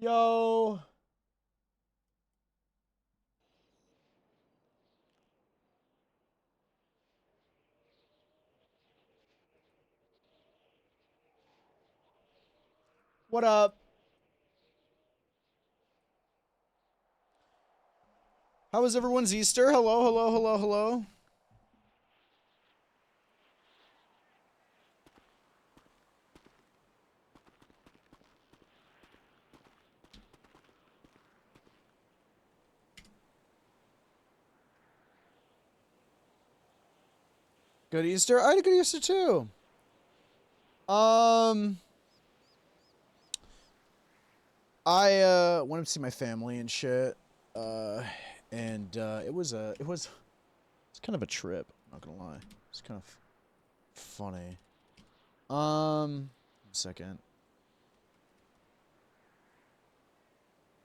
Yo. What up? How was everyone's Easter? Hello, hello, hello, hello. Good Easter. I had a good Easter too. Um, I went to see my family and shit. Uh, and it's kind of a trip. I'm not gonna lie. It's kind of funny. Second.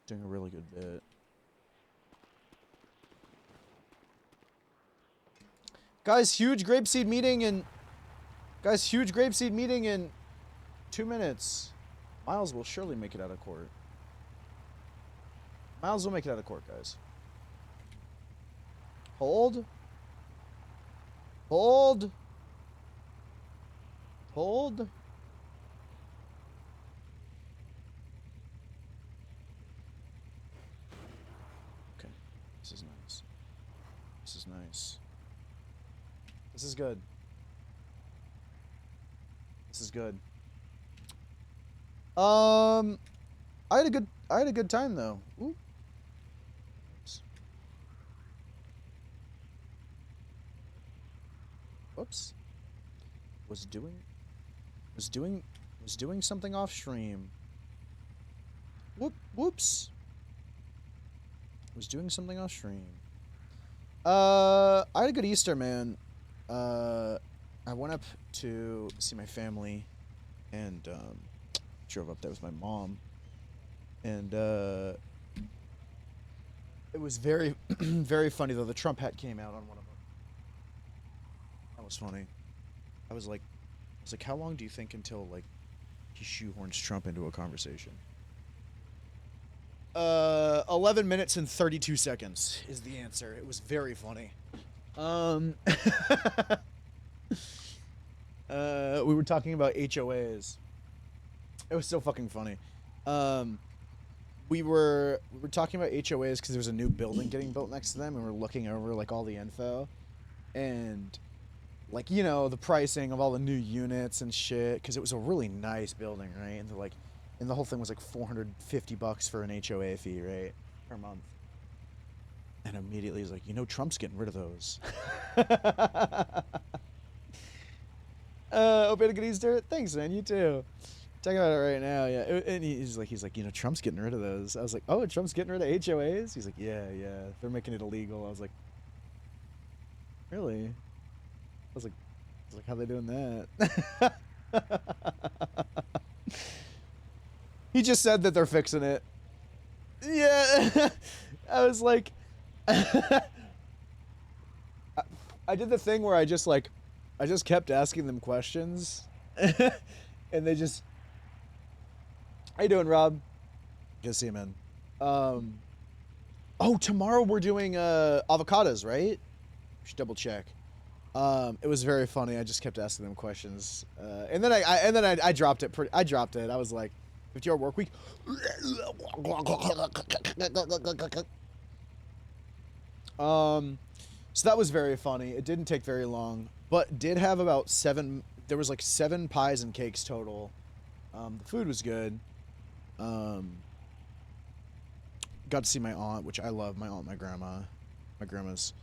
Doing a really good bit. Guys, huge grapeseed meeting in 2 minutes. Miles will surely make it out of court. Miles will make it out of court, guys. Hold. Hold. Hold. Okay. This is nice. This is nice. This is good. This is good. I had a good time though. Ooh. Oops. Whoops. Was doing something off stream. Whoops. Was doing something off stream. I had a good Easter, man. I went up to see my family and drove up there with my mom. And it was very very funny though. The Trump hat came out on one of them. That was funny. I was like how long do you think until like he shoehorns Trump into a conversation? 11 minutes and 32 seconds is the answer. It was very funny. We were talking about HOAs. It was so fucking funny. We were talking about HOAs because there was a new building getting built next to them, and we are looking over like all the info, and like the pricing of all the new units and shit because it was a really nice building, right? And and the whole thing was like $450 for an HOA fee, right, per month. And immediately he's like, Trump's getting rid of those. Hope you had a good Easter. Thanks, man. You too. Talking about it right now, yeah. And he's like, Trump's getting rid of those. I was like, oh, Trump's getting rid of HOAs? He's like, yeah, they're making it illegal. I was like, really? I was like, how they doing that? He just said that they're fixing it. Yeah. I was like, I did the thing where I just kept asking them questions, and they just. How you doing, Rob? Good to see you, man. Oh, tomorrow we're doing avocados, right? We should double check. It was very funny. I just kept asking them questions, and then I dropped it. I dropped it. I was like, 50-hour work week. So that was very funny. It didn't take very long, but did have about 7. There was like 7 pies and cakes total. The food was good. Got to see my aunt, which I love. My aunt, my grandma. My grandma's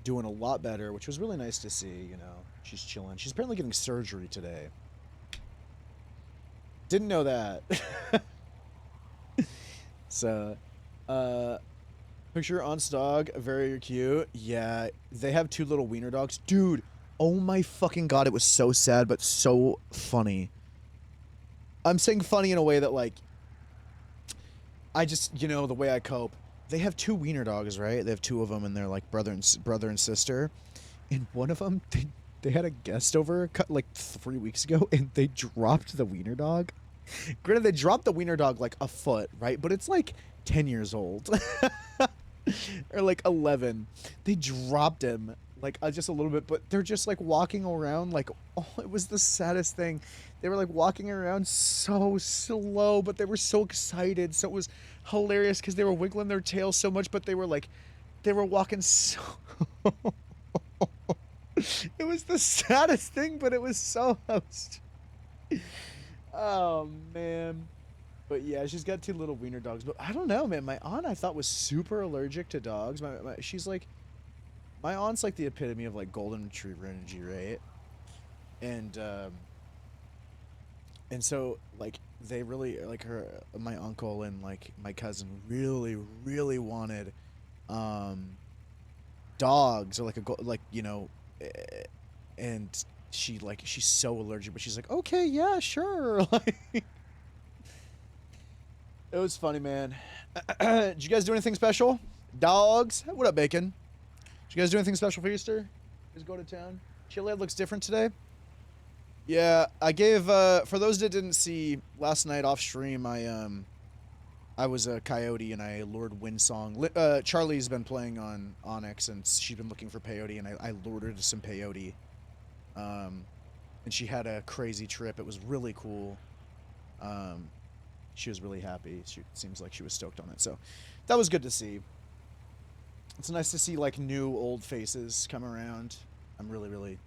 doing a lot better, which was really nice to see. She's chilling. She's apparently getting surgery today. Didn't know that. So, picture aunt's dog, very cute. Yeah, they have 2 little wiener dogs. Dude, oh my fucking god, it was so sad, but so funny. I'm saying funny in a way that, like, I just, the way I cope. They have 2 wiener dogs, right? They have 2 of them, and they're like brother and sister. And one of them, they had a guest over like 3 weeks ago, and they dropped the wiener dog. Granted, they dropped the wiener dog like a foot, right? But it's like 10 years old. Or like 11. They dropped him like just a little bit, but they're just like walking around like, oh, it was the saddest thing. They were like walking around so slow, but they were so excited. So it was hilarious because they were wiggling their tails so much, but they were like, they were walking so. It was the saddest thing, but it was so. Oh man. But yeah, she's got 2 little wiener dogs. But I don't know, man. My aunt I thought was super allergic to dogs. She's like, my aunt's like the epitome of like golden retriever energy, right? And so like they really like her, my uncle and like my cousin really wanted dogs or like like and she's so allergic, but she's like, okay, yeah, sure. Like, it was funny, man. Did you guys do anything special? Dogs? What up, Bacon? Did you guys do anything special for Easter? Just go to town? Chiliad looks different today. Yeah, I gave for those that didn't see last night off stream, I was a coyote and I lured Windsong. Charlie's been playing on Onyx and she's been looking for peyote and I lured her to some peyote. And she had a crazy trip. It was really cool. She was really happy. She seems like she was stoked on it. So that was good to see. It's nice to see like new old faces come around. I'm really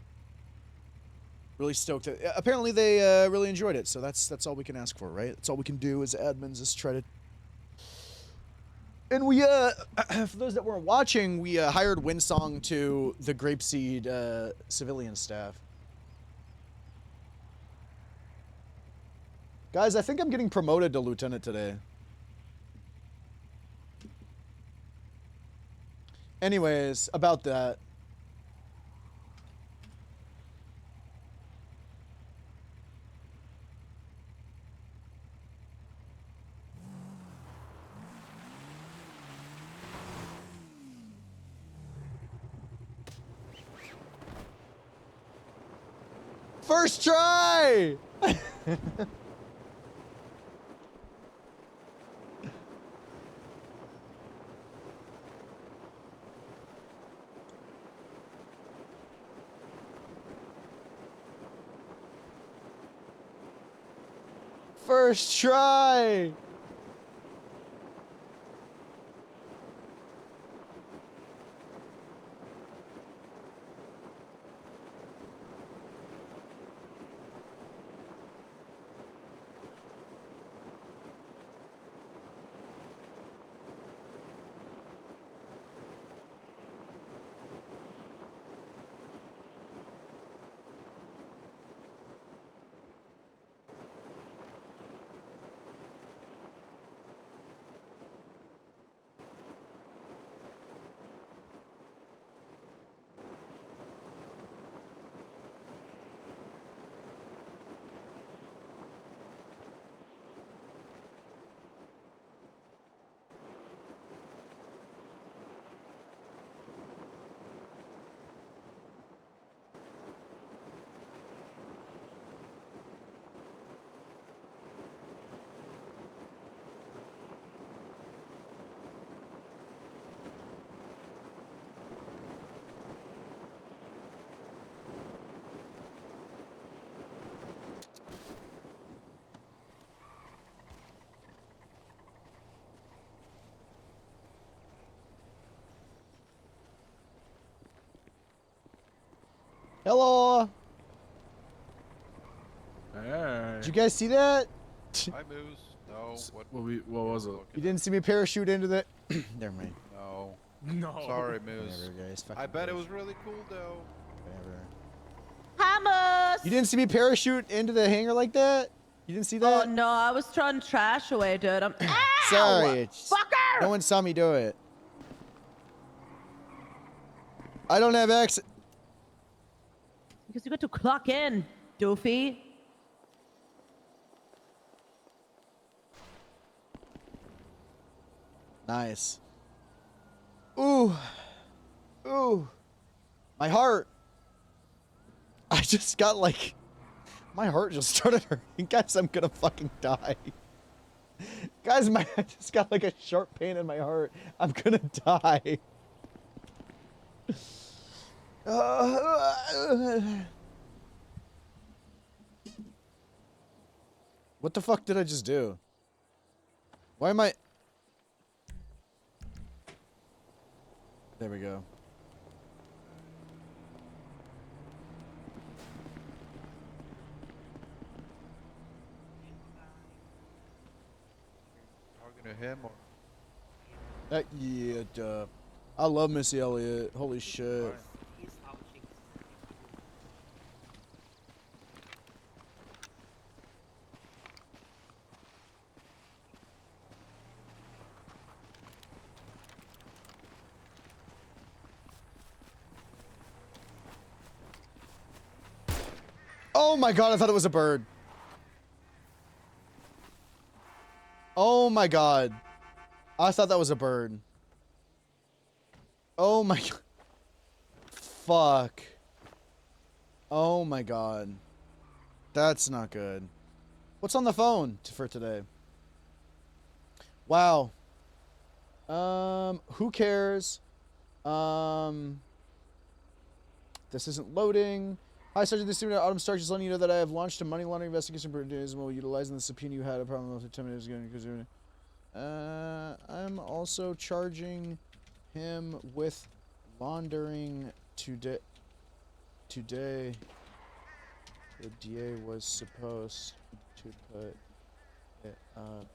stoked. Apparently they really enjoyed it. So that's all we can ask for, right? That's all we can do as admins is try to. And we for those that weren't watching, we hired Windsong to the Grapeseed civilian staff. Guys, I think I'm getting promoted to lieutenant today. Anyways, about that. First try! First try! Hello. Hey. Did you guys see that? Hi, Moose. No. What was it? You didn't see me parachute into the. Never mind. No. No. Sorry, Moose. Whatever, guys. I bet it was really cool, though. Whatever. Hammers! You didn't see me parachute into the hangar like that? You didn't see that? Oh no, I was throwing trash away, dude. I'm Sorry. Fucker! No one saw me do it. I don't have access. Because you got to clock in, doofy. Nice. Ooh. Ooh. My heart. I just got like My heart just started hurting. Guys, I'm gonna fucking die. Guys, I just got like a sharp pain in my heart. I'm gonna die. What the fuck did I just do? Why am I... There we go. Talking to him or Yeah, duh. I love Missy Elliott. Holy shit. Fine. Oh my god, I thought it was a bird. Oh my god. I thought that was a bird. Oh my god. Fuck. Oh my god. That's not good. What's on the phone for today? Wow. Who cares? This isn't loading. Hi, Sergeant. This evening, Autumn Stark is letting you know that I have launched a money laundering investigation while utilizing the subpoena you had a problem with 10 minutes ago. I'm also charging him with laundering today. The DA was supposed to put it up.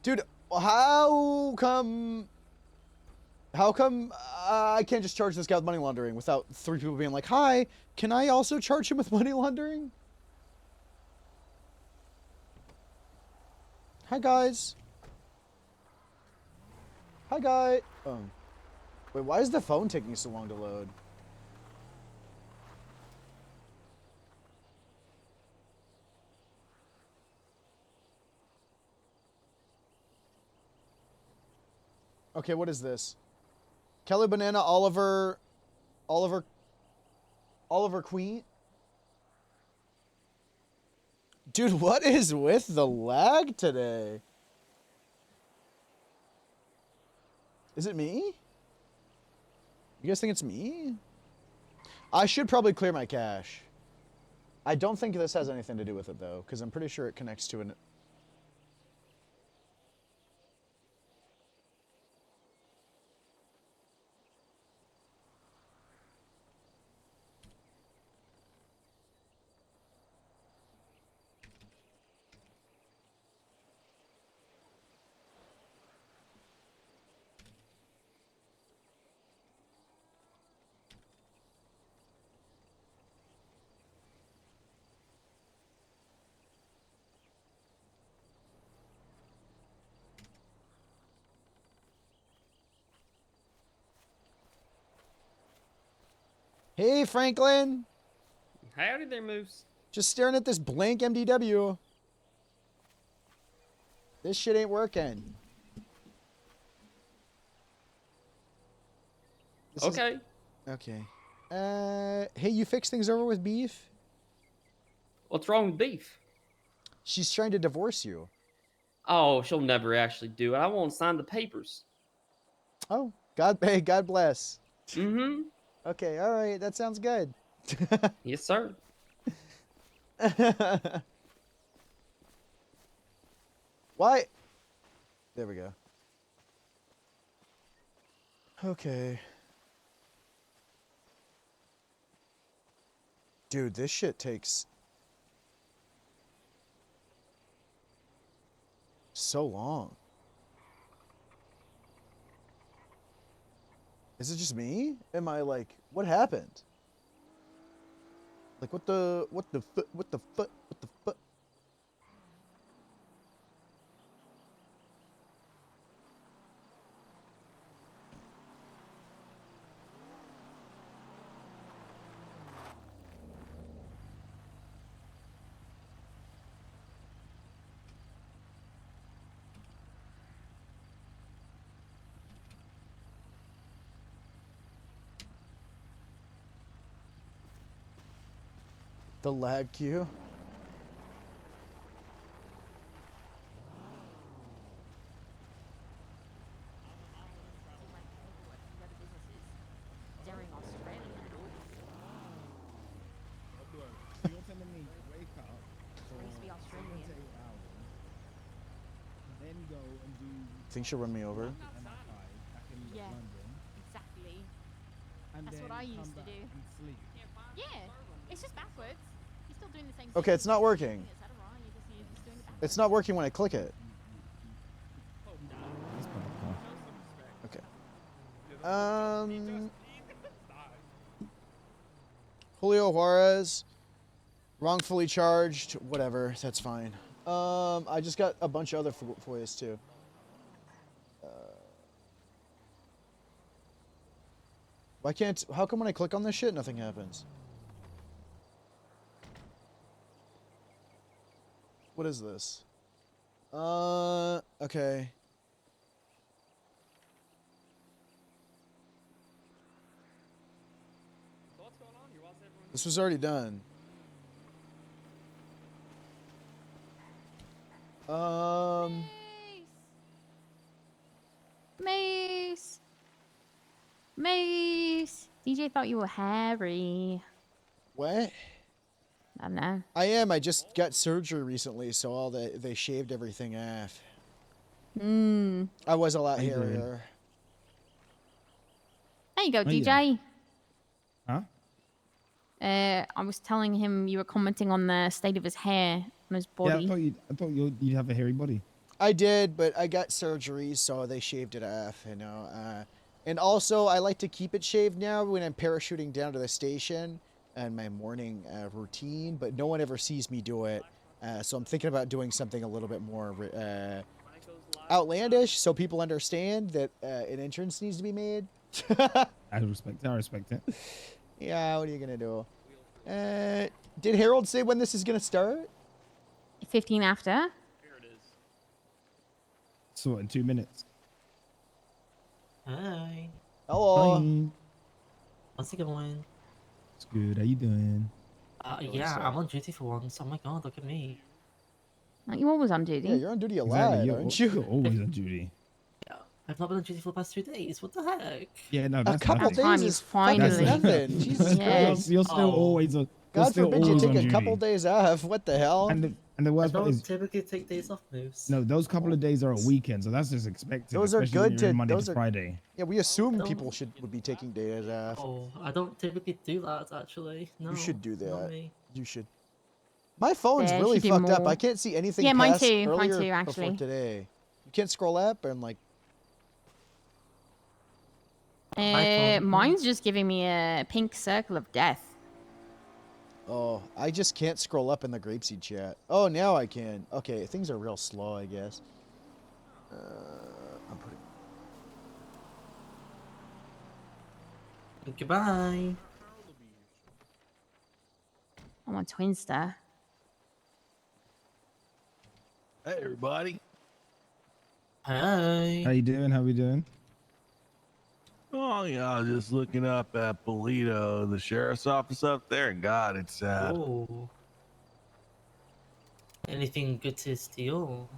Dude, how come I can't just charge this guy with money laundering without 3 people being like, "Hi, can I also charge him with money laundering?" Hi guys. Hi guy. Oh. Wait, why is the phone taking so long to load? Okay, what is this? Kelly Banana Oliver Queen? Dude, what is with the lag today? Is it me? You guys think it's me? I should probably clear my cache. I don't think this has anything to do with it though, because I'm pretty sure it connects to an... Hey, Franklin! Howdy there, Moose. Just staring at this blank MDW. This shit ain't working. This is- Okay. Okay. Hey, you fix things over with Beef? What's wrong with Beef? She's trying to divorce you. Oh, she'll never actually do it. I won't sign the papers. Oh, hey, God bless. Mm-hmm. Okay, all right, that sounds good. Yes, sir. Why? There we go. Okay. Dude, this shit takes so long. Is it just me? Am I like, what happened? Like what the foot? What the foot? What the foot? The lag queue. During Australia. You're telling me wake up for Supposed to be 7 Australian. to 8 hours, then go and do Think she'll run me over? MI5 back in Yeah. London, Exactly. and That's then what I come used to back do. and sleep. Yeah. It's just backwards. You're still doing the same Okay, thing. it's not working. Is that alright? You're just doing it backwards. It's not working when I click it. That's bad. Okay. Julio Juarez, wrongfully charged. Whatever, that's fine. I just got a bunch of other FOIAs too. Why can't? How come when I click on this shit, nothing happens? What is this? Okay. This was already done. Mace! Mace! DJ thought you were Harry. What? I don't know. I am. I just got surgery recently, so all they shaved everything off. Hmm. I was a lot How you doing? hairier. There you go, How you DJ. Huh? I was telling him you were commenting on the state of his hair on his Yeah, body. I thought you'd have a hairy body. I did, but I got surgery, so they shaved it off, you know. And also, I like to keep it shaved now when I'm parachuting down to the station and my morning routine, but no one ever sees me do it. So I'm thinking about doing something a little bit more outlandish so people understand that an entrance needs to be made. I respect it. I respect it. Yeah, what are you going to do? Did Harold say when this is going to start? 15 after. Here it is. So in 2 minutes. Hi. Hello. Hi. How's it going? It's good. How you doing? Yeah, I'm on duty for once. Oh my god, look at me. Aren't you always on duty? Yeah, you're on duty a Exactly. lot, You're, aren't you're you? always on duty. Yeah, I've not been on duty for the past 2 days. What the heck? Yeah, no, A that's couple nothing. That time days you is fucking finally- nothing. Jesus Yeah. Christ. You're still Oh. always on. You're God still forbid you always take on a duty. couple days off. What the hell? And the I worst part don't is typically take days off, Moose. no, those couple of days are a weekend, so that's just expected. Those are especially good when you're in to- Monday those to are- Friday. Yeah, we assume No. people would be taking days off. Oh, I don't typically do that, actually. No, You should do Not that. me. You should. My phone's Yeah, you really should do fucked up. more. I can't see anything Yeah, mine past too, mine earlier too, before actually. today. You can't scroll up and like. phone. Mine's just giving me a pink circle of death. Oh, I just can't scroll up in the grapeseed chat. Oh, now I can. Okay, things are real slow, I guess. I'm putting. Goodbye. I'm on Twinster. Hey, everybody. Hi. How you doing? How we doing? Oh, yeah, I was just looking up at Polito, the sheriff's office up there, and God, it's sad. Oh. Anything good to steal?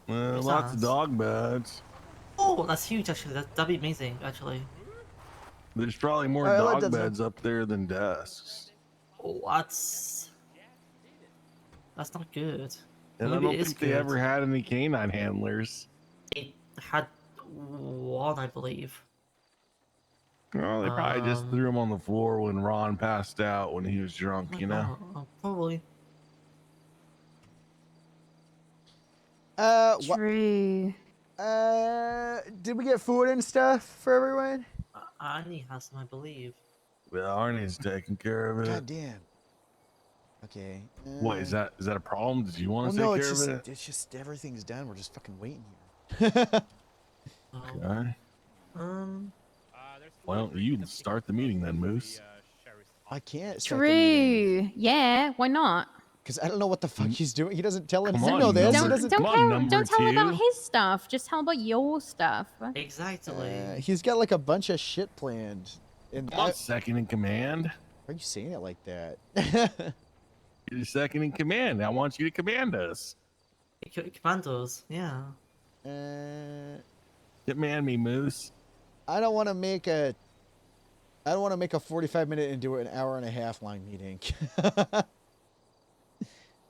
What's Lots of that? dog beds. Oh, that's huge, actually. That'd be amazing, actually. There's probably more Alright, let dog that- beds up there than desks. Oh, that's not good. And Maybe I it don't is think they good. ever had any canine handlers. It had one, I believe. Well, they probably just Um, threw him on the floor when Ron passed out when he was drunk, you know? Probably. True. Did we get food and stuff for everyone? Annie has them, I believe. Well, Arnie's taking care of it. God damn. Okay. What is that? Is that a problem? Did you want to Well, no, take it's care just of it? it's just everything's done. We're just fucking waiting here. Oh, Okay. Why don't you start the meeting then, Moose? I can't start the meeting True. Yeah. Why not? because I don't know what the fuck he's doing. He doesn't tell anyone. Come You know on, this. He number- doesn't. Come on, Don't tell him about two. his stuff. Just tell him about your stuff. exactly. He's got like a bunch of shit planned. And Come on, second in command. why are you saying it like that? You're the second in command. I want you to command us. Commandos, yeah. Command me, Moose. I don't want to make a 45-minute into an hour and a half long meeting.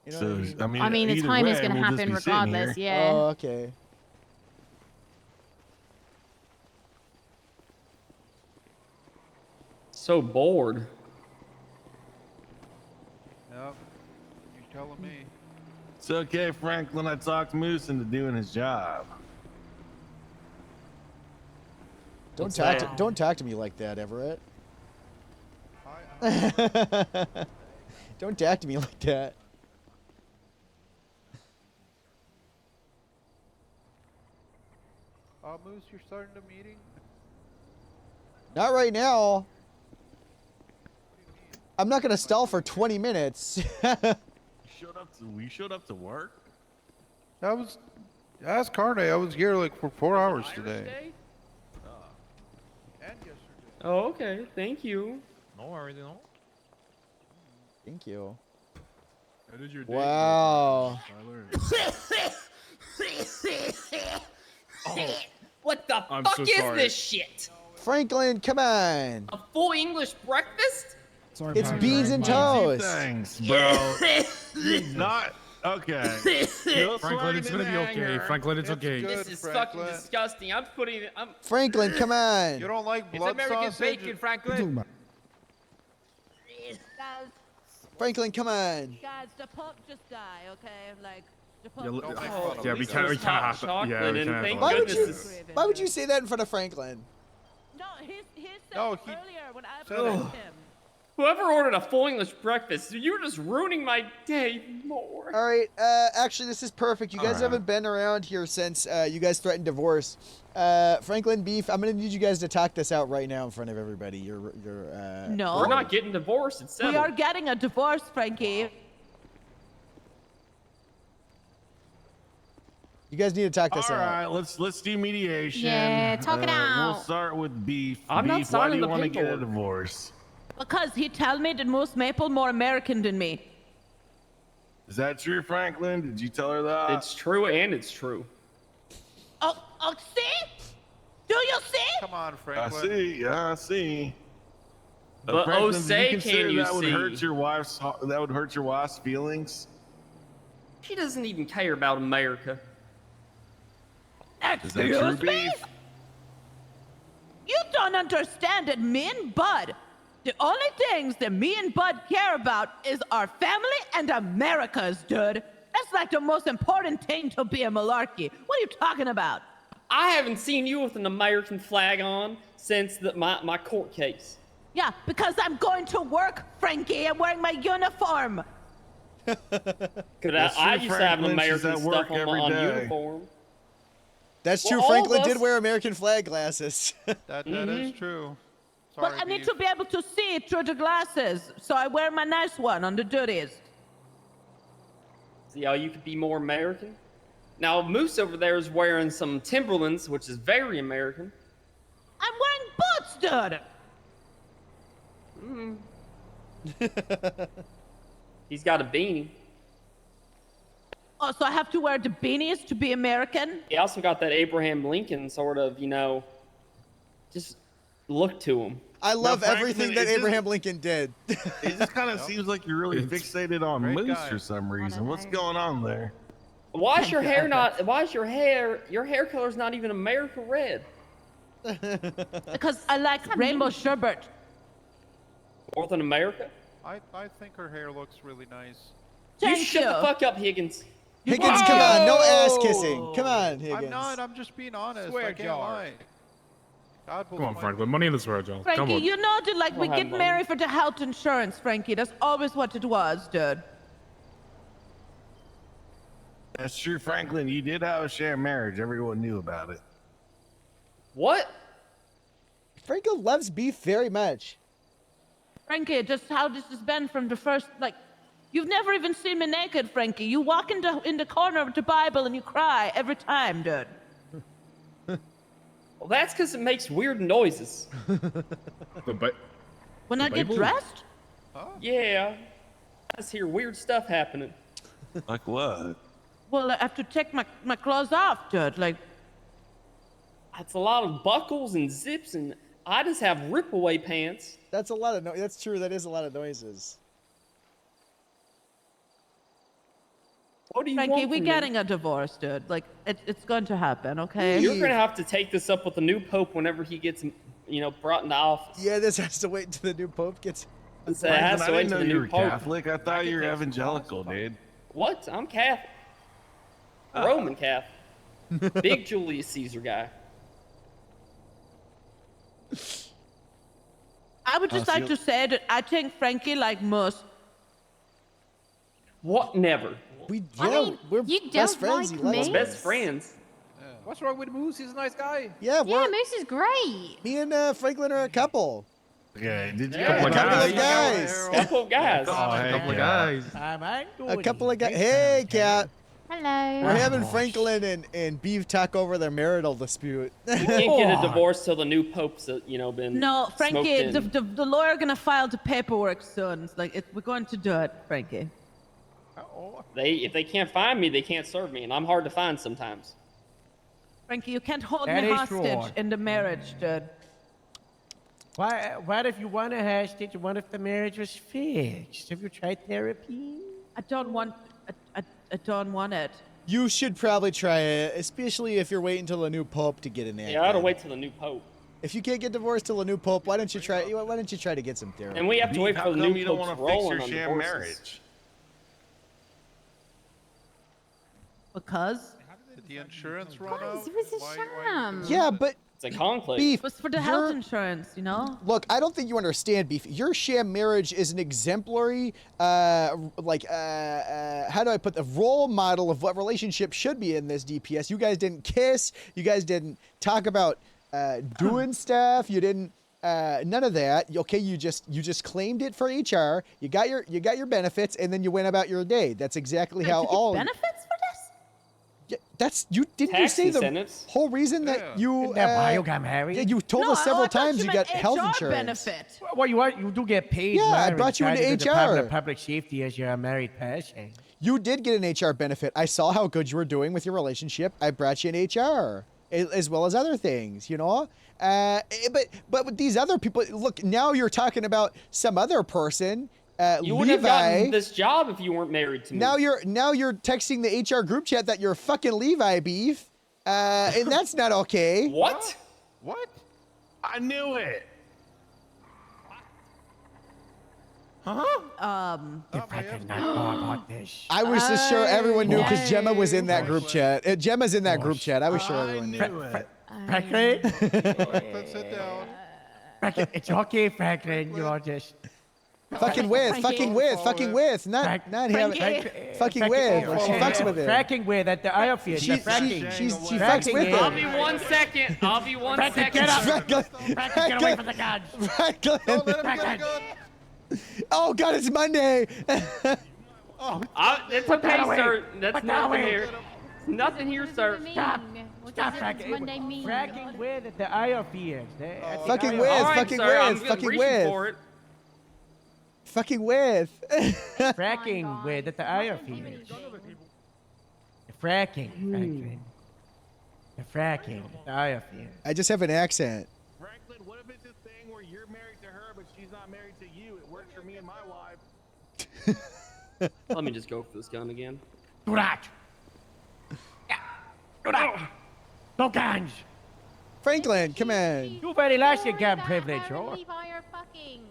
You know what I mean? I mean, the either time is way, going to we'll just happen be sitting regardless. here. Yeah. Oh, okay. So bored. Yep. You're telling me. It's okay, Franklin. I talked Moose into doing his job. Don't What's talk. that? Don't talk to me like that, Everett. Don't talk to me like that. Moose, you're starting the meeting? Not right now. I'm not gonna stall for 20 minutes. We showed up to work. Ask Carne. I was here like for 4 hours today. And yesterday. Oh, okay. Thank you. Thank you. How did your day Wow. go, Tyler? What the I'm fuck so is sorry. this shit? Franklin, come on. A full English breakfast? Sorry, It's Power beans and Rangers. toast. Thanks, bro. Not okay. No Franklin, it's swearing gonna be in okay. anger. Franklin, it's It's okay. good. This is Franklin. fucking disgusting. I'm putting it. Franklin, come on. You don't like blood sausage? What you talking about? Guys, Franklin, come on. guys, the pump just died, okay? Like, the Yeah, pump Don't just make died. fun of yeah, me. we can't. We It's can't hot have. chocolate, Yeah, we and can't. thank have Why that. would you? goodness is- Why would you say that in front of Franklin? No, he said No, it he earlier when I said asked it. him. Whoever ordered a full English breakfast, you're just ruining my day more. All right. Actually, this is perfect. You guys Alright. haven't been around here since you guys threatened divorce. Franklin, Beef, I'm gonna need you guys to talk this out right now in front of everybody. You're. No. We're not getting divorced. It's settled. We are getting a divorce, Frankie. You guys need to talk this All out. right, let's do mediation. Yeah, talk it We'll out. start with Beef. I'm not Beef, why do signing you the want to get a paperwork. divorce? Because he tell me that Moose Maple more American than me. Is that true, Franklin? Did you tell her that? It's true and it's true. Oh, see? Do you see? Come on, I Franklin. see. Yeah, I see. But Franklin, do say, consider can you that would see? hurt your wife's feelings? She doesn't even care about America. Is that true, Excuse me? Beef? You don't understand that me and Bud, the only things that me and Bud care about is our family and America's, dude. That's like the most important thing to be a malarkey. What are you talking about? I haven't seen you with an American flag on since my court case. Yeah, because I'm going to work, Frankie. I'm wearing my uniform. Cause That's I true, used to have an Franklin. She's American at work stuff on, every on day. uniform. That's Well, true. all of Franklin did us- wear American flag glasses. That is true. But Sorry, I need Beef. to be able to see through the glasses, so I wear my nice one on the duties. See how you could be more American? Now Moose over there is wearing some Timberlands, which is very American. I'm wearing boots, dude. He's got a beanie. Oh, so I have to wear the beanies to be American? He also got that Abraham Lincoln sort of, just look to him. I love Franklin, everything that is this- Abraham Lincoln did. It just kind of seems like you're really fixated on Great Moose guy. for some reason. What's going on there? Why is your hair not? Why is your hair color's not even America red? Because I like rainbow sherbet. More than America? I think her hair looks really nice. Thank you shut the fuck up, Higgins. Higgins, come on, no ass kissing. Come on, Higgins. I'm not. I'm just being honest. Swear I can't jar. lie. God will Come on, find Franklin. Money in this world, Joel. Come Frankie, on. you know that like we We'll have get money. married for the health insurance, Frankie. That's always what it was, dude. That's true, Franklin. You did have a shared marriage. Everyone knew about it. What? Franklin loves beef very much. Frankie, just how this has been from the first, like, you've never even seen me naked, Frankie. You walk in the corner of the Bible and you cry every time, dude. Well, that's because it makes weird noises. But When I get Bible? dressed, Yeah. I just hear weird stuff happening. Like what? well, I have to take my clothes off, dude. Like, It's a lot of buckles and zips, and I just have rip-away pants. That's a lot of that's true. That is a lot of noises. What do you Frankie, want we're from getting me? a divorce, dude. Like, it's going to happen, okay? You're gonna have to take this up with the new pope whenever he gets, brought into office. Yeah, this has to wait until the new pope gets. It has Franklin, to I wait didn't know till the you new were pope. Catholic. I thought you were evangelical, dude. What? I'm Catholic. Roman Catholic. Big Julius Caesar guy. I would just so like you- to say that I think Frankie, like most, What? Never. We I mean, we're you best don't friends. like He loves me? me. Best friends. what's wrong with Moose? He's a nice guy. Yeah, Yeah, we're Moose is great. me and Franklin are a couple. Okay, did you Yeah, guys couple of know- guys. Couple of guys. Oh, hey, Couple of yeah. guys. A couple of guys. Hey, Cat. Hello. We're having Franklin and Beef talk over their marital dispute. You can't get a divorce till the new pope's, been. no, smoked Frankie, in. the lawyer gonna file the paperwork soon. It's like, we're going to do it, Frankie. If they can't find me, they can't serve me, and I'm hard to find sometimes. Frankie, you can't hold That me is hostage true. in the marriage, dude. What if you want a hostage? What if the marriage was fixed? Have you tried therapy? I don't want it. You should probably try it, especially if you're waiting until the new pope to get enacted. Yeah, I gotta wait till the new pope, If you can't get divorced till the new pope, why don't you try to get some therapy? and we have to wait How for the come new you don't pope's want to fix rolling your on sham divorces. marriage? Because Did the insurance run Guys, out? it was a Why- sham. Yeah, but It's a conclave. Beef. it was for the health you're- insurance, you know? Look, I don't think you understand, Beef. Your sham marriage is an exemplary, how do I put the role model of what relationship should be in this DPS. You guys didn't kiss. You guys didn't talk about doing stuff. You didn't. None of that. Okay, you just claimed it for HR. You got your benefits, and then you went about your day. That's exactly how Did you all. get benefits for this? Yeah, that's you. Didn't you Tax say the incentives. whole reason that Yeah. you? Isn't that why you got married? Yeah, you told No, us I several thought times you meant got health HR insurance. benefit. Well, you do get paid. Yeah, I Myron, brought you into charged to the HR. Department of Public Safety as you're a married person. You did get an HR benefit. I saw how good you were doing with your relationship. I brought you in HR, as well as other things, you know? But with these other people, look, now you're talking about some other person, You wouldn't have gotten Levi. this job if you weren't married to me. Now you're texting the HR group chat that you're fucking Levi, Beef. And that's not okay. What? What? I knew it. If I could not know about this. I was just sure everyone knew because Gemma was in that Yes. group chat. Gemma's in that group chat. I was sure I everyone knew. knew it. Franklin, Franklin, sit down. Franklin, it's okay, Franklin. You're just Fucking with, fucking with, fucking with. Not having. Fucking with. Like, she fucks with it. Fracking with at the oil field. She fracking. she fucks Fracking with is- I'll be it. 1 second. I'll be 1 Franklin, second. get up. Franklin, Franklin, get away from the guns. Franklin. Don't let him get a Franklin. gun. Oh God, it's Monday. It's okay, that away. sir. That's Put that nothing away. here. Nothing here, sir. Stop. What Stop does fracking. Monday mean? Fracking with at the oil fields. At the Fucking oil- with. All right, fucking sir. I'm with, gonna fucking reach with. for it. Fucking with. Fracking with at the oil fields. The fracking, Franklin. The fracking at the oil field. I just have an accent. Franklin, what if it's a thing where you're married to her, but she's not married to you? It works for me and my wife. Let me just go for this gun again. Do that. Yeah. Do that. No guns. Franklin, come on. You very lost your gun That privilege, Adam oh. and Levi are fucking.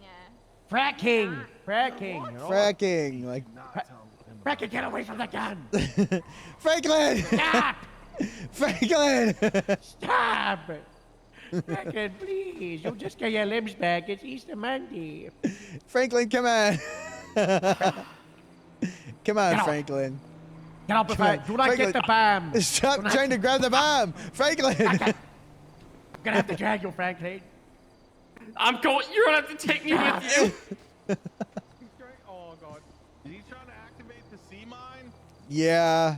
Fracking. Fracking. You know? Fracking, like Fracking, get away from the gun. Franklin. Stop. Franklin. Stop. Franklin, please. You'll just get your limbs back. It's Easter Monday. Franklin, come on. Come on, Get off. Franklin. Get up if I do not get the bomb. Stop Do not- trying to grab the bomb, Franklin. I'm gonna have to drag you, Franklin. I'm going. You're gonna have to take me with you. Oh god. Is he trying to activate the sea mine? Yeah.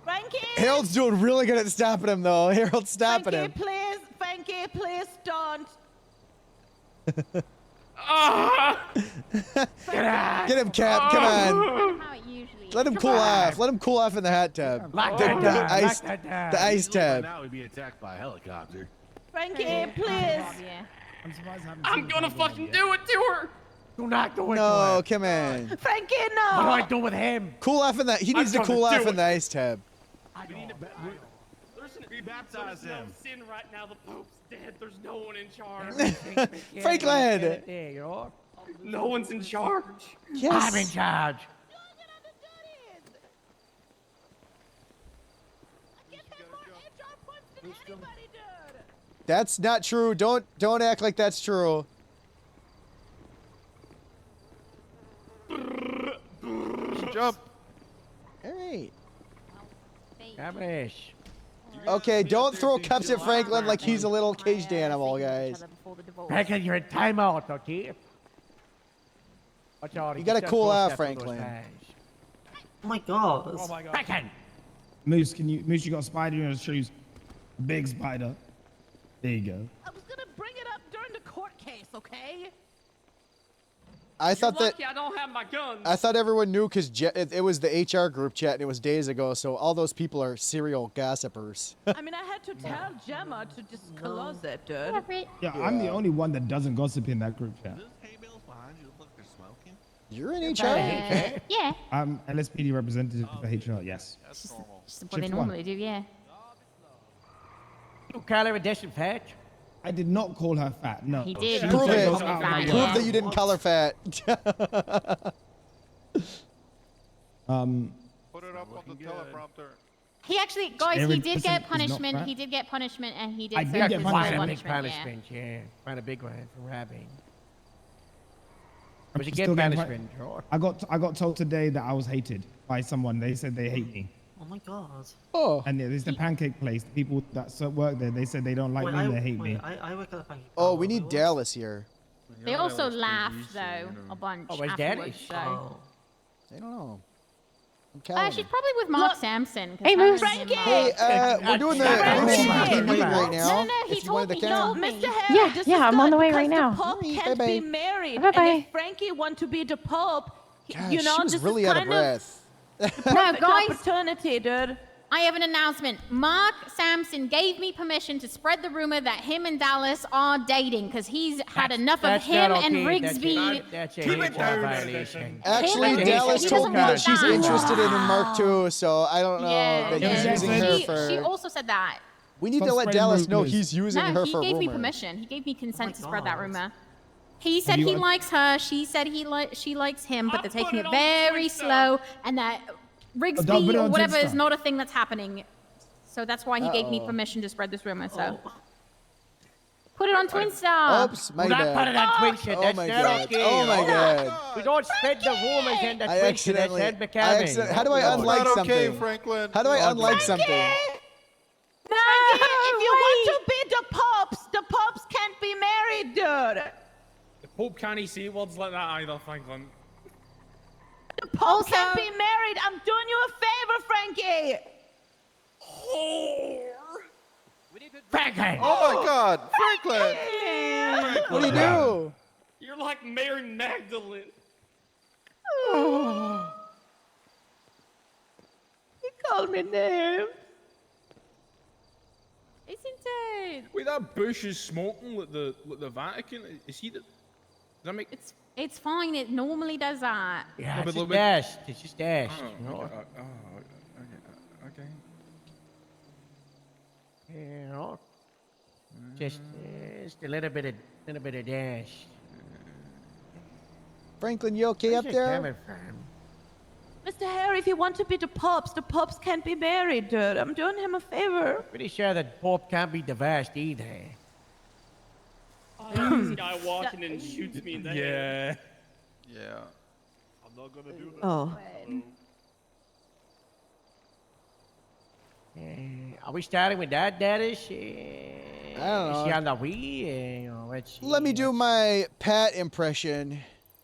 Frankie! Harold's doing really good at stopping him, though. Harold's stopping Frankie, him. Frankie, please don't. Get him, Cap. Come on. How it usually Let him cool off. Let him cool off in the hot tub. Lock The, that the down. ice, Lock that down. the ice tub. Now we'd be attacked by a helicopter. Frankie, Oh, please. yeah. I'm gonna fucking do it to her. Do not do it. No, to him. come on. Frankie, What do I no. do with him? Cool off in the. He needs to gonna cool do off in it. the ice tub. We need to rebaptize There's no him. sin right now. The Pope's dead. There's no one in charge. Franklin. There you are. No one's in charge. I'm in Yes. charge. That's not true. Don't act like that's true. Jump. All right. Kamish. Okay, don't throw cups at Franklin like he's a little caged animal, guys. Franklin, you're in timeout, okay? Watch out. You gotta cool out, Franklin. Oh my god. Franklin. Moose, you got a spider in your shoes? A big spider. There you go. I was gonna bring it up during the court case, okay? I You're thought that. lucky I don't have my guns. I thought everyone knew because it was the HR group chat and it was days ago, so all those people are serial gossipers. I mean, I had to tell Gemma to disclose it, dude. Yeah, I'm the only one that doesn't gossip in that group chat. Those hay bales behind you look like they're smoking. You're in HR. Yeah. I'm LSPD representative for HR, yes. That's normal. Just what they Shift one. normally do, yeah. You call her a disinfect? I did not call her fat, no. He did. She Prove said it. those out of my Yeah. Prove mouth. that you didn't call her fat. Put it up on the teleprompter. He actually, guys, he Aaron, did listen, get is not punishment. fat. He did get punishment, and he did I serve did get his full punishment. Quite a big punishment. punishment, yeah. Quite a big one for robbing. Was you still get getting punishment, sure. I got told today that I was hated by someone. They said they hate me. Oh my god. Oh. And yeah, there's the pancake place. The people that work there, they said they don't like me, they hate me. I work at a bank. Oh, we need Dallas here. They also laughed, though, a bunch Oh, where's Daddy? afterwards, so. Oh. I don't know. I'm telling She's you. probably with Mark Sampson. 'cause Hey, her and Frankie! him, Hey, we're doing the Frankie! HCPD meeting right now. No, he if you told wanted me, to he come. told me. Mr. Harry, this is I'm on good the way because right now. The Pope Bye, can't bye. be married. Bye-bye. And if Frankie want to be the Pope, Gosh, you know, she was this really is out of kind breath. No, perfect guys, opportunity, dude. I have an announcement. Mark Sampson gave me permission to spread the rumor that him and Dallas are dating because he's had enough of That's him not and okay. Rigsby. That's a HR violation. Actually, Him and Dallas Rigsby told me doesn't that she's want that. interested in Mark too, so I don't know Yeah, that yeah. he's using her for. She also said that. We need Stop to let spreading Dallas know rumors. he's using No, her he for gave me rumors. permission. He gave me consent my to spread that God. rumor. He said you he un- likes her. She said she likes him, but I'll they're put taking it it on very Twitter. slow, and that don't Rigsby put it or on whatever is Twitter. not a thing that's happening. So that's why he gave me Uh-oh. permission to spread this rumor. So Oh. put it on Twinstar. Oops, my Do not put bad. it on Twitch shit. Oh That's my not god. okay. Oh my god. We don't spread the rumors in the I Twitch. accidentally. That's unbecoming. How do I That's unlike not okay, something? Franklin. How do I unlike something? No, if you want to be the popes can't be married, dude. The Pope can't say words like that either, Franklin. The Pope Also- can't be married. I'm doing you a favor, Frankie. Franklin! Oh my God, Franklin! What do you do? You're like Mary Magdalene. He called me names. Isn't it? Wait, that Bush is smoking like the Vatican. Is he the? Does that make? It's fine. It normally does that. Yeah, but it's just look- dashed. It's just dashed. Oh, You know? okay. You know? Just a little bit of dash. Franklin, you okay up Where's it there? coming from? Mr. Harry, if you want to be the pups can't be married, dude. I'm doing him a favor. Pretty sure that Pope can't be divorced either. Oh, this guy walking in and shoots me in the head. Yeah. Yeah. I'm not gonna do that. Oh. Are we starting with that, Daddish? I don't Is know. she on the Wii? Let's see. Let me do my Pat impression.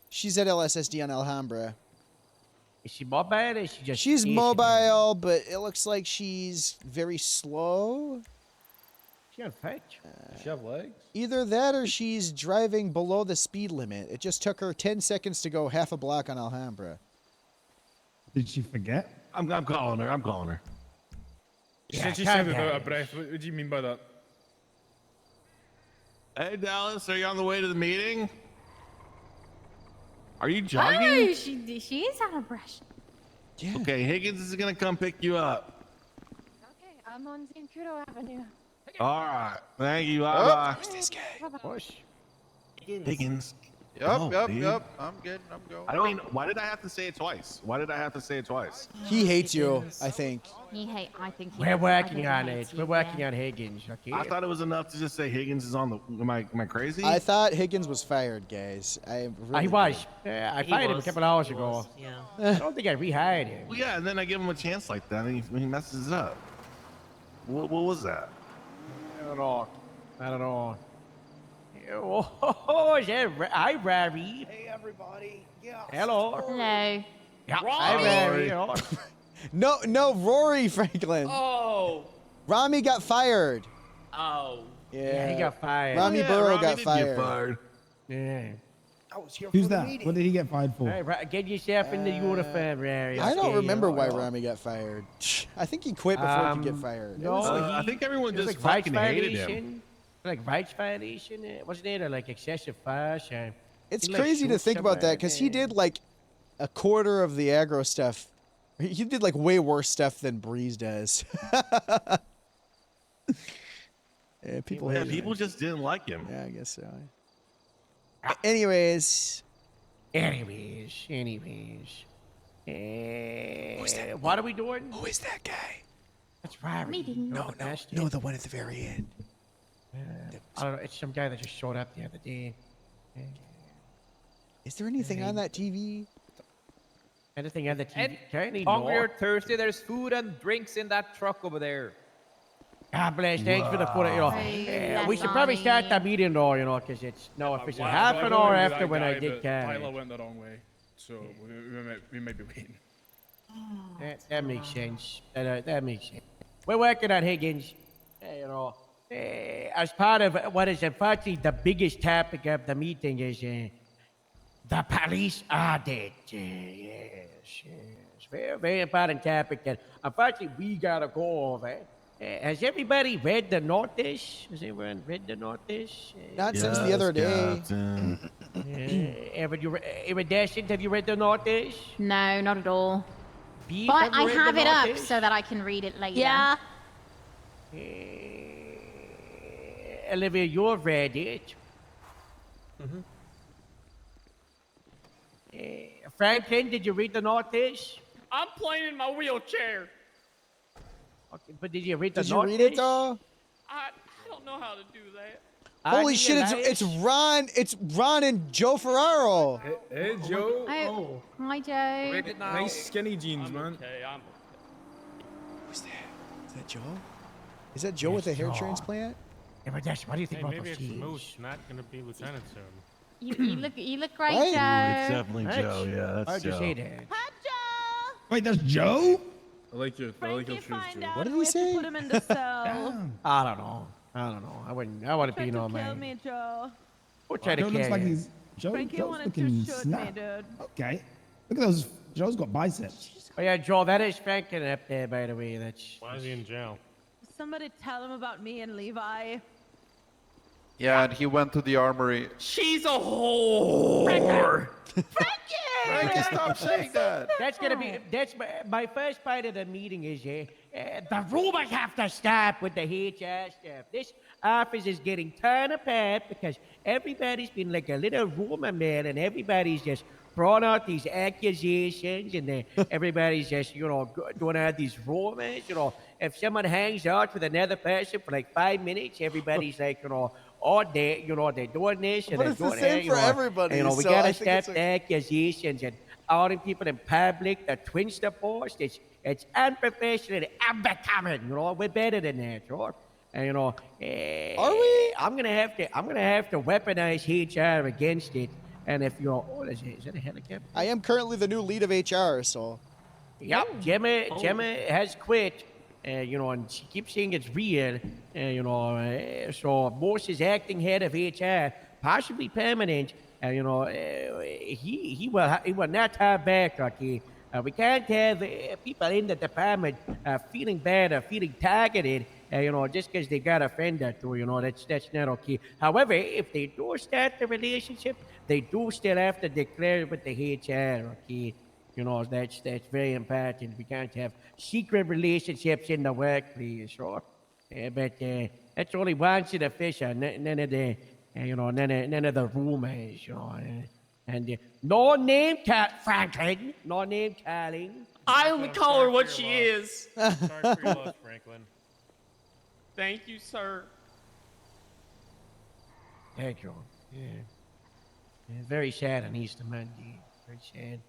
She's at LSSD on Alhambra. Is she mobile or is she just She's stationary? mobile, but it looks like she's very slow. She on foot? Does she have legs? Either that or she's driving below the speed limit. It just took her 10 seconds to go half a block on Alhambra. Did she forget? I'm calling her. I'm calling her. She Yeah, said she calm sounded out down. of breath. What do you mean by that? Hey, Dallas, are you on the way to the meeting? Are you Oh, jogging? she is out of breath. Yeah. Okay, Higgins is gonna come pick you up. Okay, I'm on Zancudo Avenue. All right. Thank you. Bye bye. This guy. Push. Higgins. Yup, go, yup, dude. yup. I'm going. I don't mean. Why did I have to say it twice? Why did I have to say it twice? He hates you, I think. I think We're working on it. We're working on Higgins, okay? I thought it was enough to just say Higgins is on the. Am I crazy? I thought Higgins was fired, guys. I really He was. I He fired him a was. couple hours He ago. was, Yeah. I don't think I rehired him. Well, yeah, and then I give him a chance like that, and he messes it up. What was that? I don't know. I don't know. Oh, is that hi, Barry. Hey, everybody. Yeah. Hello. Hello. Yeah, hi, Robbie! Barry. Hello. No, Rory Franklin. Oh. Rami got fired. Oh. Yeah, he got fired. Rami Yeah, Burrow Robbie got did fired. Get fired. Yeah. Who's that? What did he get fired for? Hey, get yourself in the uniform, Barry. I don't okay, remember you know, why you know. Rami got fired. I think he quit before he could get fired. It no, was like- I think everyone It was just like fucking rights hated him. violation. Like rights violation. Wasn't it? Or like excessive fire? it's he, like, crazy to shoot think about that somebody. because he did like a quarter of the aggro stuff. He did like way worse stuff than Breeze does. Yeah, people hate Yeah, him. people just didn't like him. Yeah, I guess so. Anyways, Anyways. What are we doing? who is that guy? That's right. Meeting. No, the one at the very end. I don't know. It's some guy that just showed up the other day. Is there anything on that TV? Anything on the TV? And Any hungry or more? thirsty, there's food and drinks in that truck over there. God bless. Thanks for the foot. You know, Hey, we should probably start the Sonny. meeting though. You know, because it's no official. Well, Half I an won't hour be after that when I guy, did but carry. Tyler went the wrong way, so we might be waiting. That makes sense. That makes sense. We're working on Higgins. You know, as part of what is unfortunately the biggest topic of the meeting is the police audit. Yes. Very, very important topic that unfortunately we gotta go over. Has everybody read the notice? Has everyone read the notice? Not since the other day. Captain. Iridescent, have you read the notice? No, not at all. Beef, But you I read have the it up notice? so that I can read it later. Yeah. Olivia, you've read it. Franklin, did you read the notice? I'm playing in my wheelchair. Okay, but did you read the Did you notice? read it though? I don't know how to do that. Holy Anya shit! It's Elias? Ron. It's Ron and Joe Ferraro. Hey, Joe. Oh, hi, Joe. Read it now. Nice skinny jeans, I'm man. okay. I'm Who's that? Is that Joe? Is that Joe with a hair Joe. transplant? Yeah, but that's, what do you think about maybe those it's jeans? Moose not gonna be lieutenant soon. You look great, What? It's Joe. definitely That's- Joe. Yeah, that's Why'd you Joe. say that? Wait, that's Joe? I like your Frankie, shoes, find Joe. out What did and he we have to say? put him in the cell. I don't know. I wouldn't Try be to no kill man. me, Joe. We'll try to Joe kill looks like you. he's Joe. Frankie Joe's wanted looking to shoot snap. me, dude. Okay. Look at those. Joe's got biceps. Oh yeah, Joel, that is Franklin up there, by the way. That's Why is he in jail? Somebody tell him about me and Levi. Yeah, and he went to the armory. She's a whore. Frankie, stop saying that. that's gonna be my first part of the meeting is the rumors have to stop with the HR stuff. This office is getting torn apart because everybody's been like a little rumor mill and everybody's just brought out these accusations, and everybody's just, doing out these rumors. If someone hangs out with another person for like 5 minutes, everybody's like, oh, they're doing this and But they're it's the doing same that. for everybody, We so gotta I think stop it's the accusations and outing people in public, the twins divorced. It's unprofessional and unbecoming. We're better than that, sure. And Are we? I'm gonna have to weaponize HR against it. And if what is it? Is that a helicopter? I am currently the new lead of HR, so. Yep, Gemma has quit. And she keeps saying it's real. So Morse is acting head of HR, possibly permanent. He will not have back. Okay, we can't have people in the department feeling bad or feeling targeted. Just because they got a friend or two. That's not okay. However, if they do start the relationship, they do still have to declare it with the HR. Okay. That's very important. We can't have secret relationships in the workplace, sure. But that's only once in a fisher. None of the, none of the rumors, and no name Franklin, no name calling. I only call her what she is. Sorry for your loss, Franklin. Thank you, sir. Thank you. Yeah, very sad on Easter Monday. Very sad.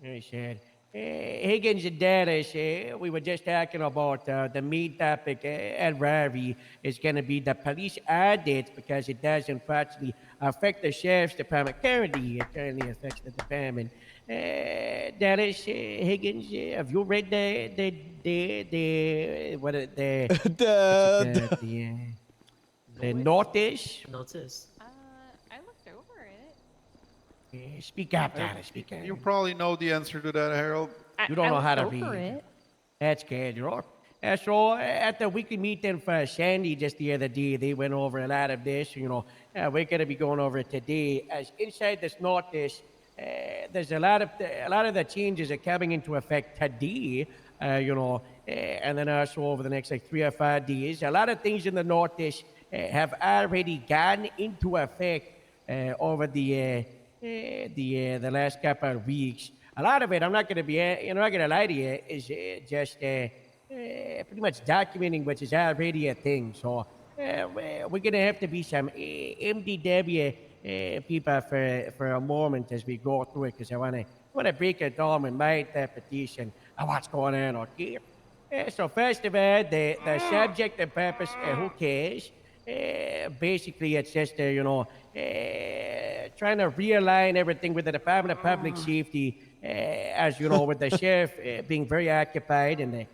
Very sad. Higgins and Dallas, we were just talking about the main topic at Rari is going to be the police audit because it does unfortunately affect the sheriff's department. Currently, it currently affects the department. Dallas, Higgins, have you read the notice? Notice. I looked over it. Speak up, Dallas. Speak up. You probably know the answer to that, Harold. You don't know how to looked over read. it. That's good, So at the weekly meeting for Sandy just the other day, they went over a lot of this. We're going to be going over it today. As inside this notice, there's a lot of the changes are coming into effect today. And then also over the next like 3 or 5 days, a lot of things in the notice have already gone into effect over the last couple of weeks. A lot of it, I'm not going to lie to you, is just pretty much documenting which is already a thing. So we're going to have to be some MDW people for a moment as we go through it, because I want to break it down with my interpretation of what's going on, okay? So first of all, the subject and purpose, who cares? Basically, it's just, trying to realign everything with the Department of Public Safety, as you know, with the sheriff being very occupied and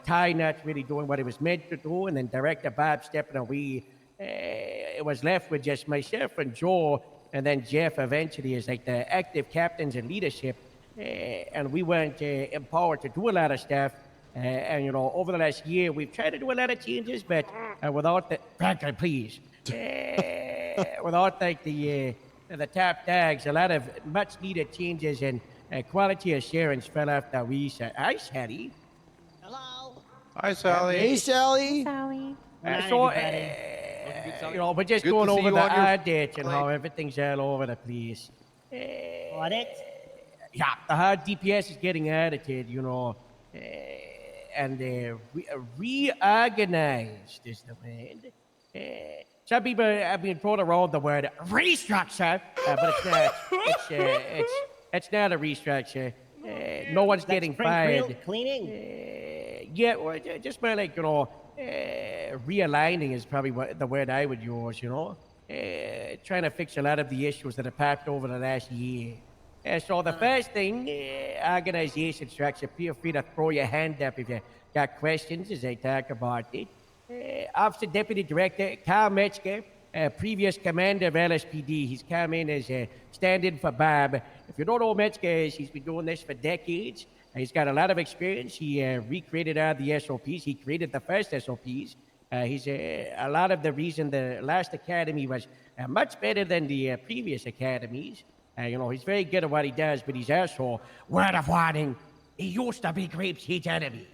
Ty not really doing what he was meant to do, and then Director Bob stepping away. It was left with just myself and Joe, and then Jeff eventually as like the active captains and leadership, and we weren't empowered to do a lot of stuff. And over the last year, we've tried to do a lot of changes, but without the Franklin, please, without like the top tags, a lot of much needed changes and quality assurance fell off the reset. Hi, Sally. Hello. Hi, Sally. Hey, Sally. Sally. So, we're just Good going to see over you the on your audit and how everything's all over the place. Audit? Yeah, the hard DPS is getting audited, and reorganized is the word. Some people have been throwing around the word restructure, but it's not. It's not a restructure. No one's getting fired. Cleaning? Yeah, well, just by like realigning is probably the word I would use. Trying to fix a lot of the issues that have popped over the last year. So the first thing, organization structure, feel free to throw your hand up if you got questions as I talk about it. Officer Deputy Director Carl Metzger, previous commander of LSPD. He's come in as a stand-in for Bob. If you don't know Metzger, he's been doing this for decades. He's got a lot of experience. He recreated all the SOPs. He created the first SOPs. He's a lot of the reason the last academy was much better than the previous academies. He's very good at what he does, but he's also, word of warning, he used to be Grape's heat enemy.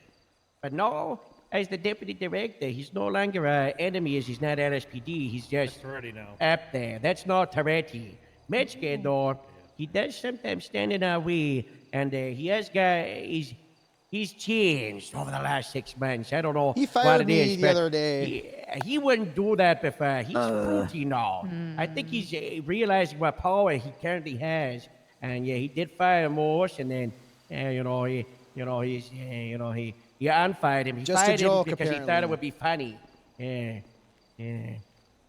But no, as the deputy director, he's no longer an enemy as he's not LSPD. He's just Already now. up there. That's not Toretti. Metzger, though, he does sometimes stand in our way, and he's changed over the last 6 months. I don't know He what fired it me is, the but other day. he wouldn't do that before. He's fruity now. I think he's realizing what power he currently has, and yeah, he did fire Morse, and then he unfired him. He Just a fired him joke, because he thought it apparently. would be funny. Yeah.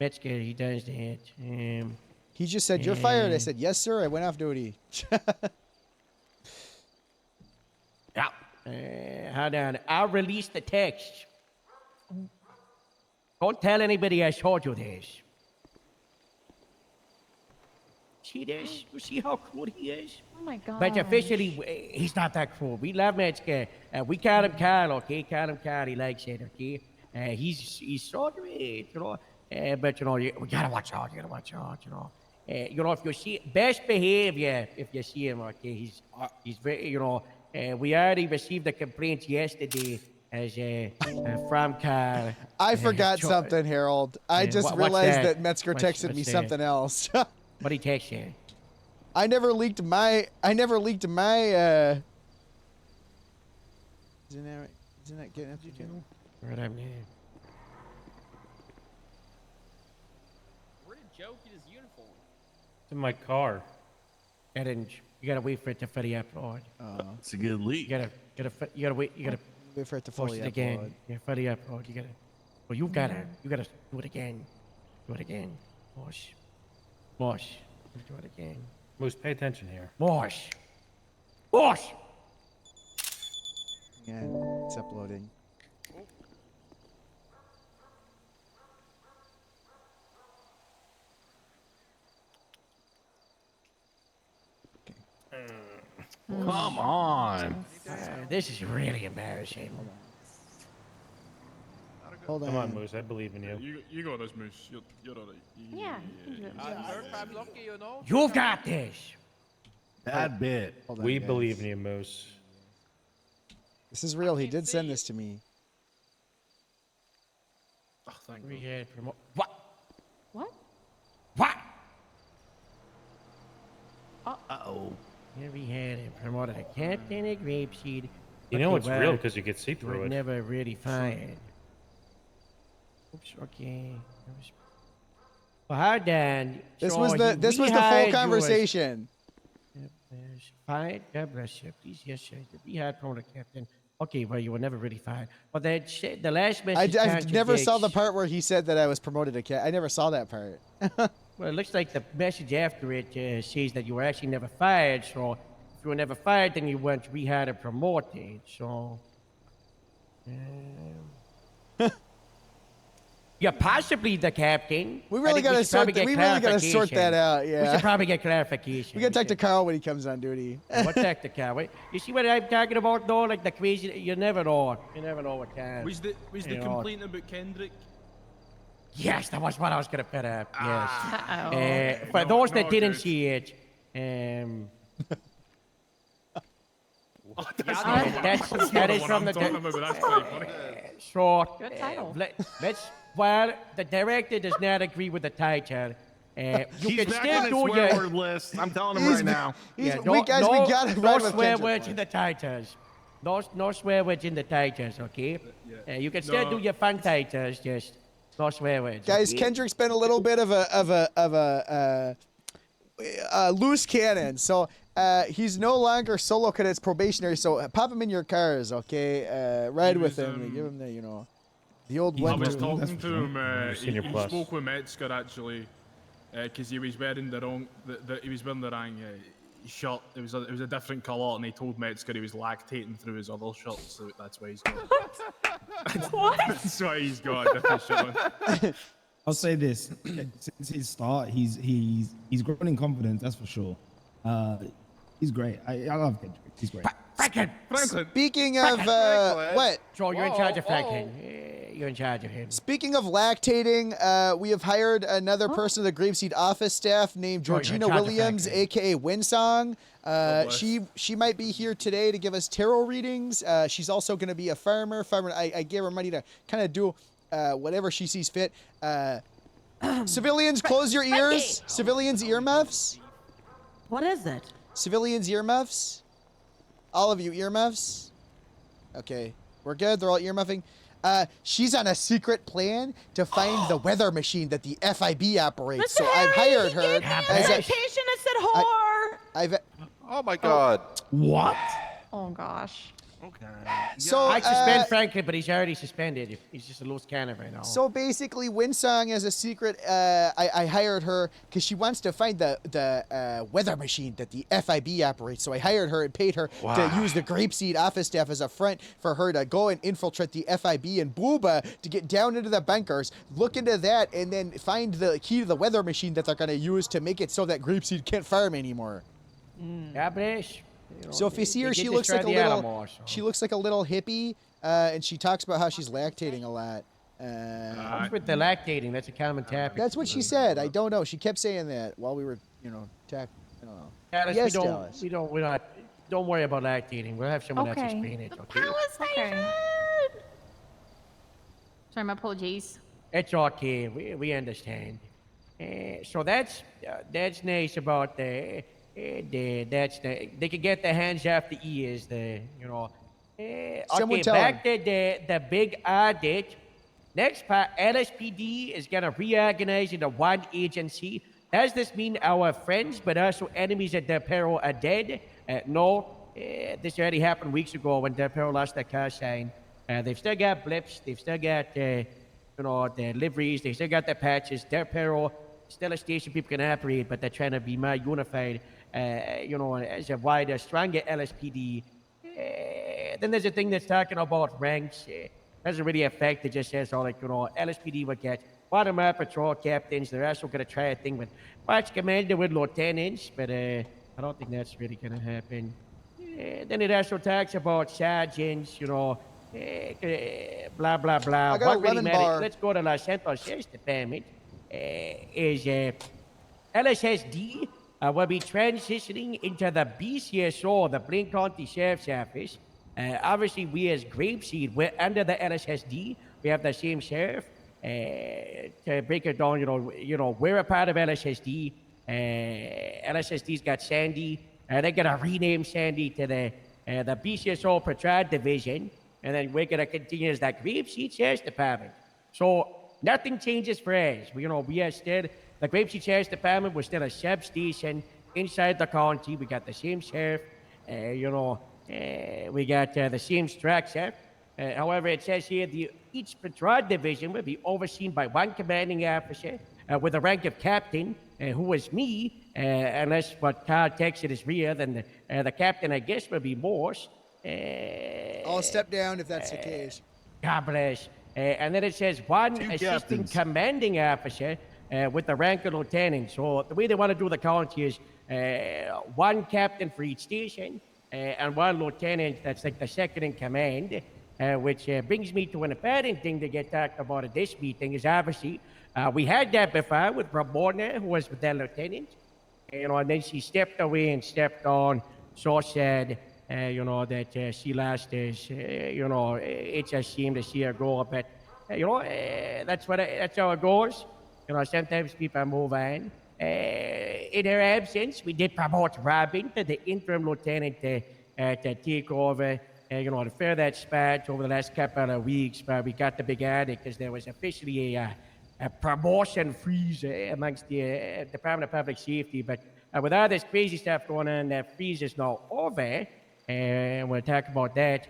Metzger, he does that. He just said, "You're fired." I said, "Yes, sir." I went off duty. Yeah. Hold on. I'll release the text. Don't tell anybody I told you this. See this? You see how cool he is? Oh my god. But officially, he's not that cool. We love Metzger. We call him Carl, okay? Call him Carl. He likes it, okay? He's so great, you know. But, you know, we gotta watch out. You gotta watch out, you know. If you see best behavior, if you see him, okay? He's very, you know. We already received a complaint yesterday as from Carl. I forgot something, Harold. I just what's realized that? that Metzger What's texted me that? something else. What did he text you? I never leaked my. Isn't that right? Isn't that getting up your channel? Right up there. Where did Joe get his uniform? It's in my car. And then you gotta wait for it to fully upload. It's a good leak. You gotta wait. You gotta Wait for it to post fully it again. upload. Yeah, fully upload. You gotta. Well, you gotta do it again. Do it again. Mosh. Do it again. Moose, pay attention here. Mosh. Yeah, it's uploading. Come on. This is really embarrassing. Hold on. Come on, Moose. I believe in you. You got this, Moose. You're alright. Yeah. You've got this. Bad bit. Hold on, We guys. believe in you, Moose. This is real. He did send this to me. Oh, thank We God. had what? What? What? Uh-oh. Here we had it promoted a captain of grapeseed. You know it's well, real because you can see we're through it. never really fired. Oops. Okay. Well, how done? This So was the we full hired you as- conversation. Yep, there's fired. God bless you. Please, yes, sir. We had promoted captain. Okay, well, you were never really fired. But that the last I message. never saw the contradicts- part where he said that I was promoted to cat. I never saw that part. Well, it looks like the message after it says that you were actually never fired. So if you were never fired, then you weren't rehired or promoted. So. You're possibly the captain. We I really think gotta should probably sort. get We really gotta sort clarification. that out. We Yeah. should probably get clarification. We gotta talk to Carl when he comes on duty. What tactical? Wait, you see what I'm talking about, though? Like the crazy. You never know. You never know what time. Was the You know. complaint about Kendrick? Yes, that was what I was gonna put up. Yes. Uh-oh. For No, those that no, didn't dude. see it, That's that is what from I'm the. talking about, but that's pretty funny. So Good title. let's. While the director does not agree with the title, you He's can back still on his do swear your. word list. I'm telling him He's- right now. He's, no, we guys, no, we gotta no ride with swear Kendrick. words in the titles. No swear words in the titles, okay? You can still do your fun titles, just no swear words. Guys, okay? Kendrick's been a little bit of a loose cannon, so he's no longer solo cadets probationary. So pop him in your cars, okay? Ride He with was, him, and give him the the old I one. was That's talking for to sure. him. Senior He plus. spoke with Metzger actually, because he was wearing the wrong. He was wearing the wrong shirt. It was a different colour, and he told Metzger he was lactating through his other shirt, so that's why he's got. What? That's why he's got a different shirt on. I'll say this: since his start, he's grown in confidence. That's for sure. He's great. I love Kendrick. He's great. Franklin! Franklin. Speaking of what? So you're in charge of Franklin. You're in charge of him. Speaking of lactating, we have hired another person of the Grapeseed office staff named Oh, you're in Georgina charge of Williams, Franklin. aka Winsong. bless. She might be here today to give us tarot readings. She's also going to be a farmer. I gave her money to kind of do whatever she sees fit. Civilians, close your ears. Civilians, earmuffs. What is it? Civilians earmuffs? All of you earmuffs? Okay, we're good. They're all earmuffing. She's on a secret plan to find the weather machine that the FIB operates. Mr. So I've Harry, hired he her gave me a as a. citation. It said whore. I've. Oh my God. What? Oh gosh. Okay. So I suspend Franklin, but he's already suspended. He's just a loose cannon right now. So basically, Winsong as a secret, I hired her because she wants to find the weather machine that the FIB operates. So I hired her and paid her to use the Grapeseed office staff as a front for her to go and infiltrate the FIB and Booba to get down into the bunkers, look into that, and then find the key to the weather machine that they're going to use to make it so that Grapeseed can't farm anymore. Yeah, Blish. So if you see her, she looks like a little, she looks like a little hippie, and she talks about how she's lactating a lot. What's with the lactating? That's a common topic. That's what she said. I don't know. She kept saying that while we were, I don't know. Dallas, Yes, we're not. Don't worry about lactating. We'll have someone else Okay. explain it. Okay? Power station. Okay. Sorry, my apologies. It's okay. We understand. So that's nice about they can get their hands off the ears. Someone Okay, tell back to the big audit. Next part, LSPD is gonna reorganize into one agency. Does this mean our friends, but also enemies at Del Perro are dead? No. This already happened weeks ago when Del Perro lost their car sign. They've still got blips. They've still got their liveries. They still got their patches. Del Perro still a station people can operate, but they're trying to be more unified. As a wider, stronger LSPD. Then there's a thing that's talking about ranks. Doesn't really affect. It just says LSPD will get bottom-up patrol captains. They're also going to try a thing with watch commander with lieutenants, but I don't think that's really going to happen. Then it also talks about sergeants, blah, blah, blah. I got What a really lemon matters, bar. let's go to Los Santos Sheriff's Department, is LSSD will be transitioning into the BCSO, the Blaine County Sheriff's Office. Obviously, we as Grapeseed, we're under the LSSD. We have the same sheriff. To break it down, we're a part of LSSD. LSSD's got Sandy. They're gonna rename Sandy to the BCSO Patrol Division, and then we're gonna continue as that Grapeseed Sheriff's Department. So nothing changes for us. We are still the Grapeseed Sheriff's Department. We're still a substation inside the county. We got the same sheriff. We got the same structure. However, it says here each patrol division will be overseen by one commanding officer with the rank of captain, who is me, unless what Carl texted is real, then the captain, I guess, will be Morse. I'll step down if that's the case. God bless. And then it says one Two assistant captains. commanding officer with the rank of lieutenant. So the way they want to do the count is one captain for each station and one lieutenant that's like the second in command. Which brings me to an important thing to get talked about at this meeting is obviously we had that before with Ramona, who was with the lieutenant, and then she stepped away and stepped on. So sad, that she lost this. It's a shame to see her go, but that's how it goes. Sometimes people move on. In her absence, we did promote Robin to the interim lieutenant to take over. To fill that spot over the last couple of weeks, but we got the big addict because there was officially a promotion freeze amongst the Department of Public Safety. But with all this crazy stuff going on, that freeze is now over, and we'll talk about that.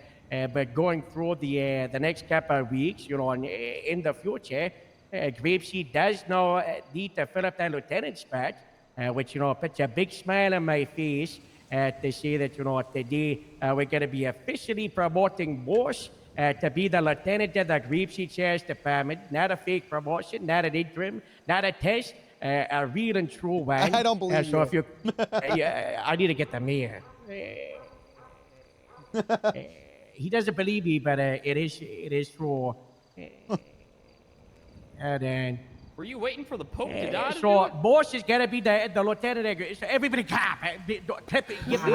But going through the next couple of weeks, in the future, Grapeseed does now need to fill up that lieutenant spot, which puts a big smile on my face. To say that, today we're going to be officially promoting Morse to be the lieutenant of the Grapeseed Sheriff's Department. Not a fake promotion, not an interim, not a test, a real and true one. I don't believe so you. if you, I need to get the mayor. He doesn't believe me, but it is true. And then. Were you waiting for the Pope to die? To do So it? Morse is gonna be the lieutenant. So everybody clap. Clap it. Give me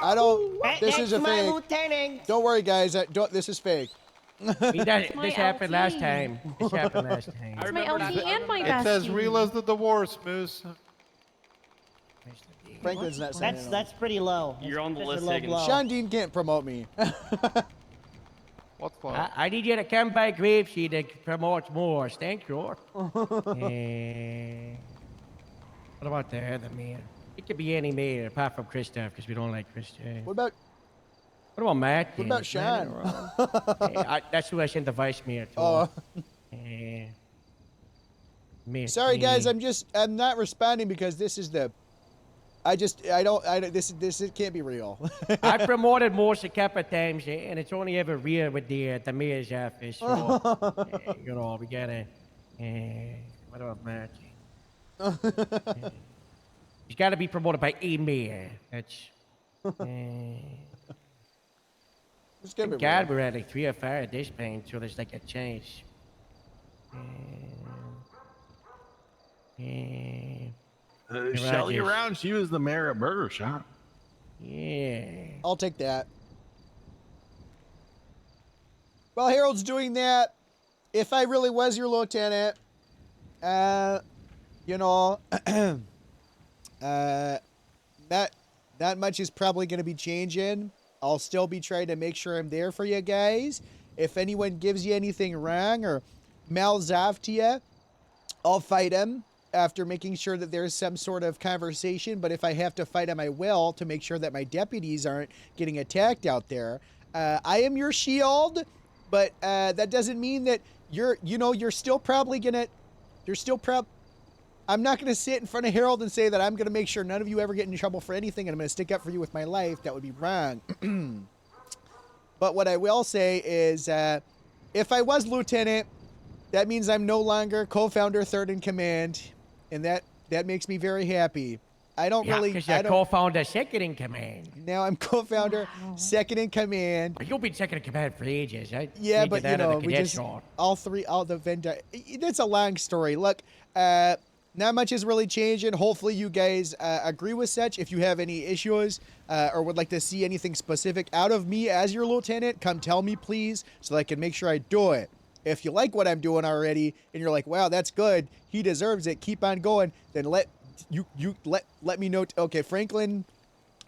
I don't. This is a fake. Don't worry, guys. This is fake. I mean, My this happened last LT. time. This happened last time. I It's my remember LT that. and my It's as bestie. real as the divorce, Moose. Franklin's not saying it. That's pretty low. You're on the That's a list, low Higgins. blow. Sean Dean can't promote me. What's for? I need you to come by Grapeseed to promote more. Thank you. What about the other man? It could be any man apart from Christoph because we don't like Christoph. What about Matt? what about Sean? That's who I sent the vice mayor to. Oh. Sorry guys, me. I'm not responding because this is the this can't be real. I promoted Morse a couple of times, and it's only ever real with the mayor's office. So, you know, we gotta. What about Matt? He's got to be promoted by a mayor. That's. It's gonna be God, real. we're at like 3 or 5 at this point, so there's like a change. Shelly Rogers. around, she was the mayor of Burger Shop. Yeah. I'll take that. While Harold's doing that, if I really was your lieutenant, you know, not much is probably going to be changing. I'll still be trying to make sure I'm there for you guys. If anyone gives you anything wrong or mouths off to you, I'll fight him after making sure that there's some sort of conversation. But if I have to fight him, I will, to make sure that my deputies aren't getting attacked out there. I am your shield, but that doesn't mean that you're still probably gonna, I'm not gonna sit in front of Harold and say that I'm gonna make sure none of you ever get in trouble for anything and I'm gonna stick up for you with my life. That would be wrong. But what I will say is, if I was lieutenant, that means I'm no longer co-founder, third in command, and that makes me very happy. I don't really. Because you're co-founder, second in command. Now I'm co-founder, second in command. You've been second in command for ages, right? Yeah, You but did that at the we cadet just show. all the vendor. That's a long story. Look, not much is really changing. Hopefully, you guys agree with such. If you have any issues or would like to see anything specific out of me as your lieutenant, come tell me, please, so that I can make sure I do it. If you like what I'm doing already, and you're like, "Wow, that's good. He deserves it. Keep on going." Then let me know. Okay, Franklin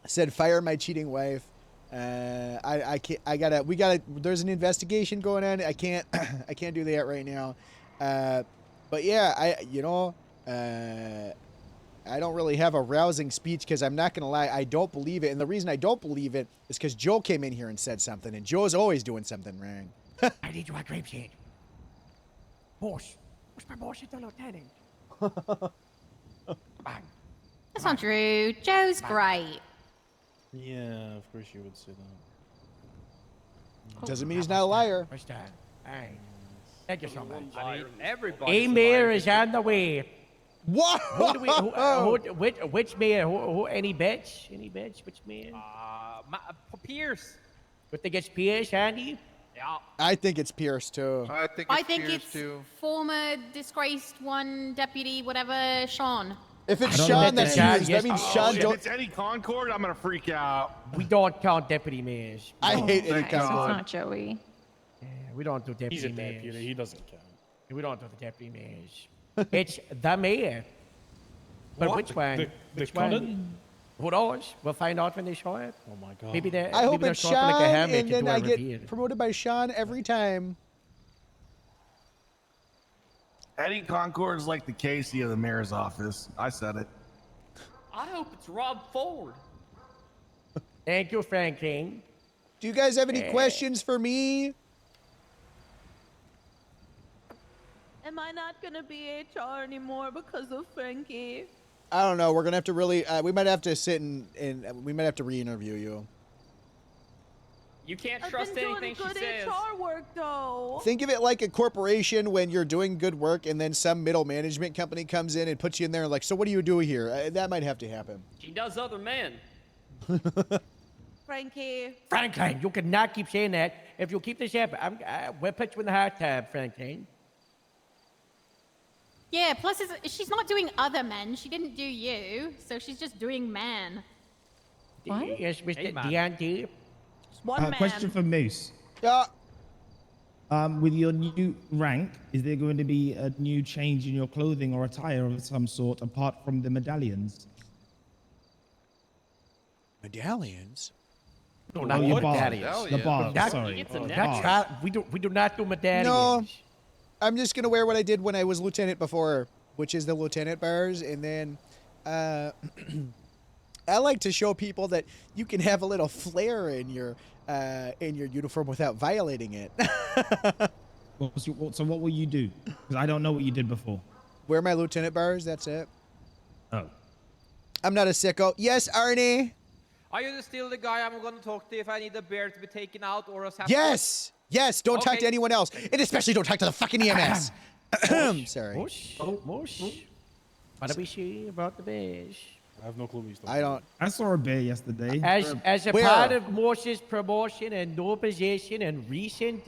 said, "Fire my cheating wife." I can't. We gotta. There's an investigation going on. I can't do that right now. But yeah, I don't really have a rousing speech because I'm not gonna lie. I don't believe it, and the reason I don't believe it is because Joe came in here and said something, and Joe's always doing something wrong. I need you at Grapeseed. Boss. What's my boss? It's the lieutenant. Bang. That's not true. Joe's great. Yeah, of course you would say that. Doesn't mean he's not a liar. What's that? Hey. Thank you so much. I mean, everybody. A mayor is on the way. What? Which mayor? Who? Any bets? Any bets? Which mayor? Pierce. What they get Pierce, Andy? Yeah. I think it's Pierce too. I think it's former disgraced one deputy, whatever, Sean. If it's I don't Sean, know that's that used. Sean- That means Oh, Sean if don't. it's Eddie Concord, I'm gonna freak out. We don't count deputy mayors. I hate Eddie Thank Okay, so it's God. not Joey. Yeah, we don't do deputy He's a mayors. deputy. He doesn't count. We don't do the deputy mayors. It's the mayor. But What? which one? The Which current? one? Who knows? We'll find out when they show up. Oh my god. Maybe they. I hope maybe they'll it's show up in, Sean, like a helmet and to then do a I reveal. get promoted by Sean every time. Eddie Concord is like the Casey of the mayor's office. I said it. I hope it's Rob Ford. Thank you, Franklin. Do you guys have any questions for me? Am I not gonna be HR anymore because of Frankie? I don't know. We're gonna have to really. We might have to sit and we might have to re-interview you. You can't I've trust been anything doing she good says. HR work though. Think of it like a corporation when you're doing good work, and then some middle management company comes in and puts you in there. Like, so what do you do here? That might have to happen. She does other men. Frankie. Franklin, you cannot keep saying that. If you keep this up, we'll put you in the hot tub, Franklin. Yeah, plus she's not doing other men. She didn't do you, so she's just doing man. Yes, Mr. Hey, man. Deontay. One man. Question for Moose. Yeah. With your new rank, is there going to be a new change in your clothing or attire of some sort apart from the medallions? Medallions? No, Oh, not your the bars. medallions. The bars, Not- sorry. It's a The necklace. bars. We do not do medallions. No, I'm just gonna wear what I did when I was lieutenant before, which is the lieutenant bars, and then I like to show people that you can have a little flair in your uniform without violating it. So what will you do? Because I don't know what you did before. Wear my lieutenant bars. That's it. Oh. I'm not a sicko. Yes, Arnie. Are you still the guy I'm gonna talk to if I need a bear to be taken out or a Yes. Yes. Don't talk to Okay. anyone else, and especially don't talk to the fucking EMS. Sorry. Mush. What do we say about the bears? I have no clue what he's talking I don't. I saw a bear yesterday. As a Where? part of Morse's promotion and no position and recent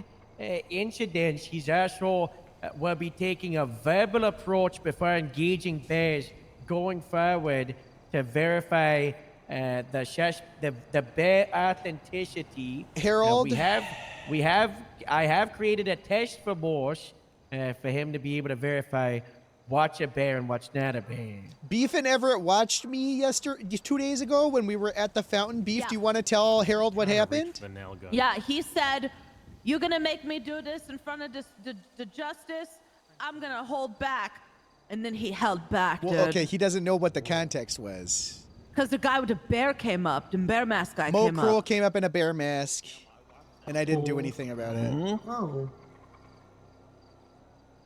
incidents, he's also will be taking a verbal approach before engaging bears going forward to verify the bear authenticity. Harold? I have created a test for Morse for him to be able to verify what's a bear and what's not a bear. Beef and Everett watched me 2 days ago when we were at the fountain. Beef, Yeah. do you want to tell Harold what happened? The nail gun. Yeah, he said, "You're gonna make me do this in front of the justice. I'm gonna hold back," and then he held back, Well, okay, he doesn't know what the context was. Because the guy with the bear came up, the bear mask guy Mo came Cruel up. came up in a bear mask, and I didn't do anything about it.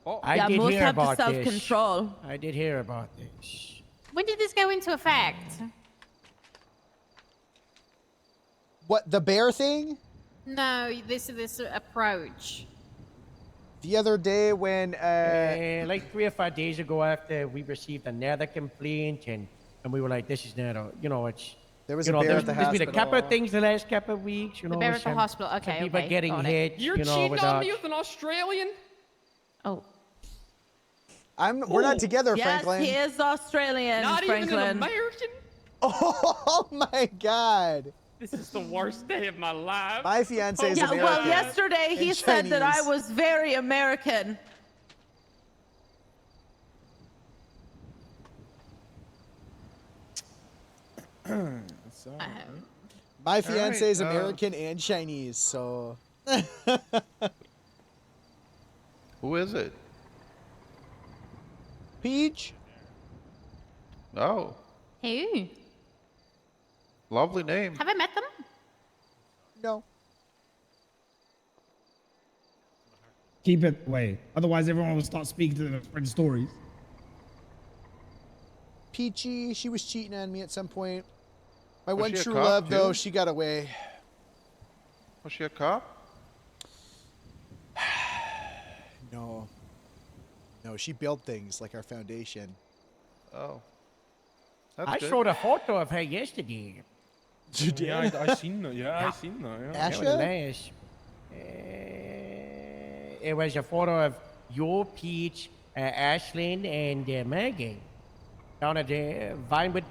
Oh. I did most hear have the about this. self-control. I did hear about this. When did this go into effect? What, the bear thing? No, this approach. The other day when Like 3 or 4 days ago, after we received another complaint, and we were like, "This is not a, it's." there was You a know, bear there's, at the there's been a couple of hospital. things the last couple of weeks. You know, bear at the some- hospital. some Okay, people okay, getting got it. hit. You're you know, cheating without- on me with an Australian? Oh. We're not together, Yes, Franklin. he is Australian, Not even an Franklin. American? Oh my God. This is the worst day of my life. My fiance is Yeah, American. well, yesterday he and said that I Chinese. was very American. My fiance is right, American and Chinese, so Who is it? Peach. Oh, Who? lovely name. Have I met them? No. Keep it away. Otherwise, everyone will start speaking to their friends' stories. Peachy, she was cheating on me at some point. My Was one she a true cop, love, though, too? she got away. Was she a cop? No. No, she built things like our foundation. Oh. That's I good. showed a photo of her yesterday. Yeah, I seen that. Yeah, I seen that. Yeah. That was Asha? nice. It was a photo of you, Peach, Ashlyn, and Maggie down at the Vinewood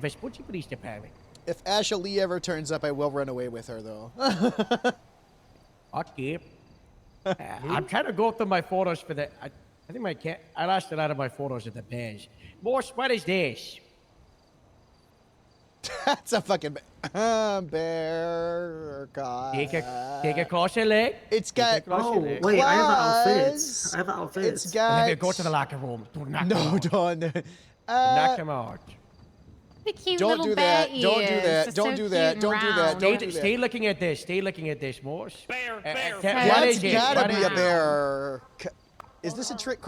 Vespucci Police Department. If Asha Lee ever turns up, I will run away with her, though. Okay. I'm trying to go through my photos for the. I think my cat. I lost a lot of my photos at the bench. Morse, what is this? That's a fucking bear god. Take a closer look. It's Take got. a closer Oh, look. wait, I have outfits. Plus, I have outfits. It's got. Olivia, go to the locker room. Do not No, come out. don't. Knock him out. The cute Don't little do bear that. Don't do ears. that. They're Don't so do that. cute Don't and do that. round. Don't do Stay looking at this. Stay looking at this, Morse. Bear, bear, What That's is it? gotta What be is a it? bear. Is this a trick?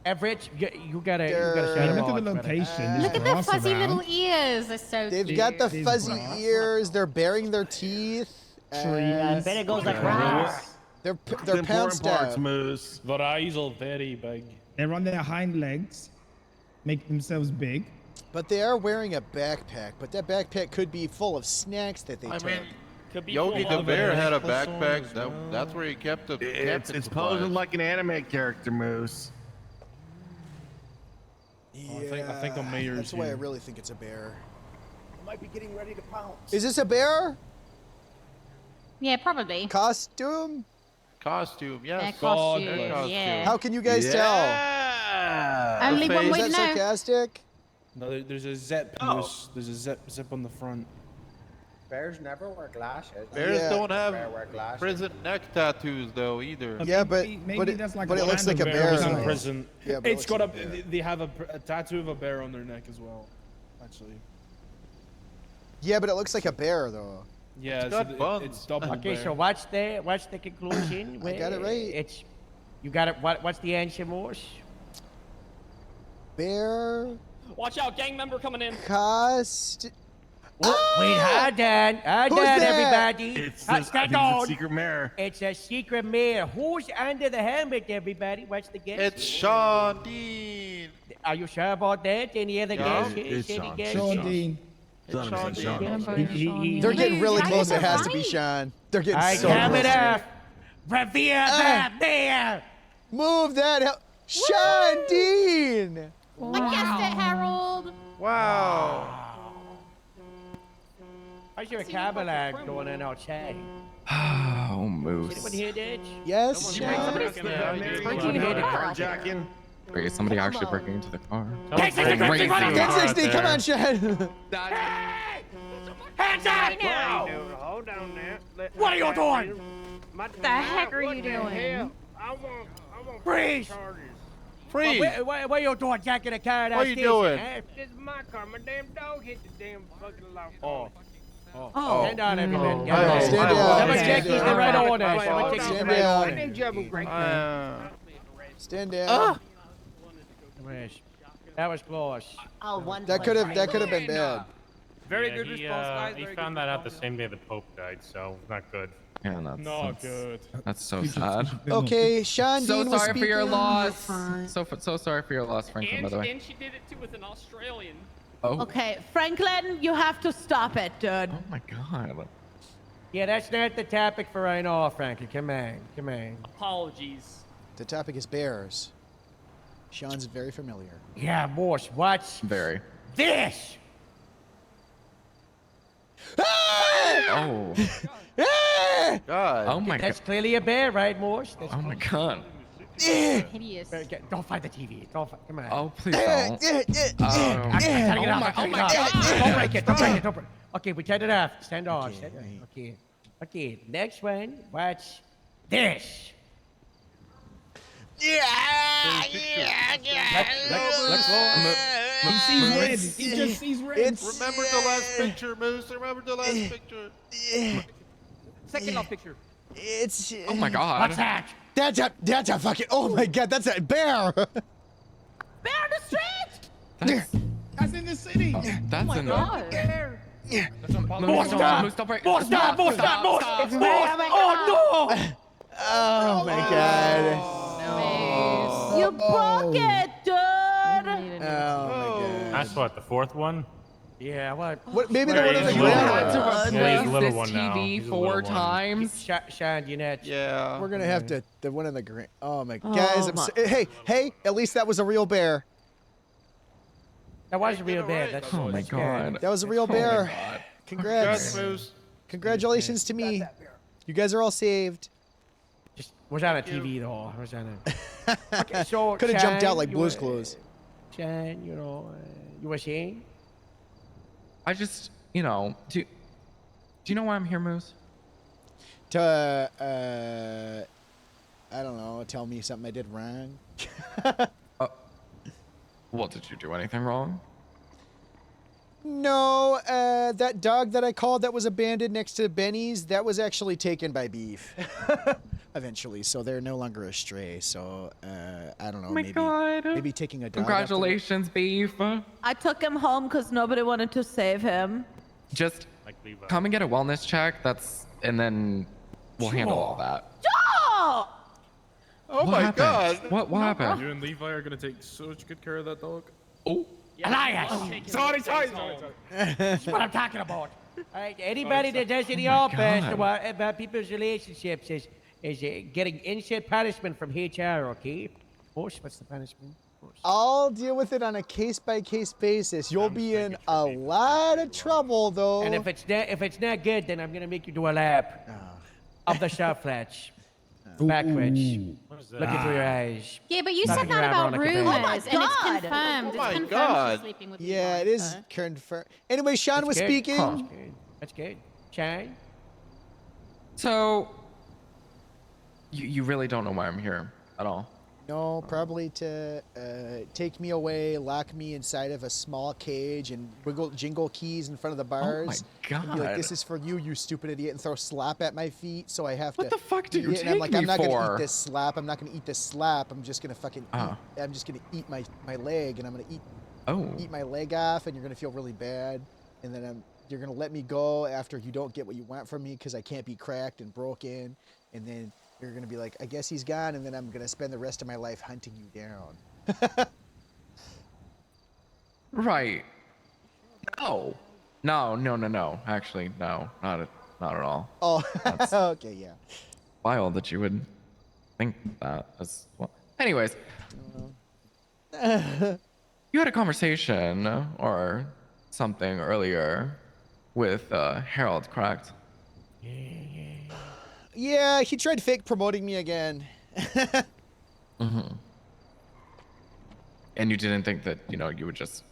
Everett, you gotta There. shout him Look at out. the location. There's Look at the grass fuzzy around. little ears. They're so They've cute. got the There's fuzzy grass. ears. They're baring their teeth. Trees. bet it goes like They're The they're important pounced parts, out. Moose. Their eyes are very big. They're on their hind legs, make themselves big. But they are wearing a backpack. But that backpack could be full of snacks that they I took. mean, Could be Yogi full the of bear had a necklace on backpack. as well. That's where he kept the It's camping posing supplies. like an anime character, Moose. Yeah, I think the mayor's that's why I here. really think it's a bear. Might be getting ready to pounce. Is this a bear Yeah, probably. costume? Costume, Their yes. costume, Their costume. yeah. How can you guys tell? Yeah. Only one Is would that know. sarcastic? No, there's a zip. Moose. There's a zip on the front. Bears never wear glasses. Bears Yeah. don't have Bear wear glasses. prison neck tattoos though either. Yeah, but Maybe that's like but a it looks like a random bear. Bears in though. prison. Yeah, but it It's looks got like a. They have a tattoo of a bear on their neck as well. Actually. Yeah, but it looks like a bear though. Yeah, got buns. it's double Okay, bear. so what's the conclusion? I got it right. It's you got it. What's the answer, Morse? Bear Watch out, gang member coming in. cost. Wait, hold on, Who's that? everybody. It's Stand this, I think on. it's a secret mayor. It's a secret mayor. Who's under the helmet, everybody? What's the guess? It's Sean Dean. Are you sure about that? Any other Yeah. guesses? It's Any Sean. guesses? Sean Dean. It's 100% Sean Sean. Dean. They're getting really Guys, close. It you're has to be right. Sean. They're getting I so come close. it up. Revere the mayor. Move that. Sean Dean. I guessed it, Harold. Wow. How's your vocabulary going on outside? Oh, Did Moose. anyone hear that? Yes, Yeah, Sean. I did. Carjacking. Wait, is somebody actually breaking into the car? Get 1060, come on, Sean. Hands up! now. Hold on now. What are you doing? What the heck are you doing? I want Freeze! Freeze. What are you doing, jacking a car? What are you doing? This is my car. My damn dog hit the damn fucking lock. Oh. Stand down, everybody. Stand down. Someone Stand check these down. the right order. Hold Someone on, check these the stand right down. order. I need you to break Stand down. Yes. That was close. That could have been bad. Very good response, guys. He Very found good that out the response. same day the Pope died, so not good. Yeah, that's Not good. That's so sad. Okay, Sean So Dean was sorry for your speaking. loss. So sorry for your loss, Franklin. By the way. And she did it too with an Australian. Oh. Okay, Franklin, you have to stop it, dude. Oh my God. Yeah, that's not the topic for right now, Frankie. Come on. Come on. Apologies. The topic is bears. Sean's very familiar. Yeah, boss, watch Very. this. Oh. God. Oh my That's God. clearly a bear, right, Morse? That's Oh my God. Hideous. Okay, don't fight the TV. Don't fight. Come on. Oh please don't. I gotta get off. oh my Don't break it. Don't break it. Don't break it. Okay, we turned it off. Stand on. Stand on. Okay. Okay, next one. Watch this. Let's go. He sees red. He just sees red. Remember the last picture, Moose. Remember the last picture. Second last picture. It's. Oh my God. What's that? That's a fucking. Oh my God, that's a bear. Bear on the street! That's in the city. That's in the. More stop! Moose, don't break. More stop! More stop! More stop! Oh no! Oh my God. You broke it, dude! Oh my God. That's what, the fourth one? Yeah, what? What? Maybe they're one of the You ground had ones. to Yeah, he's a replace little this one now. TV He's a 4 little one. times. Shine, you net. Yeah. We're gonna have to. The one in the green. Oh my guys. Hey! At least that was a real bear. That was a real bad. That's Oh my that's scary. God. That was a real Oh my bear. God. Congrats. Congrats, Moose. Congratulations to me. You guys are all saved. Just was on a TV though. Was on a. Okay, so Could have jumped Shine, out like you Blue's were- Clues. Shine, you know, you were saying? I just, you know, do you know why I'm here, Moose? To I don't know. Tell me something I did wrong. Well, did you do anything wrong? No, that dog that I called that was abandoned next to Benny's, that was actually taken by Beef. Eventually, so they're no longer a stray. So I don't know. Oh my maybe God. maybe taking a dog. Congratulations, Beef. I took him home because nobody wanted to save him. Just Like Levi. come and get a wellness check. And then we'll handle all that. Oh! Oh my happened? God. What happened? You and Levi are gonna take such good care of that dog. Oh. Elias! Sorry. That's what I'm talking about. Alright, anybody that does any offense God. about people's relationships is getting instant punishment from HR, okay? Horse, what's the punishment? Horse. I'll deal with it on a case-by-case basis. You'll be in a lot of trouble, though. And if it's not good, then I'm gonna make you do a lap of the shot flats. Backwards. Ooh. Looking through your eyes. Yeah, but you Nothing said that around about Veronica Bay. rumors, Oh my and it's God. confirmed. Oh It's my confirmed God. she's sleeping with you. Yeah, it is confirmed. Anyway, Sean That's was good. speaking. That's good. That's good. Shine. So, you really don't know why I'm here at all? No, probably to take me away, lock me inside of a small cage, and wiggle jingle keys in front of the bars. Oh my And be like, God. "This is for you, you stupid idiot," and throw slap at my feet. So I have to. What the fuck do you eat it, and I'm take like, me I'm not gonna for? eat this slap. I'm not gonna eat this slap. I'm just gonna fucking. Uh-huh. I'm just gonna eat my leg, and I'm gonna Oh. eat my leg off, and you're gonna feel really bad, and then you're gonna let me go after you don't get what you want from me because I can't be cracked and broken, and then you're gonna be like, I guess he's gone, and then I'm gonna spend the rest of my life hunting you down. Right. No. No. Actually, no. Not at all. Oh, That's okay, yeah. wild that you would think that as well. Anyways, you had a conversation or something earlier with Harold, correct? Yeah, he tried fake promoting me again. Mm-hmm. And you didn't think that, you would just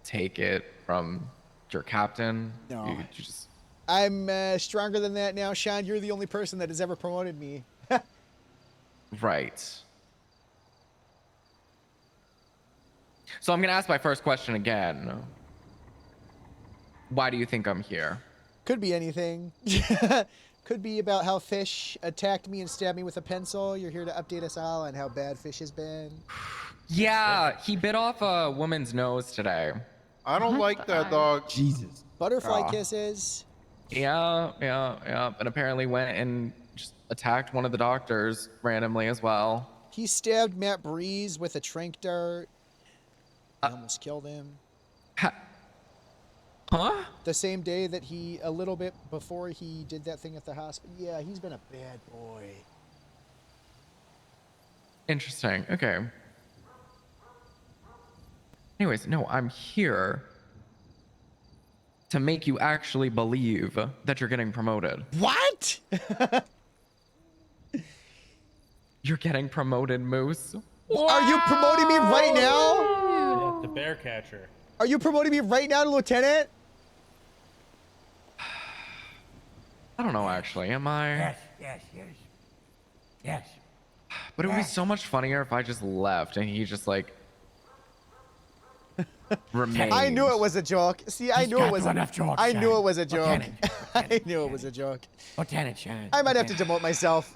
take it from your captain? No. You just... I'm stronger than that now, Sean. You're the only person that has ever promoted me. Right. So I'm going to ask my first question again. Why do you think I'm here? Could be anything. Could be about how Fish attacked me and stabbed me with a pencil. You're here to update us all on how bad Fish has been. Yeah, he bit off a woman's nose today. I don't like that dog. Jesus. Butterfly kisses. Yeah. And apparently went and just attacked one of the doctors randomly as well. He stabbed Matt Breeze with a tranq dart. I almost killed him. Huh? The same day that a little bit before he did that thing at the hospital. Yeah, he's been a bad boy. Interesting. Okay. Anyways, no, I'm here to make you actually believe that you're getting promoted. What? You're getting promoted, Moose. Are you promoting me right now? Yeah, the bear catcher. Are you promoting me right now to lieutenant? I don't know, actually. Am I? Yes. But it would be so much funnier if I just left and he just remained. I knew it was a joke. See, I knew it was a joke. I knew it was a joke. I knew it was a joke. Lieutenant Shine. I might have to demote myself.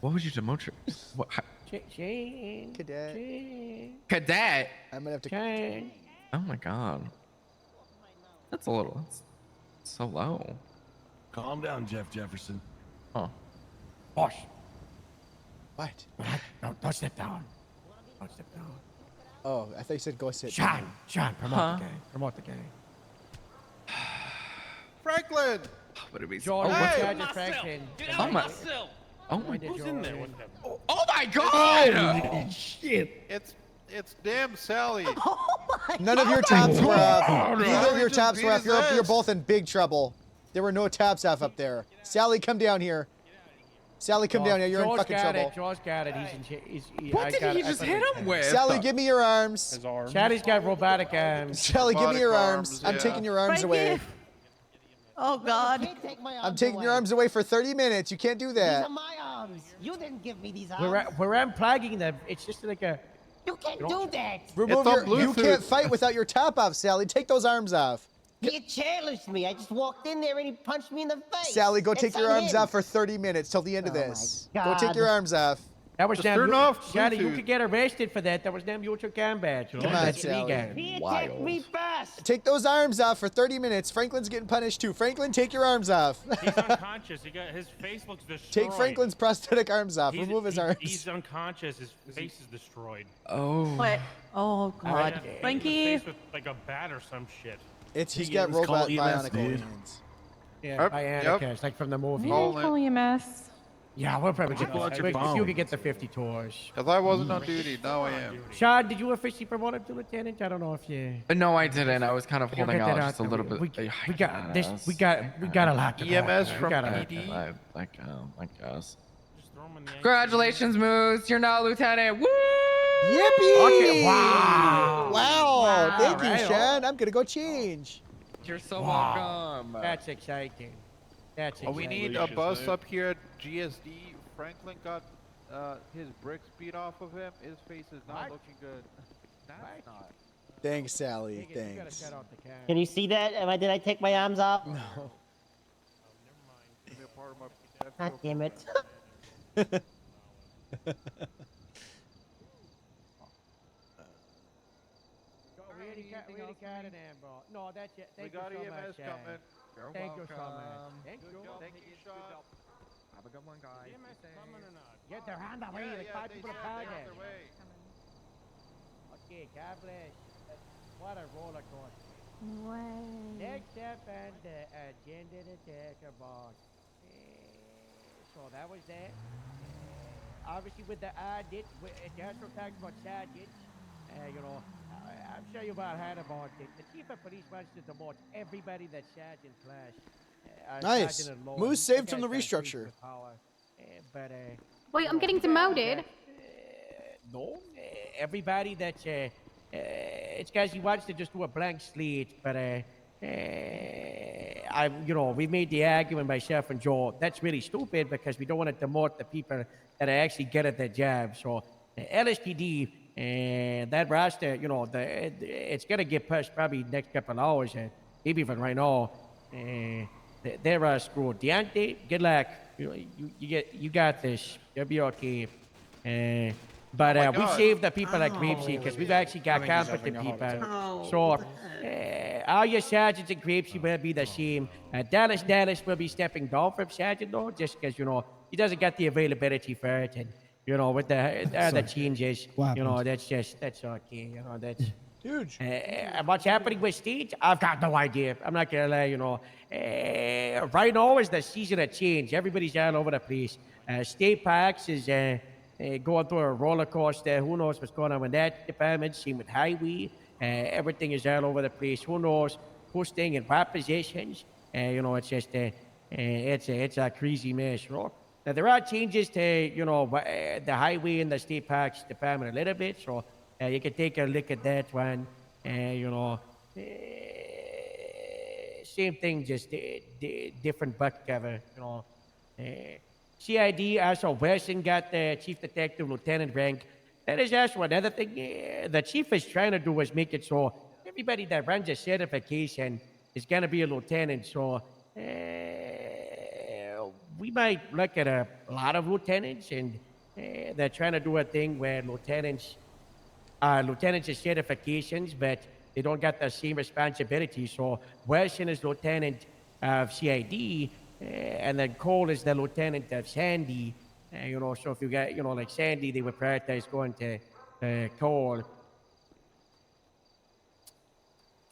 What would you demote? What? Cadet. Cadet? I'm gonna have to. Oh my god. That's so low. Calm down, Jeff Jefferson. Oh. Boss. What? Don't step down. Don't step down. Oh, I thought you said go sit. Sean, promote the guy. Promote the guy. Franklin! Would it be George, Hey! Sergeant Franklin. Oh my. Oh my. Who's in there? What the? Oh my god! Holy shit. It's damn Sally. None of your tops were up. God. Neither of your Just tops beat were up. his You're ass. both in big trouble. There were no tops off up there. Sally, come down here. Sally, come down here. You're in fucking trouble. George got it. What did he just hit him with? Sallie, give me your arms. His arm. Sally's got robotic arms. Sally, give me your Robotic arms. arms, I'm yeah. taking your arms away. Oh God. I'm taking your arms away for 30 minutes. You can't do that. my arms. You didn't give me these We're unplugging them. It's just like a. You can't do that. Remove It's on your. You Bluetooth. can't fight without your top off, Sally. Take those arms off. He challenged me. I just walked in there and he punched me in the face. Sally, go take It's your on arms him. off for 30 minutes till the end of Oh my this. Go take God. your arms off. That was Just damn. turn off Sally, you Bluetooth. could get arrested for that. That was damn mutual combat. Come on, That's Sally. illegal. He attacked me first. Take those arms off for 30 minutes. Franklin's getting punished too. Franklin, take your arms off. He's unconscious. His face looks destroyed. Take Franklin's prosthetic arms off. Remove his arms. He's unconscious. His face is destroyed. Oh. What? Oh God. Hit him in the Frankie. face with like a bat or some shit. He's got robot call EMS, bionic dude. hands. Yeah, Yep, Bionic yep. hands, like from the movie. Call it. Call EMS. Yeah, we'll probably Why'd you get pull out your you phone? could get the 50 tours. Because I wasn't on duty, now I am. Sean, did you officially promote him to lieutenant? I don't know if you. No, I didn't. I was kind of You'll holding get that out just a out little there. bit. We got this. We got a lot to EMS talk. from We got PD. I guess. Congratulations, Moose. You're now lieutenant. Woo! Yippee! Okay, wow. Wow! Thank you, right Shan. I'm gonna go change. You're so Wow. welcome. That's exciting. That's Oh, exciting. we need a bus up here at GSD. Franklin got his bricks beat off of him. His face is not looking good. That's not. Thanks, Sally. You gotta Thanks. shut off the camera. Can you see that? Did I take my arms off? No. Give me a part of my God damn it. Really kind of them, bro. No, that's it. Thank you got so EMS much. coming. Thank you so much. Thank you. Thank you, Sean. Have a good one, guys. Yeah, they're on the way. Like 5 they people said are they're on coming. their way. Okay, God bless. What a roller coaster. Next up on the agenda to talk about. So that was that. Obviously, with the audit, it also talks about sergeants. I'm sure you've all heard about it. The chief of police wants to demote everybody that's sergeant class. Nice. Sergeant at law. Moose That saved from the guy's got crazy restructure. power. But Wait, I'm getting demoted. no, everybody that's it's because he wants to just do a blank slate. But we made the argument myself and Joe. That's really stupid because we don't want to demote the people that are actually good at their job. So LSPD and that roster, it's gonna get pushed probably next couple of hours, maybe even right now. They're screwed. Deontay, good luck. You got this. You'll be okay. But we saved the people at Grapeseed because we've actually got competent people. So all your sergeants in Grapeseed will be the same. Dallas will be stepping down from sergeant though, just because he doesn't get the availability for it, and with the other changes, that's okay. That's huge. What's happening with State? I've got no idea. I'm not gonna lie. Right now is the season of change. Everybody's all over the place. State Parks is going through a roller coaster. Who knows what's going on with that department? Same with Highway. Everything is all over the place. Who knows who's staying in what positions? It's just it's a crazy mess. Now there are changes to the Highway and the State Parks department a little bit, so you can take a look at that one. Same thing, just different butt cover. CID also Wesson got the chief detective lieutenant rank. That is also another thing. The chief is trying to do is make it so everybody that runs a certification is gonna be a lieutenant. So we might look at a lot of lieutenants, and they're trying to do a thing where lieutenants are certifications, but they don't get the same responsibility. So Wesson is lieutenant of CID, and then Cole is the lieutenant of Sandy. So if you got, like Sandy, they would prioritize going to Cole.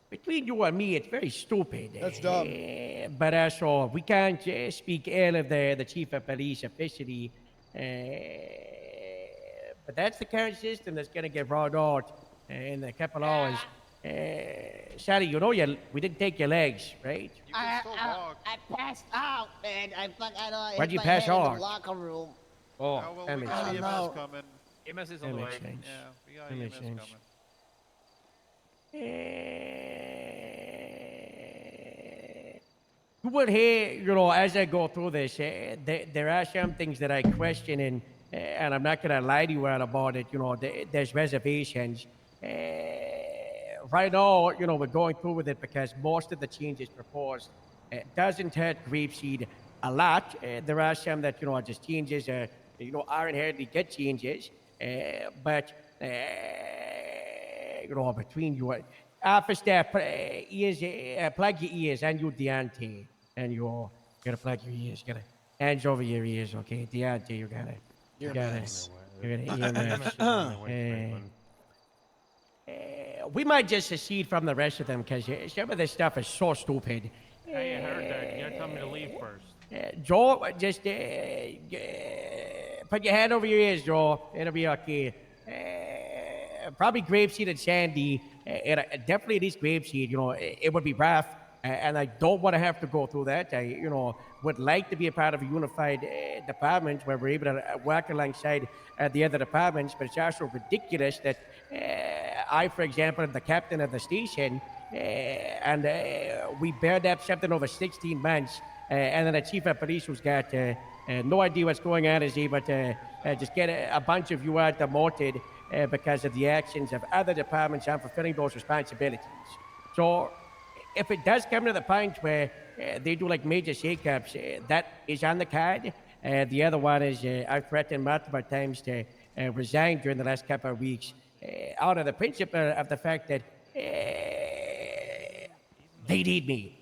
Between you and me, it's very stupid. That's dumb. But also, we can't speak ill of the chief of police officially. But that's the current system that's going to get brought out in a couple hours. Sally, we didn't take your legs, right? I passed out, man. Where'd you hit my pass head in out? the locker room. Oh, well, that we makes got sense. EMS coming. EMS is That on the way. makes sense. Yeah, we got That makes EMS sense. coming. You would hear, as I go through this, there are some things that I question, and I'm not going to lie to you all about it. There's reservations. Right now, we're going through with it because most of the changes proposed doesn't hurt Grapeseed a lot. There are some that, are just changes, aren't hardly good changes. But between you, office staff, plug your ears, and you, Deontay, and you gotta plug your ears, gotta hands over your ears, okay? Deontay, you gotta we might just secede from the rest of them because some of this stuff is so stupid. Hey, you heard that. You gotta tell me to leave first. Joe, just put your hand over your ears, Joe. It'll be okay. Probably grapeseed and sandy. Definitely at least grapeseed. It would be rough, and I don't want to have to go through that. I, would like to be a part of a unified department where we're able to work alongside the other departments. But it's also ridiculous that I, for example, am the captain of the station, and we bared up something over 16 months, and then the chief of police who's got no idea what's going on, is able to just get a bunch of you out demoted because of the actions of other departments on fulfilling those responsibilities. So if it does come to the point where they do like major shakeups, that is on the card. The other one is I've threatened multiple times to resign during the last couple of weeks out of the principle of the fact that they need me,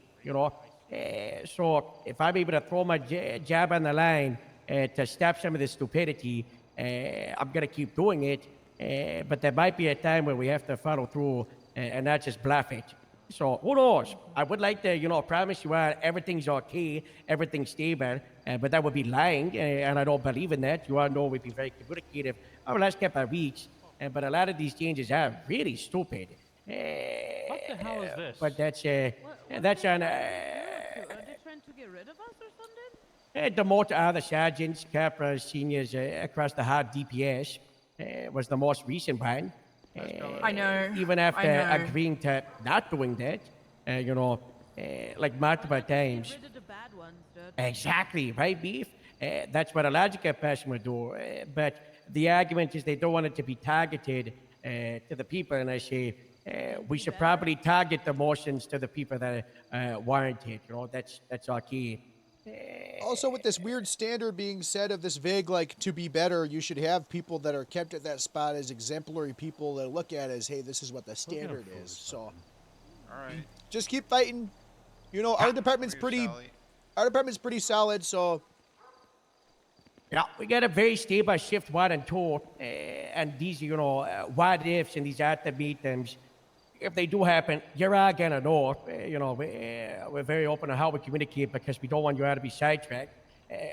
so if I'm able to throw my job on the line to stop some of this stupidity, I'm going to keep doing it. But there might be a time where we have to follow through and not just bluff it. So who knows? I would like to, promise you all everything's okay, everything's stable, but that would be lying, and I don't believe in that. You all know we've been very communicative over the last couple of weeks, but a lot of these changes are really stupid. What the hell is this? But that's on. Are they trying to get rid of us or something? Demote other sergeants, corporals, seniors across the hard DPS was the most recent one. I know. Even after I know. agreeing to not doing that, like multiple times. Get rid of the bad ones, dude. Exactly, right, Beef? That's what a logical person would do. But the argument is they don't want it to be targeted to the people, and I say we should probably target the motions to the people that warrant it. That's our key. Also, with this weird standard being said of this VIG, like, to be better, you should have people that are kept at that spot as exemplary people that look at as, hey, this is what the standard is. So, All right. just keep fighting. Our department's pretty solid, so. Yeah, we got a very stable shift 1 and 2, and these, what ifs and these ultimatums, if they do happen, you're all gonna know. We're very open on how we communicate because we don't want you all to be sidetracked.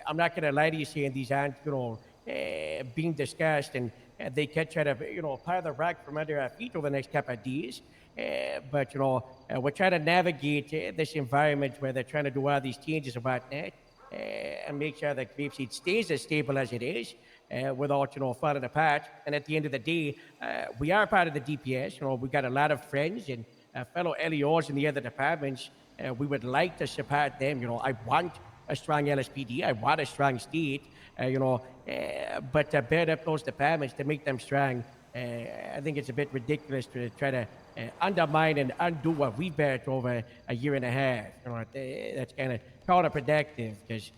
I'm not gonna lie to you saying these aren't, being discussed, and they catch out of, part of the rug from under our feet over the next couple of days. But we're trying to navigate this environment where they're trying to do all these changes and whatnot, and make sure that Grapeseed stays as stable as it is. Without, falling apart. And at the end of the day, we are part of the DPS. We got a lot of friends and fellow LEOs in the other departments. We would like to support them. I want a strong LSPD. I want a strong state. But to build up those departments to make them strong, I think it's a bit ridiculous to try to undermine and undo what we built over a year and a half. That's kind of counterproductive because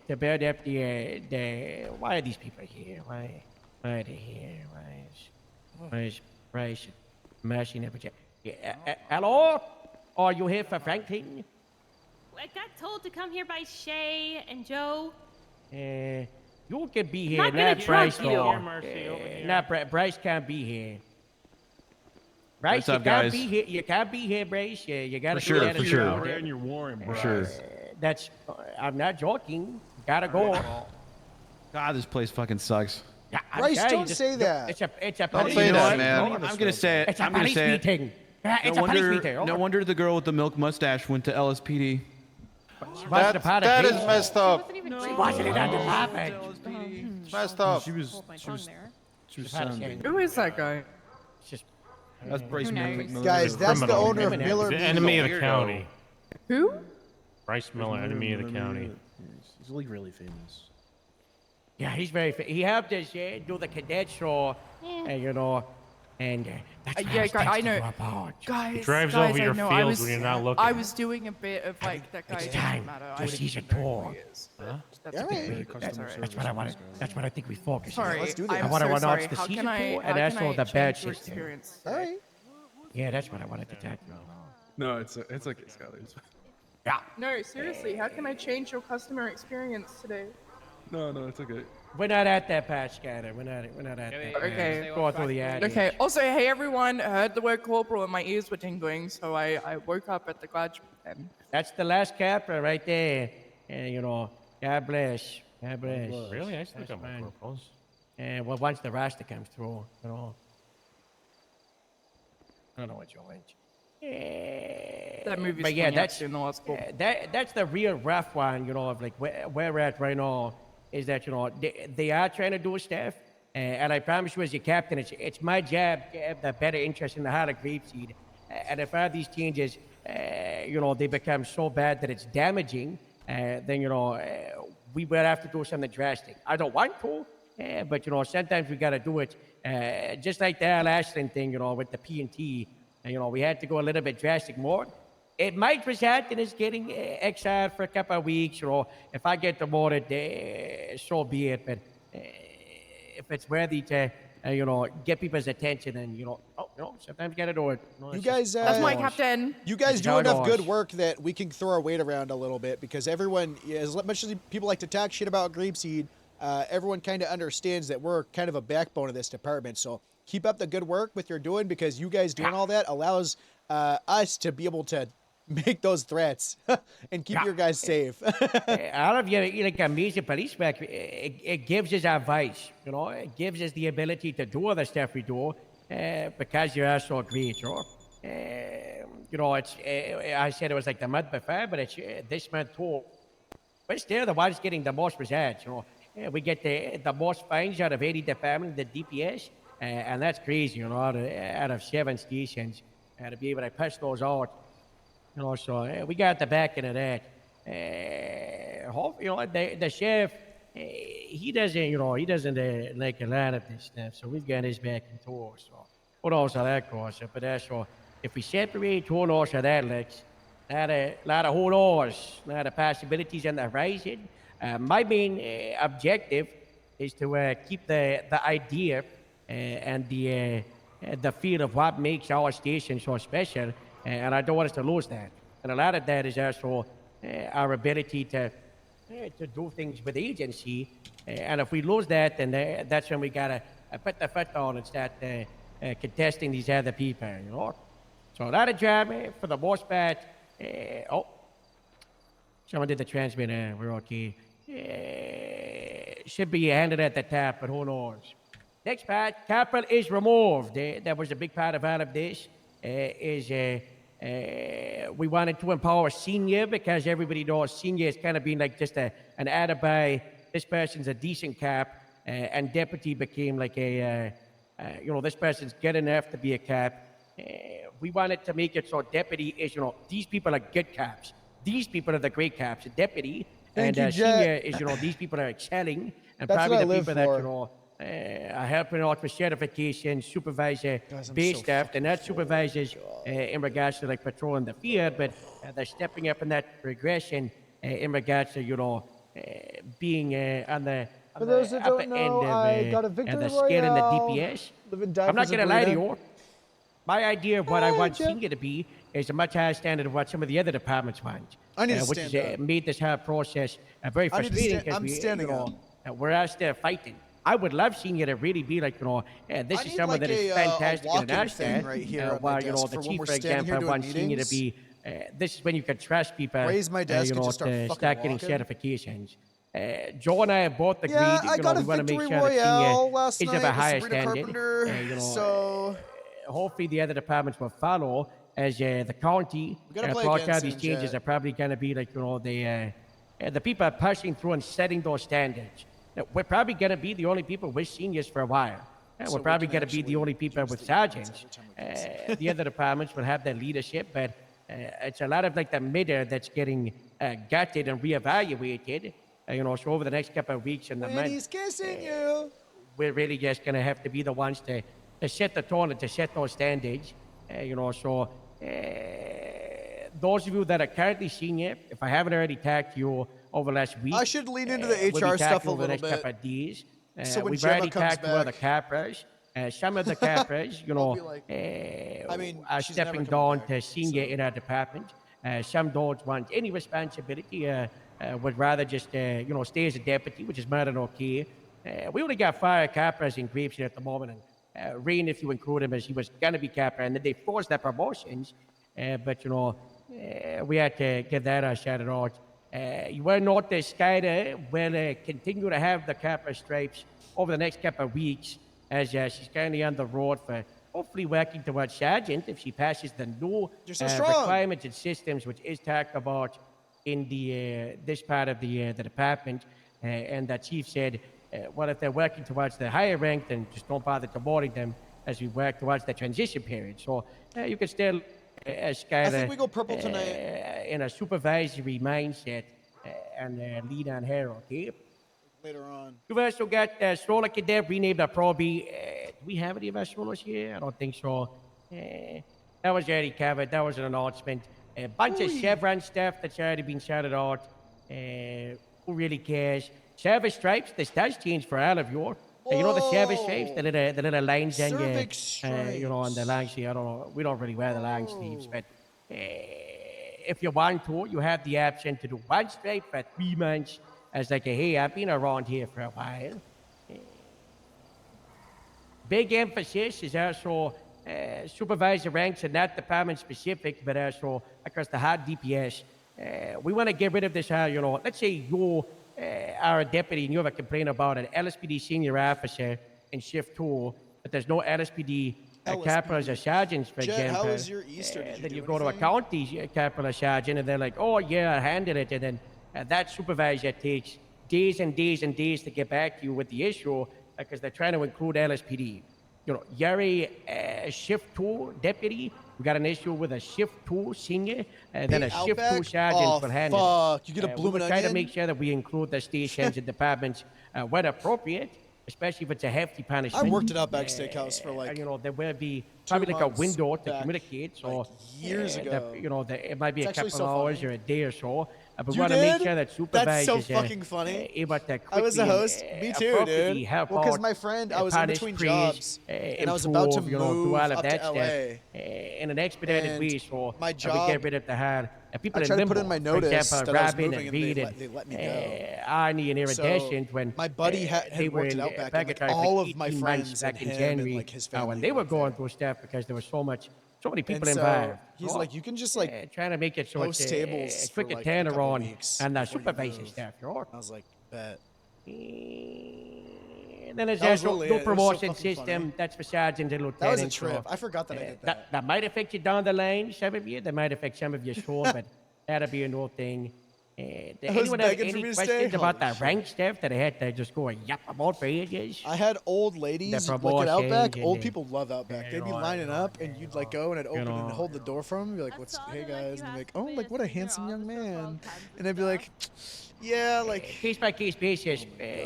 to build up the why are these people here? Why are they here? Why is Bryce mashing up? Hello? Are you here for Franklin? I got told to come here by Shay and Joe. You can be here, Not gonna not Bryce. trust you. Bryce can't be here. Bryce, What's up, you can't guys? be here. You can't be here, Bryce. You gotta For do sure, that for as sure. well. We're in your warrant, bro. Sure. That's. I'm not joking. Gotta go. God, this place fucking sucks. Yeah, I'm Bryce, sorry, don't just- say that. It's a Don't police say that, meeting. man. I'm gonna say it. It's a I'm gonna police say it. meeting. It's No a police wonder, meeting. no wonder the girl with the milk mustache went to LSPD. That is messed up. She wasn't in that department. It's messed up. She was sounding. Who is that guy? It's just That's Bryce Who Miller. knows? Guys, that's the owner of Miller He's the enemy of the Weirdo. county. Who? Bryce Miller, enemy of the county. He's like really famous. yeah, he's very. He helped us do the cadet show, and that's why Yeah, was I texting know. you about. Guys, He drives guys, over I your know. fields when you're not looking. I was doing a bit of like that guy. It's doesn't time matter. to I season didn't know 4. who he is. Huh? That's All okay. right. That's all right. That's what I want. That's what I think we focus. Sorry, Let's do I'm that. I want to so announce sorry. the How season can I? 4 How and can also I the change badge your system. experience? All right. Yeah, that's what I wanted to talk about. No, it's okay, Skyler. It's fine. Yeah. No, seriously. How can I change your customer experience today? No, it's okay. We're not at that patch, Skyler. We're not at that. Okay. Go through the ad. Okay. Also, hey everyone, I heard the word corporal and my ears were tingling, so I woke up at the garage. That's the last capper right there. you know, God bless. God bless. Really? I still That's got my fine. purples. And well, once the roster comes through, you know. I don't know what you're into. That movie's But yeah, coming out that's soon, though, that's cool. that's the real rough one, you know, of like where we're at right now is that, you know, they are trying to do stuff. And I promise you, as your captain, it's my job to have the better interest in the heart of Grapeseed. And if all these changes, you know, they become so bad that it's damaging, then, you know, we will have to do something drastic. I don't want to, but, you know, sometimes we got to do it. Just like the Al Ashland thing, you know, with the P&T, you know, we had to go a little bit drastic more. It might result in us getting exiled for a couple of weeks, you know. If I get demoted, so be it. But if it's worthy to, you know, get people's attention and, you know, sometimes you gotta do it. You know, You it's just guys, That's my how it goes. captain. You guys That's do how it enough good goes. work that we can throw our weight around a little bit because everyone, as much as people like to talk shit about Grapeseed, everyone kind of understands that we're kind of a backbone of this department. So keep up the good work with your doing because you guys doing all that allows us to be able to make those threats and keep your guys safe. All of you, like amazing police work, it gives us advice, you know, it gives us the ability to do all the stuff we do because you are so great, you know. You know, it's, I said it was like the month before, but it's this month too. We're still the ones getting the most results, you know. We get the most fines out of 80 departments, the DPS, and that's crazy, you know, out of 7 stations, to be able to push those out. You know, so we got the back end of that. Hope, you know, the sheriff, he doesn't like a lot of this stuff. So we've got his back in tour. So who knows how that goes? But so if we separate, who knows how that looks? Lot of who knows, lot of possibilities on the horizon. My main objective is to keep the idea and the feel of what makes our station so special. And I don't want us to lose that. And a lot of that is also our ability to do things with agency. And if we lose that, then that's when we gotta put the foot down and start contesting these other people, you know. So that a job for the most part. Someone did the transmitter. We're okay. Should be handed at the top, but who knows? Next part, capital is removed. That was a big part of all of this. We wanted to empower senior because everybody knows senior is kind of being like just an alibi. This person's a decent cap, and deputy became like a, you know, this person's good enough to be a cap. We wanted to make it so deputy is, you know, these people are good caps. These people are the great caps. A deputy Thank and you, Jet. senior is, you know, these people are excelling, and That's probably what I the live people that, for. you know, are helping out with certification, supervisor, Guys, I'm base so staff. They're not supervisors in regards to like patrolling the field, but they're stepping up in that progression in regards to, you know, being on the For those that upper don't know, end of I got a victory the scale in the royale. DPS. Live and die I'm not for gonna lie to Sabrina. you. My idea of what I Hey, want Jeff. senior to be is a much higher standard of what some of the other departments want. I need to which stand has up. made this whole process very I need to frustrating sta- because I'm we, standing you know, we're out there fighting. I would love senior to really be like, you know, this I is need, someone like, that is a fantastic and walk-in an thing asset. right here on my While, you know, desk the for when chief, we're for standing here example, doing wants senior to meetings. be, this is when you can trust people, Raise my desk you and know, just start to fucking start getting walking. certifications. Joe and I have both agreed, Yeah, I you got know, a we want to make victory sure that senior royale last is of night a with higher Sabrina standard. Carpenter. You know, So hopefully the other departments will follow as the county gotta play throughout again all these soon, changes Jet. are probably going to be like, you know, the people are pushing through and setting those standards. Now, we're probably going to be the only people with seniors for a while. So We're we probably can going to be the actually only people use with the sergeants. The other departments will have their leadership, but it's a lot of like the middle that's getting gutted and reevaluated. You know, so over the next couple of weeks and the when month, he's kissing you. we're really just going to have to be the ones to set the tone and to set those standards. You know, so those of you that are currently senior, if I haven't already talked to you over last week, I should lean into the we'll be HR stuff talking a over the little next bit. couple of days. So when We've Gemma already comes talked to other back, capras. Some of the capras, you know, are she's never stepping coming down to senior in our department. Some don't want any responsibility. Would rather just, you know, stay as a deputy, which is more than okay. We only got 5 capras in Grapeseed at the moment, and Rain, if you include him, as he was going to be capra, and then they forced their promotions. But, you know, we had to give that a shout out. You will notice Skyler will continue to have the Kappa stripes over the next couple of weeks as she's currently on the road for hopefully working towards sergeant if she passes the new You're so strong. requirements and systems, which is talked about in the this part of the department. And the chief said, well, if they're working towards the higher rank, then just don't bother promoting them as we work towards the transition period. So you can still, as Skyler, I think we go purple tonight. in a supervisory mindset and lead on her, okay? Later on. You've also got Stroller Cadet renamed a Proby. Do we have any of our strollers here? I don't think so. That was already covered. That was an announcement. A bunch of Chevron stuff that's already been shouted out. Who really cares? Service stripes, this does change for all of you. You know the service stripes, the little lines on you know, on the long sleeve. I don't know. We don't really wear the long sleeves, but if you want to, you have the option to do one stripe for 3 months as like a, hey, I've been around here for a while. Big emphasis is also supervisor ranks are not department specific, but also across the hard DPS. We want to get rid of this, you know, let's say you are a deputy and you have a complaint about an LSPD senior officer in shift 2, but there's no LSPD corporals or sergeants, for Jet, example. how was your Easter? Did Then do you go to a anything? county corporal or sergeant and they're like, oh yeah, I handled it. And then that supervisor takes days and days and days to get back to you with the issue because they're trying to include LSPD. You know, you're a shift 2 deputy. We got an issue with a shift 2 senior, and then Hey, a shift 2 Outback? sergeant Oh, will handle it. fuck. You get a We bloomin' will try to onion? make sure that we include the stations and departments when appropriate, especially if it's a hefty punishment. I worked at Outback Steakhouse for like And, you know, there will be probably like a months window to back, communicate. So years ago. you know, it might be It's a actually couple so hours funny. or a day or so. But we You want to make did? sure that That's supervisors so fucking funny. able to I was a quickly host. and, Me too, appropriately dude. help Well, 'cause out, my friend, I was in punish, between praise, jobs, and I was about to improve, you know, do move all of up that to stuff LA. In an expedited And way. So my that we job- get rid of the hard. People I in tried to limbo, put in my for notice example, that I was Robin moving, and and Reed they let me go. Arnie and So, Iridescent when my buddy had they were worked in at Outback, and, like, purgatory for all of my 18 friends months back and in him January, and, like, his when family they were worked going there. through stuff because there was so many people And so involved. he's So, like, you can just like trying to make it so it's host tables a for quicker like a couple turnaround weeks and the before you supervisor move. staff. You know? I was like, bet. And then there's That was also really no it. It was so promotion fucking system. funny. That's for sergeant and lieutenant. That was a so, trip. I forgot that I did that. That might affect you down the line, some of you. That might affect some of you soon, but that'll be a new thing. Did I was anyone have begging for any me to stay? questions about Holy that rank stuff that I had to just go yap about for ages? I had old ladies like at promotions Outback. and Old the- people love Outback. They'd be lining up, and you'd like go and I'd open and hold the door for them. And be like, "What's hey guys?" And they're like, "Oh, like what a handsome young man." And I'd be like, "Yeah, like case by case basis.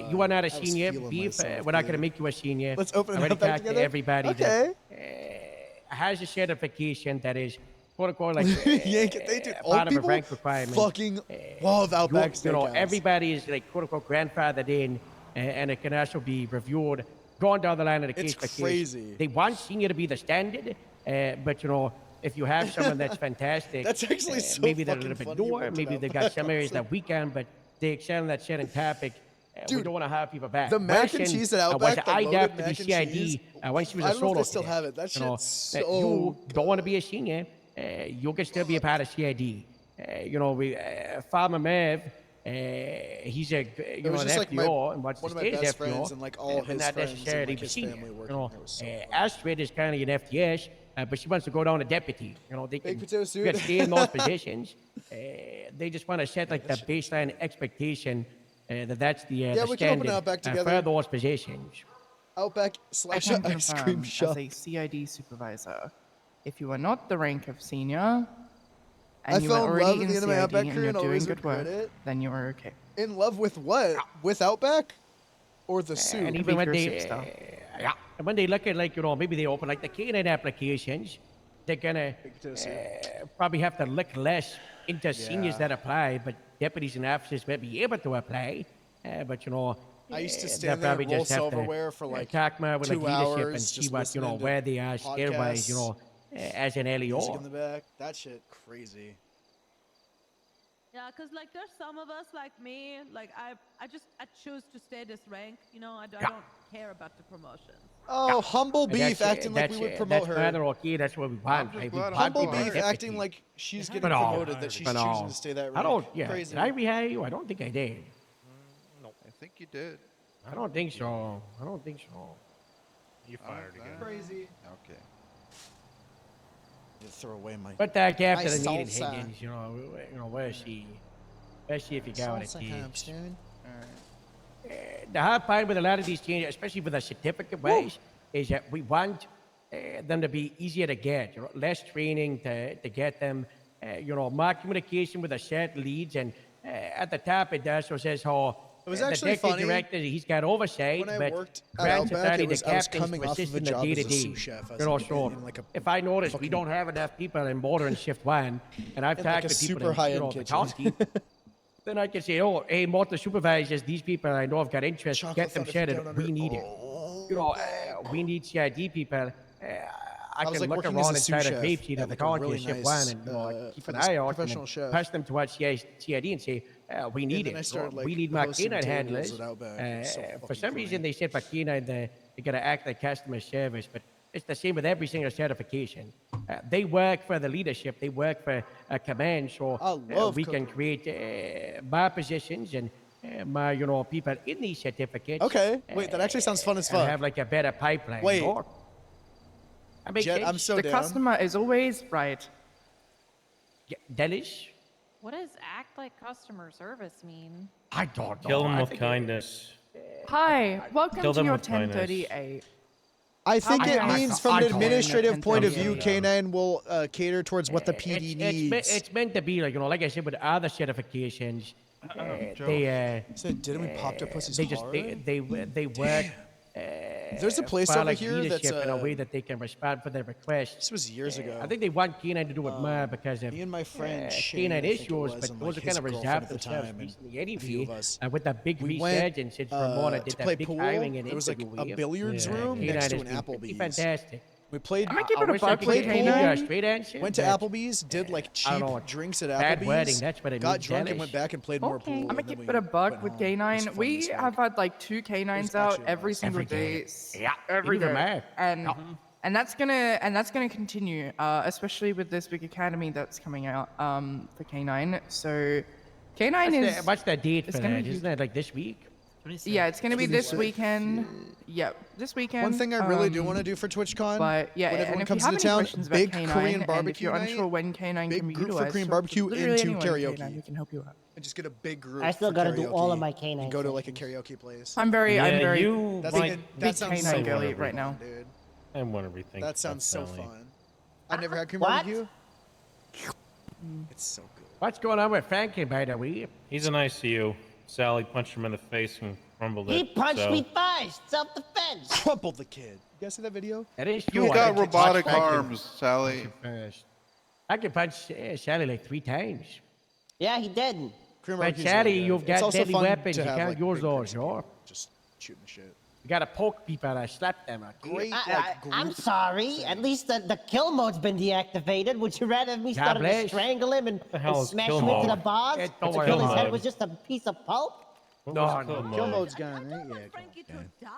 You are not a I was senior. feeling Beef. myself, We're not going to dude. make you a senior. Let's open I it already up back talked to together? everybody Okay. that has a certification that is quote unquote like Yank it. They do. Old part of a people rank requirement. fucking love Outback You know, Steakhouse. everybody is like quote unquote grandfathered in, and it can also be reviewed going down the line of the It's case by case. crazy. They want senior to be the standard, but you know, if you have someone that's fantastic, That's actually so maybe they're a fucking little bit funny you newer, brought maybe that they've up. got some areas It's like- that we can, but they excel in that certain topic. We Dude, don't want to have people back. the mac and Wilson, cheese at was Outback, the eyed loaded up to be mac and CID cheese, when she was I a don't know if solo they still cadet. have it. That You know, shit's that so you don't want to be a senior, you can still be a part of CID. You know, we Farmer Merv, he's a you know was an just, like, FDO and wants one to of my stay as best FDO, friends and, like, all but his not friends and, necessarily like, be his senior. family You working know, there was so Astrid is currently an FDS, but she wants to go down to deputy. You know, they can potato you can suit. stay in those positions. They just want to set like the baseline expectation that's the Yeah, the we can open standard Outback for together. those positions. Outback I slash can ice cream confirm, shop. as a CID supervisor, if you are not the rank of senior, I and you fell are in love already at in the end of my CID Outback and career you're and doing always good work, regret it. then you are okay. In love with what? With Outback? Or the soup? And even when they, and when they look at like, you know, maybe they open like the K9 applications, they're gonna probably have to look less into seniors Yeah. that apply, but deputies and officers may be able to apply. But you know, I used to they'll stand there probably and roll just have to, silverware for like talk more with like 2 leadership and hours, see just what you know listening to where they are skill wise, you podcasts, know, as an music LEO. in the back. That shit crazy. Yeah, cause like there's some of us like me, like I choose to stay this rank. You know, I don't care about the promotions. Oh, humble And beef that's, acting like we would promote that's her. rather okay. That's what we want. Right? We want Humble more beef deputy. acting like she's getting But all- promoted, that she's but all- choosing to stay that I rank. don't. Yeah. Crazy. Did I rehire you? I don't think I did. No, I think you did. I don't think so. I don't think so. You fired again. Crazy. Okay. You throw away my. But after my the meeting, salsa. Higgins, you know, where's she? Let's see if you got what it Salsa is. hamster. The hard part with a lot of these changes, especially with the certificate ways, is that we want them to be easier to get. You know, less training to get them. You know, more communication with the set leads, and at the top it does so says how. It was the actually deputy funny. director, he's got oversight, When I but worked at grants Outback, authority it was, to I was captains coming to off of assist a in the job as a day-to-day. sous chef. I was You know, in so like a if I notice we fucking- don't have enough people in border and shift one, and I've in talked like a to people super in high-end the kitchen. county, then I can say, oh, hey, Mortar supervisors, these people I know have got interest, Chocolate get them thought it shredded. down on We her- need it. You know, we need CID people. I was, can like, look working as around a sous inside a chef grape sheet at, of the like, a county really and shift nice, one and you know, keep an fitness eye out professional and chef. pass them towards CID and say, we need then it. I started, we like, need more hosting canine tables handlers. at Outback. It was so For fucking some funny. reason, they said for canine, they got to act like customer service, but it's the same with every single certification. They work for the leadership. They work for a command, so love we can create more positions and more, you know, people in these certificates. Okay, wait, that actually sounds fun as and fuck. have like a better pipeline. Wait. You know? That makes Jet, sense. I'm so The down. customer is always right. Yeah, Delish? What does act like customer service mean? I don't know. Kill them I with think kindness. Hi, welcome Kill to them your with kindness. 1038. I think How it may I- means from I an told him administrative that point of 1038. view, K9 will cater towards what the PD needs. It's meant to be like, you know, like I said with other certifications, So didn't we pop to pussy's they just hard? they work. There's a place for, over like, here that's leadership in a way that they can respond for their requests. This was years ago. I think they want K9 to do it more because of me and my friend Shane, K9 I think it issues, was, but and, those like, are kind of his girlfriend reserved at the themselves time, and recently a few anyway. of us. With the big We went, resurgence since Ramona to did play that big pool. hiring and There was like a interview. billiards room K9 next to has an been pretty Applebee's. fantastic. We played. I'm gonna keep it a wish I buck could with played give you pool, a straight answer. Went to but Applebee's, did like I cheap don't know, drinks at bad Applebee's. wording, that's what it got means, drunk and Dennis. went back and played more pool. I'm gonna and then keep we it a buck went with home. It was K9. fun We as fuck. have had like 2 K9s out actually every nice. single Every day. day. Yeah, every even day. mad. And that's gonna continue, especially with this big academy that's coming out for K9. So K9 What's the date it's for gonna that? be Isn't that like this week? Yeah, it's gonna be this 26th. weekend. Yep, this weekend. One thing I really do want to do for TwitchCon, But yeah, when and everyone if comes you have into any town, questions about big K9, Korean and if barbecue you're night, unsure when K9 big can be group for utilized, Korean so barbecue literally into anyone in karaoke. K9, we can help you out. and just get a big group. I still for gotta do all karaoke of my and K9 go to like a karaoke place. I'm very you That's might like big that sounds K9 so girly fun, right now. dude. I want to rethink. That sounds so Sally. fun. I've never had cream What? barbecue. It's so good. What's going on with Frankie, by the way? He's an ICU. Sally punched him in the face and crumbled it. He punched so- me first. Self-defense. Crumpled the kid. You guys see that video? That is You true. got robotic arms, Sally. I can punch Sally like 3 times. Yeah, he did. Cream But barbecue's Sally, really good. you've It's got also deadly fun weapons. to You have, can't like, use big those, groups you of know? people just shooting shit. You gotta poke people and slap them. Okay? Great, I'm sorry. At least the kill mode's been deactivated. Would you rather me God start to bless. strangle him and hell is smash kill him into mode? the bars Yeah, don't worry until his about head it. was just a piece of pulp? No, Kill no. mode. Kill mode's gone, right? Yeah. Frankie to die.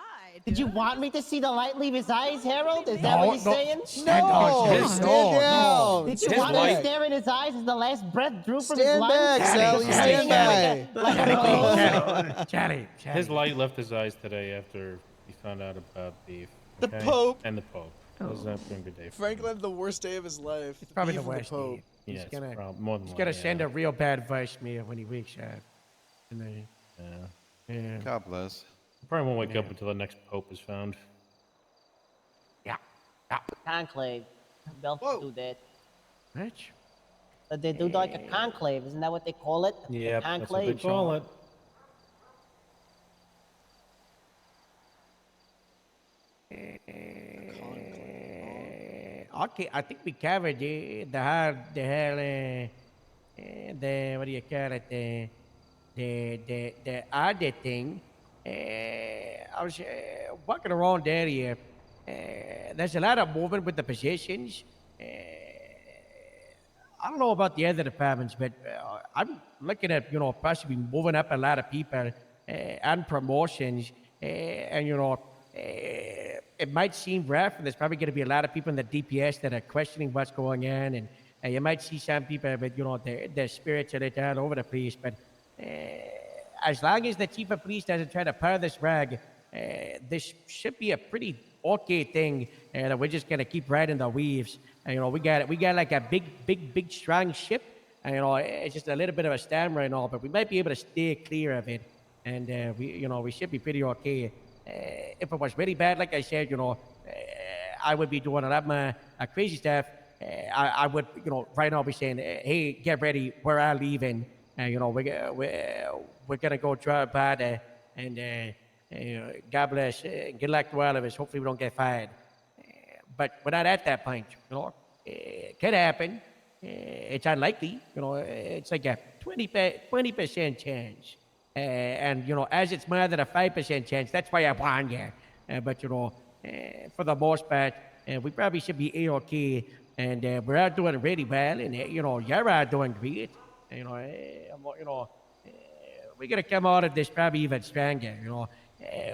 Did you want me to see the light leave his eyes, Harold? Is that what you're saying? Stand down, No, Sally. stand down. Did you His want me to light- stare in his eyes as the last breath drew from his Stand lungs? back, Sally. Sally, Stand Sally. back. Like a close. Sally. His light left his eyes today after he found out about beef. The okay? Pope. And the Pope. It was not been a good day for Franklin had the worst day of his life. It's probably Beef the with worst Pope. day. Yeah, He's it's gonna, more than he's gonna likely, send yeah. a real bad voicemail when he wakes up. And then, Yeah. yeah. God bless. Probably won't wake up until the next Pope is found. Yeah. Conclave. Belts do that. Rich? But they do like a conclave. Isn't that what they call it? Yeah, A that's what they conclave. call it. Okay, I think we covered the hard, the what do you call it, the other thing. I was walking around the area. There's a lot of movement with the positions. I don't know about the other departments, but I'm looking at, possibly moving up a lot of people and promotions. And, it might seem rough, and there's probably going to be a lot of people in the DPS that are questioning what's going on. And you might see some people, but, their spirits are all over the place. But as long as the chief of police doesn't try to pull this rug, this should be a pretty okay thing, and we're just gonna keep riding the waves. And, we got like a big, strong ship. And, it's just a little bit of a storm right now, but we might be able to stay clear of it, and we should be pretty okay. If it was really bad, like I said, I would be doing a lot more crazy stuff. I would, right now be saying, hey, get ready, we're all leaving. We're gonna go try bad, and God bless. Good luck to all of us. Hopefully we don't get fired. But we're not at that point. It could happen. It's unlikely. It's like a 20% chance. And as it's more than a 5% chance, that's why I warn you. But for the most part, we probably should be A-okay. And we're all doing really well, and you're all doing great. We're gonna come out of this probably even stronger.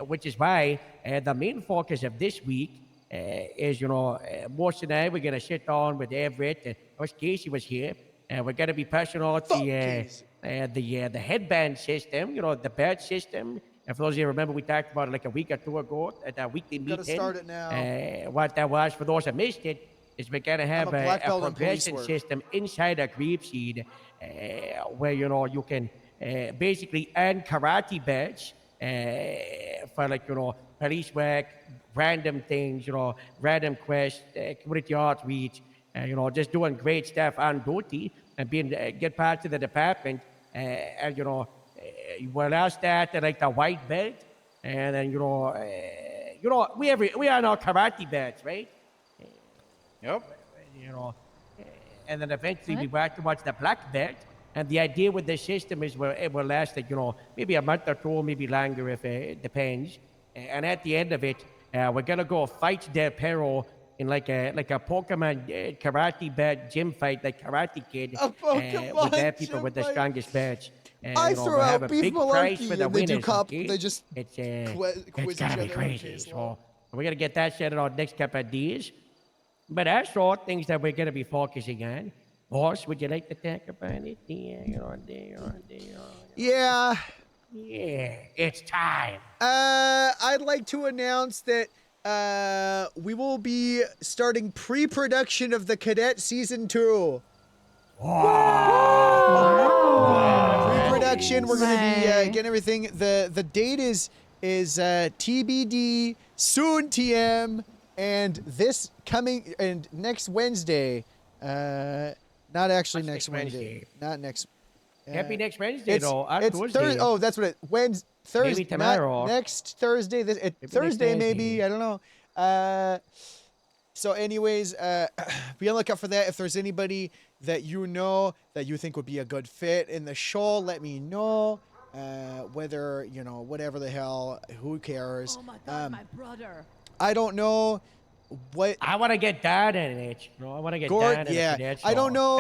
Which is why the main focus of this week is, Morse and I, we're going to sit down with Everett, and of course Casey was here, and we're going to be passing out the headband system, the badge system. And for those of you who remember, we talked about it like a week or two ago at our weekly meeting. Gotta start it now. What that was, for those who missed it, is we're going to have a progression system inside a group seed where, you can basically earn karate badge for police work, random things, random quests, community outreach, just doing great stuff on duty and being get part of the department. And we'll all start at like the white belt, and then we are now karate belts, right? Yep. And then eventually we work towards the black belt. And the idea with this system is it will last, maybe a month or two, maybe longer if it depends. And at the end of it, we're gonna go fight Del Perro in like a Pokemon karate bad gym fight, like Karate Kid, with their people with the strongest badge. I throw out beef big prize for malarkey, the and they do winners, cup. okay? They just it's quiz it's each gonna be other. crazy. So we're gonna get that set out next couple of days. But that's all things that we're gonna be focusing on. Boss, would you like to talk about it? Yeah. Yeah, it's time. I'd like to announce that we will be starting pre-production of the Cadet Season 2. Pre-production, we're going to be getting everything. The date is TBD, soon TM, and this coming, and next Wednesday, not actually next Wednesday. Not next. Happy next Wednesday, though. It's Thursday. Oh, that's what it. Thursday. Maybe tomorrow. Next Thursday. Thursday, maybe. I don't know. So, anyways, be on the lookout for that. If there's anybody that you know that you think would be a good fit in the show, let me know. Whether whatever the hell, who cares? Oh my God, my brother. I don't know. What I want to get down in it. No, I want to get Gord, down yeah. in it. I don't know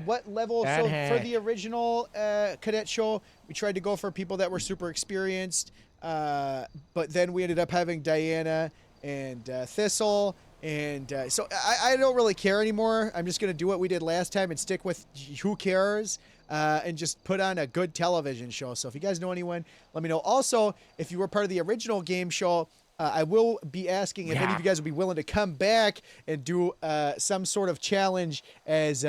what level. Dan So Hack. for the original cadet show, we tried to go for people that were super experienced, but then we ended up having Diana and Thistle, and so I don't really care anymore. I'm just gonna do what we did last time and stick with who cares. And just put on a good television show. So if you guys know anyone, let me know. Also, if you were part of the original game show, I will be asking if any of you guys would be willing to come back and do some sort of challenge as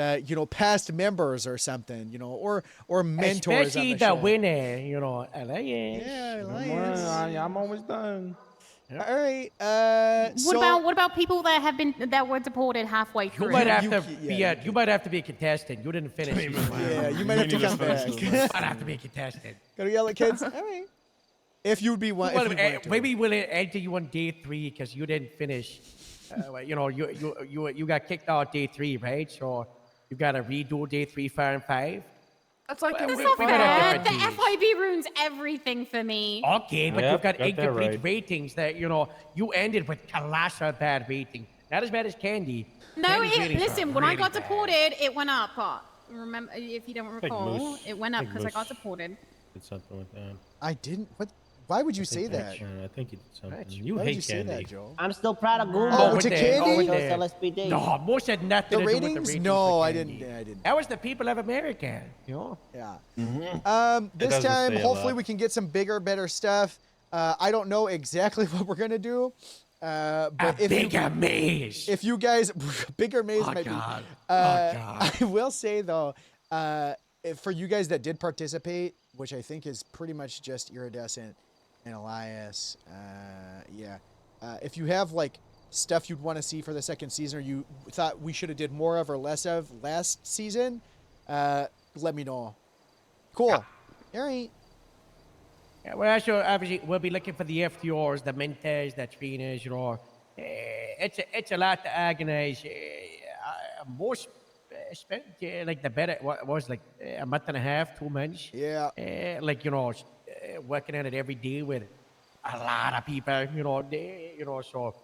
past members or something, or mentors. Especially on the show. winner, Elias. Yeah, Elias. I'm almost done. All right. What about people that were deported halfway You through? might have to be a contestant. You didn't finish. Yeah, you might have to come back. You might have to be a contestant. Gotta yell at kids. All right. If you'd be one, maybe we'll enter you on day 3 because you didn't finish. You got kicked out day 3, right? So you got to redo day 3, 4, and 5. That's like That's not fair. The FIB ruins everything for me. Okay, but you've got incomplete ratings that, you ended with colossal bad rating. Not as bad as candy. No, Candy's really listen, when I really got bad. deported, it went up. Remember, if you don't Big recall, moose. it went up Big because I got moose. deported. Did something with that. I didn't. What? Why would you I say think that? I think you did something. What? You Why would hate you say candy. that, Joe? I'm still proud of Goomba. Oh, with to the- candy? with Those the- LSPD. No, Moose had nothing The to do with the ratings? ratings. No, for I candy. didn't. I didn't. That was the people of America, you know? Yeah. It This doesn't time, say a hopefully, lot. we can get some bigger, better stuff. I don't know exactly what we're gonna do. But A bigger maze. If you guys, bigger maze Oh, might God. be. Oh, God. I will say though, for you guys that did participate, which I think is pretty much just Iridescent and Elias, yeah. If you have like stuff you'd want to see for the second season, or you thought we should have did more of or less of last season, let me know. Cool. All right. Yeah, we're also obviously we'll be looking for the FTRs, the Mentas, the trainers, you know. It's a lot to organize. Most spent like the better what was like a month and a half, 2 months. Yeah. Like you know, working on it every day with a lot of people. You know, so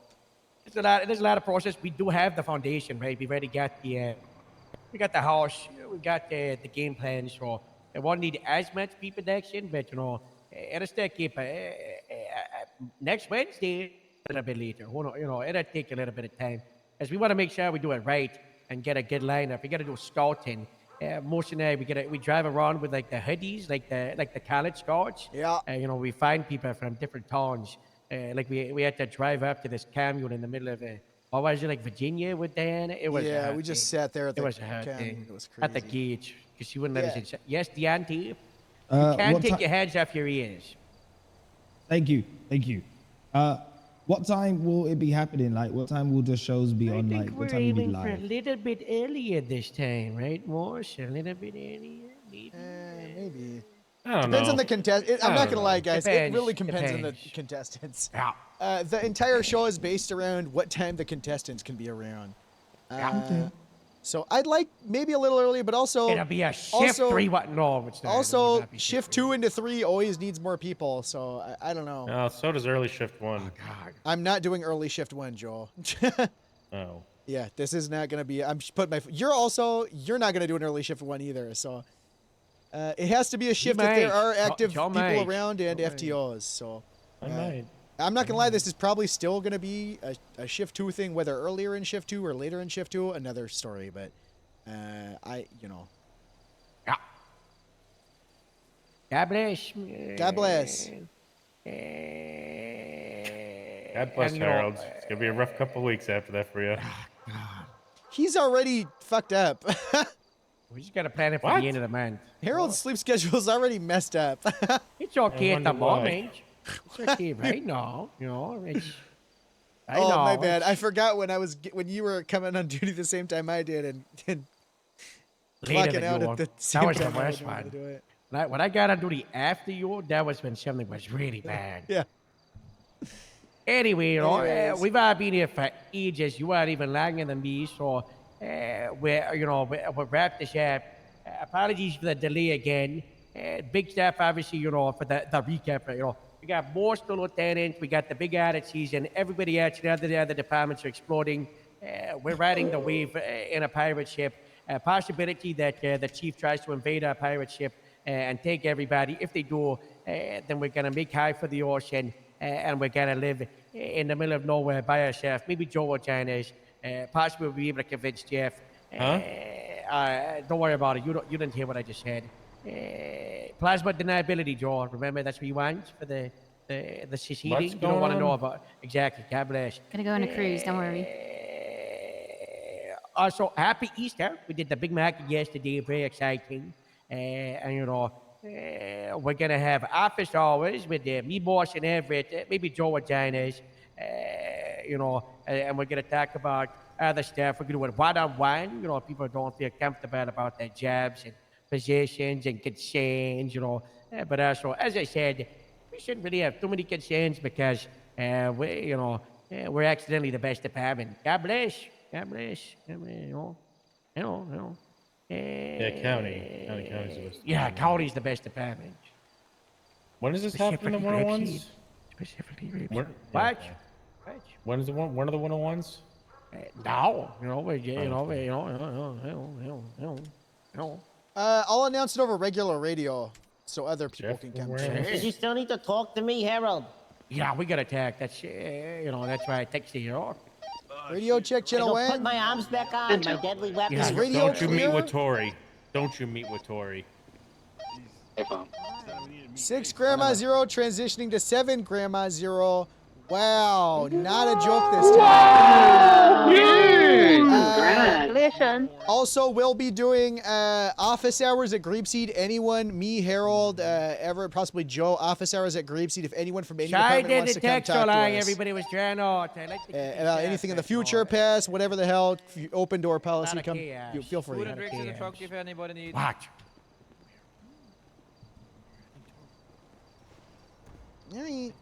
it's a lot. There's a lot of process. We do have the foundation, right? We've already got we got the house, we got the game plan. So it won't need as much pre-production, but you know. It'll still keep next Wednesday a little bit later. You know, it'll take a little bit of time, as we want to make sure we do it right and get a good lineup. We got to do scouting. Most of the night we drive around with like the hoodies, like the college scouts. Yeah. You know, we find people from different towns. Like we had to drive up to this commune in the middle of what was it, like Virginia with Diana? It was Yeah, we just sat there at the commune. It was crazy. At the gauge because she wouldn't let us in. Yes, Deante. Uh, You can't what take ti- your hands off your ears. Thank you. What time will it be happening? Like, what time will the shows be on? Like, what time will it be aiming for a live? little bit earlier this time, right, Morse? A little bit earlier, maybe. Maybe. I don't Depends know. on the contest. I'm not gonna lie, guys. It Depends, really depends on the depends. contestants. Yeah. The entire show is based around what time the contestants can be around. So I'd like maybe a little early, but also It'll be a shift also, 3. What? No, it's not. Also, shift 2 into 3 always needs more people. So I don't know. No, so does early shift 1. I'm not doing early shift 1, Joel. Oh. Yeah, this is not gonna be. I'm just putting my. You're not gonna do an early shift 1 either. So it has to be a shift if there might. are active Joe people might. around and Joe might. FTOs. So I might. I'm not gonna lie. This is probably still gonna be a shift 2 thing, whether earlier in shift 2 or later in shift 2. Another story, but you know. Yeah. God bless. God bless. God bless And, you know, Harold. It's gonna be a rough couple weeks after that for you. He's already fucked up. We just gotta plan it for What? the end of the month. Harold's sleep schedule's already messed up. It's okay at the wonder why. moment. It's okay right now. You know, I Oh know. my bad! it's I forgot when you were coming on duty the same time I did, and later clocking than out you at the were. same That was time. the I worst wanted to one. do it. When I got on duty after you, that was when something was really bad. Yeah. Anyway, you know, Anyways. we've all been here for ages. You are even longer than me, so we'll wrap this up. Apologies for the delay again. Big stuff, obviously, you know, for the recap. You know, we got more still lieutenants. We got the big audit season. Everybody else in the other departments are exploding. We're riding the wave in a pirate ship. Possibility that the chief tries to invade our pirate ship and take everybody. If they do, then we're gonna make high for the ocean and we're gonna live in the middle of nowhere by ourselves. Maybe Joe will join us. Possibly we'll be able to convince Jeff. Huh? Don't worry about it. You didn't hear what I just said. Plasma deniability, Joe. Remember that's what you want for the seceding. What's You don't going want to know on? about exactly. God bless. Gonna go on a cruise, don't worry. Also, happy Easter. We did the Big Mac yesterday. Very exciting. And you know, we're gonna have office hours with me, boss, and Everett. Maybe Joe will join us. You know, and we're gonna talk about other stuff. We're gonna do it one-on-one. You know, people don't feel comfortable about their jobs and positions and concerns. You know, but also, as I said, we shouldn't really have too many concerns because we're accidentally the best department. God bless. God bless. God bless. You know. Yeah, county's the best. Yeah, county's the best department. When does this happen in the Specifically 101s? rapeseed. Specifically rapeseed. When- What? When is the one of the 101s? No, you know, I'll announce it over regular radio so other people can come. Did you still need to talk to me, Harold? Yeah, we got attacked. That's that's why I texted you. Radio check, I channel go one. put my arms back on, my deadly weapon. Is radio Don't you meet clear? with Tori. Don't you meet with Tori. 6 Grandma Zero transitioning to 7 Grandma Zero. Wow, not a joke this time. Congratulations. Also, we'll be doing office hours at Grapeseed. Anyone, me, Harold, Everett, possibly Joe, office hours at Grapeseed. If anyone from any I department did wants the to come text talk to line. us. Everybody was trying out. I like to About anything in the future, past, whatever the hell, open door policy, Lot of come, chaos. you feel free. Food and drinks in the trunk if anybody needs. Watch. Alright.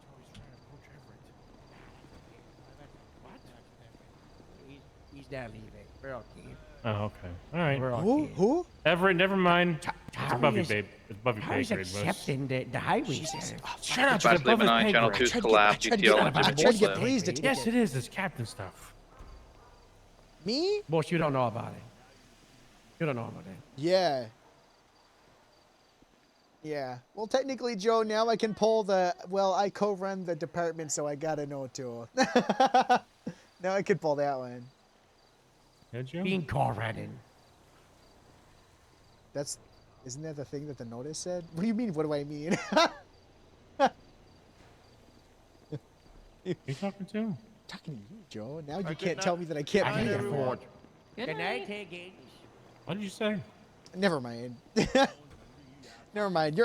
He's not leaving. We're okay. Oh, okay. All right. We're Who? okay. Who? Everett, never mind. It's How above your is- babe. It's above your How pay is grade, Moose. accepting the highway there? Shut up. It's Fast above his Lebanon, pay Channel grade. 2's collapsed. UTL I tried to get and Breeze to take Yes, it. it is. It's captain stuff. Me? Boss, you don't know about it. You don't know about it. Yeah. Yeah. Well, technically, Joe, now I can pull I co-run the department, so I gotta know too. Now I can pull that one. Did you? Being car running. Isn't that the thing that the notice said? What do you mean? What do I mean? You talking to? Talking to you, Joe. Now you can't tell me that I can't be there. Good night, Higgins. What did you say? Never mind. Never mind.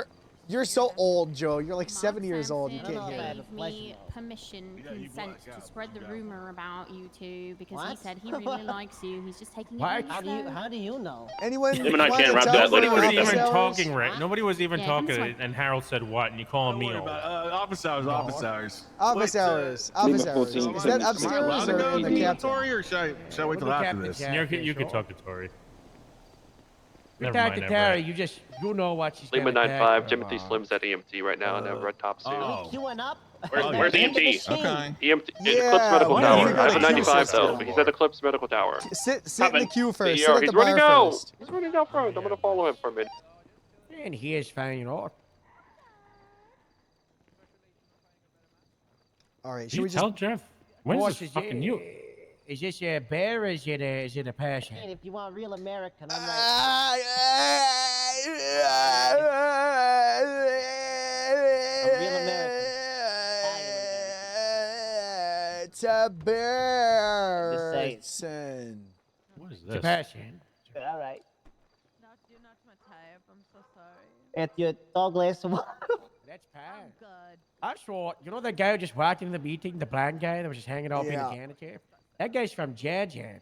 You're so old, Joe. You're like 70 years old. You Samson can't hear. gave me permission, consent to spread the rumor about you two because he What? said he really likes you. He's just taking What? it really slow. How do you know? Anyone? Him and I wanna can't wrap tell that us lady about pretty Nobody was office even hours? talking right. Nobody was even Yeah, talking, this one. and Harold said what, and you call me old. Office hours. Office hours. Office hours. Office hours. Is that upstairs or in the captain? Tori, or should I wait till after this? You can talk to Tori. We Never talked mind, to Everett. Terry. You know what she's Lima gonna 95, attack Timothy her Slim's at EMT right now in a red top suit. Queuing up. Where's EMT? Okay. EMT, Yeah, Eclipse Medical why Tower. don't you go I have to a the queue 95 though, system? but he's at Eclipse Medical Tower. Sit in the queue first. Sit ER, at he's the running bar out. first. He's running out front. I'm gonna follow him for a minute. And he is fine, you know. All right. Should You we tell just? Jeff. When's Boss, this fucking you? Is this a bear or is it a passion? And if you want real American, I'm right. A real American. It's a bear. What is It's a this? passion. All right. Do not my type. I'm so sorry. At your dog glass of water. That's I'm bad. good. I saw, you know that guy who just walked into the meeting, the blind guy that was just hanging out being Yeah. a janitor? That guy's from Georgia.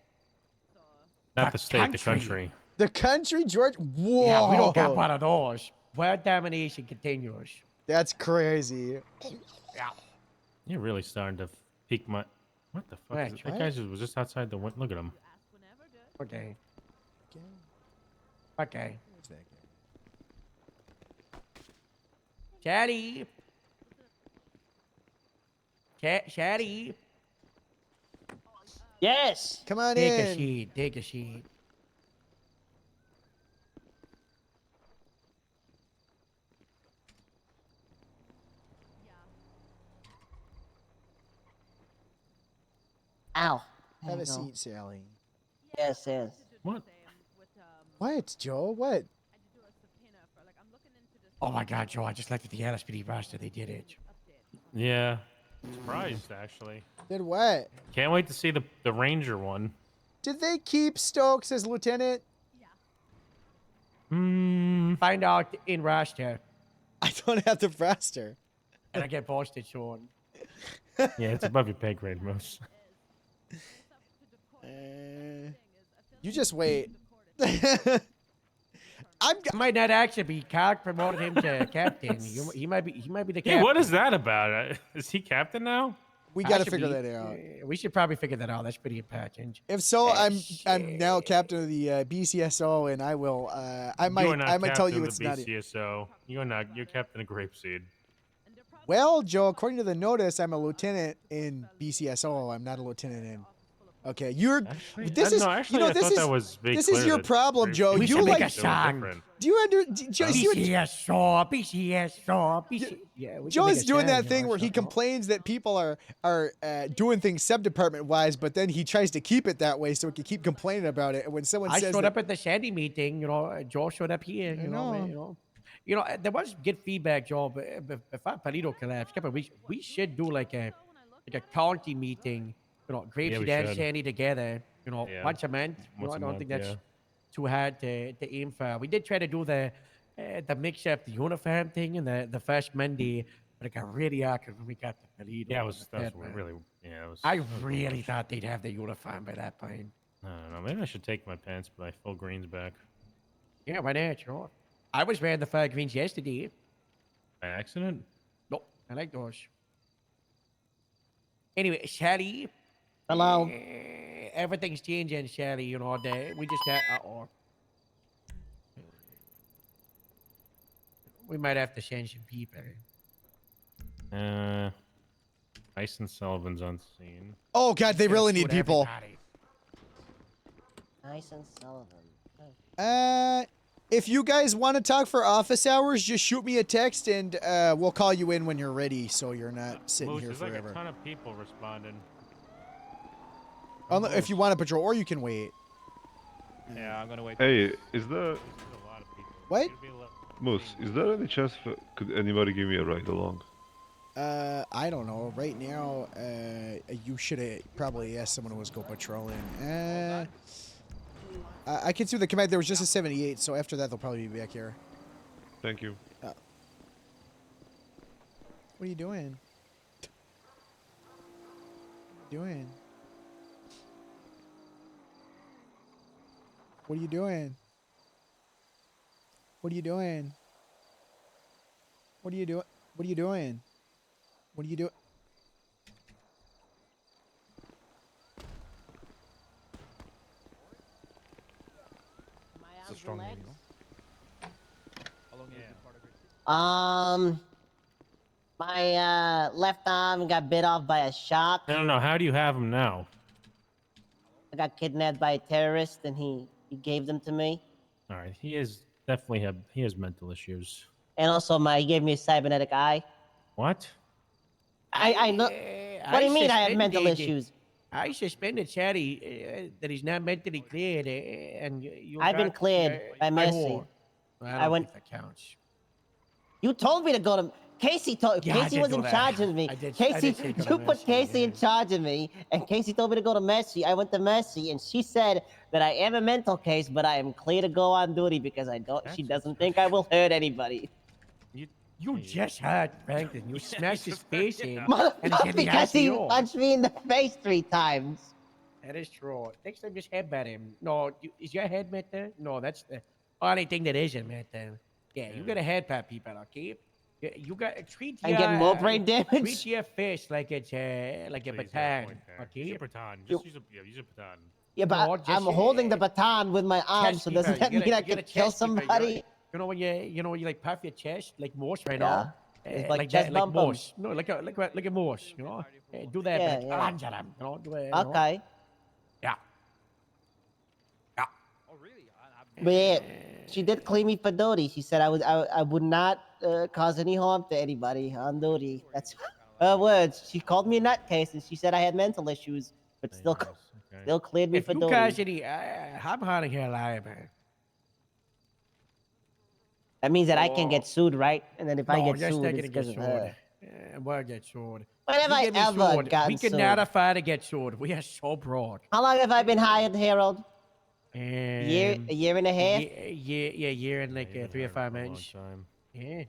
Not the state, the country. The country, George. Whoa. Yeah, we don't got one of those. World domination continues. That's crazy. Yeah. You're really starting to pique my. What the fuck? Right, Is that right. guy was just outside the window. Look at him. Okay. Okay. Chatty. Chatty. Yes. Come on Take in. a seat. Take a seat. Ow. Have There a you go. seat, Sally. Yes, yes. What? What, Joe? What? Oh my God, Joe! I just looked at the LSPD roster. They did it. Yeah. Surprised, actually. Did what? Can't wait to see the Ranger one. Did they keep Stokes as lieutenant? Find out in roster, I don't have the roster. and I get posted soon. Yeah, it's above your pay grade, Moose. You just wait. I might not actually be cock promoted him to captain. He might be the captain. Yeah, what is that about? Is he captain now? We I got to should figure be- that out. We should probably figure that out. That's pretty important. If so, I'm now captain of the BCSO, and I will. I You are not might tell you captain it's of not. the BCSO. You're not. You're captain of Grapeseed. Well, Joe, according to the notice, I'm a lieutenant in BCSO. I'm not a lieutenant in Okay, you're. Actually, This is. no, actually, you know, I this thought is. that was very This clear is your that problem, Joe. we You should like. make a song. Do you under? Joe, see what? Yeah, we can Joe make is a doing that song, thing or where he something. complains that people are doing things sub department wise, but then he tries to keep it that way so he can keep complaining about it. And when someone I says showed that, up at the Sandy meeting, Joe showed up here, know. there was good feedback, Joe, before Palito collapsed. We should do like a county meeting, Grapesy we and should. Sandy together, Yeah. once a month. Once I a don't month, think that's yeah. too hard to aim for. We did try to do the mix up the uniform thing and the first Monday, but it got really awkward when we got to Palito. Yeah, it was and that's the Fed, really man. yeah. It was. I it was really thought they'd have the uniform by that point. I don't know. Maybe I should take my pants, my full greens back. Yeah, why not? Sure. I was wearing the fire greens yesterday. By accident? No, I like those. Anyway, Shelly. Hello. Everything's changing, Shelly. We just had. We might have to send some people. Tyson Sullivan's on scene. oh god, they really need Shoot people. everybody. Nice and Sullivan. If you guys want to talk for office hours, just shoot me a text and we'll call you in when you're ready, so you're not sitting Moose, here there's like forever. a ton of people responding. If you want to patrol, or you can wait. Yeah, I'm gonna wait. Hey, is there... What? Moose, is there any chance could anybody give me a ride along? I don't know. Right now, you should have probably asked someone who was go patrolling. I can see the command. There was just a 78, so after that, they'll probably be back here. Thank you. What are you doing? What are you doing? What are you doing? What are you doing? What are you doing? What are you doing? It's a strong name, you know? My left arm got bit off by a shark. I don't know. How do you have him now? I got kidnapped by a terrorist, and he gave them to me. All right, he is definitely he has mental issues. And also, he gave me a cybernetic eye. What? I know. What do you mean I have mental issues? I suspended Chatty that he's not mentally cleared, and you. I've been cleared by mercy. I went. Think that counts. You told me to go to. Casey told. Yeah, I Casey did was do in that. charge of me. I did Casey, say go to you put Mercy, Casey in charge of me, and Casey told me to go to Mercy. I went to Mercy, and she said that I am a mental case, but I am clear to go on duty because I don't. She doesn't think I will hurt anybody. You just heard Franklin. You smashed his face in. Motherfucker, because he ICO. punched me in the face 3 times. That is true. Next time, just headbutt him. No, is your head matter? No, that's the only thing that isn't matter. Yeah, you gotta headbutt people, okay? You got treat I'm your, getting more brain damage? Treat your fist like it's like a baton, okay? Use a baton. Just use a baton. Yeah, but No, just, I'm holding the baton with my arm, chest so keeper. doesn't that You mean I gotta could kill chest keeper. somebody? You know when you like puff your chest like Morse right Yeah. now. It's Eh, like like chest that, like bump 'em. Morse. No, like a Morse. Do that. Yeah, but yeah. lunge at 'em, do it. Okay. Yeah. Yeah. But yeah, she did clean me for duty. She said I would not cause any harm to anybody on duty. That's her words. She called me a nutcase, and she said I had mental issues, but still cleared me If for you duty. cause any harm, honey, here, live, man. That means that I can get sued, right? And then if I No, get you're sued, not it's gonna get because of sued. her. We'll get sued. When have You I get me ever sued, gotten we can sued? not afford to get sued. We are so broad. How long have I been hired, Harold? A year and a half? Year and like 3 or 5 months. Yeah.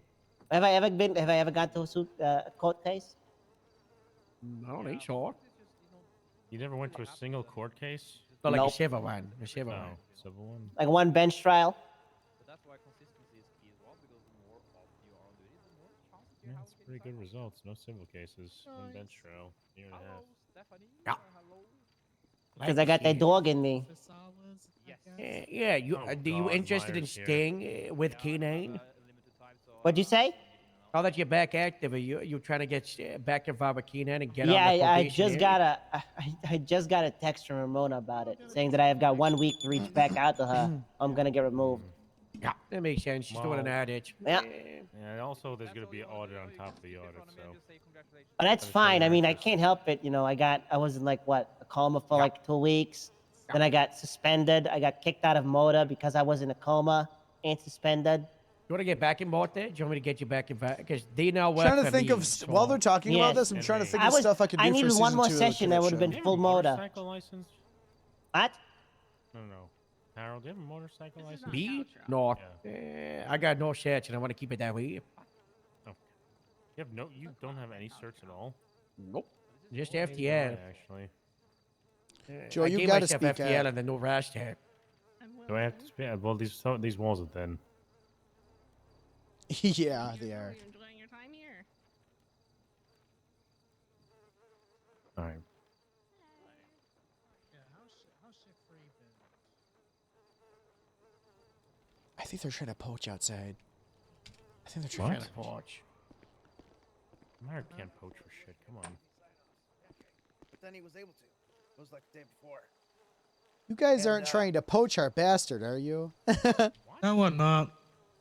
Have I ever got to a court case? I don't think so. You never went to a single court case? Not like Nope. a civil one. A civil Oh, one. civil one. Like one bench trial? Yeah, it's pretty good results. No civil cases. One bench trial. Year and a half. Yeah. Because I got that dog in me. Yeah. You Oh, are you God, interested in Myers here. staying with K9? What'd you say? Now that you're back active, are you trying to get back involved with Keenan and get Yeah, on the I probation just area? got I just got a text from Ramona about it, saying that I have got 1 week to reach back out to her. I'm gonna get removed. Yeah, that makes sense. She's doing an Well, audit. Yeah. Yeah, and also there's gonna be an audit on top of the audit, so. But that's Gonna show fine. I your mean, I interest. can't help it. You know, I was in like what, a coma for like 2 weeks. Then I got suspended. I got kicked out of Moda because I was in a coma and suspended. You want to get back involved there? Do you want me to get you back involved? Because they now work Trying to for think me, of so- while they're talking about this, I'm trying to think of stuff I could do I for needed season one more 2 session. to I that would have show. been full Moda. Motorcycle license? What? No. Harold, do you have a motorcycle license? Me? No. Yeah. I got no shirts, and I want to keep it that way. Oh. You don't have any certs at all? Nope. Just Well, neither do FTL. I, actually. Joe, I you gave gotta myself speak FTL up. and then no rash tag. Do I have to speak? Well, these walls are thin. Yeah, they are. Enjoying your time here. All right. I think they're trying to poach outside. I think they're trying What? to poach. Mark can't poach for shit. Come on. Then he was able to. It was like the day before. You guys aren't trying to poach our bastard, are you? No, we're not.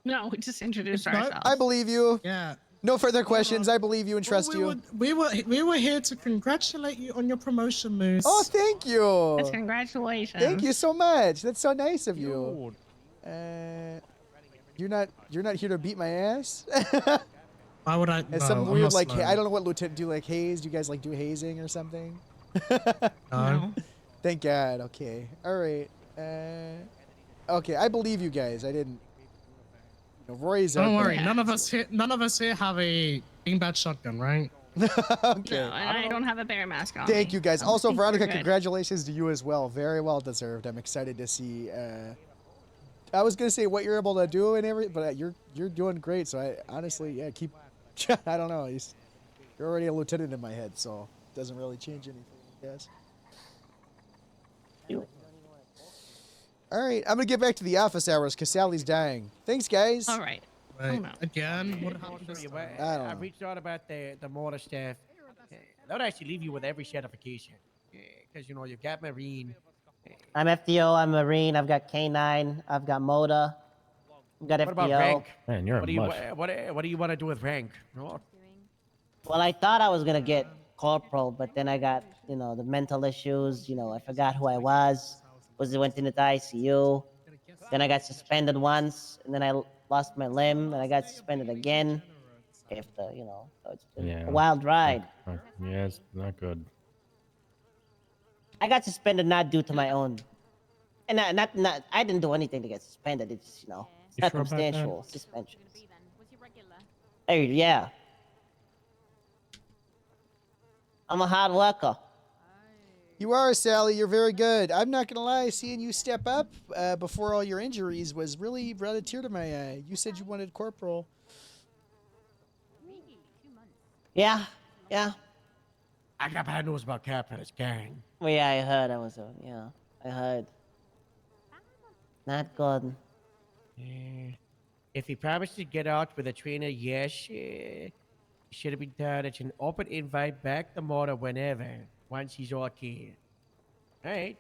No, we just introduced It's not- ourselves. I believe you. Yeah. No further questions. I believe you and trust you. We were here to congratulate you on your promotion, Moose. Oh, thank you. That's congratulations. Thank you so much. That's so nice of you. You're not here to beat my ass? Why would I? And No, some I'm weird not like slow. I don't know what lieutenant do, like haze. Do you guys like do hazing or something? No. Thank God. Okay. All right. Okay. I believe you guys. I didn't. You know, Roy's. Don't out worry. there. None of us here have a beanbag shotgun, right? Okay. No, and I don't have a bear mask on. Thank you guys. so I Also, think we're Veronica, good. congratulations to you as well. Very well deserved. I'm excited to see. I was gonna say what you're able to do and everything, but you're doing great. So I honestly, keep. I don't know. You're already a lieutenant in my head, so it doesn't really change anything, I guess. All right, I'm gonna get back to the office hours because Sally's dying. Thanks, guys. All right. Wait, again? What happened this time? I don't I know. reached out about the motor staff. They would actually leave you with every certification. Because, you've got Marine. I'm FDO. I'm Marine. I've got K9. I've got Moda. I've got What FDO. about rank? Man, you're What do you what do you want to do with rank? No? Well, I thought I was gonna get corporal, but then I got, the mental issues. I forgot who I was. Went into the ICU. Then I got suspended once, and then I lost my limb, and I got suspended again. After, so it's been a wild ride. Yeah, it's not good. I got suspended not due to my own, and not I didn't do anything to get suspended. It's just, You sure about circumstantial suspension. Hey, yeah. I'm a hard worker. You are, Sally. You're very good. I'm not gonna lie. Seeing you step up before all your injuries was really brought a tear to my eye. You said you wanted corporal. Yeah. I got bad news about Captain's gang. Well, yeah, I heard I heard. Not good. If he promised to get out with a trainer, yes, it should have been done. It's an open invite back to motor whenever, once he's okay. All right.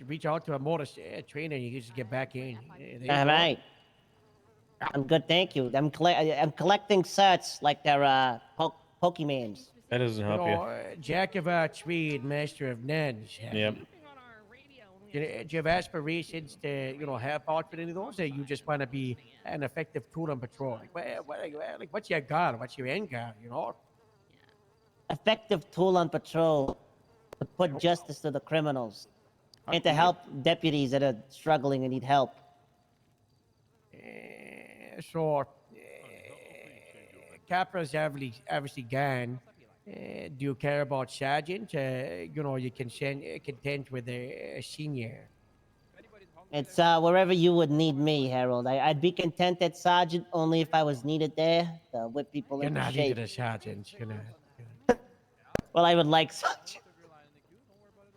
Reach out to a motor trainer, you can just get back in. There you All go. right. I'm good, thank you. I'm collecting certs like they're Pokemans. That doesn't help you. Jack of our trade, master of none. Yep. Do you have aspirations to, help out with any of those, or you just want to be an effective tool on patrol? Like, what's your goal? What's your end goal, Effective tool on patrol to put justice to the criminals and to help deputies that are struggling and need help. So, Capra's obviously gone. Do you care about sergeant? You can send content with a senior. It's wherever you would need me, Harold. I'd be content at sergeant only if I was needed there to whip people You're into not shape. needed a sergeant. You're not. Well, I would like sergeant.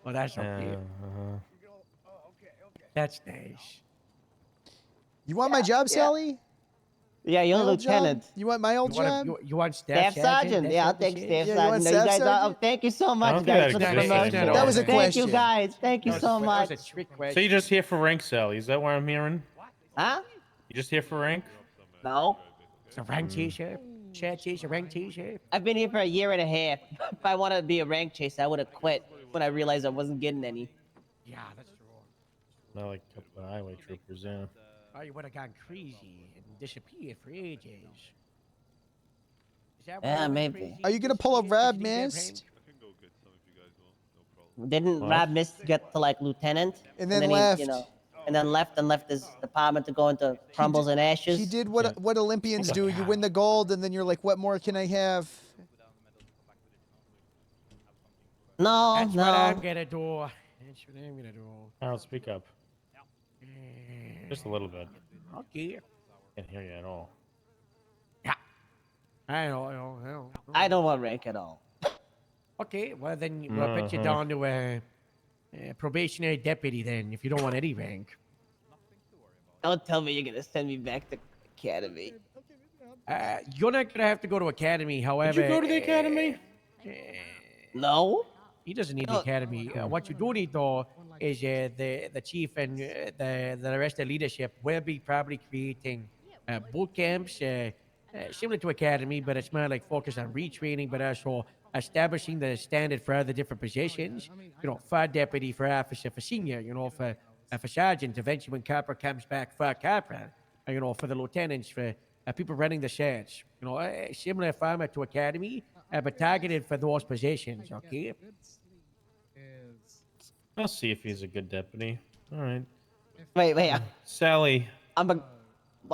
Well, that's okay. That's nice. You want my job, Sally? Yeah, you're My old job? lieutenant. You want my old job? You want staff, Staff sergeant? That's Yeah, I'll what this take is? staff Yeah, you want sergeant. No, you staff guys are. Oh, sergeant? thank you so I much, don't think guys, that for the exists promotion. anymore. That was a Thank you, question. guys. Thank you so That much. was a trick question. So you're just here for rank, Sally? Is that what I'm hearing? Huh? You just here for rank? No. It's a rank t-shirt. Shirt t-shirt, rank t-shirt. I've been here for a year and a half. If I wanted to be a rank chaser, I would have quit when I realized I wasn't getting any. Yeah, that's true. Not like a couple of highway troopers, yeah. Oh, you would have gone crazy and disappeared for ages. Is that why Yeah, you went maybe. crazy Are you and gonna pull a disappeared 'cause Rab you didn't have Mist? Didn't What? Rob Mist get to like lieutenant? And then he, left. you know, and then left his department to go into crumbles and ashes. He did what Olympians What do. the You win the gold, and then you're like, what more can I have? No, That's no. what I'm gonna do. That's what I'm gonna do. Harold, speak up. Just a little bit. Okay. Can't hear you at all. I know. I don't want rank at all. Okay, well then we'll put you down to a probationary deputy then, if you don't want any rank. Don't tell me you're gonna send me back to academy. You're not gonna have to go to academy, however. Did you go to the academy? No. He doesn't need the academy. What you do need though is the chief and the rest of the leadership will be probably creating boot camps similar to academy, but it's more like focused on retraining, but also establishing the standard for other different positions. You know, for deputy, for officer, for senior. You know, for sergeant. Eventually, when corporal comes back, for corporal. You know, for the lieutenants, for people running the sheds. You know, similar format to academy, but targeted for those positions. Okay. I'll see if he's a good deputy. All right. Wait. Sally. I'm a.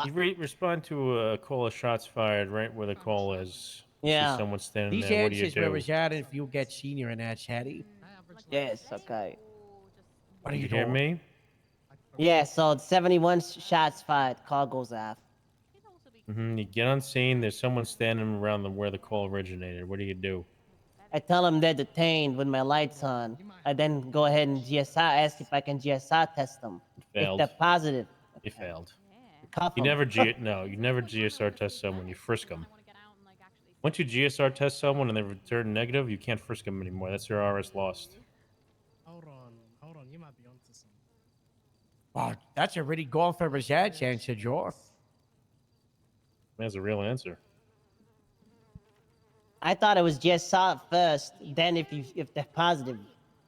You respond to a call of shots fired right where the call is. Yeah. See someone standing These there. What do you answers where do? was at if you get senior in that, Shaddy. Yes. Okay. What are Did you you hear doing? me? Yeah. So it's 71 shots fired. Call goes off. You get on scene. There's someone standing around where the call originated. What do you do? I tell them they're detained with my lights on. I then go ahead and GSR, ask if I can GSR test them. Failed. If they're positive. You failed. Cuff You 'em. never you never GSR test someone. You frisk them. Once you GSR test someone and they return negative, you can't frisk them anymore. That's your RS lost. Hold on, you might be onto something. Wow, that's a really going for Rashad's answer, Joe. That's a real answer. I thought it was GSR first. Then if they're positive,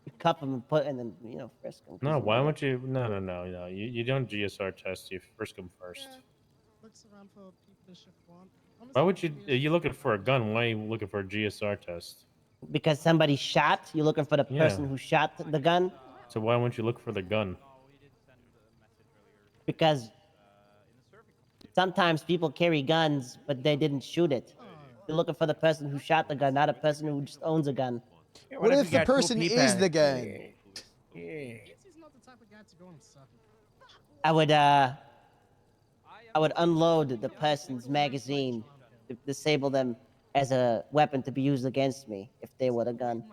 you cuff them and then frisk them. No, why would you? No. You don't GSR test. You frisk them first. Looks around for people to shift one. Why would you? You're looking for a gun. Why are you looking for a GSR test? Because somebody shot. You're looking for the person who shot the gun. So why wouldn't you look for the gun? Because sometimes people carry guns, but they didn't shoot it. You're looking for the person who shot the gun, not a person who just owns a gun. What if the person is the gun? He's not the type of guy to go and suck it. I would unload the person's magazine, to disable them as a weapon to be used against me if they were a gun.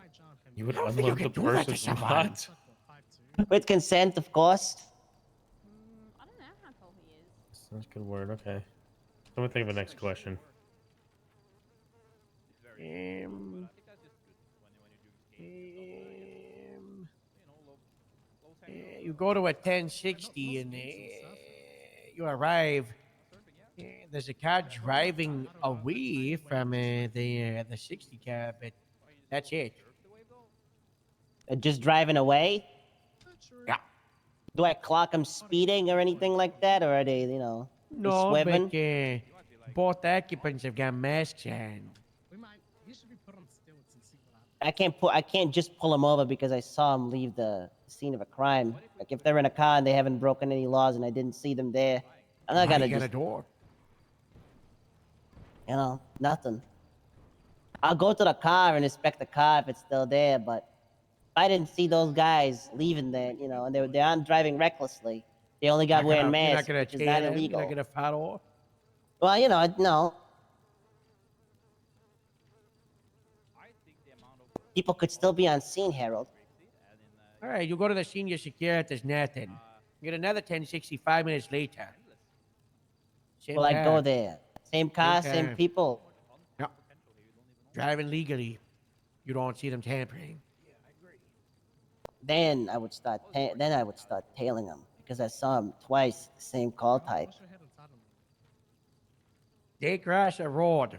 You would unload the person's what? With consent, of course. I don't know how tall he is. That's a good word. Okay. Let me think of the next question. You go to a 1060 and you arrive. There's a car driving away from the 60 car, but that's it. Just driving away? Yeah. Do I clock them speeding or anything like that, or are they, they No, swerving? but both occupants have got masks on. He should be put on stilts and see what happens. I can't just pull them over because I saw them leave the scene of a crime. Like if they're in a car and they haven't broken any laws and I didn't see them there, I'm not gonna just, door. nothing. I'll go to the car and inspect the car if it's still there, but if I didn't see those guys leaving there, and they aren't driving recklessly. They only got wearing masks, which is not illegal. You're not gonna follow. Well, no. People could still be on scene, Harold. All right, you go to the senior security, there's nothing. You get another 1065 minutes later. Same Will I go car. there? Same car, same car. people. Yep. Driving legally. You don't see them tampering. Then I would start. Then I would start tailing them because I saw them twice, the same call type. They cross a road.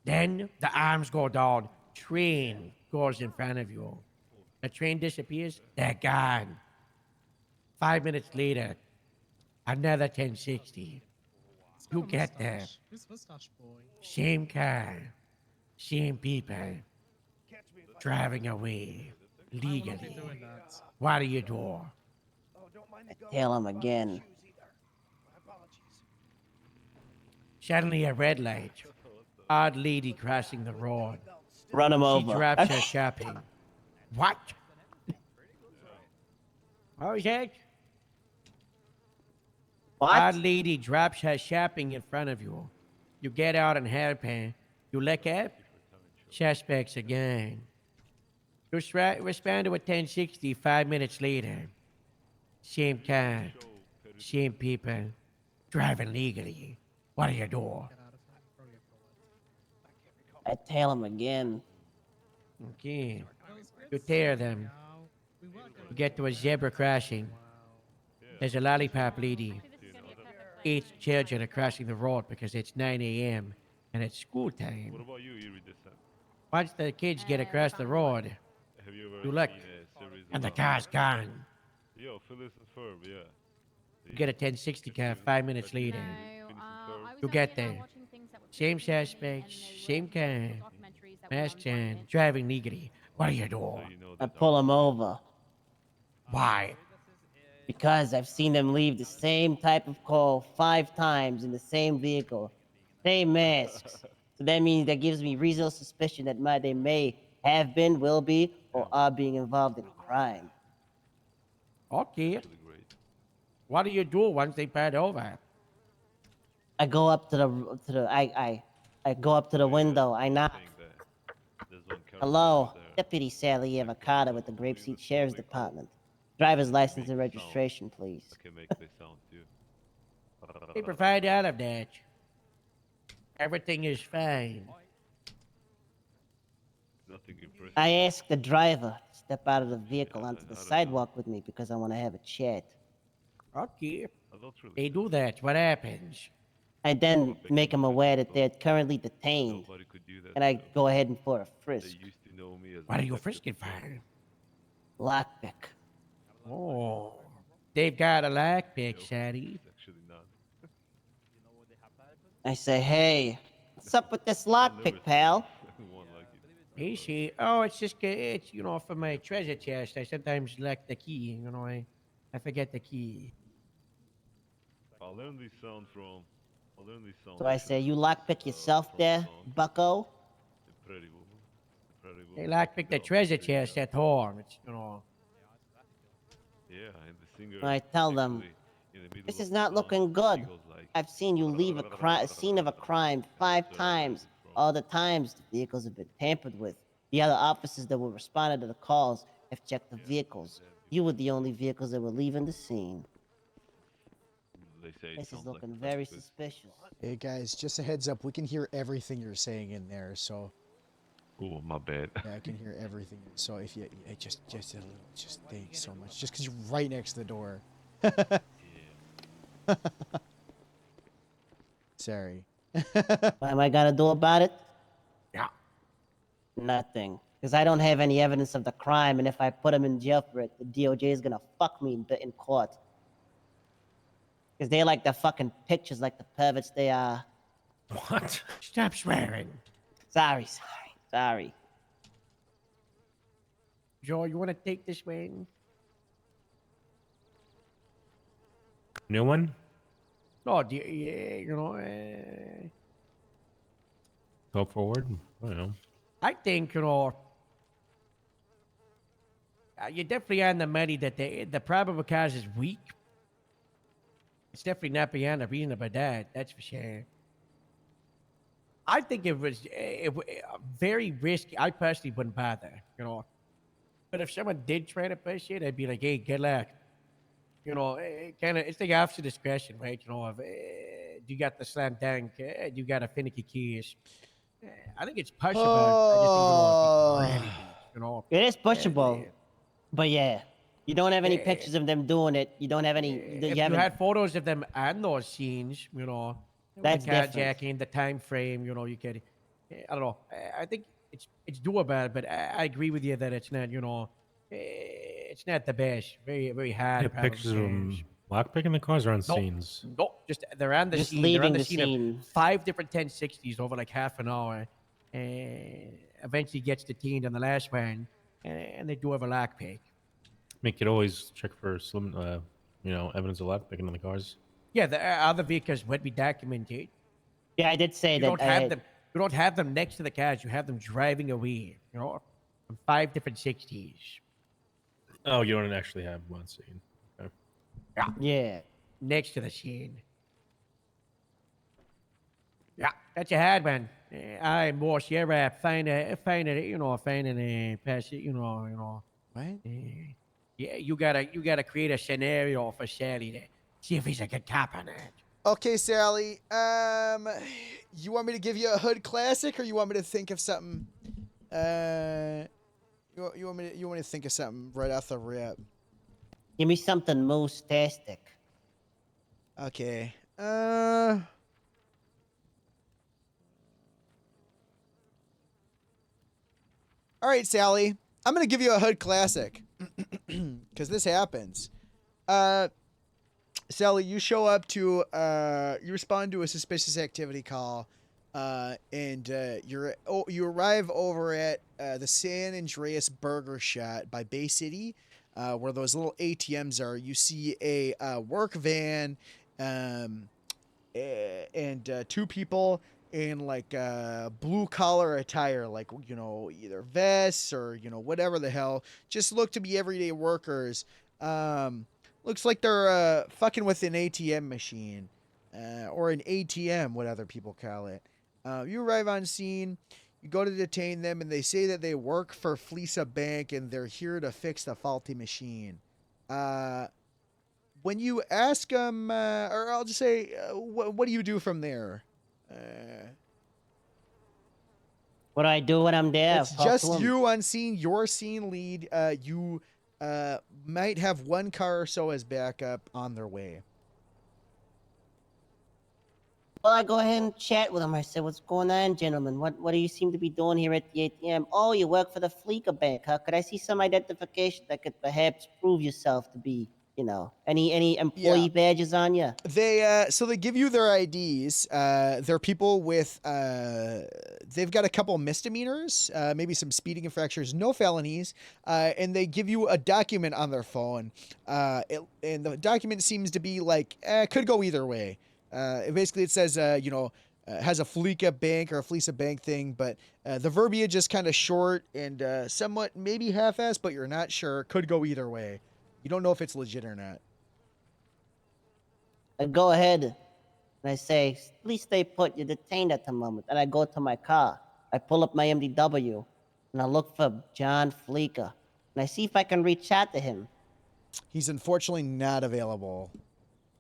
Then the arms go down. Train goes in front of you. The train disappears. They're gone. 5 minutes later, another 1060. You get there. Who's mustache boy? Same car. Same people. Driving away. Legally. What do you do? Tail them again. Suddenly a red light. Odd lady crossing the road. Run them She over. drops her shopping. What? What was that? What? Odd lady drops her shopping in front of you. You get out and help her. You look up. Suspects again. You respond to a 1060 5 minutes later. Same car. Same people. Driving legally. What do you do? I tail them again. Okay. You tear them. You get to a zebra crossing. There's a lollipop lady. 8 children are crossing the road because it's 9 a.m. and it's school time. What about you, Iridescent? Once the kids get across the road, Have you ever you look, seen a series and the about- car's gone. Yo, Phyllis and Ferb, yeah. You get a 1060 car 5 minutes later. You get there. Same suspects, same car, masks on, driving legally. What do you do? I pull them over. Why? Because I've seen them leave the same type of call 5 times in the same vehicle, same masks. So that means that gives me reasonable suspicion that they may have been, will be, or are being involved in a crime. Okay. What do you do once they pull over? I go up to the I go up to the window. I knock. Hello, Deputy Sally Avocado with the Grapeseed Sheriff's Department. Driver's license and registration, please. Can make the sound too. They provide all of that. Everything is fine. Nothing impressive. I ask the driver to step out of the vehicle onto the sidewalk with me because I want to have a chat. Okay. They do that. What happens? I then make them aware that they're currently detained, and I go ahead and for a frisk. What are you frisking for? Lockpick. Oh. They've got a lockpick, Shaddy. I say, hey, what's up with this lockpick, pal? He see, oh, it's just, it's, for my treasure chest. I sometimes lack the key, I forget the key. I'll learn this sound from. I'll learn this sound. So I say, you lockpick yourself there, bucko? Pretty woman. Pretty They woman. lockpick the treasure chest at home. It's, Yeah, and the singer. I tell them, actually, in the middle this of is the not song, looking he good. goes like, I've seen you leave a scene of a crime 5 times. All the times the vehicles have been tampered with. The other officers that were responding to the calls have checked the vehicles. You were the only vehicles that were leaving the scene. They say it This is sounds like looking a very precipice. suspicious. Hey guys, just a heads up, we can hear everything you're saying in there, so Oh, my bad. yeah, I can hear everything. So if you just a little, just thanks so much, just because you're right next to the door. Sorry. What am I gonna do about it? Yeah. Nothing. Because I don't have any evidence of the crime, and if I put him in jail for it, the DOJ is gonna fuck me in court. Because they like the fucking pictures like the perverts they are. What? Stop swearing. Sorry. Joe, you want to take this one? New one? No, yeah, Go forward? I don't know. I think, you're definitely on the money that the probable cause is weak. It's definitely not beyond a reasonable doubt, that's for sure. I think it was very risky. I personally wouldn't bother, But if someone did try to push it, I'd be like, hey, good luck. It's the officer discretion, right? you got the slam dunk, you got a finicky keys. I think it's pushable. I just think really beats, It is pushable, but yeah, you don't have any pictures of them doing it. You don't have any. If You haven't. had photos of them and those scenes, That's the different. carjacking, the time frame, you could. I don't know. I think it's doable, but I agree with you that it's not. It's not the best. Very very hard. Yeah, probably pictures of change. them lockpicking the cars or on Nope. scenes. Nope. Just they're on the Just scene. They're on leaving the the scene, scene. of 5 different 1060s over like half an hour, and eventually gets detained on the last one, and they do have a lockpick. Make it always check for slim, evidence of lockpicking on the cars. Yeah, the other vehicles would be documented. Yeah, I did say You that. don't have them. You don't have them next to the cars. You have them driving away. From 5 different 60s. Oh, you don't actually have one scene. Okay. Yeah. Next to the scene. Yeah, that's a hard one. I'm boss. You're find it, pass it, Right? Yeah, you gotta create a scenario for Sally to see if he's a good cop or not. Okay, Sally. You want me to give you a hood classic, or you want me to think of something? You want me to think of something right off the rip? Give me something moose-tastic. Okay. All right, Sally. I'm gonna give you a hood classic, because this happens. Sally, you show up to you respond to a suspicious activity call, and you arrive over at the San Andreas Burger Shot by Bay City, where those little ATMs are. You see a work van, and 2 people in like blue collar attire, like either vests or whatever the hell, just look to be everyday workers. Looks like they're fucking with an ATM machine, or an ATM, what other people call it. You arrive on scene, you go to detain them, and they say that they work for Fleesa Bank and they're here to fix the faulty machine. When you ask them, or I'll just say, what do you do from there? What do I do when I'm there? It's Talk to just 'em. you on scene, your scene lead. You might have 1 car or so as backup on their way. Well, I go ahead and chat with him. I said, "What's going on, gentlemen? What do you seem to be doing here at the ATM? Oh, you work for the Fleeka Bank, huh? Could I see some identification that could perhaps prove yourself to be, any employee badges on you?" They give you their IDs. They're people with they've got a couple misdemeanors, maybe some speeding infractions, no felonies, and they give you a document on their phone. And the document seems to be like could go either way. Basically, it says has a Fleeka Bank or a Fleesa Bank thing, but the verbiage is kind of short and somewhat maybe half-assed, but you're not sure. Could go either way. You don't know if it's legit or not. I go ahead and I say, "Please stay put. You're detained at the moment." And I go to my car. I pull up my MDW, and I look for John Fleeka, and I see if I can reach out to him. He's unfortunately not available.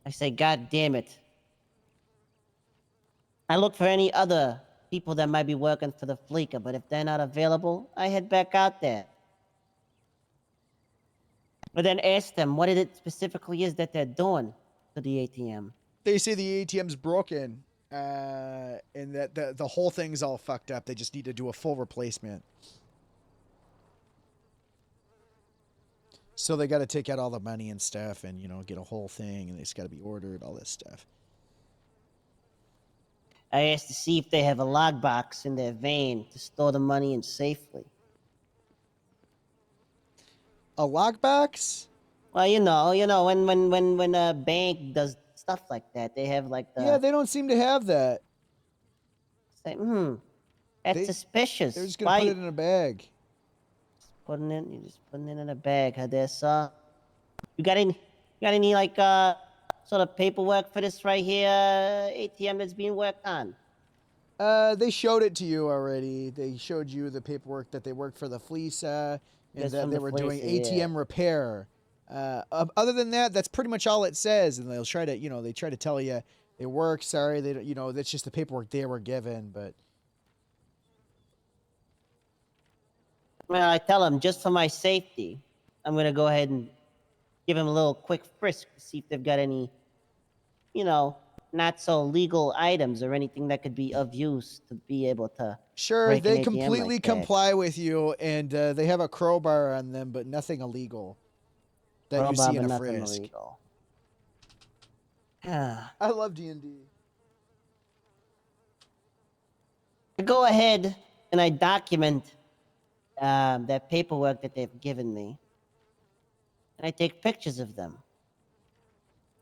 I say, "God damn it." I look for any other people that might be working for the Fleeka, but if they're not available, I head back out there. But then ask them what it specifically is that they're doing to the ATM. They say the ATM's broken, and that the whole thing's all fucked up. They just need to do a full replacement. So they got to take out all the money and stuff, and get a whole thing, and it's got to be ordered, all this stuff. I asked to see if they have a lockbox in their van to store the money in safely. A lockbox? Well, when a bank does stuff like that, they have like the. Yeah, they don't seem to have that. Say, that's suspicious. They're just gonna put it in a bag. You're just putting it in a bag, huh, there, sir? You got any like sort of paperwork for this right here ATM that's being worked on? They showed it to you already. They showed you the paperwork that they worked for the Fleesa and that they were doing ATM repair. Other than that, that's pretty much all it says. And they'll try to, they try to tell you They work. Sorry, they don't. You know, that's just the paperwork they were given. But Well, I tell him just for my safety, I'm gonna go ahead and give him a little quick frisk to see if they've got any, you know, not so legal items or anything that could be of use to be able to. sure, break an they ATM completely like that. comply with you, and they have a crowbar on them, but nothing illegal that you Crowbar, see but in a nothing frisk. illegal. I love D&D. I go ahead and I document that paperwork that they've given me, and I take pictures of them.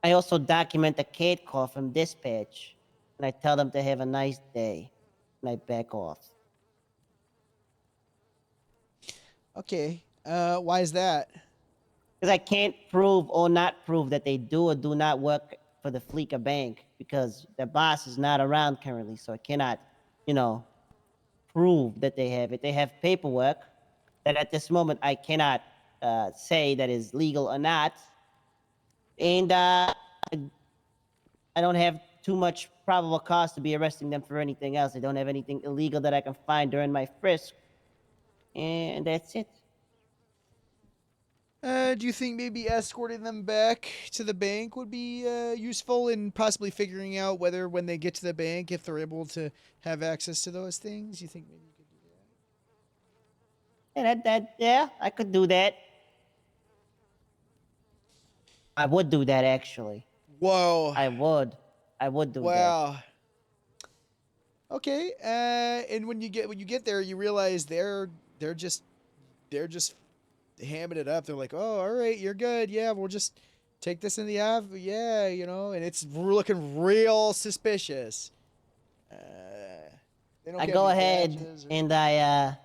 I also document the CAD call from dispatch, and I tell them to have a nice day, and I back off. Okay. Why is that? Because I can't prove or not prove that they do or do not work for the Fleeca Bank because their boss is not around currently, so I cannot, you know, prove that they have it. They have paperwork that at this moment I cannot say that is legal or not. And I don't have too much probable cause to be arresting them for anything else. I don't have anything illegal that I can find during my frisk. And that's it. Do you think maybe escorting them back to the bank would be useful in possibly figuring out whether when they get to the bank, if they're able to have access to those things? You think maybe you could do that? Yeah, I could do that. I would do that actually. Whoa. I would do that. Wow. Okay. And when you get there, you realize they're just hamming it up. They're like, "Oh, all right, you're good. Yeah, we'll just take this in the off. Yeah, you know." And it's looking real suspicious. They don't I get go any ahead badges or- and I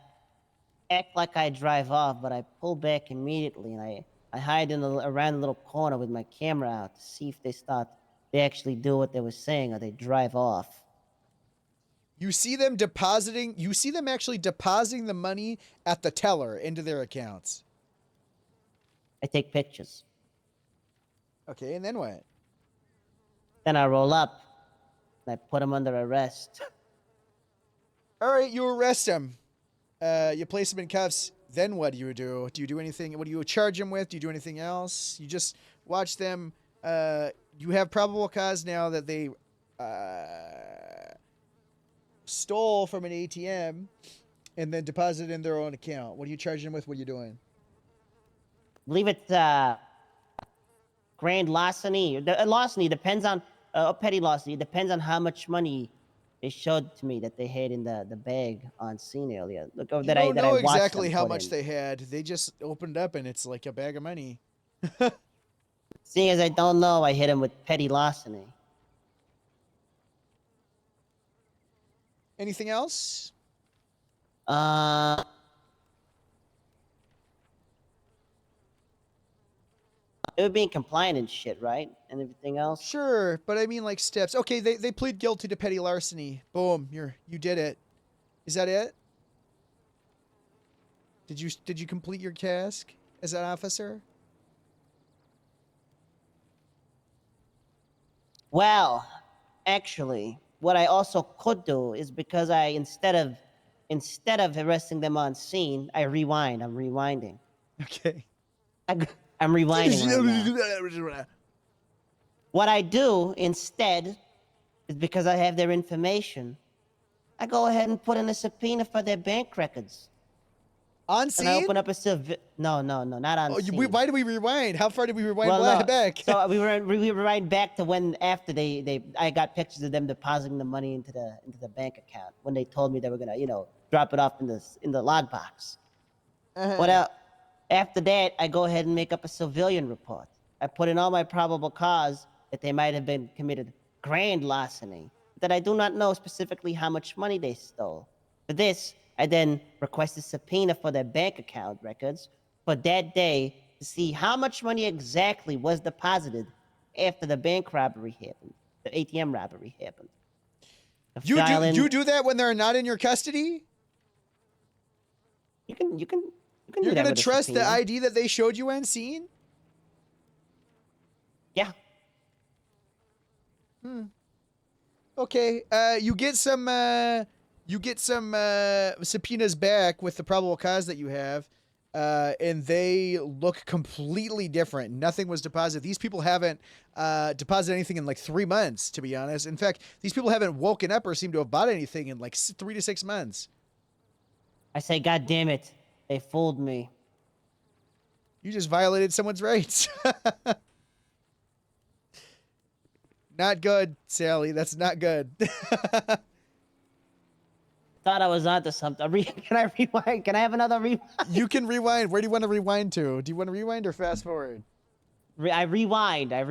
act like I drive off, but I pull back immediately and I hide around a little corner with my camera out to see if they actually do what they were saying or they drive off. You see them actually depositing the money at the teller into their accounts. I take pictures. Okay, and then what? Then I roll up and I put them under arrest. All right, you arrest them. You place them in cuffs. Then what do you do? Do you do anything? What do you charge them with? Do you do anything else? You just watch them. You have probable cause now that they stole from an ATM and then deposited in their own account. What are you charging them with? What are you doing? I believe it's grand larceny. Larceny depends on petty larceny. It depends on how much money they showed to me that they had in the bag on scene earlier. Look, You don't know exactly how much they had. They just opened up and it's like a bag of money. Seeing as I don't know, I hit him with petty larceny. Anything else? It would be compliant and shit, right? And everything else. Sure, but I mean like steps. Okay, they plead guilty to petty larceny. Boom, you did it. Is that it? Did you complete your task as an officer? Well, actually, what I also could do is because I instead of arresting them on scene, I rewind. I'm rewinding. Okay. I'm rewinding right now. What I do instead is because I have their information, I go ahead and put in a subpoena for their bank records. On scene? And I open up a No, not on scene. Why do we rewind? How far did we rewind back? So we rewind back to when after I got pictures of them depositing the money into the bank account when they told me they were gonna drop it off in the lockbox. What else? After that, I go ahead and make up a civilian report. I put in all my probable cause that they might have been committed grand larceny, that I do not know specifically how much money they stole. For this, I then request a subpoena for their bank account records for that day to see how much money exactly was deposited after the bank robbery happened, the ATM robbery happened. You do that when they're not in your custody? You can You're do that gonna with a trust the subpoena. ID that they showed you on scene? Yeah. Okay. You get some subpoenas back with the probable cause that you have, and they look completely different. Nothing was deposited. These people haven't deposited anything in like 3 months, to be honest. In fact, these people haven't woken up or seem to have bought anything in like 3 to 6 months. I say, God damn it, they fooled me. You just violated someone's rights. Not good, Sally. That's not good. Thought I was onto something. Can I rewind? Can I have another rewind? You can rewind. Where do you want to rewind to? Do you want to rewind or fast forward? I rewind. Back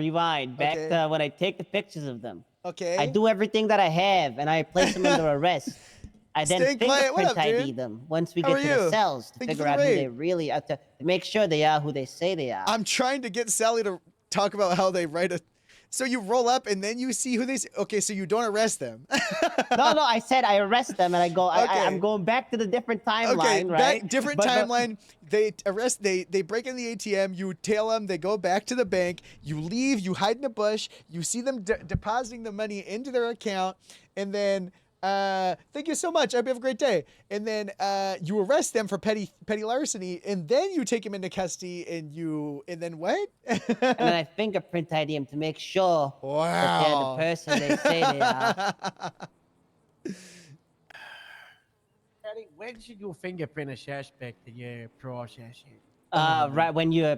Okay. to when I take the pictures of them. Okay. I do everything that I have, and I place them under arrest. I then Stay quiet. What fingerprint up, ID dude? them once we How get are to you? the cells to Thank you for figure out the who raid. they really are, to make sure they are who they say they are. I'm trying to get Sally to talk about how they write a. So you roll up and then you see who they. Okay, so you don't arrest them. No, I said I arrest them and I go. Okay. I'm going back to the different timeline, Okay, right? different But- timeline. They arrest. They break in the ATM. You tail them. They go back to the bank. You leave. You hide in a bush. You see them depositing the money into their account, and then. Thank you so much. I hope you have a great day. And then you arrest them for petty larceny, and then you take them into custody, and then what? And then I fingerprint ID them to make sure that they're the person they say they are. Eddie, when should you fingerprint a suspect in your processing? Right when you Yeah,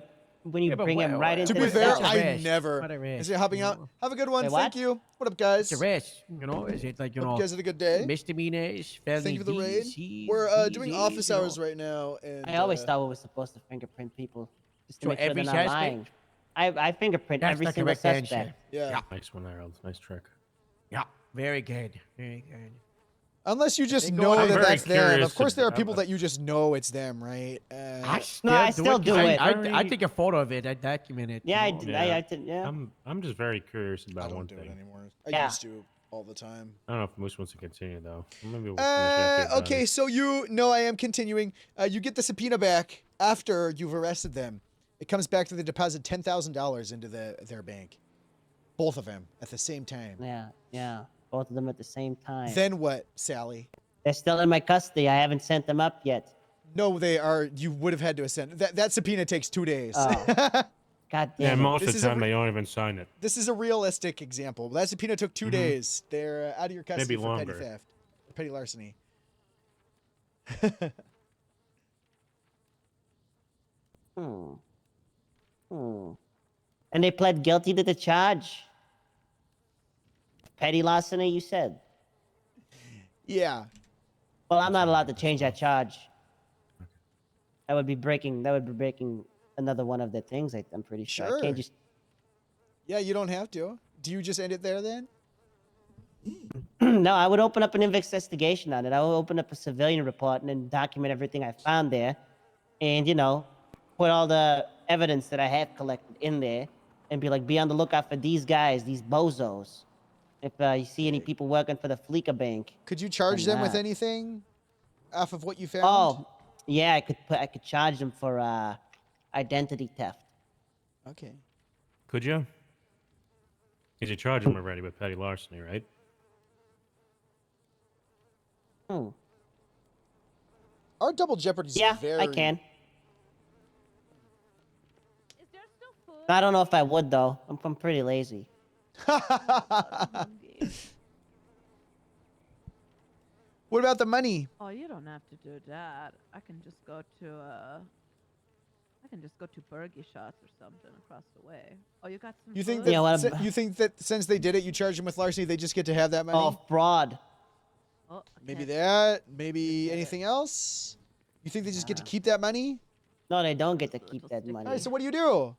but bring what- them right To into be the fair, cell. I never. What a risk, Is it helping you out? know? Have a good one. Wait, what? Thank you. What up, guys? It's a risk, you know? Is it like, you Hope know, you guys had a good day. misdemeanors, felony Thank you for the raid. Ds, We're doing Ds, office you know? hours right now, and I always thought we were supposed to fingerprint people just to So make sure every they're not suspect? lying. I fingerprint That's every the single correct answer. suspect. Yeah. Nice one, Harold. Nice trick. Yeah, very good. Very good. Unless you just They know go- I'm that very that's them. curious Of course, there are about people it. that you just know it's them, right? I still do it. I take a photo of it. I document it. Yeah, I you know? did. I did. Yeah. I'm just very curious I about don't one do thing. it anymore. I Yeah. used to all the time. I don't know if Moose wants to continue though. Maybe we'll finish after you're Okay, done. so I am continuing. You get the subpoena back after you've arrested them. It comes back to they deposit $10,000 into their bank, both of them at the same time. Yeah. Both of them at the same time. Then what, Sally? They're still in my custody. I haven't sent them up yet. No, they are. You would have had to send that subpoena takes 2 days. Oh. God Yeah, damn it. most of This the is a time they don't even sign it. This is a realistic example. That subpoena took 2 days. They're out of your custody Maybe for petty longer. theft, petty larceny. And they pled guilty to the charge. Petty larceny, you said. Yeah. Well, I'm not allowed to change that charge. That would be breaking another one of the things. I'm pretty sure. I Sure. can't just. Yeah, you don't have to. Do you just end it there then? No, I would open up an investigation on it. I would open up a civilian report and then document everything I found there, and put all the evidence that I have collected in there, and be on the lookout for these guys, these bozos. If you see any people working for the Fleeca Bank. Could you charge them with not. anything off of what you found? Oh, yeah, I could charge them for identity theft. Okay. Could you? Because you charged him already with petty larceny, right? Our double jeopardy is Yeah, very. I can. I don't know if I would though. I'm pretty lazy. What about the money? Oh, you don't have to do that. I can just go to Burger Shots or something across the way. Oh, you got some. You think food? that you think that since they did it, you charge them with larceny, they just get to have that money? Oh, fraud. Oh, Maybe that. Maybe anything else. You think they just get to keep that money? No, they don't get to keep that All money. right. So what do you do?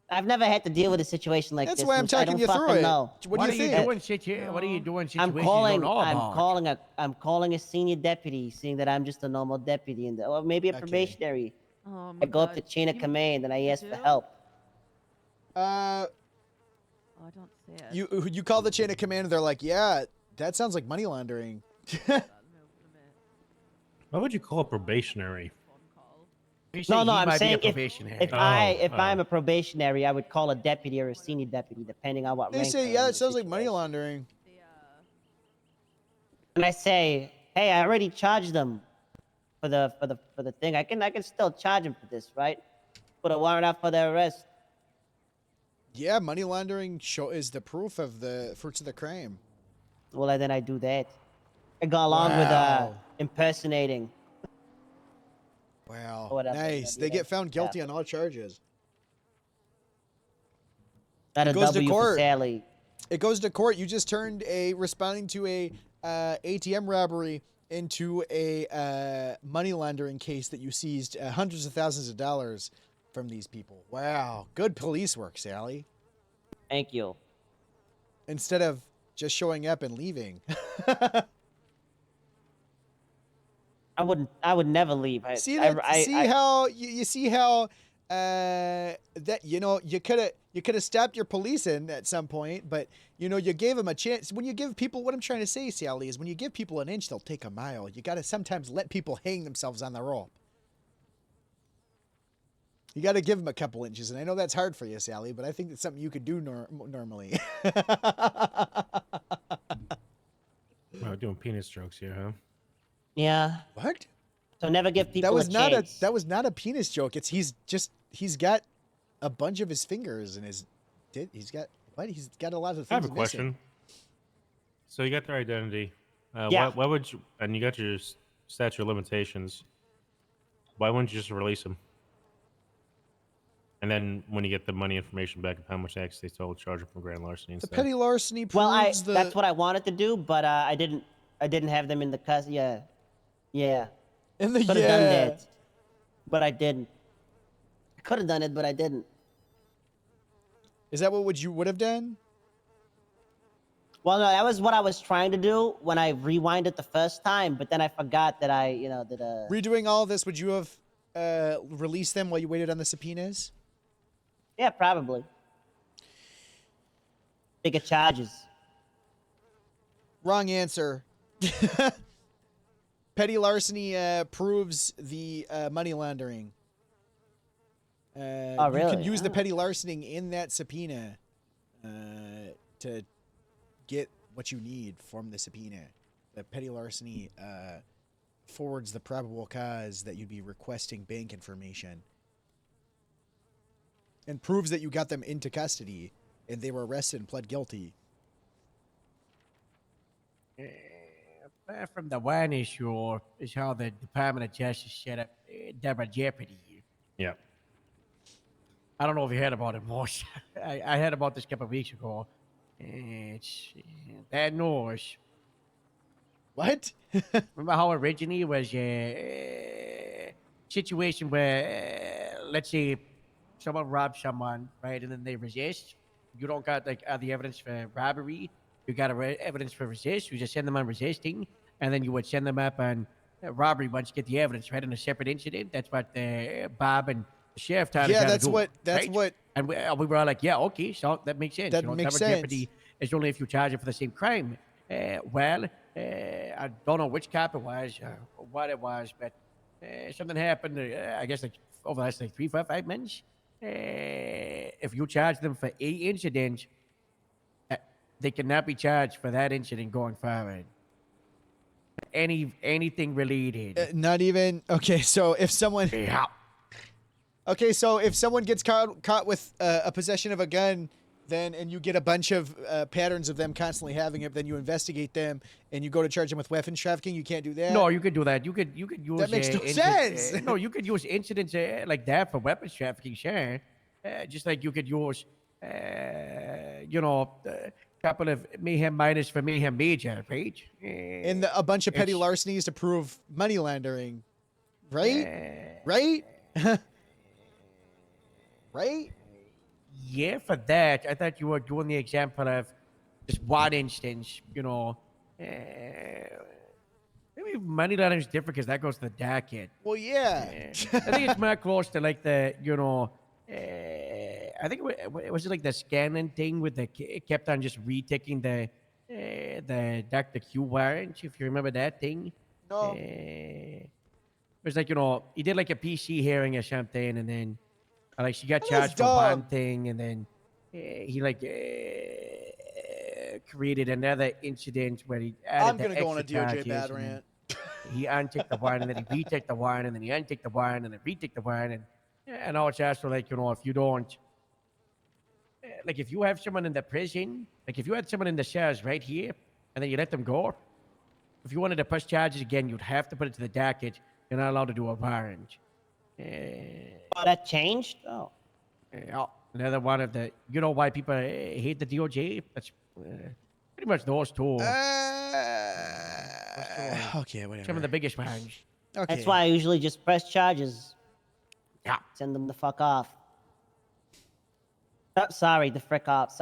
I've never had to deal with a situation like That's this. why I'm Moose. I talking don't you through fucking it. know. What do you think? What are you doing? I'm Situations calling. you don't know about? I'm calling a senior deputy, seeing that I'm just a normal deputy, or maybe a probationary. Oh, I go up to chain of command and I ask for help. Oh, I don't see it. You call the chain of command, and they're like, "Yeah, that sounds like money laundering." Why would you call it probationary? No, I'm saying if Oh, I'm a probationary, I would call a deputy or a senior deputy, depending on what They rank. say, they're "Yeah, in that the sounds like money situation. laundering." And I say, hey, I already charged them for the thing. I can still charge them for this, right? Put a warrant out for their arrest. Yeah, money laundering is the proof of the fruits of the crime. Well, then I do that. I go along with Wow. impersonating. Wow. Whatever, Nice. They get found guilty on all charges. Not It a goes to W for court. Sally. It goes to court. You just turned responding to a ATM robbery into a money laundering case that you seized hundreds of thousands of dollars from these people. Wow. Good police work, Sally. Thank you. Instead of just showing up and leaving. I would never leave. See how you see how that you could have stopped your policing at some point, but you gave them a chance. When you give people, what I'm trying to say, Sally, is when you give people an inch, they'll take a mile. You got to sometimes let people hang themselves on the rope. You got to give them a couple inches, and I know that's hard for you, Sally, but I think that's something you could do normally. Wow, doing penis jokes here, huh? Yeah. What? So never give people that was a not chance. that was not a penis joke. He's got a bunch of his fingers and he's got a lot of things. I have a missing. question. So you got their identity. Yeah. Why would you? And you got your statute of limitations. Why wouldn't you just release them? And then when you get the money information back of how much actually they stole, charge them for grand larceny. The Instead. petty larceny proves Well, that's what I wanted to do, but I didn't have them in the custody. Yeah. In the Could have done that, but I didn't. I could have done it, but I didn't. Is that what you would have done? Well, no, that was what I was trying to do when I rewinded the first time, but then I forgot that Redoing all of this, would you have released them while you waited on the subpoenas? Yeah, probably. Bigger charges. Wrong answer. Petty larceny proves the money laundering. Oh, really? You can use the petty larceny in that subpoena to get what you need from the subpoena. The petty larceny forwards the probable cause that you'd be requesting bank information and proves that you got them into custody and they were arrested and pled guilty. Apart from the one issue is how the Department of Justice set up double jeopardy. Yeah. I don't know if you heard about it, Mosh. I heard about this a couple of weeks ago. It's bad news. What? Remember how originally it was a situation where, let's say, someone robs someone, right, and then they resist. You don't got the evidence for robbery. You got evidence for resist. You just send them on resisting, and then you would send them up on robbery once you get the evidence, right, in a separate incident. That's what Bob and the sheriff tried to do. That's what. And we were all like, yeah, okay, so that makes sense. That makes double sense. jeopardy is only if you charge it for the same crime. I don't know which cop it was or what it was, but something happened, I guess, like over the last 3, 4, 5 months. If you charge them for a incident, they cannot be charged for that incident going forward. Anything related. Not even. Okay, so if someone. Yeah. Okay, so if someone gets caught with a possession of a gun, and you get a bunch of patterns of them constantly having it, then you investigate them and you go to charge them with weapons trafficking. You can't do that. No, you could do that. You could use that makes no sense. No, you could use incidents like that for weapons trafficking, sure. Just like you could use, a couple of mayhem minors for mayhem major, right? And a bunch of petty larcenies to prove money laundering, right? Right? Right? Yeah, for that, I thought you were doing the example of just one instance, maybe money laundering is different because that goes to the docket. Well, yeah. I think it's more close to like the, I think it was like the scanning thing with it kept on just reticking the Dr. Q warrant, if you remember that thing. No. It was like, he did like a PC hearing or something, and then like she got charged for one thing, and then he like created another incident where he added I'm the gonna go on a extra DOJ charges, bad and then rant. He unticked the wine, and then he reticked the wine, and then he unticked the wine, and then reticked the wine, and now it's also like, if you don't, like if you have someone in the prison, like if you had someone in the cells right here, and then you let them go, if you wanted to push charges again, you'd have to put it to the docket. You're not allowed to do a warrant. Oh, that changed? Oh. Yeah, another one of the, why people hate the DOJ? That's pretty much those two. Okay, whatever. Some of the biggest ones. Okay. That's why I usually just press charges. Yeah. Send them the fuck off. Oh, sorry, the frick off.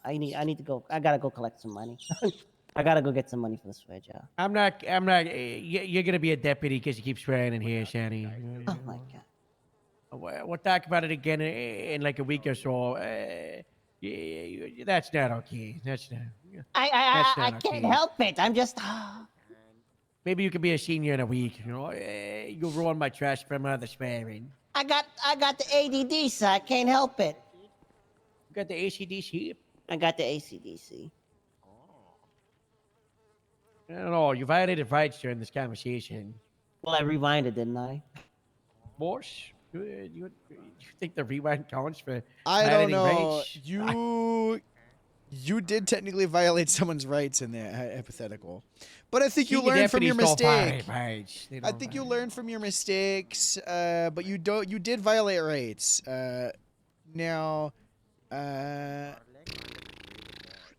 I need to go. I gotta go collect some money. I gotta go get some money for this fridge, yeah. I'm not, you're gonna be a deputy because you keep swearing in here, Shani. Oh my god. We'll talk about it again in like a week or so. That's not okay. That's not. I can't help it. I'm just. Maybe you could be a senior in a week. You'll ruin my trust from other swearing. I got the ADD, so I can't help it. You got the ACDC? I got the ACDC. I don't know. You violated rights during this conversation. Well, I rewinded, didn't I? Boss, you think the rewind counts for I don't violating know. rights? You did technically violate someone's rights in that hypothetical, but I think you Senior learned from your deputies don't mistake. violate rights. They I don't think you violate. learned from your mistakes, but you did violate rights. Now,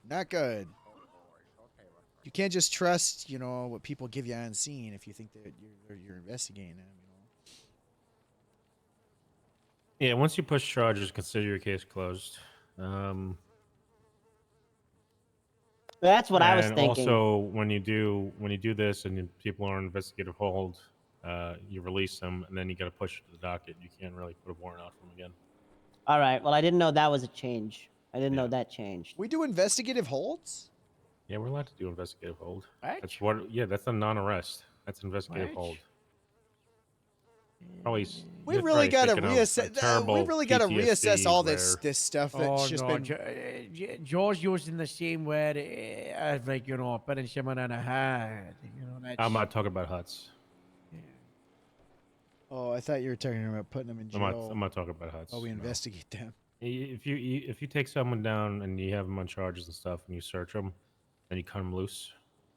not good. You can't just trust, what people give you on scene if you think that you're investigating them. Yeah, once you push charges, consider your case closed. That's what I was and thinking. Also, when you do this and people are on investigative hold, you release them, and then you got to push it to the docket. You can't really put a warrant out for them again. All right. Well, I didn't know that was a change. I didn't know that changed. We do investigative holds? Yeah, we're allowed to do investigative hold. What? That's what. Yeah, that's a non-arrest. That's investigative What? hold. Probably. We really got to reassess. We really got to reassess all this stuff that's just been. Joe's using the same word as like putting someone on a hut. I'm not talking about huts. Oh, I thought you were talking about putting them in jail. I'm not talking about huts. Oh, we no. investigate them. If you take someone down and you have them on charges and stuff, and you search them, and you cut them loose,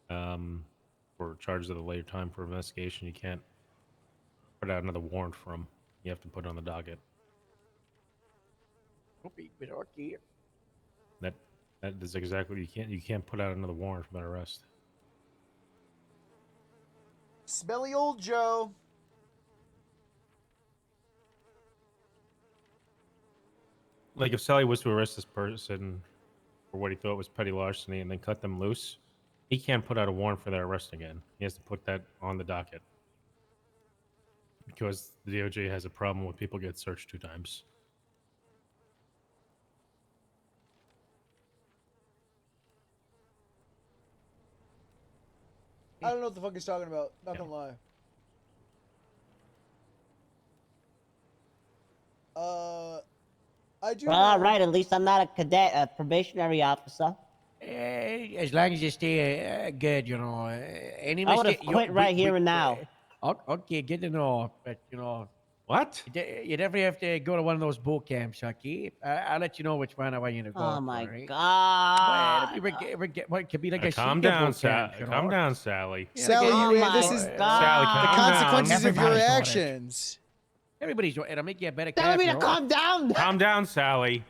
for charges at a later time for investigation, you can't put out another warrant for them. You have to put it on the docket. That is exactly you can't put out another warrant for that arrest. Smelly old Joe. Like if Sally was to arrest this person for what he thought was petty larceny and then cut them loose, he can't put out a warrant for their arrest again. He has to put that on the docket. Because the DOJ has a problem with people get searched 2 times. I don't know what the fuck he's talking about. Not gonna lie. I do. Well, all right. At least I'm not a cadet, a probationary officer. As long as you stay good, any I would have mistake- quit right here and now. Okay, good to know, but what? You definitely have to go to one of those boot camps, okay? I'll let you know which one I want you to go. Oh my for, right? god! It could be like a Calm senior down, boot camp, Calm down, Sally. Sally, this is Sally, calm the consequences down. of your actions. Everybody's it'll make you a better Tell me to cop, calm down. Calm down, Sally.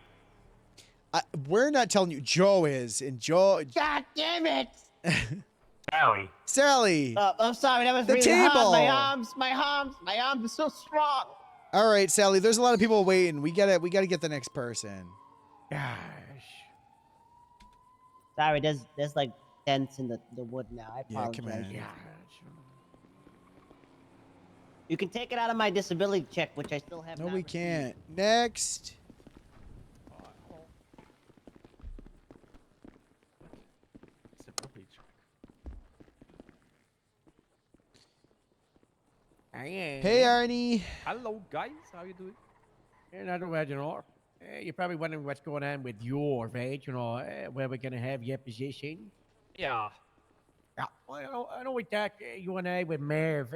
We're not telling you. Joe is, and Joe. God damn it! Sally. I'm sorry. That was The really table. hard. My arms are so strong. All right, Sally. There's a lot of people waiting. We gotta get the next person. Gosh. Sorry, there's like dents in the wood now. I Yeah, apologize. come on. You can take it out of my disability check, which I still have. No, not we received. can't. Next. Hey, Arnie. Hello, guys. How you doing? Not too bad, You're probably wondering what's going on with your right? Where we're gonna have your position. Yeah. Yeah. Well, I know we talked, you and I with Merv,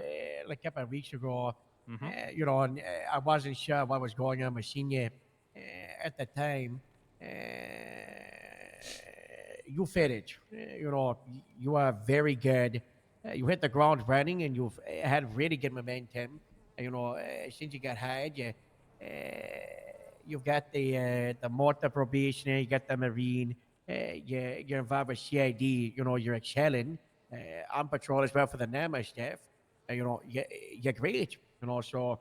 like a couple of weeks ago. And I wasn't sure what was going on with Senior at the time. Uh, you fit it. You are very good. You hit the ground running, and you've had really good momentum. Since you got hired, you've got the mortar probation, you got the marine, you're involved with CID. You're excelling on patrol as well for the NAMA staff. You're great. So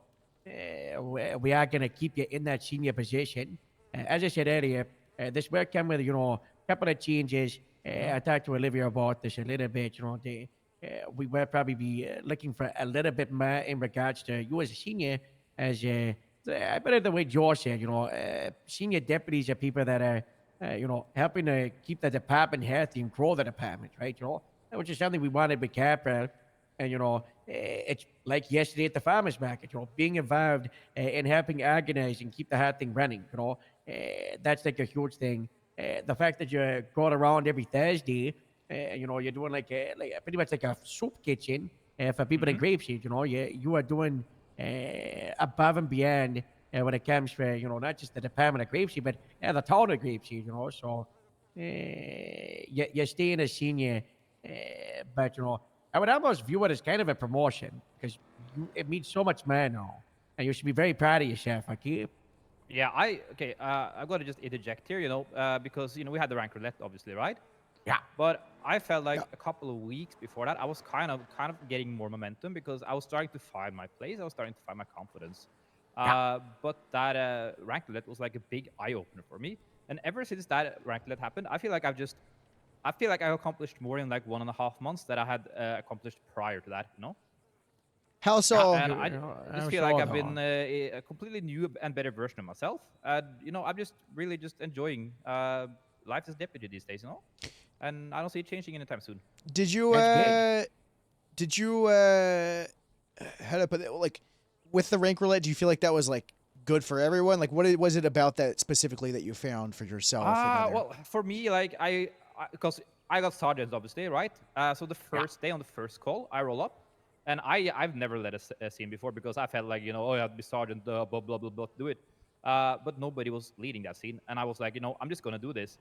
we are going to keep you in that senior position. As I said earlier, this will come with a couple of changes. I talked to Olivia about this a little bit. We will probably be looking for a little bit more in regards to you as a senior. As I believe the way George said, senior deputies are people that are helping to keep the department healthy and grow the department, right? Which is something we wanted with Capra. And, it's like yesterday at the farmer's market, being involved in helping organize and keep the whole thing running, that's like a huge thing. The fact that you're going around every Thursday, you're doing like pretty much like a soup kitchen for people in Grapeseed, you are doing above and beyond when it comes for, not just the department of Grapeseed, but the town of Grapeseed, so you're staying a senior, but, I would almost view it as kind of a promotion because it means so much more now. And you should be very proud of yourself, okay? Yeah, I've got to just interject here, because, we had the rank roulette, obviously, right? Yeah. But I felt like a couple of weeks before that, I was kind of getting more momentum because I was starting to find my place. I was starting to find my confidence. But that rank roulette was like a big eye opener for me. And ever since that rank roulette happened, I feel like I accomplished more in like 1.5 months that I had accomplished prior to that, How so? And I just feel like I've been a completely new and better version of myself. And, I'm just really just enjoying life as deputy these days, And I don't see it changing anytime soon. Did you, how do I put it? Like, with the rank roulette, do you feel like that was, like, good for everyone? Like, what was it about that specifically that you found for yourself? Well, for me, like, because I got sergeant, obviously, right? So the first day on the first call, I roll up. And I've never led a scene before because I felt like, oh, I have to be sergeant, blah, blah, blah, blah, do it. But nobody was leading that scene. And I was like, I'm just going to do this.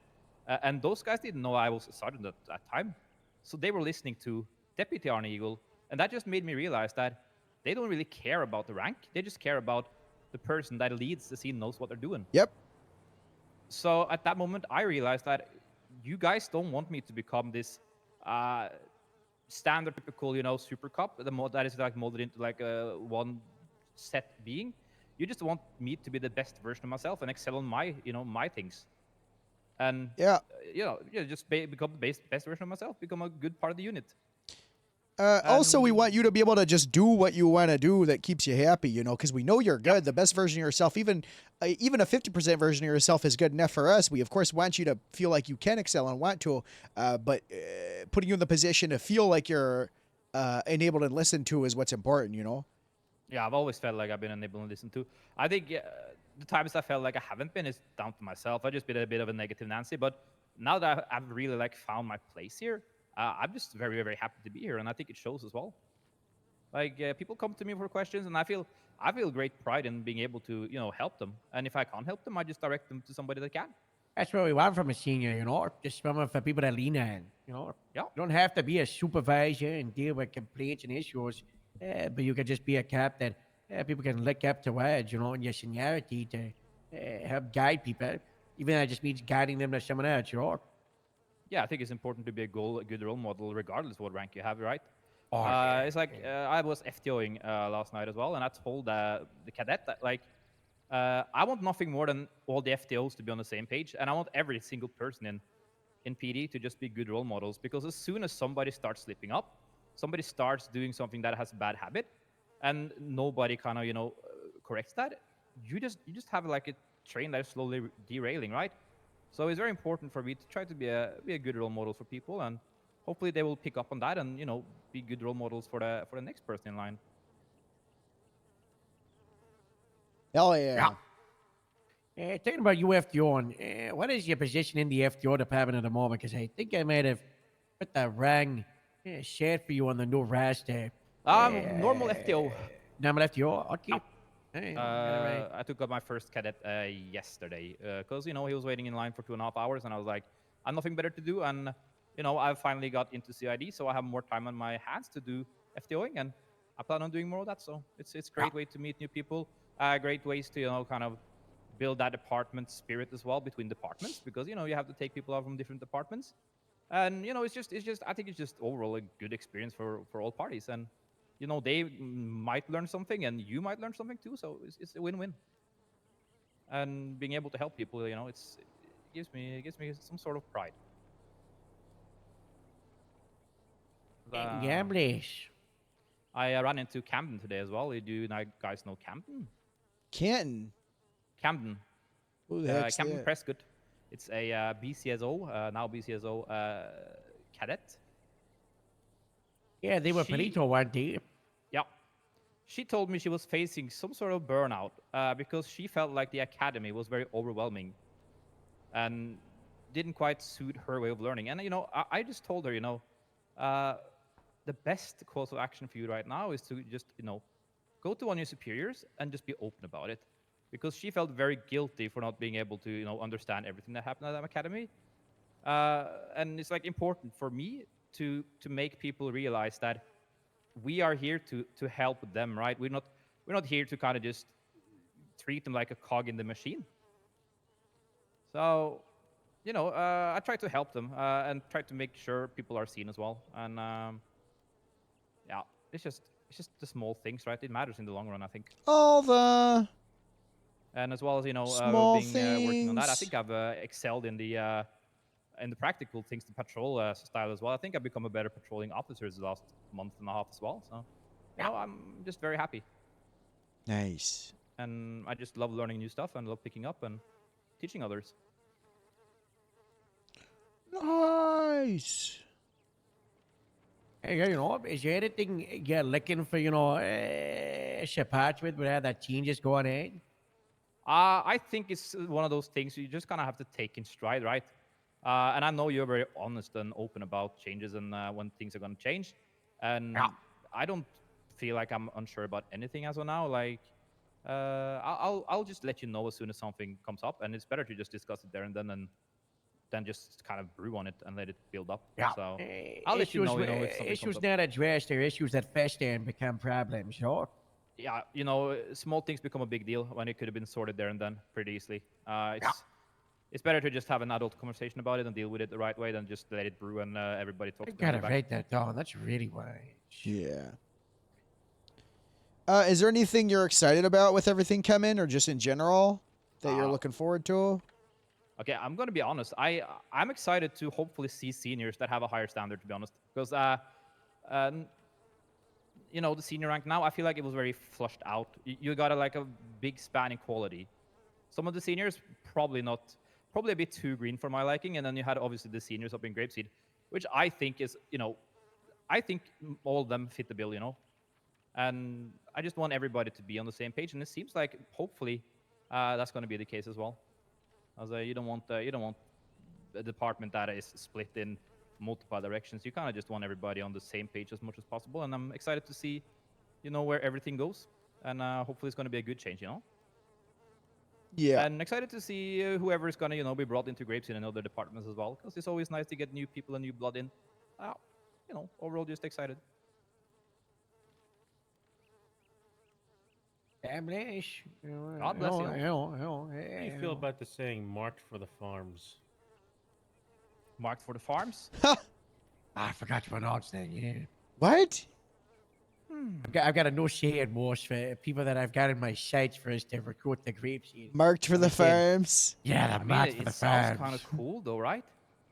And those guys didn't know I was a sergeant at that time. So they were listening to Deputy Arne Eagle. And that just made me realize that they don't really care about the rank. They just care about the person that leads the scene knows what they're doing. Yep. So at that moment, I realized that you guys don't want me to become this standard typical, super cop, that is like molded into like a one set being. You just want me to be the best version of myself and excel on my, my things. And just become the best version of myself, become a good part of the unit. Also, we want you to be able to just do what you want to do that keeps you happy, because we know you're good. The best version of yourself, even a 50% version of yourself is good enough for us. We, of course, want you to feel like you can excel and want to, but putting you in the position to feel like you're enabled and listened to is what's important, Yeah, I've always felt like I've been enabled and listened to. I think the times I felt like I haven't been is down to myself. I just been a bit of a negative Nancy, but now that I've really like found my place here, I'm just very, very happy to be here, and I think it shows as well. Like people come to me for questions, and I feel great pride in being able to help them. And if I can't help them, I just direct them to somebody that can. That's what we want from a senior, just someone for people to lean on. Yeah. You don't have to be a supervisor and deal with complaints and issues, but you can just be a cop that people can look up towards, and your seniority to help guide people. Even that just means guiding them to someone else, Yeah, I think it's important to be a good role model regardless of what rank you have, right? Yeah. It's like I was FTOing last night as well, and I told the cadet that like I want nothing more than all the FTOs to be on the same page, and I want every single person in PD to just be good role models, because as soon as somebody starts slipping up, somebody starts doing something that has a bad habit, and nobody kind of corrects that, you just have like a train that is slowly derailing, right? So it's very important for me to try to be a good role model for people, and hopefully they will pick up on that and be good role models for the next person in line. Hell yeah. Talking about you FTO, what is your position in the FTO department at the moment? Because I think I might have put the wrong shirt for you on the new roster. Normal FTO. Normal FTO. Okay. Hey, I took up my first cadet yesterday because he was waiting in line for 2.5 hours, and I was like, I have nothing better to do, and I finally got into CID, so I have more time on my hands to do FTOing, and I plan on doing more of that. So it's a great way to meet new people, great ways to kind of build that department spirit as well between departments, because you have to take people out from different departments, and it's just I think it's just overall a good experience for all parties, and they might learn something and you might learn something too, so it's a win-win. And being able to help people, it gives me some sort of pride. I ran into Camden today as well. Do you guys know Camden? Canton. Camden. Who the heck's Camden that? Prescott. It's a BCSO, now BCSO cadet. Yeah, they were Benito one day. Yeah. She told me she was facing some sort of burnout because she felt like the academy was very overwhelming and didn't quite suit her way of learning. And, I just told her, the best course of action for you right now is to just, go to one of your superiors and just be open about it. Because she felt very guilty for not being able to, understand everything that happened at that academy. And it's like important for me to make people realize that we are here to help them, right? We're not here to kind of just treat them like a cog in the machine. So, I try to help them and try to make sure people are seen as well. And yeah, it's just the small things, right? It matters in the long run, I think. All the And as well as small working on that, I things. think I've excelled in the practical things, the patrol style as well. I think I've become a better patrolling officer the last month and a half as well. So, I'm just very happy. Nice. And I just love learning new stuff and love picking up and teaching others. Nice. Hey, is there anything you're looking for, support with that changes going on? I think it's one of those things you just kind of have to take in stride, right? And I know you're very honest and open about changes and when things are going to change. And I don't feel like I'm unsure about anything as of now. Like, I'll just let you know as soon as something comes up, and it's better to just discuss it there and then than just kind of brew on it and let it build up. Yeah. So I'll let you know, if something comes issues up. not addressed are issues that fester and become problems, Yeah, small things become a big deal when it could have been sorted there and then pretty easily. It's better to just have an adult conversation about it and deal with it the right way than just let it brew and everybody talks. I gotta write that down. That's really wise. Yeah. Is there anything you're excited about with everything coming, or just in general that you're looking forward to? Okay, I'm gonna be honest. I'm excited to hopefully see seniors that have a higher standard. To be honest, because the senior rank now, I feel like it was very flushed out. You got a big span in quality. Some of the seniors probably a bit too green for my liking, and then you had obviously the seniors up in Grapeseed, which I think is I think all of them fit the bill, and I just want everybody to be on the same page, and it seems like hopefully that's going to be the case as well. As you don't want a department that is split in multiple directions. You kind of just want everybody on the same page as much as possible, and I'm excited to see, where everything goes, and hopefully it's going to be a good change, Yeah. And excited to see whoever is going to, be brought into Grapeseed and other departments as well, because it's always nice to get new people and new blood in. Overall just excited. God bless. God bless you. How do you feel about the saying "marked for the farms"? Marked for the farms? I forgot to pronounce that. Yeah. What? I've got a no shade most for people that I've got in my sights for us to recruit the Grapeseed. Marked for the farms. Yeah, the marked for the it sounds farms. kind of cool though, right?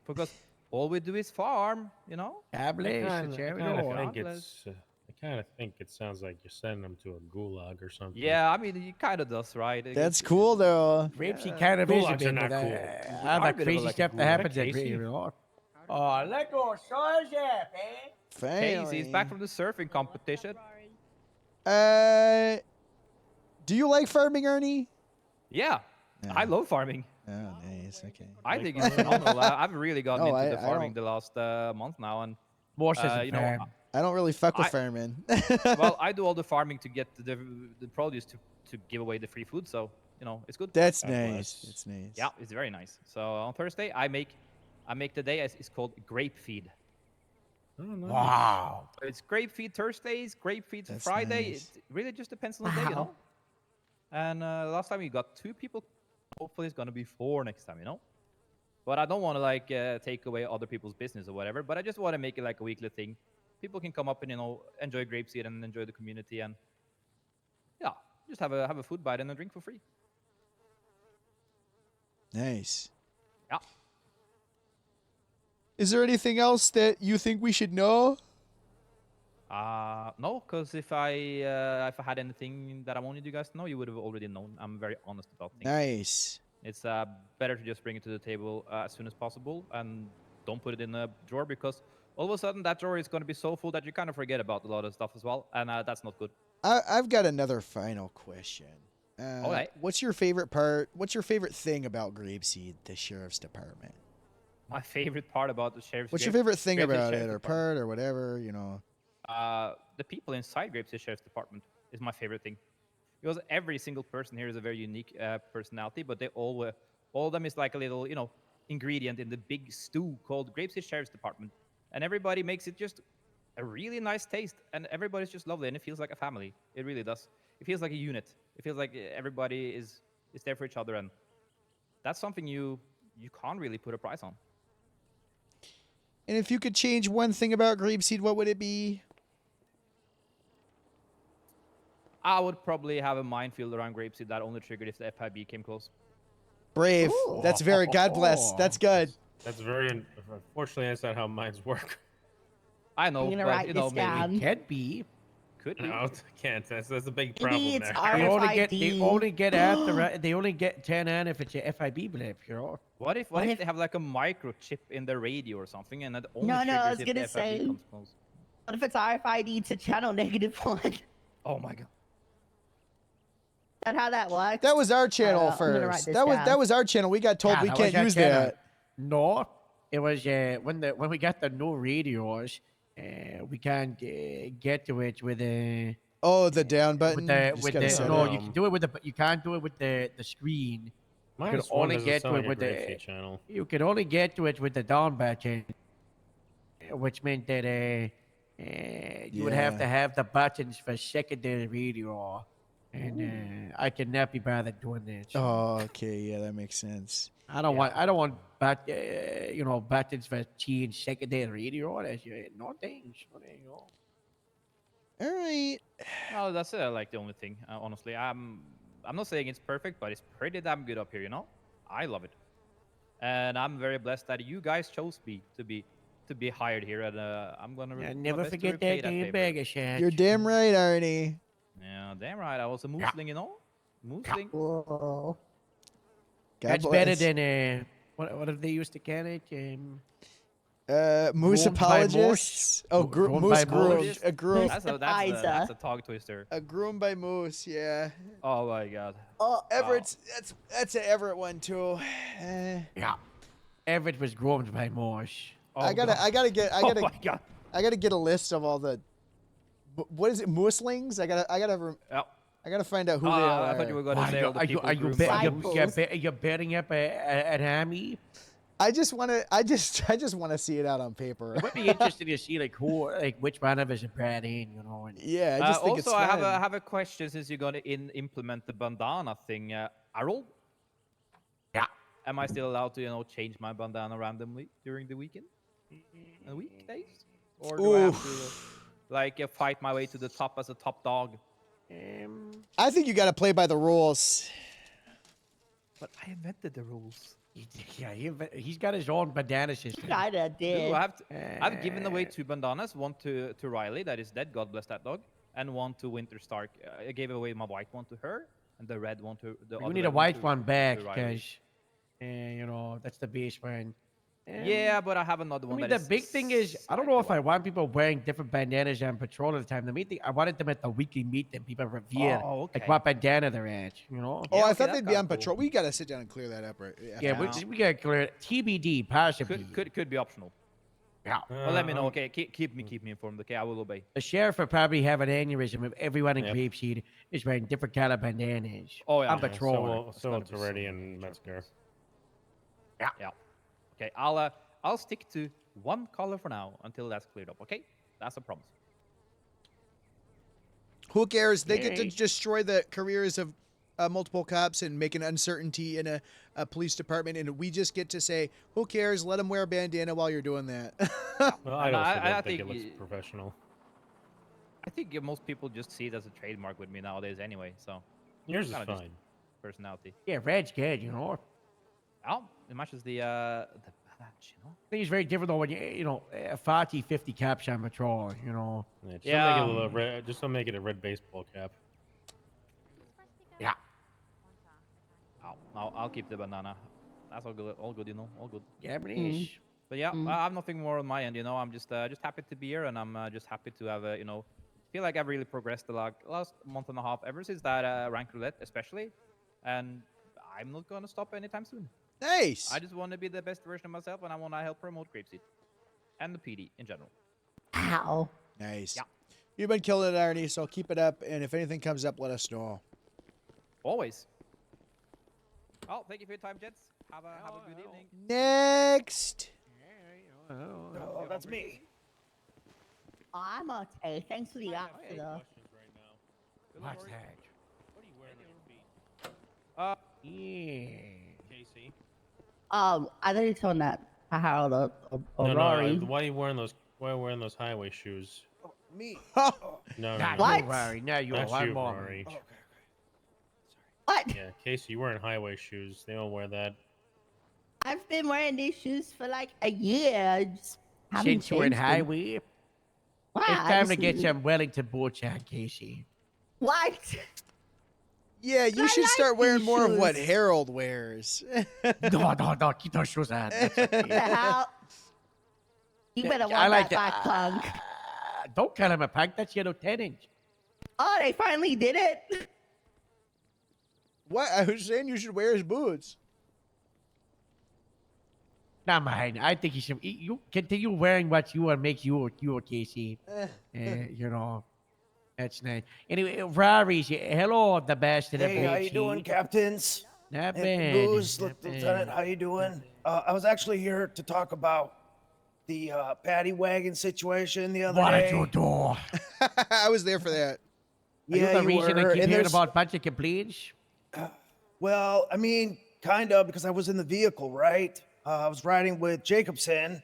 Because all we do is farm, God bless. I kind of think it sounds like you're sending them to a gulag or something. Yeah, I mean, it kind of does, right? That's cool though. Grapeseed kind of is a Gulags bit are not of cool. all Are a the bit of crazy like a stuff that gulag. happens at Casey? Grapeseed. Oh, let go, Sarge, man. Casey is back from the surfing competition. Do you like farming, Ernie? Yeah. I love farming. Oh, nice. Okay. I think it's phenomenal. I've really gotten No, into the I farming don't- the last month now, and Morse is a you know, farm. I don't really fuck with I- firemen. well, I do all the farming to get the produce to give away the free food, so you know it's good. That's nice. That's nice. Yeah, it's very nice. So on Thursday, I make the day it's called grape feed. Oh, nice. Wow. So it's grape feed Thursdays, grape feed That's Friday. nice. It really just depends on the day, you know. And last time we got 2 people. Hopefully, it's gonna be 4 next time, you know. But I don't want to like take away other people's business or whatever. But I just want to make it like a weekly thing. People can come up and enjoy grape seed and enjoy the community and yeah, just have a food bite and a drink for free. Nice. Yeah. Is there anything else that you think we should know? No, because if I had anything that I wanted you guys to know, you would have already known. I'm very honest about things. Nice. It's better to just bring it to the table as soon as possible and don't put it in a drawer because all of a sudden that drawer is going to be so full that you kind of forget about a lot of stuff as well, and that's not good. I've got another final question. All right. What's your favorite part? What's your favorite thing about Grapeseed, the sheriff's department? My favorite part about the sheriff's. What's your favorite thing Grapeseed about Sheriff's it, or Department. part, or whatever? You know. The people inside Grapeseed Sheriff's Department is my favorite thing, because every single person here is a very unique personality, but they all of them is like a little ingredient in the big stew called Grapeseed Sheriff's Department, and everybody makes it just a really nice taste, and everybody's just lovely, and it feels like a family. It really does. It feels like a unit. It feels like everybody is there for each other, and that's something you can't really put a price on. And if you could change one thing about Grapeseed, what would it be? I would probably have a minefield around Grapeseed that only triggered if the FIB came close. Brave. That's very. God bless. That's good. That's very. Unfortunately, that's not how mines work. I know, I'm gonna but write maybe this down. It can be. Could be. No, I can't. That's a big Maybe problem it's there. They only get. RFID. They only get after. They only get 10 an if it's a FIB blip. You know. What if they have like a microchip in the radio or something, and it only No, triggers I was if gonna the FIB say. comes close? What if it's RFID to channel -1? Oh my god. Is that how that works? That was our channel I'm gonna write first. this That down. was our channel. We got told Yeah, we that was can't our use channel. that. No, it was when we got the new radios. We can't get to it with the Oh, the down button. with the Just with gotta the set no. it. You can do it with the. You can't do it with the screen. You can Minus one only doesn't get to sound it like a with the. Grapeseed channel. You can only get to it with the down button, which meant that you would have Yeah. to have the buttons for secondary radio, and I cannot be bothered doing that. So Oh, okay. Yeah, that makes sense. I don't want buttons for change secondary radio. That's no things. All right. Oh, that's like the only thing. Honestly, I'm not saying it's perfect, but it's pretty damn good up here. You know, I love it, and I'm very blessed that you guys chose me to be hired here. And I'm gonna do my Never best to forget repay that damn favor. bag of shit. You're damn right, Arnie. Yeah, damn right. I was a moosling, you know, moosling. Whoa. God That's better bless. than what have they used to call it? Moose groomed by apologists. Moose? Oh, Groomed moose by groomed. Moose? A groom. That's a tongue twister. A groom by moose. Yeah. Oh my god. Oh, Everett's. That's an Everett one too. Yeah. Everett was groomed by Morse. Oh, I gotta get. Oh my god. I gotta get a list of all the. What is it? Mooselings? I gotta find out who they are. I thought you were going to say all the people groomed by moose. You're betting up an army? I just wanna see it out on paper. It would be interesting to see which one of us are bad in, you know. And Yeah, I just think it's also, fun. I have a question since you're gonna implement the bandana thing. Arul? Yeah. Am I still allowed to change my bandana randomly during the weekend, and weekdays, or do I have to fight my way to the top as a top dog? I think you gotta play by the rules. But I invented the rules. Yeah, he's got his own bandana system. Kinda did. I've given away 2 bandanas. One to Riley, that is dead. God bless that dog. And one to Winter Stark. I gave away my white one to her, and the red one to the. We other need a red white to- one back to Riley. because, that's the base one. Yeah, but I have another I one mean, that the is big thing is, I don't know if I want people wearing different bandanas on patrol all the time. The main thing, I wanted them at the weekly meet and people reveal Oh, okay. like what bandana they're at, you know? Oh, Yeah, I okay, thought that's they'd be kinda on cool. patrol. We gotta sit down and clear that up, right? Yeah, we gotta clear it. TBD, possibly. Could be optional. Yeah. Well, let me know. Okay, keep me informed. Okay, I will obey. The sheriff would probably have an aneurysm if everyone in Grapeseed is wearing different kind of bandanas. Oh yeah, on patrol. So it's already in Metzger. Yeah. Okay, I'll stick to one color for now until that's cleared up. Okay, that's a promise. Who cares? They get to Yay. destroy the careers of multiple cops and make an uncertainty in a police department, and we just get to say, "Who cares? Let them wear a bandana while you're doing that." Well, I And also don't I think it think looks professional. I think most people just see it as a trademark with me nowadays, anyway. So Yours is kinda just fine. Personality. Yeah, red's good, you know? Oh, it matches the badge, you know. I think it's very different though when you know, 40, 50 cops on patrol, you know? Yeah, just don't make it a little red. Just don't make it a red baseball cap. Yeah. I'll keep the banana. That's all good. All good, you know. All good. Yeah, but it is. But yeah, I have nothing more on my end. You know, I'm just happy to be here, and I'm just happy to have you know, feel like I've really progressed the last month and a half ever since that rank roulette, especially, and I'm not gonna stop anytime soon. Nice. I just want to be the best version of myself, and I want to help promote Grapeseed and the PD in general. Ow. Nice. Yeah. You've been killing it, Arnie. So keep it up, and if anything comes up, let us know. Always. Well, thank you for your time, gents. Have a good evening. Next. Oh, that's me. Oh, I'm okay. Thanks for the offer, though. What's that? What are you wearing on your feet? Yeah. Casey. I think it's on that Harold or No, Rory. why are you wearing those? Why are you wearing those highway shoes? Me. No, Not What? you, Rory. No, you Not one you, more. Rory. What? Yeah, Casey, you're wearing highway shoes. They don't wear that. I've been wearing these shoes for like a year. Just haven't Since you're in changed them. highway, Wow, it's I time to just- get some Wellington boots on, Casey. What? Yeah, you I should like start wearing these more of what shoes. Harold wears. No, keep those shoes on. That's What the okay. hell? You better I want like that back, punk. Don't call him a punk. That's your lieutenant. Oh, they finally did it. What? I was saying you should wear his boots. Not mine. I think you should. You continue wearing what you want makes you, Casey. You know, that's nice. Anyway, Rory's. Hello, the best of the Hey, how you doing, captains? Not And bad. Booze, not Lieutenant, bad. how you doing? I was actually here to talk about the paddy wagon situation the other What day. did you do? I was there for that. Are you Yeah, the you reason I were, keep and hearing there's- about a bunch of complaints? Well, I mean, kind of, because I was in the vehicle, right? I was riding with Jacobson,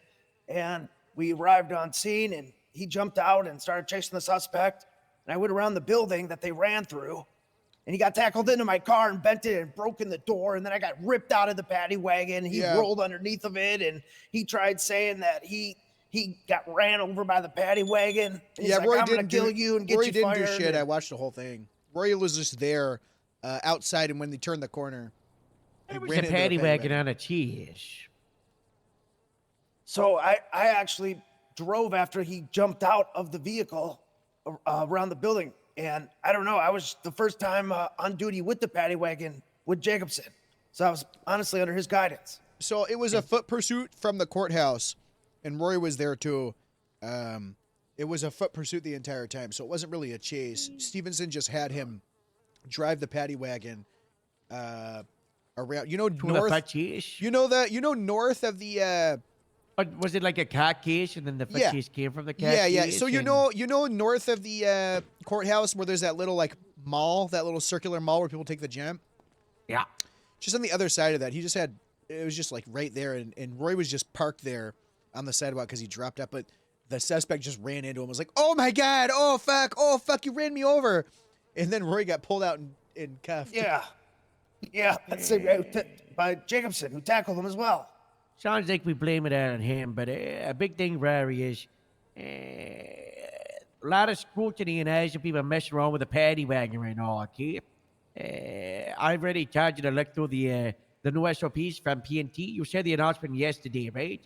and we arrived on scene, and he jumped out and started chasing the suspect. And I went around the building that they ran through, and he got tackled into my car and bent it and broken the door. And then I got ripped out of the paddy wagon. He Yeah. rolled underneath of it, and he tried saying that he got ran over by the paddy wagon. And he's Yeah, like, Rory I'm gonna didn't kill do, you and get Rory you didn't fired. do shit. and- I watched the whole thing. Rory was just there outside, and when they turned the corner, he It was ran a into the paddy wagon on a cheese. So I actually drove after he jumped out of the vehicle around the building. And I don't know, I was the first time on duty with the paddy wagon with Jacobson. So I was honestly under his guidance. So it was a foot pursuit from the courthouse, and Rory was there too. It was a foot pursuit the entire time, so it wasn't really a chase. Stevenson just had him drive the paddy wagon around. You know, To the north. fat cheese? You know that. You know, north of the. But was it like a cat case, and then the fat Yeah. cheese came from the cat Yeah, yeah. case, So you and- know, north of the courthouse where there's that little like mall, that little circular mall where people take the jam. Yeah. Just on the other side of that, he just had. It was just like right there, and Roy was just parked there on the sidewalk because he dropped up, but the suspect just ran into him. Was like, "Oh my god! Oh fuck! You ran me over!" And then Roy got pulled out and cuffed. Yeah. Yeah, that's by Jacobson, who tackled him as well. Sounds like we blame it on him, but a big thing, Rory, is a lot of scrutiny and eyes of people messing around with a paddy wagon right now, okay? I've already told you to look through the the new SOPs from PNT? You said the announcement yesterday, right?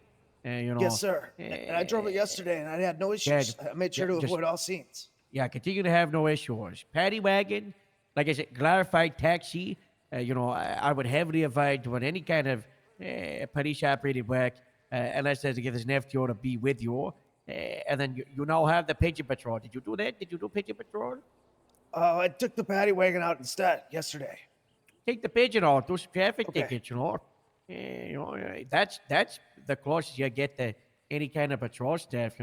Yes, sir. And I drove it yesterday, and I had no issues. I made sure to avoid all scenes. Yeah, continue to have no issues. Paddy wagon, like I said, glorified taxi. I would heavily avoid doing any kind of police operated work unless there's an FTO to be with you. And then you now have the pigeon patrol. Did you do that? Did you do pigeon patrol? I took the paddy wagon out instead yesterday. Take the pigeon out, do some traffic Okay. tickets, that's the closest you get to any kind of patrol staff,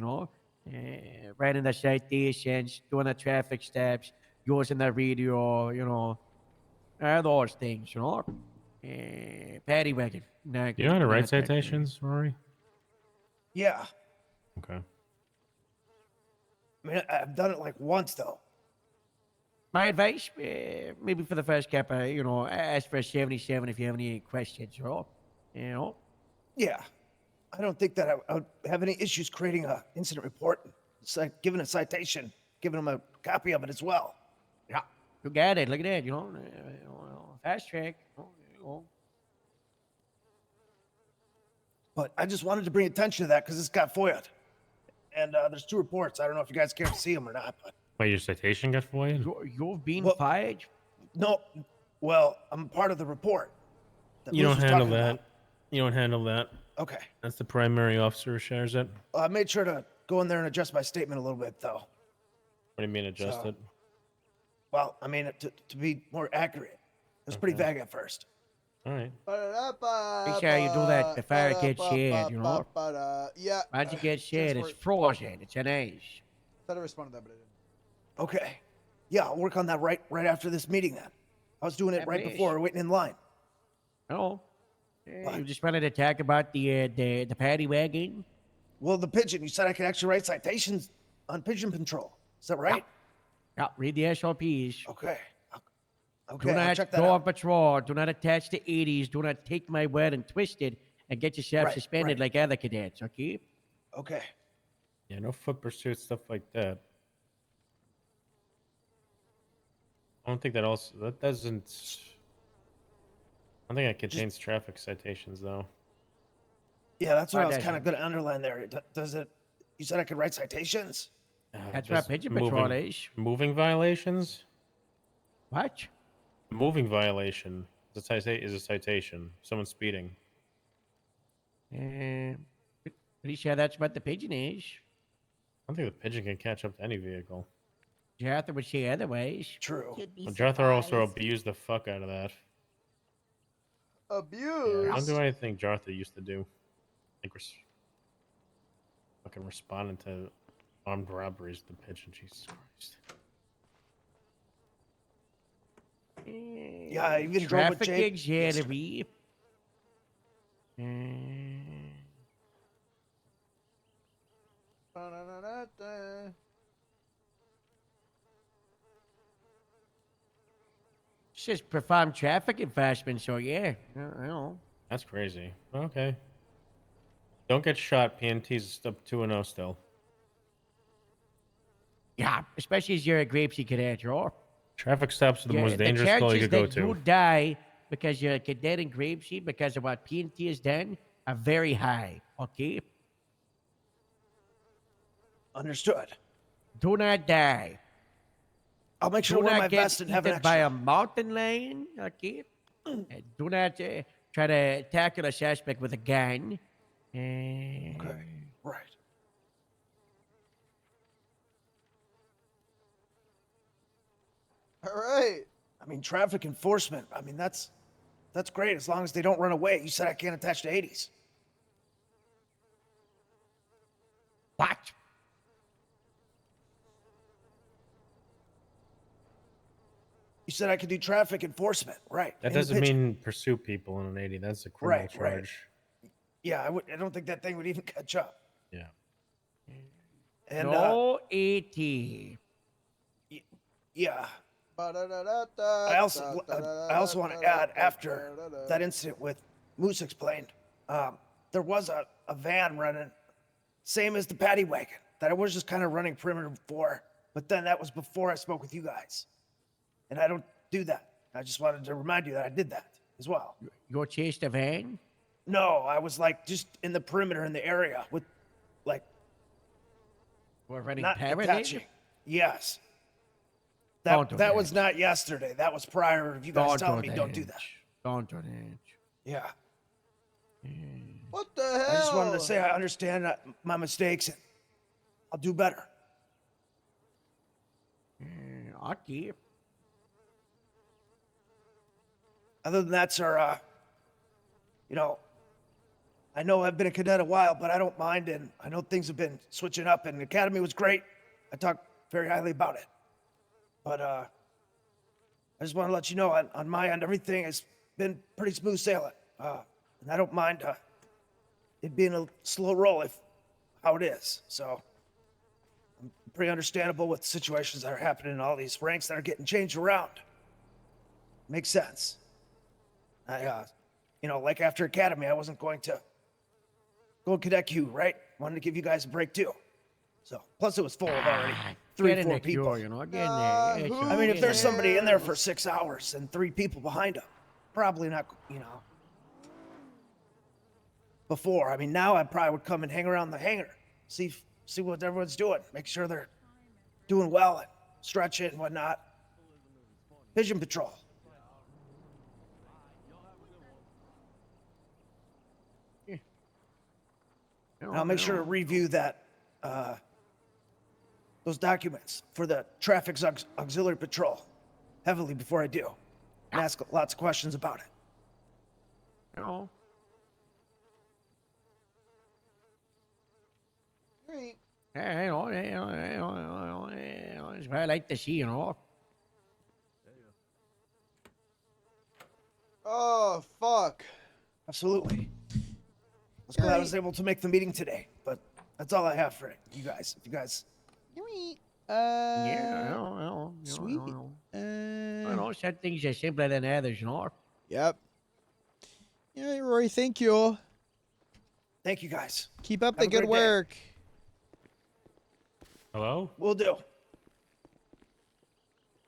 writing the citations, doing the traffic stops, using the radio, all those things, paddy wagon. You know how to write citations, Rory? Yeah. Okay. I mean, I've done it like once, though. My advice, maybe for the first couple, ask for a 77 if you have any questions, Yeah. I don't think that I would have any issues creating a incident report. It's like giving a citation, giving them a copy of it as well. Yeah. You got it. Look at that, fast track. But I just wanted to bring attention to that because it's got FOIA'd. And there's 2 reports. I don't know if you guys care to see them or not, but... Wait, your citation got FOIA'd? You've been fired? No. Well, I'm part of the report. You don't handle that. You don't handle that. Okay. That's the primary officer who shares it. I made sure to go in there and adjust my statement a little bit, though. What do you mean adjust it? Well, I mean, to be more accurate. It was pretty vague at first. All right. Make sure you do that before it gets shared, Yeah. Once it gets shared, it's frozen. It's an ice. Thought I responded to that, but I didn't. Okay. Yeah, I'll work on that right after this meeting then. I was doing it right before, waiting in line. Oh. You just wanted to talk about the paddy wagon? Well, the pigeon. You said I could actually write citations on pigeon patrol. Is that right? Yeah, read the SOPs. Okay. Do not go on patrol. Do not attach to 80s. Do not take my word and twist it and get yourself suspended like other cadets, okay? Okay. Yeah, no foot pursuit, stuff like that. I don't think that doesn't... I think it contains traffic citations, though. Yeah, that's what I was kind of going to underline there. Does it... You said I could write citations? That's what pigeon patrol is. Moving violations? What? Moving violation is a citation. Someone speeding. Pretty sure that's what the pigeon is. I don't think the pigeon can catch up to any vehicle. Jartha would say otherwise. True. Well, Jartha also abused the fuck out of that. Abuse? Don't do anything Jartha used to do. Like fucking responding to armed robberies with the pigeon. Jesus Christ. Yeah, I even drove with Jake. Traffic says perform traffic enforcement, so yeah. I know. That's crazy. Okay. Don't get shot. PNT's up 2-0 still. Yeah, especially as you're a Grapesy cadet, draw. Traffic stops are the most dangerous call you could go to. You die because you're a cadet in Grapeseed because of what PNT has done are very high, okay? Understood. Do not die. I'll make sure to wear my vest and have an by extra. a mountain lion, okay? Do not try to tackle a suspect with a gun. Okay, right. All right. I mean, traffic enforcement. I mean, that's great as long as they don't run away. You said I can't attach to 80s. What? You said I could do traffic enforcement, right? That doesn't mean pursue people in an 80. That's a criminal charge. Yeah, I don't think that thing would even catch up. Yeah. And no 80. Yeah. I also want to add, after that incident with Moose explained, there was a van running, same as the paddy wagon, that I was just kind of running perimeter for, but then that was before I spoke with you guys. And I don't do that. I just wanted to remind you that I did that. as well. You chased a van? No, I was like just in the perimeter in the area with like We're running not paranoid? attaching. Yes. Don't do That was not yesterday. That was prior to you guys telling me don't do that. Don't do that. Yeah. What the hell? I just wanted to say I understand my mistakes and I'll do better. Okay. Other than that, sir, I know I've been a cadet a while, but I don't mind, and I know things have been switching up, and the academy was great. I talk very highly about it. But I just want to let you know, on my end, everything has been pretty smooth sailing. And I don't mind it being a slow roll how it is. So I'm pretty understandable with the situations that are happening in all these ranks that are getting changed around. Makes sense. Like after academy, I wasn't going to go cadet queue, right? Wanted to give you guys a break too. So plus it was full of already 3-4 people. I mean, if there's somebody in there for 6 hours and 3 people behind them, probably not. Before, I mean, now I probably would come and hang around the hangar, see what everyone's doing, make sure they're doing well and stretching and whatnot. Vision patrol. And I'll make sure to review that, those documents for the traffic auxiliary patrol heavily before I do, and ask lots of questions about it. No. Great. Hey, it's what I like to see, Oh, fuck. Absolutely. I was glad I was able to make the meeting today, but that's all I have for you guys. If you guys... Sweet. Some things are simpler than others, Yep. Yeah, Rory, thank you. Thank you, guys. Keep up Have the a good great day. work. Hello? Will do.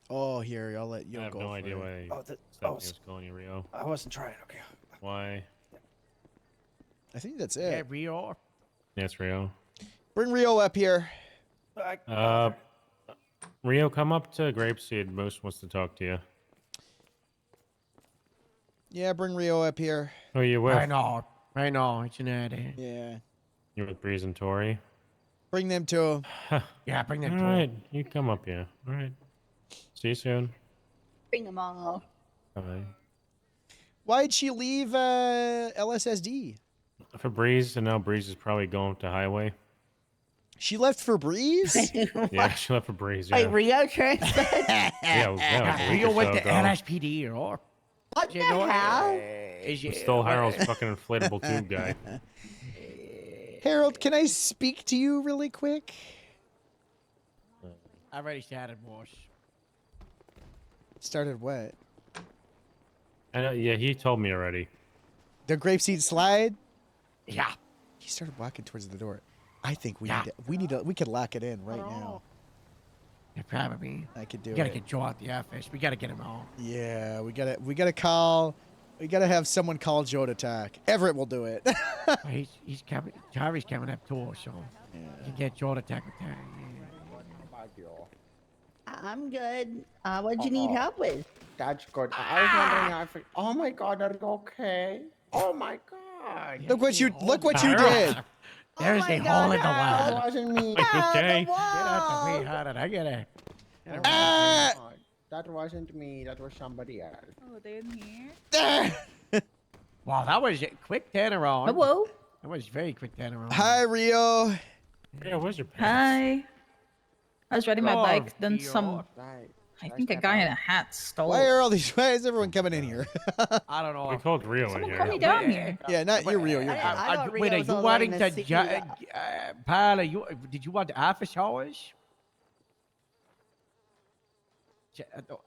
Oh, here, I'll let you I have go. no for idea it. why Stephanie was calling you Rio. I wasn't trying. Okay. Why? I think that's Yeah, it. Rio. Yes, Rio. Bring Rio up here. Rio, come up to Grapeseed. Moose wants to talk to you. Yeah, bring Rio up here. Who are you with? I know, it's an idea. Yeah. You with Breeze and Tori? Bring them to him. Yeah, bring them to All right, him. you come up here. All right. See you soon. Bring them all. Bye. Why'd she leave LSSD? For Breeze, and now Breeze is probably going to Highway. She left for Breeze? Yeah, she left for Breeze. Yeah. Wait, Rio transferred? Yeah, like a week Rio or went so to ago. LSPD, or What the hell? I'm still Harold's fucking inflatable tube guy. Harold, can I speak to you really quick? I already started, boss. Started what? I know, yeah, he told me already. The grapeseed slide? Yeah. He started walking towards the door. I think we could lock it in right now. Yeah, probably. I could do We gotta it. get Joe out the office. We gotta get him home. Yeah, we gotta have someone call Joe to attack. Everett will do it. he's coming. Tari's coming up too, so you can get Joe to attack with that. I'm good. What'd you need help with? That's good. I was wondering if... Oh my god, are you okay? Oh my god. Look what you did. There's a hole in the That wall. wasn't me. Okay. Get out the way, how did I get it? That wasn't me. That was somebody else. Oh, they're in here? Wow, that was a quick turnaround. Hello. That was very quick turnaround. Hi, Rio. Yeah, where's your Hi. I was riding my Oh, bike, then Rio. some... I think a guy in a hat stole Why it. are all these? Why is everyone coming in here? I don't know. We called Rio in Someone here. call me down here. Yeah, not you, Rio. You're good. I thought Wait, are Rio's you all wanting letting to, us see you. Paula, did you want the office hours?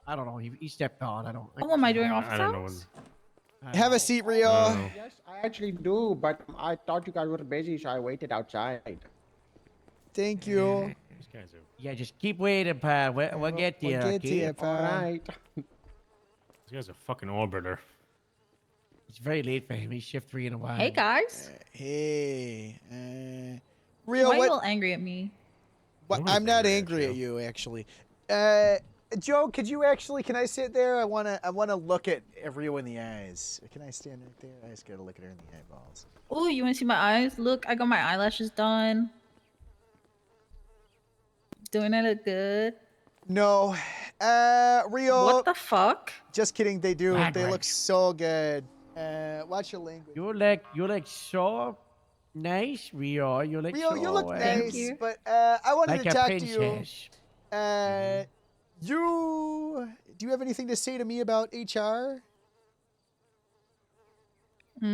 I don't know. He stepped on. I don't. Oh, am I doing office I don't know. hours? Have a seat, Rio. Yes, I actually do, but I thought you guys were busy, so I waited outside. Thank you. These guys are... Yeah, just keep waiting, pal. We'll get to you. We'll get to okay? you, pal. Alright. This guy's a fucking orbiter. It's very late for him. He's shift 3 in a while. Hey guys. Hey, Rio, Why are you what? all angry at me? What? I'm not angry at you, actually. Joe, could you actually? Can I sit there? I wanna look at Rio in the eyes. Can I stand right there? I just gotta look at her in the eyeballs. Oh, you want to see my eyes? Look, I got my eyelashes done. Doing it look good? No, Rio. What the fuck? Just kidding. They do. Right, They right. look so good. Watch your language. You look so nice, Rio. You look Rio, so you look Thank nice, you. but I wanted like to a talk princess. to you. Do you have anything to say to me about HR? Do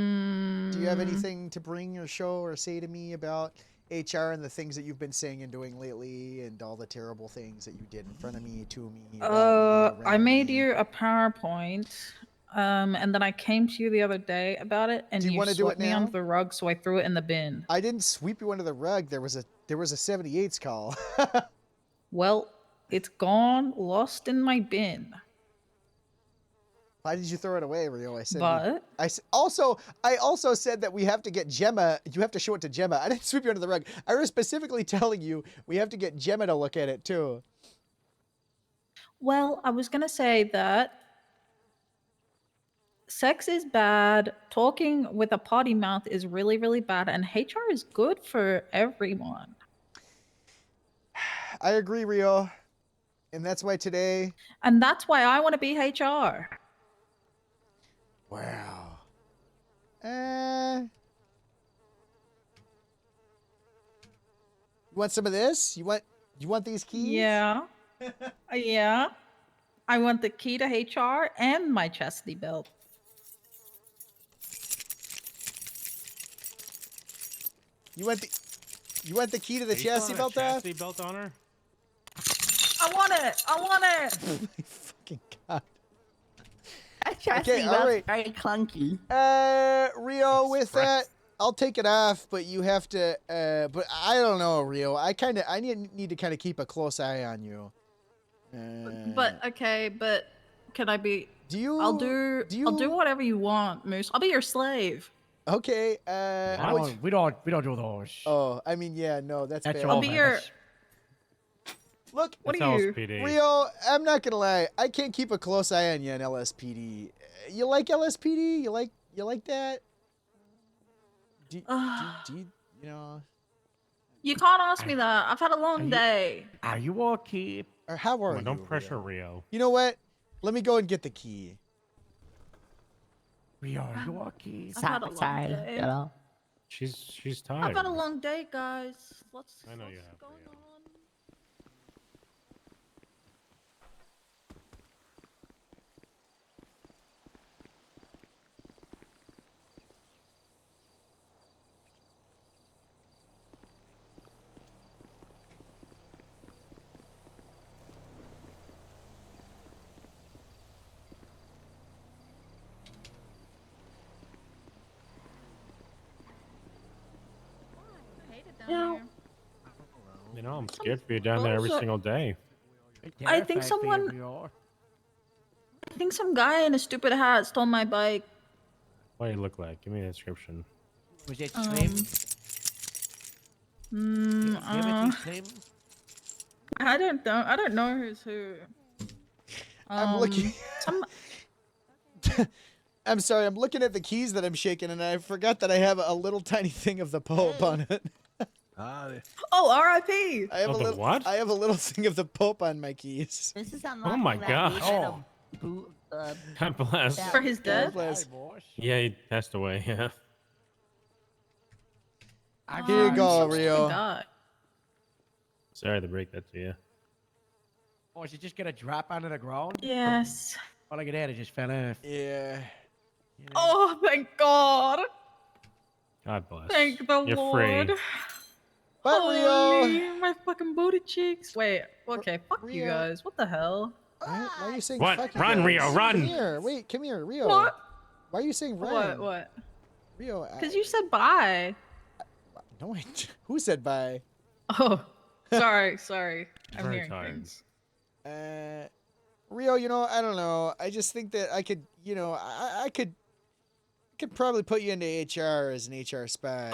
you have anything to bring or show or say to me about HR and the things that you've been saying and doing lately and all the terrible things that you did in front of me, to me? about me, I around made me? you a PowerPoint, and then I came to you the other day about it, and Do you you wanna do swept it me now? under the rug, so I threw it in the bin. I didn't sweep you under the rug. There was a 78's call. Well, it's gone, lost in my bin. Why did you throw it away, Rio? I said. But I also said that we have to get Gemma. You have to show it to Gemma. I didn't sweep you under the rug. I was specifically telling you we have to get Gemma to look at it too. well, I was gonna say that sex is bad. Talking with a potty mouth is really, really bad, and HR is good for everyone. I agree, Rio, and that's why today. And that's why I want to be HR. Wow. You want some of this? You want these keys? Yeah. Yeah. I want the key to HR and my chastity belt. You want the key to the Are you still chassis on a belt, Dad? chastity belt on her? I want it. I want it. Oh my fucking god. Chastity all belt's right. very clunky. Rio, with that, I'll take it off, but you have to. But I don't know, Rio. I need to kind of keep a close eye on you. But okay, but can I be? Do you? I'll do whatever you want, Moose. I'll be your slave. Okay. We don't do those. Oh, I mean, yeah, no, that's bad. I'll be your. Look, What are you? Rio, I'm not gonna lie. I can't keep a close eye on you in LSPD. You like LSPD? You like that? Do you know? You can't ask me that. I've had a long day. Are you okay? Or how are you? Don't pressure Rio. You know what? Let me go and get the key. Rio, are you okay? I've had a long Sorry, day. you know. She's I've tired. had a long day, guys. I know you have. Going on? You know, I'm scared for you down there every Also- single day. I think someone. I think some guy in a stupid hat stole my bike. What do you look like? Give me a description. Was it Slim? Slim? I don't know. I don't know who's who. I'm looking. Some. I'm sorry. I'm looking at the keys that I'm shaking, and I forgot that I have a little tiny thing of the Pope on it. Oh, R.I.P. I have Oh, a the little. what? I have a little thing of the Pope on my keys. This is Oh my gosh. God bless. For his death? Yeah, he passed away. Yeah. Here you I'm go, so sorry he Rio. died. Sorry to break that to you. Oh, is it just gonna drop onto the ground? Yes. Oh, look at that! It just fell off. Yeah. Oh, thank God. God bless. Thank the You're Lord. free. But Holy, Rio. my fucking booty cheeks. Wait, okay, fuck you Rio. guys. What the hell? Why are you saying What? fuck you Run, guys? Rio, run! Come here. Wait, come here, Rio. What? Why are you saying run? What? Rio. Because you said bye. No, who said bye? Oh, sorry. I'm Very hearing tired. things. Rio, you know, I don't know. I just think that I could, you know, I could could probably put you into HR as an HR spy.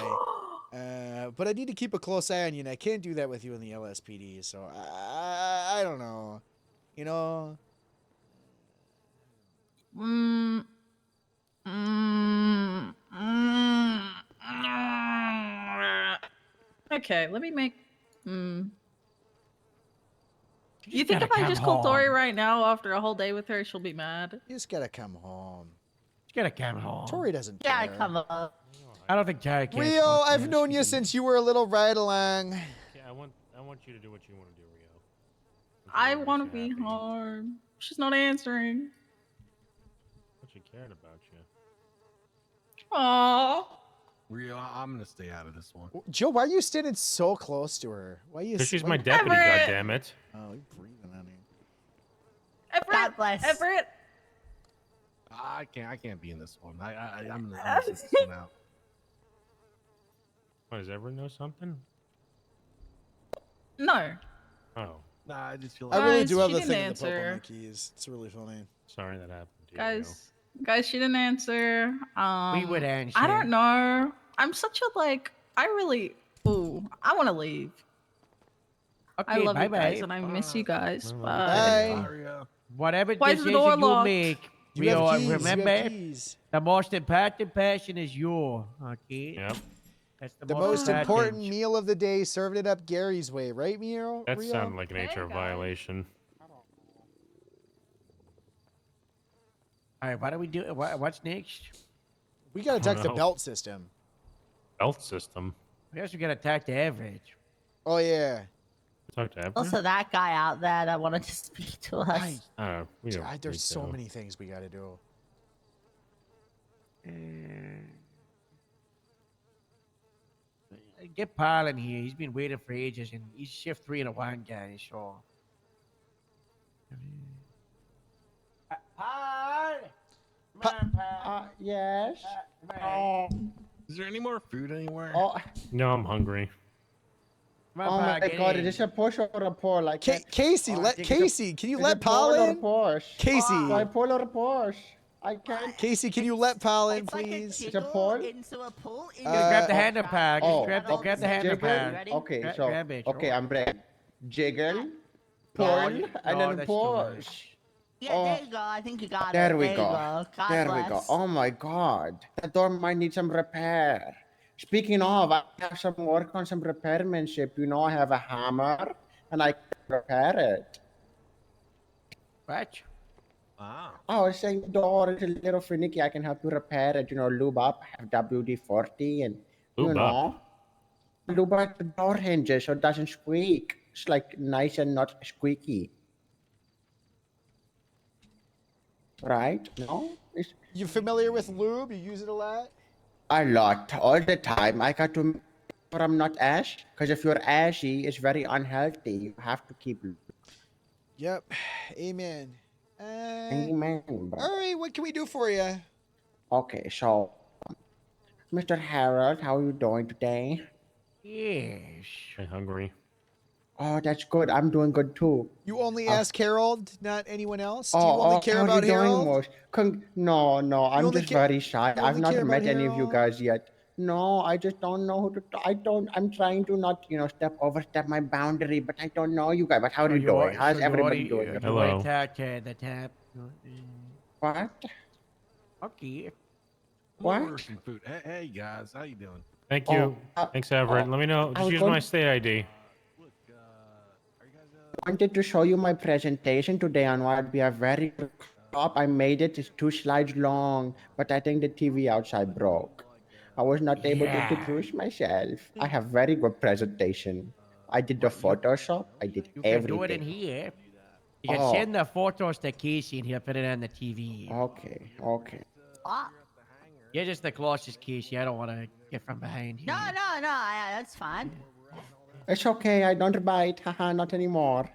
But I need to keep a close eye on you, and I can't do that with you in the LSPD. So I don't know. You know. Okay, let me make. You just think gotta if I come just call Tori home. right now after a whole day with her, she'll be mad? You just gotta come home. Just gotta come home. Tori doesn't Yeah, care. come on. I don't think Tori cares. Rio, about the I've known you LSPD. since you were a little ride along. Yeah, I want you to do what you want to do, Rio. I want to be home. She's not answering. What she cared about you. Aww. Rio, I'm gonna stay out of this one. Joe, why are you standing so close to her? Why are you? Because she's why my you- deputy, Everett! goddammit. Oh, you're breathing on her. Everett, God bless. Everett. I can't be in this one. I'm gonna sit this one out. What, does everyone know something? No. Oh, Nah, I just feel I like really Guys, do have she the didn't thing in the Pope on my answer. keys. It's really funny. sorry that happened to you, Rio. Guys, she didn't answer. We would answer. I don't know. I'm such a I want to leave. Okay, I love bye you guys bye. and I miss you guys. Bye. Bye. Bye. Whatever Why is the decision door you locked? make, You have Rio, keys. You remember, have keys. the most important person is you. Okay. Yep. That's The most important meal of the day, served it up Gary's way, right, Rio? That Rio? sounded like an HR violation. All right, what do we do? What's next? We gotta I don't attack the know. belt system. Belt system. I guess we gotta attack the average. Oh yeah. Talk to Everett? Also, that guy out there that wanted to speak to us. We don't There's need so to. many things we gotta do. Get Paul in here. He's been waiting for ages, and he's shift 3 in a 1 guy. So. Paul. Yes. Is there any more food anywhere? Oh, No, I'm hungry. oh my God! Is this a push or a pull? Like Casey, Casey, can you let Paul in? Casey. Do I pull or push? I can't. Casey, can you let Paul in, please? It's a pull. Into a pool. Grab the hander pack. Oh, Grab the hander jiggle. pack. Okay, so Grab it, okay, sure. I'm ready. Jiggle, pull, No, and then that's too much. push. Yeah, there you go. I think you got it. There we you go. God There we go. bless. Oh my God, that door might need some repair. Speaking of, I have some work on some repairmanship. You know, I have a hammer and I can repair it. What? Ah. Oh, I was saying the door is a little finicky. I can help you repair it. You know, lube up, have WD-40, and you Lube know, lube up the door hinges so it doesn't squeak. It's like nice and not squeaky. Right? No? It's You familiar with lube? You use it a lot? a lot, all the time. I got to make sure I'm not ash, because if you're ashy, it's very unhealthy. You have to keep. Yep. Amen. Amen, bro. All right, what can we do for you? Okay, so, Mr. Harold, how are you doing today? Yes. I'm hungry. Oh, that's good. I'm doing good too. You only ask Harold, not anyone else? Oh, Do you only care how are about you doing, Harold? Mosh? No, I'm only just ca- very shy. you I've only not care met about any of you Harold? guys yet. No, I just don't know who to. I'm trying to not, overstep my boundary, but I don't know you guys. But how are you doing? How's everybody doing? You already attacked the tap. What? Okay. What? Order some food. Hey guys, how you doing? Thank you. Thanks, Everett. Let me know. I Just was use going- my state ID. Wanted to show you my presentation today on what we are very top. I made it. It's 2 slides long, but I think the TV outside broke. I was not able to Yeah. introduce myself. I have very good presentation. I did the Photoshop. I did You can everything. do it in here. You can Oh. send the photos to Casey and he'll put it on the TV. Okay. You're just the closest, Casey. I don't want to get from behind here. No, that's fine. It's okay. I don't bite. Haha, not anymore.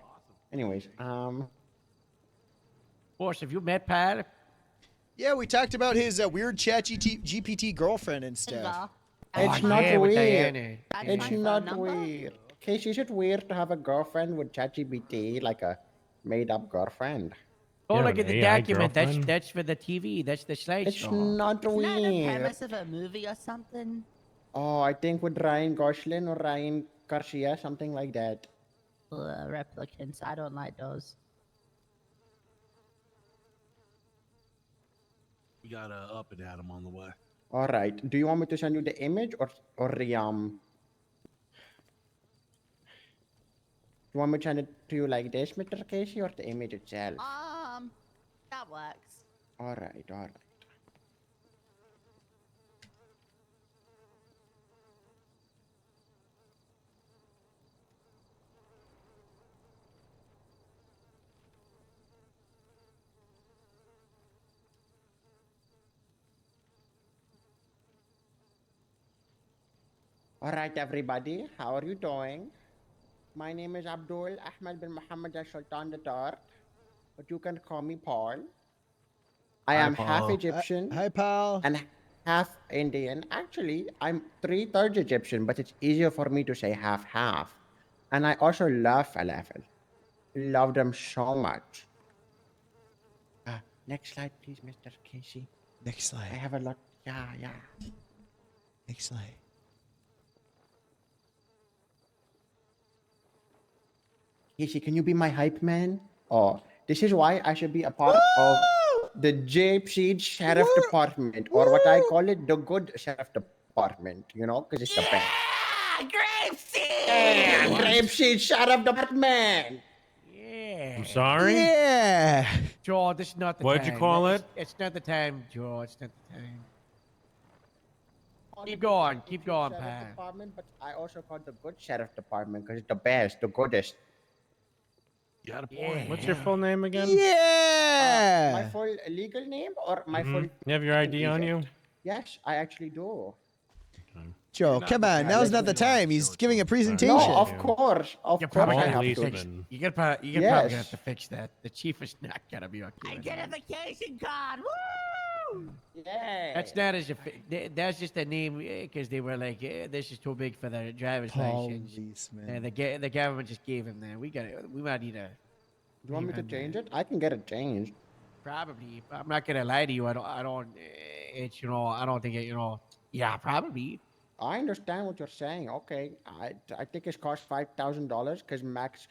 Anyways, Boss, have you met Pat? Yeah, we talked about his weird GPT girlfriend and stuff. it's Oh, not yeah, with weird. Diana. It's not weird. Casey, is it weird to have a girlfriend with ChatGPT, like a made-up girlfriend? Oh, You have look at an the AI document. girlfriend? That's for the TV. That's the slideshow. It's not Isn't that the weird. premise of a movie or something? Oh, I think with Ryan Gosling or Ryan Garcia, something like that. Replicants. I don't like those. You got up and at him on the way. All right. Do you want me to send you the image or the You want me to send it to you like this, Mr. Casey, or the image itself? That works. All right, all right. All right, everybody. How are you doing? My name is Abdul Ahmed bin Muhammad Al Sultan III, but you can call me Paul. I Hi, am half Paul. Egyptian. Hi, pal. And half Indian. Actually, I'm 3/3 Egyptian, but it's easier for me to say half-half. And I also love falafel. Love them so much. Next slide, please, Mr. Casey. Next slide. I have a lot. Yeah, yeah. Next slide. Casey, can you be my hype man? Oh, this is why I should be a part of the Gypsy Sheriff Department, or what I call it, the good Sheriff Department, you know, because it's the best. Grapeseed! Yeah, Grapeseed Sheriff Department! Yeah. I'm sorry? Yeah. Joe, this is not the What'd time. you call It's- it? It's not the time, Joe. It's not the time. Keep going. Keep going, Sheriff Pat. Department, but I also call it the good Sheriff Department because it's the best, the goodest. You got a point. What's your full name again? Yeah. My full legal name or my full... You have your ID on you? Yes, I actually do. Joe, come on. Now's not the time. He's giving a presentation. No, of course. Of You're course probably I gonna have have to to. fix. You're probably gonna Yes. have to fix that. The chief is not gonna be okay. with that. Identification card. Woo! Yeah. That's not as that's just a name because they were like, this is too big for the driver's license. Policeman. And the government just gave him that. We might need a. Do you want me to change it? I can get it changed. Probably. I'm not gonna lie to you. I don't. It's I don't think it. Yeah, probably. I understand what you're saying. Okay, I think it's cost $5,000 because Max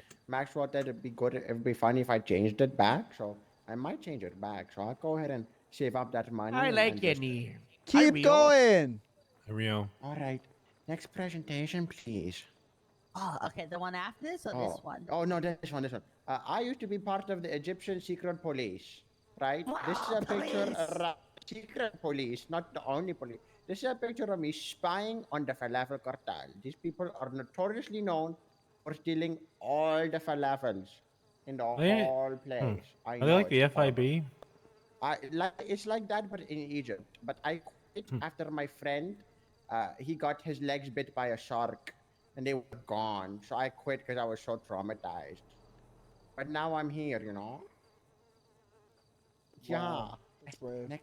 thought that it'd be good. It'd be funny if I changed it back. So I might change it back. So I'll go ahead and save up that money. I and- like and your just- name. Keep going. Rio. All right. Next presentation, please. Oh, okay. The one after this or this one? Oh no, this one. I used to be part of the Egyptian secret police, right? This is a picture of secret police, not the only police. This is a picture of me spying on the falafel cartel. These people are notoriously known for stealing all the falafels in the whole place. I Are know they like the it's horrible. FIB? It's like that, but in Egypt. But I quit after my friend, he got his legs bit by a shark, and they were gone. So I quit because I was so traumatized. But now I'm here, you know. Yeah. Wow, that's brave.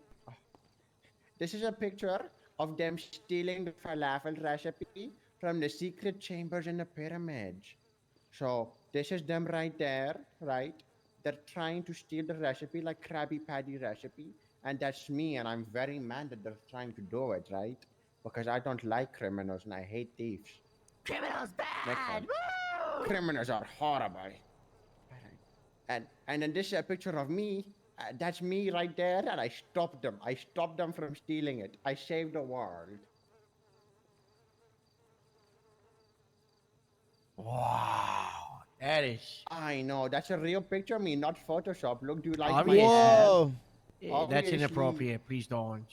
This is a picture of them stealing the falafel recipe from the secret chambers in the pyramids. So this is them right there, right? They're trying to steal the recipe like Krabby Patty recipe. And that's me, and I'm very mad that they're trying to do it, right? Because I don't like criminals and I hate thieves. Criminals bad. Woo! Criminals are horrible. And then this is a picture of me. That's me right there, and I stopped them. I stopped them from stealing it. I saved the world. Wow, that is. I know. That's a real picture of me, not Photoshop. Look, do you like Obviously. my hair? Whoa. That's Obviously- inappropriate. Please don't.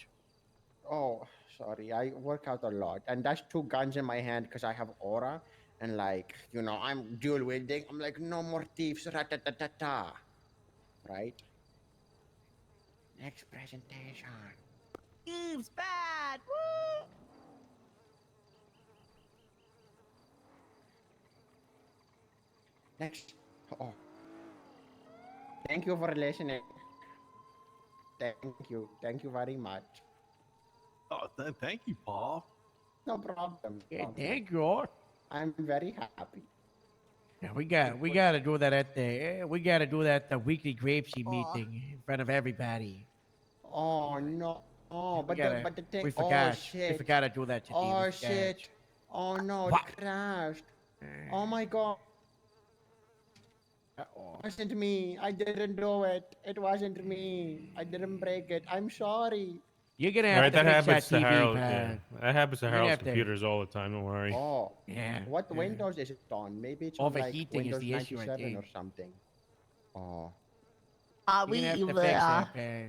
Oh, sorry. I work out a lot. And that's 2 guns in my hand because I have aura. And like, I'm dual wielding. I'm like, no more thieves. Ra-ta-ta-ta-ta. Right? Next presentation. Thieves bad. Woo! Next. Oh. Thank you for listening. Thank you. Thank you very much. Oh, thank you, Paul. No problem. Yeah, thank you. I'm very happy. Yeah, we gotta do that at the weekly grapeseed meeting in front of everybody. Oh no. Oh, but the thing. We Oh forgot. shit. We forgot to do that today. Oh We forgot. shit. Oh no, What? it crashed. Oh my god. It wasn't me. I didn't do it. It wasn't me. I didn't break it. I'm sorry. You're gonna All have right, to that fix happens that to TV, Harold. pal. Yeah, that happens to You're gonna Harold's have to- computers all the time. Don't worry. Oh. Yeah. What Windows is it on? Maybe it's on like Overheating is Windows the issue, I 97 or think. something. Oh. You're gonna have to fix that, pal.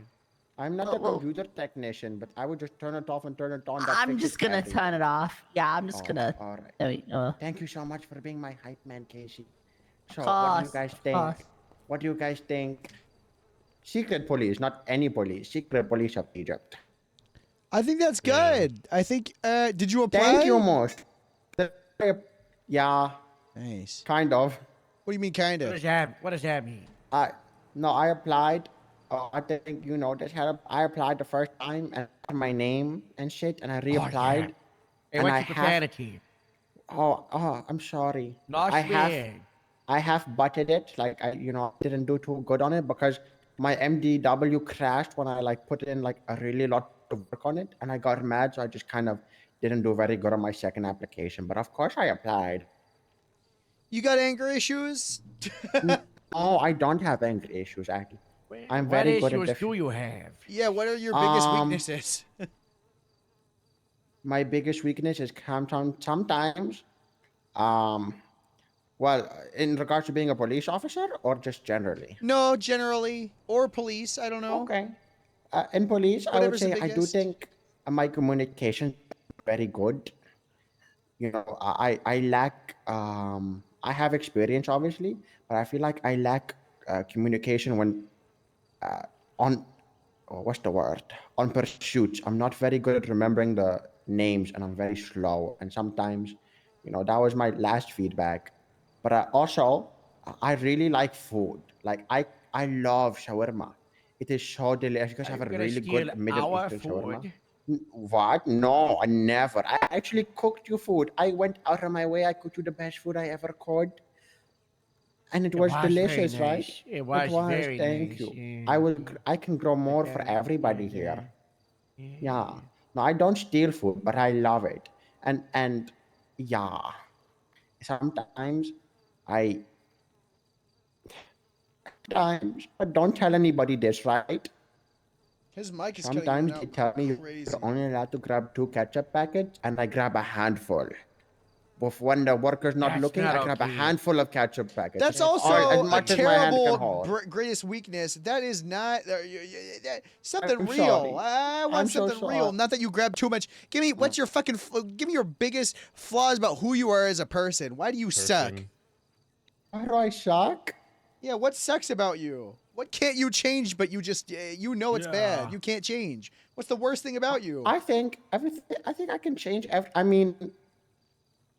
I'm not a computer technician, but I would just turn it off and turn it on. That I'm fixes just gonna everything. turn it off. Yeah, I'm just Oh, gonna. all right. There we go. Thank you so much for being my hype man, Casey. So, Of what do you course, guys of think? course. What do you guys think? Secret police, not any police. Secret police of Egypt. I think that's good. I think. Did you apply? Thank you, most. Yeah. Nice. Kind of. What do you mean, kind of? What does that mean? I applied. I think you know this. I applied the first time and got my name and shit, and I reapplied. Hey, and what's I your profanity? I'm sorry. Not I swearing. have butted it. Like I didn't do too good on it because my MDW crashed when I like put in like a really lot of work on it, and I got mad, so I just kind of didn't do very good on my second application. But of course, I applied. You got anger issues? No, I don't have anger issues. Actually, I'm What very good at issues the. do you have? Yeah, what are your biggest Um, weaknesses? My biggest weakness is sometimes, well, in regards to being a police officer or just generally. No, generally. Or police, I don't know. Okay. In police, I would Whatever's the say I do biggest. think my communication is very good. I lack, I have experience obviously, but I feel like I lack communication when what's the word? On pursuits. I'm not very good at remembering the names and I'm very slow. And sometimes, that was my last feedback. But I really like food. Like I love shawarma. It is so delicious. You guys have a really good Middle our Eastern shawarma. food? What? No, I never. I actually cooked you food. I went out of my way. I cooked you the best food I ever could. And it was very delicious, right? nice. It was very Thank nice, you. yeah. I can grow more for everybody here. Yeah. No, I don't steal food, but I love it. And yeah. Sometimes but don't tell anybody this, right? His mic is Sometimes cutting they you tell out me crazy. you're only allowed to grab 2 ketchup packets, and I grab a handful. But when the worker's not That's looking, not I grab a okay. handful of ketchup packets. That's All also as a much as my hand can terrible hold. greatest weakness. That is not something I'm real. sorry. I want I'm so something real. sorry. Not that you grab too much. Give me what's your fucking. Give me your biggest flaws about who you are as a person. Why do you suck? Why do I suck? Yeah, what sucks about you? What can't you change? But you just it's bad. You can't change. What's the worst thing about you? I think everything. I think I can change.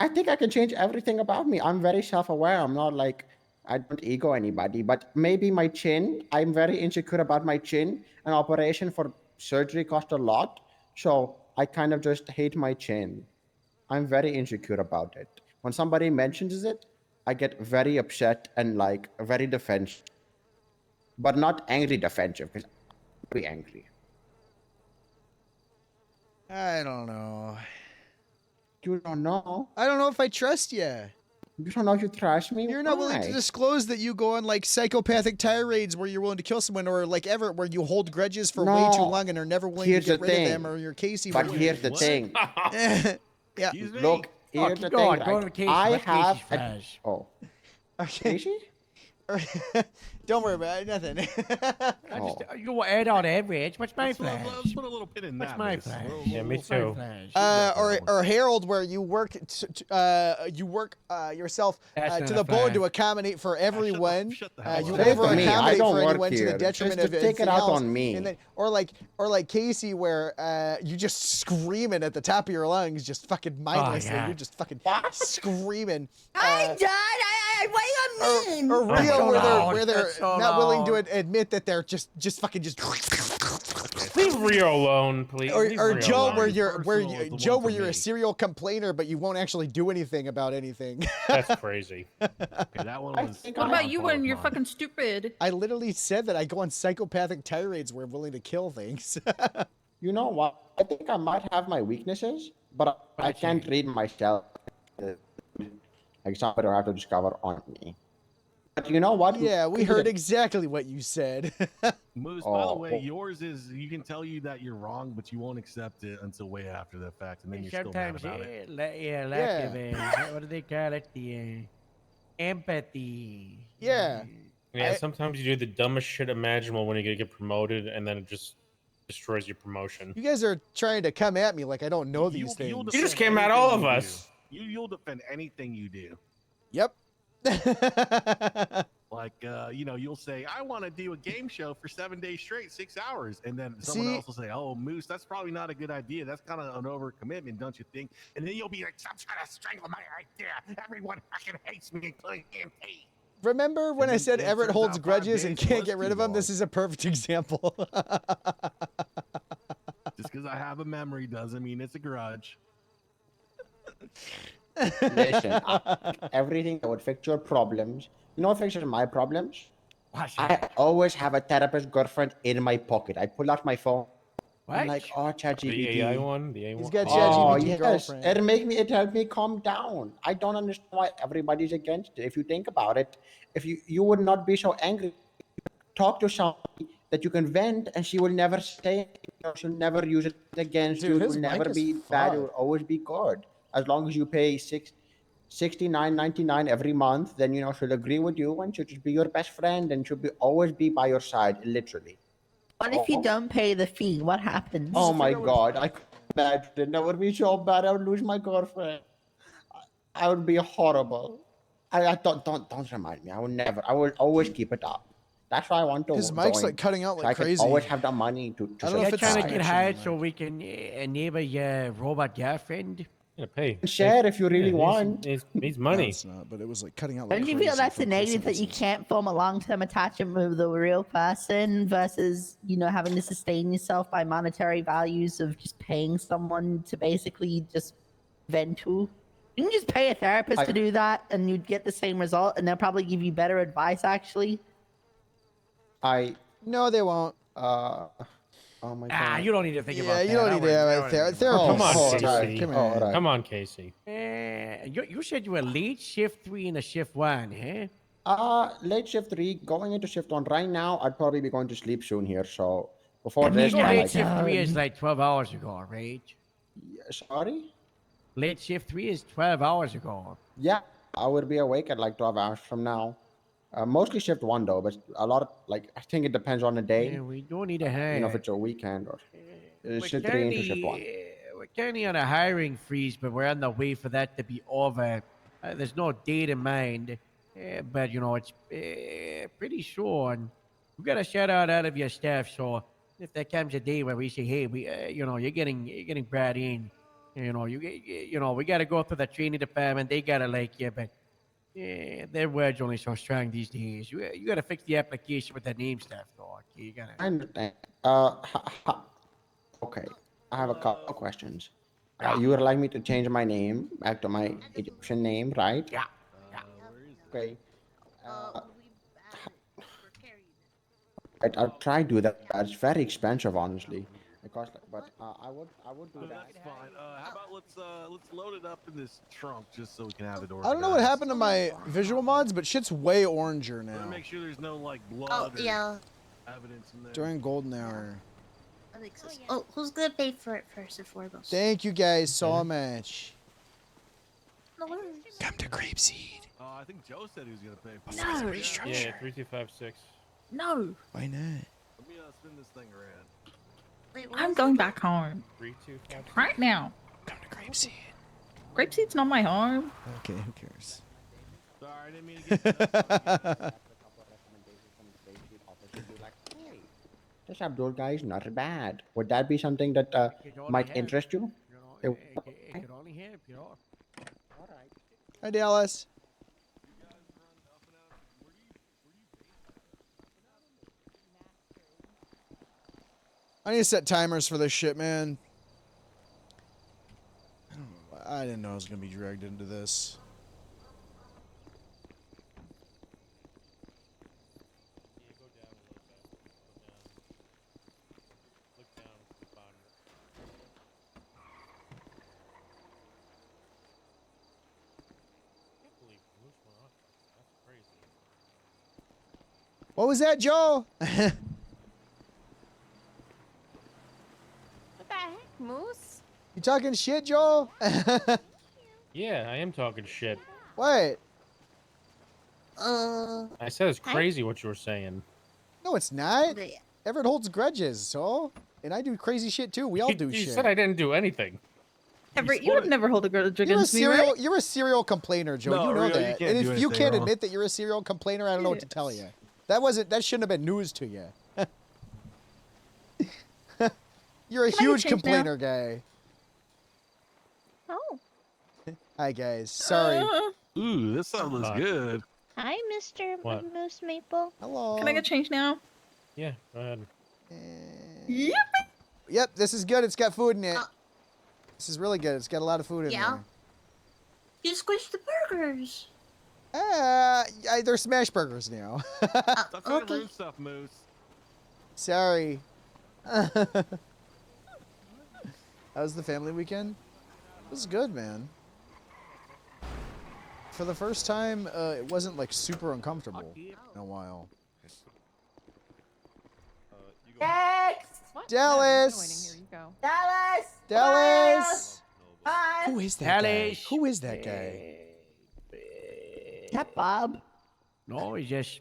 I think I can change everything about me. I'm very self-aware. I'm not like I don't ego anybody. But maybe my chin. I'm very insecure about my chin. An operation for surgery cost a lot, so I kind of just hate my chin. I'm very insecure about it. When somebody mentions it, I get very upset and like very defensive, but not angry defensive because I'm very angry. I don't know. You don't know? I don't know if I trust you. You don't know if you trust me? You're not willing to Why? disclose that you go on like psychopathic tirades where you're willing to kill someone, or like Everett where you hold grudges for way too No. long and are never willing Here's to get the rid thing. of them, or you're Casey. But where here's the What? thing. Yeah. Look, here's keep the going. thing. Go right? to Casey. I What's have. Casey's flash? Okay. Casey? Don't worry about it. Nothing. I just you add on average. What's my Let's flash? put a little pin in What's that. my Mace. flash? Yeah, me What's my too. flash? Or Harold, where you work yourself That's to not the a bone to flash. accommodate for everyone. You Say it for over me. I accommodate don't for work anyone to the here. detriment Just of take it anything out else. on me. And then, or like Casey, where you just screaming at the top of your lungs, just fucking mindlessly. yeah. You're just fucking screaming. I died. What do you mean? Or Rio, so where loud. they're That's so not willing to loud. admit that they're just fucking just. Leave Rio alone, please. Or, Leave or Rio Joe, alone. where you're the Joe, one where for you're a me. serial complainer, but you won't actually do anything about anything. That's crazy. Okay, that one was. What about you when you're fucking stupid? I literally said that I go on psychopathic tirades where I'm willing to kill things. You know what? I think I might have my weaknesses, but I can't read myself. Like somebody will have to discover on me. But you know what? Yeah, we heard exactly what you said. Moose, by the way, yours is you can tell you that you're wrong, but you won't accept it until way after the fact, and then you're still mad Sometimes, about it. lack of, what do they call it? The empathy. Yeah. Yeah, sometimes you do the dumbest shit imaginable when you're gonna get promoted, and then it just destroys your promotion. You guys are trying to come at me like I don't know these things. You just came at all of us. You'll defend anything you do. Yep. Like, you'll say, I want to do a game show for 7 days straight, 6 hours. And then someone See? else will say, oh, Moose, that's probably not a good idea. That's kind of an overcommitment, don't you think? And then you'll be like, stop trying to strangle my idea. Everyone fucking hates me, including MP. Remember when I said it Everett turns holds out 5 grudges and days can't was get rid too of them? long. This is a perfect example. Just because I have a memory doesn't mean it's a grudge. Listen, everything that would fix your problems. You know what fixes my problems? I always have a therapist girlfriend in my pocket. I pull out my phone. I'm like, oh, ChatGPT. The AI one? The AI one? He's got Oh, ChatGPT yes. girlfriend. It helped me calm down. I don't understand why everybody's against it. If you think about it, if you would not be so angry. Talk to somebody that you can vent, and she will never say it. She'll never use it against you. It his will mic never is be bad. It fucked. will always be good. As long as you pay $69.99 every month, then she'll agree with you, and she'll just be your best friend, and she'll always be by your side, literally. What if you don't pay the fee? What happens? Oh my God, I could imagine. That would be so bad. I would lose my girlfriend. I would be horrible. I don't remind me. I would never. I will always keep it up. That's why I want to. His mic's join, like cutting out so like I can crazy. always have the money to. I don't know if You're it's trying to get connection hired or so we can enable your robot girlfriend. Yeah, pay. Share if you really want. Needs No, money. it's not, but it was like cutting out like Don't you crazy feel that's for a negative that you sentences. can't form a long-term attachment with a real person versus, having to sustain yourself by monetary values of just paying someone to basically just vent to? You can just pay a therapist to do that and you'd get the same result and they'll probably give you better advice actually. No, they won't. Oh my God. You don't need to think about that. you don't need to have a therapist. Come on, Come Casey. here. Come on, Casey. You said you were late shift 3 and a shift 1, huh? Late shift 3, going into shift 1 right now. I'd probably be going to sleep soon here. So before That this, means I late like. shift 3 is like 12 hours ago, right? Sorry. Late shift 3 is 12 hours ago. Yeah, I would be awake at like 12 hours from now. Mostly shift 1 though, but a lot of I think it depends on the day. Yeah, we don't need a hire. If it's a weekend or We're shift 3 into shift 1. We're currently on a hiring freeze, but we're on the way for that to be over. There's no date in mind, but it's pretty sure. And we got a shout out of your staff. So if there comes a day where we say, hey, you're getting brought in, we got to go through the training department. They gotta like you, but their words only so strong these days. You got to fix the application with the name stuff, though. Okay, you gotta. I understand. Okay, I have a couple of questions. You would like me to change my name back to my Egyptian name, right? Yeah. Okay. I'll try to do that. It's very expensive, honestly. It costs, but I would do that. That's fine. How about let's load it up in this trunk just so we can have it organized. I don't know what happened to my visual mods, but shit's way oranger now. Make sure there's no blood or evidence in there. During golden hour. Oh, who's gonna pay for it first and foremost? Thank you guys so much. No worries. Come to Grapeseed. I think Joe said he was gonna pay. No. Yeah, 3256. No. Why not? Let me spin this thing around. Wait, I'm going back home. 3256. Right now. Come to Grapeseed. Grapeseed's not my home. Okay, who cares? Sorry, I didn't mean to get This Abdul guy is not bad. Would that be something that might interest you? It could only help, Hi, Dallas. I need to set timers for this shit, man. I didn't know I was gonna be dragged into this. What was that, Joe? What the heck, Moose? You talking shit, Joe? Yeah, I am talking shit. What? I said it's crazy what you were saying. No, it's not. Everett holds grudges, so. And I do crazy shit too. We all do You shit. said I didn't do anything. Everett, you would never hold a grudge You're a against me, serial. right? You're a serial complainer, Joe. No, you know Rio, you that. can't And do if you anything can't wrong. admit that you're a serial complainer, I don't know what to tell you. That shouldn't have been news to you. You're a Can I huge change now? complainer guy. Oh. Hi guys. Sorry. Ooh, this stuff looks good. Hi, Mr. What? Moose Maple. Hello. Can I get changed now? Yeah, go ahead. Yep. Yep, this is good. It's got food in it. This is really good. It's got a lot of food in Yeah. You squished the burgers. there. They're smash burgers now. Stop trying to Okay. ruin stuff, Moose. Sorry. How was the family weekend? It was good, man. For the first time, it wasn't like super uncomfortable in a while. Next! What? Dallas! No, you go. Dallas! Dallas! Hi! Who is that guy? Dallas. Who is that guy? Is that Bob? No, he's just.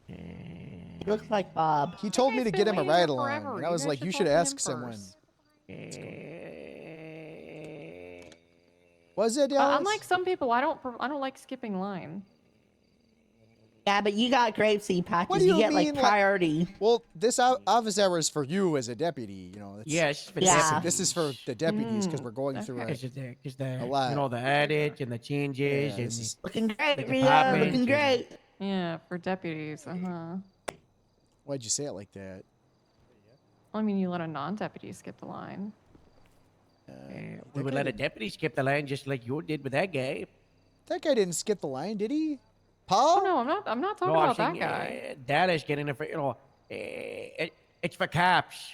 He looks like Bob. He told me to get him a ride along, forever. and I You was guys like, should you talk should to him ask someone. first. Was it Dallas? Unlike some people, I don't like skipping line. Yeah, but you got grape seed patches. What do You, you get like mean, like- priority. Well, this office hour is for you as a deputy, you know. It's, Yes, for Yeah. This is for the deputies because we're going okay. through It's just the a lot. you know, the adage and the changes Yeah, and this is- Looking great, the Rio. department Looking and- great. Yeah, for deputies. Why'd you say it like that? I mean, you let a non-deputy skip the line. we would let a deputy skip the line just like you did with that guy. That guy didn't skip the line, did he? Paul? Oh no, I'm not talking No, I'm about that saying, guy. Dallas getting it for it's for cops.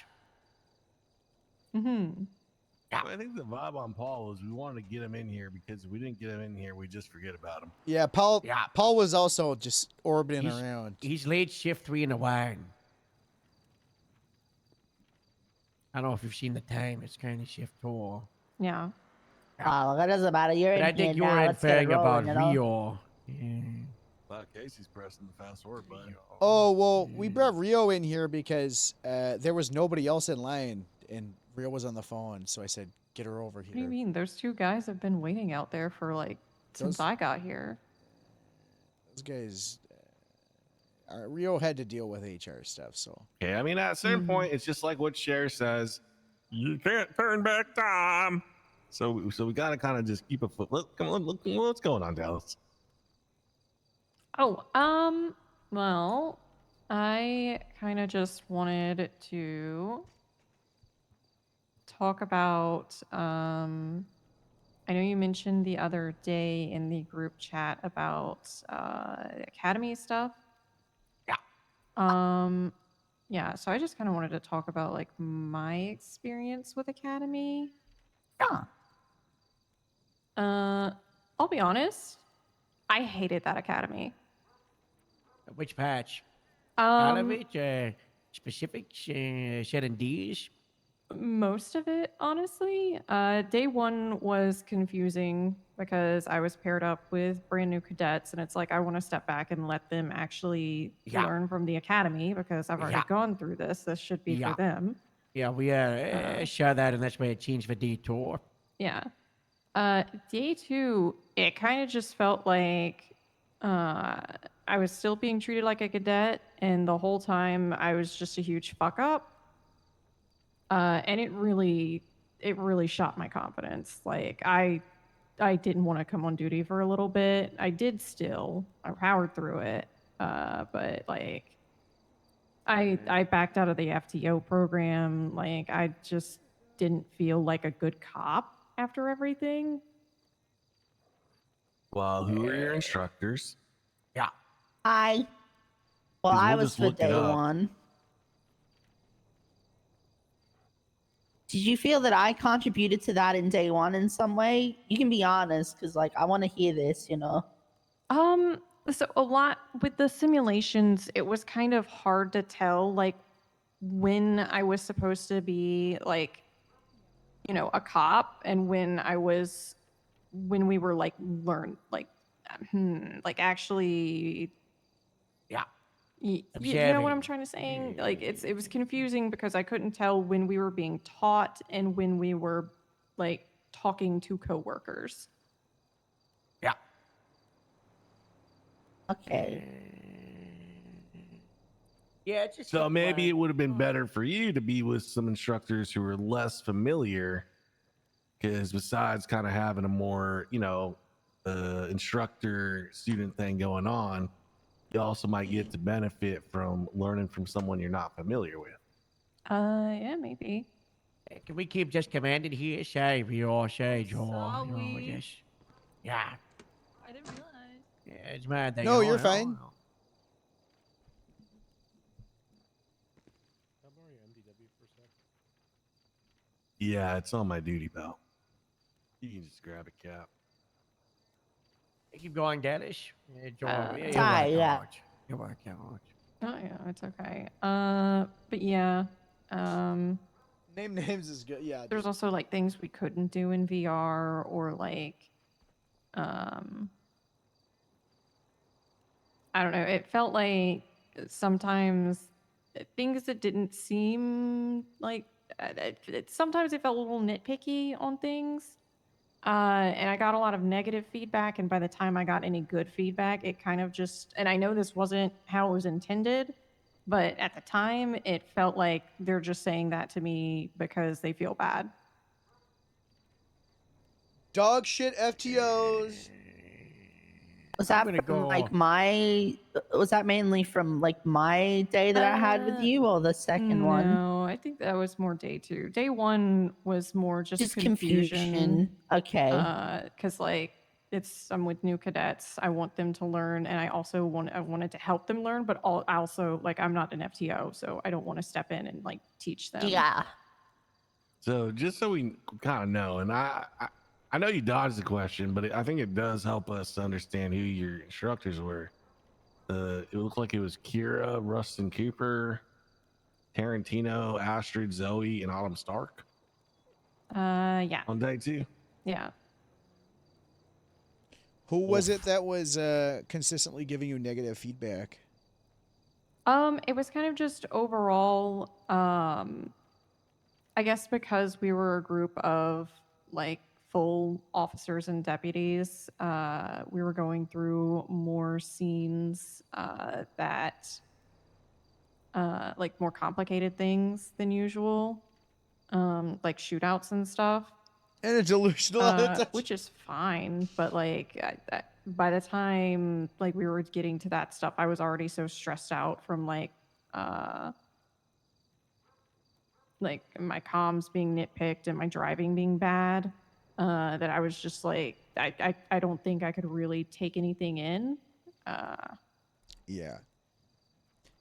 Mm-hmm. I think the vibe on Paul is we wanted to get him in here because if we didn't get him in here, we just forget about him. Yeah, Paul. Yeah. Paul was also just orbiting He's- around. He's late shift 3 in the wine. I don't know if you've seen the time. It's kind of shift 4. Yeah. Oh, that doesn't matter. You're But in I here think you now. were Let's get it inferring about rolling, you know? Rio. Yeah. But Casey's pressing the fast forward button. Oh, well, we brought Rio in here because there was nobody else in line, and Rio was on the phone, so I said, get her over What do you here. mean? Those two guys have been waiting out there for like since Those- I got here. Those guys, Rio had to deal with HR stuff, so. Okay, I mean, at a certain point, it's just like what Cher says. You can't turn back time. So we gotta kind of just keep a foot. Come on, look, what's going on, Dallas? Oh, well, I kind of just wanted to talk about, I know you mentioned the other day in the group chat about academy stuff. Yeah, so I just kind of wanted to talk about like my experience with academy. I'll be honest, I hated that academy. Which patch? All of Um, it? Specifics? Shedding D's? Most of it, honestly. Day one was confusing because I was paired up with brand new cadets, and it's like I want to step back and let them actually learn from the academy because I've already gone through this. This should be Yeah. for them. Yeah, we share that, and that's why it changed for D2. Yeah. Day two, it kind of just felt like I was still being treated like a cadet, and the whole time I was just a huge fuck up. And it really shot my confidence. Like I didn't want to come on duty for a little bit. I did still. I powered through it. But like I backed out of the FTO program. Like, I just didn't feel like a good cop after everything. Well, who are your instructors? Yeah. Well, 'Cause I we'll was just for look it day up. one. Did you feel that I contributed to that in day one in some way? You can be honest, because like I want to hear this, you know. So a lot with the simulations, it was kind of hard to tell like when I was supposed to be like, you know, a cop and when we were like like actually Yeah. you know what Observing. I'm trying to say? Like it was confusing because I couldn't tell when we were being taught and when we were like talking to coworkers. Yeah. Okay. Yeah, it's just So maybe it would have been better for you to be with some instructors who are less familiar, because besides kind of having a more, instructor student thing going on, you also might get to benefit from learning from someone you're not familiar with. Yeah, maybe. Can we keep just commanding here? Say we all say, Joe. Sorry. Just, yeah. I didn't realize. Yeah, it's mad that No, you you're know, fine. Yeah, it's on my duty belt. You can just grab a cap. Keep going, Dallas. Yeah, Joe, you're Ty, working yeah. hard. You're working hard. Oh yeah, it's okay. But yeah, Name names is good. Yeah. there's also like things we couldn't do in VR or like, I don't know. It felt like sometimes things that didn't seem like sometimes it felt a little nitpicky on things. And I got a lot of negative feedback, and by the time I got any good feedback, it kind of just, and I know this wasn't how it was intended, but at the time, it felt like they're just saying that to me because they feel bad. Dog shit FTOs. Was that gonna from go- like was that mainly from like my day that I had with you or the second one? No, I think that was more day 2. Day 1 was more just confusion. Okay. Because like I'm with new cadets. I want them to learn, and I wanted to help them learn, but I also like I'm not an FTO, so I don't want to step in and like teach them. Yeah. So just so we kind of know, and I know you dodged the question, but I think it does help us to understand who your instructors were. It looked like it was Kira, Rustin Cooper, Tarantino, Astrid, Zoe, and Autumn Stark. Yeah. On day 2. Yeah. Who was it that was consistently giving you negative feedback? It was kind of just overall, I guess because we were a group of like full officers and deputies, we were going through more scenes that like more complicated things than usual, like shootouts and stuff. And a delusional attachment. Which is fine, but like by the time like we were getting to that stuff, I was already so stressed out from like my comms being nitpicked and my driving being bad, that I was just like I don't think I could really take anything in. Yeah.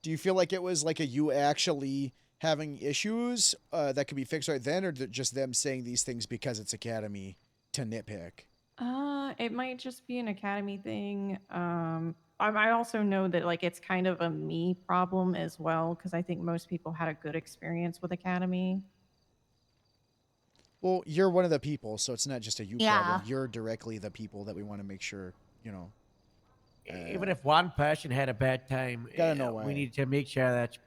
Do you feel like it was like you actually having issues that could be fixed right then, or just them saying these things because it's Academy to nitpick? It might just be an Academy thing. I also know that like it's kind of a me problem as well, because I think most people had a good experience with Academy. Well, you're one of the people, so it's not just a you Yeah. problem. You're directly the people that we want to make sure, Even if one person had a bad time, Gotta know why. we need to make sure that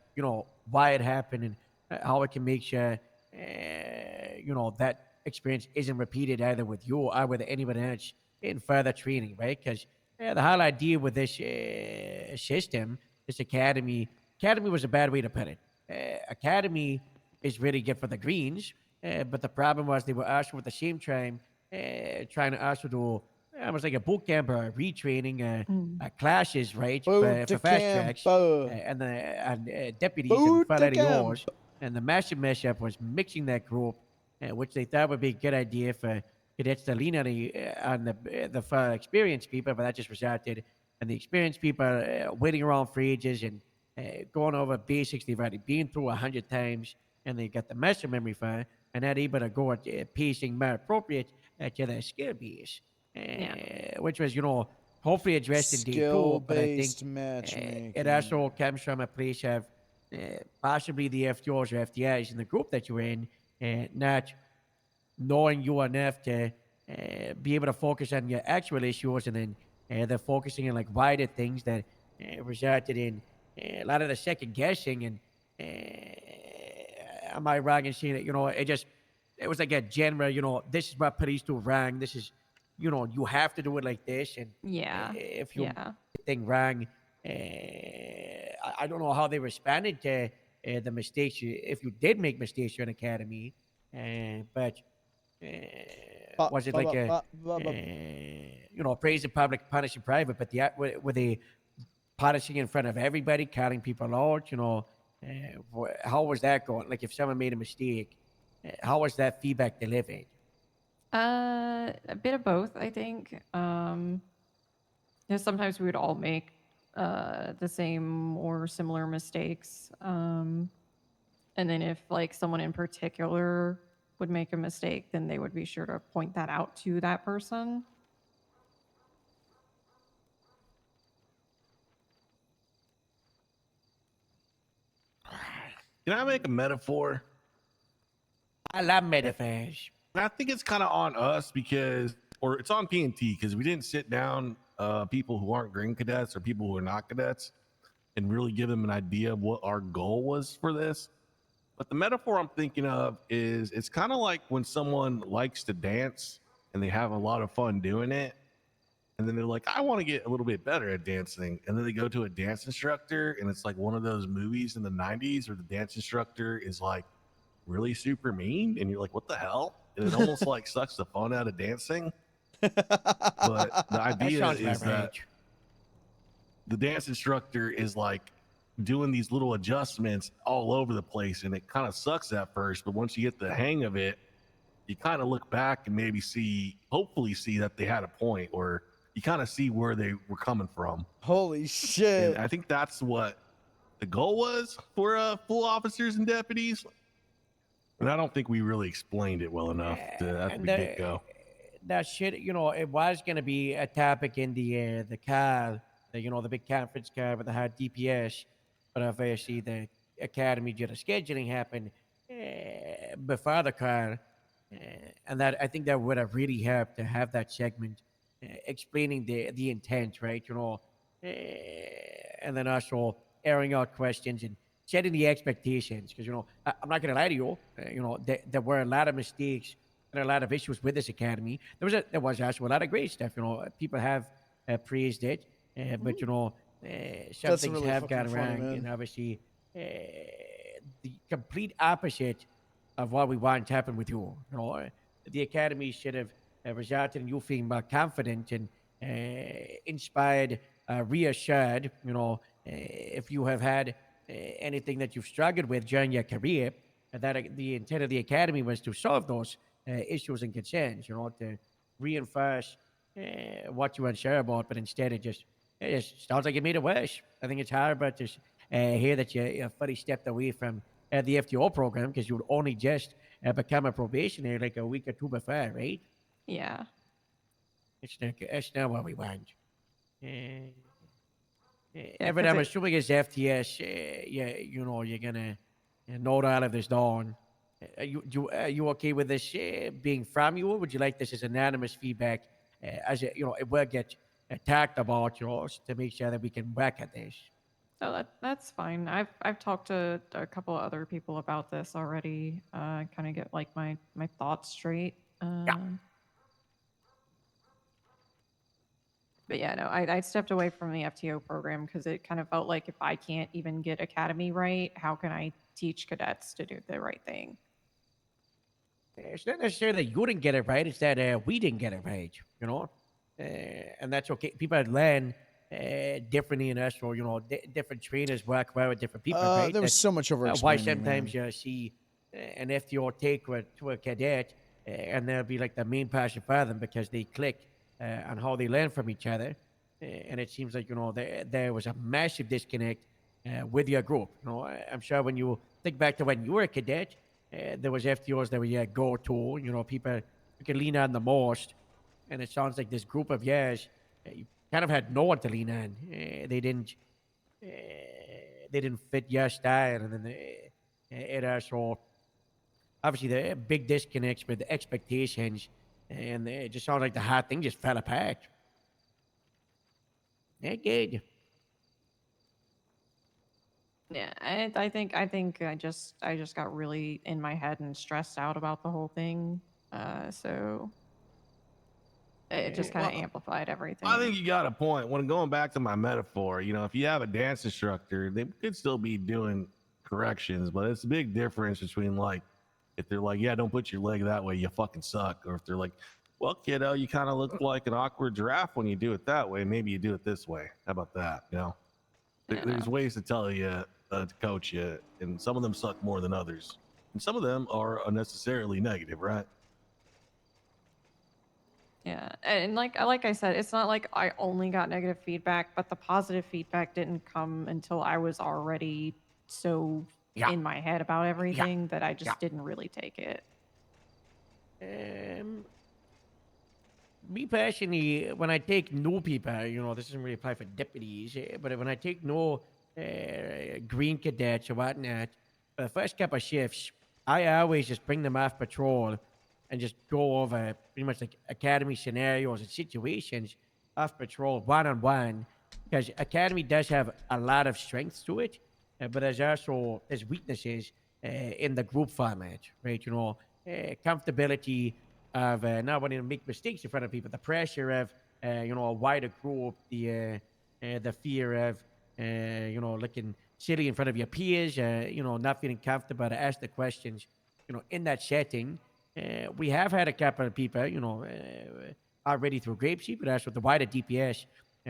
why it happened and how we can make sure that experience isn't repeated either with you or with anybody else in further training, right? Because the whole idea with this system, this academy was a bad way to put it. Academy is really good for the greens, but the problem was they were also at the same time trying to also do almost like a boot camp or a retraining classes, right? Boot For fast camp. tracks and deputies and Boot Friday camp. laws. And the massive mashup was mixing that group, which they thought would be a good idea for cadets to lean on the experienced people, but that just resulted in the experienced people waiting around for ages and going over basics they've already been through 100 times, and they got the muscle memory for, and not able to go at pacing more appropriate to their skill base, which was, hopefully addressed in day 2, but I think Skill-based matchmaking. it also comes from a place of possibly the FTOs or FTIs in the group that you're in, not knowing you enough to be able to focus on your actual issues, and then they're focusing on like wider things that resulted in a lot of the second guessing. And am I wrong in saying that, it was like a general, this is what police do wrong. This is, you have to do it like this. And if you thing wrong, I don't know how they responded to the mistakes. If you did make mistakes in academy, but was it like praise in public, punish in private? But were they punishing in front of everybody, calling people out? How was that going? Like if someone made a mistake, how was that feedback delivered? A bit of both, I think. Sometimes we would all make the same or similar mistakes. And then if like someone in particular would make a mistake, then they would be sure to point that out to that person. Can I make a metaphor? I love metaphors. I think it's kind of on us or it's on P&T because we didn't sit down people who aren't green cadets or people who are not cadets and really give them an idea of what our goal was for this. But the metaphor I'm thinking of is it's kind of like when someone likes to dance and they have a lot of fun doing it. And then they're like, I want to get a little bit better at dancing. And then they go to a dance instructor, and it's like one of those movies in the 90s where the dance instructor is like really super mean. And you're like, what the hell? And it almost like sucks the fun out of dancing. But the idea is that the dance instructor is like doing these little adjustments all over the place, and it kind of sucks at first, but once you get the hang of it, you kind of look back and maybe hopefully see that they had a point, or you kind of see where they were coming from. Holy shit. And I think that's what the goal was for full officers and deputies, and I don't think we really explained it well enough at the get-go. That shit, it was going to be a topic in the car, the big conference car with the high DPS. But obviously, the academy did a scheduling happen before the car, and that I think that would have really helped to have that segment explaining the intent, right? And then also airing out questions and setting the expectations. Because I'm not going to lie to you, there were a lot of mistakes and a lot of issues with this academy. There was also a lot of great stuff. People have praised it, but some things really have gone fucking funny, wrong, man. and obviously the complete opposite of what we want to happen with you. The academy should have resulted in you feeling more confident and inspired, reassured. If you have had anything that you've struggled with during your career, that the intent of the academy was to solve those issues and concerns. To reinforce what you unsure about, but instead it just sounds like it made it worse. I think it's hard, but to hear that you fully stepped away from the FTO program because you would only just become a probationary like a week or two before, right? Yeah. It's not what we want. Evan, I'm assuming it's FTS. You're gonna note all of this down. Are you okay with this being from you, or would you like this as anonymous feedback? As it will get talked about, to make sure that we can work at this. Oh, that's fine. I've talked to a couple of other people about this already. Kind of get like my thoughts straight. But yeah, no, I stepped away from the FTO program because it kind of felt like if I can't even get academy right, how can I teach cadets to do the right thing? It's not necessarily that you didn't get it right; it's that we didn't get it right. and that's okay. People learn differently in us, or different trainers work well with different people, right? There was That's so much over why explaining, sometimes man. you see an FTO take to a cadet, and they'll be like the main passion for them because they click on how they learn from each other. And it seems like there was a massive disconnect with your group. I'm sure when you think back to when you were a cadet, there was FTOs that were your go-to. People you could lean on the most. And it sounds like this group of yours, you kind of had no one to lean on. They didn't fit your style, and then it also obviously the big disconnects with the expectations, and it just sounds like the hard thing just fell apart. Yeah, good. Yeah, I just got really in my head and stressed out about the whole thing. So it just kind of amplified everything. I think you got a point. When going back to my metaphor, if you have a dance instructor, they could still be doing corrections, but it's a big difference between like if they're like, yeah, don't put your leg that way, you fucking suck, or if they're like, well, kiddo, you kind of look like an awkward giraffe when you do it that way. Maybe you do it this way. How about that? There's ways to tell you to coach you, and some of them suck more than others, and some of them are unnecessarily negative, right? Yeah, and like I said, it's not like I only got negative feedback, but the positive feedback didn't come until I was already so in my head about everything that I just didn't really take it. Me personally, when I take new people, this doesn't really apply for deputies, but when I take new green cadets or whatnot, for the first couple of shifts, I always just bring them off patrol and just go over pretty much like academy scenarios and situations off patrol one-on-one, because academy does have a lot of strengths to it, but there's weaknesses in the group format, right? Comfortability of not wanting to make mistakes in front of people, the pressure of a wider group, the fear of looking silly in front of your peers, not feeling comfortable to ask the questions, in that setting. We have had a couple of people, already through Grapeseed, but also the wider DPS,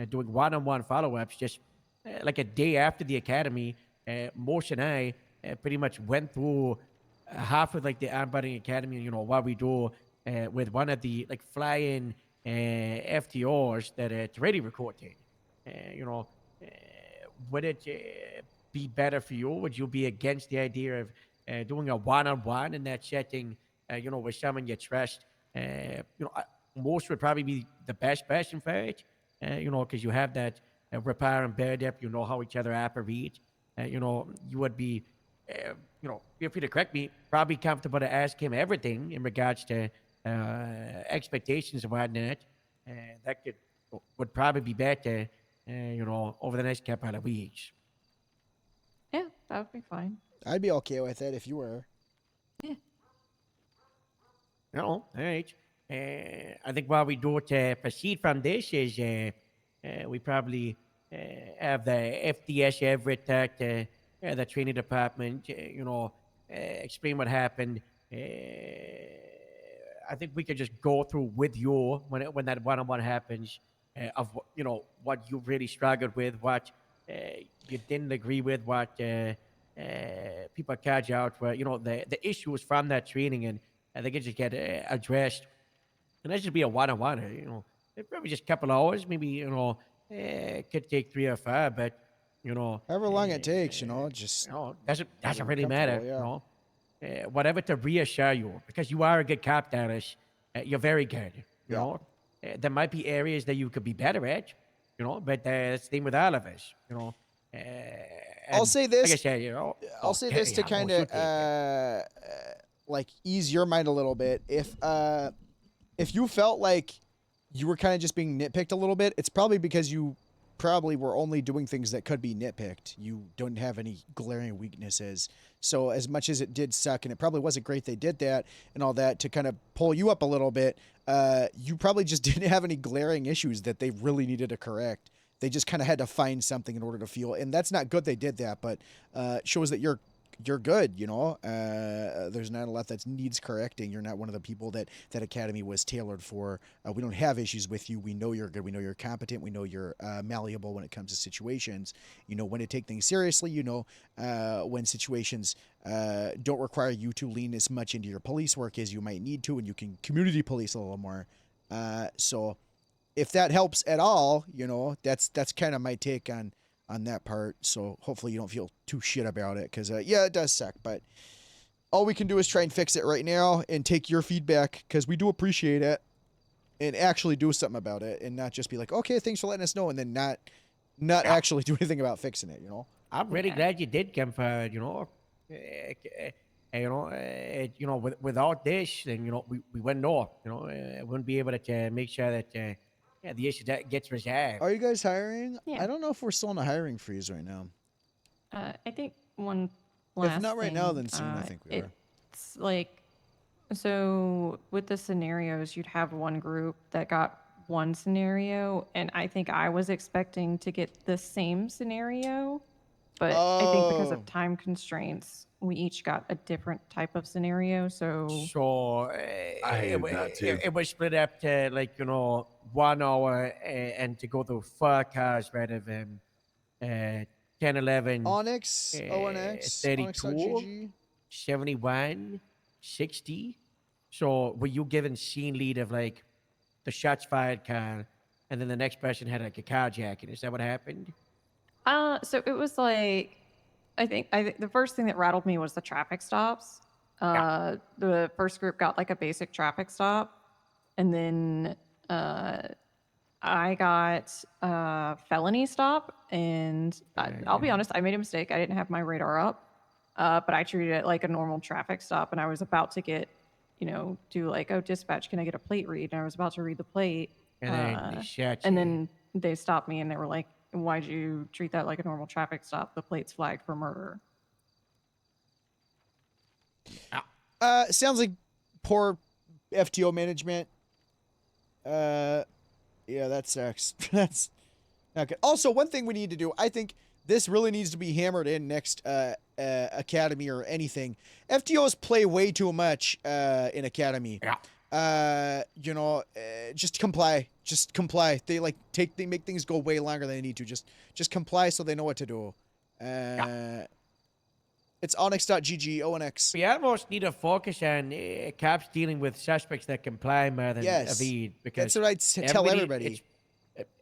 doing one-on-one follow-ups just like a day after the academy. Mosh and I pretty much went through half of like the onboarding academy, what we do with one of the like flying FTOs that it's already recorded. Would it be better for you? Would you be against the idea of doing a one-on-one in that setting, with someone you trust? Most would probably be the best person for it, because you have that repair and bear depth, how each other operate. You would be, feel free to correct me, probably comfortable to ask him everything in regards to expectations and whatnot. That would probably be better, over the next couple of weeks. Yeah, that would be fine. I'd be okay with it if you were. All right. I think what we do to proceed from this is we probably have the FDS Everett talk to the training department, explain what happened. I think we could just go through with you when that one-on-one happens, of what you really struggled with, what you didn't agree with, what people catch out for, the issues from that training, and they can just get addressed. And that should be a one-on-one. Probably just a couple hours, maybe. Could take 3 or 5, but however long it takes, just doesn't really matter. Whatever to reassure you, because you are a good cop, Dallas. You're very good. There might be areas that you could be better at, but that's the thing with all of us. I'll say this. Like I said, I'll say this to kind of like ease your mind a little bit. If you felt like you were kind of just being nitpicked a little bit, it's probably because you probably were only doing things that could be nitpicked. You don't have any glaring weaknesses. So as much as it did suck, and it probably wasn't great they did that and all that to kind of pull you up a little bit, you probably just didn't have any glaring issues that they really needed to correct. They just kind of had to find something in order to feel, and that's not good they did that, but shows that you're you're good, you know. There's not a lot that needs correcting. You're not one of the people that academy was tailored for. We don't have issues with you. We know you're good. We know you're competent. We know you're malleable when it comes to situations. You know when to take things seriously. You know when situations don't require you to lean as much into your police work as you might need to, and you can community police a little more. So if that helps at all, you know, that's kind of my take on that part. So hopefully you don't feel too shit about it, because yeah, it does suck, but all we can do is try and fix it right now and take your feedback, because we do appreciate it, and actually do something about it, and not just be like, okay, thanks for letting us know, and then not actually do anything about fixing it, you know. I'm really glad you did come forward, you know. Without this, then, you know, we wouldn't know, you know, wouldn't be able to make sure that, the issue that gets resolved. Are you guys hiring? Yeah. I don't know if we're still in a hiring freeze right now. I think one last If not right now, thing, then soon, I think we are. It's like, so with the scenarios, you'd have one group that got one scenario, and I think I was expecting to get the same scenario, but I think because Oh. of time constraints, we each got a different type of scenario. So I hated that too. It was split up to, like, you know, 1 hour and to go through 4 cars rather than 10, 11, Onyx, ONX, 32, Onyx.gg. 71, 60. So were you given scene lead of, like, the shots fired car, and then the next person had, like, a carjacking? Is that what happened? So it was like, I think the first thing that rattled me was the traffic stops. The first group got like a basic traffic stop, and then I got a felony stop. And I'll be honest, I made a mistake. I didn't have my radar up, but I treated it like a normal traffic stop, and I was about to get, do like, oh, dispatch, can I get a plate read? And I was about to read the plate, And then they shot and you. then they stopped me, and they were like, why'd you treat that like a normal traffic stop? The plate's flagged for murder. Sounds like poor FTO management. Yeah, that sucks. That's not good. Also, one thing we need to do, I think this really needs to be hammered in next academy or anything. FTOs play way too much in academy. Yeah. Just comply. Just comply. They make things go way longer than they need to. Just comply so they know what to do. It's onyx.gg, ONX. We almost need to focus on cops dealing with suspects that comply more than evade. Because that's what I tell everybody.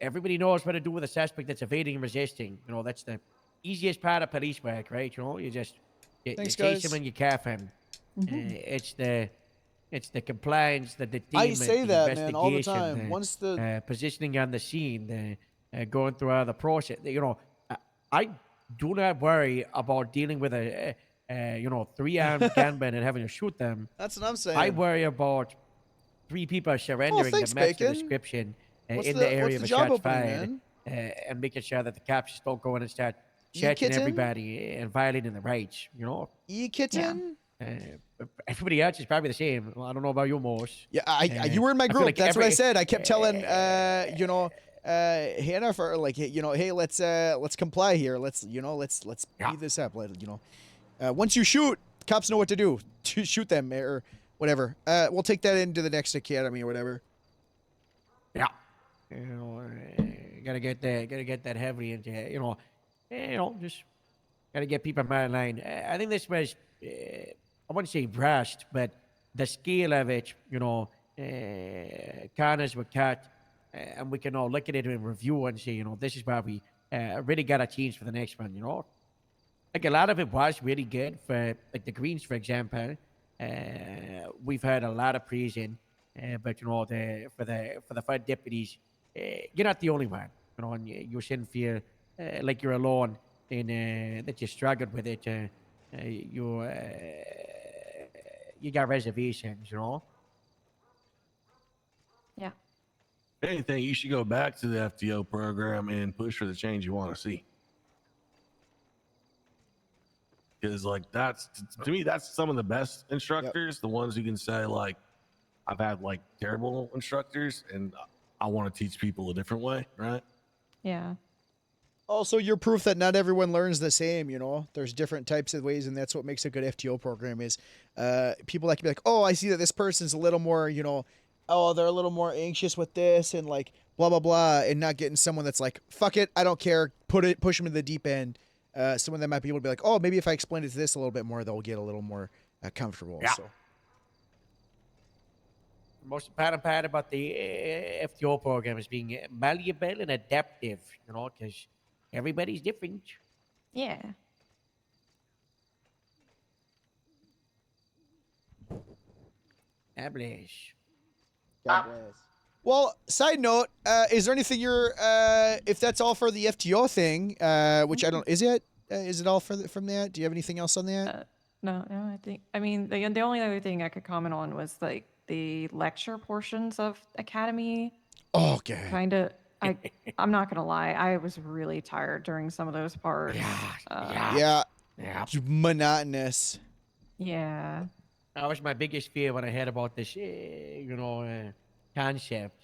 Everybody knows what to do with a suspect that's evading and resisting. You know, that's the easiest part of police work, right? You know, you Thanks, chase guys. him and you cuff him. It's the compliance, the detainment, I say the that, man, all the investigation, time. Once the positioning on the scene, going through all the process. You know, I do not worry about dealing with a 3-armed gunman and having to shoot them. That's what I'm saying. I worry about 3 people surrendering thanks, that match the Bacon. description What's in the- the area what's of the a job shots opening, fired, and making sure that the cops just don't go in and start searching kitten? everybody and violating the rights. You know, E-kitten? everybody else is probably the same. Well, I don't know about you, Morse. Yeah, you were in my I feel group. like That's what I every- said. I kept telling, Hannah for like, hey, let's comply here. Let's speed this up. Once you shoot, cops know what to do. Shoot them or whatever. We'll take that into the next academy or whatever. Yeah. You know, gotta get that heavily into, just gotta get people in my line. I think this was, I wouldn't say rushed, but the scale of it, corners were cut, and we can all look at it and review and say, this is where we really got to change for the next one, Like a lot of it was really good for, like, the Greens, for example. We've heard a lot of praise in, but for the fire deputies, you're not the only one. And you shouldn't feel like you're alone in that you struggled with it. You got reservations, Yeah. If anything, you should go back to the FTO program and push for the change you want to see. Because, like, to me, that's some of the best instructors, the ones who can say, like, I've had, like, terrible instructors, and I want to teach people a different way, right? Yeah. Also, you're proof that not everyone learns the same, you know? There's different types of ways, and that's what makes a good FTO program is people that can be like, oh, I see that this person's a little more, you know, oh, they're a little more anxious with this and like blah, blah, blah, and not getting someone that's like, fuck it, I don't care, push them to the deep end. Someone that might be able to be like, oh, maybe if I explain it to this a little bit more, they'll get a little more comfortable. Yeah. So. Most important part about the FTO program is being malleable and adaptive, you know, because everybody's different. Yeah. God bless. God bless. Well, side note, is there anything you're, if that's all for the FTO thing, which I don't, is it all from that? Do you have anything else on that? No, I mean, the only other thing I could comment on was like the lecture portions of Academy. Oh, okay. Kind of, I'm not gonna lie, I was really tired during some of those parts. Yeah. It's monotonous. Yeah. That was my biggest fear when I heard about this, concept.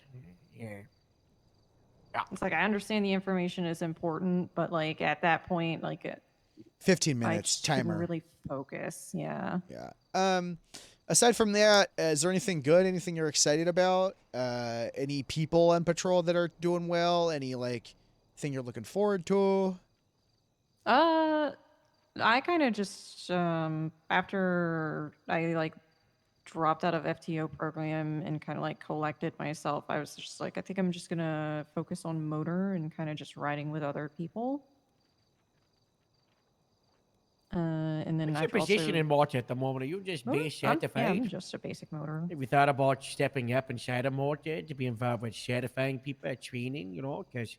Yeah. It's like I understand the information is important, but like at that point, like 15 I minutes just couldn't timer. really focus. Yeah. Yeah. Aside from that, is there anything good? Anything you're excited about? Any people on patrol that are doing well? Any like thing you're looking forward to? I kind of just after I like dropped out of FTO program and kind of like collected myself, I was just like, I think I'm just gonna focus on motor and kind of just riding with other people. And then What's I've your position also... in motor at the moment? Are you just base certified? I'm just a basic motor. Have you thought about stepping up inside a motor to be involved with certifying people at training, you know? Because,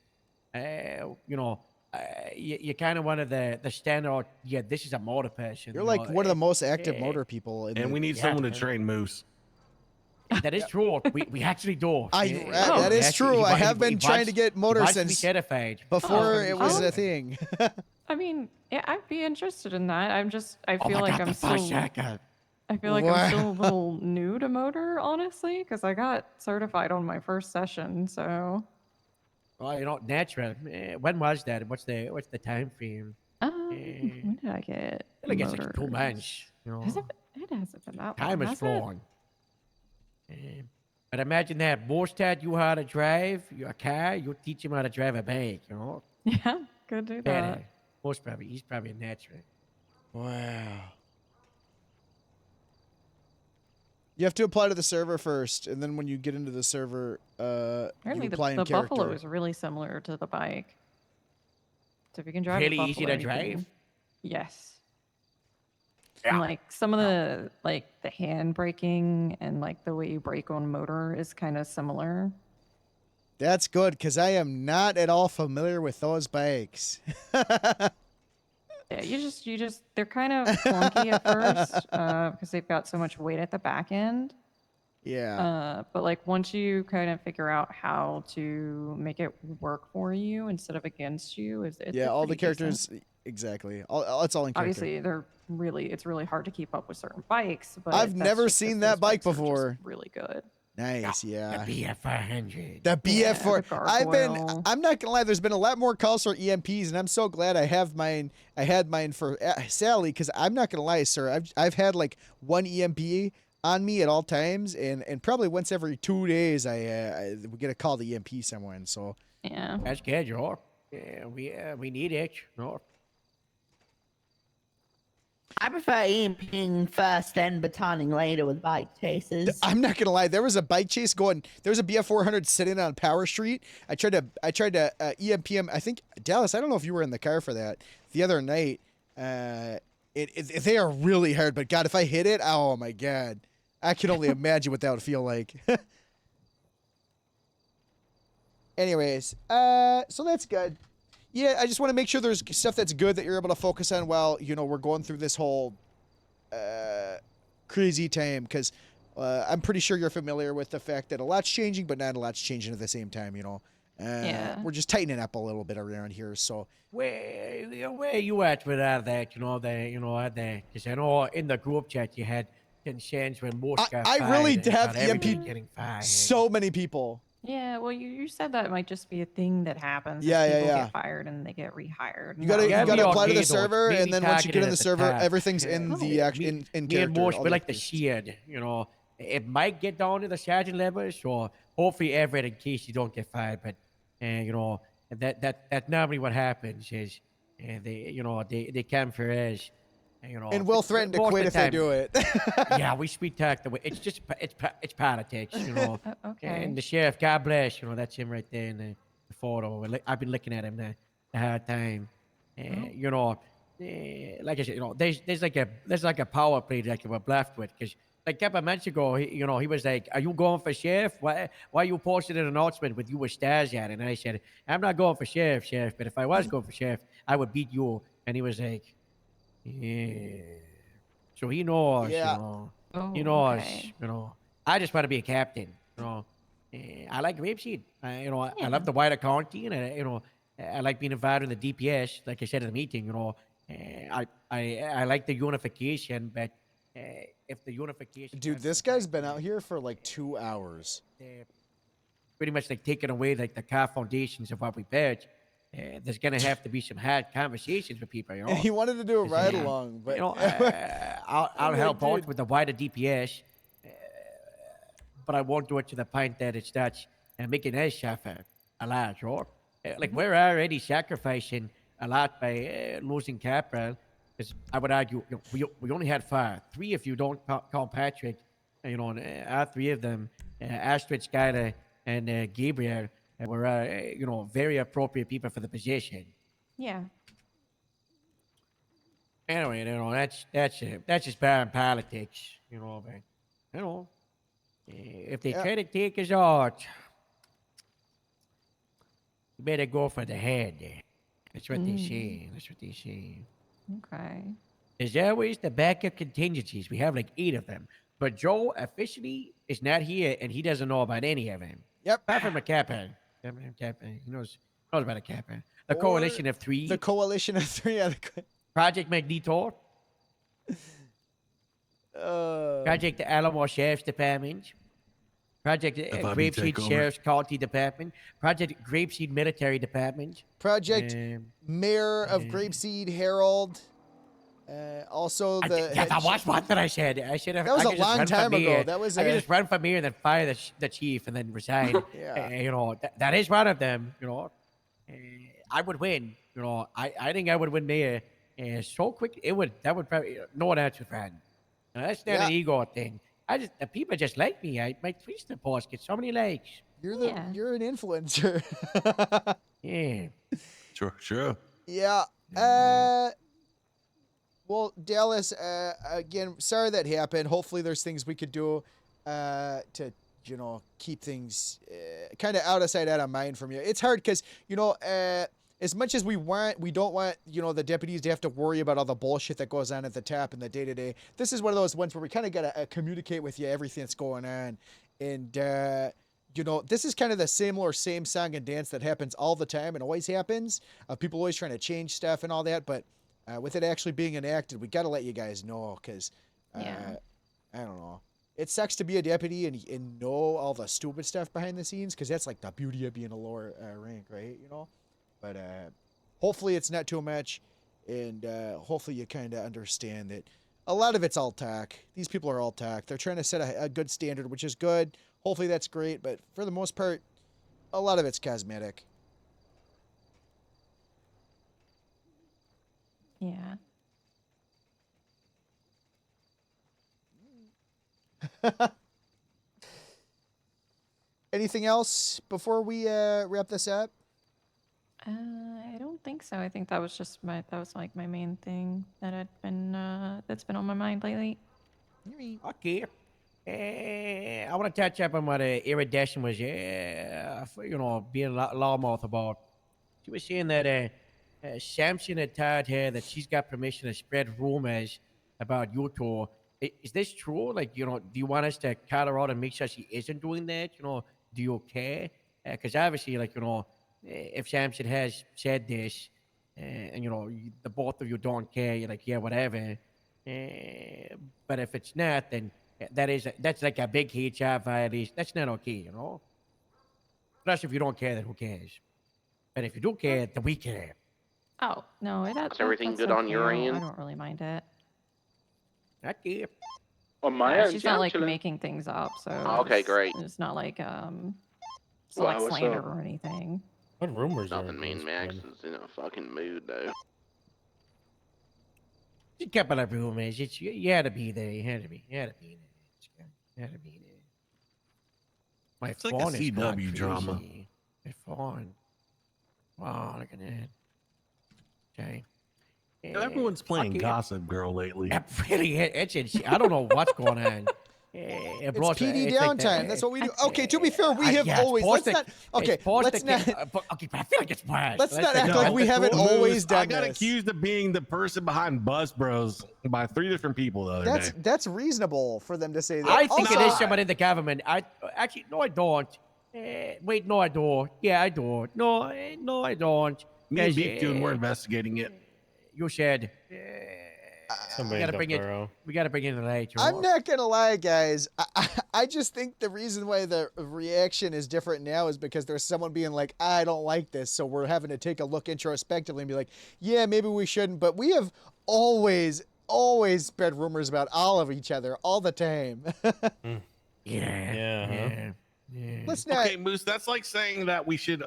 you're kind of one of the standout, yeah, this is a motor person. You're like one of the most active yeah. motor people. And we need someone to train Moose. That is true. We actually do. That is true. I have been trying to get motor since certified before it was a thing. I mean, yeah, I'd be interested in that. I Oh feel my like God, I'm the first still... second. I feel like I'm still a little new to motor, honestly, because I got certified on my first session, so... Well, you know, natural. When was that? What's the time frame? When did I get I think it's like 2 motors? months. You know, It hasn't been that long, time is has it? flown. But imagine that most dad you how to drive your car, you teach him how to drive a bike. You know. Yeah, could do Better. that. He's probably a natural. Wow. You have to apply to the server first, and then when you get into the server, Apparently you apply in the character. Buffalo is really similar to the bike. So if you can drive a Really easy Buffalo, to you can- drive? Yes. And like some of the the hand braking and like the way you brake on motor is kind of similar. That's good, because I am not at all familiar with those bikes. Yeah, you just they're kind of clunky at first because they've got so much weight at the back end. Yeah. But like once you kind of figure out how to make it work for you instead of against you, it's Yeah, all the pretty characters, decent. exactly. It's all in character. Obviously, it's really hard to keep up with certain bikes. But I've that's never just 'cause seen those that bike bikes are just before. really good. Nice, yeah. The BF400. The BF4. gargoyle. I'm not gonna lie. There's been a lot more calls for EMPs, and I'm so glad I have mine. I had mine for Sally, because I'm not gonna lie, sir. I've had like one EMP on me at all times, and probably once every 2 days I we get a call to EMP someone. So yeah, that's good, Joe. Yeah, we need it, no. I prefer EMPing first, then batoning later with bike chases. I'm not gonna lie. There was a bike chase going. There was a BF400 sitting on Power Street. I tried to EMP him. I think Dallas. I don't know if you were in the car for that the other night. They are really hard, but God, if I hit it, oh my God, I can only imagine what that would feel like. Anyways, so that's good. Yeah, I just want to make sure there's stuff that's good that you're able to focus on while, we're going through this whole crazy time, because I'm pretty sure you're familiar with the fact that a lot's changing, but not a lot's changing at the same time, Yeah. We're just tightening up a little bit around here, so. Where you at with all that, because I know in the group chat you had concerns when most got I fired really and have about everybody EMP getting fired. so many people. Yeah, well, you said that might just be a thing that happens. Yeah, as yeah, people yeah. get fired and they get rehired. You gotta No, you no, gotta no. apply to the though, it's server, and mainly then once you get targeted in the at the server, top. everything's in the Me in and character. Mosh, all we're the like the applications. shared, It might get down to the sergeant level, so hopefully Everett, in case you don't get fired, but that's normally what happens is they come for us, And will but threaten to most quit of if the they time, do it. yeah, we sweet talk the way it's just it's politics, Okay. And the sheriff, God bless, that's him right there in the photo. I've been looking at him the whole time. Like I said, there's like a power play that we're left with because like a couple of months ago, he was like, "Are you going for sheriff? Why you posted an announcement with you with stars at it?" And I said, "I'm not going for sheriff, but if I was going for sheriff, I would beat you." And he was like, "Yeah." So he knows, Yeah. he Oh, knows, okay. I just want to be a captain. I like rapeseed. I love the wider county, and I like being involved in the DPS. Like I said in the meeting, I like the unification, but if the unification, Dude, this guy's been out here for like 2 hours. pretty much like taking away like the car foundations of what we built. There's gonna have to be some hard conversations with people. And he wanted to do a 'Cause, ride along, but I'll I'm like, help out dude. with the wider DPS, but I won't do it to the point that it starts making us suffer a lot, right? Like we're already sacrificing a lot by losing capital. Because I would argue we only had 5, 3 if you don't call Patrick. And all 3 of them, Astrid, Skyler, and Gabriel, were very appropriate people for the position. Yeah. Anyway, that's just bad politics, but if they try to take us out, you better go for the head. That's what they say. That's what they say. Okay. There's always the backup contingencies. We have like 8 of them, but Joe officially is not here, and he doesn't know about any of them. Yep. Apart from a Kappa. He knows about a Kappa. The Or coalition of 3. The coalition of 3. Yeah, Project Magneto. Project Alamo Sheriff's Department. Project Grapeseed Sheriff's County Department. Project Grapeseed Military Department. Project Mayor of Grapeseed Herald. Also the. That was one that I said. I said that was a long time ago. That was. I could just run for mayor and then fire the chief and then resign. Yeah. That is one of them. I would win. I think I would win mayor. So quick, that would probably no one else would run. That's not an ego thing. The people just like me. My Twitter post gets so many likes. You're an influencer. Yeah. Sure. Yeah. Well, Dallas, again, sorry that happened. Hopefully there's things we could do to, keep things kind of out of sight, out of mind from you. It's hard because, as much as we don't want, the deputies to have to worry about all the bullshit that goes on at the top in the day-to-day. This is one of those ones where we kind of got to communicate with you everything that's going on. And, this is kind of the same song and dance that happens all the time and always happens. People always trying to change stuff and all that, but with it actually being enacted, we got to let you guys know because, I don't know. It sucks to be a deputy and know all the stupid stuff behind the scenes because that's like the beauty of being a lower rank, right? But hopefully it's not too much, and hopefully you kind of understand that a lot of it's all talk. These people are all talk. They're trying to set a good standard, which is good. Hopefully that's great, but for the most part, a lot of it's cosmetic. Yeah. Anything else before we wrap this up? I don't think so. I think that was just my main thing that had been that's been on my mind lately. Okay. I want to touch up on what Iridescent was, being loudmouth about. She was saying that Samson had told her that she's got permission to spread rumors about you two. Is this true? Like, do you want us to call her out and make sure she isn't doing that? Do you care? Because obviously, if Samson has said this, and the both of you don't care, you're like, yeah, whatever. But if it's not, then that's like a big HR violation. That's not okay, Plus, if you don't care, then who cares? And if you do care, then we care. Oh no, Is everything that's good on okay. your I end? don't really mind it. Not care. On my Yeah, end, she's yeah, not I'm like chilling. making things up, so Okay, great. it's not like it's Wow, not like what's slander up? or anything. What rumors are Nothing mean Max is in a fucking mood though. Just a couple of rumors. It's, you had to be there. You had to be. You had to be there. You had to be there. My It's like a phone is gone CW drama. crazy. My phone. Wow, look at that. Okay. Everyone's playing fuck it. Gossip Girl lately. It really, I don't know what's going on. It's PD downtime. That's what we do. Okay, to be fair, we have yeah, it's always. Let's supposed not. to- Okay, it's supposed let's to not. get- okay, but I feel like it's worse. Let's not act like we haven't Moose, always done I got this. accused of being the person behind Bus Bros by 3 different people the other day. That's reasonable for them to say that. I think it is Also- someone in the government. Actually, no, I don't. Wait, no, I do. Yeah, I do. No, no, I don't. Me and 'Cause, Beef doing, we're investigating it. You said. Somebody in the borough. We gotta bring in the light. I'm not gonna lie, guys. I just think the reason why the reaction is different now is because there's someone being like, I don't like this, so we're having to take a look introspectively and be like, yeah, maybe we shouldn't. But we have always spread rumors about all of each other all the time. Yeah. Let's not. Okay, Moose, that's like saying that we should,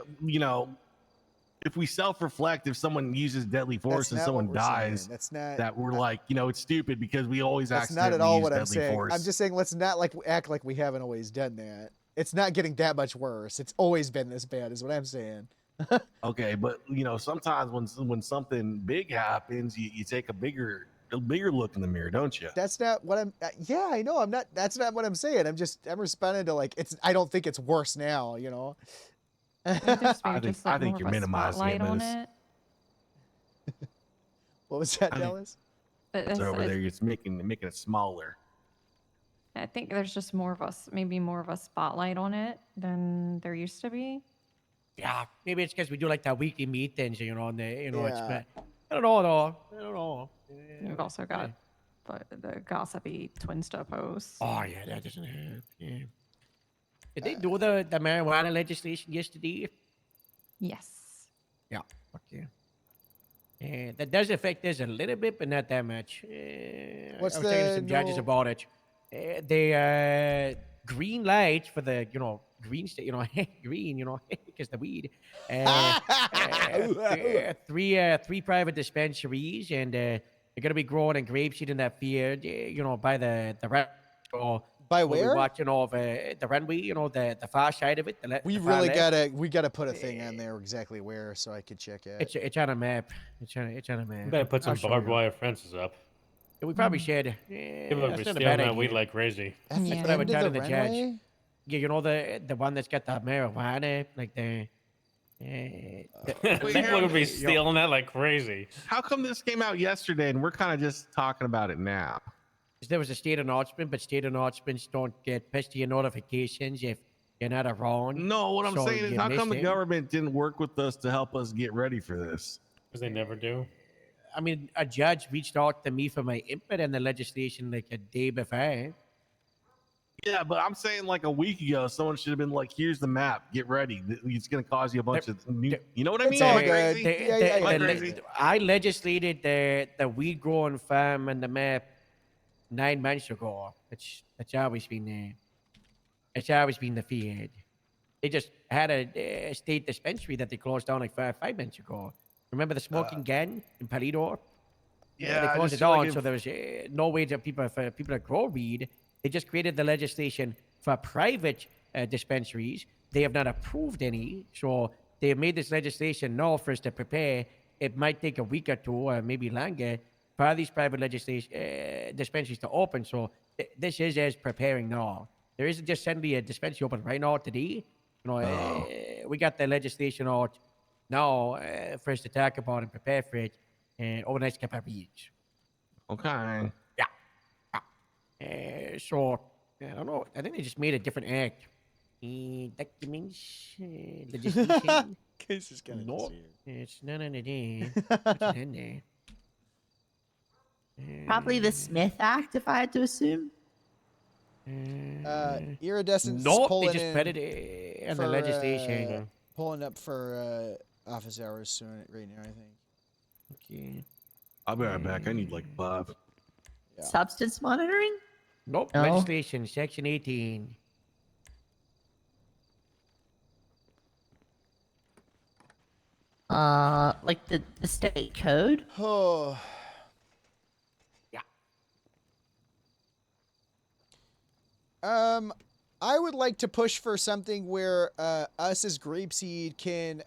if we self-reflect, if someone uses deadly force That's and not someone what we're saying. dies, That's not. that we're like, it's stupid because we always That's accidentally not at all use what I'm deadly saying. force. I'm just saying let's not act like we haven't always done that. It's not getting that much worse. It's always been this bad, is what I'm saying. Okay, but sometimes when something big happens, you take a bigger look in the mirror, don't you? That's not what I'm. Yeah, I know. I'm not. That's not what I'm saying. I'm responding to like it's. I don't think it's worse now. I think you're minimizing it, on Moose. it. What was that, Dallas? It's over there. It's making it smaller. I think there's just maybe more of a spotlight on it than there used to be. Yeah, maybe it's because we do like that weekly meetings, and it's. Yeah. I don't know, though. I don't know. We've also got the gossipy Twinsta post. Oh yeah, that doesn't help. Yeah. Did they do the marijuana legislation yesterday? Yes. Yeah. Okay. Yeah, that does affect us a little bit, but not that much. What's I was talking to the some judges no- about it. The green light for the green state, green, because the weed. Three private dispensaries, and they're gonna be growing in grapeseed in that field, by the By we'll be where? watching over the runway, the far side of it. We the far really left. gotta put a thing on there exactly where so I could check it. It's on a map. It's on a map. You better put some I'll show barbed you. wire fences up. Yeah, we probably should. People will be That's not a stealing bad that weed idea. like crazy. At the That's what I would end tell of the the judge. runway? Yeah, the one that's got the marijuana, like the. People would be stealing that like crazy. How come this came out yesterday and we're kind of just talking about it now? There was a state announcement, but state announcements don't get pesky notifications if you're not around. No, what I'm so saying is, you how come the miss it. government didn't work with us to help us get ready for this? Because they never do. I mean, a judge reached out to me for my input in the legislation like a day before. Yeah, but I'm saying like a week ago, someone should have been like, "Here's the map. Get ready. It's going to cause you a bunch of new." You know what I mean? It's all Am I good. crazy? Yeah, Am I yeah, crazy? I legislated the weed growing farm and the map 9 months ago. It's always been there. It's always been the field. They just had a state dispensary that they closed down like 5 months ago. Remember the smoking gun in Palidor? Yeah, they I closed just it feel down, like so there was no way for people to grow weed. They just created the legislation for private dispensaries. They have not approved any, so they have made this legislation now for us to prepare. It might take a week or two, or maybe longer, for these private dispensaries to open. So this is as preparing now. There isn't just suddenly a dispensary open right now today. We got the legislation out now for us to talk about and prepare for it over the next couple of weeks. Okay. So, I don't know. I think they just made a different act. Documents, legislation. Case is kind of No, it's none of there. What's in there? Probably the Smith Act, if I had to assume. Iridescence Nope, they pulling just in. put it. and the legislation. Pulling up for office hours soon, right now, I think. Okay. I'll be right back. I need like 5. Substance monitoring? Nope. No. Legislation, section 18. Like the state code? Oh. Yeah. I would like to push for something where us as Grapeseed can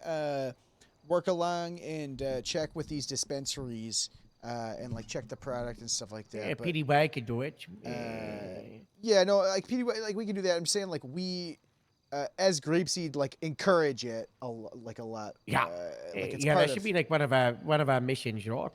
work along and check with these dispensaries and like check the product and stuff like that. Yeah, but, PDY could do it. yeah, no, like PDY, like we can do that. I'm saying like we, as Grapeseed, like encourage it a lot. Yeah, like it's yeah, part that should of, be like one of our missions, you know.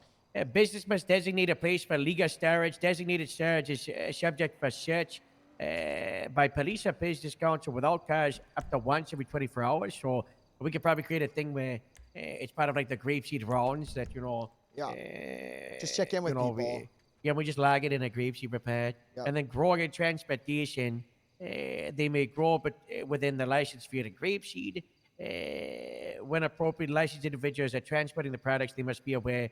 Business must designate a place for legal storage. Designated storage is subject for search by police or business council without cause up to once every 24 hours. So we could probably create a thing where it's part of like the grapeseed rounds that, you know. Yeah. Just check in with you know, people. we just log it in a grapeseed repair. Yeah. And then growing and transportation, they may grow but within the license via the grapeseed. When appropriate, licensed individuals are transporting the products, they must be aware,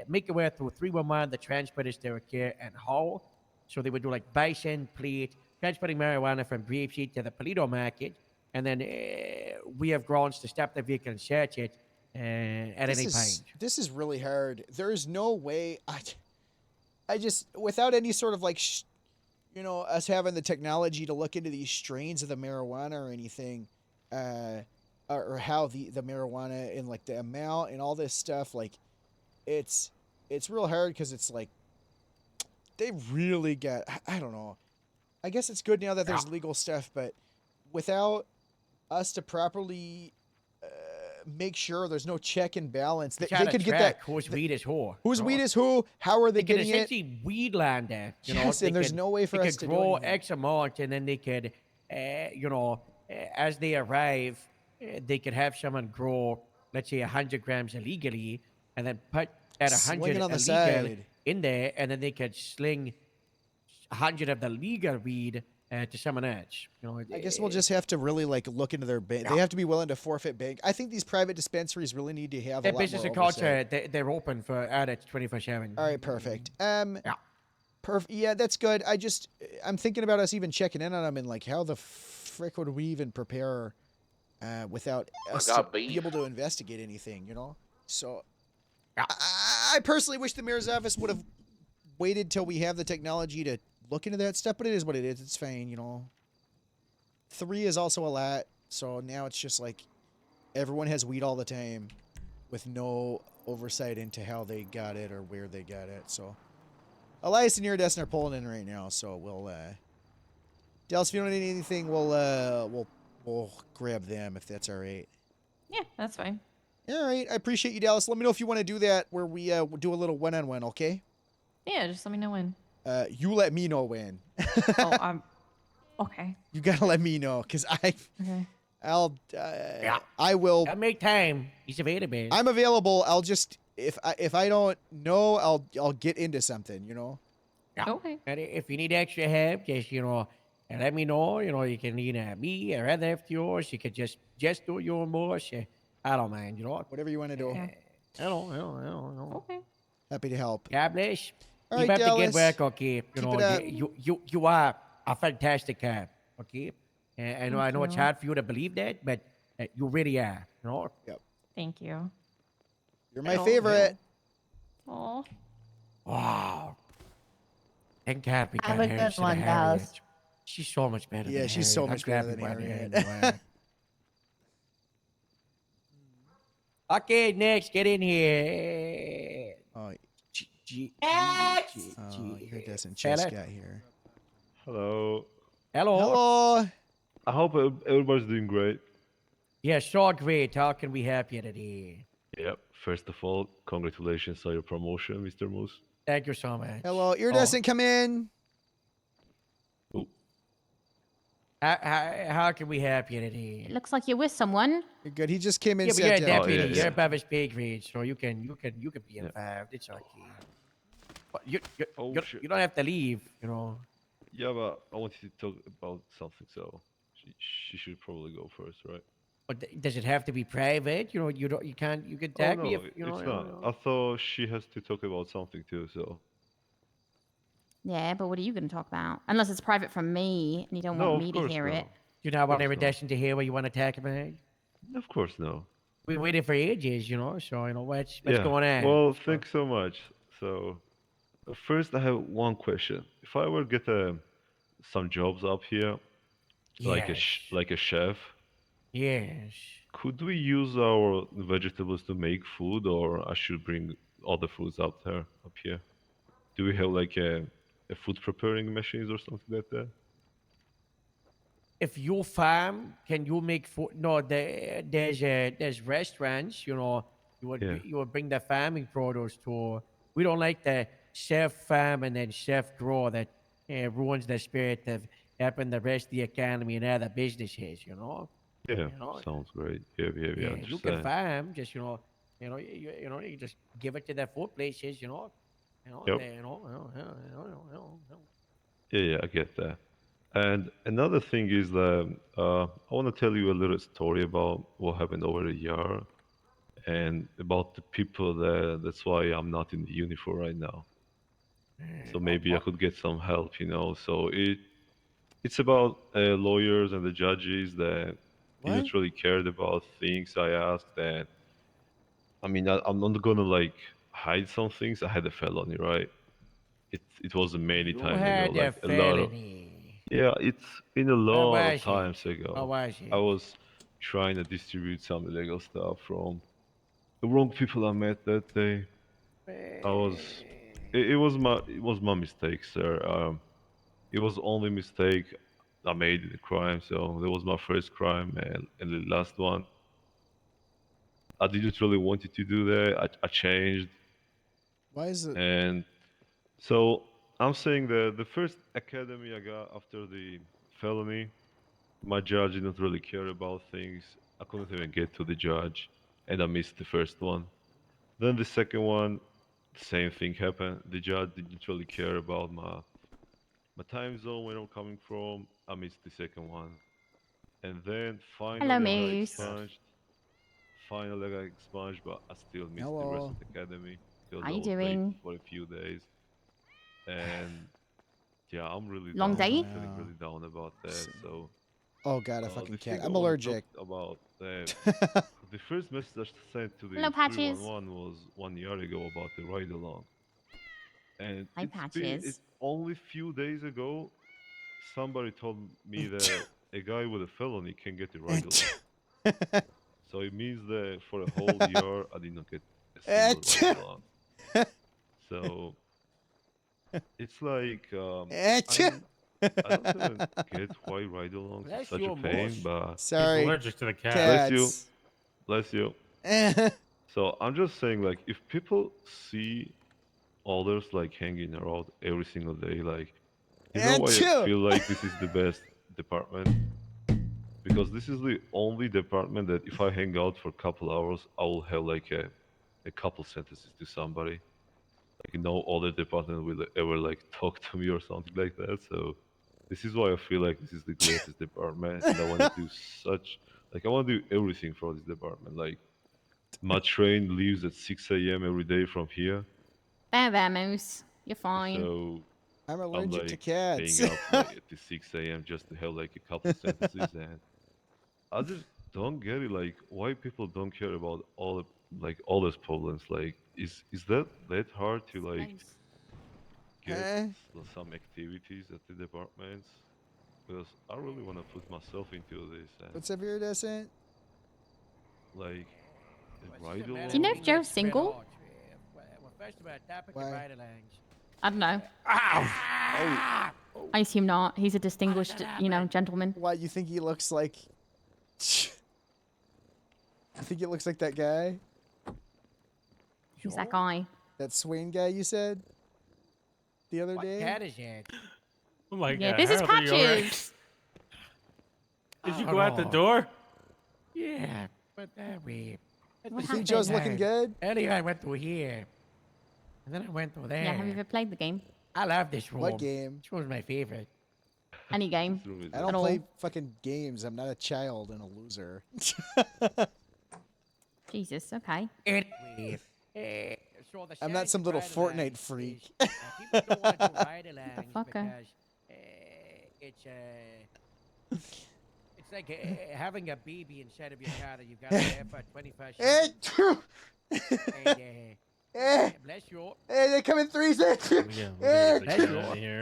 make aware through 311 the transport is their care and how. So they would do like bison, plate, transporting marijuana from grapeseed to the Paleto market. And then we have grounds to stop the vehicle and search it at any point. This is really hard. There is no way I just, without any sort of like, you know, us having the technology to look into these strains of the marijuana or anything, or how the marijuana and like the amount and all this stuff, like it's real hard because it's like they really got, I don't know. I guess it's good now that there's legal stuff, but without us to properly make sure there's no check and balance, they could get that. Whose weed is who? Whose weed is who? How are they They could getting it? essentially weed land there. You know, Yes, they and there's could- no way for they us could to do grow anything. X amount, and then they could, you know, as they arrive, they could have someone grow, let's say, 100 grams illegally, and then put that Sling 100 it on the illegal side. in there, and then they could sling 100 of the legal weed to someone else. You know, I guess we'll just have to really like look into their bank. They have to be willing to forfeit bank. I think these private dispensaries really need to have a their lot business more and culture, oversight. they're open for audits 24/7. All right, perfect. Yeah, that's good. I'm thinking about us even checking in on them and like how the frick would we even prepare without us to got be beef. able to investigate anything, you know? So I personally wish the mayor's office would have waited till we have the technology to look into that stuff, but it is what it is. It's fine, you know. 3 is also a lot, so now it's just like everyone has weed all the time with no oversight into how they got it or where they got it. So Elias and Iridescent are pulling in right now, so we'll Dallas, if you don't need anything, we'll grab them if that's all right. Yeah, that's fine. All right, I appreciate you, Dallas. Let me know if you want to do that where we do a little one-on-one, okay? Yeah, just let me know when. You let me know when. Oh, I'm okay. You gotta let me know, cause Okay. I will. I'll make time. He's available. I'm available. I'll just if I don't know, I'll get into something, you know. Yeah. Okay. And if you need extra help, just, you know, let me know. You know, you can need me or other FTOs. You could just do your more. I don't mind, you know. Whatever you want to do. I don't. Okay. Happy to help. God bless. All Keep right, up the good Dallas. work, okay? You Keep know, it up. you are a fantastic cop, okay? And I know it's you. hard for you to believe that, but you really are, you know? Yep. Thank you. You're my favorite. Oh. Wow. Thank God we got Have a her good instead of one, Harriet. Dallas. She's so much better Yeah, than she's Harriet. so I'm much glad better we than brought her Harriet. in, wow. Okay, next, get in here. Oh, Oh, Iridescent just fella. got here. Hello. Hello. Hello. I hope everybody's doing great. Yeah, so great. How can we help you today? Yep. First of all, congratulations on your promotion, Mr. Moose. Thank you so much. Hello, Iridescent, come in. How can we help you today? It looks like you're with someone. You're good. He just came in. Yeah, but sat you're a down. deputy. yeah, You're yeah. above his pay grade, so you can be involved. It's okay. But you shit. you don't have to leave, you know. Yeah, but I wanted to talk about something, so she should probably go first, right? But does it have to be private? You know, you don't, you can't, you can Oh tag me no, if you know. it's not. I thought she has to talk about something too. So Yeah, but what are you going to talk about? Unless it's private from me and you don't want no, me of to course hear it. no. You not want Of course every not. destined to hear what you want to talk about? Of course no. We waited for ages, you know. So you know what's Yeah. going on. Well, thanks so much. So first, I have one question. If I were to get some jobs up here, like Yes. like a chef, Yes. could we use our vegetables to make food, or I should bring other foods up here? Do we have like a food preparing machines or something like that? If you farm, can you make food? No, there's restaurants. You know, Yeah. you would bring the farming produce to. We don't like the chef farm and then chef grow that ruins the spirit of helping the rest of the economy and other businesses. Yeah, You know. sounds great. Yeah, Yeah, you can understand. farm. Just you just give it to the food places. Yep. They, Yeah, I get that. And another thing is that I want to tell you a little story about what happened over the year and about the people there. That's why I'm not in the uniform right now. So maybe I could get some help. So it's about lawyers and the judges that What? didn't really cared about things I asked. And I mean, I'm not gonna like hide some things. I had a felony, right? It was many you time ago, had a like a lot of. felony. Yeah, it's been a Where lot of was it? times Where ago. was I it? was trying to distribute some illegal stuff from the wrong people I met that day. I was. It was my mistake, sir. It was only mistake I made in the crime. So that was my first crime and the last one. I didn't really wanted to do that. I changed, Why is it? and so I'm saying that the first academy I got after the felony, my judge didn't really care about things. I couldn't even get to the judge, and I missed the first one. Then the second one, the same thing happened. The judge didn't really care about my time zone where I'm coming from. I missed the second one, and then Hello, finally I got Moose. expunged. Finally I got expunged, but I still missed the rest Hello. of the academy because How I you was late doing? for a few days. And yeah, I'm really Long down. day? I'm feeling really down about that. So Oh god, I the fucking thing can't. I I'm want to talk allergic. about the first message I sent to Hello, the Patches. 311 was 1 year ago about the ride along, and Hi, Patches. only few days ago somebody told me that a guy with a felony can get a ride along. So it means that for a whole year I did not get a single ride along. So it's like I don't even get why ride-alongs is Bless such a you, pain, Moose. but He's Sorry. allergic to the cat. bless you, Cats. bless you. So I'm just saying, like, if people see others like hanging around every single day, like, you know why I Achoo! feel like this is the best department? Because this is the only department that if I hang out for a couple hours, I will have like a couple sentences to somebody. Like no other department will ever like talk to me or something like that. So this is why I feel like this is the greatest department, and I want to do I want to do everything for this department. Like my train leaves at 6 a.m. every day from here, There, Moose. You're fine. so I'm I'm allergic to like cats. staying up like at the 6 a.m. just to have like a couple sentences, and I just don't get it. Like why people don't care about all those problems. Like is that hard to like get Eh? some activities at the departments? Because I really want to put myself into this and What's up here, Descent? like ride Do you know if along. Joe's single? Why? I don't know. I assume not. He's a distinguished, gentleman. Why you think he looks like? I think he looks like that guy. Who's that guy? That Swain guy you said the other day. Cat is it? Oh my Yeah, god. this is Harold, are you alright? Patches. Did you Oh, go out the no. door? Yeah, but that way. You think Joe's looking good? Earlier I went through here, and then I went through there. Yeah, have you ever played the game? I love this room. What game? This room's my favorite. Any game. I don't at play all. fucking games. I'm not a child and a loser. Jesus. Okay. Anyway, so the I'm not science some of little ride-alongs Fortnite is, freak. people don't want to do ride-alongs fuck, because it's like having a baby inside of your car that you've got to care for 24/7. Bless you. Hey, they come in threes. Yeah, we're gonna get the Bless cat you. out of here.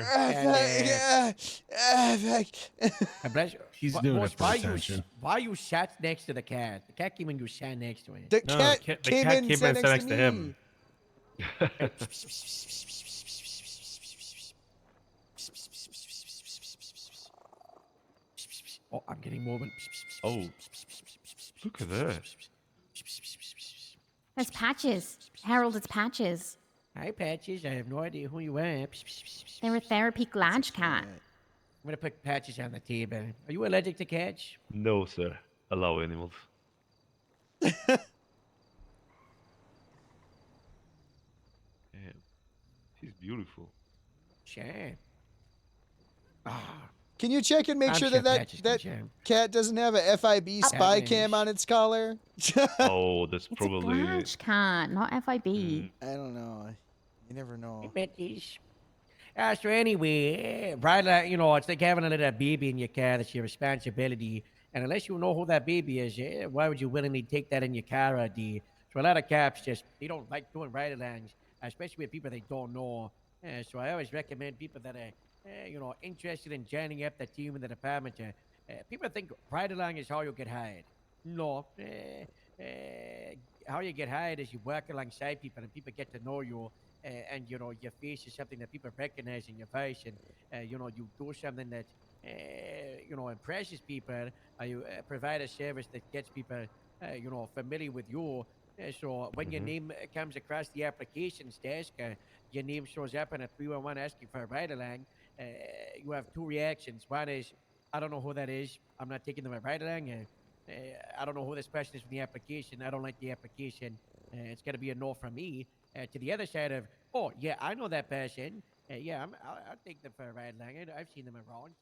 And bless you. He's Wh- doing boss, it for attention. why you sat next to the cat? The cat came and you sat next to it. The No, cat the came cat in came and sat and sat next next to to him. Oh, I'm getting more than. Oh, look at that. That's Patches. Harold, it's Patches. Hi, Patches. I have no idea who you are. They're a therapy large cat. I'm gonna put Patches on the table. Are you allergic to cats? No, sir. Allow animals. Damn. He's beautiful. Sure. Ah. Can you check and make I'm sure sure that Patches that can jam. cat doesn't have a FIB spy cam on its collar? Oh, that's It's probably. a large cat, not FIB. I don't know. You never know. Patches. So anyway, right, it's like having a little baby in your car. That's your responsibility. And unless you know who that baby is, why would you willingly take that in your car ID? So a lot of cops they don't like doing ride-alongs, especially with people they don't know. So I always recommend people that are, interested in joining up the team in the department. People think ride-along is how you get hired. No. How you get hired is you work alongside people and people get to know you. And your face is something that people recognize in your face, and you do something that impresses people. You provide a service that gets people familiar with you. So when your name comes across the applications desk, your name shows up in a 311 asking for a ride along. You have two reactions. One is, I don't know who that is. I'm not taking them a ride along. I don't know who this person is from the application. I don't like the application. It's going to be a no from me. To the other side of, oh, yeah, I know that person. I'll take them for a ride along. I've seen them around.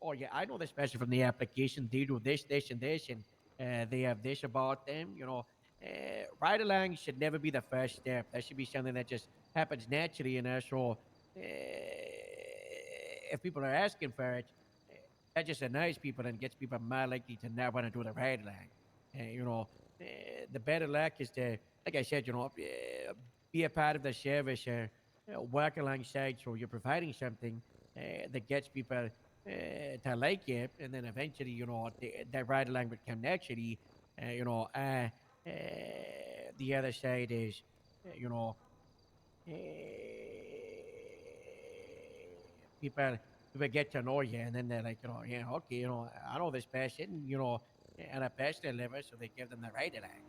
Oh, yeah, I know this person from the application. They do this, this, and this, and they have this about them. Ride along should never be the first step. That should be something that just happens naturally. So if people are asking for it, that just annoys people and gets people more likely to not want to do the ride along. The better luck is to, like I said, be a part of the service, work alongside, so you're providing something that gets people to like it, and then eventually, that ride along would come naturally. The other side is, people get to know you, and then they're like, yeah, okay, I know this person, on a personal level, so they give them the ride along.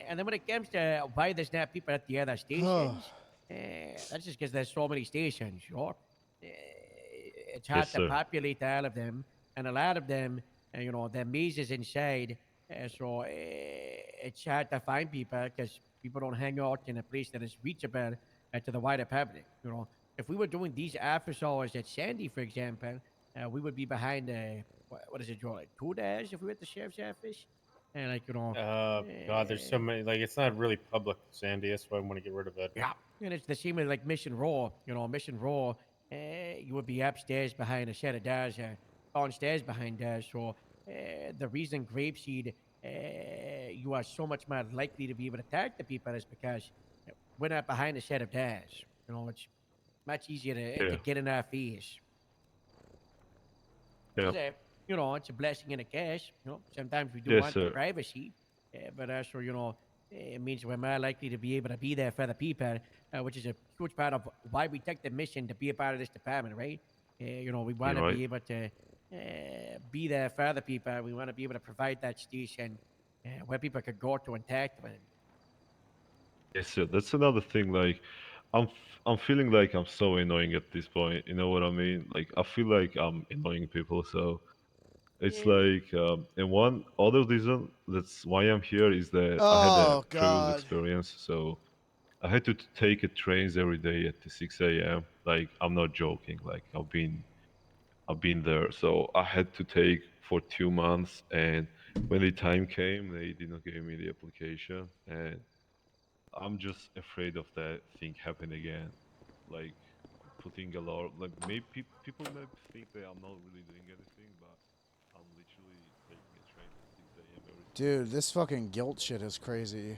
And then when it comes to why there's not people at the other stations, that's just because there's so many stations, it's hard Yes, to sir. populate all of them, and a lot of them, the mazes inside, so it's hard to find people because people don't hang out in a place that is reachable to the wider public. If we were doing these office hours at Sandy, for example, we would be behind what is it, Joe? Like 2 days if we were at the sheriff's office, and God, there's so many. Like, it's not really public, Sandy. That's why I want to get rid of it. Yeah, and it's the same with like Mission Row. Mission Row, you would be upstairs behind a set of doors, downstairs behind doors. So the reason Grapeseed, you are so much more likely to be able to talk to people is because we're not behind a set of doors. It's much easier to Yeah. get in our face. Yeah. It's a blessing and a curse. Sometimes we do Yes, want sir. the privacy, but also, it means we're more likely to be able to be there for the people, which is a huge part of why we take the mission to be a part of this department, right? We want to right. be able to be there for the people. We want to be able to provide that station where people could go to and talk to them. Yes, sir. That's another thing. Like, I'm feeling like I'm so annoying at this point. You know what I mean? Like, I feel like I'm annoying people. So it's like, and one other reason that's why I'm here is that I had a Oh previous God. experience. So I had to take a trains every day at 6 a.m. Like, I'm not joking. Like, I've been I've been there. So I had to take for 2 months, and when the time came, they did not give me the application, and I'm just afraid of that thing happen again. Like putting a lot, like maybe people may think that I'm not really doing anything, but I'm literally taking a train at 6 a.m. every single Dude, day. this fucking guilt shit is crazy.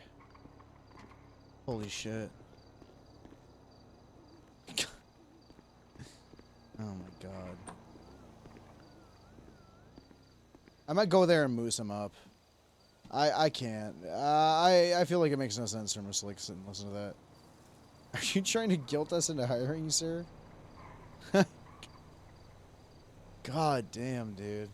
Holy shit. Oh my god. I might go there and moose him up. I can't. I feel like it makes no sense for him to like sit and listen to that. Are you trying to guilt us into hiring, sir? God damn, dude.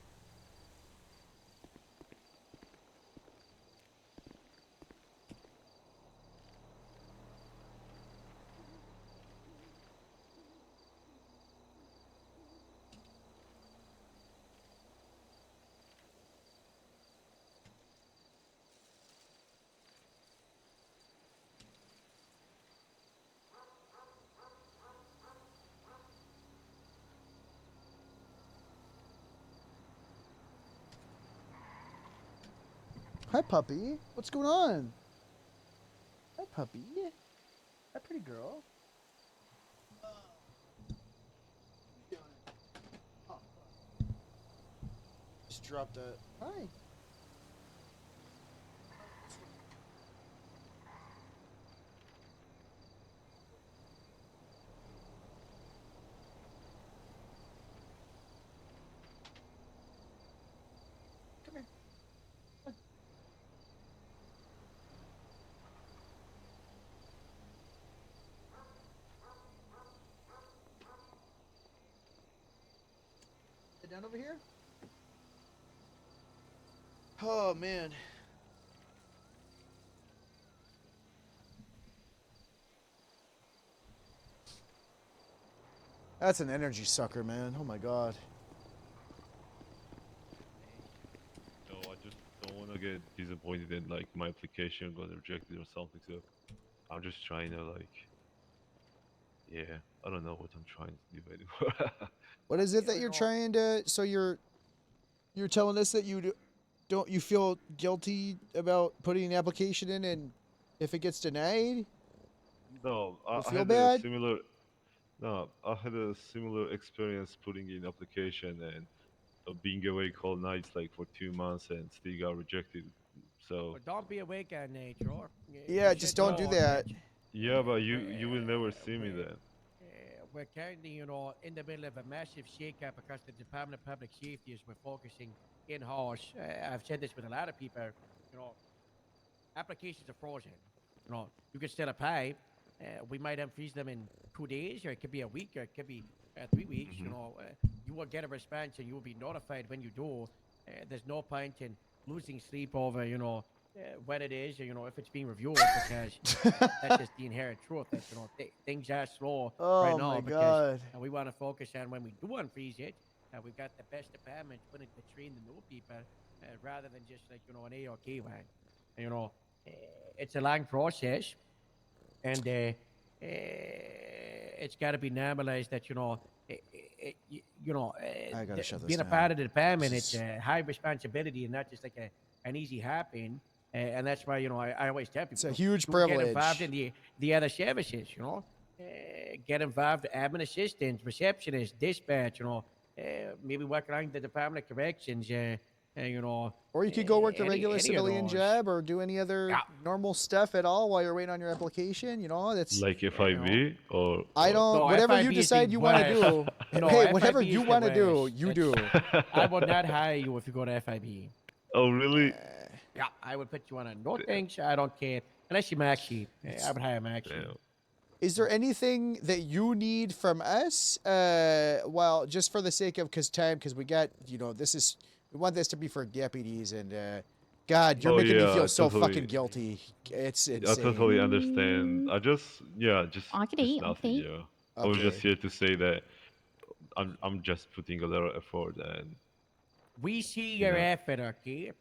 Hi, puppy. What's going on? Hi, puppy. Hi, pretty girl. Just dropped a... Hi. Come here. Sit down over here. Oh, man. That's an energy sucker, man. Oh my god. No, I just don't want to get disappointed and like my application got rejected or something. So I'm just trying to like, yeah, I don't know what I'm trying to do anymore. What is it that you're trying to... So you're telling us that don't you feel guilty about putting an application in, and if it gets denied, No, you I feel had a bad? similar. No, I had a similar experience putting in application and being awake all nights like for 2 months and still got rejected. So But don't be awake at night, Roar. Yeah, just don't do that. yeah, but you will never see me then. We're currently, in the middle of a massive shakeup because the Department of Public Safety is we're focusing in-house. I've said this with a lot of people. Applications are frozen. You can still apply. We might unfreeze them in 2 days, or it could be a week, or it could be 3 weeks. You will get a response, and you will be notified when you do. There's no point in losing sleep over, when it is, or if it's being reviewed, because that's just the inherent truth. That things are slow right Oh now my because god. we want to focus on when we do unfreeze it. We've got the best department willing to train the new people rather than just like an AOK one. It's a long process, and it's got to be normalized that I gotta shut this being a down. part of the department, it's a high responsibility and not just like an easy happen. And that's why I always tell people It's a huge get involved privilege. in the other services. Get involved, admin assistant, receptionist, dispatch. Maybe work around the Department of Corrections. Or you could go work the any regular of civilian those. job, or do any other normal stuff at all while you're waiting on your application. That's... Like FIB or I don't... No, whatever you FIB is the decide you want to worst. do. No, Hey, FIB whatever is you the want to do, worst. you do. I would not hire you if you go to FIB. Oh really? Yeah, I would put you on a no thanks. I don't care unless you're Maxi. I would hire Maxi. Is there anything that you need from us? Well, just for the sake of because we got, we want this to be for deputies, and God, you're making me feel so fucking guilty. It's insane. I totally understand. I just just nothing. Yeah, I was just Okay. here to say that I'm just putting a lot of effort and. We see You your know. effort, okay?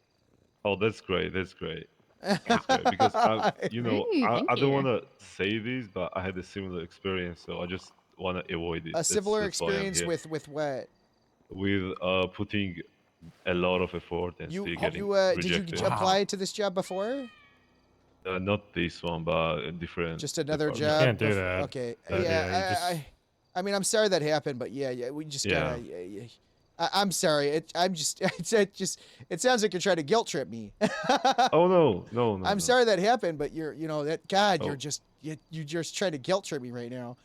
Oh, that's great. That's great. That's great because I Thank don't you. want to say this, but I had a similar experience, so I just want to avoid it. A similar That's why I'm experience here. with what? with putting a lot of effort and still getting Did you rejected. apply to this job before? Not this one, but a different. Just another department. job. can't do that. Okay. That- yeah, you Yeah. just- I mean, I'm sorry that happened, but yeah, we just gotta. Yeah. I'm sorry. I'm just. It sounds like you're trying to guilt trip me. Oh no. I'm sorry that happened, but you're Oh. you're just trying to guilt trip me right now.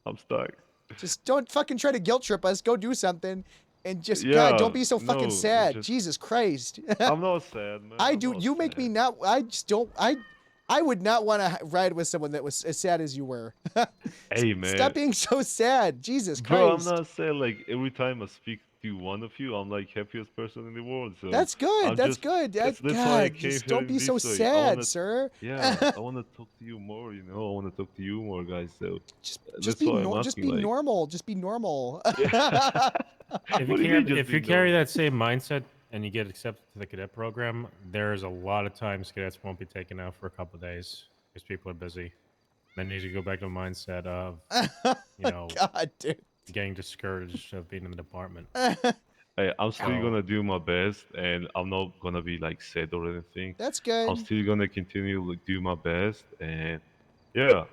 I'm stuck. Just don't fucking try to guilt trip us. Go do something, and just Yeah, God, don't be so fucking no, sad. just- Jesus Christ. I'm not sad, man. I do. You make me not. I just don't. I would not want to ride with someone that was as sad as you were. Hey, man. Stop being so sad. Jesus Bro, Christ. I'm not saying like every time I speak to one of you, I'm like happiest person in the world. So That's good. I'm That's just- good. That's why I God, came just here don't in be so this way. I sad, wanna- sir. Yeah, I want to talk to you more. You know, I want to talk to you more, guys. So Just that's be why I'm just asking, be like, normal. Just be normal. If What do you, you mean, just if be you carry normal? that same mindset and you get accepted to the cadet program, there's a lot of times cadets won't be taken out for a couple of days because people are busy. Then you need to go back to the mindset of, you know, God, dude. getting discouraged of being in the department. Hey, I'm still So- gonna do my best, and I'm not gonna be like sad or anything. That's good. I'm still gonna continue to do my best, and yeah,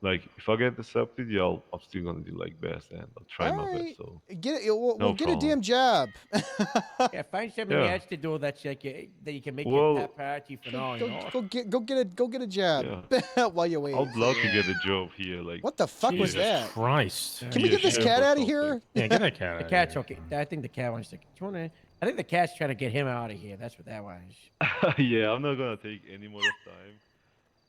like if I get accepted, yeah, I'm still gonna do like best, and I'll try my Alright. best. So Get it. We'll No get a problem. damn job. Yeah, find something Yeah. else to do that's like that you can make Well- your top priority for now. You know? Go get a job while you wait. I'd love to get a job here. Like What the fuck was Jesus that? Christ. Can we get this cat out of here? Yeah, get that cat out The of cat's here. okay. I think the cat wants to. I think the cat's trying to get him out of here. That's what that was. yeah, I'm not gonna take any more of time.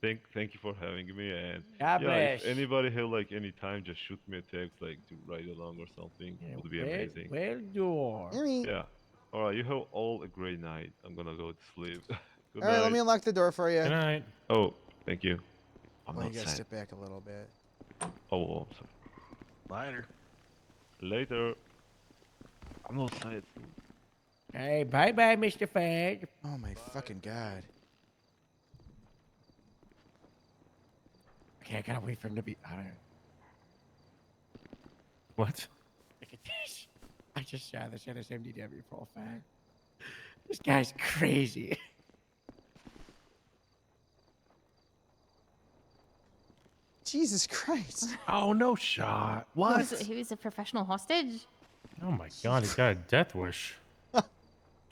Thank you for having me, and God yeah, if bless. anybody have like any time, just shoot me a text like to ride along or something. It would be amazing. Well done. Yeah. All right, you have all a great night. I'm gonna go to sleep. Good All right, let night. me unlock the door for you. Good night. Oh, thank you. I'm Well, not you gotta sad. step back a little bit. Oh, I'm sorry. Later. Later. I'm not sad. Hey, bye bye, Mr. Fag. Oh my fucking God. Okay, I gotta wait for him to be out of here. What? Look at this. I just saw this in his MDW profile. This guy's crazy. Jesus Christ. Oh, no shot. Who's a professional hostage? Oh my God, he's got a death wish.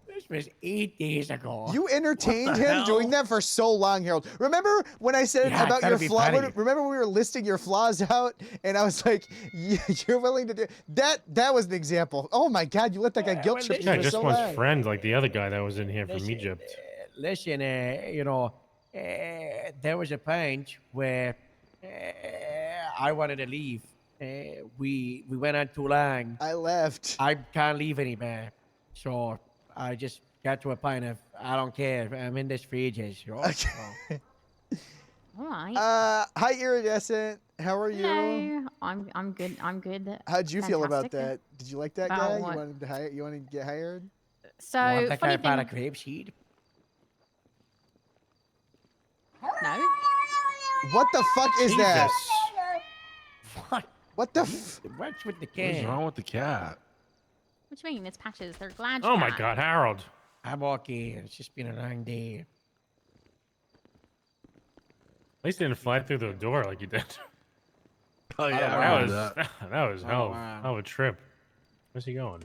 This was 8 days ago. You entertained What the him doing hell? that for so long, Harold. Remember when I said Yeah, I about gotta your be flaw? proud of you. Remember when we were listing your flaws out, and I was like, "You're willing to do that." That was an example. Oh my God, you let that guy guilt trip you Yeah, for just so wants long. friend like the other guy that was in here from Egypt. Listen, you know, there was a point where I wanted to leave. We went on too long. I left. I can't leave anymore. So I just got to a point of I don't care. I'm in this for ages. You know? All right. Hi, Iridescent. How are you? Hello. I'm good. I'm good. How'd you feel about Fantastic. that? Did you like that About guy? what? You wanted to hire? You wanted to get hired? So Want that funny guy about a thing. grape seed? No. What the fuck is that? What? What the? What's with the What is cat? wrong with the cat? What do you mean? It's patches. They're glad. Oh my God, Harold. I'm okay. It's just been a long day. At least he didn't fly through the door like you did. Oh yeah, I that remember was that. that was Oh, hell, wow. hell of a trip. Where's he going?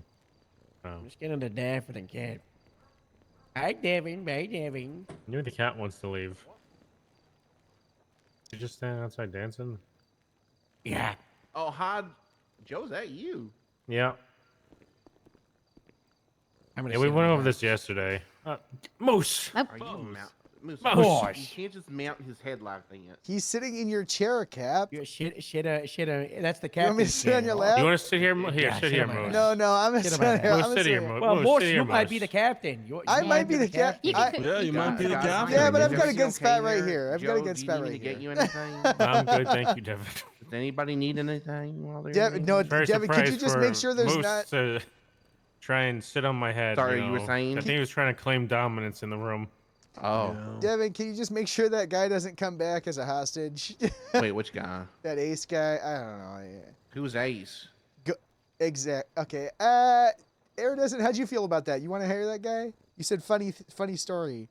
Oh, I'm just getting the dad for the cat. Hi, Devin. Bye, Devin. maybe the cat wants to leave. You just standing outside dancing? Yeah. Oh, hi, Joe. Is that you? Yeah. I'm gonna Yeah, we sit went on over the this yesterday. Moose. Are you mount? Moose, Moose. you can't just mount his head like that. He's sitting in your chair, Cap. You shit. That's the You cat. want me to sit on your lap? You want to sit here? Here, Yeah, sit here, on my Moose. No, no, I'm gonna Sit sit on my here. lap. I'm Moose, gonna sit sit here, here. Moose. Well, Moose, Moose, sit here, you might be Moose. the captain. I might be the cap. Yeah, you might be the captain. Yeah, but I've got a Is good everything spot okay right there? here. I've got a Joe, good do you spot need me right to get here. you anything? I'm good, thank you, Devin. Does anybody need anything while they're Devin, no, Very Devin, could you surprised just for make sure there's Moose not? to try and sit on my head. Sorry, you you were know. saying? I think he was trying to claim dominance in the room. Oh, Devin, can you just make sure that guy doesn't come back as a hostage? wait, which guy? That Ace guy? I don't know. Yeah. Who's Ace? Exact. Okay. Iridescent, how'd you feel about that? You want to hear that guy? You said funny story.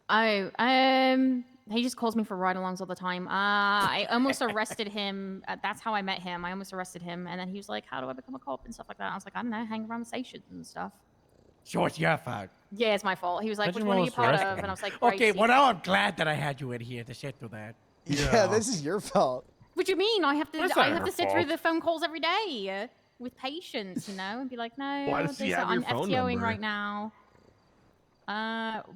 Oh, he just calls me for ride-alongs all the time. I almost arrested him. That's how I met him. I almost arrested him, and then he was like, "How do I become a cop?" and stuff like that. I was like, "I don't know, hang around the stations and stuff." So it's your fault. Yeah, it's my fault. He was like, How'd "Which you one are you almost part arrest of?" him? And I was like, Okay, "Gracie." well now I'm glad that I had you in here to sit through that. Yeah, this is your fault. What do you mean? I have to. That's I not have her to sit through fault. the phone calls every day with patience, and be like, "No, Why does he have I'm your phone FTOing number? right now."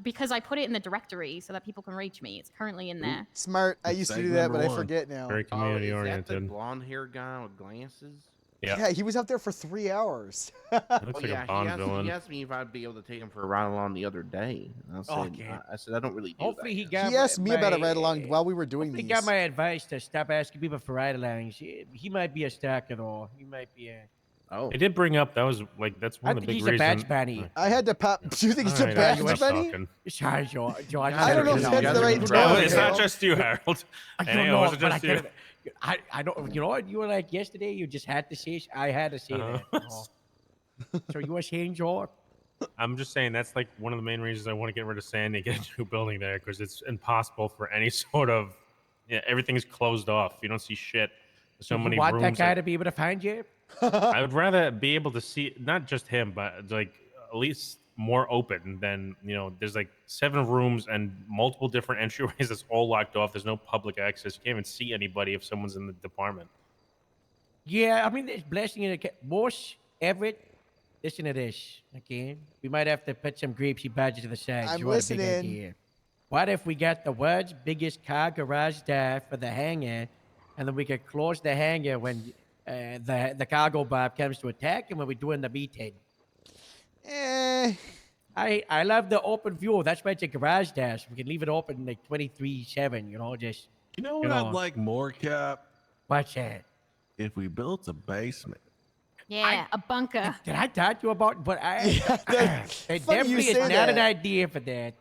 Because I put it in the directory so that people can reach me. It's currently in there. Smart. I That's used to do segment that, but I number one. forget now. Very Oh, community is that the oriented. blonde hair guy with glasses? Yeah, he was out there for 3 hours. Looks Oh like yeah, a Bond he villain. asked me if I'd be able to take him for a ride along the other day. And I said, Okay. I said I don't really do Hopefully he that. got. He asked me about a my- ride along while we were doing hopefully these. got my advice to stop asking people for ride-alongs. He might be a stalker though. He might be a. Oh, They did bring up that was like that's one I of the think big he's a reasons. badge bunny. I had to pop. Do you think it's a Alright, badge stop bunny? talking. Sorry, George. I don't know if that's the right No, term. it's not just you, Harold. I And don't it know, wasn't but I just you. get it. I don't. You know what? You were like yesterday. You just had to say. I had to say that. you know. So you were saying, George? I'm just saying that's like one of the main reasons I want to get rid of Sandy and get a new building there because it's impossible for any sort of. Yeah, everything's closed off. You don't see shit. There's so Do many you want rooms. that guy to be able to find you? I would rather be able to see not just him, but like at least more open than There's like 7 rooms and multiple different entryways that's all locked off. There's no public access. You can't even see anybody if someone's in the department. Yeah, I mean, there's blessing in the Boss Everett. Listen to this, okay? We might have to put some grapesy badges to the side. I'm You want a big listening. idea. What if we got the world's biggest car garage there for the hangar, and then we could close the hangar when the cargo bob comes to attack, and when we're doing the meeting? I love the open view. That's why it's a garage dash. We can leave it open like 23/7. Just. You know what I'd like more, Cap? What's that? If we built a basement. Yeah, a bunker. Did I talk to you about? But I. There funny you definitely is say not an that. idea for that.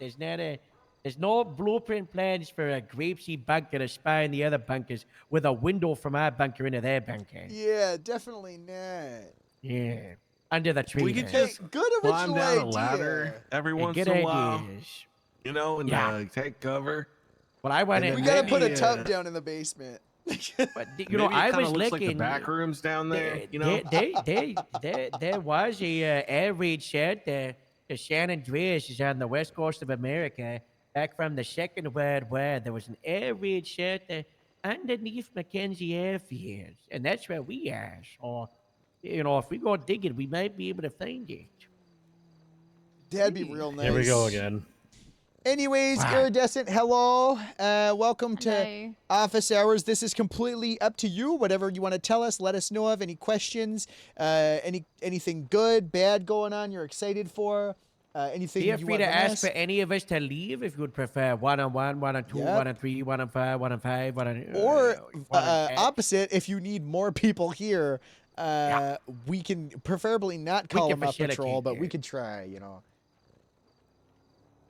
There's no blueprint plans for a grapeseed bunker to spy in the other bunkers with a window from our bunker into their bunker. Yeah, definitely not. Yeah, under the tree. We could there. just Good climb original down a idea. ladder every Hey, once good in a while. ideas. And Yeah. take cover. Well, I went And in. We gotta put a maybe, tub down in the basement. But Maybe I it kinda was looks looking. like the back rooms down there. There was a air raid set. The San Andreas is on the west coast of America. Back from the Second World War, there was an air raid set underneath Mackenzie Airfield, and that's where we are. So, if we go digging, we might be able to find it. That'd be real nice. Here we go again. Anyways, Wow. Iridescent, hello. Welcome to Hello. Office Hours. This is completely up to you. Whatever you want to tell us, let us know of. Any questions? Anything good, bad going on you're excited for? Anything Feel you free want to from ask us? for any of us to leave if you would prefer 1-on-1, 1-on-2, Yep. 1-on-3, 1-on-5, 1-on-5, 1-on... Or 1-on-8. opposite, if you need more people here, we can preferably not call can them up patrol, facilitate but we that. could try,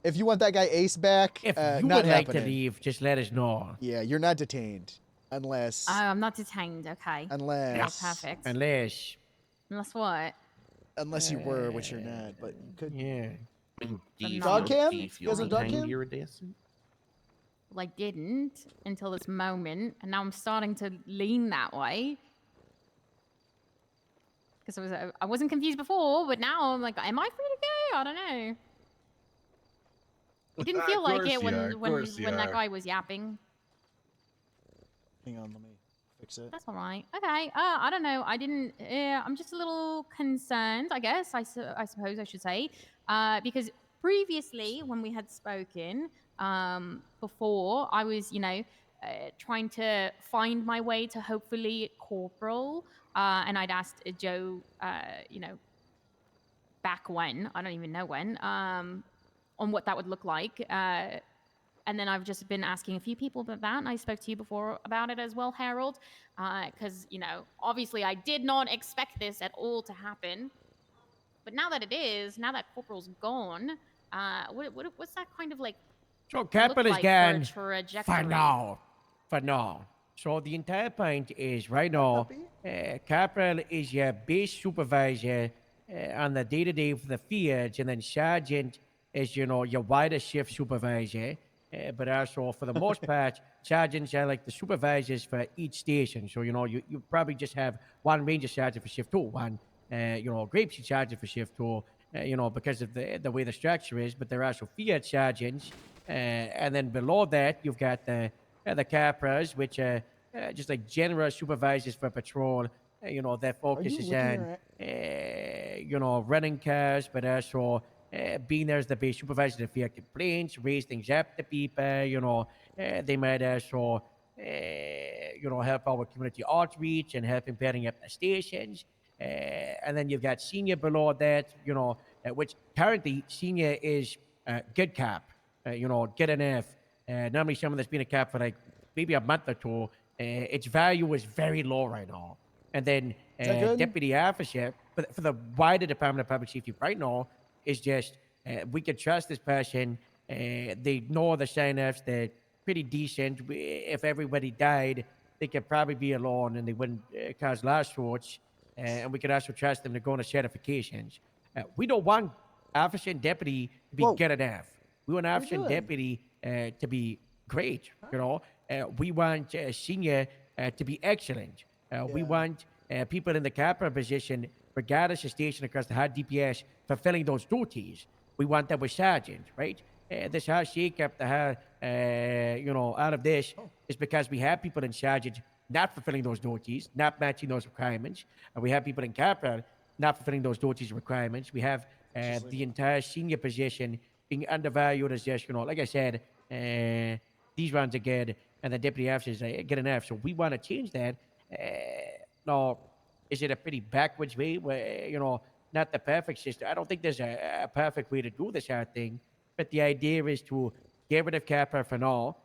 If you want that guy Ace back, If not you would like to happening. leave, just let us know. Yeah, you're not detained. Unless. Oh, I'm not detained. Okay. Unless. Perfect. Unless... Unless what? Unless you were, which you're not, but you could. Yeah. I mean, do you Dog feel- cam? do you You feel guys have dog detained, cam? Iridescent? Well, I didn't until this moment, and now I'm starting to lean that way. Because I wasn't confused before, but now I'm like, am I free to go? I don't know. It didn't Of feel like course it you are, of when course you that are. guy was yapping. Hang on, let me fix it. That's all right. Okay. I don't know. I didn't. I'm just a little concerned. I guess. I suppose I should say, because previously when we had spoken, before I was, trying to find my way to hopefully corporal, and I'd asked Joe, back when I don't even know when, on what that would look like. And then I've just been asking a few people about that, and I spoke to you before about it as well, Harold, because, obviously I did not expect this at all to happen. But now that it is, now that Corporal's gone, what's that kind of like So look Capital is like gone for a trajectory? for now. For now. So the entire point is right now, Corporal is your base supervisor on the day-to-day for the fields, and then Sergeant is, your wider shift supervisor. But also, for the most part, sergeants are like the supervisors for each station. So, you probably just have one ranger sergeant for shift 2, one, grapeseed sergeant for shift 2, because of the way the structure is. But there are also field sergeants. And then below that, you've got the capras, which are just like general supervisors for patrol. Their focus is on, running cars, but also being there as the base supervisor to field complaints, raise things up to people. They might also, help out with community outreach and helping pairing up the stations. And then you've got senior below that, which currently senior is good cap, good enough. Normally someone that's been a cap for like maybe a month or two, its value is very low right now. And then deputy officer for the wider Department of Public Safety right now is just we can trust this person. They know the sign-offs. They're pretty decent. If everybody died, they could probably be alone and they wouldn't cause lawsuits. And we could also trust them to go on the certifications. We don't want officer and deputy to be good enough. We want officer and deputy to be great. We want senior to be excellent. We want people in the capital position, regardless of station across the hard DPS, fulfilling those duties. We want that with sergeant, right? This whole shake-up, out of this is because we have people in sergeant not fulfilling those duties, not matching those requirements. And we have people in capital not fulfilling those duties and requirements. We have the entire senior position being undervalued as just, like I said, these ones are good, and the deputy officers are good enough. So we want to change that. Now, is it a pretty backwards way where, not the perfect system? I don't think there's a perfect way to do this hard thing, but the idea is to get rid of CAPA for now,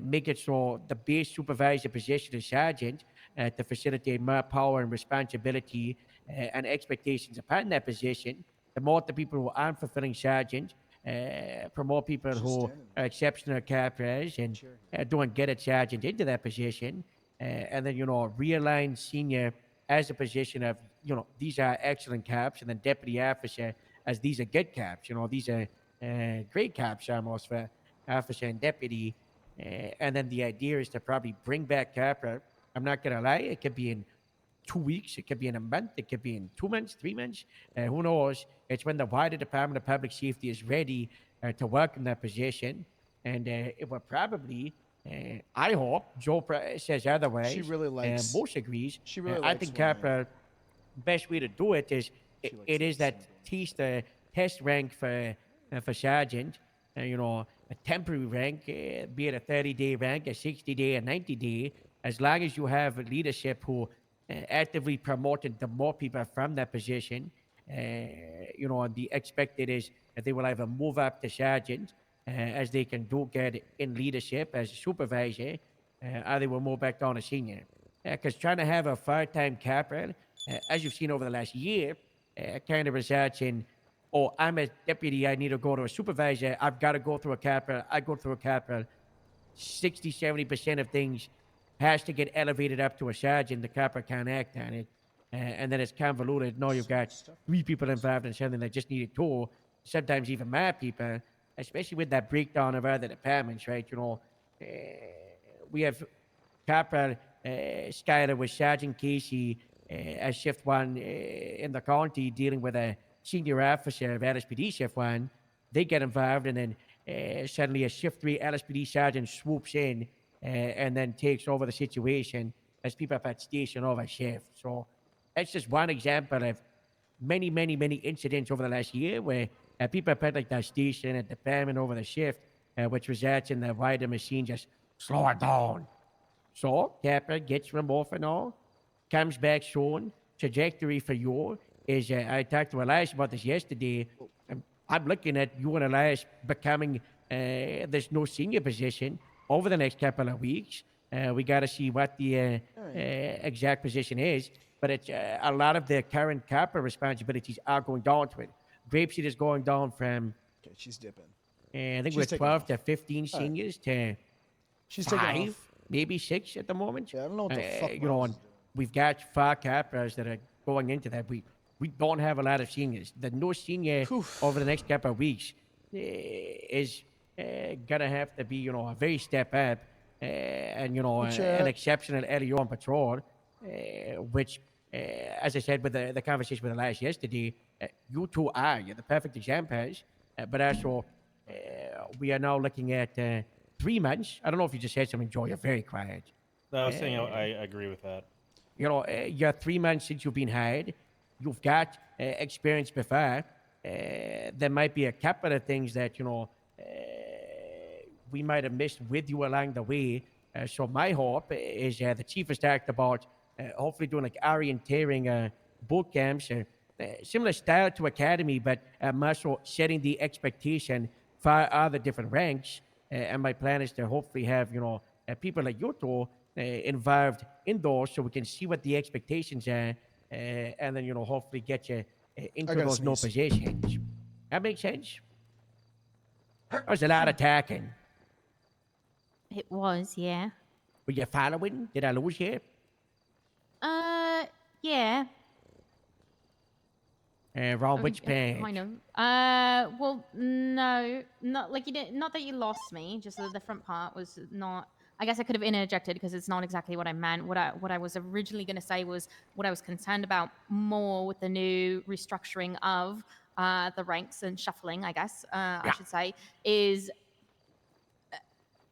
make it so the base supervisor position is sergeant to facilitate more power and responsibility and expectations upon that position. Promote the people who aren't fulfilling sergeant, promote people who are exceptional captors and doing good at sergeant into that position, and then, realign senior as a position of, these are excellent caps, and then deputy officer as these are good caps. These are great caps almost for officer and deputy. And then the idea is to probably bring back capper. I'm not going to lie, it could be in 2 weeks, it could be in a month, it could be in 2 months, 3 months. Who knows? It's when the wider Department of Public Safety is ready to welcome that position. And it will probably, I hope, Joe says otherwise. She really likes. Most agrees. She really I likes think women. capper, best way to do it is it is that test rank for sergeant. A temporary rank, be it a 30-day rank, a 60-day, a 90-day, as long as you have leadership who actively promote and demote people from that position. The expected is that they will either move up to sergeant as they can do get in leadership as a supervisor, or they will move back down to senior. Because trying to have a part-time captain, as you've seen over the last year, kind of results in, oh, I'm a deputy, I need to go to a supervisor, I've got to go through a captain, I go through a captain. 60, 70% of things has to get elevated up to a sergeant, the captain can't act on it. And then it's convoluted. No, you've got 3 people involved in something that just needed 2, sometimes even more people, especially with that breakdown of other departments, right? We have Corporal Skyler with Sergeant Casey as Shift 1 in the county dealing with a senior officer of LSPD Shift 1. They get involved, and then suddenly a Shift 3 LSPD sergeant swoops in and then takes over the situation as people up at station over shift. So that's just one example of many, many, many incidents over the last year where people put like that station at department over the shift, which results in the wider machine just slow it down. So Capper gets removed for now, comes back soon. Trajectory for you is, I talked to Elias about this yesterday. I'm looking at you and Elias becoming this no senior position over the next couple of weeks. We got to see what the exact position is, but it's a lot of the current Capper responsibilities are going down to it. Grapeseed is going down from, Okay, she's dipping. I think She's we're taking 12 off. to 15 All right. seniors to She's 5. taking off. maybe 6 at the moment. Yeah, I don't know what the fuck. You know, and we've got 5 cappers that are going into that. We don't have a lot of seniors. The no senior over the next couple of weeks is gonna have to be, you know, a very step up and, you know, an exceptional early on patrol, which, as I said with the conversation with Elias yesterday, you two are the perfect examples, but also we are now looking at 3 months. I don't know if you just said something, Joe. You're very quiet. No, I was saying I agree with that. You know, you're 3 months since you've been hired. You've got experience before. There might be a couple of things that, you know, we might have missed with you along the way. So my hope is the chief has talked about hopefully doing like orienteering boot camps, similar style to academy, but more so setting the expectation for other different ranks. And my plan is to hopefully have, you know, people like you two involved in those, so we can see what the expectations are, and then, you know, hopefully get you into those no positions. That makes sense. That was a lot of talking. It was, yeah. Were you following? Did I lose you? Yeah. Wrong which page? Kind of. Well, no, not like you didn't. Not that you lost me. Just the front part was not. I guess I could have interjected because it's not exactly what I meant. What I was originally going to say was what I was concerned about more with the new restructuring of the ranks and shuffling. I guess I should say is.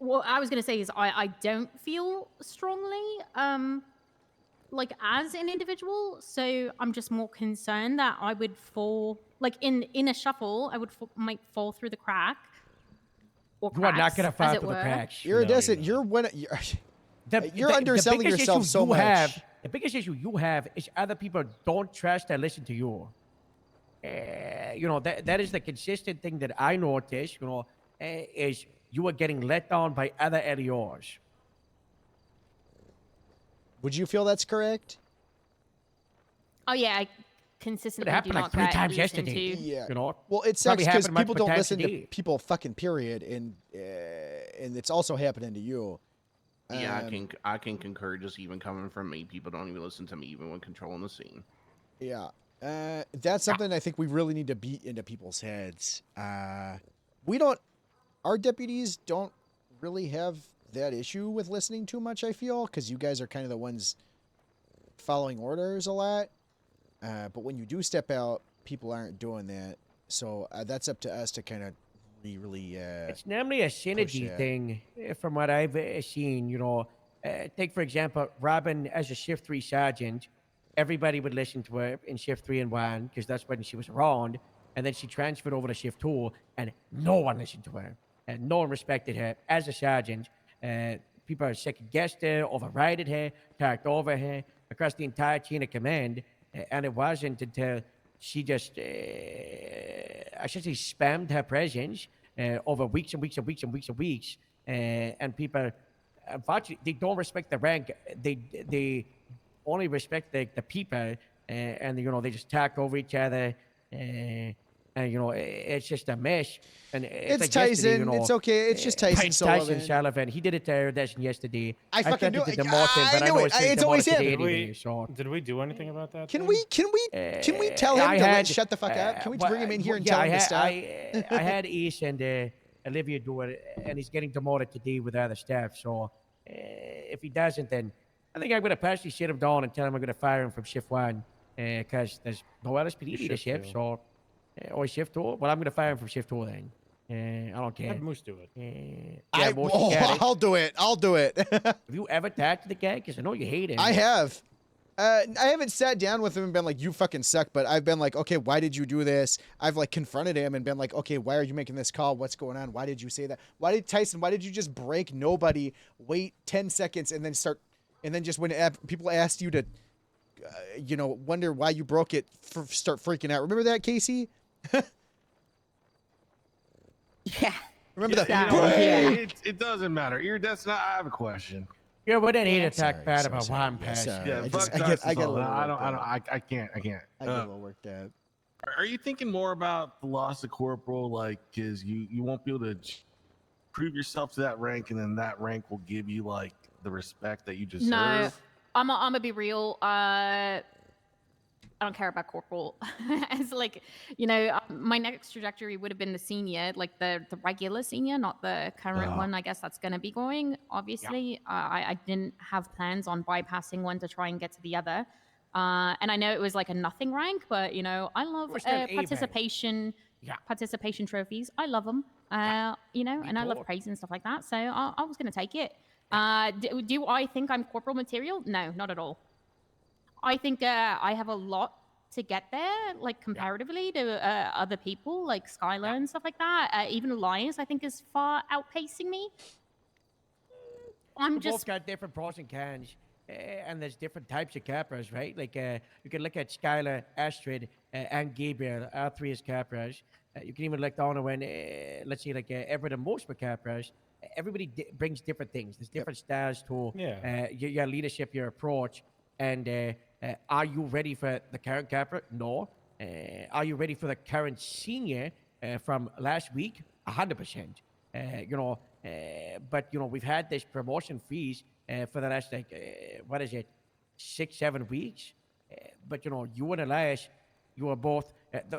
What I was going to say is I don't feel strongly like as an individual, so I'm just more concerned that I would fall like in a shuffle. I would might fall through the crack. Or You are not going to fall as through the were. cracks. You're decent. You're you're underselling biggest yourself issue so you much. Have, the biggest issue you have is other people don't trust and listen to you. You know, that is the consistent thing that I notice, you know, is you are getting let down by other LEOs. Would you feel that's correct? Oh yeah, I consistently It happened do like not 3 get times listened yesterday. to. Yeah. You know, Well, it sucks Probably because happened people multiple don't times listen a to day. people. Fucking period, and it's also happening to you. Yeah, I can concur. Just even coming from me, people don't even listen to me even when controlling the scene. Yeah. That's something I think we really need to beat into people's heads. We don't. Our deputies don't really have that issue with listening too much. I feel because you guys are kind of the ones following orders a lot. But when you do step out, people aren't doing that. So that's up to us to kind of really. It's normally a synergy thing, from what I've seen. You know, take for example, Robin as a shift 3 sergeant. Everybody would listen to her in shift 3 and 1 because that's when she was around. And then she transferred over to shift 2, and no one listened to her, and no one respected her as a sergeant. People are second-guessed her, overrided her, talked over her across the entire chain of command. And it wasn't until she just, I should say, spammed her presence over weeks and weeks and weeks and weeks and weeks. And people, unfortunately, they don't respect the rank. They only respect the people, and you know, they just talk over each other. And you know, it's just a mess. And It's like Tyson. yesterday, you know, It's okay. It's just Tyson Tyson Sullivan. Sullivan. He did it to Erdeshin yesterday. I fucking knew it. it. I knew it. It's always him. Did we do anything about that? Can we tell him to shut the fuck up? Can we bring him in here and tell him to stop? I had Ace and Olivia do it, and he's getting demoted today with other staff. So if he doesn't, then I think I'm going to personally sit him down and tell him I'm going to fire him from shift 1 because there's no LSPD leadership. So, or shift 2. Well, I'm going to fire him from shift 2 then. I don't care. Have Moose do it. Yeah, Moose, you got it. I'll do it. I'll do it. Have you ever talked to the guy? Because I know you hate him. I have. I haven't sat down with him and been like, you fucking suck, but I've been like, okay, why did you do this? I've like confronted him and been like, okay, why are you making this call? What's going on? Why did you say that? Why did you just break nobody, wait 10 seconds and then just when people asked you to, you know, wonder why you broke it, start freaking out. Remember that, Casey? Yeah. Remember that? It doesn't matter. That's not. I have a question. Yeah, we didn't need to talk bad about one passion. Yeah, I fuck get Tyson a little Sullivan. I worked can't. I get a little worked up. Are you thinking more about the loss of corporal, like, because you won't be able to prove yourself to that rank, and then that rank will give you like the respect that you deserve? No, I'm gonna be real. I don't care about corporal. As like, my next trajectory would have been the senior, like the regular senior, not the current one. I guess that's gonna be going. Obviously, I didn't have plans on bypassing one to try and get to the other. And I know it was like a nothing rank, but I love We're still A rank. participation trophies. I love them. And I love praise and stuff like that. So I was gonna take it. Do I think I'm corporal material? No, not at all. I think I have a lot to get there, like comparatively to other people, like Skylar and stuff like that. Even Elias, I think, is far outpacing me. We both got different pros and cons, and there's different types of Capras, right? Like you can look at Skylar, Astrid, and Gabriel, all three as Capras. You can even look down when, let's say, like Everett and most were Capras. Everybody brings different things. There's different styles to your leadership, your approach. And are you ready for the current Capra? No. Are you ready for the current senior from last week? 100%. But we've had this promotion freeze for the last 6-7 weeks. But you and Elias, you are both.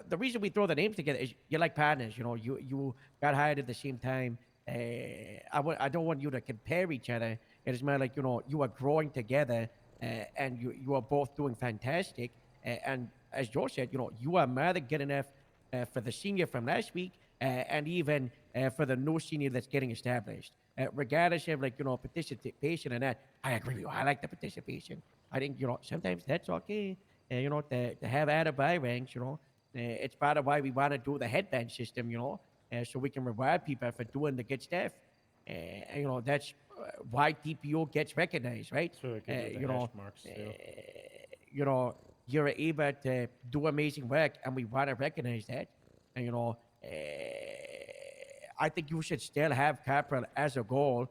The reason we throw the names together is you're like partners. You got hired at the same time. I don't want you to compare each other. It is more like you are growing together. And you are both doing fantastic. And as Joe said, you are more than good enough for the senior from last week, and even for the new senior that's getting established. Regardless of participation and that, I agree with you. I like the participation. I think sometimes that's okay. To have added by ranks. It's part of why we want to do the headband system. So we can reward people for doing the good stuff. That's why TPO gets recognized, right? So we can do the hash marks too. You're able to do amazing work, and we want to recognize that. And I think you should still have Capra as a goal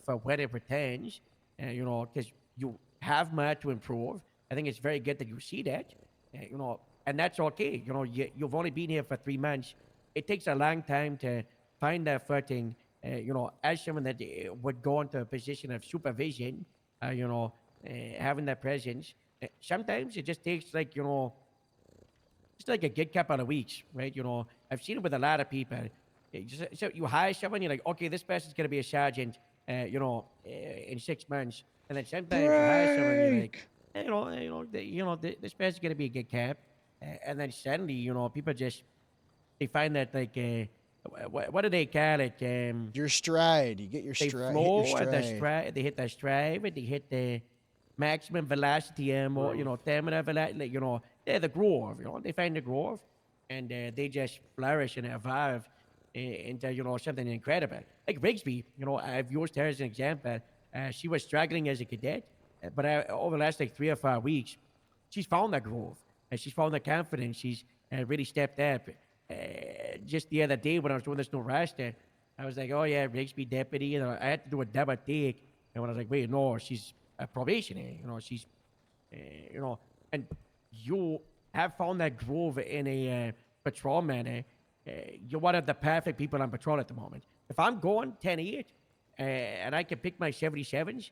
for when it returns. Because you have more to improve. I think it's very good that you see that. And that's okay. You've only been here for 3 months. It takes a long time to find that footing. As someone that would go into a position of supervision, having that presence, sometimes it just takes just like a good couple of weeks, right? I've seen it with a lot of people. So you hire someone, you're like, okay, this person's going to be a sergeant, in 6 months. And then sometimes you hire someone, you're like, this person's going to be a good cap. And then suddenly, people they find that what do they call it? Your stride. You get your they stride. flow Hit your at the stride. stride. They hit the stride, and they hit the maximum velocity, terminal velocity. They're the groove. They find the groove, and they just flourish and evolve into something incredible. Like Rigsby, I've used her as an example. She was struggling as a cadet, but over the last 3 or 4 weeks, she's found that groove, and she's found the confidence. She's really stepped up. Just the other day when I was doing this new roster, I was like, oh yeah, Rigsby deputy, and I had to do a double take. And when I was like, wait, no, she's a probationary, she's, and you have found that groove in a patrolman. You're one of the perfect people on patrol at the moment. If I'm going 10-8 and I can pick my 77s,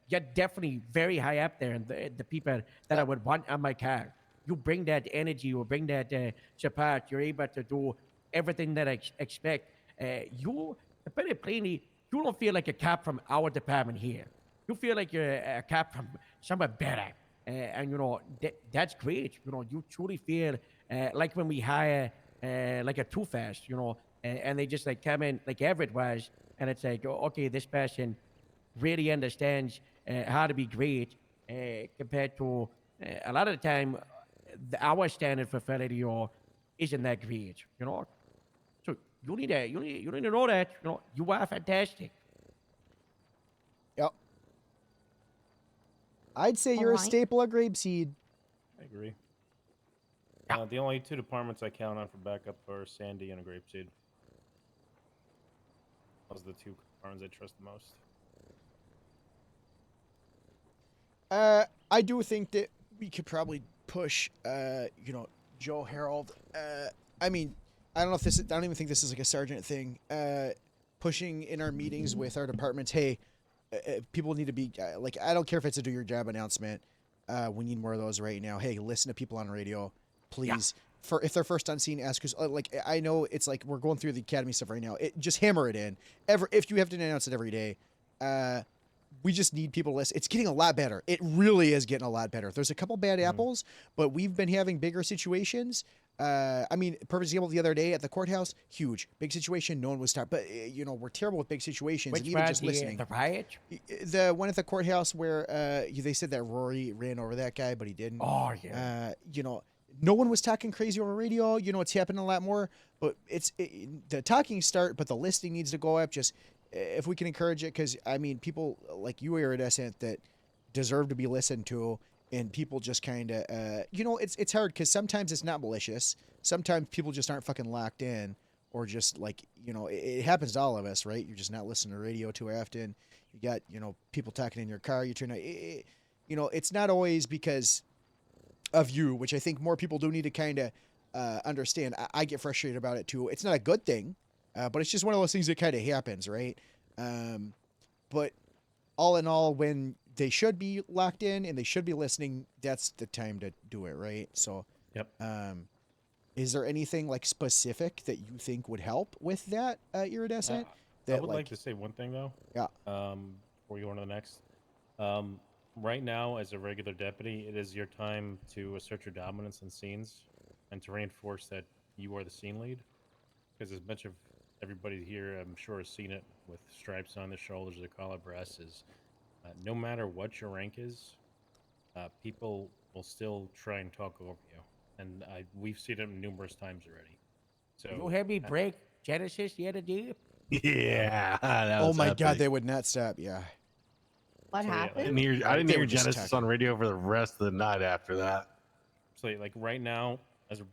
you're definitely very high up there, and the people that I would want on my car. You bring that energy, you bring that support. You're able to do everything that I expect. To put it plainly, you don't feel like a cop from our department here. You feel like you're a cop from somewhere better. And that's great. You truly feel like when we hire like a Too Fast, and they just come in like Everett was, and it's like, okay, this person really understands how to be great compared to a lot of the time. Our standard for fidelity isn't that great, So you need to know that you are fantastic. Yep. I'd say you're a staple of Grapeseed. I agree. The only 2 departments I count on for backup are Sandy and a Grapeseed. Those are the 2 departments I trust the most. I do think that we could probably push, Joe Harold. I mean, I don't even think this is like a sergeant thing. Pushing in our meetings with our departments, hey, people need to be like, I don't care if it's a do your job announcement. We need more of those right now. Hey, listen to people on radio, please. For if they're first on scene, ask us. Like, I know it's like we're going through the academy stuff right now. Just hammer it in. If you have to announce it every day, we just need people to listen. It's getting a lot better. It really is getting a lot better. There's a couple bad apples, but we've been having bigger situations. I mean, perfect example the other day at the courthouse, huge, big situation. No one was stopped, but we're terrible with big situations. Which and even one, just listening. the riot? The one at the courthouse where they said that Rory ran over that guy, but he didn't. Oh yeah. No one was talking crazy over radio. It's happening a lot more, but the talking start, but the listening needs to go up. Just if we can encourage it, because I mean, people like you, iridescent, that deserve to be listened to, and people just kind of, it's hard because sometimes it's not malicious. Sometimes people just aren't fucking locked in, or just like, it happens to all of us, right? You're just not listening to radio too often. You got, people talking in your car. You turn, it's not always because of you, which I think more people do need to kind of understand. I get frustrated about it too. It's not a good thing, but it's just one of those things that kind of happens, right? But all in all, when they should be locked in and they should be listening, that's the time to do it, right? So, yep. Is there anything like specific that you think would help with that, iridescent? I would like to say one thing though. Yeah. Before we go on to the next. Right now, as a regular deputy, it is your time to assert your dominance in scenes and to reinforce that you are the scene lead. Because as much of everybody here, I'm sure, has seen it with stripes on their shoulders or collar breasts, no matter what your rank is, people will still try and talk over you. And we've seen it numerous times already. So You had me break Genesis the other day? Yeah. Oh my God, they would not stop. Yeah. What So, yeah, happened? I didn't They hear were just Genesis talking. on radio for the rest of the night after that. So like right now, as a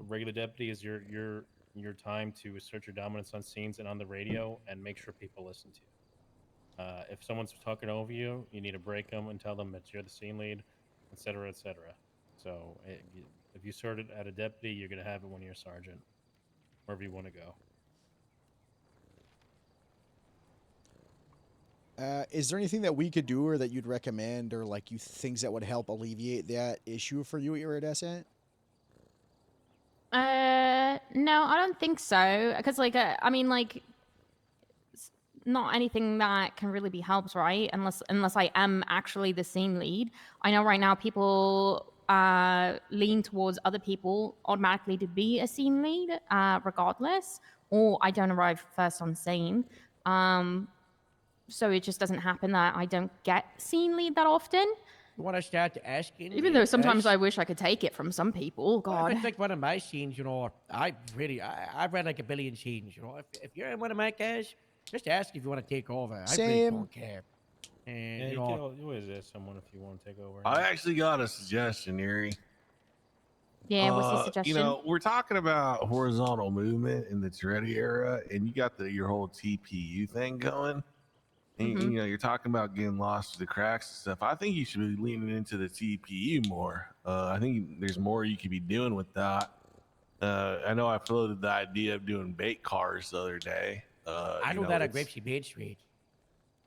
regular deputy, is your time to assert your dominance on scenes and on the radio and make sure people listen to you. If someone's talking over you, you need to break them and tell them that you're the scene lead, et cetera, et cetera. So if you assert it at a deputy, you're gonna have it when you're a sergeant, wherever you want to go. Is there anything that we could do or that you'd recommend or like things that would help alleviate that issue for you, iridescent? No, I don't think so. Because, I mean, not anything that can really be helped, right? Unless I am actually the scene lead. I know right now people lean towards other people automatically to be a scene lead, regardless, or I don't arrive first on scene. So it just doesn't happen that I don't get scene lead that often. You want to start asking? Even though sometimes us? I wish I could take it from some people. Well, God. if it's like one of my scenes, I've read like a billion scenes, If you're in one of my guys, just ask if you want to take over. I really Same. don't care. And, Yeah, you can always ask someone if you want to take over. I actually got a suggestion, Erie. Yeah, what's the suggestion? We're talking about horizontal movement in the Toretti era, and you got your whole TPU thing going. And, you're talking about getting lost through the cracks and stuff. I think you should be leaning into the TPU more. I think there's more you could be doing with that. I know I floated the idea of doing bait cars the other day. I do that at Grapesy Main Street.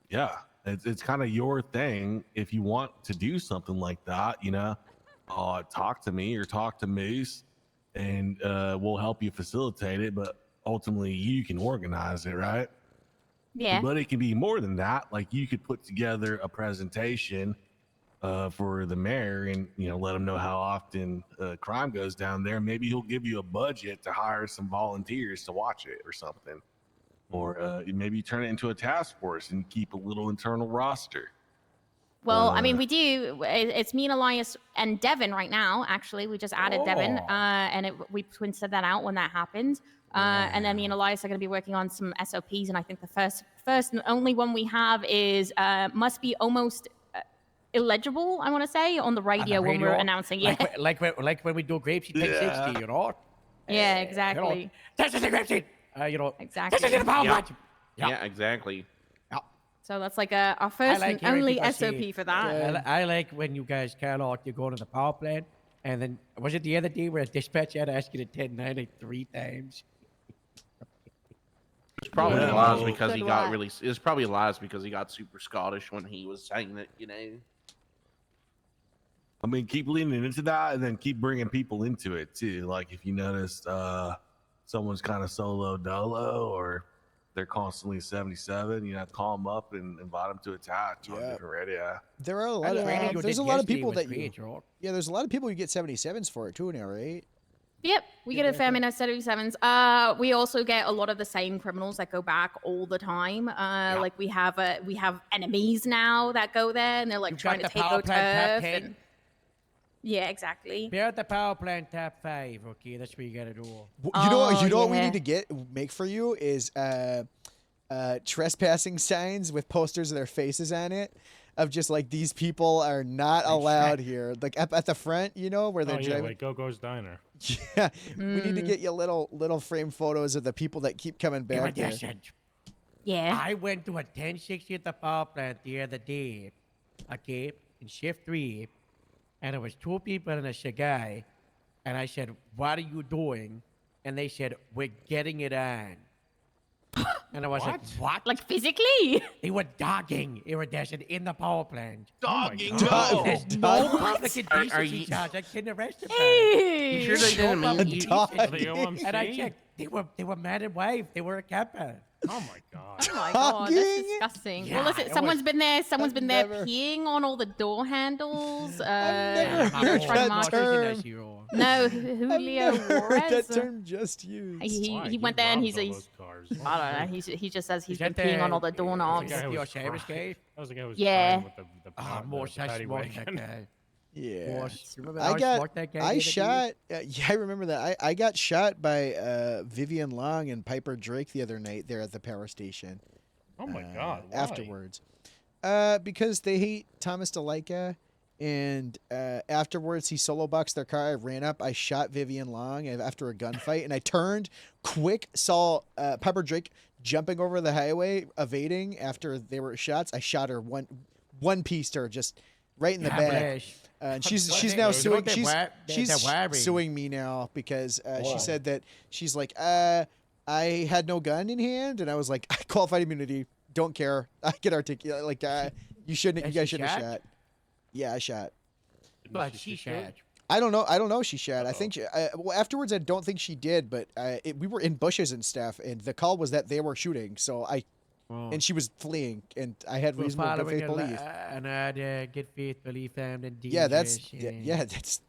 Yeah, it's kind of your thing. If you want to do something like that, talk to me or talk to Moose, and we'll help you facilitate it. But ultimately, you can organize it, right? Yeah. But it can be more than that. Like you could put together a presentation for the mayor and, let him know how often crime goes down there. Maybe he'll give you a budget to hire some volunteers to watch it or something. Or maybe you turn it into a task force and keep a little internal roster. Well, I mean, we do. It's me and Elias and Devin right now. Actually, we just added Devin, and we said that out when that happened. And then me and Elias are going to be working on some SOPs, and I think the first and only one we have is must be almost illegible. I want to say on the radio when we're announcing. Yeah, like when we do Grapesy 1060, Yeah, exactly. This is the Grapesy. Exactly. This is the power plant. Yeah, exactly. So that's like our first and only SOP for that. I like when you guys you go to the power plant, and then was it the other day where a dispatcher had to ask you to 10-9 like 3 times? probably Yeah. lies because he Good got luck. really. It's probably lies because he got super Scottish when he was saying it. You know. I mean, keep leaning into that, and then keep bringing people into it too. Like if you notice someone's kind of solo dolo, or they're constantly 77, you know, call them up and invite them to attach on Yeah. different radio. There are a lot of radio you there's did a lot of yesterday people was that great, you Rob. yeah there's a lot of people you get 77s for it too now, right? Yep, we get a fair amount of 77s. We also get a lot of the same criminals that go back all the time. Like we have enemies now that go there, and they're like You've trying got to the take power out plant turf. tap 10. And... Yeah, exactly. Be at the power plant tap 5. Okay, that's what you gotta do. You know Oh, what we yeah. need to make for you is trespassing signs with posters of their faces on it, of just like these people are not allowed here, like at the front, you know, where they're Oh yeah, driving. like Go-Go's Diner. Yeah, we need to get you little frame photos of the people that keep coming back there. Yeah. I went to a 1060 at the power plant the other day. Okay, in shift 3, and there was 2 people and a guy, and I said, "What are you doing?" And they said, "We're getting it on." And I was like, "What?" Like physically? They were dogging iridescent in the power plant. Dogging? Oh No. There's no What? public Are indecency you- charge. I couldn't arrest them. Hey. You sure they didn't mean you? And I checked. They were man and wife. They were a couple. Oh my god. Oh my god, that's disgusting. Yeah, well, listen, it someone's was- been there. Someone's been there never- peeing on all the door handles. never you know, heard trying to that mark- term. No, I've Julio never heard Juarez. that term just used. He went there and he's I don't know. He just says he's been peeing on all the doorknobs. That was Your service case? That was the guy who was Yeah. crying with the Ah, more the paddy wagon. Yeah, Remember I how got. smart that guy I did? shot. Yeah, I remember that. I got shot by Vivian Long and Piper Drake the other night there at the power station. Oh my god. Why? Afterwards, because they hate Thomas DeLica, and afterwards he solo boxed their car. I ran up. I shot Vivian Long after a gunfight, and I turned quick. Saw Piper Drake jumping over the highway, evading after they were shots. I shot her one piece to her, just right in the back. And she's now suing. She's suing me now because she said that she's like, I had no gun in hand, and I was like, I qualified immunity. Don't care. I get articulate. Like, you shouldn't. You guys shouldn't have shot. Yeah, I shot. But she shot. I don't know. I don't know. She shot. I think. Well, afterwards, I don't think she did. But we were in bushes and stuff, and the call was that they were shooting. So and she was fleeing, and I had reasonable good faith belief. And I had good faith belief found in Yeah, that's that's.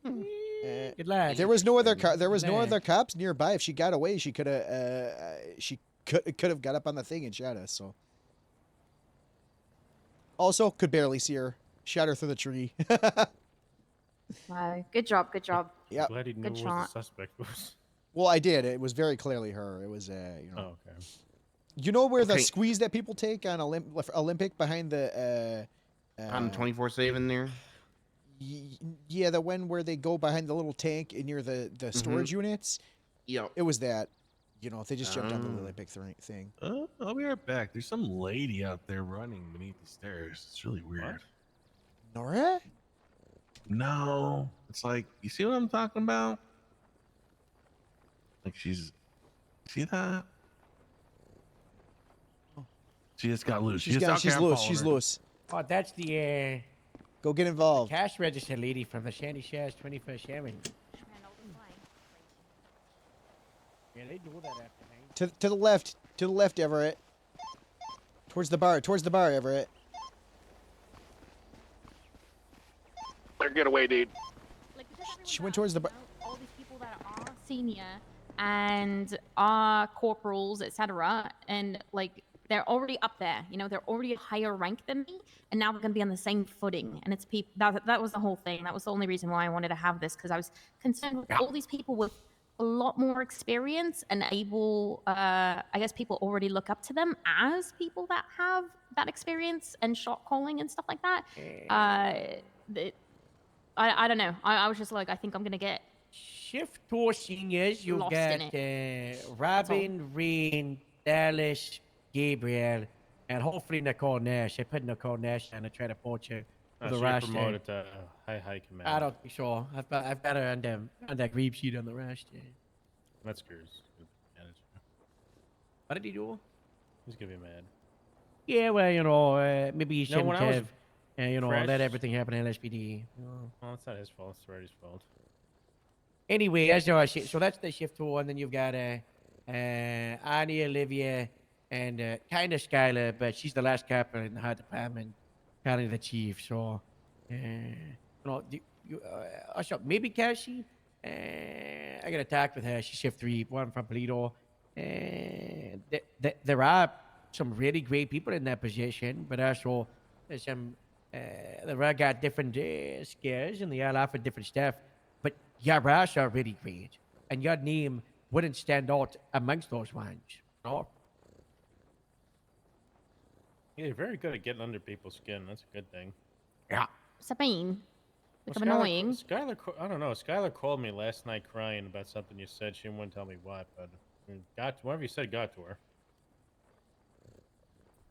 Good lad. There was no other there was no other cops nearby. If she got away, she could have got up on the thing and shot us. So. Also, could barely see her. Shot her through the tree. Wow, good job, good job. Yeah. Glad he knew Good who shot. the suspect was. Well, I did. It was very clearly her. It was you know. Oh, okay. You know where the Okay. squeeze that people take on Olympic behind the On 24/7 there. yeah, the one where they go behind the little tank near the storage units. Yeah. It was that. You know, they just jumped on the Oh. Olympic thing. I'll be right back. There's some lady out there running beneath the stairs. It's really weird. Nora? No, it's like, you see what I'm talking about? Like see that? She just got loose. She's out she's there, I'm loose. following She's her. loose. Oh, that's the Go get involved. cash register lady from the Shandy Shares 21st Avenue. Yeah, they do that after night. To the left, Everett. Towards the bar, Everett. Better get away, dude. She went towards the bar. All these people that are senior and are corporals, etc., and like they're already up there. You know, they're already a higher rank than me, and now they're going to be on the same footing. And it's people. That was the whole thing. That was the only reason why I wanted to have this, because I was concerned with all these people with a lot more experience and able. I guess people already look up to them as people that have that experience and shot calling and stuff like that. I don't know. I was just like, I think I'm gonna get Shift 2 seniors, you've Lost got in Robin, Reen, Dallas, Gabriel, and hopefully Nicole Nash. I put Nicole Nash down to try to poach her for the She roster. promoted to high command. I don't think so. I've got her on that green sheet on the roster. That's good. Good manager. What did he do? He's gonna be mad. Yeah, well, maybe you No, shouldn't when I was have, let fresh- everything happen in LSPD. Well, it's not his fault. It's Reddy's fault. Anyway, that's our shit. So that's the shift 2, and then you've got Annie, Olivia, and kind of Skylar, but she's the last captain in her department, kind of the chief. So, also maybe Cassie. I got attacked with her. She's shift 3, one from Polito. There are some really great people in that position, but also there's some there are got different skills, and they all offer different stuff. But your rash are really great, and your name wouldn't stand out amongst those ones. No. Yeah, you're very good at getting under people's skin. That's a good thing. Yeah. What's that mean? Like I'm Skylar annoying. I don't know. Skylar called me last night crying about something you said. She wouldn't tell me what, but whatever you said got to her.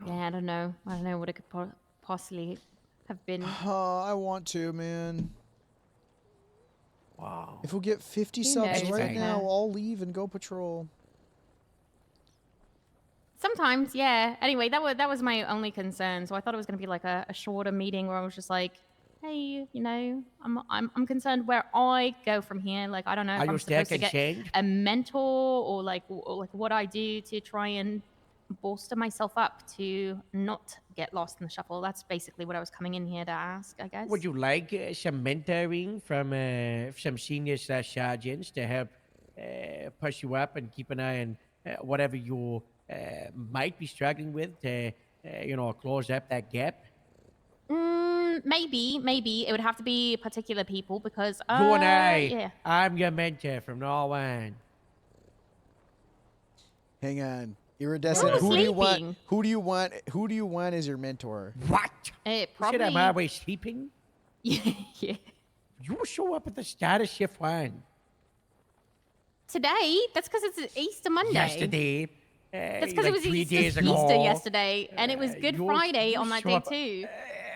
Yeah, I don't know. I don't know what it could possibly have been. I want to, man. Wow. If we get 50 Who subs knows, right okay. now, I'll leave and go patrol. Sometimes, yeah. Anyway, that was my only concern. So I thought it was gonna be like a shorter meeting where I was just like, hey, I'm concerned where I go from here. Like I don't know Are if you I'm still supposed to get concerned? a mentor or like what I do to try and bolster myself up to not get lost in the shuffle. That's basically what I was coming in here to ask, I guess. Would you like some mentoring from some senior sergeants to help push you up and keep an eye on whatever you might be struggling with to, close up that gap? Maybe it would have to be particular people because You and I, yeah. I'm your mentor from now on. Hang on. Iridescent, You're who do you want? sleeping. Who do you want as your mentor? What? It You said I'm probably. always sleeping? Yeah. You show up at the start of shift 1. Today? That's because it's Easter Monday. Yesterday. That's because like it was 3 days Easter ago. yesterday, and it was Good Friday on that show day up too.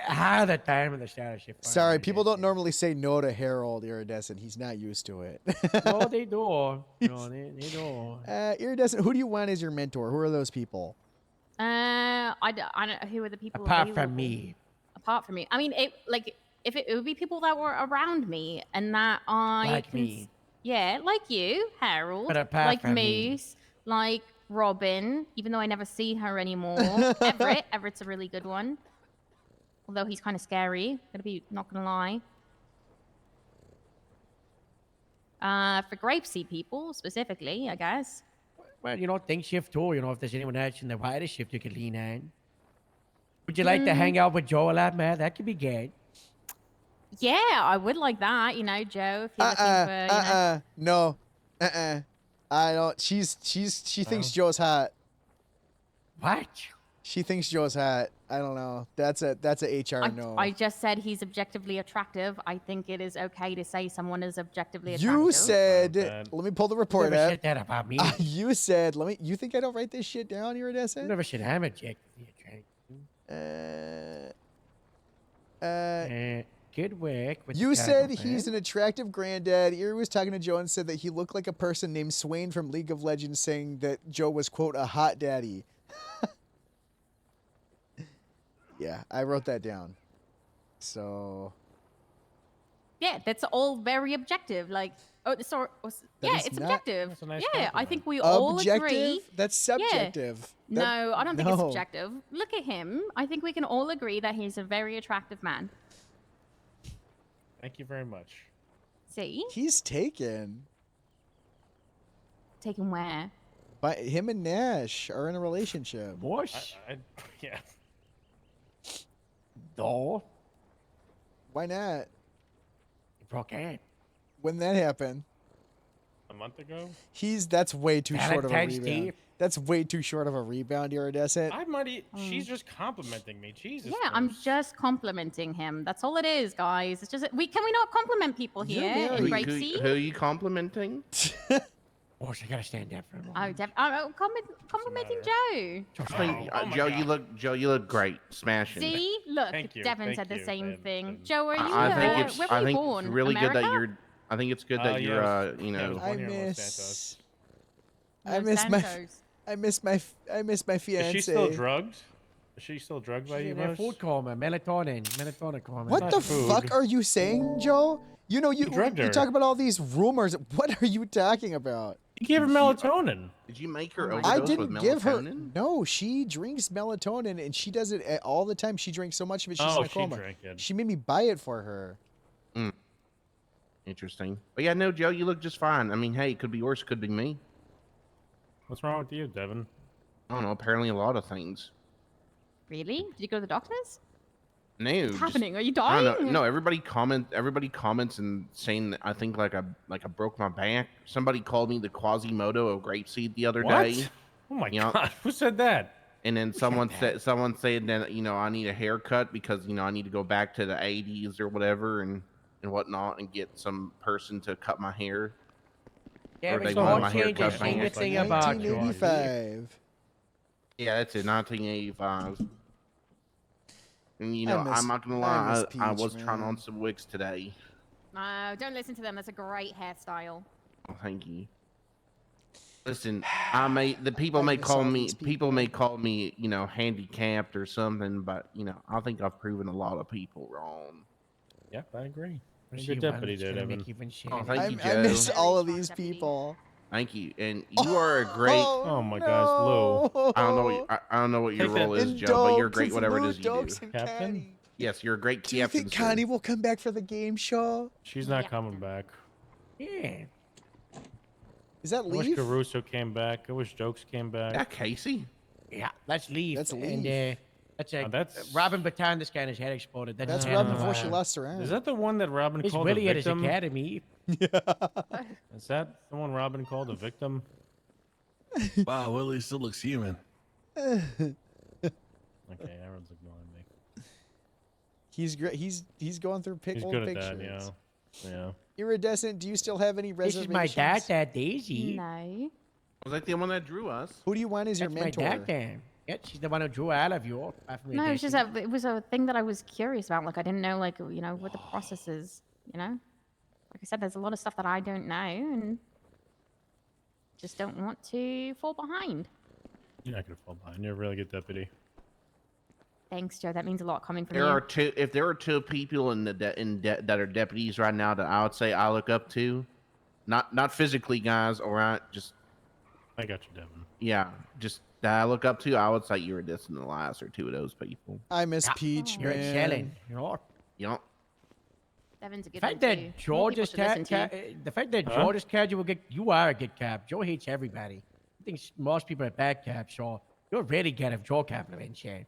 Half the time at the start of shift 1. Sorry, people don't normally say no to Harold Iridescent. He's not used to it. No, they do. No, they do. Iridescent, who do you want as your mentor? Who are those people? I don't. Who are the people Apart from available? me. Apart from me, I mean, it would be people that were around me and that I Like me. Yeah, like you, Harold. But apart like from me. Moose, like Robin. Even though I never see her anymore. Everett's a really good one. Although he's kind of scary. Not gonna lie. For grapeseed people specifically, I guess. Well, think shift 2. If there's anyone else in the wider shift you could lean on. Would you like to hang out with Joe a lot, man? That could be good. Yeah, I would like that. Joe, if you're looking for, No. I don't. She thinks Joe's hot. What? She thinks Joe's hot. I don't know. That's a HR no. I just said he's objectively attractive. I think it is okay to say someone is objectively attractive. You said, let me pull the report Never up. said that about me. You said, you think I don't write this shit down, Iridescent? Never said I'm objectively attractive. Good work. With You the said title, he's man. an attractive granddad. Erie was talking to Joe and said that he looked like a person named Swain from League of Legends, saying that Joe was, quote, a hot daddy. Yeah, I wrote that down. So. Yeah, that's all very objective. Like, yeah, is it's not- objective. That's a nice Yeah, I compliment. think we all Objective? agree. That's subjective. Yeah. No, I don't think it's no. objective. Look at him. I think we can all agree that he's a very attractive man. Thank you very much. See? He's taken. Taken where? But him and Nash are in a relationship. Bush? Yeah. No. Why not? You broke it. When that happened? A month ago? That's way too short of a Valentine's rebound. Day? That's way too short of a rebound, Iridescent. I might. She's just complimenting me. Jesus. Yeah, I'm just complimenting him. That's all it is, guys. It's just can we not compliment people here in Grapeseed? Who are you complimenting? Oh, I gotta stand up for a moment. Complimenting Joe. Joe, you look great. Smashing. See, look, Thank you, Devin thank said the you, same Ben, thing. Joe, are you? I think it's where were you born? really good that America? you're. I think it's good that you're. yeah, I was born here in Los Santos. I Los miss my. Santos. I miss my fiance. Is she still drugged? Is she still drugged by She's you, in there Bush? food coma, melatonin coma. What the fuck are you saying, Joe? You know, you drugged her. talk about all these rumors. What are you talking about? You gave her melatonin. Did you make her I overdose with didn't give her. melatonin? No, she drinks melatonin and she does it all the time. She drinks so much of it, she's in a she coma. drank it. She made me buy it for her. Interesting. But yeah, no, Joe, you look just fine. I mean, hey, it could be worse. Could be me. What's wrong with you, Devin? I don't know. Apparently, a lot of things. Really? Did you go to the doctors? No. What's happening? Are you I dying? don't know. No, everybody comments and saying that I think like I broke my back. Somebody called me the Quasimodo of grapeseed the other What? day. Oh my god, who said that? And then someone said that I need a haircut because I need to go back to the 80s or whatever and whatnot and get some person to cut my hair. Yeah, Or they so want what my changed haircut the back. thing about 1985. Yeah, that's it. 1985. And miss- I'm not gonna I lie, miss I Peach, was trying man. on some wigs today. No, don't listen to them. That's a great hairstyle. Oh, thank you. Listen, people I may miss call all me these handicapped or something, but I think I've proven a lot of people wrong. Yep, I agree. She You're a deputy, was gonna Devin. make even shit. Oh, thank you, I Joe. miss all of these people. Thank you, and you are a great. Oh my gosh, Lou. I don't know. I don't know what your Take that. role is, And Joe, but you're Dokes, great. it's Whatever it Lou, is you do. Dokes, and Captain? Connie. Yes, you're a great Do you captain. think sir. Connie will come back for the game show? She's not coming back. Yeah. Is that I wish Leaf? Caruso came back. I wish Jokes came back. Yeah, Casey. Yeah, let's leave. That's And, Leaf. that's a, that's- Robin Baton. This guy his head exploded. That's Robin before she lost her Is eye. that the one that Robin He's called Willie a at his victim? academy. Is that the one Robin called a victim? Wow, Willie still looks human. Okay, everyone's ignoring me. He's great. He's going through He's old good at pictures. that, yeah. Iridescent, do you still have any This is reservations? my dad, Daisy. No. Was that the one that drew us? Who do you want as your That's mentor? my dad. Yeah, she's the one who drew all of you. apart from No, your it's just Daisy. it was a thing that I was curious about. Like I didn't know, like what the process is. Like I said, there's a lot of stuff that I don't know, and just don't want to fall behind. You're not gonna fall behind. You're a really good deputy. Thanks, Joe. That means a lot coming from There you. are two. If there are two people that are deputies right now that I would say I look up to, not physically, guys. All right, just I got you, Devin. yeah, just that I look up to. I would say you're distant the last or two of those people. I miss Peach, You're man. excelling. You know, Devin's a The good one fact too. that More George people is should listen to you. the fact that Huh? George is casual, you are a good cap. Joe hates everybody. I think most people are bad caps, so you're really good if Joe cap and shit.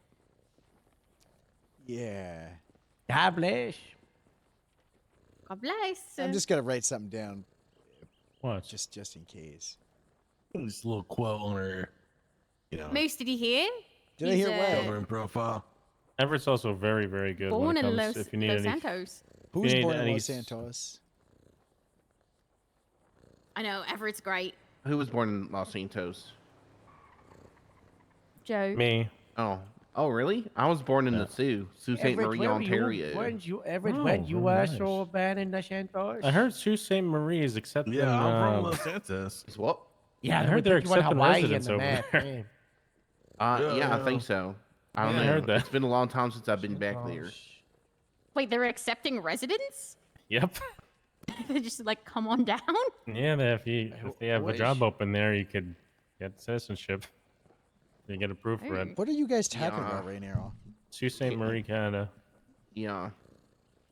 Yeah. God bless. God bless. I'm just gonna write something down. What? Just in case. This little quote on her, Moose, did you hear? Did I hear He's, what? covering profile. Everett's also very, very good when Born it in comes Los, if you need Los any. Santos. Who's need born in any Los s- Santos? I know, Everett's great. who was born in Los Santos? Joe. Me. Oh, really? I was born in the Sault Ste. Marie, Ontario. When you Oh, are very so nice. bad in the Santos? I heard Sault Ste. Marie is accepting. Yeah, I'm from Los Santos. Is what? Yeah, I heard they're you want accepting Hawaii residents in the over map, there. man. Yeah, I Yeah. think so. I don't Yeah, I know. heard that. It's been a long time since I've been back there. Wait, they're accepting residents? Yep. They just like come on down? Yeah, if they have a wish. job open there, you could get citizenship. You get approved for it. What are you guys talking Yeah. about right now? Sault Ste. Marie, Canada. Yeah.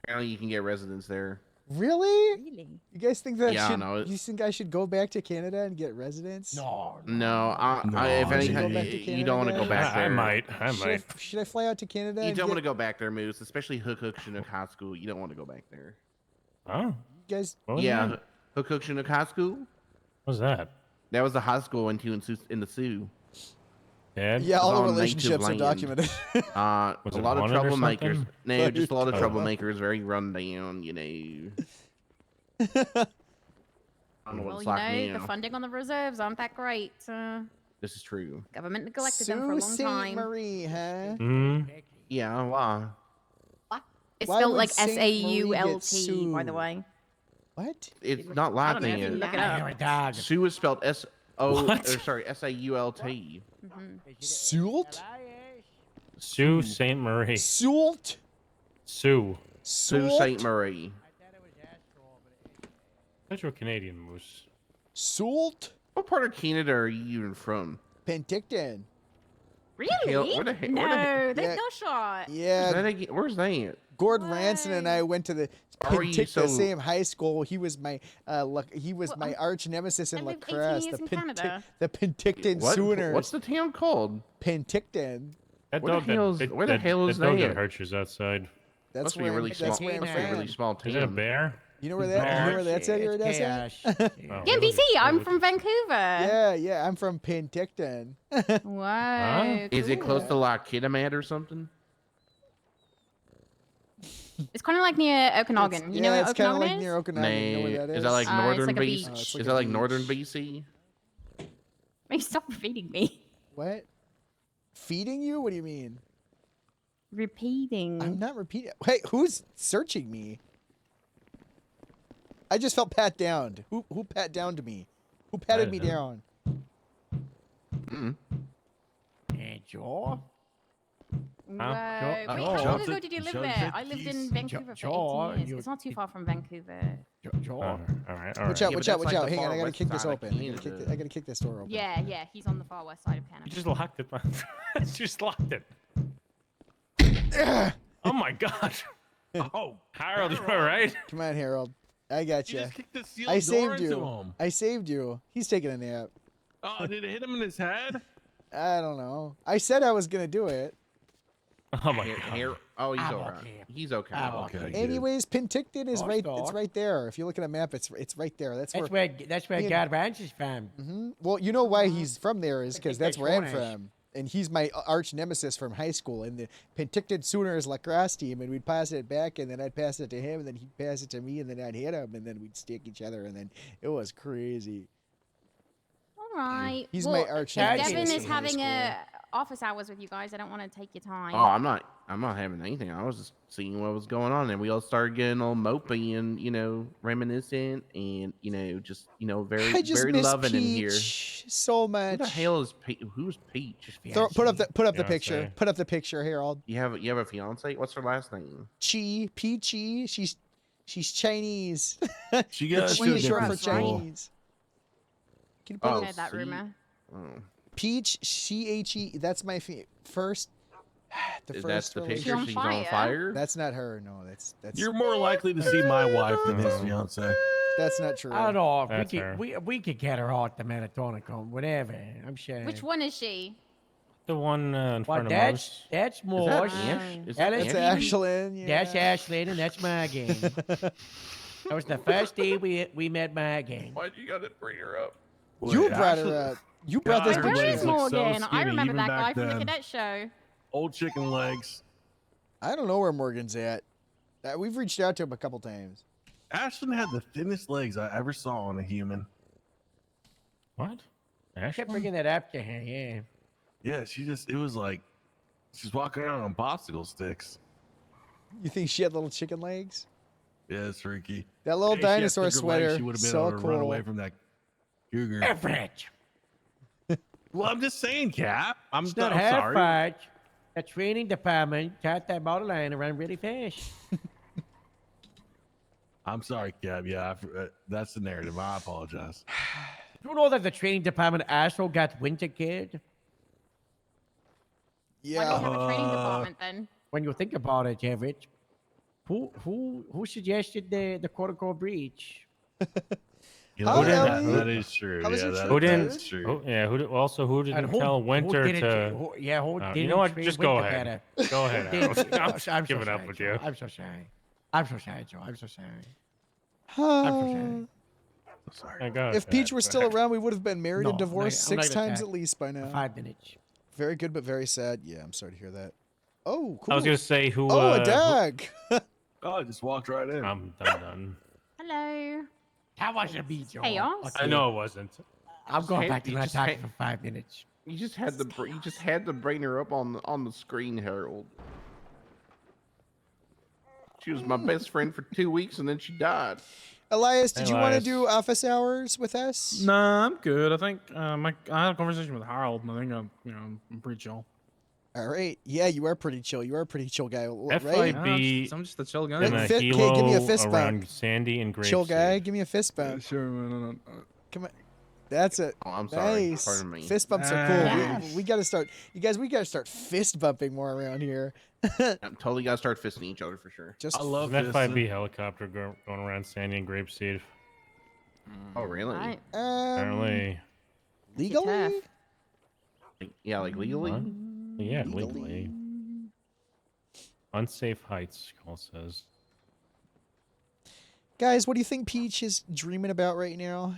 Apparently, you can get residents there. Really? Really? You guys think that Yeah, should? no, it- You think I should go back to Canada and get residence? No. No, if No, anything, go back to you don't want to go Canada? back there. I might. Should I fly out to Canada? You and don't get, want to go back there, Moose. Especially Hook Chinook High School. You don't want to go back there. Oh, You guys, what was Yeah, that? Hook Chinook High School. What was that? That was the high school I went to in the Sioux. Dad? yeah, all the on native relationships are land. documented. Was a it lot of haunted or troublemakers. something? No, just a lot of Oh. troublemakers. Very run down, you know. I don't know what Well, it's you like know, now. the funding on the reserves aren't that great. This is true. Government neglected them for a Sault long Ste. time. Marie, huh? Mm. Yeah, why? It's Why spelled would like Saint Marie get S-A-U-L-T, by the sued? way. What? It's not I don't know Latin. if you It. look it You're a up. dog. Sioux is spelled O. What? Or sorry, Sault. Sult? Sault Ste. Marie. Sult? Sault. Sault Ste. Marie. That's your Canadian moose. Salt? What part of Canada are you even from? Penticton. Really? Where the heck? No, there's Yeah. no shot. Yeah. Where's that? Gordon Ranson and I went to the so- same high school. He was my my arch nemesis in I lived 18 lacrosse. years in Canada. The Penticton Sooners. What's the town called? Penticton. That Where the dog hell's- that, where the that, hell is that dog that? that hurt you outside. That's Must be a where really I'm, small. that's where I'm Must be a really from. small Is it a town. bear? You know where that's at, your Odessa? Oh, Yeah, BC. I'm from Vancouver. Yeah, I'm from Penticton. Wow. Is it close to cool. like Kitimat or something? It's kind of like near Okanagan. You know where it's kind of Okanagan like is? near Okanagan. You know where that is? Is that like it's northern like a BC? beach. Is that like northern BC? Hey, stop repeating me. What? Feeding you? What do you mean? Repeating. I'm not repeating. Hey, who's searching me? I just felt pat downed. Who pat down to me? Who patted me down? Jaw? Wait, how long ago did you live there? I lived in Vancouver for 18 years. It's not too far from Vancouver. All right. Watch out, watch out, watch out. Hang on, I gotta kick this open. I gotta kick this door open. Yeah, he's on the far west side of Canada. You just locked it, man. You just locked it. Oh my god. Oh, Harold, you all right? Come on, Harold. I got you. just kicked the sealed I door saved into you. him. I saved you. He's taking a nap. Oh, did it hit him in his head? I don't know. I said I was gonna do it. Oh my god. Oh, he's alright. He's okay. Anyways, Penticton is Oh, right. stop. It's right there. If you look at a map, it's right there. That's where me and- God Ranch is from. Well, you know why he's from there is because that's where I'm Cornish. from. And he's my arch nemesis from high school in the Penticton Sooners lacrosse team. And we'd pass it back, and then I'd pass it to him, and then he'd pass it to me, and then I'd hit him, and then we'd stick each other, and then it was crazy. All right. He's well, my arch if nemesis Devin in is high having school. office hours with you guys. I don't want to take your time. Oh, I'm not having anything. I was just seeing what was going on, and we all started getting all mopey and reminiscent, and just very I just very miss loving in here. Peach so much. Who the hell is Who's Peach? Put up the Fiancé. picture. Put up the picture, Harold. You have a fiance? What's her last name? Peachy. She's Chinese. She goes She to a is short for different school. Chinese. Can you put Oh, it- Heard that rumor. Oh. Peach, CHE. That's my first. The That's first the relationship. picture. She's on fire. That's not her. No, that's. You're more likely to see my wife than his fiance. That's not true. I don't know. That's her. We could get her out the Manitonicum, whatever. I'm sure. Which one is she? The one in Well, front of that's Mouse. Mosh. Is That that is That's Ash? Ashlyn. Yeah. That's Ashlyn, and that's Megan. That was the first day we met Megan. Why'd you gotta bring her up? You brought Ashley- her up. You brought this God, Where picture is up. looks so Morgan? I skinny, remember even that guy back from the then. cadet show. Old chicken legs. I don't know where Morgan's at. We've reached out to him a couple times. Ashton had the thinnest legs I ever saw on a human. What? I Ash? kept bringing that up to her, yeah. Yeah, it was like she's walking around on popsicle sticks. You think she had little chicken legs? Yeah, it's freaky. That little Hey, she had dinosaur thicker legs, sweater. She would have been So able to run cool. away from that cougar. Average. Well, I'm just saying, Cap. I'm It's not I'm her sorry. fault. The training department got that bottle line and ran really fast. I'm sorry, Cap. Yeah, that's the narrative. I apologize. You know that the training department asshole got winter kid? Why do you have a training Uh, department then? When you think about it, Everett, who suggested the protocol breach? You know, How that is true. How is Yeah, it that, true, Who that didn't? is true. Who, yeah. Who didn't And who- tell who Winter didn't- to? who you know didn't what? train Just go Winter ahead. better? Go ahead. Didn't- Harold. I'm I'm so giving up sorry, with Joe. you. I'm so sorry. I'm so sorry, Joe. I'm so sorry. I got If Peach were still around, we would have been married and No, divorced I'm not 6 gonna times attack. at least by now. 5 minutes. Very good, but very sad. Yeah, I'm sorry to hear that. Oh, cool. I was gonna say who. Oh, a who- dog. Oh, I just walked right in. I'm done. Hello. How was your beat, Joe? Hey, y'all. I know it wasn't. I'm going Hey, back to you my just talk had- for 5 minutes. You just had to bring her up on the screen, Harold. She was my best friend for 2 weeks, and then she died. Elias, did Hey, you want to Elias. do office hours with us? Nah, I'm good. I think I had a conversation with Harold, and I think I'm pretty chill. All right. Yeah, you are pretty chill. You are a pretty chill guy, right? FIB I'm just a chill guy. in a Okay, give me a helo fist bump. around Sandy and Grape Chill guy, Seed. give me a fist bump. Sure, man. Come on. That's it. Oh, I'm sorry. Nice. Pardon me. Fist bumps are cool. Yes. We got to start. You guys, we got to start fist bumping more around here. I'm totally gotta start fisting each other for sure. Just There's an FIB helicopter going around Sandy and Grape Seed. Oh, really? Apparently. Legally? Yeah, like legally. Huh? Yeah, legally. Unsafe heights, call says. Guys, what do you think Peach is dreaming about right now?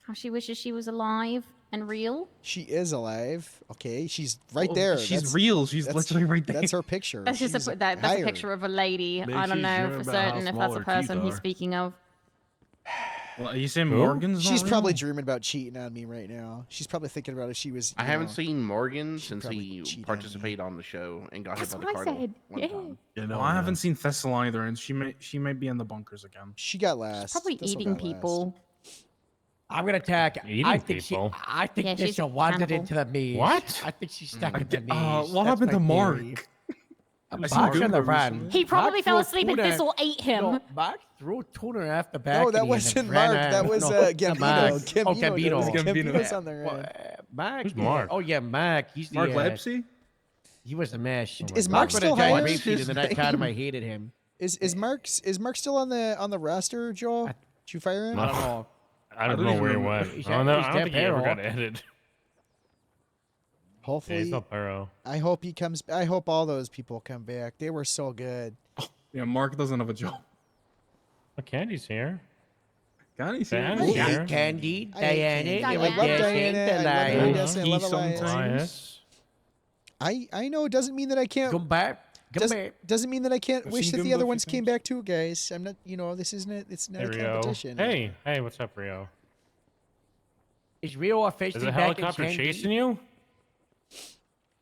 How she wishes she was alive and real. She is alive. Okay, she's right Oh, there. she's real. She's literally right there. That's her picture. That's just She's that's a hired. picture of a lady. Maybe I don't she's know dreaming for about how certain if small that's the her person teeth he's are. speaking of. Well, are you saying Who? Morgan's not She's probably real? dreaming about cheating on me right now. She's probably thinking about if she was. I you haven't know, seen Morgan she'd since probably he cheat on me. participated on the show and got That's hit by the what I car the said. one Yeah. time. You Well, I haven't seen Thistle either, and she might be in the bunkers again. She got last. Probably Thistle eating got last. people. I'm gonna attack. Eating I think people? I think Yeah, this she's show wandered cannibal. into the maze. What? I think she's stuck in the maze. What That's happened my to Mark? theory. I seen Mark's on the Goomba run. recently. He probably Mark fell threw asleep and tuna- Thistle ate him. No, Mark threw tuna after back. No, that wasn't Mark. That was Gambino. Gambino. Oh, Gambino. Gambino. Gambino's on the run. Mark. Who's Mark? Oh yeah, Mark. He's the Mark Lepsy? He was a mess. Is Mark put still a giant hired? rape sheet in the night time. I hated him. Is Mark still on the roster, Joel? Did you fire him? I don't know. I don't know where he went. He's I don't know. he's I don't think he ever payroll. got added. Hopefully, Yeah, he's not pyro. I hope he comes. I hope all those people come back. They were so good. Yeah, Mark doesn't have a job. Oh, Candy's here. Candy's Diana's here. here. Candy, I hate Diana, Candy. you I love were dancing Diana. I love the her lion. dancing. I love Elias. Elias. I know. It doesn't mean that I can't. Come back. Come back. Doesn't mean that I can't I've wish seen that the Goomba other a few ones came times. back too, guys. I'm not. You know, this isn't. It's not Hey, a Rio. competition. Hey, what's up, Rio? Is Rio Is officially a back in helicopter Sandy? chasing you? Is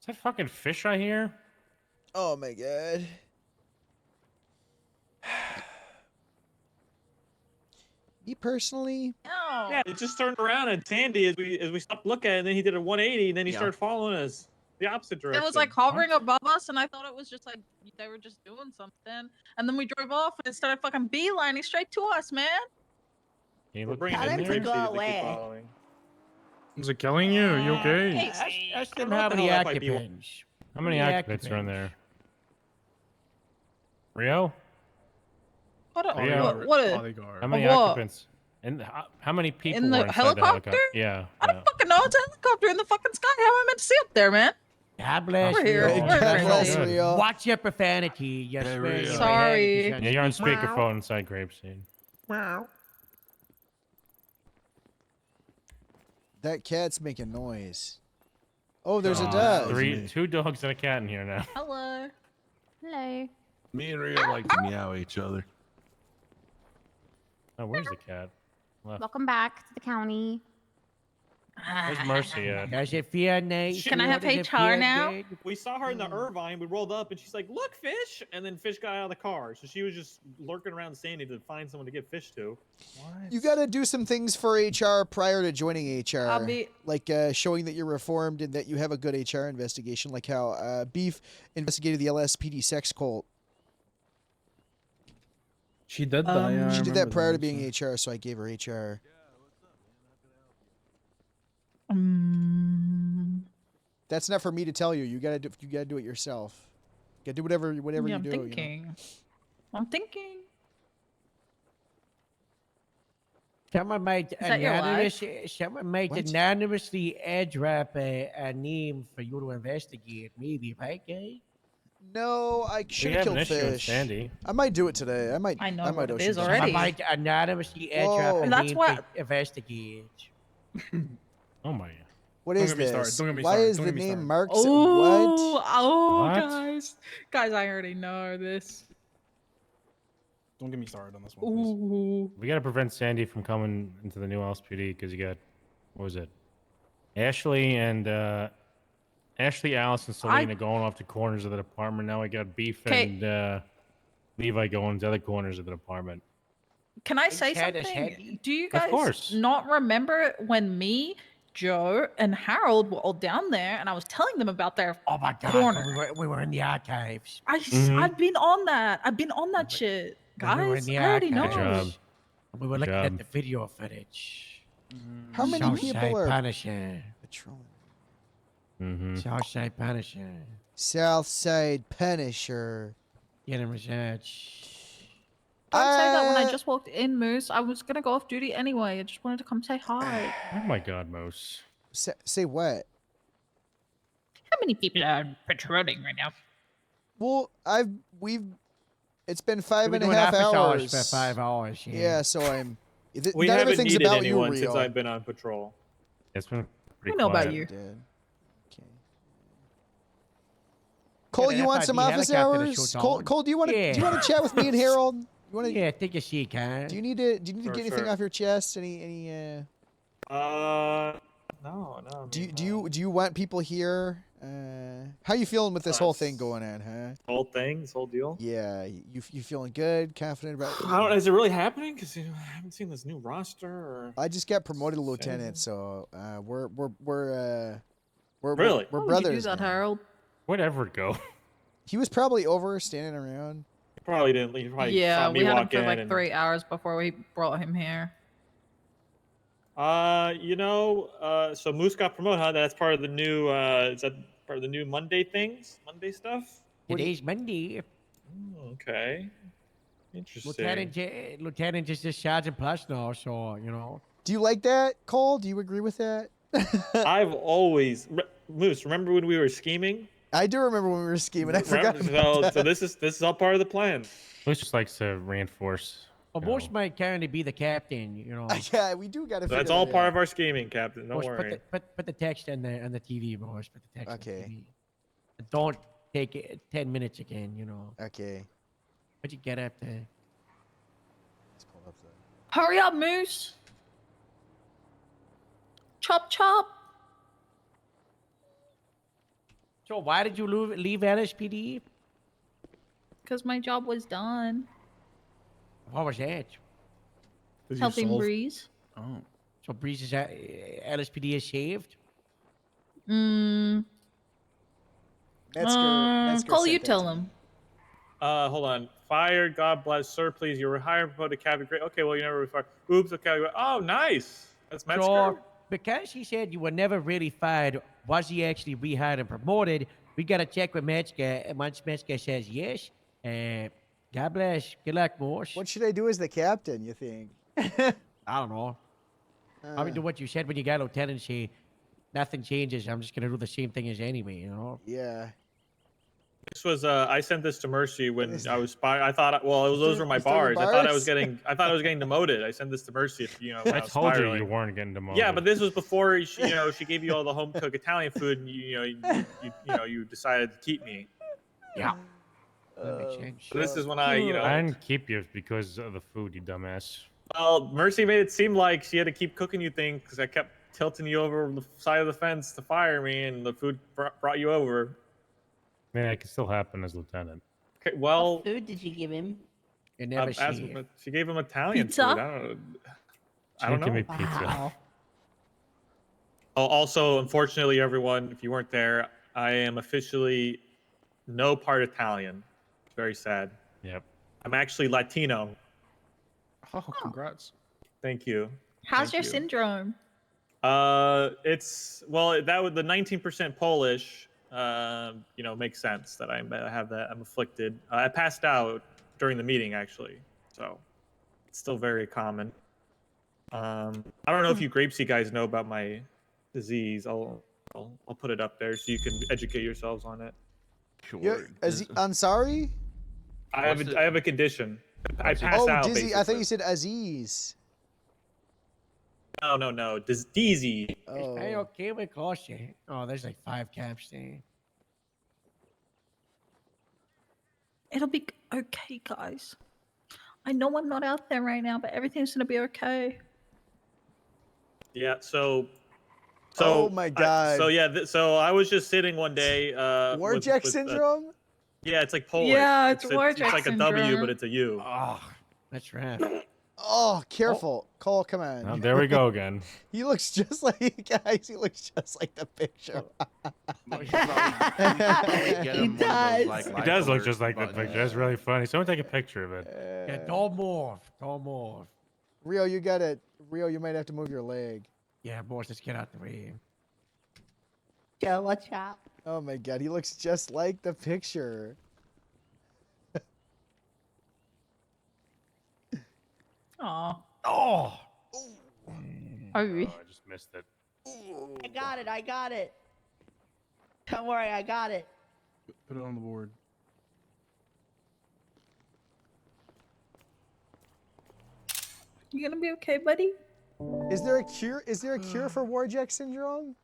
that fucking fish I hear? Oh my god. Me personally, Yeah, it just turned around and Sandy as we stopped looking, and then he did a 180, and then he started following us the opposite direction. It was like hovering above us, and I thought it was just like they were just doing something. And then we drove off, and it started fucking beelining straight to us, man. Can you We're look bringing in in there? Grape Seed to keep following. Is it killing you? Are you okay? Ask I them don't know how what the many hell that might be. occupants. How many occupants are in there? Rio? What? Rio. What? How many what? occupants? And how many people In the were inside helicopter? the helicopter? Yeah. I don't fucking know. It's a helicopter in the fucking sky. How am I meant to see up there, man? God bless We're here. you. We're God here. bless Rio. Watch your profanity. You Hey, swear Rio. in your Sorry. head Yeah, you're on speak. speakerphone inside Grapeseed. that cat's making noise. Oh, there's a Oh, dog. two dogs and a cat in here now. Hello. Hello. Me and Rio like to meow at each other. Oh, where's the cat? Left. Welcome back to the county. Where's Mercy at? Does it feel nice? Can I have Does it HR feel now? good? We saw her in the Irvine. We rolled up, and she's like, "Look, fish!" And then fish got out of the car, so she was just lurking around Sandy to find someone to give fish to. You got to do some things for HR prior to joining HR, I'll be- like showing that you're reformed and that you have a good HR investigation, like how Beef investigated the LSPD sex cult. She did that. Yeah, I She did that remember prior to that, being HR, so I gave her HR. That's not for me to tell you. You gotta do it yourself. You gotta do whatever Yeah, you I'm do. thinking. I'm thinking. Someone might that your anonymously airdrop a name for you to investigate. Maybe, right, guy? No, I should have have an killed issue with Fish. Sandy. I might do it today. I might. I know I might what it ocean is dive. already. I might anonymously Whoa. airdrop a That's name what- to investigate. Oh my. What Don't is get me started. this? Don't get me Why started. is Don't the get me name started. Mark's? Oh, What? oh, What? guys, I already know this. Don't get me started on this one, please. Ooh, We gotta prevent Sandy from coming into the new LSPD because you got, what was it? Ashley, Alice, and Selena going off to corners of the department. Now we got Beef 'Kay. and Levi going to other corners of the department. Can I Big say head is something? heavy. Do you Of guys course. not remember when me, Joe, and Harold were all down there and I was telling them about their Oh my God, corner? we were in the archives. I've been on that. I've been on that shit, We were in guys. the I already archives. know. Good job. We were Good looking at job. the video footage. How many Southside people are Punisher. patrolling? Southside Punisher. Southside Punisher. Getting research. Don't say that when I just walked in, Moose. I was gonna go off duty anyway. I just wanted to come say hi. Oh my God, Moose. Say what? How many people are patrolling right now? Well, it's been five We've and been a doing half office hours. for 5 hours. Yeah, so I'm. We none of haven't the things needed about you anyone real. since I've been on patrol. It's been pretty We know about quiet. you. Cole, Yeah, you want FIB some office helicopter that hours? shoots Cole, on. Cole, do you want to Yeah. chat with me and Harold? You want to? Yeah, take a seat, huh? Do you need to Sure, get anything sure. off your chest? Any No. Do you want people here? How you feeling with this whole thing going on, huh? This whole deal. Yeah, you feeling good, confident about? I don't. Is it really happening? Because I haven't seen this new roster. Or I just got promoted to lieutenant, so we're Really? we're How would you do brothers. that, now. Harold? Whatever, go. He was probably over standing around. Probably didn't. He probably Yeah, saw me we had him walk for in like and- 3 hours before we brought him here. So Moose got promoted, huh? That's part of the new. Is that part of the new Monday things? Monday stuff? Today's Monday. Okay. Interesting. Lieutenant is just Sergeant Plus now, so, you know. Do you like that, Cole? Do you agree with that? I've always Moose. Remember when we were scheming? I do remember when we were scheming. I forgot Remember? about that. So this is all part of the plan. Moose just likes to reinforce. Well, Moose might currently be the captain, you know. Yeah, we do got to. So that's all part of our scheming, Captain. Don't Moose, worry. put the text on the TV, Moose. Put the text on Okay. the TV. Don't take it 10 minutes again, you know. Okay. What'd you get up there? Hurry up, Moose! Chop chop! So why did you leave LSPD? Because my job was done. What was that? Helping Breeze. Oh. So Breeze is LSPD is saved? Cole, you tell him. Hold on. Fired. God bless, sir. Please, you were hired, promoted, captain. Great. Okay, well, you never were fired. Oops. Okay. Oh, nice. That's Metzger. So, because he said you were never really fired, was he actually rehired and promoted? We got to check with Metzger. And once Metzger says yes, God bless. Good luck, Morse. What should I do as the captain? You think? I don't know. Probably do what you said when you got lieutenancy. Nothing changes. I'm just gonna do the same thing as anyway, you know. Yeah. This was I sent this to Mercy when I was I thought those were my Those were your bars. I thought I bars? was getting demoted. I sent this to Mercy if when I I was told you spiraling. you weren't getting demoted. Yeah, but this was before she gave you all the home cooked Italian food and you decided to keep me. Yeah. That makes sense. So this is when I didn't keep you because of the food, you dumbass. Well, Mercy made it seem like she had to keep cooking you things because I kept tilting you over the side of the fence to fire me, and the food brought you over. I mean, it could still happen as lieutenant. Okay, well, What food did you give him? You never she gave him Italian Pizza? food. I don't know. Give me pizza. Wow. Oh, also, unfortunately, everyone, if you weren't there, I am officially no part Italian. It's very sad. Yep. I'm actually Latino. Oh, congrats. Thank you. How's Thank your you. syndrome? It's that with the 19% Polish, makes sense that I have that. I'm afflicted. I passed out during the meeting actually, so it's still very common. I don't know if you Grapeseed guys know about my disease. I'll put it up there so you can educate yourselves on it. Ansari? I have a condition. I pass out. Dizzy. I thought basically. you said Aziz. No. Deezy. Oh. Hey, okay, we cost you. Oh, there's like 5 caps there. It'll be okay, guys. I know I'm not out there right now, but everything's gonna be okay. Yeah. So. Oh my God. So I was just sitting one day. Warjack syndrome? Yeah, it's like Polish. Yeah, it's It's Warjack like a W, syndrome. but it's a U. Oh, that's right. Oh, careful. Cole, come on. Oh, there we go again. He looks just like, guys, he looks just like the picture. He does. He does look just like the picture. That's really funny. Someone take a picture of it. Yeah, don't morph. Don't morph. Rio, you got it. Rio, you might have to move your leg. Yeah, boys, let's get out the way. Joe, watch out. Oh my god, he looks just like the picture. Aw. Oh. Oh, I just missed it. I got it. I got it. Don't worry, I got it. Put it on the board. You gonna be okay, buddy? Is there a cure? Is there a cure for Warjack syndrome?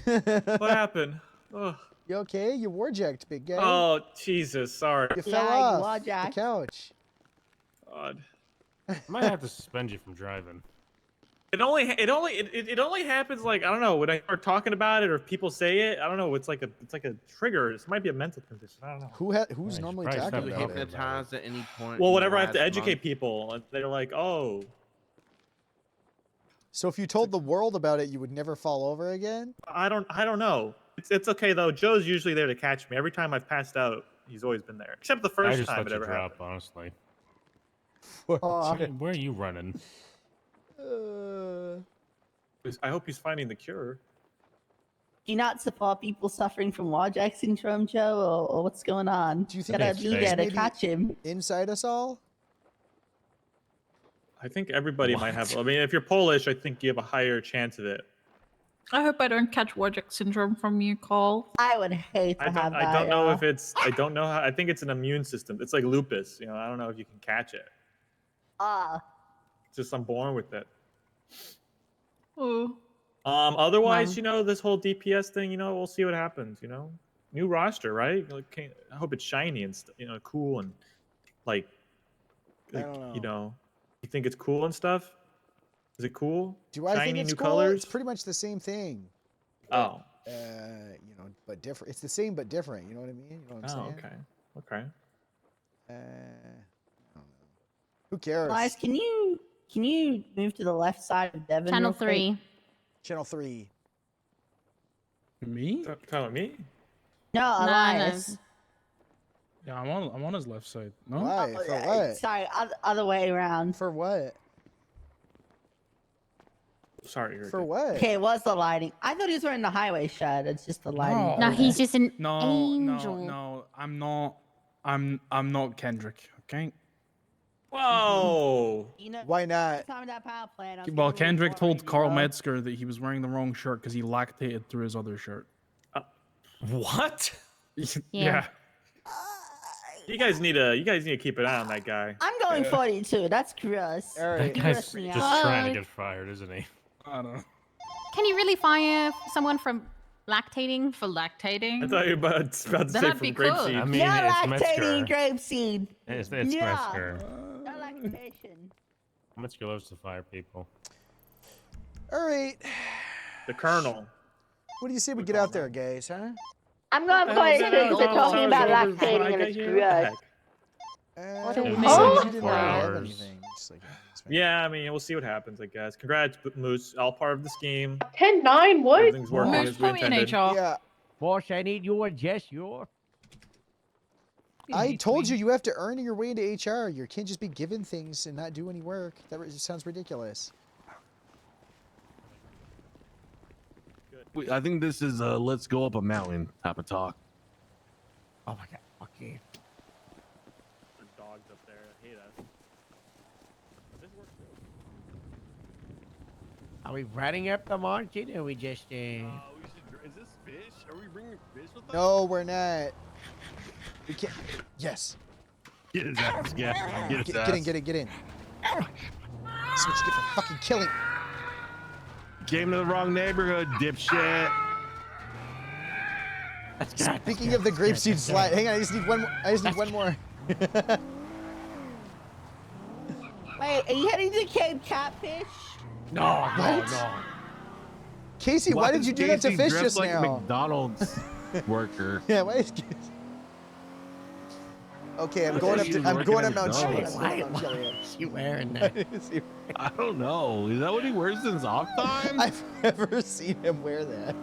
What happened? Ugh. You okay? You Warjacked, big guy. Oh, Jesus, sorry. You fell off the couch. God. I might have to suspend you from driving. It only happens like, I don't know, when I start talking about it or if people say it. I don't know. It's like a trigger. It might be a mental condition. I don't know. Who's normally You talking about it? hypnotized at any point? Well, in whenever the I have to last educate month? people, and they're like, "Oh, So if you told the world about it, you would never fall over again? I don't know." It's okay though. Joe's usually there to catch me. Every time I've passed out, he's always been there. Except the I first just time let it you ever drop, happened. honestly. Oh. Where are you running? I hope he's finding the cure. Do you not support people suffering from Warjack syndrome, Joe, or what's going on? Do you think gotta the be cure is there to maybe catch him? inside us all? I think everybody might have. I mean, if you're Polish, I think you have a higher chance of it. I hope I don't catch Warjack syndrome from you, Cole. I would hate to have that. I don't know if it's. I don't know how. I think it's an immune system. It's like lupus. You know, I don't know if you can catch it. It's just I'm born with it. Oh. Otherwise, you know, this whole DPS thing, you know, we'll see what happens. You know, new roster, right? Like, I hope it's shiny and you know, cool and like, you know, you think it's cool and stuff. Is it cool? Do I shiny, think it's new cool? colors? It's pretty much the same thing. Oh. You know, but different. It's the same but different. You know what I mean? You know what I'm saying? Okay. I don't know. Who cares? Elias, can you move to the left side of Devon? Channel real quick? 3. Channel 3. Me? Telling me? No, Elias. Yeah, I'm on his left side. No. Why? For what? Sorry, other way around. For what? Sorry. For what? Okay, it was the lighting. I thought he was wearing the highway shirt. It's just the lighting. No, he's just an No, angel. no, I'm not. I'm not Kendrick. Okay. Whoa. You know, why not? Time of that power plant, I was Well, getting really Kendrick bored, told you Carl know? Metzger that he was wearing the wrong shirt because he lactated through his other shirt. What? Yeah. You guys need to keep an eye on that guy. I'm going 42. That's gross. That guy's just trying to get fired, isn't he? I don't know. Can you really fire someone from lactating? For lactating? I thought you were about to say That'd from be grape cool. seed. I mean, Yeah, it's lactating Metzger. grapeseed. It's Yeah. Metzger. No lactation. Metzger loves to fire people. All right. The Colonel. What do you say we get out there, guys? Huh? I'm going What the hell is 42 that? because they're Oh, talking about sorry, before I lactating and got it's here? What the gross. heck? I don't don't know. know. Oh. You didn't 4 really have hours. anything. Just like, Yeah, I mean, we'll see what happens, I guess. Congrats, Moose. All part of the scheme. 10-9, what? Everything's working Moose, as we put me in intended. HR. Yeah. Boss, I need your gesture. I told you have to earn your way into HR. You can't just be given things and not do any work. That sounds ridiculous. I think this is a let's go up a mountain type of talk. Oh my god. Okay. The dogs up there hate us. But this works too. Are we riding up the mountain or are we just Is this fish? Are we bringing fish with us? No, we're not. We can't. Yes. Get his ass. Get his Get ass. in. Get in. Get in. That's what you get for fucking killing. Came to the wrong neighborhood, dipshit. Speaking of the grapeseed slide, hang on. I just need one more. I just need one more. Wait, are you heading to Cape Catfish? No, What? Casey, why did you do that to Casey fish dressed just like now? McDonald's worker? Yeah, why is Okay, I'm Looks going like up. he To, was I'm working going at up Mount McDonald's. Chiliad. Why is he wearing that? I don't know. Is that what he wears in his off time? I've never seen him wear that.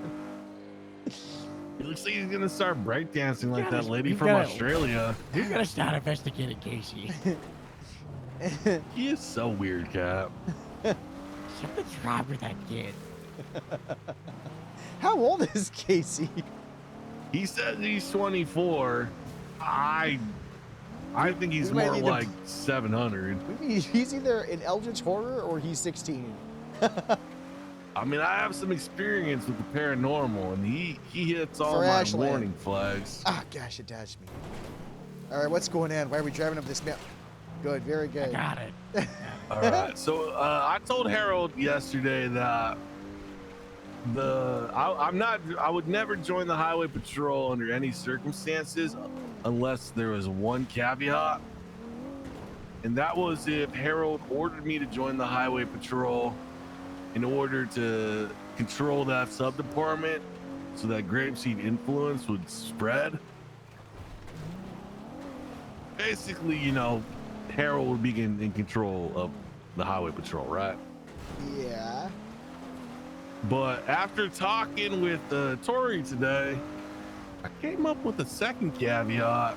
It looks like he's gonna start breakdancing like that lady you from gotta- Australia. You gotta start investigating Casey. He is so weird, Cap. Something's wrong with that kid. How old is Casey? He says he's 24. I think he's we might more need to- like 700. He's either in Eldritch Horror or he's 16. I mean, I have some experience with the paranormal, and he hits all For my Ashland. warning flags. Ah, gosh, it dashed me. All right, what's going on? Why are we driving up this mountain? Good, very good. Got it. All right. So I told Harold yesterday that I would never join the highway patrol under any circumstances unless there was one caveat, and that was if Harold ordered me to join the highway patrol in order to control that sub department so that grapeseed influence would spread. Basically, you know, Harold would be in control of the highway patrol, right? Yeah. But after talking with Tori today, I came up with a second caveat,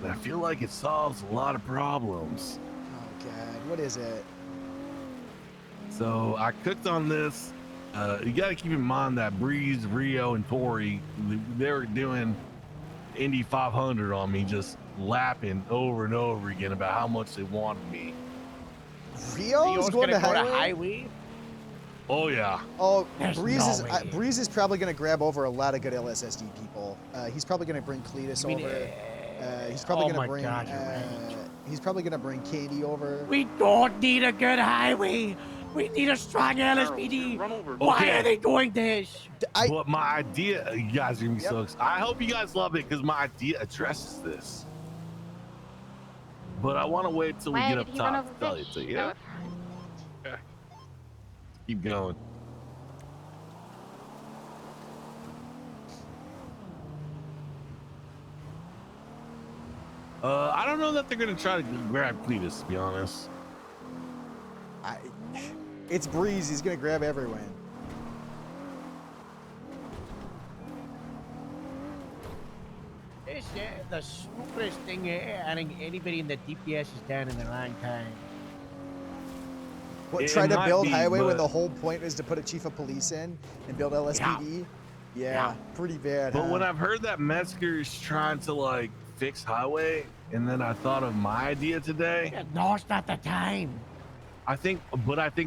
and I feel like it solves a lot of problems. Oh, God. What is it? So I cooked on this. You got to keep in mind that Breeze, Rio, and Tori, they were doing Indy 500 on me, just lapping over and over again about how much they wanted me. Rio's going to highway? Oh, yeah. Oh, There's Breeze no is way. Breeze is probably going to grab over a lot of good LSSD people. He's probably going to bring Cletus over. He's probably oh going my to bring. God, you're right. He's probably going to bring Candy over. We don't need a good highway. We need a strong LSPD. Why Okay. are they doing this? But my idea, you guys are gonna be so excited. I hope you guys love it because my idea addresses this. But I want to wait till we Why get did up he run top over to tell you. fish? So, yeah. Okay. Keep going. I don't know that they're gonna try to grab Cletus, to be honest. It's Breeze. He's going to grab everyone. This the stupidest thing adding anybody in the DPS is down in a long time. What, It try to might build be, highway when but- the whole point is to put a chief of police in and build LSPD? Yeah, pretty bad. But huh? when I've heard that Metzger's trying to like fix highway, and then I thought of my idea today. Yeah, no, it's not the time. I think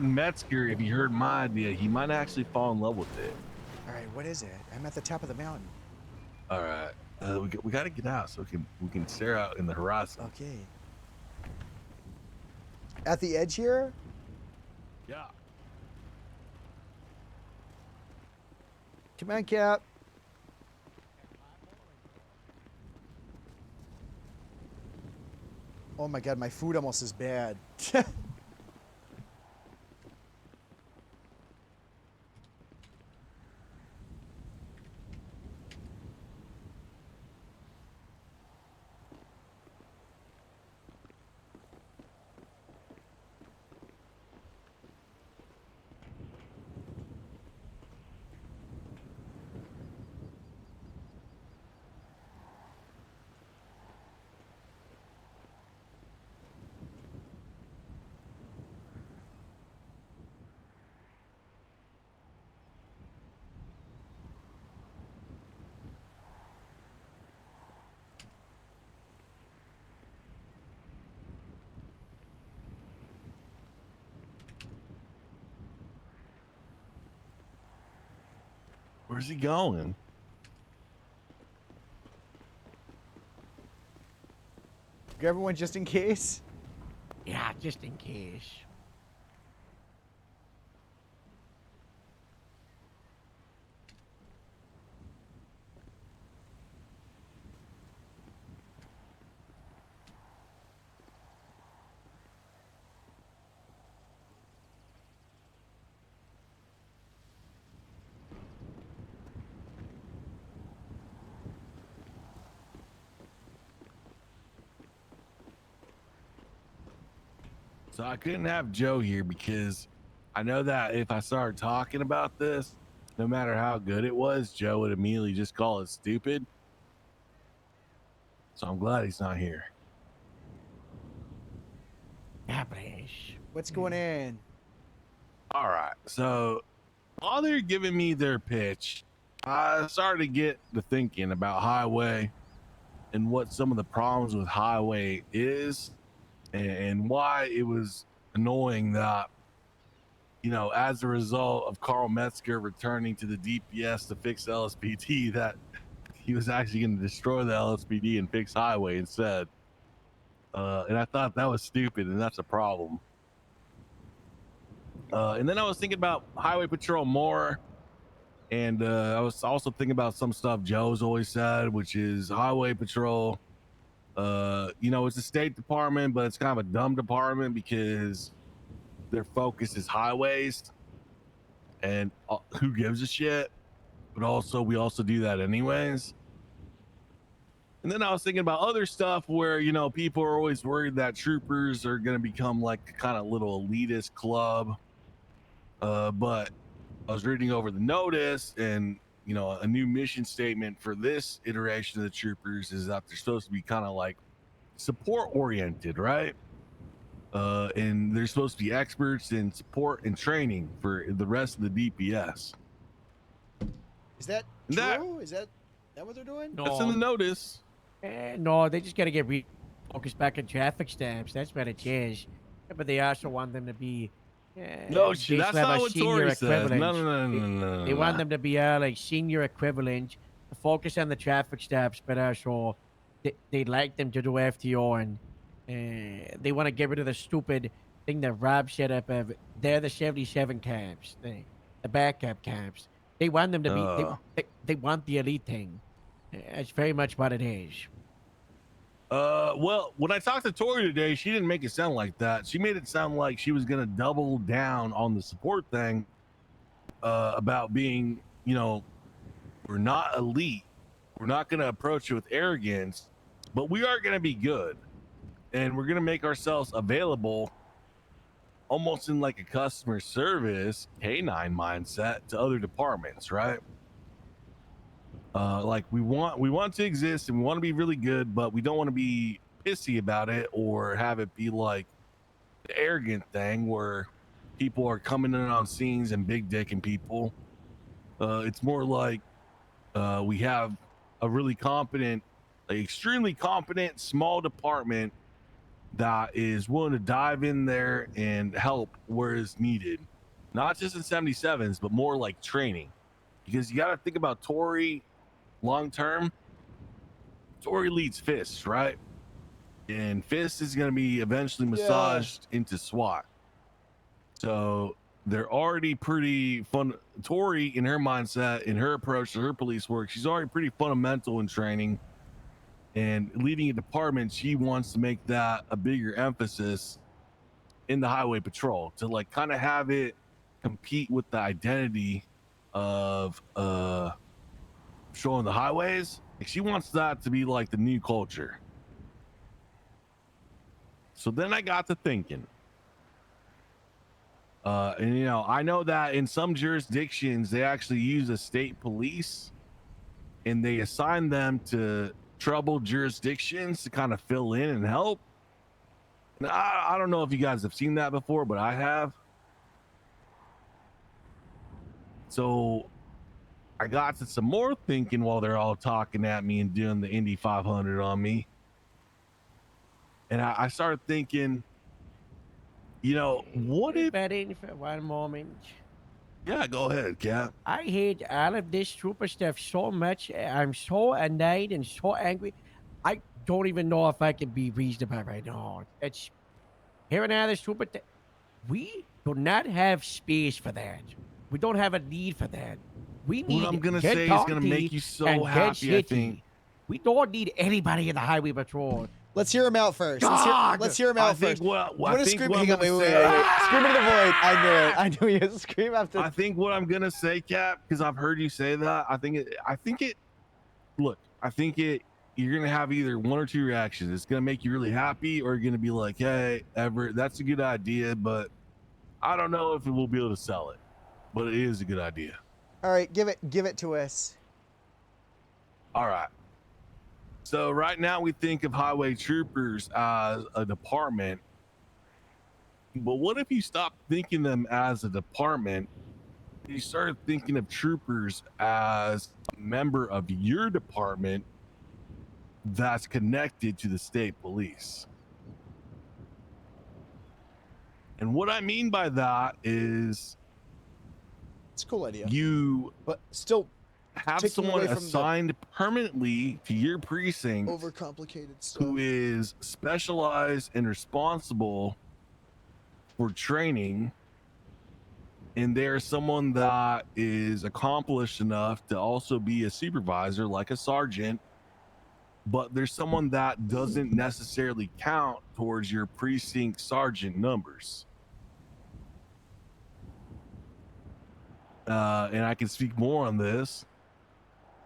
Metzger, if he heard my idea, he might actually fall in love with it. All right, what is it? I'm at the top of the mountain. All right, we got to get out so we can stare out in the horizon. Okay. At the edge here? Yeah. Come on, Cap. Oh my God, my food almost is bad. Where's he going? Grab everyone just in case. Yeah, just in case. So I couldn't have Joe here because I know that if I started talking about this, no matter how good it was, Joe would immediately just call it stupid. So I'm glad he's not here. What's going on? All right. So while they're giving me their pitch, I started to get to thinking about Highway and what some of the problems with Highway is and why it was annoying that, you know, as a result of Carl Metzger returning to the DPS to fix LSPD, that he was actually going to destroy the LSPD and fix Highway instead. And I thought that was stupid, and that's a problem. And then I was thinking about Highway Patrol more, and I was also thinking about some stuff Joe's always said, which is Highway Patrol. You know, it's a state department, but it's kind of a dumb department because their focus is highways, and who gives a shit? But also, we also do that anyways. And then I was thinking about other stuff where, you know, people are always worried that troopers are going to become like a kind of little elitist club. But I was reading over the notice, and, you know, a new mission statement for this iteration of the troopers is that they're supposed to be kind of like support oriented, right? And they're supposed to be experts in support and training for the rest of the DPS. Is that true? Is that what they're doing? That's in the notice. No, they just got to get focused back on traffic stamps. That's what it is. But they also want them to be. No, basically that's have not a what senior Tori says. equivalent. No. They want them to be like senior equivalent, focus on the traffic stops, but also they'd like them to do FTO, and they want to get rid of the stupid thing that Rob set up of they're the 77 cabs, the backup cabs. They want them to be. They want the elite thing. That's very much what it is. Well, when I talked to Tori today, she didn't make it sound like that. She made it sound like she was gonna double down on the support thing, about being, you know, we're not elite, we're not gonna approach it with arrogance, but we are gonna be good, and we're gonna make ourselves available, almost in like a customer service canine mindset to other departments, right? Like we want to exist and we want to be really good, but we don't want to be pissy about it or have it be like the arrogant thing where people are coming in on scenes and big dicking people. It's more like we have a really competent, like extremely competent small department that is willing to dive in there and help where is needed, not just in 77s, but more like training, because you got to think about Tori long term. Tori leads Fist, right? And Fist is going to be eventually massaged into SWAT. So they're already pretty fun. Tori, in her mindset, in her approach to her police work, she's already pretty fundamental in training and leading a department. She wants to make that a bigger emphasis in the highway patrol to like kind of have it compete with the identity of showing the highways. Like she wants that to be like the new culture. So then I got to thinking, and you know, I know that in some jurisdictions they actually use a state police and they assign them to troubled jurisdictions to kind of fill in and help. And I don't know if you guys have seen that before, but I have. So I got to some more thinking while they're all talking at me and doing the Indy 500 on me. And I started thinking, you know, what if... in for one moment? Yeah, go ahead, Cap. I hate all of this trooper stuff so much. I'm so annoyed and so angry. I don't even know if I can be reasonable right now. It's hearing all this trooper. We do not have space for that. We don't have a need for that. We need what I'm gonna good say is gonna county make you so and good happy, I city. think. We don't need anybody in the highway patrol. Let's hear him out first. Let's hear him I out think first. what You wanna I think scream? what I'm Hang on, gonna wait. say- Scream into the void. I knew it. I knew you. Scream after. I think what I'm gonna say, Cap, because I've heard you say that. I think it. Look, I think it you're gonna have either one or two reactions. It's gonna make you really happy, or you're gonna be like, hey, Everett, that's a good idea, but I don't know if we'll be able to sell it. But it is a good idea. All right, give it to us. All right. So right now we think of highway troopers as a department, but what if you stop thinking them as a department? You started thinking of troopers as a member of your department that's connected to the state police. And what I mean by that is, it's a cool idea. You, but still, have taking someone away from the assigned permanently to your precinct overcomplicated stuff. who is specialized and responsible for training, and there's someone that is accomplished enough to also be a supervisor, like a sergeant, but there's someone that doesn't necessarily count towards your precinct sergeant numbers. And I can speak more on this.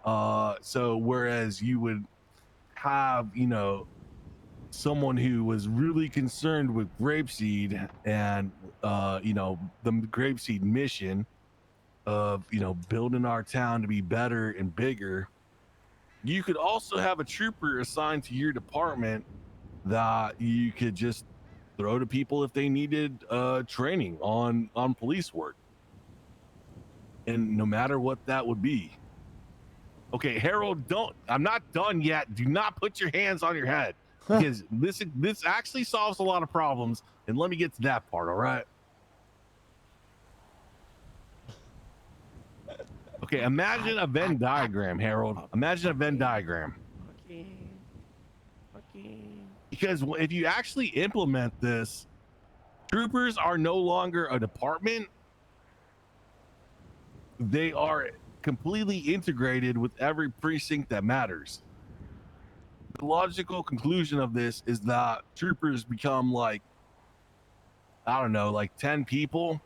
So whereas you would have, someone who was really concerned with grapeseed and, the grapeseed mission of, building our town to be better and bigger, you could also have a trooper assigned to your department that you could just throw to people if they needed training on police work. And no matter what that would be. Okay, Harold, I'm not done yet. Do not put your hands on your head, because this actually solves a lot of problems. And let me get to that part, all right? Okay, imagine a Venn diagram, Harold. Imagine a Venn diagram. Okay. Because if you actually implement this, troopers are no longer a department. They are completely integrated with every precinct that matters. The logical conclusion of this is that troopers become like 10 people,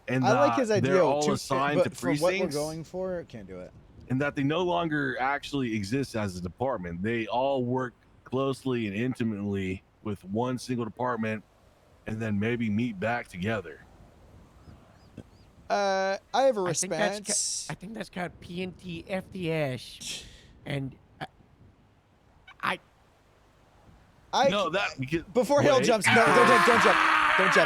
and I like his idea. they're all assigned to but for what we're precincts, going for, can't do it. and that they no longer actually exist as a department. They all work closely and intimately with one single department, and then maybe meet back together. I have a I think that's response. I think that's called PNT FDS, and Before Hill wait. jumps, no,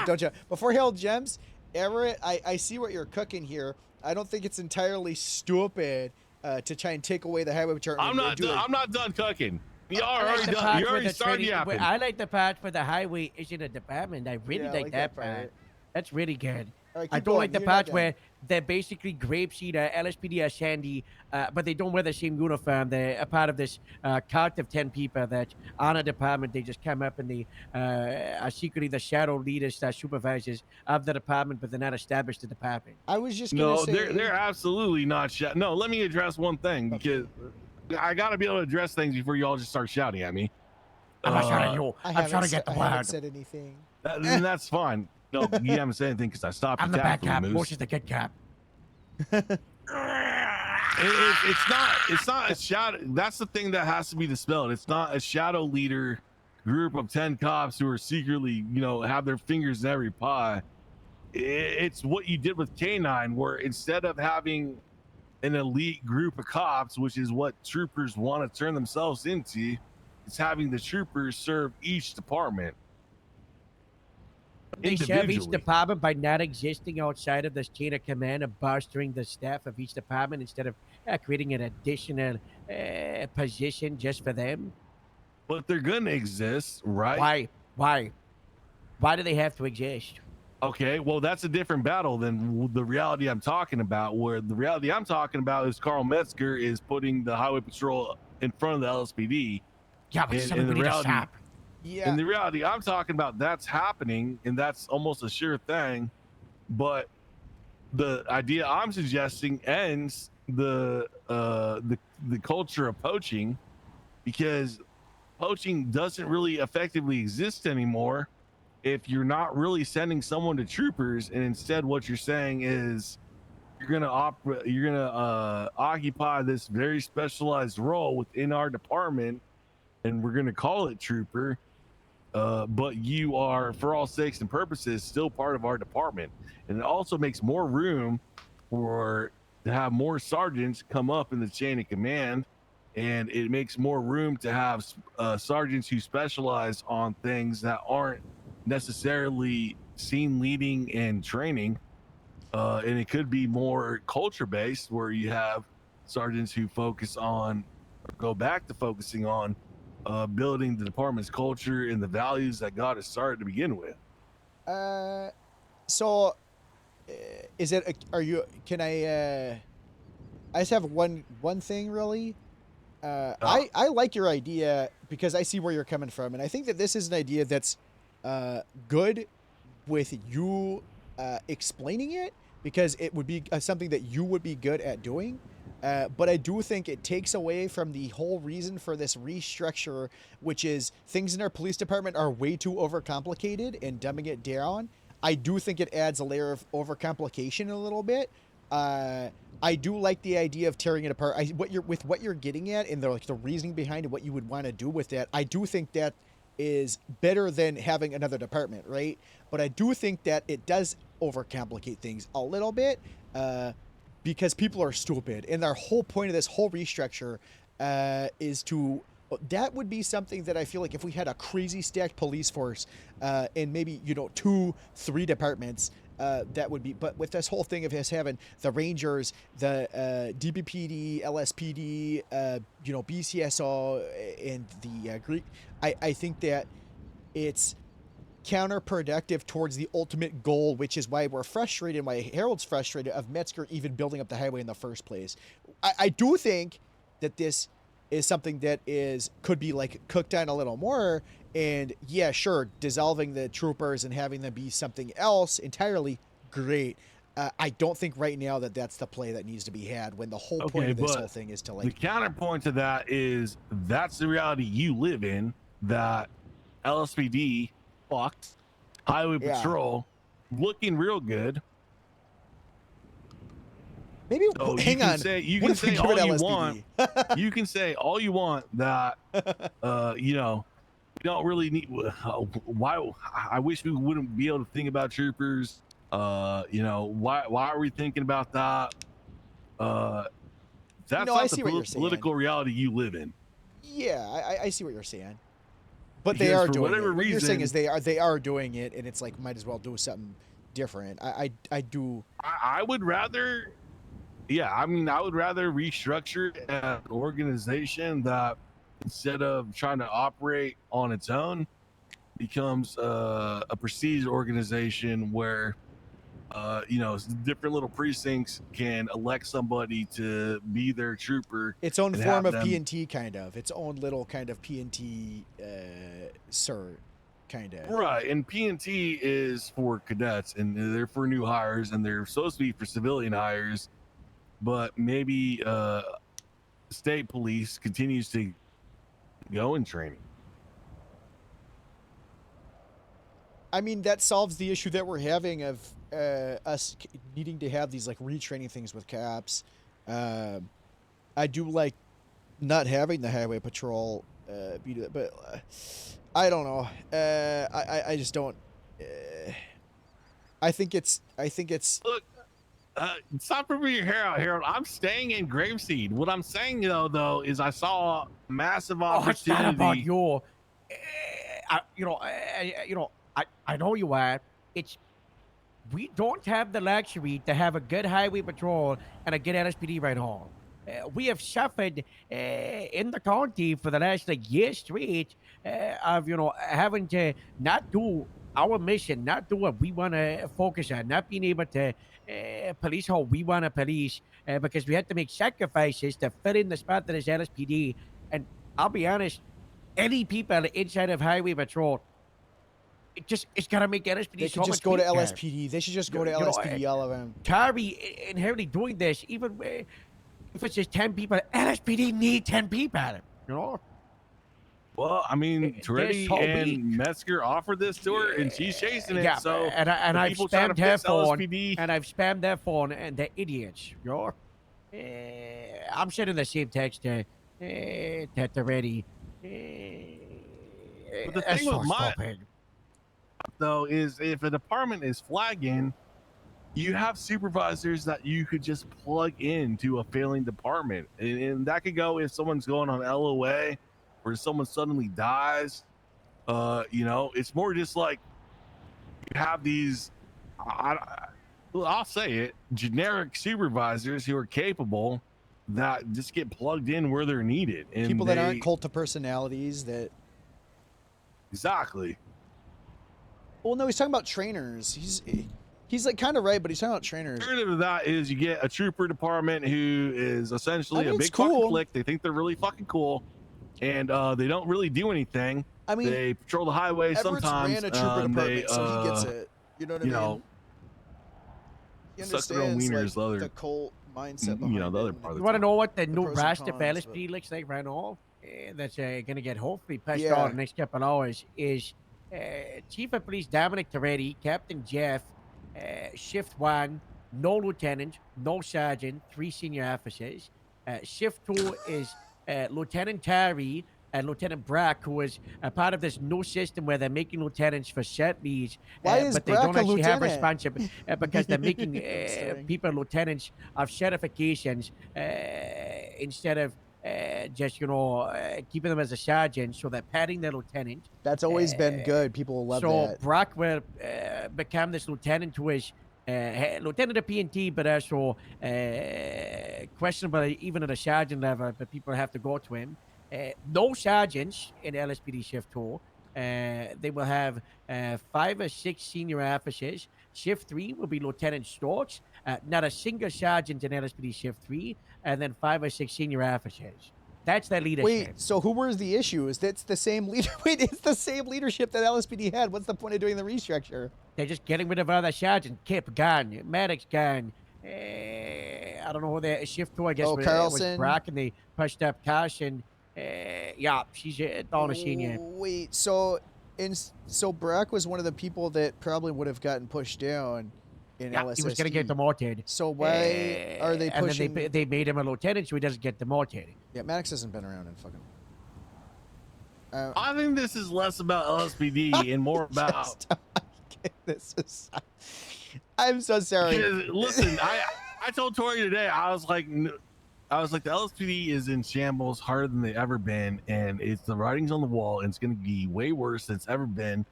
don't jump. Before Hill jumps, Everett, I see what you're cooking here. I don't think it's entirely stupid to try and take away the highway patrol. I'm not done cooking. You're already done. You already started yapping. I like the part for the highway isn't a department. I really Yeah, I like like that that part. part. That's really good. All right, I keep don't going. like the You're not part done. where they're basically grapeseed, LSPD, Sandy, but they don't wear the same uniform. They're a part of this cult of 10 people that on a department, they just come up and they are secretly the shadow leaders, supervisors of the department, but they're not established the department. I was just gonna say they're absolutely not. No, let me address one thing, because I got to be able to address things before you all just start shouting at me. I'm not shouting at you. I'm trying to get the I haven't word. said anything. Then that's fine. No, you haven't said anything because I stopped. I'm the bad cap. Moose. Bush is the good cap. It's not a shadow. That's the thing that has to be dispelled. It's not a shadow leader group of 10 cops who are secretly, have their fingers in every pie. It's what you did with K9, where instead of having an elite group of cops, which is what troopers want to turn themselves into, it's having the troopers serve each department. They serve each department by not existing outside of this chain of command and bolstering the staff of each department instead of creating an additional position just for them. But they're going to exist, right? Why do they have to exist? Okay, well, that's a different battle than the reality I'm talking about, where the reality I'm talking about is Carl Metzger is putting the highway patrol in front of the LSPD. Yeah, but somebody need to stop. Yeah. In the reality I'm talking about, that's happening, and that's almost a sure thing. But the idea I'm suggesting ends the culture of poaching, because poaching doesn't really effectively exist anymore if you're not really sending someone to troopers, and instead what you're saying is, you're gonna occupy this very specialized role within our department, and we're gonna call it trooper. But you are, for all sakes and purposes, still part of our department, and it also makes more room for to have more sergeants come up in the chain of command, and it makes more room to have sergeants who specialize on things that aren't necessarily scene leading and training. And it could be more culture based, where you have sergeants who focus on, or go back to focusing on, building the department's culture and the values that God has started to begin with. So, is it? Are you? Can I? I just have one thing really. I like your idea because I see where you're coming from, and I think that this is an idea that's good with you explaining it, because it would be something that you would be good at doing. But I do think it takes away from the whole reason for this restructure, which is things in our police department are way too overcomplicated, and dumbing it down. I do think it adds a layer of overcomplication a little bit. I do like the idea of tearing it apart. What you're getting at, and the reasoning behind it, what you would want to do with that. I do think that is better than having another department, right? But I do think that it does overcomplicate things a little bit, because people are stupid, and their whole point of this whole restructure is to. That would be something that I feel like if we had a crazy stacked police force, and maybe 2-3 departments, that would be. But with this whole thing of us having the Rangers, the DPPD, LSPD, BCSO, and the Greek, I think that it's counterproductive towards the ultimate goal, which is why we're frustrated, why Harold's frustrated of Metzger even building up the highway in the first place. I do think that this is something that could be like cooked on a little more, and yeah, sure, dissolving the troopers and having them be something else entirely, great. I don't think right now that that's the play that needs to be had, when the whole point of this whole thing is to the counterpoint to that is that's the reality you live in, that LSPD fucked highway patrol looking real good. Maybe hang on. You can say all you want. You can say all you want that you don't really need. Why? I wish we wouldn't be able to think about troopers. Why are we thinking about that? That's not the political reality you live in. Yeah, I see what you're saying. But they are doing it. What you're saying is they are doing it, and it's like might as well do something different. I would rather. Yeah, I mean, I would rather restructure an organization that, instead of trying to operate on its own, becomes a prestige organization where, different little precincts can elect somebody to be their trooper. Its own form of P&T, kind of. Its own little kind of P&T cert, kind of. Right, and P&T is for cadets, and they're for new hires, and they're supposed to be for civilian hires. But maybe state police continues to go in training. I mean, that solves the issue that we're having of us needing to have these like retraining things with cops. I do like not having the highway patrol be that, but I don't know. I just don't. I think it's. Look. Stop ripping your hair out, Harold. I'm staying in Graveseed. What I'm saying though is I saw a massive opportunity. It's not about your, I know you are. It's we don't have the luxury to have a good highway patrol and a good LSPD right home. We have suffered in the county for the last year straight of having to not do our mission, not do what we want to focus on, not being able to police how we want to police, because we had to make sacrifices to fill in the spot that is LSPD. And I'll be honest, any people inside of highway patrol, it's gotta make LSPD. They should just go to LSPD. They should just go to LSPD, all of them. Tari inherently doing this, even if it's just 10 people, LSPD need 10 people. Well, I mean, this Toretti whole and week. Metzger offered this to her, and she's chasing it. Yeah, So and the I've people trying to spammed her fix phone, LSPD. and I've spammed their phone, and they're idiots. I'm sending the same text to Toretti. But the That's thing so with my stupid. though is if a department is flagging, you have supervisors that you could just plug into a failing department, and that could go if someone's going on LOA or someone suddenly dies. It's more just like you have these. I'll say it, generic supervisors who are capable that just get plugged in where they're needed, and People that aren't cult of personalities that. Exactly. Well, no, he's talking about trainers. He's like kind of right, but he's talking about trainers. Alternative to that is you get a trooper department who is essentially a it's big fucking cool. clique. They think they're really fucking cool, and they don't really do anything. I mean, they patrol the highway Everett's sometimes. ran a trooper and department, they, so he gets it. You know what I mean? He suck their own understands wieners. The other, the cult mindset behind the other it. part of You the want to time. know what the new pros and roster for cons, LSP looks like right now? That's going to get hopefully pushed Yeah. out in the next couple hours is Chief of Police Dominic Toretti, Captain Jeff, Shift 1, no lieutenant, no sergeant, 3 senior officers. Shift 2 is Lieutenant Terry and Lieutenant Brack, who is a part of this new system where they're making lieutenants for set leads, Why is but they Brack don't a actually have lieutenant? responsibility because they're making Interesting. people lieutenants of certifications instead of just keeping them as a sergeant, so they're padding their lieutenant. That's always been good. People love So that. Brock will become this lieutenant who is lieutenant of P&T, but also questionable even at a sergeant level, but people have to go to him. No sergeants in LSPD Shift 2. They will have 5 or 6 senior officers. Shift 3 will be Lieutenant Storch. Not a single sergeant in LSPD Shift 3, and then 5 or 6 senior officers. That's their leadership. Wait, so who was the issue? Is that's the same leader? Wait, it's the same leadership that LSPD had. What's the point of doing the restructure? They're just getting rid of other sergeants. Kip gone. Maddox gone. I don't know who their Shift 2, I guess, was Carlson. Brock, and they pushed up Carson. Yeah, she's down a senior. Wait, so Brack was one of the people that probably would have gotten pushed down in Yeah, LSSD. he was going to get demoted. So why are they pushing? And then they made him a lieutenant so he doesn't get demoted. Yeah, Maddox hasn't been around in fucking. I think this is less about LSPD and more about. This is. I'm so sorry. Because, listen, I told Tori today, I was like, the LSPD is in shambles harder than they've ever been, and it's the writing's on the wall, and it's going to be way worse than it's ever been.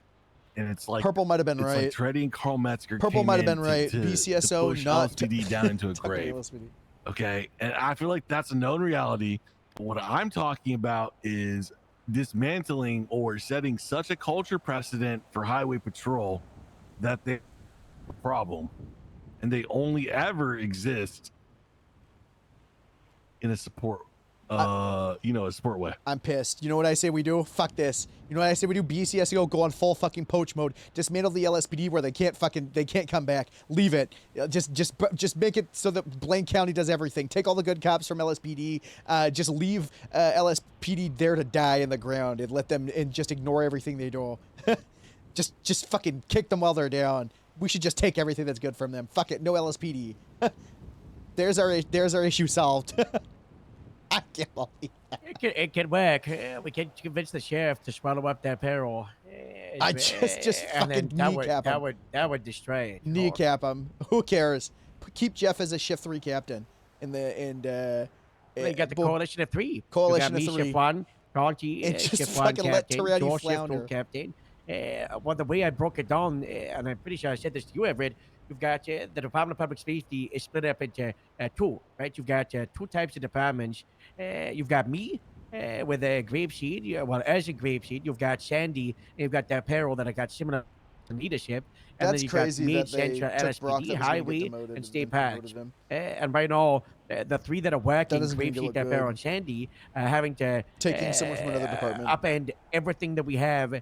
And it's like Purple might have been right. Like Toretti and Carl Metzger. Purple might have been right. To BCSO push not LSPD down into a Talking grave. LSPD. Okay, and I feel like that's a known reality. But what I'm talking about is dismantling or setting such a culture precedent for highway patrol that they're a problem, and they only ever exist in a support a sport way. I'm pissed. You know what I say we do? Fuck this. You know what I say we do? BCSO go on full fucking poach mode. Dismantle the LSPD where they can't come back. Leave it. Just make it so that Blaine County does everything. Take all the good cops from LSPD. Just leave LSPD there to die in the ground and let them and just ignore everything they do. just fucking kick them while they're down. We should just take everything that's good from them. Fuck it. No LSPD. There's our issue solved. I can't believe that. It can work. We can convince the sheriff to swallow up their payroll. I just and then fucking kneecap him. that would destroy it. Kneecap him. Who cares? Keep Jeff as a Shift 3 captain. You got the coalition of 3. Coalition you got of me, 3. Shift 1, Conchi, And just Shift 1 fucking let captain, Toretti Joe, Shift 2 flounder. captain. Well, the way I broke it down, and I'm pretty sure I said this to you, Everett, you've got the Department of Public Safety is split up into 2, right? You've got 2 types of departments. You've got me with a grapeseed. Well, as a grapeseed, you've got Sandy, and you've got that payroll that I got similar leadership. And That's then you've crazy got me, that they Central, took Brock LSPD, that was gonna get Highway, demoted and State and Parks. demoted him. And right now, the 3 that are working, doesn't mean to grapeseed, look that payroll, good. and Sandy, having to Taking someone from another department. upend everything that we have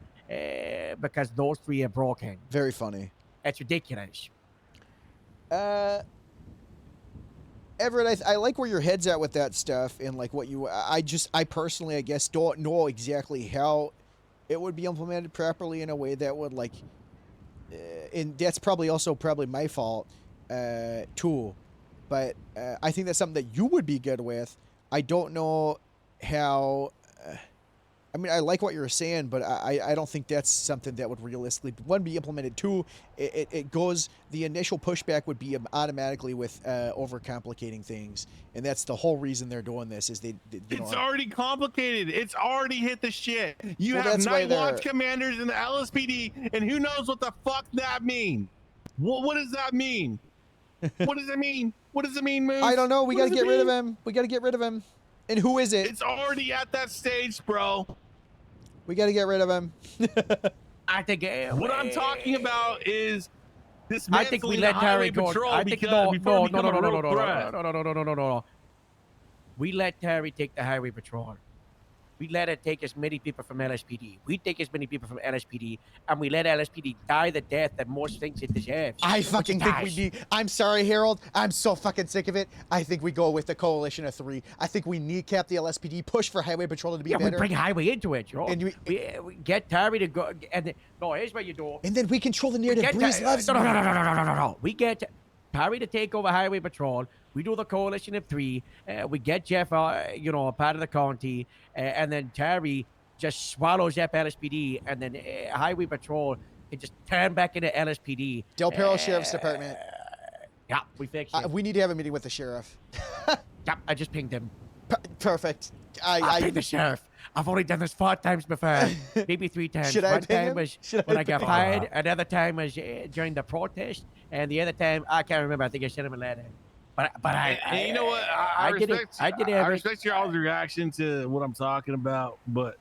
because those 3 are broken. Very funny. That's ridiculous. Everett, I like where your head's at with that stuff, and like what you. I personally, I guess, don't know exactly how it would be implemented properly in a way that would like. And that's probably my fault, too. But I think that's something that you would be good with. I don't know how. I mean, I like what you're saying, but I don't think that's something that would realistically, one, be implemented. Two, it goes, the initial pushback would be automatically with overcomplicating things. And that's the whole reason they're doing this is It's already complicated. It's already hit the shit. You Well, have that's why night watch commanders in the LSPD, and who knows what the fuck that means? What does that mean? What does it mean? What does it mean, Moose? I don't know. We What got to does it get rid of mean? him. We got to get rid of him. And who is it? It's already at that stage, bro. We got to get rid of him. I think what I'm talking about is this. I think we let Terry go. I think no. We let Terry take the highway patrol. We let it take as many people from LSPD. We take as many people from LSPD, and we let LSPD die the death that most thinks it deserves. I fucking think we need. I'm sorry, Harold. I'm so fucking sick of it. I think we go with the coalition of 3. I think we kneecap the LSPD, push for highway patrol to be better. We bring highway into it, Joe. And we get Terry to go. And no, here's what you do. And then we control the narrative. Breeze loves No. We get Terry to take over highway patrol. We do the coalition of 3. We get Jeff, part of the county, and then Terry just swallows up LSPD, and then highway patrol can just turn back into LSPD. Del Perro Sheriff's Department. Yeah, we fixed it. We need to have a meeting with the sheriff. Yeah, I just pinged him. Perfect. I pinged the sheriff. I've only done this 4 times before, maybe 3 times. Should I One ping time him? was Should when I I got ping fired. him? Another time was during the protest, and the other time I can't remember. I think I sent him a letter. But And you know what? I respect your all's reaction to what I'm talking about. But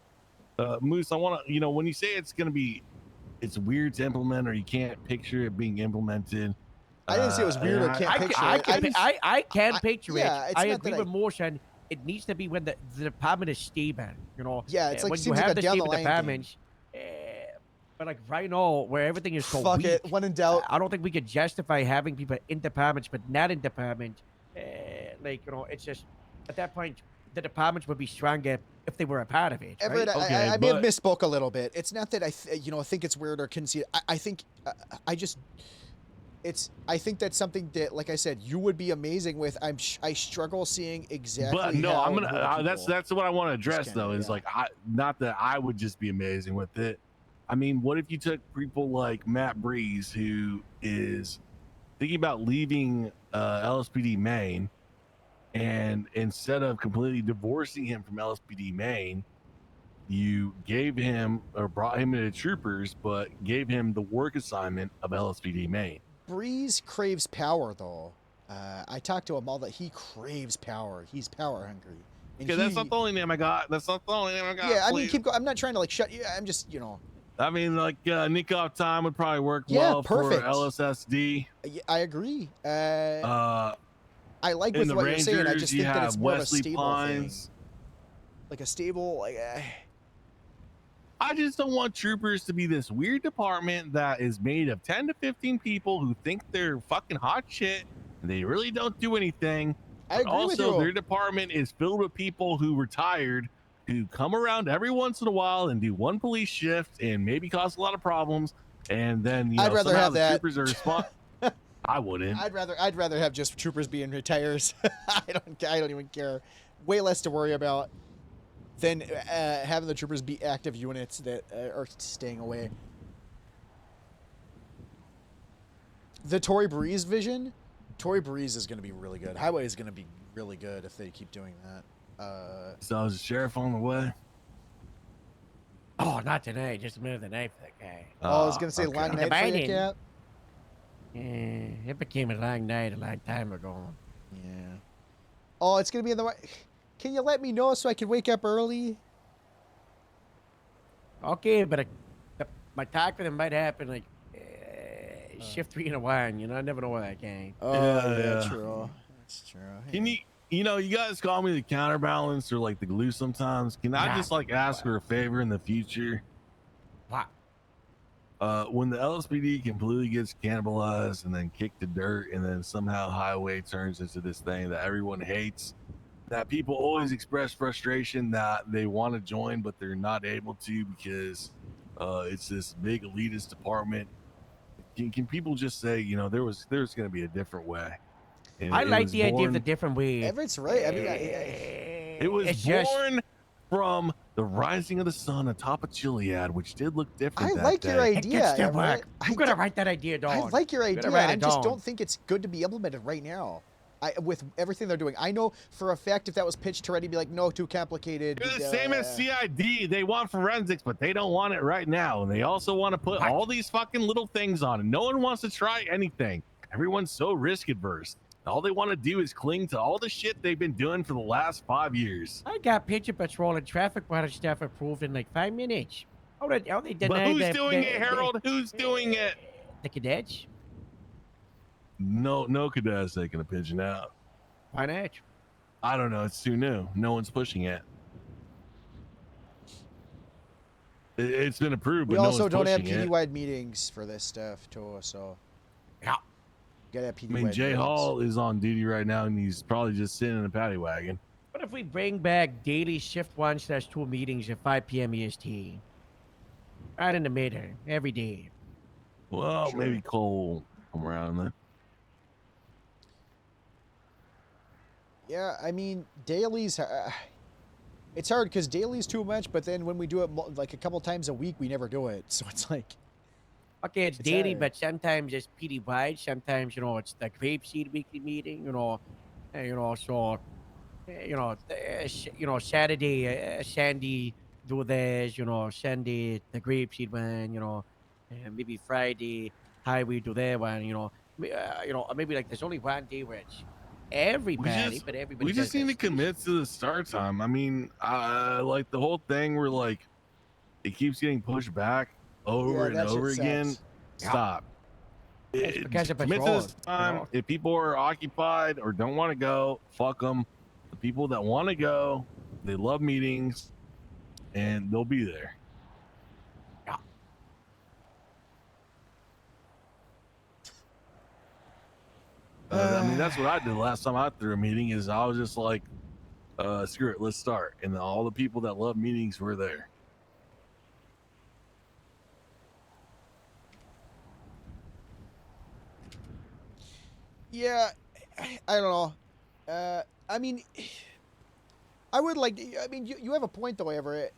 Moose, I want to, when you say it's weird to implement or you can't picture it being implemented. I didn't say it was weird or can't picture it. I can picture it. yeah, it's I not agree that with Motion. It needs to be when the department is stable. Yeah, it's like when you seems like have a the down the stable line thing. departments. But like right now, where everything is so Fuck weak, it. When in doubt, I don't think we could justify having people in departments but not in departments. It's just at that point the departments would be stronger if they were a part of it. Everett, right? I may have misspoke a little bit. It's not that I think it's weird or concede. I think I think that's something that, like I said, you would be amazing with. I struggle seeing exactly. But no, how I'm it would gonna. people. That's what I want to address kinda, though. Is yeah. like not that I would just be amazing with it. I mean, what if you took people like Matt Breeze, who is thinking about leaving LSPD Maine, and instead of completely divorcing him from LSPD Maine, you gave him or brought him into troopers, but gave him the work assignment of LSPD Maine. Breeze craves power, though. I talked to him all that he craves power. He's power hungry. And Okay, that's not the only name I got. That's not the only name I got. Yeah, I mean, please. keep going. I'm not trying to like shut you. I'm just, I mean, like Nick Off Time would probably work Yeah, well perfect. for LSSD. I agree. I like in with the what you're saying. I Rangers, just you think that it's have more Wesley of a stable Pines. thing. Like a stable, like. I just don't want troopers to be this weird department that is made of 10 to 15 people who think they're fucking hot shit and they really don't do anything. I But agree with also, you. their department is filled with people who retired, who come around every once in a while and do one police shift and maybe cause a lot of problems. And then I'd rather somehow have the that. troopers are I wouldn't. I'd rather have just troopers being retires. I don't even care. Way less to worry about than having the troopers be active units that are staying away. The Tory Breeze vision, Tory Breeze is going to be really good. Highway is going to be really good if they keep doing that. So is the sheriff on the way? Oh, not today. Just a minute of the night for that guy. I was going to say long night for you, Cap. Yeah, it became a long night a long time ago. Yeah. Oh, it's going to be in the. Can you let me know so I can wake up early? Okay, but my talk with him might happen like shift 3 and a 1. I never know where that came. Oh, yeah, true. That's true. Can you guys call me the counterbalance or like the glue sometimes? Can I just like ask for a favor in the future? What? When the LSPD completely gets cannibalized and then kicked to dirt, and then somehow highway turns into this thing that everyone hates, that people always express frustration that they want to join but they're not able to because it's this big elitist department. Can people just say, you know, there's going to be a different way? And I it like was the idea of the born. different way. Everett's right. I mean, It was It's just- born from the rising of the sun atop of Chiliad, which did look different. I that like your day. idea, Everett. I'm gonna write that idea down. I like your I'm gonna idea. write I it just down. don't think it's good to be implemented right now. With everything they're doing, I know for a fact if that was pitched to Reddy, be like, no, too complicated. They're the same as CID. They want forensics, but they don't want it right now. And they also want to put all these fucking little things on, and no one wants to try anything. Everyone's so risk adverse. All they want to do is cling to all the shit they've been doing for the last 5 years. I got picture patrol and traffic water stuff approved in like 5 minutes. How they But deny who's the- doing the- it, Harold? Who's doing it? The cadets. No cadets taking a pigeon out. Why not? I don't know. It's too new. No one's pushing it. It's been approved, We but no also one's don't have pushing it. PD-wide meetings for this stuff, too. So yeah, gotta have I PD-wide mean, Jay meetings. Hall is on duty right now, and he's probably just sitting in a paddy wagon. What if we bring back daily shift 1/2 meetings at 5 p.m. EST? Right in the middle, every day. Well, maybe Cole will come around then. Yeah, I mean, dailies. It's hard because dailies too much, but then when we do it like a couple times a week, we never do it. So it's like, Okay, it's It's daily, hard. but sometimes it's PD wide. Sometimes it's the grapeseed weekly meeting. So Saturday Sandy do this. Sunday the grapeseed one. Maybe Friday highway do that one. Maybe like there's only one day where it's everybody, but everybody. We just does need this. to commit to the start time. I mean, like the whole thing where like it keeps getting pushed back over and that shit over again. sucks. Stop. It's because of Commit to patrol, this time. you know? If people are occupied or don't want to go, fuck them. The people that want to go, they love meetings, and they'll be there. I mean, that's what I did last time I threw a meeting. Is I was just like, screw it, let's start, and all the people that love meetings were there. yeah, I don't know. I mean, I would like. I mean, you have a point though, Everett.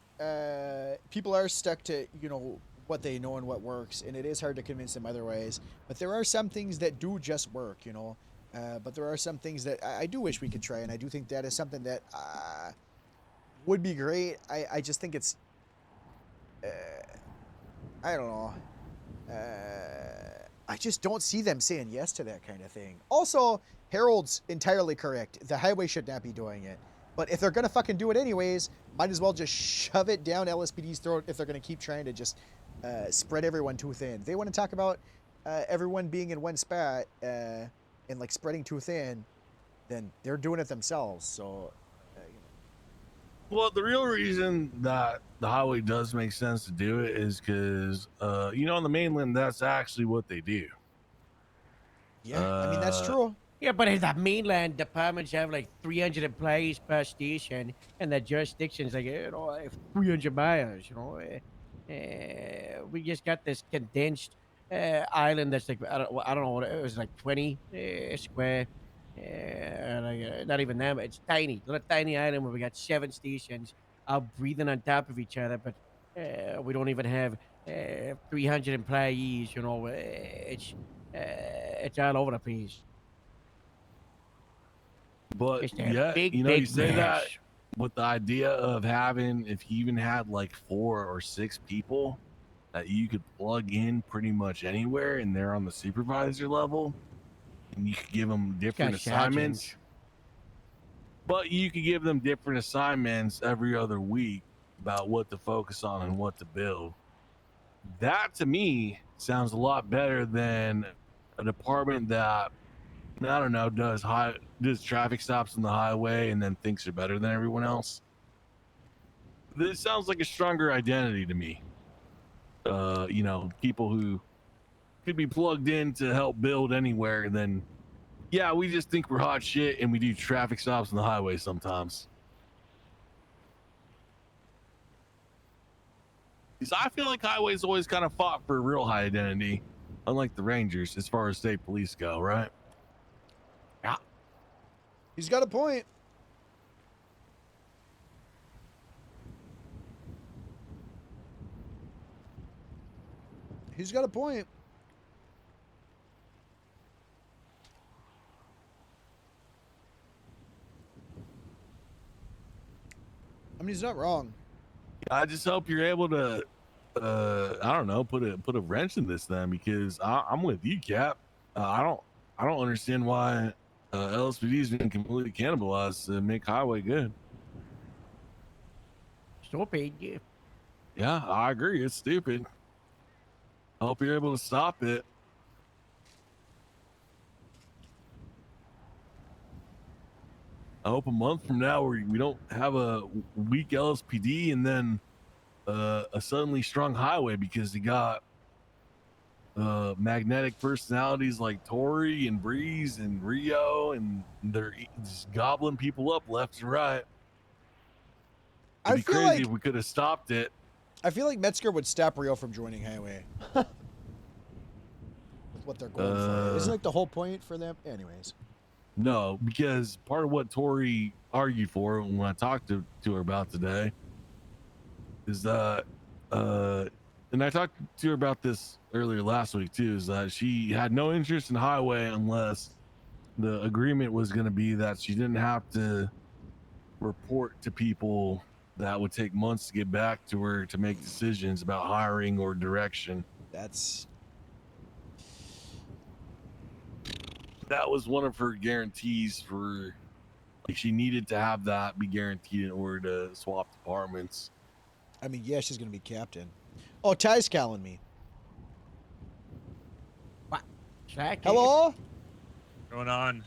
People are stuck to what they know and what works, and it is hard to convince them otherwise. But there are some things that do just work, but there are some things that I do wish we could try, and I do think that is something that would be great. I just think it's, I don't know. I just don't see them saying yes to that kind of thing. Also, Harold's entirely correct. The highway should not be doing it. But if they're going to fucking do it anyways, might as well just shove it down LSPD's throat if they're going to keep trying to just spread everyone too thin. They want to talk about everyone being in one spot and like spreading too thin, then they're doing it themselves. So, Well, the real reason that the highway does make sense to do it is because, on the mainland, that's actually what they do. Yeah, I mean, that's true. Yeah, but in the mainland, departments have like 300 employees per station, and the jurisdiction's like 300 miles. We just got this condensed island that's like I don't know what it was, like 20 square. Not even that. It's tiny, little tiny island where we got 7 stations, all breathing on top of each other, but we don't even have 300 employees. It's all over the place. But It's that yeah, big, you big say that mess. with the idea of having, if you even had like 4 or 6 people that you could plug in pretty much anywhere, and they're on the supervisor level, and you could give them different Got assignments. sergeants. But you could give them different assignments every other week about what to focus on and what to build. That to me sounds a lot better than a department that, I don't know, does traffic stops on the highway and then thinks they're better than everyone else. This sounds like a stronger identity to me. you know, people who could be plugged in to help build anywhere, then yeah, we just think we're hot shit and we do traffic stops on the highway sometimes. Because I feel like highways always kind of fought for real high identity, unlike the Rangers, as far as state police go, right? Yeah. He's got a point. He's got a point. I mean, he's not wrong. I just hope you're able to, I don't know, put a wrench in this then, because I'm with you, Cap. I don't understand why LSPD's been completely cannibalized to make highway good. Stupid. Yeah, I agree. It's stupid. I hope you're able to stop it. I hope a month from now we don't have a weak LSPD and then a suddenly strong highway because you got magnetic personalities like Tori and Breeze and Rio, and they're just gobbling people up left and right. It'd be crazy like if we could have stopped it. I feel like Metzger would stop Rio from joining Highway. With what they're going for. Isn't like the whole point for them? Anyways. No, because part of what Tori argued for when I talked to her about today is that, and I talked to her about this earlier last week too, is that she had no interest in highway unless the agreement was going to be that she didn't have to report to people that would take months to get back to her to make decisions about hiring or direction. That was one of her guarantees for, like, she needed to have that be guaranteed in order to swap departments. I mean, yeah, she's gonna be captain. Oh, Ty's calling me. What? Hello? What's going on?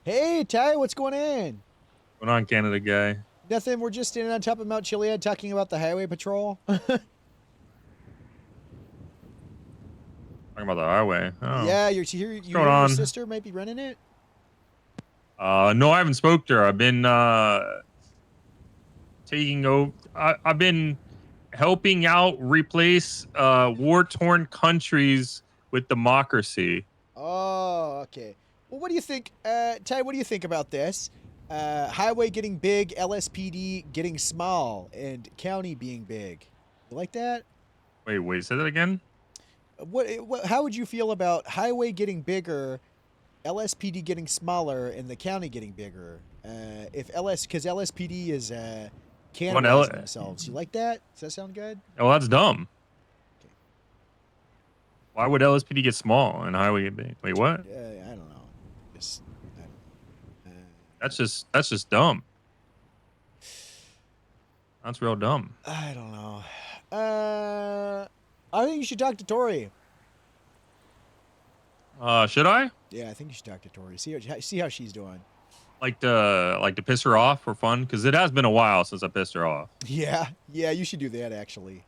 Hey, Ty, what's going on? What's going on, Canada guy? Nothing. We're just standing on top of Mount Chiliad talking about the highway patrol. Talking about the highway. Oh. Yeah, you hear going your on? sister might be running it. No, I haven't spoke to her. I've been taking over. I've been helping out replace war-torn countries with democracy. Oh, okay. Well, what do you think, Ty? What do you think about this? Highway getting big, LSPD getting small, and county being big. You like that? Wait, say that again? How would you feel about highway getting bigger, LSPD getting smaller, and the county getting bigger? Because LSPD is cannibalizing themselves. You like that? Does that sound good? Oh, that's dumb. Why would LSPD get small and highway get big? Wait, what? I don't know. That's just dumb. That's real dumb. I don't know. I think you should talk to Tori. Should I? Yeah, I think you should talk to Tori. See how she's doing. Like to piss her off for fun? Because it has been a while since I pissed her off. Yeah, you should do that actually.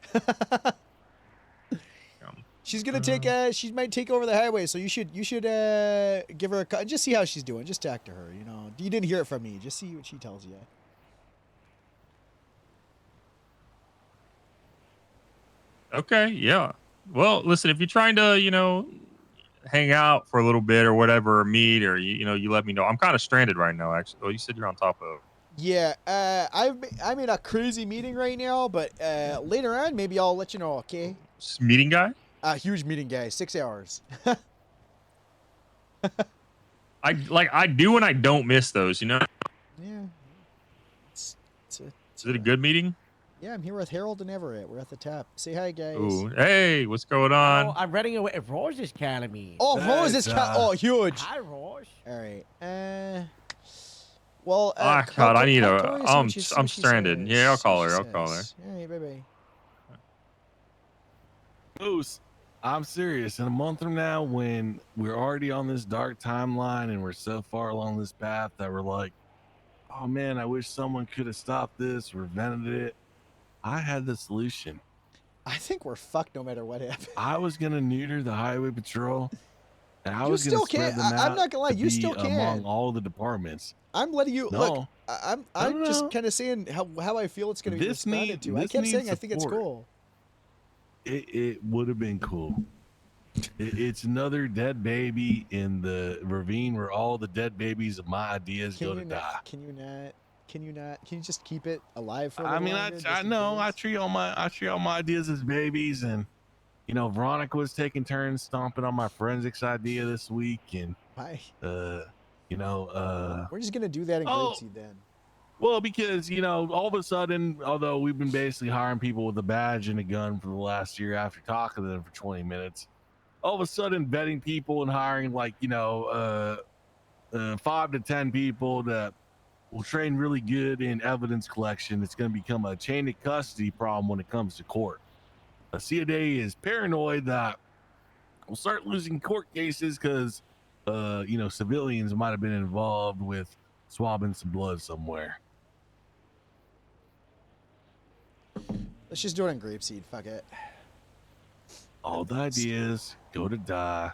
She's gonna take. She might take over the highway, so you should give her a call. Just see how she's doing. Just talk to her. You know, you didn't hear it from me. Just see what she tells you. Okay, yeah. Well, listen, if you're trying to, hang out for a little bit or whatever, or meet, or you let me know. I'm kind of stranded right now, actually. Oh, you said you're on top of. Yeah, I'm in a crazy meeting right now, but later on maybe I'll let you know. Okay. Meeting guy? Huge meeting guy. 6 hours. I do and I don't miss those. Yeah. Is it a good meeting? Yeah, I'm here with Harold and Everett. We're at the top. Say hi, guys. Ooh, hey, what's going on? Oh, I'm running away. Rose is calling me. Oh, Rose is oh, huge. Hi, Rose. All right. Well. God, I need a. I'm stranded. Yeah, I'll call her. I'll call her. All right, bye. Moose, I'm serious. In a month from now, when we're already on this dark timeline and we're so far along this path that we're like, oh man, I wish someone could have stopped this or prevented it. I had the solution. I think we're fucked no matter what happens. I was gonna neuter the highway patrol, and I You was gonna still spread can't. them out I'm not gonna lie. to You be still among can. all the departments. I'm letting you look. No. I'm No. just kind of saying how I feel it's going to be responded to. I kept saying I think it's cool. It would have been cool. It's another dead baby in the ravine where all the dead babies of my ideas go to die. Can you not? Can you not? Can you just keep it alive for a I little mean, longer? I know I treat all my ideas as babies, and you know, Veronica was taking turns stomping on my forensics idea this week, and why? You know, We're just gonna do that in Grapeseed then. well, because you know, all of a sudden, although we've been basically hiring people with a badge and a gun for the last year after talking to them for 20 minutes, all of a sudden vetting people and hiring like 5 to 10 people that will train really good in evidence collection. It's going to become a chain of custody problem when it comes to court. CADA is paranoid that we'll start losing court cases because civilians might have been involved with swabbing some blood somewhere. Let's just do it in Grapeseed. Fuck it. All the ideas go to die.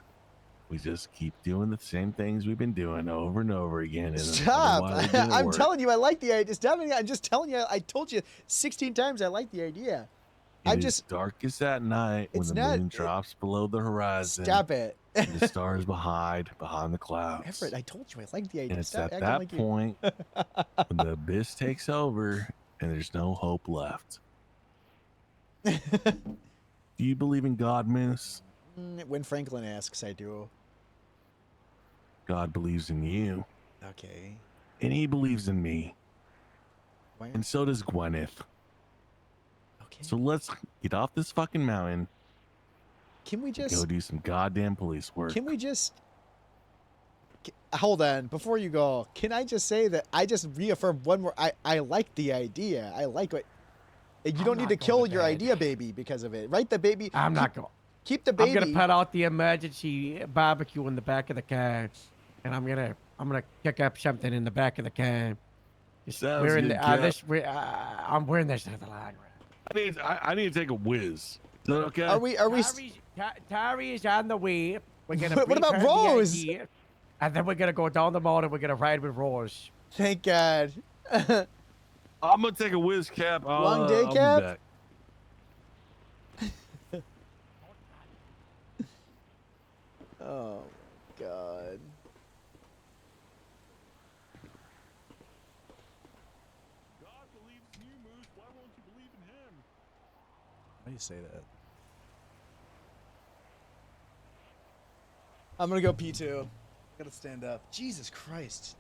We just keep doing the same things we've been doing over and over again. And Stop! I'm work. telling you, I like the idea. I'm just telling you. I told you 16 times I like the idea. It is darkest at night when the moon drops below the horizon. Stop it. And the stars behind the clouds. Everett, I told you I like the idea. And it's Stop at acting that like point when the abyss takes over and there's no hope left. Do you believe in God, Miss? When Franklin asks, I do. God believes in you. Okay. And he believes in me. Why And so does Gwyneth. Okay. So let's get off this fucking mountain. Can we just go do some goddamn police work? Can we just hold on before you go? Can I just say that I just reaffirm one more? I like the idea. I like what. You don't need to kill your idea, baby, because of it, right? The baby. I'm not going. Keep the baby. I'm gonna put out the emergency barbecue in the back of the car, and I'm gonna kick up something in the back of the car. Sounds We're in good, the, Cap. I'm wearing this to the line. I need to take a whiz. Is that okay? Are we? Tari is on the way. We're gonna. What brief about her the Rose? idea, and then we're gonna go down the mall and we're gonna ride with Rose. Thank God. I'm gonna take a whiz, Cap. Long day, I'll Cap? Be back. Oh God. Why do you say that? I'm gonna go P2. Gotta stand up. Jesus Christ.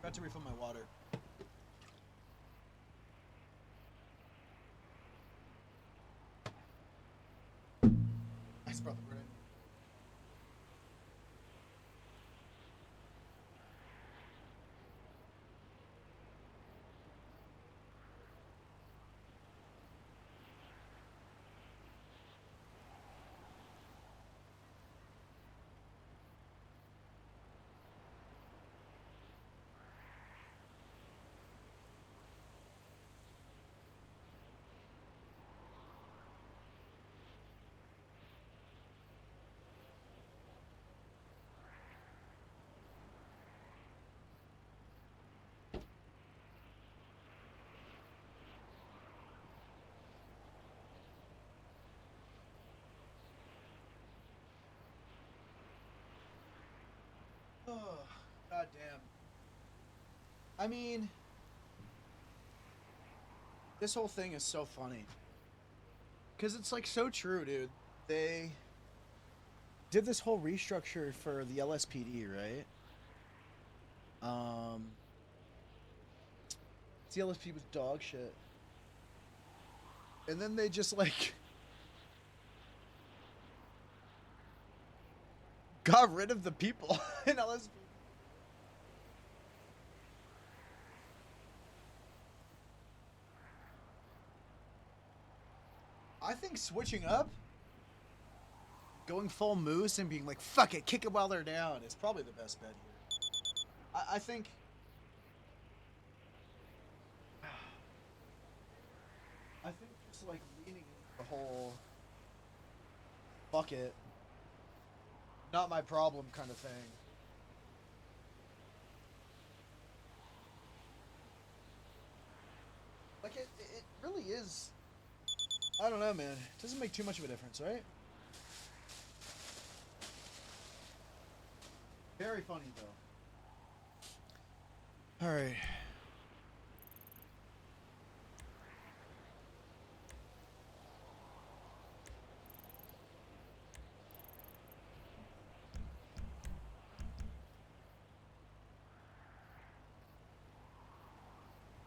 Got to refill my water. I brought the bread. Oh, goddamn. I mean, this whole thing is so funny. Because it's like so true, dude. They did this whole restructure for the LSPD, right? The LSPD was dog shit. And then they just like got rid of the people in LSPD. I think switching up, going full moose and being like, fuck it, kick it while they're down is probably the best bet here. I think... I think just like leaning into the whole fuck it, not my problem kind of thing. Like it really is. I don't know, man. It doesn't make too much of a difference, right? Very funny though. All right.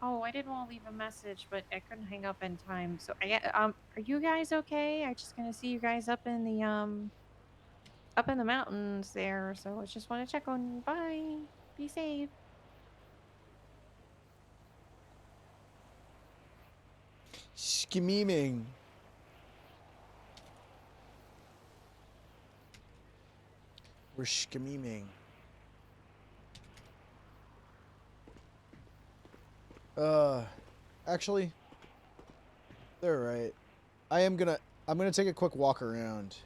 Oh, I didn't want to leave a message, but I couldn't hang up in time. So are you guys okay? I just gonna see you guys up in the mountains there. So I just want to check on you. Bye. Be safe. Scheming. We're scheming. Actually, they're right. I'm gonna take a quick walk around.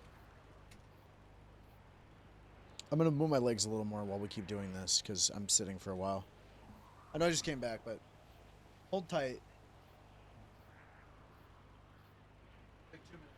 I'm gonna move my legs a little more while we keep doing this, because I'm sitting for a while. I know I just came back, but hold tight. Like 2 minutes.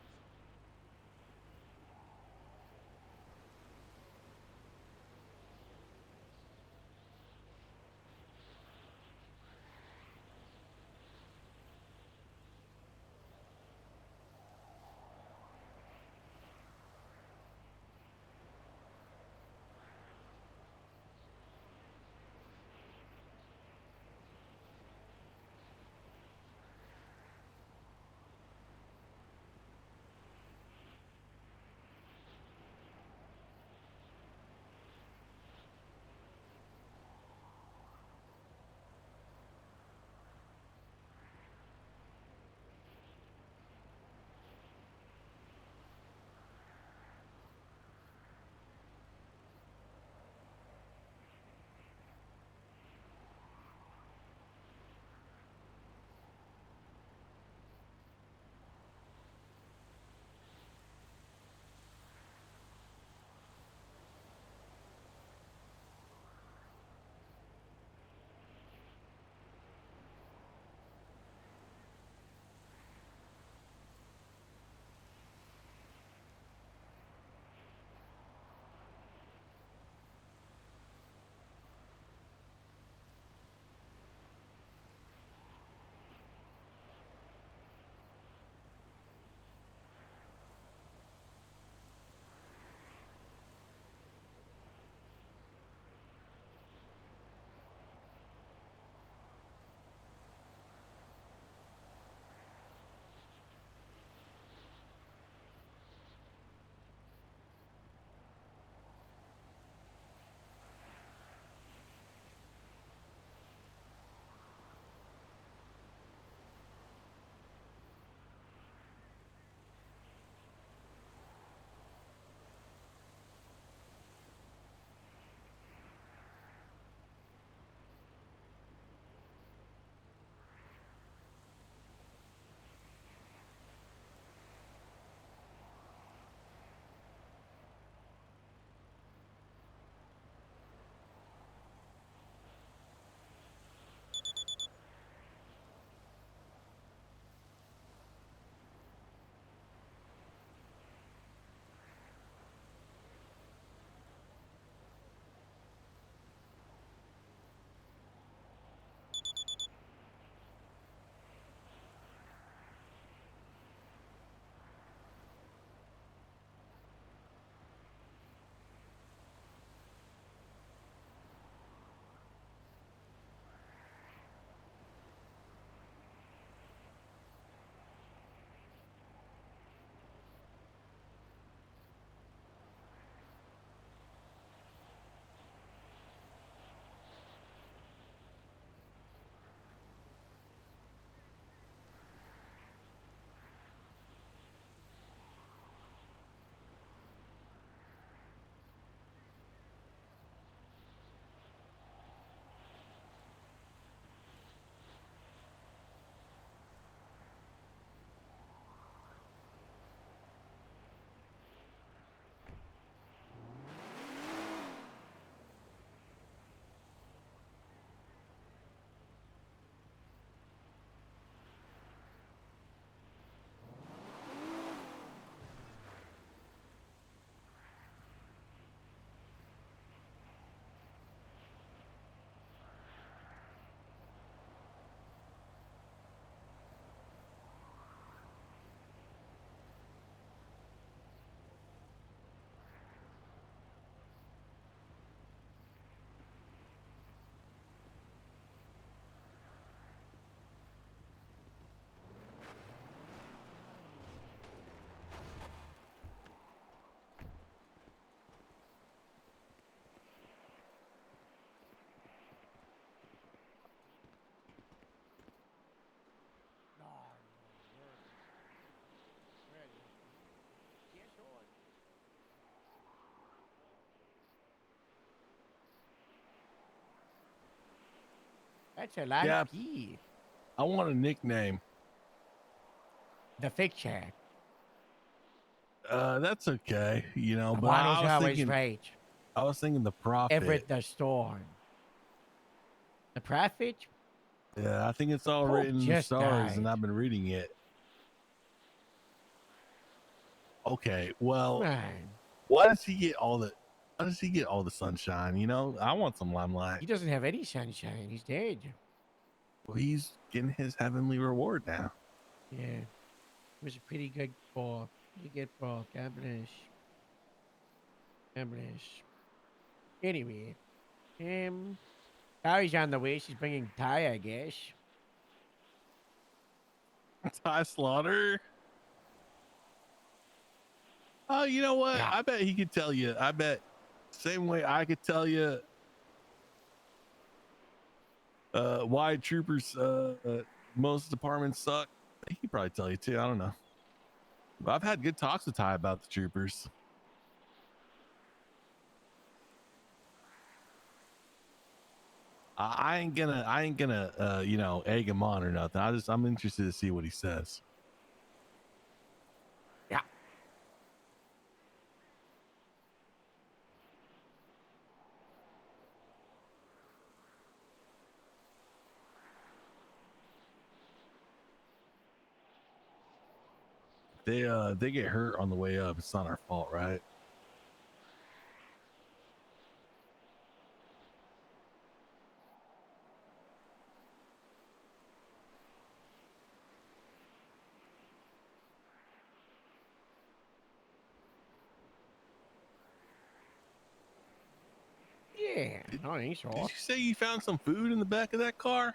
That's a lot Yeah. of pee. I want a nickname. The Fixer. That's okay, you know. But One I who's was always thinking, right. I was thinking the Prophet. Everett the Storm. The Prophet? Yeah, I think it's all Pope written in the just stars, died. and I've been reading it. Okay, well, Man. why does he get all the? Why does he get all the sunshine? You know, I want some limelight. He doesn't have any sunshine. He's dead. Well, he's getting his heavenly reward now. Yeah. It was a pretty good ball. Pretty good ball. God bless. God bless. Anyway. Ty's on the way. She's bringing Ty, I guess. Ty Slaughter. Oh, you know what? Yeah. I bet he could tell you. I bet same way I could tell you why troopers most departments suck. He could probably tell you too. I don't know. But I've had good talks with Ty about the troopers. I ain't gonna you know, egg him on or nothing. I'm interested to see what he says. Yeah. They get hurt on the way up. It's not our fault, right? Yeah. I think so. Did you say you found some food in the back of that car?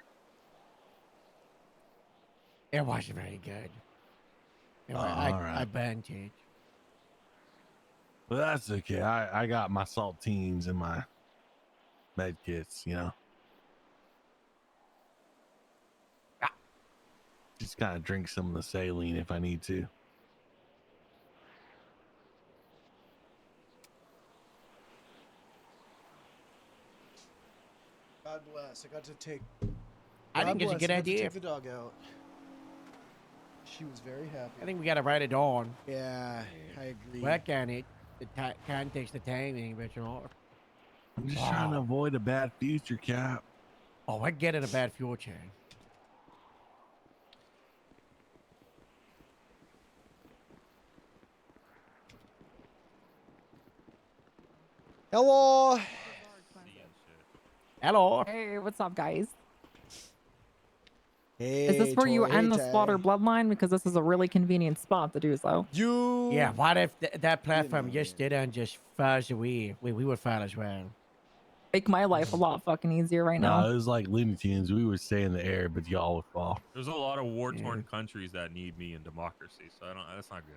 It wasn't very good. Oh, I all right. burnt it. Well, that's okay. I got my saltines and my med kits, you know. Just kind of drink some of the saline if I need to. God bless. I got to take. I God think it's a bless, good I got to idea. take the dog out. She was very happy. I think we gotta write it on. Yeah, I agree. Work on it. The context, the timing, but you know. I'm just trying to avoid a bad future, Cap. Oh, we're getting a bad future. Hello. Hello. Hey, what's up, guys? Hey, Is this for you Tori, and the Tay. Slaughter bloodline? Because this is a really convenient spot to do so. You. Yeah, what if that platform just didn't just falls away? We would fall as well. Make my life a lot fucking easier right No, now. it was like Looney Tunes. We would stay in the air, but y'all would fall. There's a lot of war-torn countries that need me in democracy, so I don't. That's not good.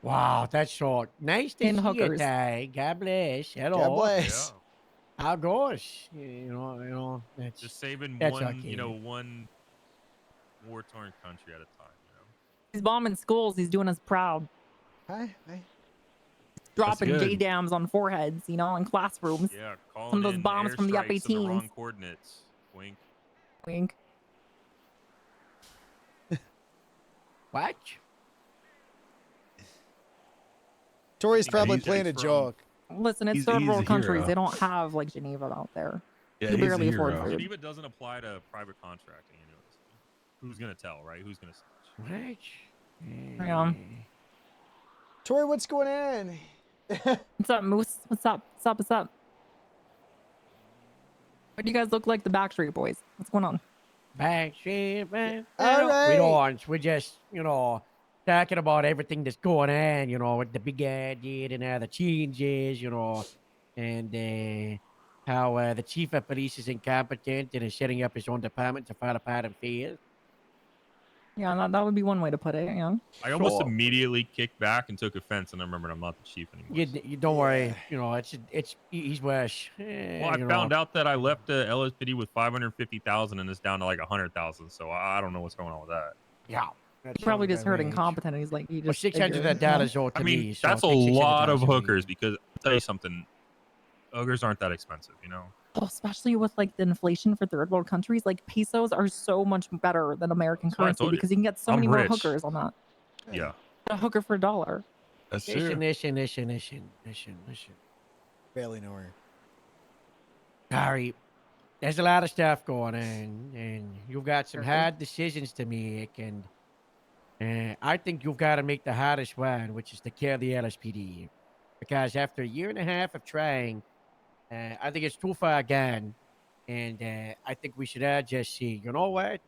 Wow, that's short. Nice to In see you, hookers. Ty. God bless. Hello. God bless. How goes? You know. That's Just saving that's one, okay. one war-torn country at a time. He's bombing schools. He's doing us proud. Hi. Dropping good. J-dams on foreheads, you know, in classrooms. Yeah, calling Some of those in bombs from the airstrikes in the F-18s. wrong coordinates. Wink. Wink. What? Tori's probably he's- playing a he's joke. Listen, it's He's third a world countries. hero. They don't have like Geneva out there. Yeah, you he's a barely afford hero. food. Geneva doesn't apply to private contracting, anyways. Who's gonna tell, right? Who's gonna snitch? What? Yeah. Tori, what's going on? What's up, Moose? What's up? What's up? What's up? What do you guys look like the Backstreet Boys? What's going on? Backstreet Boys. All right. We don't. We're just, talking about everything that's going on, with the big idea and how the changes, and how the chief of police is incompetent and is setting up his own department to fall apart and fail. Yeah, that would be one way to put it. Yeah. I almost Sure. immediately kicked back and took offense, and I remembered I'm not the chief anymore. You don't worry. He's worse. Well, I found out that I left the LSPD with 550,000, and it's down to like 100,000. So I don't know what's going on with that. Yeah. He probably just heard incompetent. And he's like, he just. $600 ought to I mean, me. So that's a take $600 lot of from me. hookers because I'll tell you something, hookers aren't that expensive, you know. especially with like the inflation for third world countries, like pesos are so much better than American That's why I currency told you. because you can get so I'm many more rich. hookers on that. Yeah. A hooker for $1. That's Listen, true. listen. Barely know her. Harry, there's a lot of stuff going on, and you've got some hard decisions to make, and I think you've got to make the hardest one, which is to kill the LSPD. Because after a year and a half of trying, I think it's too far gone, and I think we should all just see, you know what?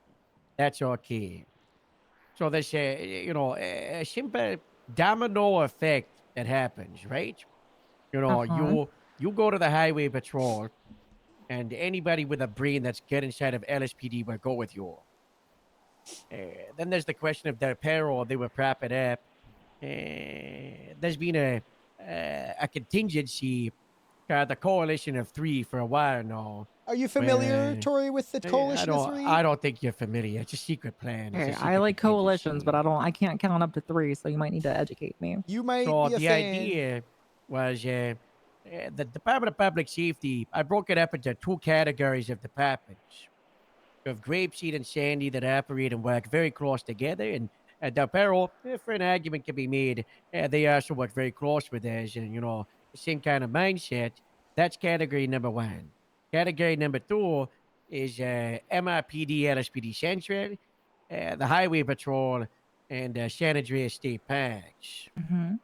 That's okay. So there's a simple domino effect that happens, right? You know, Uh-huh. you go to the highway patrol, and anybody with a brain that's get inside of LSPD will go with you. Then there's the question of their payroll. They will prop it up. There's been a contingency, the coalition of three for a while now. Are you familiar, Tori, with the coalition of three? I don't think you're familiar. It's a secret plan. It's Hey, a I secret like coalitions, contingency. but I can't count up to 3, so you might need to educate me. You might So be a the fan. idea was the Department of Public Safety. I broke it up into 2 categories of departments. You have Grapeseed and Sandy that operate and work very close together, and Del Perro, for an argument can be made, they also work very close with us, and the same kind of mindset. That's category number 1. Category number 2 is MRPD, LSPD Central, the Highway Patrol, and San Andreas State Parks. Mm-hmm.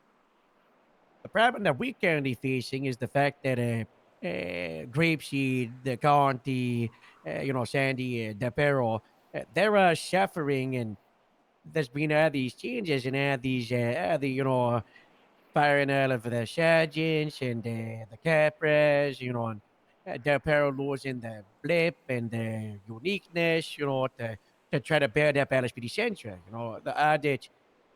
The problem that we're currently facing is the fact that Grapeseed, the County, Sandy, Del Perro, they're suffering, and there's been all these changes and all these, firing all of the sergeants and the capras, and Del Perro losing the blip and the uniqueness, to try to build up LSPD Central. The audit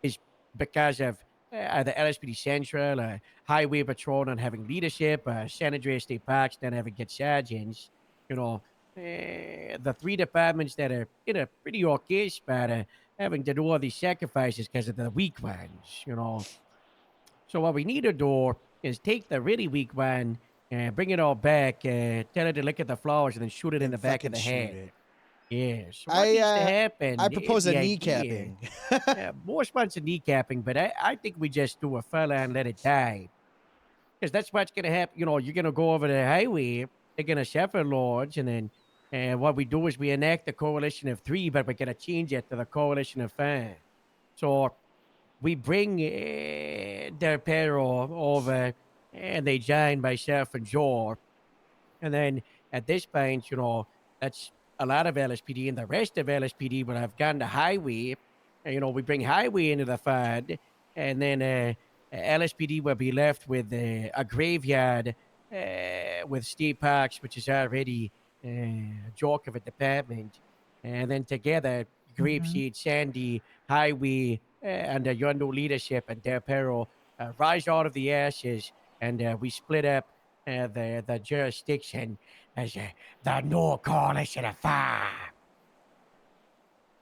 is because of the LSPD Central, Highway Patrol not having leadership, San Andreas State Parks not having good sergeants. The 3 departments that are in a pretty okay spot having to do all these sacrifices because of the weak ones. So what we need to do is take the really weak one and bring it all back, tell it to look at the flowers, and then shoot it in the back of the head. Yes. What needs to happen? I propose is a the kneecapping. idea. Most wants a kneecapping, but I think we just do a fella and let it die. Because that's what's going to happen. You're going to go over the highway, they're going to suffer lords, and then what we do is we enact the coalition of 3, but we're going to change it to the coalition of 5. So we bring Del Perro over, and they join myself and Joe. And then at this point, that's a lot of LSPD, and the rest of LSPD will have gone to highway. And, we bring highway into the fund, and then LSPD will be left with a graveyard with state parks, which is already a joke of a department. And then together, Grapeseed, Sandy, Highway, under your new leadership and Del Perro rise out of the ashes, and we split up the jurisdiction as the new coalition of 5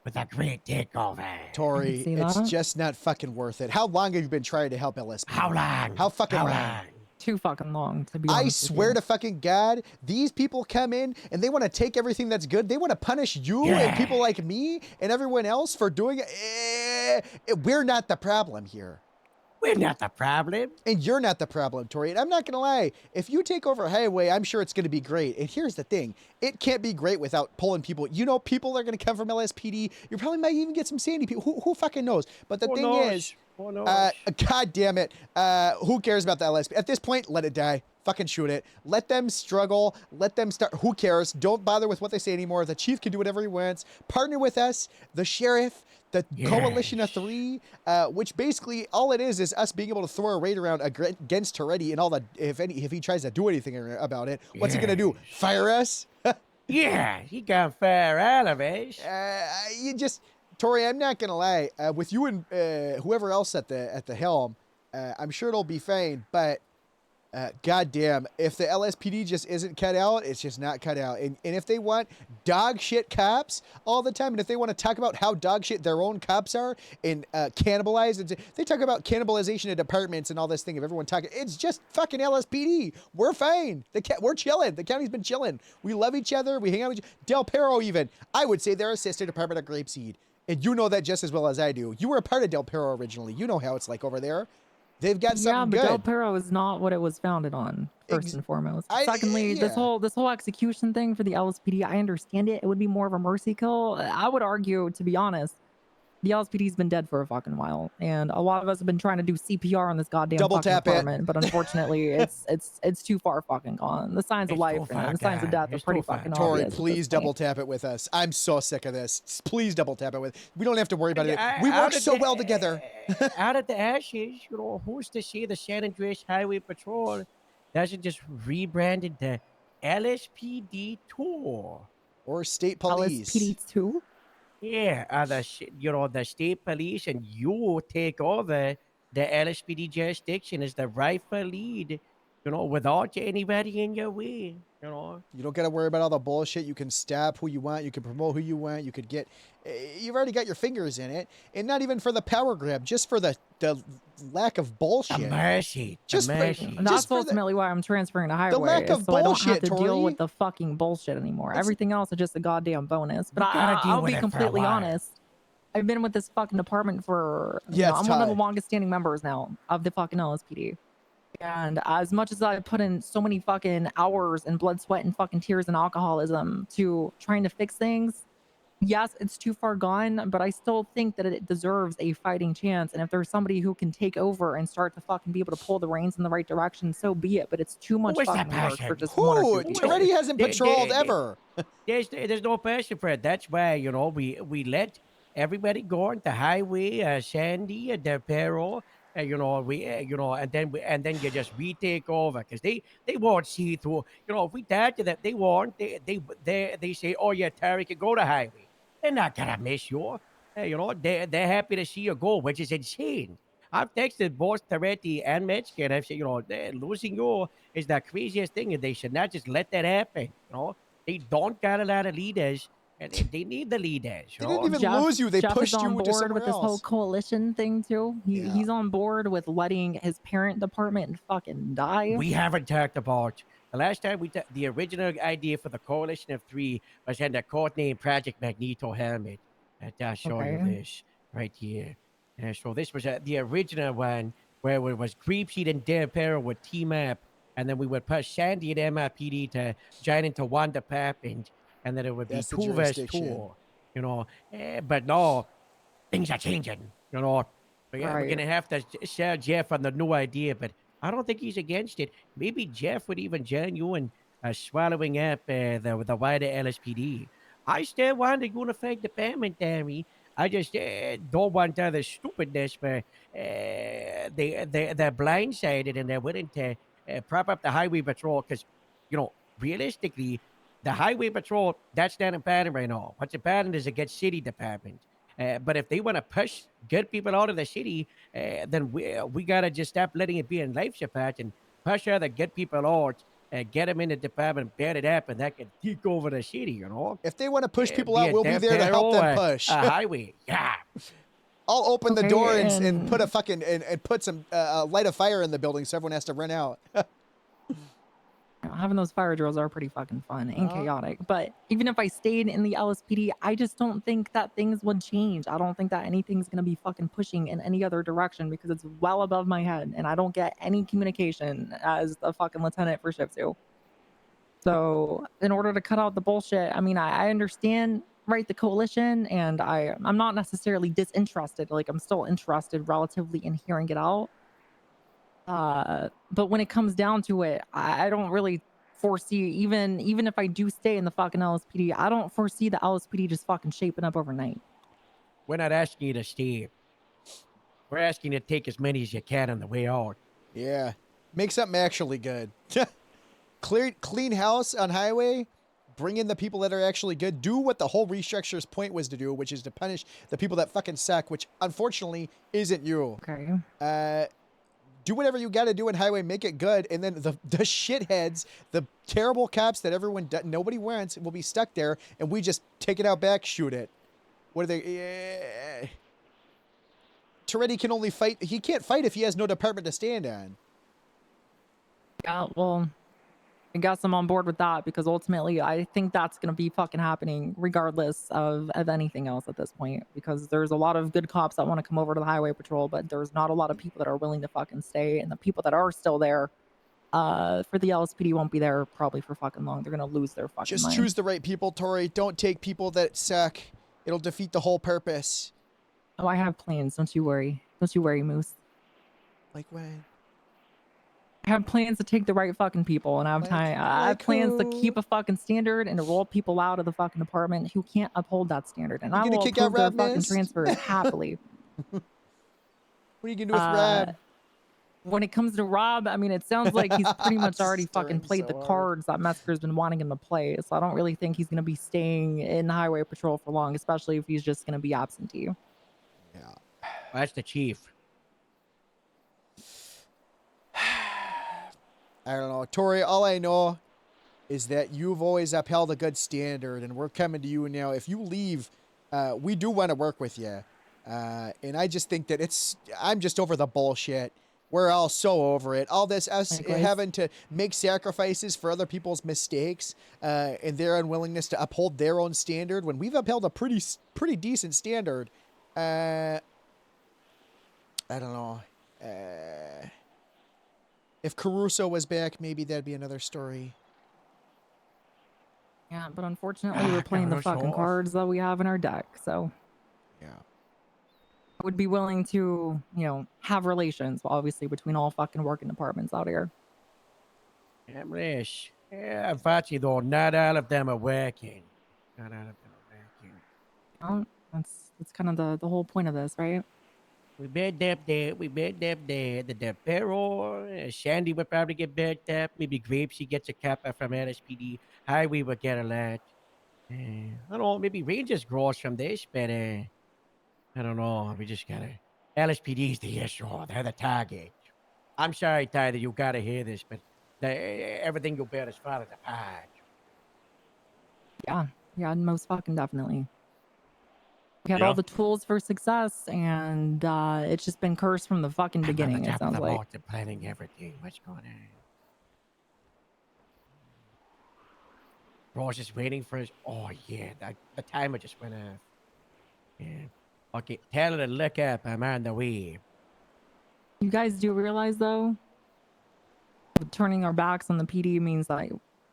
with a great takeover. Tori, it's just not fucking worth it. How long have you been trying to help LSP? How long? How fucking long? Too fucking long, to be I honest. swear to fucking God, these people come in and they want to take everything that's good. They want to punish you and people like me and everyone else for doing it. We're not the problem here. We're not the problem. And you're not the problem, Tori. And I'm not going to lie. If you take over Highway, I'm sure it's going to be great. And here's the thing. It can't be great without pulling people. People are going to come from LSPD. You probably might even get some Sandy people. Who fucking knows? But the thing is, God damn it. Who cares about the LSPD? At this point, let it die. Fucking shoot it. Let them struggle. Let them start. Who cares? Don't bother with what they say anymore. The chief can do whatever he wants. Partner with us, the sheriff, the coalition of 3, which basically all it is us being able to throw a raid around against Toretti and all that. If he tries to do anything about it, what's he gonna do? Fire us? Yeah, he can fire all of us. Tori, I'm not gonna lie. With you and whoever else at the helm, I'm sure it'll be fine. But Goddamn, if the LSPD just isn't cut out, it's just not cut out. And if they want dog shit cops all the time, and if they want to talk about how dog shit their own cops are and cannibalize, they talk about cannibalization of departments and all this thing of everyone talking. It's just fucking LSPD. We're fine. We're chilling. The county's been chilling. We love each other. We hang out with Del Perro even. I would say they're a sister department of Grapeseed. And you know that just as well as I do. You were a part of Del Perro originally. You know how it's like over there. They've got something but good. Del Perro is not what it was founded on, first and foremost. Secondly, this whole execution thing for the LSPD, I understand it. It would be more of a mercy kill. I would argue, to be honest, the LSPD's been dead for a fucking while, and a lot of us have been trying to do CPR on this goddamn Double fucking tap it. department, but unfortunately, it's too far fucking gone. The signs of life and the signs of death are pretty fucking Tori, obvious. please double tap it with us. I'm so sick of this. Please double tap it with. We don't have to worry about it. We work so well together. Out of the ashes, who's to say the San Andreas Highway Patrol doesn't just rebranded the LSPD Tour or State Police? LSPD 2. Yeah, the state police, and you take over the LSPD jurisdiction as the rightful lead, without anybody in your way, You don't got to worry about all the bullshit. You can stab who you want. You can promote who you want. You could get, you've already got your fingers in it. And not even for the power grab, just for the lack of bullshit. The mercy. And that's ultimately why I'm transferring to highway. lack of so I don't have bullshit, to deal Tori. with the fucking bullshit anymore. Everything else is just a goddamn bonus. But You gotta deal I'll with be it for a completely while. honest. I've been with this fucking department for, Yeah, I'm it's one of the time. longest standing members now of the fucking LSPD. And as much as I put in so many fucking hours and blood, sweat, and fucking tears and alcoholism to trying to fix things, yes, it's too far gone, but I still think that it deserves a fighting chance. And if there's somebody who can take over and start to fucking be able to pull the reins in the right direction, so be it. But it's too much Where's that fucking work for passion? just one or Who? two people. Toretti hasn't patrolled ever. There's no passion for it. That's why we let everybody go on the highway, Sandy, Del Perro, and then you just retake over because they won't see through. If we tell you that they won't, they say, oh yeah, Tarek, you go to highway. They're not gonna miss you. They're happy to see you go, which is insane. I've texted both Toretti and Metzger. I've said, losing you is the craziest thing, and they should not just let that happen. They don't got a lot of leaders, and they need the leaders. They didn't even lose you. They Jeff pushed is you on into board somewhere with this whole else. coalition thing too. He's on board with letting his parent department fucking die. We haven't talked about the last time the original idea for the coalition of three was in the codename Project Magneto helmet. And I'll show you Okay. this right here. And so this was the original one where it was Creepseed and Del Perro would team up, and then we would push Sandy and MIPD to join into one department, and then it would be That's the 2 versus jurisdiction. 2. But no, things are changing. But yeah, we're Right. gonna have to sell Jeff on the new idea, but I don't think he's against it. Maybe Jeff would even join you in swallowing up the wider LSPD. I still want a unified department, Dammy. I just don't want the stupidness where they're blindsided and they're willing to prop up the highway patrol because, realistically, the highway patrol, that's not important right now. What's important is a good city department. But if they want to push good people out of the city, then we got to just stop letting it be in life support and push other good people out, get them in the department, build it up, and that can take over the city, If they want to push people be out, it we'll be Del there to help them Perro, push. a highway, yeah. I'll open the Okay, door and and- put a fucking and put some light a fire in the building so everyone has to run out. Having those fire drills are pretty fucking fun and Uh-huh. chaotic. But even if I stayed in the LSPD, I just don't think that things would change. I don't think that anything's gonna be fucking pushing in any other direction because it's well above my head and I don't get any communication as a fucking lieutenant for shift 2. So in order to cut out the bullshit, I mean, I understand, right, the coalition, and I'm not necessarily disinterested. Like, I'm still interested relatively in hearing it out. But when it comes down to it, I don't really foresee, even if I do stay in the fucking LSPD, I don't foresee the LSPD just fucking shaping up overnight. We're not asking you to stay. We're asking you to take as many as you can on the way out. Yeah, make something actually good. Clean house on highway. Bring in the people that are actually good. Do what the whole restructure's point was to do, which is to punish the people that fucking suck, which unfortunately isn't you. Okay. do whatever you got to do in highway, make it good, and then the shitheads, the terrible cops that nobody wants, will be stuck there, and we just take it out back, shoot it. What are they? Toretti can only fight. He can't fight if he has no department to stand on. Yeah, well, I guess I'm on board with that because ultimately I think that's going to be fucking happening regardless of anything else at this point, because there's a lot of good cops that want to come over to the highway patrol, but there's not a lot of people that are willing to fucking stay, and the people that are still there for the LSPD won't be there probably for fucking long. They're going to lose their fucking Just mind. choose the right people, Tori. Don't take people that suck. It'll defeat the whole purpose. Oh, I have plans. Don't you worry. Don't you worry, Moose. Like when? I have plans to take the right fucking people, and I have plans to keep a fucking standard and to roll people out of the fucking department who can't uphold that standard. And You I gonna will kick out approve their Rob fucking Mist? transfers happily. What are you gonna do with Rob? When it comes to Rob, I mean, it sounds like he's pretty much already fucking played the cards that Mesker's been wanting him to play. So I don't really think he's gonna be staying in highway patrol for long, especially if he's just gonna be absentee. Yeah, that's the chief. I don't know, Tori. All I know is that you've always upheld a good standard, and we're coming to you now. If you leave, we do want to work with you, and I just think that I'm just over the bullshit. We're all so over it. All this us having to make sacrifices for other people's mistakes and their unwillingness to uphold their own standard when we've upheld a pretty decent standard. I don't know. If Caruso was back, maybe that'd be another story. Yeah, but unfortunately, we're playing the fucking cards that we have in our deck. So, yeah, I would be willing to, have relations, obviously, between all fucking working departments out here. Damn this. Yeah, unfortunately, though, not all of them are working. Not all of them are working. That's kind of the whole point of this, right? We bet them there. We bet them there. The Perro, Shandy would probably get backed up. Maybe Grapesy gets a kappa from LSPD. Highway would get a lot. I don't know. Maybe Rangers grows from this, but I don't know. We just gotta. LSPD's the issue. They're the target. I'm sorry, Tyler. You gotta hear this, but everything you bear is falling apart. Yeah, most fucking definitely. We had Yeah. all the tools for success, and it's just been cursed from the fucking beginning, it sounds like. The planning everything. What's going on? Bro's just waiting for his. Oh, yeah. The timer just went off. Yeah. Okay. Tell her to look up. I'm on the way. You guys do realize, though, turning our backs on the PD means that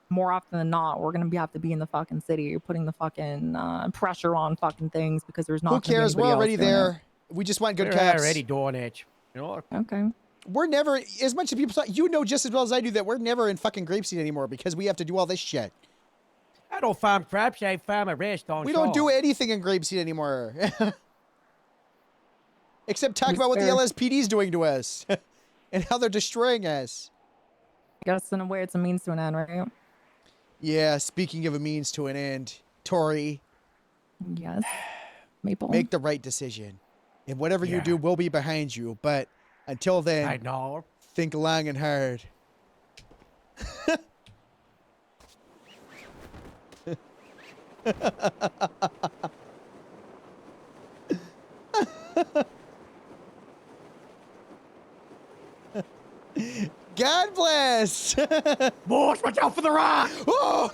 more often than not, we're going to have to be in the fucking city, putting the fucking pressure on fucking things because there's not. Who cares? We're already there. We just want good We're cops. already doing it. You know? Okay. We're never, as much as people talk, just as well as I do that we're never in fucking Grapeseed anymore because we have to do all this shit. I don't farm crops. I farm a rest on We don't do anything in Grapeseed anymore. Except talk about what the LSPD's doing to us and how they're destroying us. I guess in a way it's a means to an end, right? Yeah, speaking of a means to an end, Tori. Yes. Maple. Make the right decision. And whatever you do, we'll be behind you. But until then, I know. Think long and hard. God bless. Boss, watch out for the rock. Oh.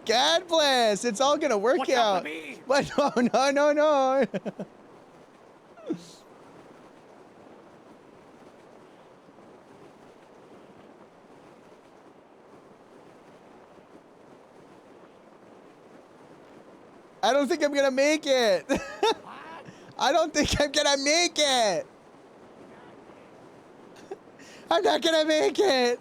God bless. It's all gonna work out. But no. I don't think I'm gonna make it. I don't think I'm gonna make it. I'm not gonna make it.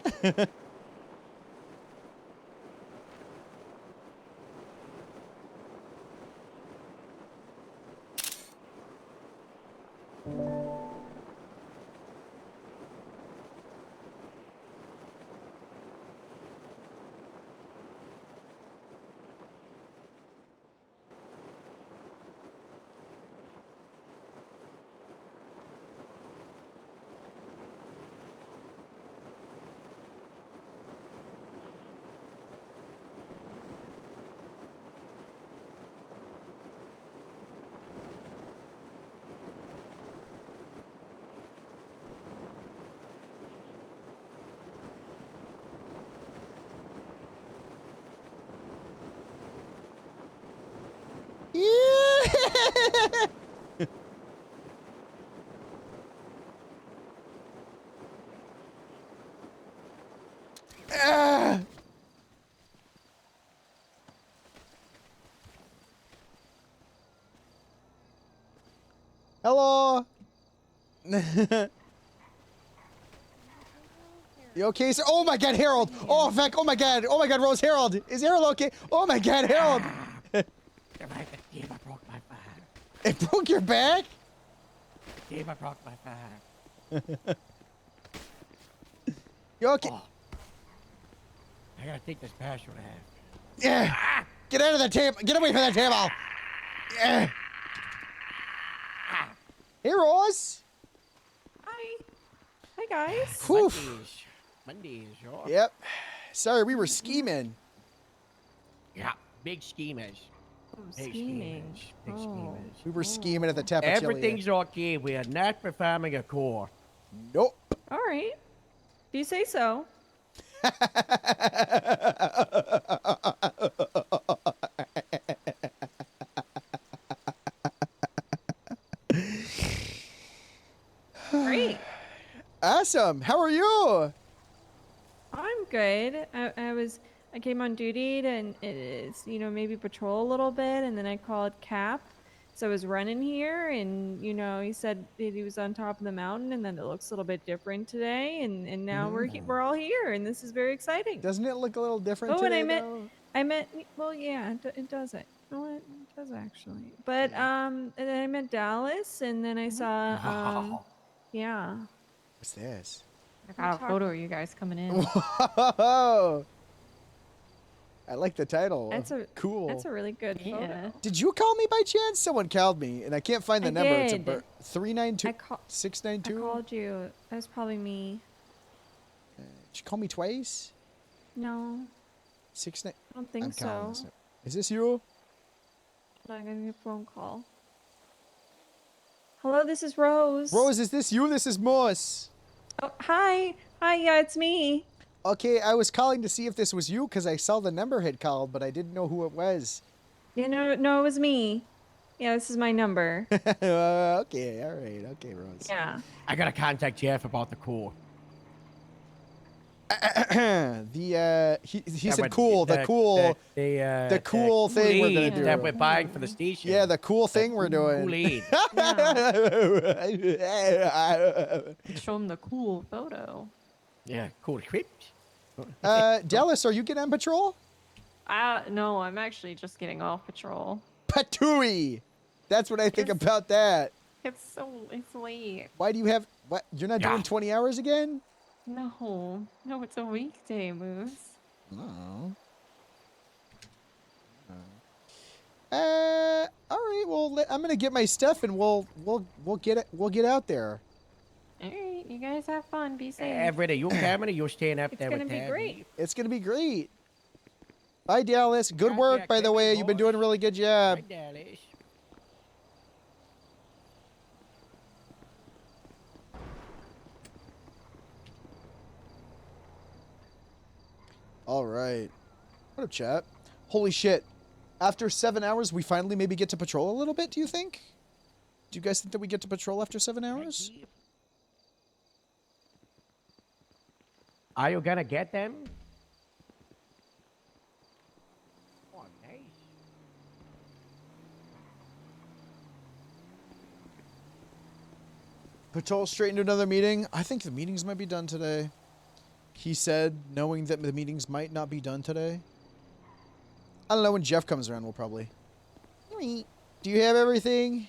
Ah! Hello. You okay, sir? Oh my God, Harold! Oh fuck! Oh my God! Oh my God, Rose, Harold! Is Harold okay? Oh my God, Harold! I broke my back. It broke your back? I broke my back. You okay? Oh. I gotta take this password off. Yeah. Get out of the table! Get away from that table! Yeah. Hey, Rose. Hi. Hi, guys. Whew. Mondays, sure. Yep. Sorry, we were scheming. Yeah, big schemers. Big scheming. schemers. Big Oh. schemers. We were scheming at the Tapatilla. Everything's okay. We are not performing a core. Nope. All right. If you say so. Great. Awesome. How are you? I'm good. I came on duty to maybe patrol a little bit, and then I called Cap. So I was running here, and he said that he was on top of the mountain, and then it looks a little bit different today, and now we're all here, and this is very exciting. Doesn't it look a little different Oh, today, and though? well, yeah, it does it. No, it does actually. But and then I met Dallas, and then I saw yeah. What's this? I got a photo of you guys coming in. Whoa! I like the title. Cool. That's a really good photo. Did you call me by chance? Someone called me, and I can't find the I number. It's a did. 392 692. I called you. That was probably me. Did you call me twice? No, 69. I don't think I'm counting so. this up. Is this you? I'm gonna get a phone call. Hello, this is Rose. Rose, is this you? This is Moss. Oh, hi. Hi, yeah, it's me. Okay, I was calling to see if this was you because I saw the number had called, but I didn't know who it was. No, it was me. Yeah, this is my number. Okay, all right. Okay, Rose. Yeah. I gotta contact Jeff about the core. He said cool. The cool thing we're gonna do. That we're buying for the station. Yeah, the cool thing we're doing. Kool-Aid. Show him the cool photo. Yeah, cool script. Dallas, are you getting on patrol? No, I'm actually just getting off patrol. Patooey! That's what I think about that. It's late. Why do you have what? You're not doing 20 hours again? No, it's a weekday, Moose. Oh. All right. Well, I'm gonna get my stuff and we'll get out there. All right, you guys have fun. Be safe. Everett, are you coming or you staying up there It's with gonna be Tabby? great. It's gonna be great. Bye, Dallas. Good work, by the way. You've been doing a really good job. Bye, Dallas. All right. What up, chat? Holy shit. After 7 hours, we finally maybe get to patrol a little bit, do you think? Do you guys think that we get to patrol after 7 hours? Are you gonna get them? Oh, nice. Patrol straight into another meeting? I think the meetings might be done today. He said, knowing that the meetings might not be done today. I don't know, when Jeff comes around, we'll probably. Do you have everything?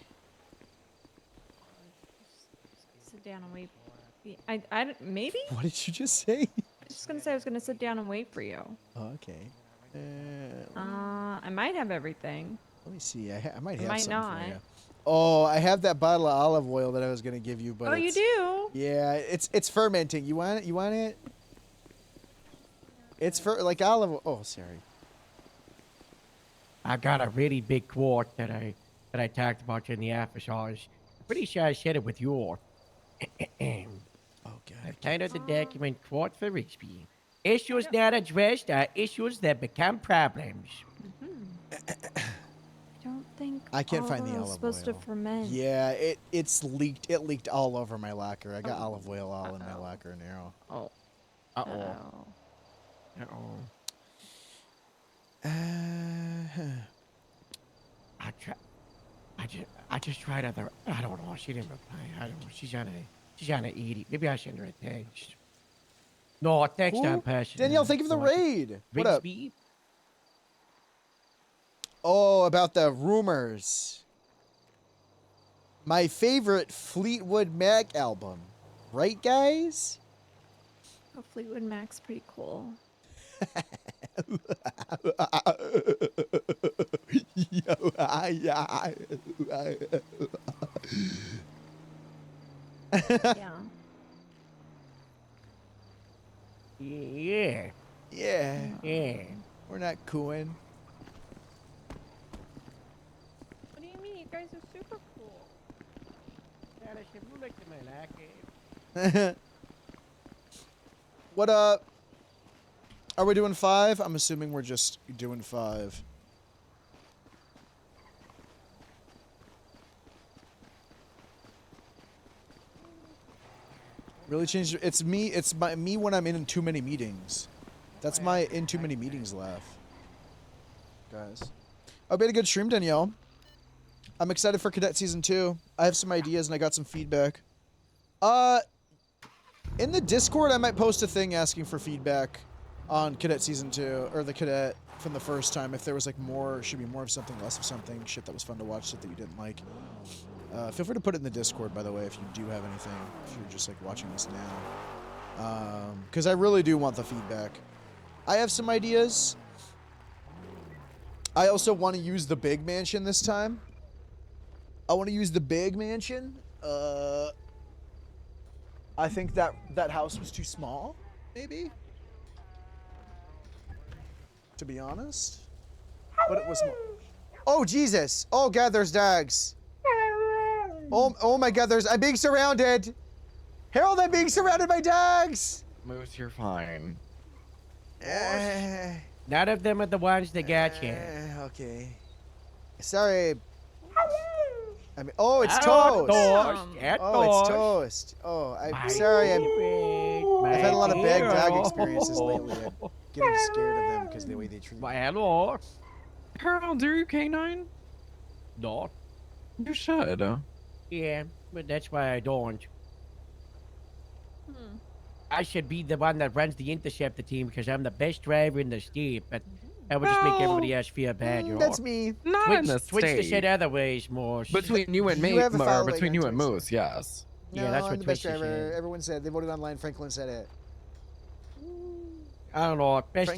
Sit down and wait. I maybe? What did you just say? I was just gonna say I was gonna sit down and wait for you. Oh, okay. I might have everything. Let me see. I might I have might something not. for you. Oh, I have that bottle of olive oil that I was gonna give you, but Oh, you do? Yeah, it's fermenting. You want it? You want it? It's for like olive. Oh, sorry. I got a really big quart that I talked about in the after hours. Pretty sure I shared it with you. Oh God. I've titled the document "Quart for Rixby." Issues not addressed are issues that become problems. I don't think I can't find the olive oil's olive supposed oil. to ferment. Yeah, it's leaked. It leaked all over my locker. I got olive oil all in my locker now. Oh. Uh-oh. Uh-oh. I just tried other. I don't know. She didn't reply. I don't know. She's trying to eat it. Maybe I send her a text. No, text on person. Danielle, thank you for the raid. What up? Rigsby? Oh, about the rumors. My favorite Fleetwood Mac album. Right, guys? Oh, Fleetwood Mac's pretty cool. Yeah. Yeah. Yeah. Yeah. We're not cooing. What do you mean? You guys are super cool. What up? Are we doing 5? I'm assuming we're just doing 5. Really changed. It's me. It's me when I'm in too many meetings. That's my in too many meetings laugh. Guys. I hope you had a good stream, Danielle. I'm excited for Cadet Season 2. I have some ideas and I got some feedback. In the Discord, I might post a thing asking for feedback on Cadet Season 2, or the Cadet from the first time. If there was like more, should be more of something, less of something, shit that was fun to watch, shit that you didn't like. Feel free to put it in the Discord, by the way, if you do have anything, if you're just like watching this now. Because I really do want the feedback. I have some ideas. I also want to use the big mansion this time. I want to use the big mansion. I think that house was too small, maybe? To be honest. But it was more. Oh, Jesus. Oh, God, there's dogs. Oh my God, I'm being surrounded. Harold, I'm being surrounded by dogs. Moose, you're fine. None of them are the ones that got you. Okay. Sorry. I mean, oh, it's Hello, Toast. Toast. Oh, it's Toast. Oh, I'm sorry. I've had a lot of bad dog experiences lately. I'm getting scared of them because the way they treat me. Hello. Harold, are you canine? No. You should. Yeah, but that's why I don't. I should be the one that runs the interceptor team because I'm the best driver in the state, but that would just make everybody else feel bad, you know? That's me. Not in the Switch the state. shit other ways more. Between you and me, You have a or following between on you and Twitch. Moose, yes. No, Yeah, that's I'm what the best Twitch driver. said. Everyone said they voted online. Franklin said it. I don't know, best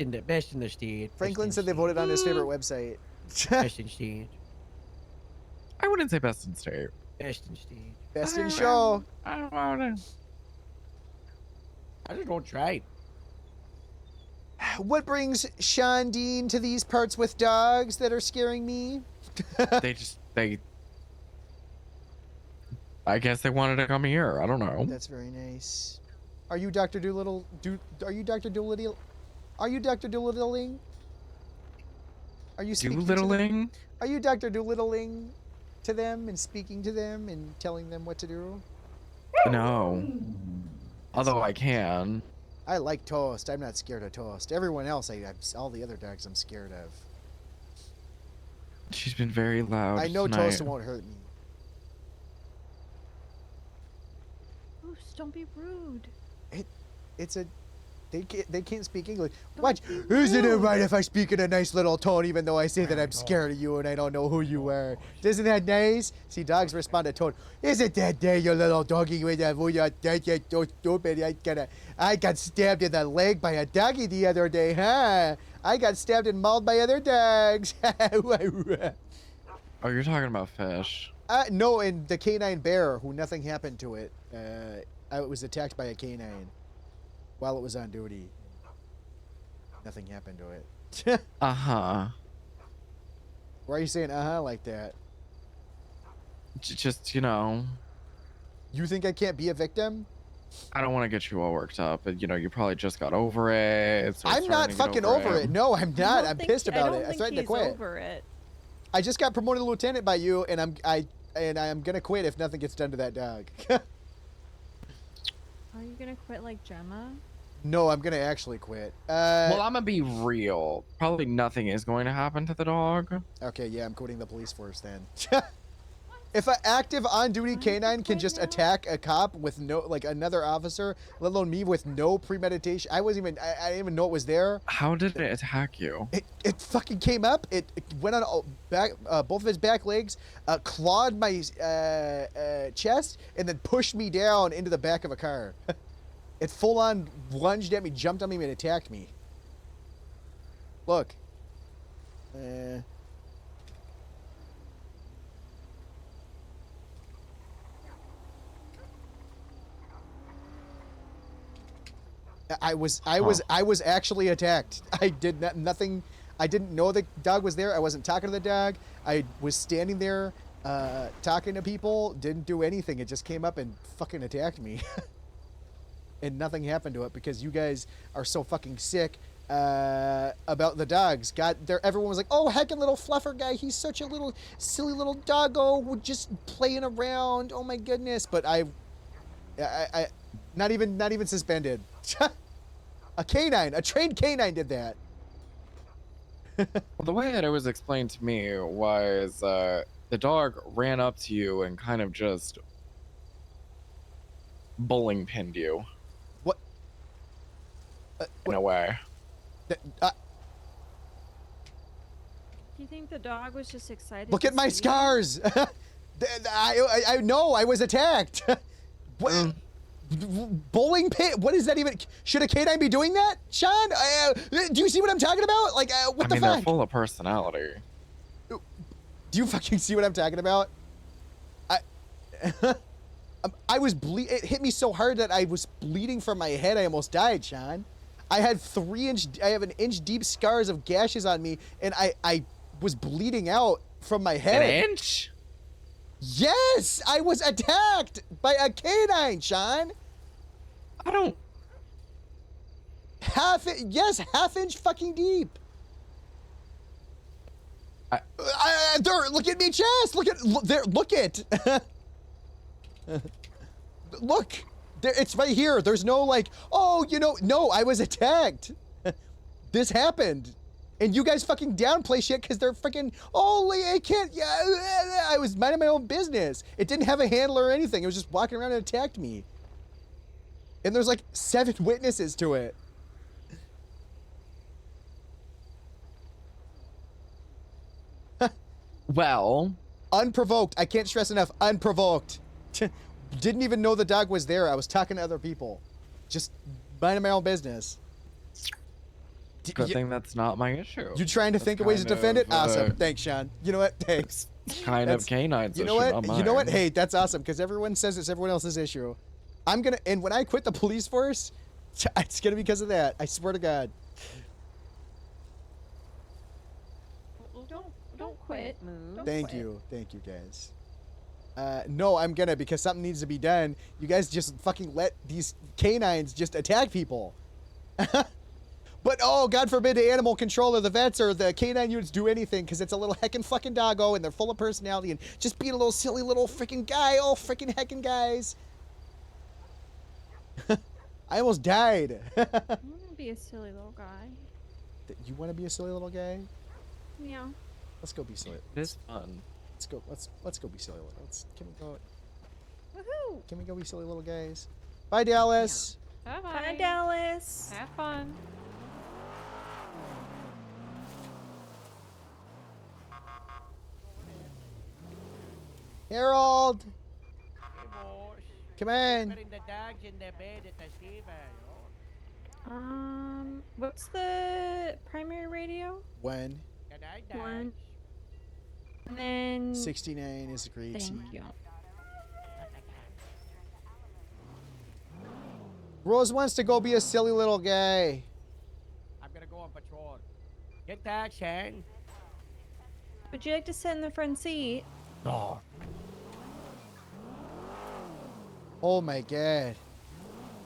in the state. Franklin said they voted on his favorite website. Best in state. I wouldn't say best in state. Best in state. Best in show. I don't want to. I just don't try it. What brings Sean Dean to these parts with dogs that are scaring me? they I guess they wanted to come here. I don't know. That's very nice. Are you Dr. Doolittle? Are you Dr. Doolittle? Are you Dr. Doolittling? Are you speaking to them? Doolittling? Are you Dr. Doolittling to them and speaking to them and telling them what to do? No. Although I can. I like Toast. I'm not scared of Toast. Everyone else, all the other dogs I'm scared of. She's been very loud. I know tonight. Toast won't hurt me. Bruce, don't be rude. It's a... They can't speak English. What? Isn't it right if I speak in a nice little tone even though I say that I'm scared of you and I don't know who you are? Isn't that nice? See, dogs respond to tone. Isn't that nice, you little doggy with that you're so stupid? I got stabbed in the leg by a doggy the other day, huh? I got stabbed and mauled by other dogs. Oh, you're talking about Fish. No, and the canine bear, who nothing happened to it. I was attacked by a canine while it was on duty. Nothing happened to it. Uh-huh. Why are you saying uh-huh like that? Just, you know. You think I can't be a victim? I don't want to get you all worked up, but, you know, you probably just got over it. So I'm not fucking over it. No, I'm not. I'm pissed about it. I threatened to quit. Over it. I just got promoted to lieutenant by you, and I'm gonna quit if nothing gets done to that dog. Are you gonna quit like Gemma? No, I'm gonna actually quit. Well, I'm gonna be real. Probably nothing is going to happen to the dog. Okay, yeah, I'm quitting the police force then. If an active on-duty canine can just attack a cop with no, like another officer, let alone me with no premeditation, I didn't even know it was there. How did it attack you? It fucking came up. It went on back, both of his back legs, clawed my chest, and then pushed me down into the back of a car. It full on lunged at me, jumped on me, and attacked me. Look. I was actually attacked. I did nothing. I didn't know the dog was there. I wasn't talking to the dog. I was standing there talking to people. Didn't do anything. It just came up and fucking attacked me. And nothing happened to it because you guys are so fucking sick about the dogs. Everyone was like, "Oh, heckin' little fluffer guy. He's such a little silly little doggo, just playing around. Oh my goodness!" But I not even suspended. A trained canine did that. Well, the way that it was explained to me was the dog ran up to you and kind of just bowling pinned you. What? In a way. Do you think the dog was just excited? Look at my scars. I know I was attacked. What? Bowling pin? What is that even? Should a canine be doing that, Sean? Do you see what I'm talking about? Like, what the fuck? They're full of personality. Do you fucking see what I'm talking about? I was it hit me so hard that I was bleeding from my head. I almost died, Sean. I have an inch deep scars of gashes on me, and I was bleeding out from my head. An inch? Yes, I was attacked by a canine, Sean. I don't. Half inch fucking deep. There, look at me chest. Look at. Look, there, it's right here. There's no like, oh, no, I was attacked. This happened. And you guys fucking downplay shit because they're freaking, I can't, I was minding my own business. It didn't have a handler or anything. It was just walking around and attacked me. And there's like 7 witnesses to it. Well. Unprovoked. I can't stress enough. Unprovoked. Didn't even know the dog was there. I was talking to other people. Just minding my own business. Good thing that's not my issue. You trying to think of ways to defend it? Awesome. Thanks, Sean. You know what? Hey. Kind of canines. You know what? You know what? Hey, that's awesome because everyone says it's everyone else's issue. And when I quit the police force, it's gonna be because of that. I swear to God. Don't quit. Thank you guys. No, I'm gonna because something needs to be done. You guys just fucking let these canines just attack people. But oh, God forbid the animal control or the vets or the canine units do anything because it's a little heckin' fucking doggo and they're full of personality and just being a little silly little freaking guy. Oh, freaking heckin' guys. I almost died. I want to be a silly little guy. You want to be a silly little guy? Yeah. Let's go be silly. It's fun. Let's go be silly little. Can we go? Woohoo! Can we go be silly little guys? Bye, Dallas. Yeah. Bye, Bye, Dallas. Have fun. Harold. Come in. What's the primary radio? When? 1. And then 69 is great. Thank you. Rose wants to go be a silly little guy. I'm gonna go on patrol. Get that, Shane. Would you like to sit in the front seat? No. Oh my God.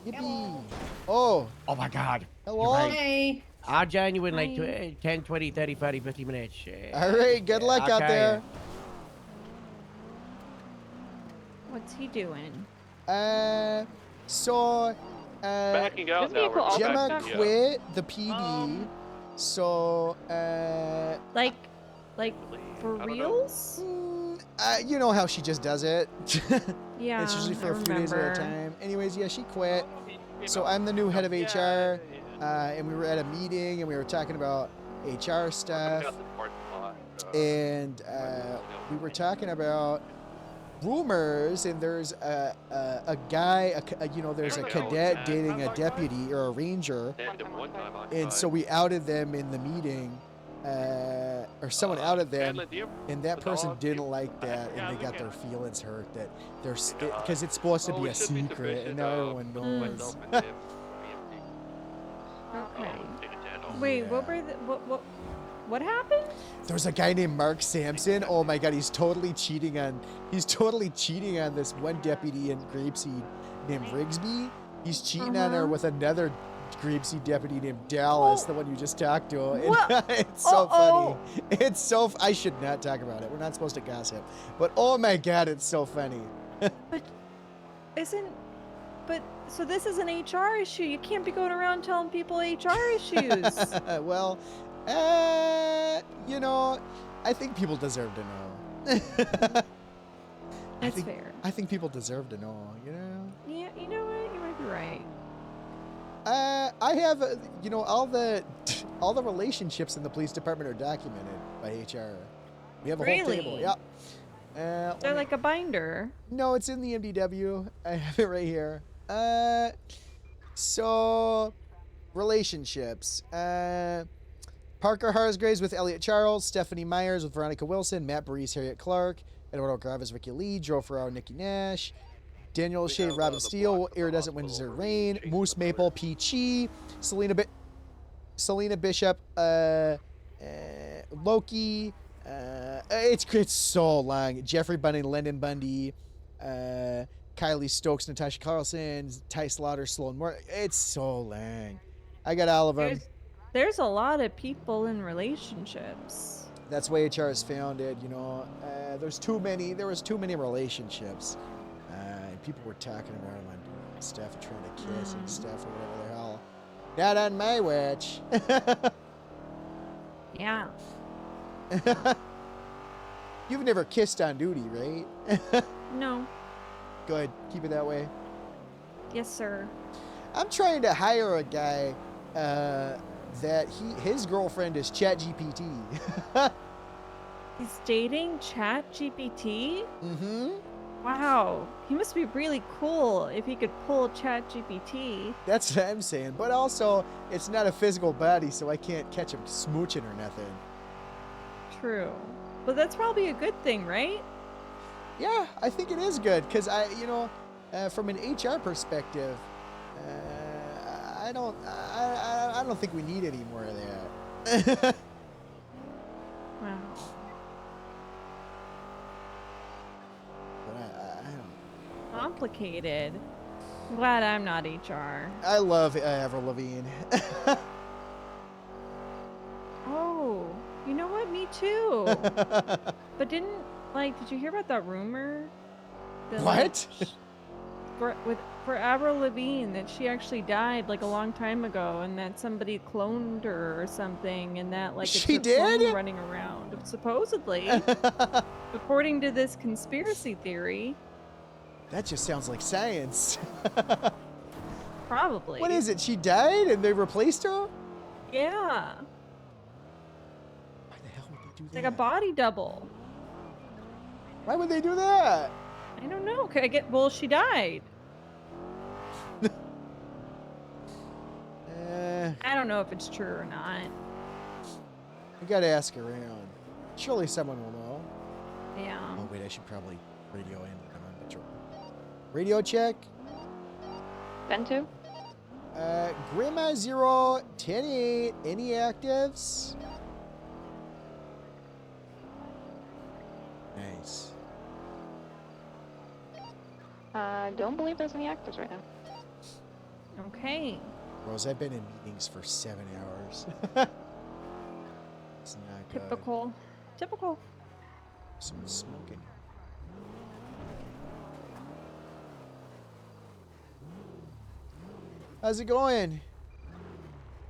Yippee. Oh. Oh my God. Hello. Right. I'll join you in like 10, 20, 30, 40, 50 minutes. All right. Good luck out there. What's he doing? So, Backing out now. We're going Gemma back to the, quit the PD. So, Like for reals? you know how she just does it. Yeah, It's usually for I a few days at a remember. time. Anyways, yeah, she quit. So I'm the new head of HR, and we were at a meeting and we were talking about HR stuff, and we were talking about rumors, and there's a guy, there's a cadet dating a deputy or a ranger, and so we outed them in the meeting, or someone outed them, and that person didn't like that, and they got their feelings hurt that there's because it's supposed to be a secret, and now everyone knows. Okay. Wait, what were the, what happened? There's a guy named Mark Sampson. Oh my god, he's totally cheating on this one deputy in Grapeseed named Rigsby. He's cheating on her with another Grapeseed deputy named Dallas, the one you just talked to. And it's so funny. It's so I should not talk about it. We're not supposed to gossip. But oh my god, it's so funny. So this is an HR issue. You can't be going around telling people HR issues. Well, I think people deserve to know. That's fair. I think people deserve to know, Yeah, you know what? You might be right. I have, all the relationships in the police department are documented by HR. We have a whole table. Yep. They're like a binder. No, it's in the MDW. I have it right here. So relationships. Parker Harsgraves with Elliot Charles, Stephanie Myers with Veronica Wilson, Matt Burris, Harriet Clark, Eduardo Graves, Ricky Lee, Joe Ferraro, Nikki Nash, Daniel Shea, Robin Steele, Iridescent Windsor Rain, Moose Maple, Peachy, Selena Bishop, Loki, it's so long. Jeffrey Bunny, Lyndon Bundy, Kylie Stokes, Natasha Carlson, Ty Slaughter, Sloan Moore. It's so long. I got all of them. There's a lot of people in relationships. That's why HR is founded, there was too many relationships. And people were talking about them on stuff and trying to kiss and stuff or whatever the hell. Not on my watch. Yeah. You've never kissed on duty, right? No. Good. Keep it that way. Yes, sir. I'm trying to hire a guy that his girlfriend is ChatGPT. He's dating ChatGPT? Mm-hmm. Wow. He must be really cool if he could pull ChatGPT. That's what I'm saying. But also, it's not a physical body, so I can't catch him smooching or nothing. True. But that's probably a good thing, right? Yeah, I think it is good because from an HR perspective, I don't think we need any more of that. Wow. But I don't. Complicated. I'm glad I'm not HR. I love Avril Lavigne. Oh, you know what? Me too. But did you hear about that rumor? That, what? For Avril Lavigne, that she actually died like a long time ago, and that somebody cloned her or something, and that like She it's a clone did? running around, supposedly, according to this conspiracy theory. That just sounds like science. Probably. What is it? She died and they replaced her? Yeah. Why the hell would they do It's that? like a body double. Why would they do that? I don't know. Well, she died. I don't know if it's true or not. We gotta ask around. Surely someone will know. Yeah. Oh wait, I should probably radio in. I'm on patrol. Radio check. Ben 2? Grandma 0, 10-8. Any actives? Nice. Don't believe there's any actors right now. Okay. Rose, I've been in meetings for 7 hours. It's not good. Typical. Typical. Someone's smoking. How's it going?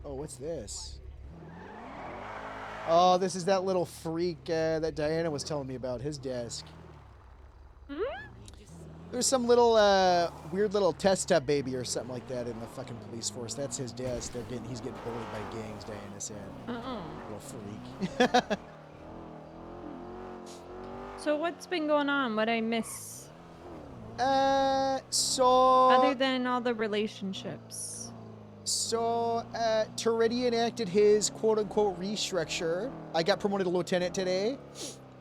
Oh, what's this? Oh, this is that little freak that Diana was telling me about, his desk. There's some little weird little test tub baby or something like that in the fucking police force. That's his desk. He's getting bullied by gangs, Diana said. Little freak. So what's been going on? What I miss? So... Other than all the relationships. So, Teridian acted his quote-unquote restructure. I got promoted to lieutenant today.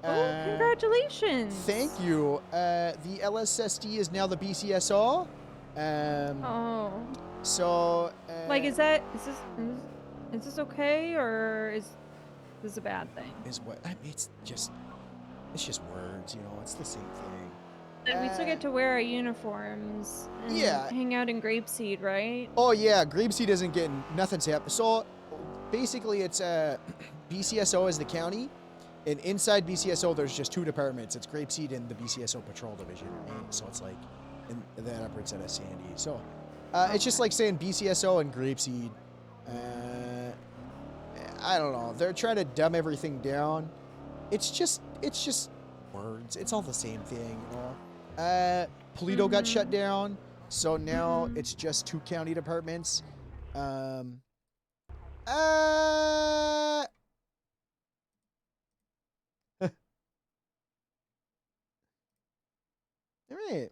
Oh, congratulations! Thank you. The LSSD is now the BCSO. Oh. So, Like, is this okay, or is this a bad thing? Is what? I mean, it's just words, you know. It's the same thing. And we still get to wear our uniforms. And yeah. Hang out in Grapeseed, right? Oh yeah, Grapeseed isn't getting nothing's happening. So, basically, it's BCSO is the county. And inside BCSO, there's just 2 departments. It's Grapeseed and the BCSO Patrol Division. Right? So it's like, and that operates out of Sandy. So it's just like saying BCSO and Grapeseed. I don't know. They're trying to dumb everything down. It's just words. It's all the same thing, you know. Polito got shut down, so now it's just 2 county departments. All right.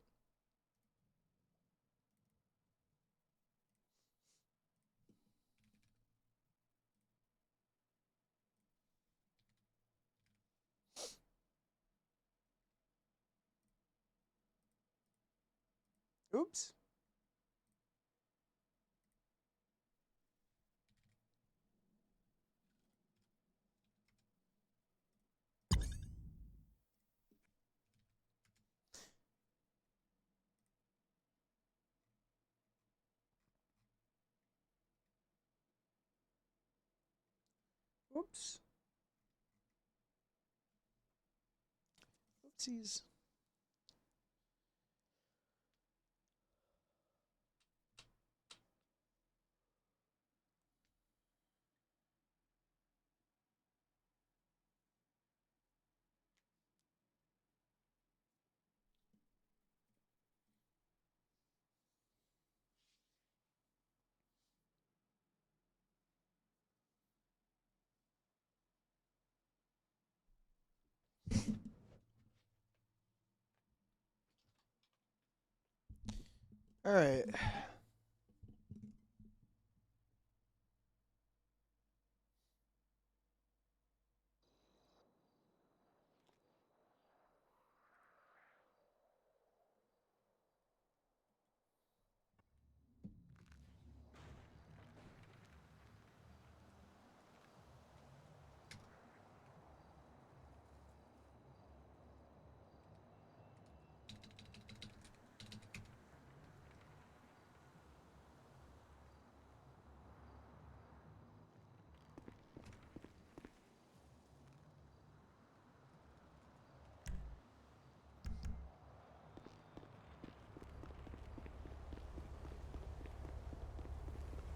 Oops. Oops. Oopsies. All right.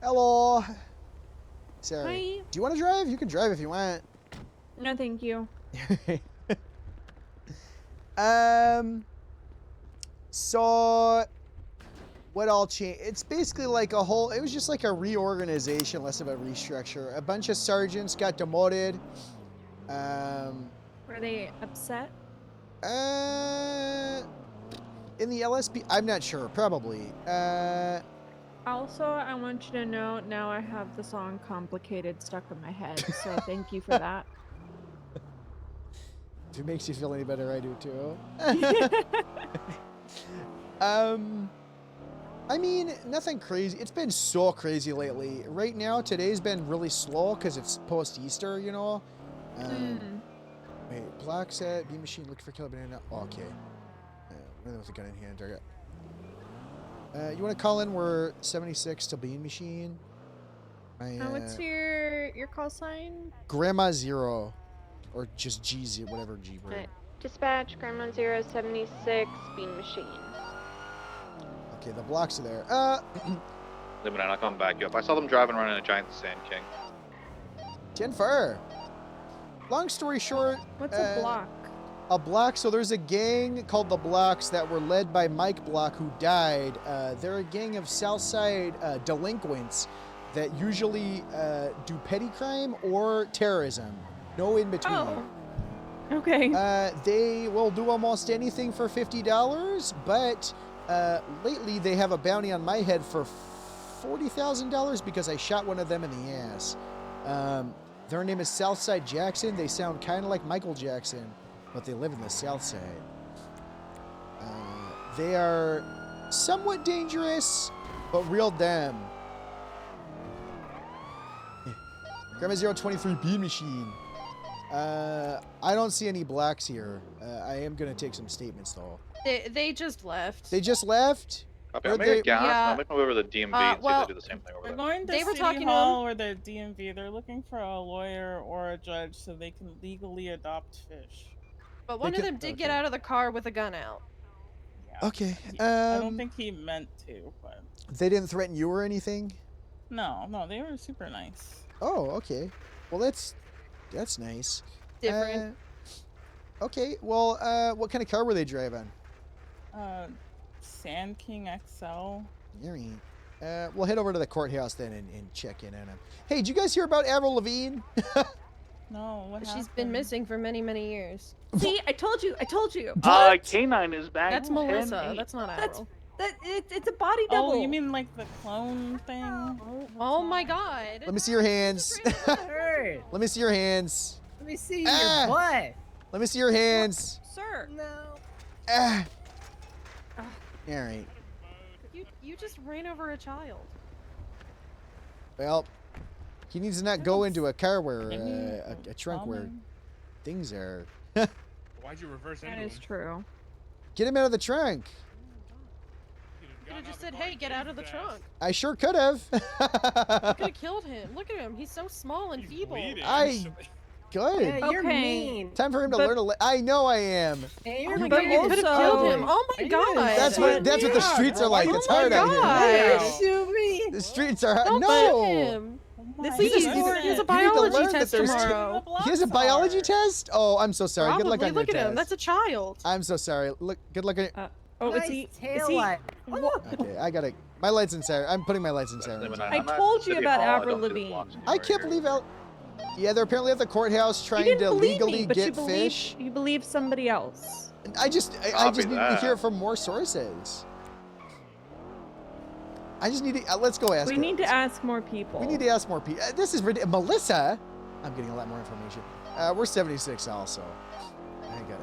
Hello. Sorry. Hi. Do you want to drive? You can drive if you want. No, thank you. So what all changed? It's basically like a whole, it was just like a reorganization, less of a restructure. A bunch of sergeants got demoted. Were they upset? In the LSP, I'm not sure, probably. Also, I want you to know now I have the song Complicated stuck in my head, so thank you for that. If it makes you feel any better, I do too. I mean, nothing crazy. It's been so crazy lately. Right now, today's been really slow because it's post-Easter, you know? Wait, block set, beam machine, look for killer banana. Oh, okay. With a gun in hand, target. You want to call in? We're 76 to beam machine. What's your call sign? Grandma Zero. Or just G, whatever G word. Dispatch, Grandma 076, Bean Machine. Okay, the blocks are there. Limit, I'll come back you up. I saw them driving around in a giant Sand King. Jennifer. Long story short. What's a block? A block, so there's a gang called the Blocks that were led by Mike Block, who died. They're a gang of Southside delinquents that usually do petty crime or terrorism. No in between. Oh. Okay. They will do almost anything for $50, but lately they have a bounty on my head for $40,000 because I shot one of them in the ass. Their name is Southside Jackson. They sound kind of like Michael Jackson, but they live in the South Side. They are somewhat dangerous, but real them. Grandma 023 Bean Machine. I don't see any blacks here. I am gonna take some statements though. They just left. They just left? Copy. I'll make a gas. Yeah. I'll make my way over to the DMV and see if they do the same thing over We're there. going to They were City talking Hall or the DMV. They're looking for a lawyer or a judge so they can legally adopt fish. But one of them did get out of the car with a gun out. Okay. I don't think he meant to, but They didn't threaten you or anything? no, they were super nice. Oh, okay. Well, that's nice. Different. Okay. Well, what kind of car were they driving? Sand King XL. All right. We'll head over to the courthouse then and check in on him. Hey, did you guys hear about Avril Lavigne? No, what She's been missing for many, many years. See, I told you. K9 is back. That's Melissa. That's not Avril. It's a body double. Oh, you mean like the clone thing? Oh my god. Let me see your hands. Let me see your hands. Let me see Ah! your butt. Let me see your hands. Sir. No. Ah. All right. You just ran over a child. Well, he needs to not go into a car where a trunk where things are. Why'd you reverse That into is him? true. Get him out of the trunk. You could have just said, "Hey, get out of the trunk." I sure could have. You could have killed him. Look at him. He's so small and feeble. Good. Yeah, you're mean. Time for him to learn a. I know I am. Hey, you could have killed him. Oh my god. That's what the streets are like. It's hard out here. Shoot me. The streets are hard. Don't No. shoot him. He Please, he has a biology test tomorrow. He has a biology test? Oh, I'm so sorry. Good luck on your Look at test. him. That's a child. I'm so sorry. Look. Good luck on. Oh, is he? Okay, I gotta. My lights and siren. I'm putting my lights and sirens. I told you about Avril Lavigne. I can't believe how. Yeah, they're apparently at the courthouse You trying didn't to believe legally me, but get you believe, fish. You believe somebody else. I just need to hear it from more sources. I just need to. Let's go ask. We need to ask more people. We need to ask more people. This is ridiculous. Melissa. I'm getting a lot more information. We're 76 also. I gotta.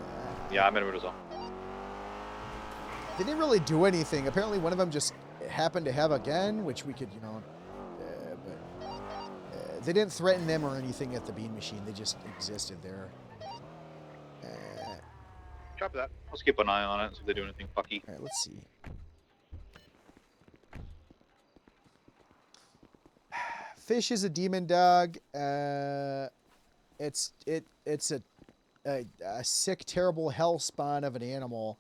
Yeah, I'm in it as well. They didn't really do anything. Apparently, one of them just happened to have a gun, which we could, but they didn't threaten them or anything at the bean machine. They just existed there. Copy that. Let's keep an eye on it. See if they do anything fucky. All right, let's see. Fish is a demon dog. It's a sick, terrible hell spawn of an animal.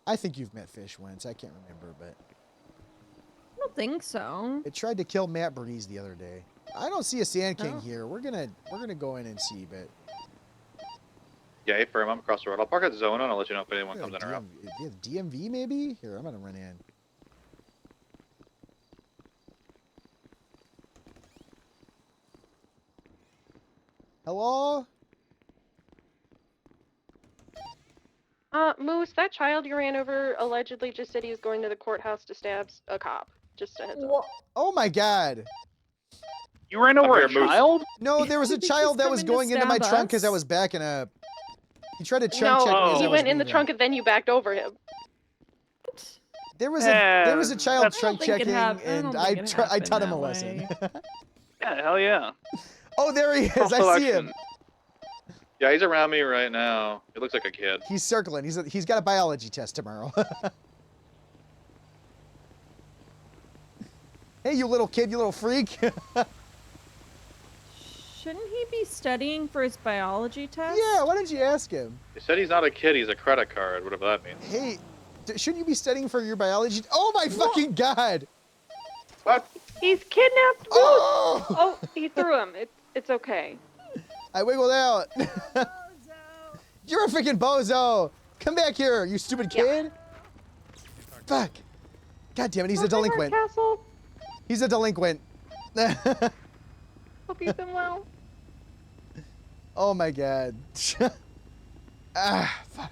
I think you've met Fish once. I can't remember, but I don't think so. it tried to kill Matt Bernice the other day. I don't see a Sand King here. We're gonna go in and see, but Yeah, hey, firm. I'm across the road. I'll park at the zone and I'll let you know if anyone comes in or out. DMV maybe. Here, I'm gonna run in. Hello? Moose, that child you ran over allegedly just said he was going to the courthouse to stab a cop. Just a heads up. Oh my god. You ran over a child? No, there was a child that was going into my trunk because I was backing up. He tried to chunk check me as he I was went in the moving. trunk and then you backed over him. There was a child trunk checking, and I taught him a that lesson. Yeah, hell yeah. Oh, there he is. Frontal I see action. him. Yeah, he's around me right now. He looks like a kid. He's circling. He's got a biology test tomorrow. Hey, you little kid, you little freak. Shouldn't he be studying for his biology test? Yeah, why don't you ask him? He said he's not a kid. He's a credit card, whatever that means. Hey, shouldn't you be studying for your biology? Oh my fucking god! What? He's kidnapped Moose. Oh! Oh, he threw him. It's okay. I wiggled out. You're a freaking bozo. Come back here, you stupid kid. Fuck. God damn it, he's a delinquent. Castle. He's a delinquent. Hope you've been well. Oh my god. Ah, fuck.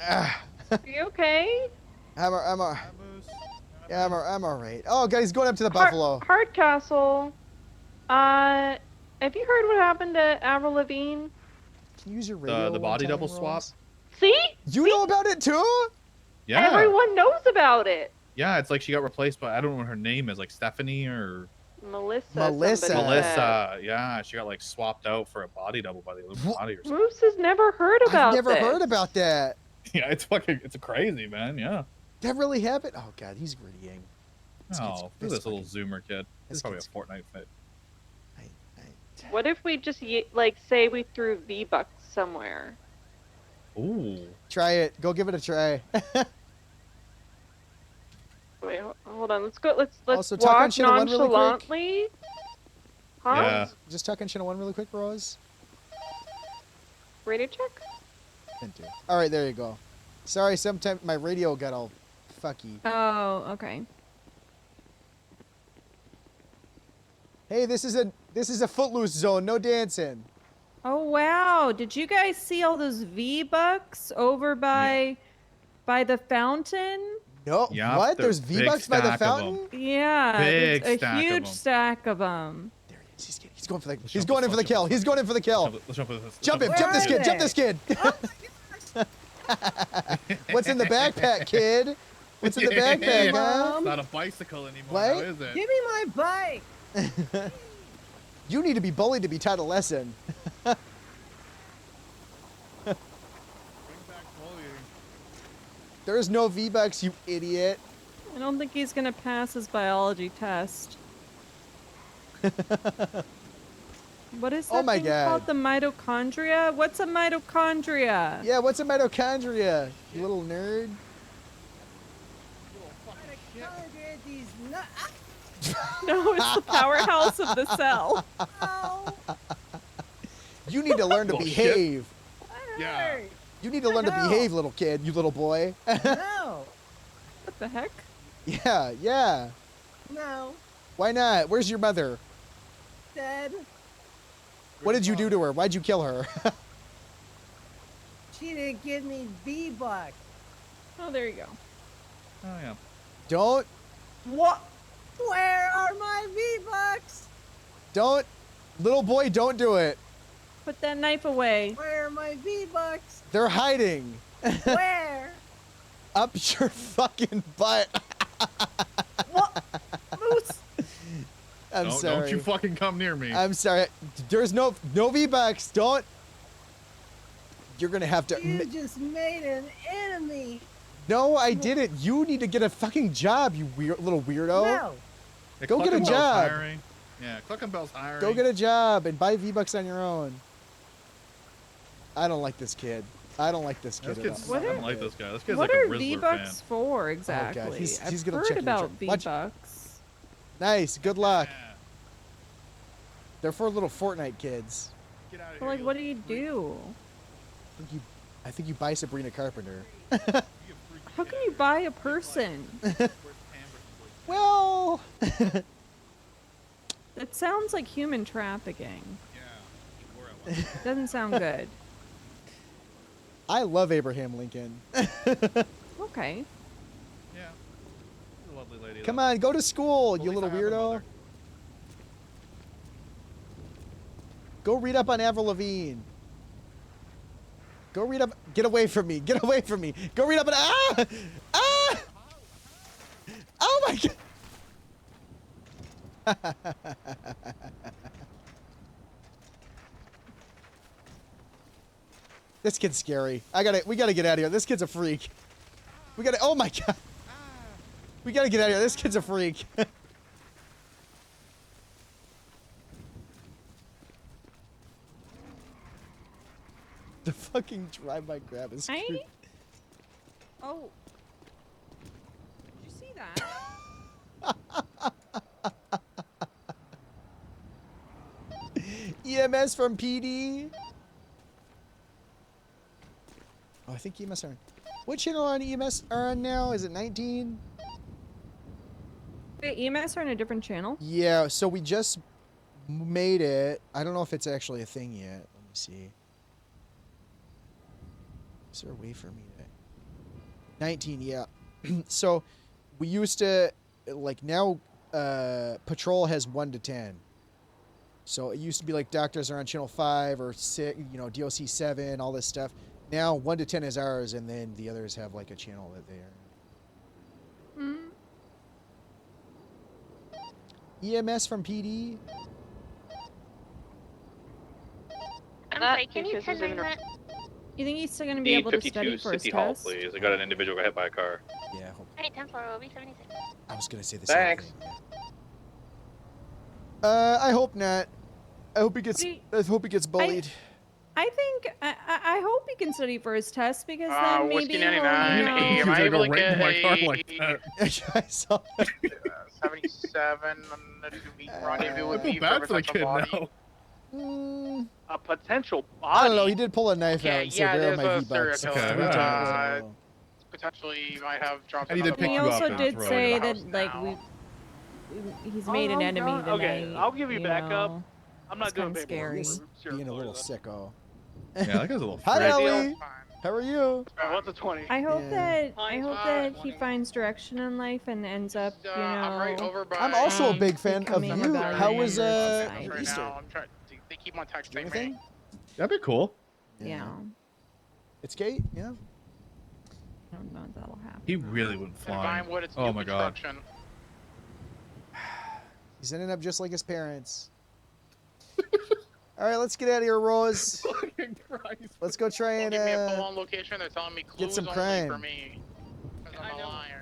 Ah. Are you okay? I'm alright. Oh god, he's going up to the buffalo. Hardcastle. Have you heard what happened to Avril Lavigne? Can you use your radio? The body double swap. See? You know about it too? Yeah. Everyone knows about it. Yeah, it's like she got replaced by, I don't know what her name is, like Stephanie or Melissa. Melissa. Melissa. Yeah, she got like swapped out for a body double by the Illuminati or something. Moose has never heard about I've never this. heard about that. Yeah, it's crazy, man. Yeah. That really happened? Oh god, he's grittying. Oh, look at this little Zoomer kid. He's probably a Fortnite fit. What if we just like say we threw V-Bucks somewhere? Ooh. Try it. Go give it a try. Wait, hold on. Let's go. Let's Also, tuck in walk shit one really quick. nonchalantly. Huh? Yeah. Just tuck in shit one really quick, bros. Radio check. All right, there you go. Sorry, sometimes my radio got all fucky. Oh, okay. Hey, this is a footloose zone. No dancing. Oh wow! Did you guys see all those V-Bucks over by the fountain? No. Yeah, What? there's There's big V-Bucks by the stack of 'em. fountain? Yeah, Big there's stack a of huge 'em. stack of them. He's going for the. He's going in for the kill. He's going in for the kill. Let's jump this. Jump him! Jump this kid! Jump this kid! What's in the backpack, kid? What's in the backpack, huh? It's not a bicycle anymore, What? now, is it? Give me my bike. You need to be bullied to be taught a lesson. There's no V-Bucks, you idiot. I don't think he's gonna pass his biology test. What is that Oh my thing God. called? The mitochondria? What's a mitochondria? Yeah, what's a mitochondria? You little nerd. No, it's the powerhouse of the cell. You need to learn to Bullshit. behave. Yeah. You need to learn to No. behave, little kid, you little boy. No. What the heck? Yeah, yeah. No. Why not? Where's your mother? Dead. What did you do to her? Why'd you kill her? She didn't give me V-Bucks. Oh, there you go. Oh yeah. Don't, What? Where are my V-Bucks? don't, little boy, don't do it. Put that knife away. Where are my V-Bucks? They're hiding. Where? Up your fucking butt. What? Moose. I'm sorry. Don't you fucking come near me. I'm sorry. There's no V-Bucks. Don't. You're gonna have to. You just made an enemy. No, I didn't. You need to get a fucking job, you weird little weirdo. No. Yeah, Go get a Cluckenbell's job. hiring. Yeah, Cluckenbell's hiring. Go get a job and buy V-Bucks on your own. I don't like this kid. I don't like this kid This at kid's, all. I don't like this guy. This kid's What like a are Rizzler V-Bucks fan. for exactly? Oh, he's I've gonna heard check your about watch- V-Bucks. Nice. Good luck. They're for little Fortnite kids. Get out of But here. like, you what do you do? I think you buy Sabrina Carpenter. How can you buy a person? Well, It sounds like human trafficking. Doesn't sound good. I love Abraham Lincoln. Okay. Yeah. She's a lovely lady. Come though. on, go to school, you At least little I have a weirdo. mother. Go read up on Avril Lavigne. Go read up. Get away from me. Get away from me. Go read up on. Ah! Ah! Oh my god. This kid's scary. We gotta get out of here. This kid's a freak. Oh my god. We gotta get out of here. This kid's a freak. The fucking drive-by grab is I- creepy. Oh. Did you that. EMS from PD. Oh, I think EMS are on. What channel on EMS are on now? Is it 19? Wait, EMS are on a different channel? Yeah, so we just made it. I don't know if it's actually a thing yet. Let me see. Is there a way for me to... 19, yeah. So we used to, like, now Patrol has 1 to 10. So it used to be like doctors are on channel 5 or 6, you know, DOC 7, all this stuff. Now 1 to 10 is ours, and then the others have like a channel that they are. EMS from PD. I'm sorry, can you turn that? You think he's still going to be able to study for his City Hall, test? please. I got an individual got hit by a car. Yeah, I hope. Alright, 10 for OB76. I was gonna say the Thanks. same thing. I hope not. I hope he gets. I hope he gets bullied. I think I hope he can study for his test because then maybe Whiskey he'll, 99. you know, Hey, am I able to get my car a like that. I saw that. 77 to meet rendezvous I with feel me bad for for the potential kid body? now. A potential I body. don't know. He did pull a knife out Okay, and say, yeah, "Where are there's my a V-bucks?" serial Three killer. times. Potentially might have dropped I need to another pick he you bomb. up also and did throw it say in the that house like now. he's made an enemy tonight. Okay, I'll give you backup. know. I'm not It's doing kinda paperwork. scary. for Being a serial little killers, sicko. Yeah, that guy's a little Hi, freak. Ellie. How are you? though. What's a 20? I hope Yeah. that he finds direction in life and ends up, you know. I'm right over by. I'm also a big fan of becoming you. a valued How was member of your society. right Easter? now. I'm trying. They keep on Did you do texting me. anything? That'd be cool. Yeah. It's gay. Yeah. I don't know if that'll happen. He really went In flying. Vinewood, it's Oh new my god. construction. He's ending up just like his parents. All right, let's get out of here, Rose. Fucking Christ. Let's go try Don't and give me a full-on location. They're telling me clues some only for crime. me. 'Cause I'm a liar.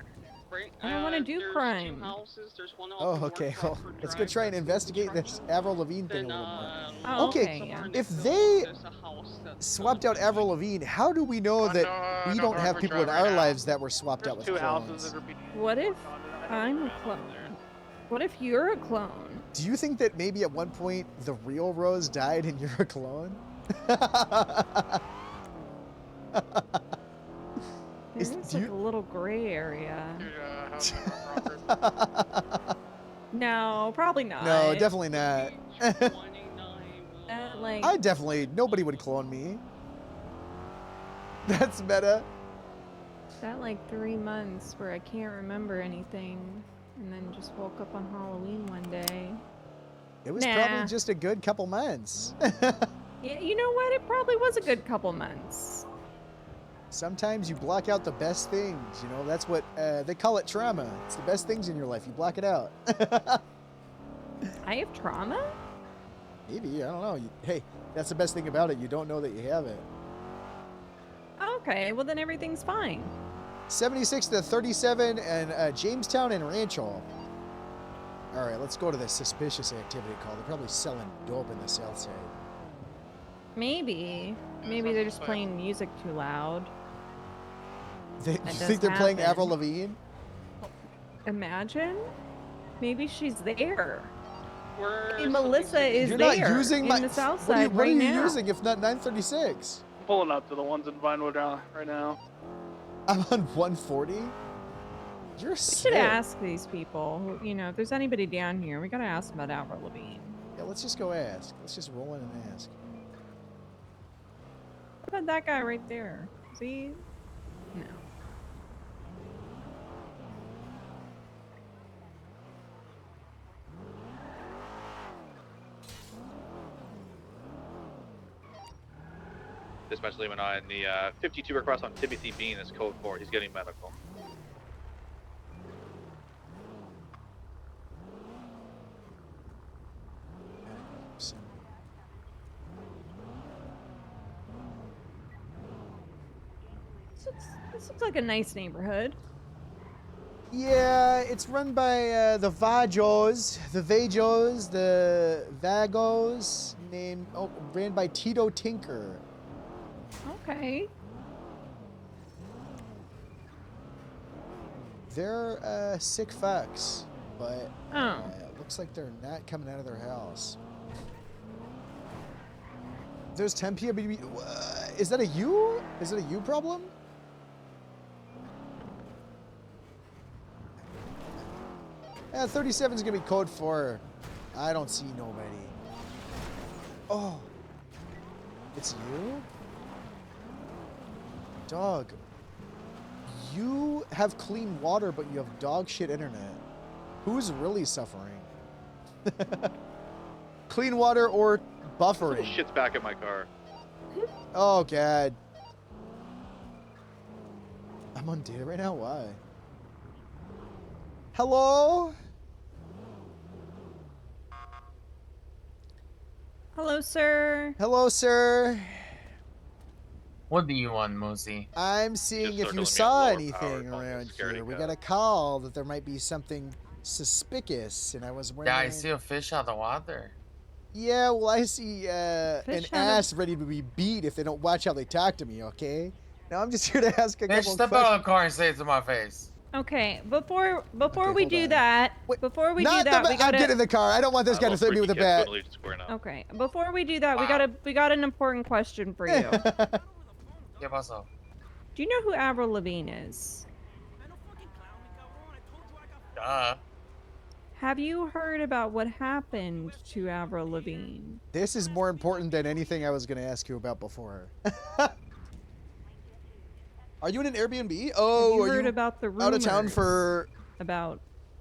I don't want to do crime. Oh, okay. Well, let's go try and investigate this Avril Lavigne thing a little more. Oh, Okay, yeah. if they swapped out Avril Lavigne, how do we know that we don't have people in our lives that were swapped out with Two houses clones? that are being What if I'm a clone? What if you're a clone? Do you think that maybe at one point the real Rose died and you're a clone? There's like a little gray area. No, probably not. No, definitely not. Like, I definitely, nobody would clone me. That's meta. that like 3 months where I can't remember anything and then just woke up on Halloween one day. It was Nah. probably just a good couple months. Yeah, you know what? It probably was a good couple months. Sometimes you block out the best things, you know, that's what, they call it trauma. It's the best things in your life, you block it out. I have trauma? Maybe, I don't know. Hey, that's the best thing about it, you don't know that you have it. Okay, well then everything's fine. 76 to 37 and Jamestown and Rancho. All right, let's go to the suspicious activity call. They're probably selling dope in the south side. Maybe. Maybe they're just playing music too loud. You That think does they're playing happen. Avril Lavigne? Imagine. Maybe she's there. Where Hey, Melissa is You're there not using in my. the south What are you, side what right are you now. using if not 936? I'm pulling up to the ones in Vinewood right now. I'm on 140. You're We sick. should ask these people, who, you know, if there's anybody down here, we gotta ask them about Avril Lavigne. Yeah, let's just go ask. Let's just roll in and ask. What about that guy right there? Is he? No. Dispatch leaving on the 52 request on Timothy Bean is code 4. He's getting medical. This looks like a nice neighborhood. Yeah, it's run by the Vagos, the Vagos, ran by Tito Tinker. Okay. They're sick fucks, but Oh. it looks like they're not coming out of their house. There's 10 p.m. Is that a you? Is it a you problem? Yeah, 37 is gonna be code 4. I don't see nobody. Oh, it's you? Dog. You have clean water, but you have dog shit internet. Who's really suffering? Clean water or buffering? Shit's back in my car. Oh, God. I'm on data right now? Why? Hello? Hello, sir. Hello, sir. What do you want, Mosey? I'm seeing if you saw anything around here. We got a call that there might be something suspicious, and I was wondering... Yeah, I see a fish out of the water. Yeah, well, I see an Fish out of- ass ready to be beat if they don't watch how they talk to me, okay? Now I'm just here to ask a Bitch, couple step out of the car and say it to my face. Okay, before we hold do on. that, before we do Not that, the we I'm gotta. getting in the car. I don't want this guy to threaten me with a bat. Okay, before we do that, we got an important question for you. ¿Qué pasó? Do you know who Avril Lavigne is? Duh. Have you heard about what happened to Avril Lavigne? This is more important than anything I was going to ask you about before. Are you in an Airbnb? Oh, Have you are heard you about the out of town rumors for... about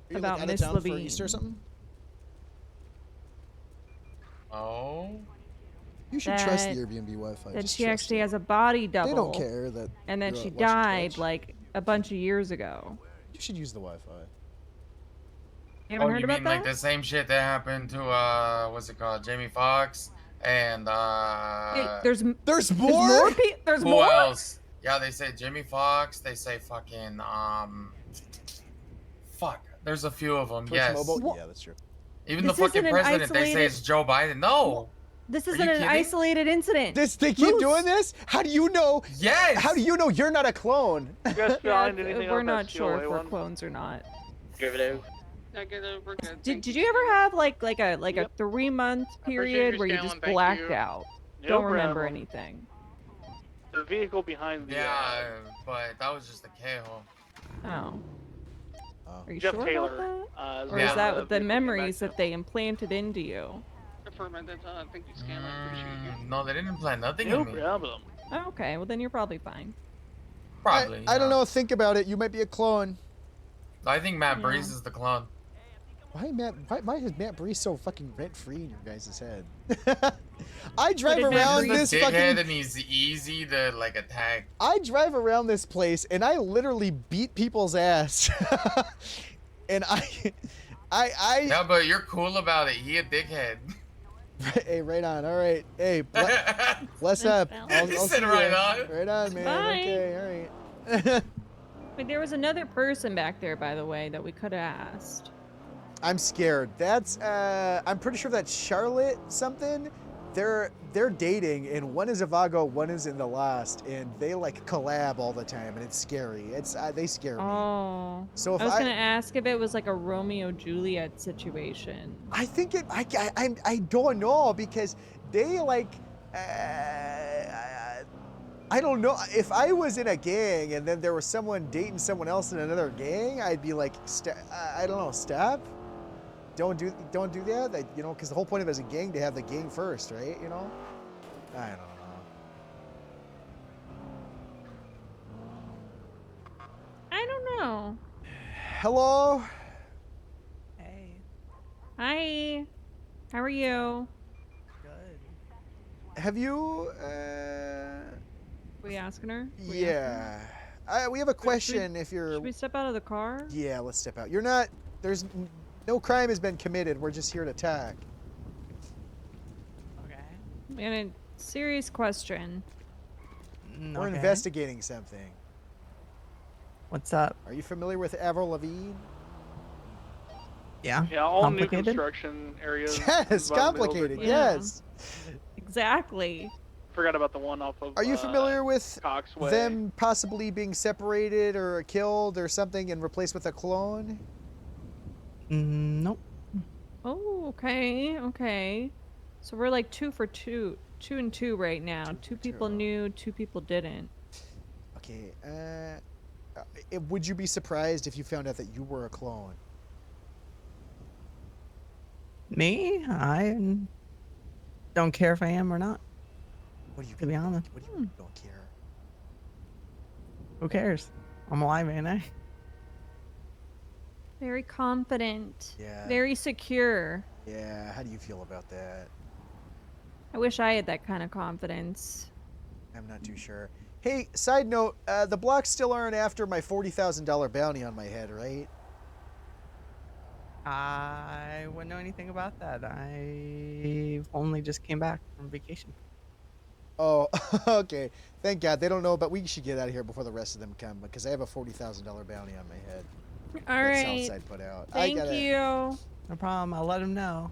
Are you about like out of Miss town Lavigne? for Easter or something? Oh. You should trust the That- Airbnb Wi-Fi. That Just she trust actually it. has a body double. They don't care that And then you're she watching died Twitch. like a bunch of years ago. You should use the Wi-Fi. You haven't Oh, heard you about mean that? like the same shit that happened to what's it called, Jamie Foxx and Hey, there's more. There's who more. else? Yeah, they say Jamie Foxx. They say fucking fuck. There's a few of them. Twitch Yes. Mobile? Yeah, that's true. Even This the fucking isn't an president. They say isolated- it's Joe Biden. No. This Are isn't you an kidding? isolated incident. They keep doing this? How do you know? Yes. How do you know you're not a clone? You guys find anything We're on not that sure if COA we're one? clones or not. Negative. We're good. Did you ever have like a 3-month appreciate period you where you scaling, just thank blacked you. out? No Don't remember problem. anything. The vehicle behind the Yeah, but that was just a K-hole. Oh. Are you Jeff sure Taylor, about that? is Or the is one that the the vehicle came memories back that they implanted into you? Thank you, Scaling. Appreciate you. No, they didn't implant nothing No in me. problem. Oh, okay, well then you're probably fine. Probably. I don't yeah. know. Think about it. You might be a clone. I think Matt Yeah. Breeze is the clone. Why is Matt Breeze so fucking rent-free in your guys' head? I drive did Matt around He's this a dickhead fucking... and he's easy to like attack. I drive around this place and I literally beat people's ass. And I Yeah, but you're cool about it. He a dickhead. Hey, right on. All right. Hey, bless up. I'll He see said ya. right on. Right on, man. Bye. Okay, all right. Wait, there was another person back there, by the way, that we could have asked. I'm scared. That's I'm pretty sure that's Charlotte something. They're dating, and one is a Vago, one is in the Lost, and they like collab all the time, and it's scary. It's they scare me. Oh. So if I was gonna ask if it was like a Romeo Juliet situation. I think it. I don't know because they like. I don't know if I was in a gang and then there was someone dating someone else in another gang. I'd be like, I don't know, stop. Don't do that. Like, you know, because the whole point of it is a gang to have the gang first, right? You know. I don't know. I don't know. Hello. Hey, Hi. How are you? good. Have you? We asking her? We Yeah. We have a question. If you're. Should we step out of the car? Yeah, let's step out. You're not. There's no crime has been committed. We're just here to attack. Okay. We had a serious question. We're investigating something. What's up? Are you familiar with Avril Lavigne? Yeah. Yeah, all new Complicated? construction areas. Yes, environmental complicated. business. Yeah. Yes. Exactly. forgot about the one off of. Are you familiar with Coxway. them possibly being separated or killed or something and replaced with a clone? Nope. Oh, okay, okay. So we're like 2 for 2, 2 and 2 right now. 2 people knew, 2 people didn't. Okay. Would you be surprised if you found out that you were a clone? Me? I don't care if I am or not. What do you? To be honest. What do you mean you don't care? Who cares? I'm alive, ain't I? Very confident. Yeah. Very secure. Yeah. How do you feel about that? I wish I had that kind of confidence. I'm not too sure. Hey, side note, the blocks still aren't after my $40,000 bounty on my head, right? I wouldn't know anything about that. I only just came back from vacation. Oh, okay. Thank God. They don't know, but we should get out of here before the rest of them come because I have a $40,000 bounty on my head. All that right. Southside put out. Thank you. No problem. I'll let him know.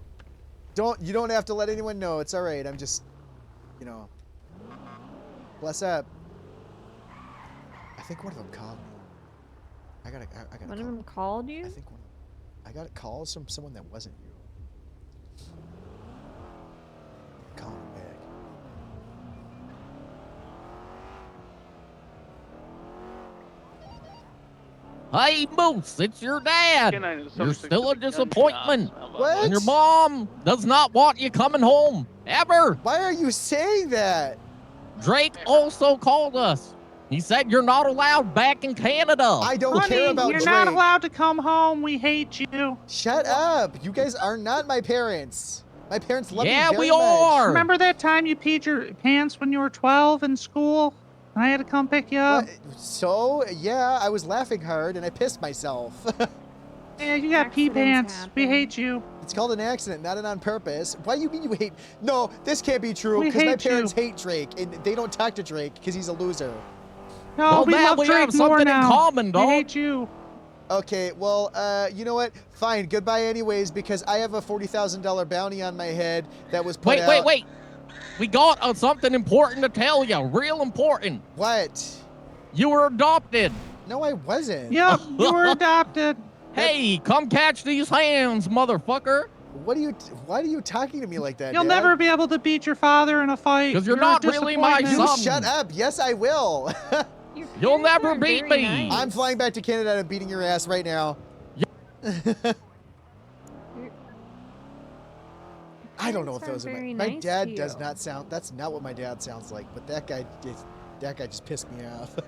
You don't have to let anyone know. It's all right. I'm just, bless up. I think one of them called me. I got One of them called you? I think I got calls from someone that wasn't you. Call me back. Hey, Moose, it's your dad. You're still a disappointment. What? And your mom does not want you coming home, ever. Why are you saying that? Drake also called us. He said you're not allowed back in Canada. I don't care about you're Drake. not allowed to come home. We hate you. Shut up. You guys are not my parents. My parents love me Yeah, very we much. are. Remember that time you peed your pants when you were 12 in school? I had to come pick you up. So, yeah, I was laughing hard and I pissed myself. Yeah, you got pee pants. We hate you. It's called an accident, not an on purpose. Why do you mean you hate? No, this can't be true We because my hate parents you. hate Drake and they don't talk to Drake because he's a loser. No, Well, we now love we Drake have more something in now. common, dog. We hate you. Okay, well, you know what? Fine, goodbye anyways because I have a $40,000 bounty on my head that was put out. Wait. We got something important to tell you. Real important. What? You were adopted. No, I wasn't. Yep, you were adopted. Hey, come catch these hands, motherfucker. What are you? Why are you talking to me like that? You'll Dad? never be able to beat your father in a fight. 'Cause you're a not really my disappointment. son. Shut up. Yes, I will. You'll never beat me. I'm flying back to Canada and beating your ass right now. I don't know if those are my dad does not sound. That's not what my dad sounds like. But that guy just pissed me off.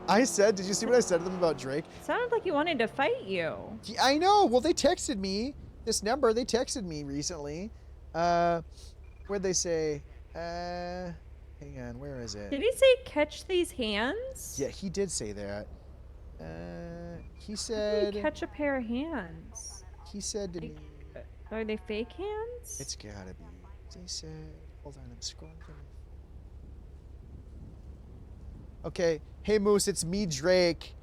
I said, did you see what I said to them about Drake? Sounded like you wanted to fight you. I know. Well, they texted me this number. They texted me recently. Where'd they say? Hang on. Where is it? Did he say catch these hands? Yeah, he did say that. He How do said. you catch a pair of hands? He said to me. Are they fake hands? It's gotta be. They said. Hold on, I'm scrolling. Okay, hey Moose, it's me, Drake,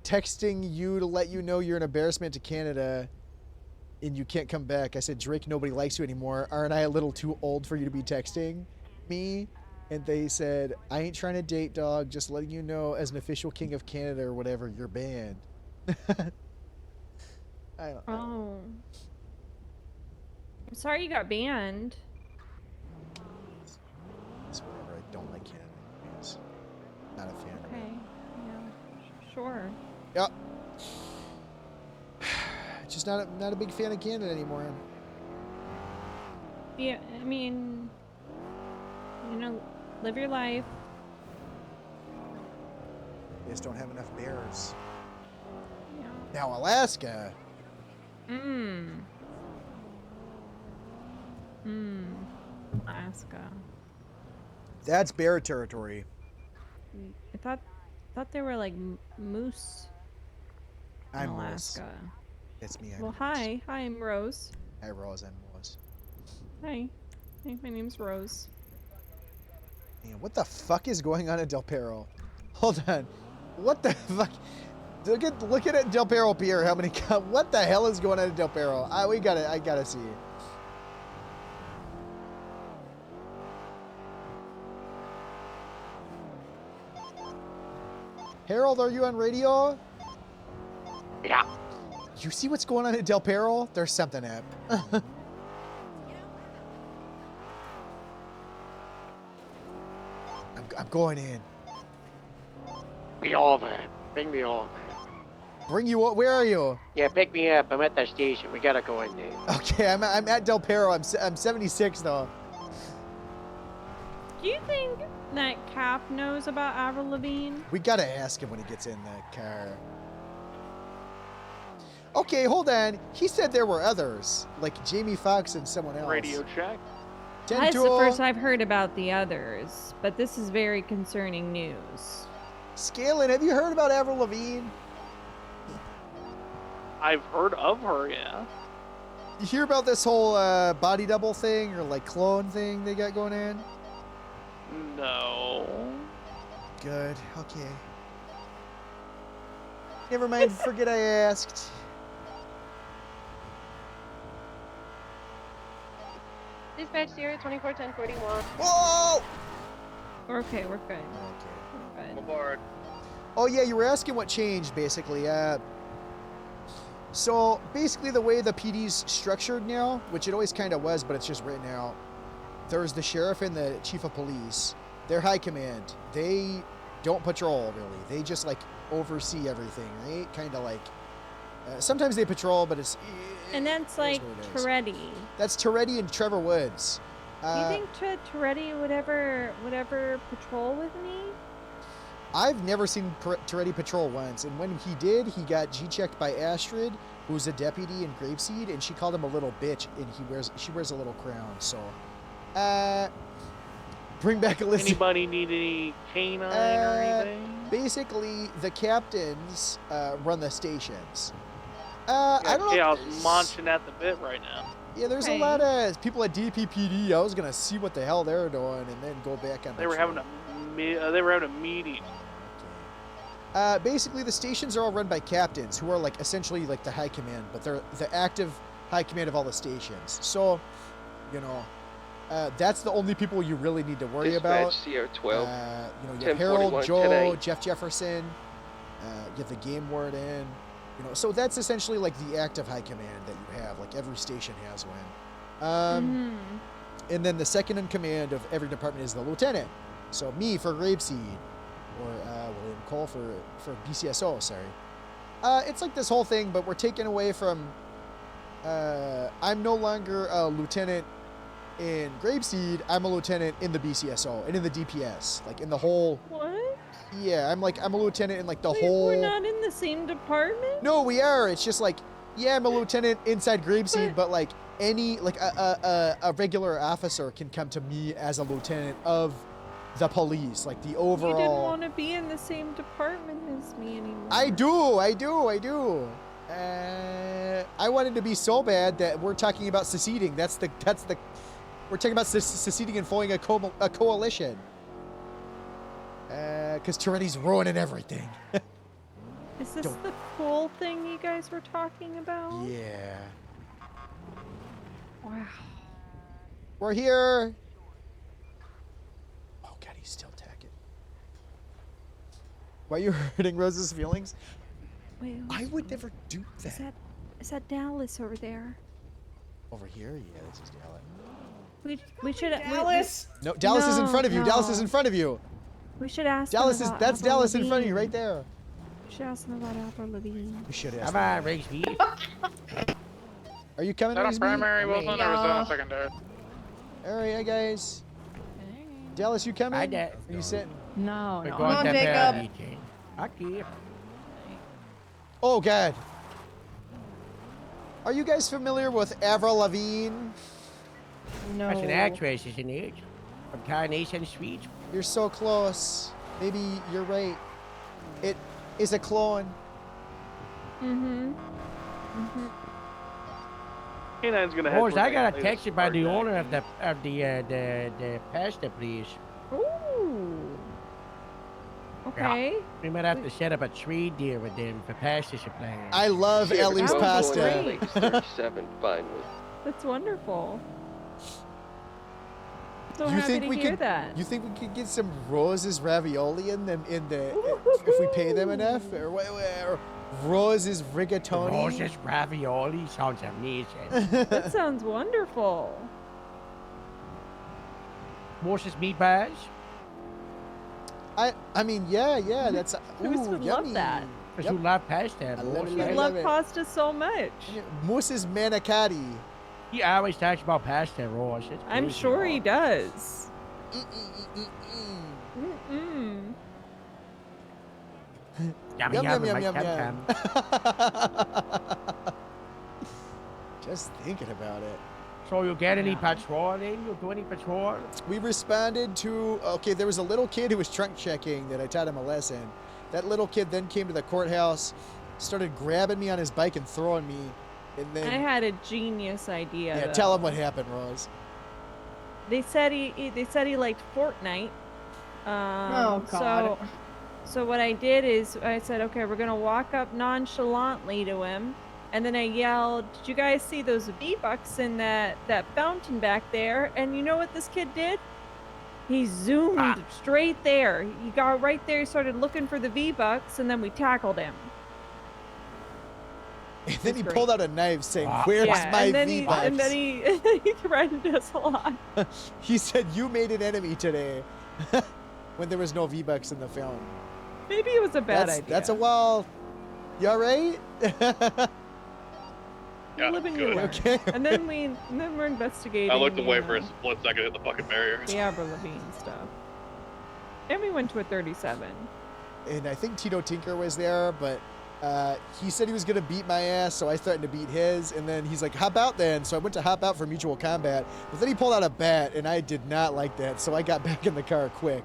texting you to let you know you're an embarrassment to Canada and you can't come back. I said, Drake, nobody likes you anymore. Aren't I a little too old for you to be texting me? And they said, I ain't trying to date, dog. Just letting you know, as an official king of Canada or whatever, you're banned. I don't know. Oh. I'm sorry you got banned. It's whatever. I don't like Canada. Anyways. Not a fan. Okay. Yeah. Sure. Yep. Just not a big fan of Canada anymore. Yeah, I mean, live your life. They just don't have enough bears. Yeah. Now Alaska. Alaska. That's bear territory. I thought they were like moose in I'm Alaska. Rose. It's me. Well, hi, I'm Rose. Hi, Rose. I'm Rose. Hi, my name's Rose. Man, what the fuck is going on in Del Perro? Hold on. What the fuck? Look at it, Del Perro Pier. How many? What the hell is going on at Del Perro? I gotta see. Harold, are you on radio? Yeah. You see what's going on at Del Perro? There's something up. I'm going in. Me over. Bring me over. Bring you up? Where are you? Yeah, pick me up. I'm at the station. We gotta go in there. Okay, I'm at Del Perro. I'm 76 though. Do you think that Cap knows about Avril Lavigne? We gotta ask him when he gets in the car. Okay, hold on. He said there were others, like Jamie Foxx and someone else. Radio check. That's the first I've heard about the others, but this is very concerning news. Scalen, have you heard about Avril Lavigne? I've heard of her, yeah. You hear about this whole body double thing or like clone thing they got going on? No. Good. Okay. Never mind. Forget I asked. Dispatch Sierra 241041. Whoa! Okay, we're good. Okay. We're good. Aboard. Oh yeah, you were asking what changed basically. So basically the way the PD's structured now, which it always kind of was, but it's just written out. There's the sheriff and the chief of police. They're high command. They don't patrol really. They just like oversee everything, right? Kind of like. Sometimes they patrol, but it's. And that's like Toretti. That's Toretti and Trevor Woods. Do you think Toretti would ever patrol with me? I've never seen Toretti patrol once, and when he did, he got G-checked by Astrid, who's a deputy in Grapeseed, and she called him a little bitch, and she wears a little crown. So, bring back a list. Anybody need any canine or anything? Basically, the captains run the stations. Yeah, I don't know. Chaos munching at the bit right now. Yeah, there's a lot of people at DPPD. I was gonna see what the hell they're doing and then go back on. They were having a meeting. Basically, the stations are all run by captains who are like essentially like the high command, but they're the active high command of all the stations. So, you know, that's the only people you really need to worry about. Sierra 12. You know, you have Harold, Joe, today. Jeff Jefferson. You have the game warden. You know, so that's essentially like the active high command that you have. Like every station has one. And then the second in command of every department is the lieutenant. So me for Grapeseed, or William Cole for BCSO. Sorry. It's like this whole thing, but we're taken away from. I'm no longer a lieutenant in Grapeseed. I'm a lieutenant in the BCSO and in the DPS, like in the whole. What? Yeah, I'm a lieutenant in like the Wait, whole. We're not in the same department? No, we are. It's just like, yeah, I'm a lieutenant inside Grapeseed, but like any like a regular officer can come to me as a lieutenant of the police, like the overall. You didn't want to be in the same department as me anymore. I do. I wanted to be so bad that we're talking about seceding. That's the. We're talking about seceding and forming a coalition. Because Toretti's ruining everything. Is this the cool thing you guys were talking about? Yeah. Wow. We're here. Oh God, he's still tagging. Why are you hurting Rose's feelings? Wait, I would never do that. Is that Dallas over there? Over here? Yeah, this is Dallas. We should. Dallas. No, Dallas is in front of you. No. Dallas is in front of you. We should ask. Dallas them is. about That's Avril Dallas in front of you, Lavigne. right there. We should ask them about Avril Lavigne. We should ask. Come on, race me. Are you coming? Is that on Reese? primary, Wilson, or is that on secondary? All right, hey guys. Dallas, you coming? Hi, Dad. Are you sitting? No, We're no. going on, to Jacob. Okay. Oh God. Are you guys familiar with Avril Lavigne? No. That's an actress, isn't it? From Carnation Street. You're so close. Maybe you're right. It is a clone. Canine's gonna head. Boys, for I got St. a text by the Louis owner of the pasta, please. Ooh. Okay. We might have to set up a trade deal with them for pasta suppliers. I love That Ellie's would be pasta. great. 37, fine with. That's wonderful. So You happy think to we hear could? that. You think we could get some Rose's ravioli in them if we pay them enough, or Rose's rigatoni? Rose's ravioli sounds amazing. That sounds wonderful. Rose's meatballs. I mean, yeah, that's Who would love yummy. that? Because you love pasta. I love Mose. it, You I love love it. pasta so much. Moses Manicotti. He always talks about pasta, Rose. It's I'm crazy, sure he Rose. does. Yummy, Yum, yummy, yum, Mike, yum, yum, yum. yum. Just thinking about it. So you get any patrolling? You do any patrol? We responded to, okay, there was a little kid who was trunk checking that I taught him a lesson. That little kid then came to the courthouse, started grabbing me on his bike and throwing me, and then... I had a genius idea. yeah, though. tell him what happened, Rose. They said he liked Fortnite. Oh, God. So what I did is I said, okay, we're gonna walk up nonchalantly to him, and then I yelled, "Did you guys see those V-Bucks in that fountain back there?" And you know what this kid did? He zoomed straight there. He got right there. He started looking for the V-Bucks, and then we tackled him. And then he great. pulled out a knife saying, "Where's Yeah, my and then V-Bucks?" and then he threatened us a lot. He said, "You made an enemy today," when there was no V-Bucks in the film. Maybe it was a bad idea. That's a wall. You all right? Yeah, Living good. your learn. Okay. And then we're investigating. I looked away for a the split second, hit the fucking barrier. Avril Lavigne stuff. And we went to a 37. And I think Tito Tinker was there, but he said he was going to beat my ass, so I threatened to beat his. And then he's like, hop out then. So I went to hop out for mutual combat. But then he pulled out a bat, and I did not like that. So I got back in the car quick.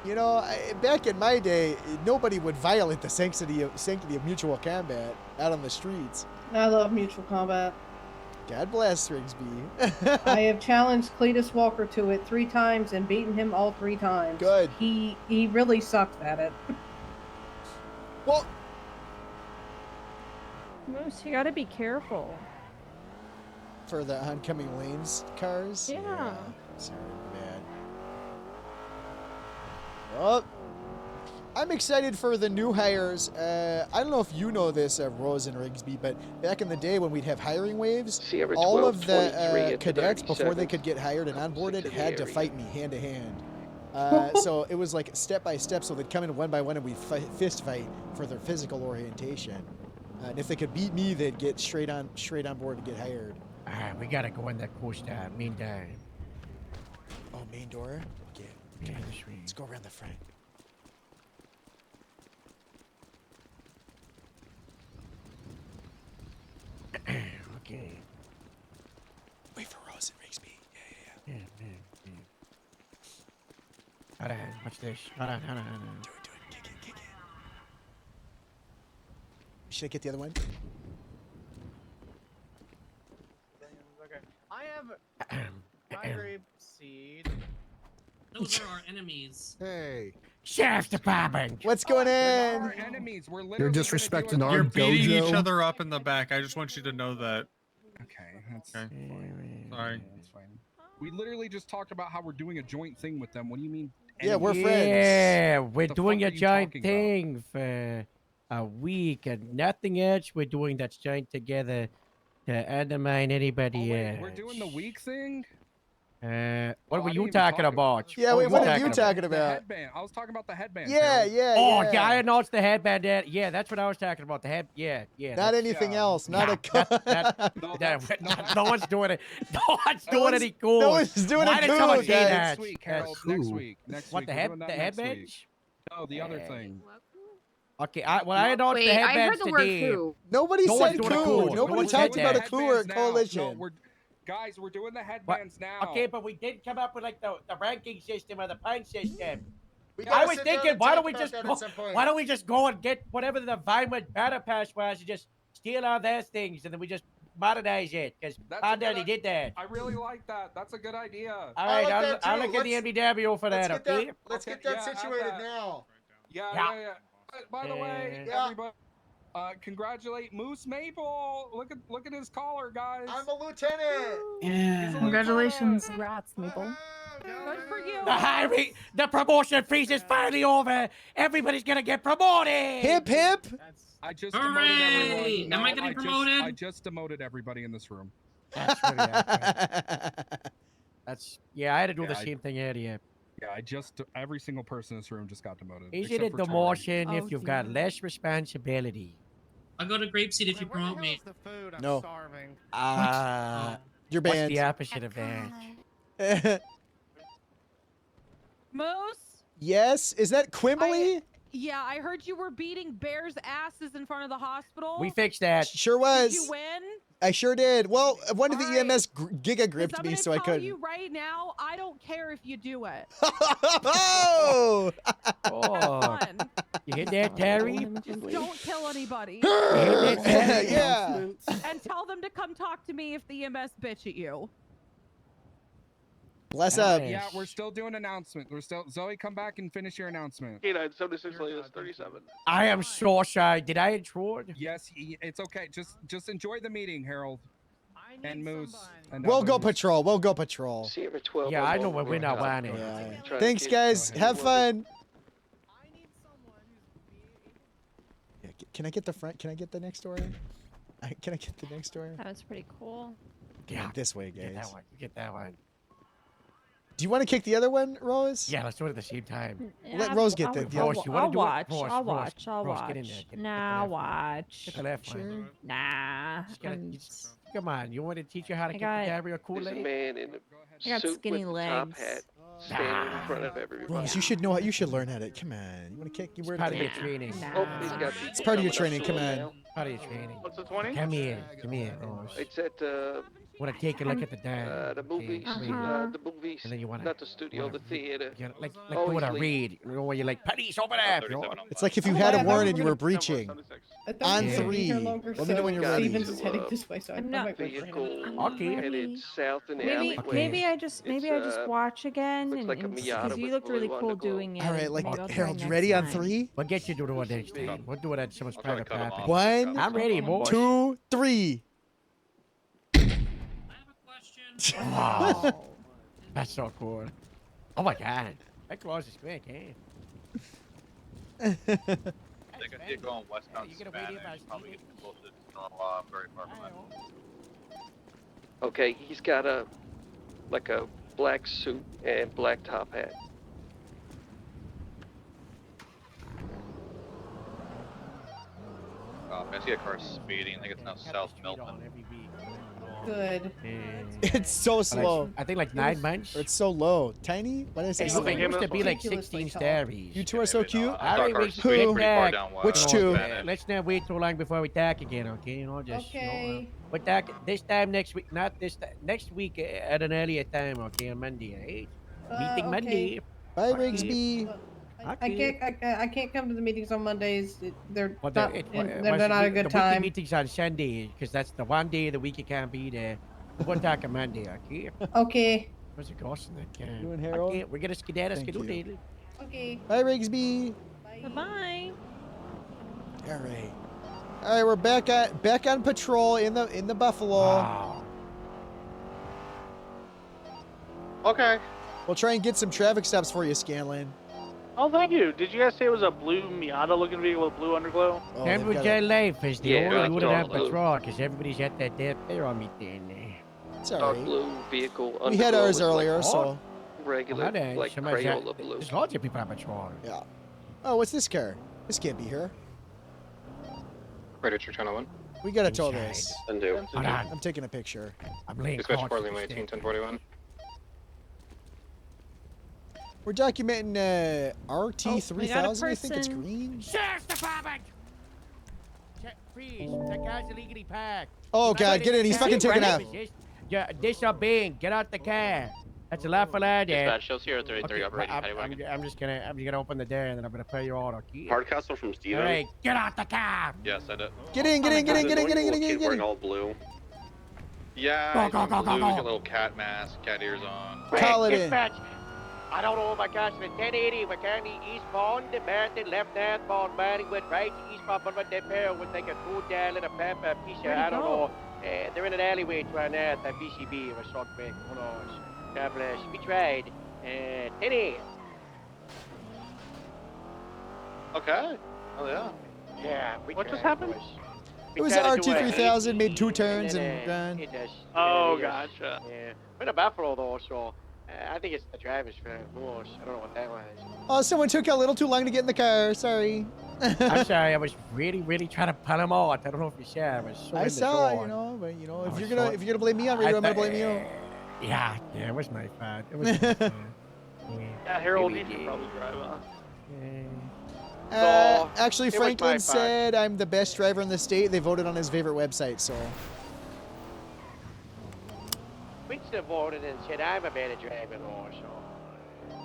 You know, back in my day, nobody would violate the sanctity of mutual combat out on the streets. I love mutual combat. God bless Rigsby. I have challenged Cletus Walker to it 3 times and beaten him all 3 times. Good. He really sucks at it. Well, Moose, you gotta be careful. for the oncoming lanes cars. Yeah. Sorry, bad. Well, I'm excited for the new hires. I don't know if you know this, Rose and Rigsby, but back in the day when we'd have hiring waves, Sierra all of 1223 the at cadets, the before they 37th. could get hired and onboarded, to the had to area. fight me hand to hand. So it was like step by step. So they'd come in one by one and we'd fist fight for their physical orientation. And if they could beat me, they'd get straight on board to get hired. We gotta go in that coast main door. Oh, main door? Yeah, this way. Let's go around the front. Okay. Wait for Rose and Rigsby. Yeah. Hold on, what's this? Hold on. Do it. Kick it. Should I get the other one? Okay. I have migraine seed. Those are our enemies. Hey. Sheriff's Department. What's going They're not on? our enemies. We're You're literally disrespecting our You're beating dojo. each other up in the back. I just want you to know that. Okay, that's Okay. fine. Sorry. That's fine. We literally just talked about how we're doing a joint thing with them. What do you mean? Yeah, we're enemies? friends. Yeah, we're The doing fuck a are you giant talking about? thing for a week and nothing else we're doing that's joined together to undermine anybody else. We're doing the week thing. What Oh, were I didn't you even talking talk about? Yeah, What wait, were what are you about? talking The about? headband. I was talking about the headband. Yeah, Harold. yeah, Oh, yeah. yeah, I announced the headband. Yeah, that's what I was talking about. The head. Yeah. Not that's- anything else. Not a. No one's doing it. No one's doing one's- any cool. no one's doing Why a did cool, someone say guys. that? Next week, That's Harold. Next cool. week. Next What week. the We're head? doing The that next week. headbench? No, the other thing. Okay, I announced Wait, the I heard headbands the word today. coup. Nobody No said one's doing a coup. coup. Nobody We're talked doing about a that. coup or a Headbands now. coalition. No, guys, we're doing the What? headbands now. Okay, but we did come up with like the ranking system or the point system. We I gotta was sit down thinking, and why talk don't we about just that go? at some point. Why don't we just go and get whatever the Vinewood battle pass was and just steal all their things, and then we just modernize it because Hot Daddy did that. I really like that. That's a good idea. All right, I'll look at the MDW for that. Okay. Let's get that situated now. Yeah. By the way, everybody, congratulate Moose Maple. Look at his collar, guys. I'm a lieutenant. Yeah. Congratulations. Congrats, Maple. Good for you. The promotion freeze is finally over. Everybody's gonna get promoted. Hip hip. I just demoted everyone. Am I getting promoted? I just demoted everybody in this room. That's really accurate. I had to do the same thing earlier. Yeah, every single person in this room just got demoted. Is except it a for Tori. demotion if you've got less responsibility? I'll go to Grapeseed if you promote me. No. You're What's banned. the opposite of that? Moose? Yes, is that Quimbley? Yeah, I heard you were beating bears' asses in front of the hospital. We fixed that. Sure was. Did you win? I sure did. Well, one of the EMS giga gripped me, so I I'm couldn't. you right now, I don't care if you do it. Oh! Oh, you hit that, Terry? Just don't kill anybody. You hit that, Terry? Yeah. And tell them to come talk to me if the EMS bitch at you. Bless up. Yeah, we're still doing announcement. Zoe, come back and finish your announcement. K976 latest 37. I am so sorry. Did I intrude? Yes, it's okay. Just enjoy the meeting, Harold. And Moose. And We'll go Moose. patrol. We'll go patrol. Sierra 12. Yeah, I know what we're not wanting. Yeah. Thanks, guys. Have fun. Yeah, can I get the front? Can I get the next door in? Can I get the next door? That was pretty cool. Yeah, this way, guys. Get that one. Get that one. Do you want to kick the other one, Rose? Yeah, let's do it at the same time. Let Rose get the other Rose, you wanna I'll do it? watch. Rose, I'll Rose, watch. I'll Rose, watch. get in there. Get Nah, the left one. watch. Get the left one. Nah. Just gotta- Come on, you want to teach you how to kick the got- Gabriel There's a Kool-Aid? man in I got a suit skinny with the top legs. hat standing in front of everybody. Rose, you should know how. You should learn how to. Come on. You want to kick? You It's wear part of your the. training. Oh, he's got It's part of your training. Come on. Part of your training. What's the 20? Come here, Rose. It's at Want to take a look at the dam? the movies, come here. the movies, And then you wanna- not the studio, the theater. You know, like Oh, doing a he's read. You know, where you're like, police over there. You know? It's like if you had a warrant and you were breaching. On 3. Let me know when you're ready. Stevens is heading this way, so I might wait for him. Okay. Headed south in the Maybe alleyway. maybe I just watch again looks like a because Miata you with looked really blue cool underglow. doing it. All right, and like maybe I'll try Harold, you next ready on time. 3? We'll get you to do it next time. We'll do it at someone's private cut 'em property. off. 1, I'm ready, boys. 2, 3. Wow. That's so cool. Oh my god. That close is quick, eh? They could see it going westbound you get a Savannah, radio and you by probably get Stevens? closer to very far from it. Okay, he's got a black suit and black top hat. I see a car speeding. I think it's now South Milton. Good. It's so slow. I think like 9 months. Or it's so low. Tiny? What did I say? It's Slow? supposed to be like Ridiculously 16 tall. starries. You two are so cute. All right, we speeding can pretty back. far down west. Which two? Let's not wait too long before we talk again, okay? You know, just Okay. we talk this time next week, not this time. Next week at an earlier time, okay? On Monday, right? Meeting okay. Monday. Bye, Rigsby. I can't come to the meetings on Mondays. They're Well, not. They're not a good the time. weekly meetings on Sunday because that's the one day of the week you can't be there. We'll talk on Monday, okay? Okay. Where's the ghost in that can? You and Harold? Okay, we're gonna skedaddle, Thank you. skedoodle. Okay. Bye, Rigsby. Bye. All right. All right, we're back on patrol in the Buffalo. Wow. Okay. We'll try and get some traffic stops for you, Scanlan. Oh, thank you. Did you guys say it was a blue Miata looking vehicle with blue underglow? Oh, Time they've with got your a- life is the Yeah, only one on totally. patrol because everybody's at that damn payroll meeting. It's all Dark right. blue vehicle. We had underglow ours with, earlier, like, so. regular, like Crayola blue. There's lots of people on patrol. Yeah. Oh, what's this car? This can't be here. Predator Channel 1. We gotta tow Inside. this. Undo. Hold on. I'm taking a picture. I'm laying Dispatch cards Portland for 18, mistake. 1041. We're documenting RT3000. I think it's person. green. Sheriff's Department! Freeze. That guy's illegally parked. Oh god, get in. He's fucking taking off. Yeah, disobeying. Get out the car. That's a lawful order. Dispatch shows here 33 Okay, operating I'm paddy wagon. just gonna open the door and then I'm gonna pay your order. Okay? Hardcastle from Steven. All right, get out the car. Yeah, send it. Get in. Wearing all blue. Yeah, he's Go, in go, blue. go, He's go. got a little cat mask, cat ears on. Call it in. Dispatch. I don't know, my gosh, the 1080, McCartney eastbound, Martin left northbound, Martin went right eastbound, but what they pair would take a two down and a pepper piece. Where'd he I don't go? know. They're in an alleyway to our north at BCB. It was so quick. Who knows? God bless. We tried. 1080. Okay. Oh yeah. Yeah, we What tried. just happened? It was tried to do a RT3000, made 2 80, turns then, and ran. it just, Oh, it just- gotcha. Yeah. We're in a Buffalo though, so I think it's the driver's fault. Who knows? I don't know what that was. Oh, someone took a little too long to get in the car. Sorry. I'm sorry. I was really trying to pull him out. I don't know if you saw. I was so I in the saw, zone. you know, but you know, I if was you're so- gonna blame me on radio, I'm gonna blame you. Yeah, it was my fault. It was my fault. Yeah, Harold, Maybe you should probably drive on. Actually, it was my Franklin fault. said I'm the best driver in the state. They voted on his favorite website, so. Winston voted and said I'm a better driver though, so.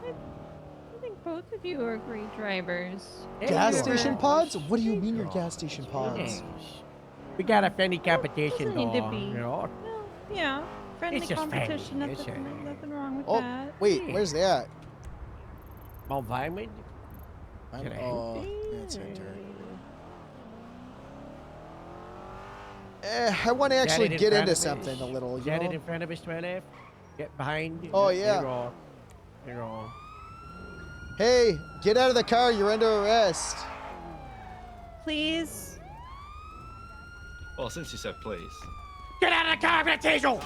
I think both of you are great drivers. Gas you are. station pods? What do you mean you're gas station pods? Yes. We got a friendly competition Doesn't need to though. be. You know? Well, yeah, friendly It's just competition. friendly. It's Nothing wrong with Oh, that. wait, where's that? Mount Vinewood? Oh, that's enter. I want to actually Get it in get front into of something us. a little, you Get it know? in front of us, 12. Get behind. Oh, There yeah. you go. There you go. Hey, get out of the car. You're under arrest. Please. Well, since you said please. Get out of the car, I'm gonna tase you!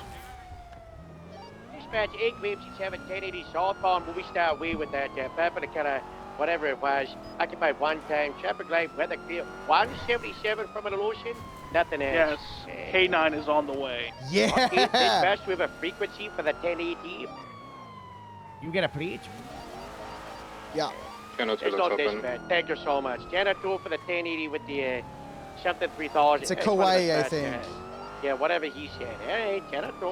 Dispatch 8 Grapes 1080 southbound movie star way with that Papadakana, whatever it was. Occupied one time, traffic light, weather clear. 177 from an ocean, nothing else. Yes, K9 is on the way. Yeah. Okay, dispatch, we have a frequency for the 1080. You get a plate? Yeah. There's no dispatch. Thank you so much. Janet 2 for the 1080 with the something 3000. It's a That's one of the Kauai, I stats, think. Yeah, whatever he said. All right, Janet 2.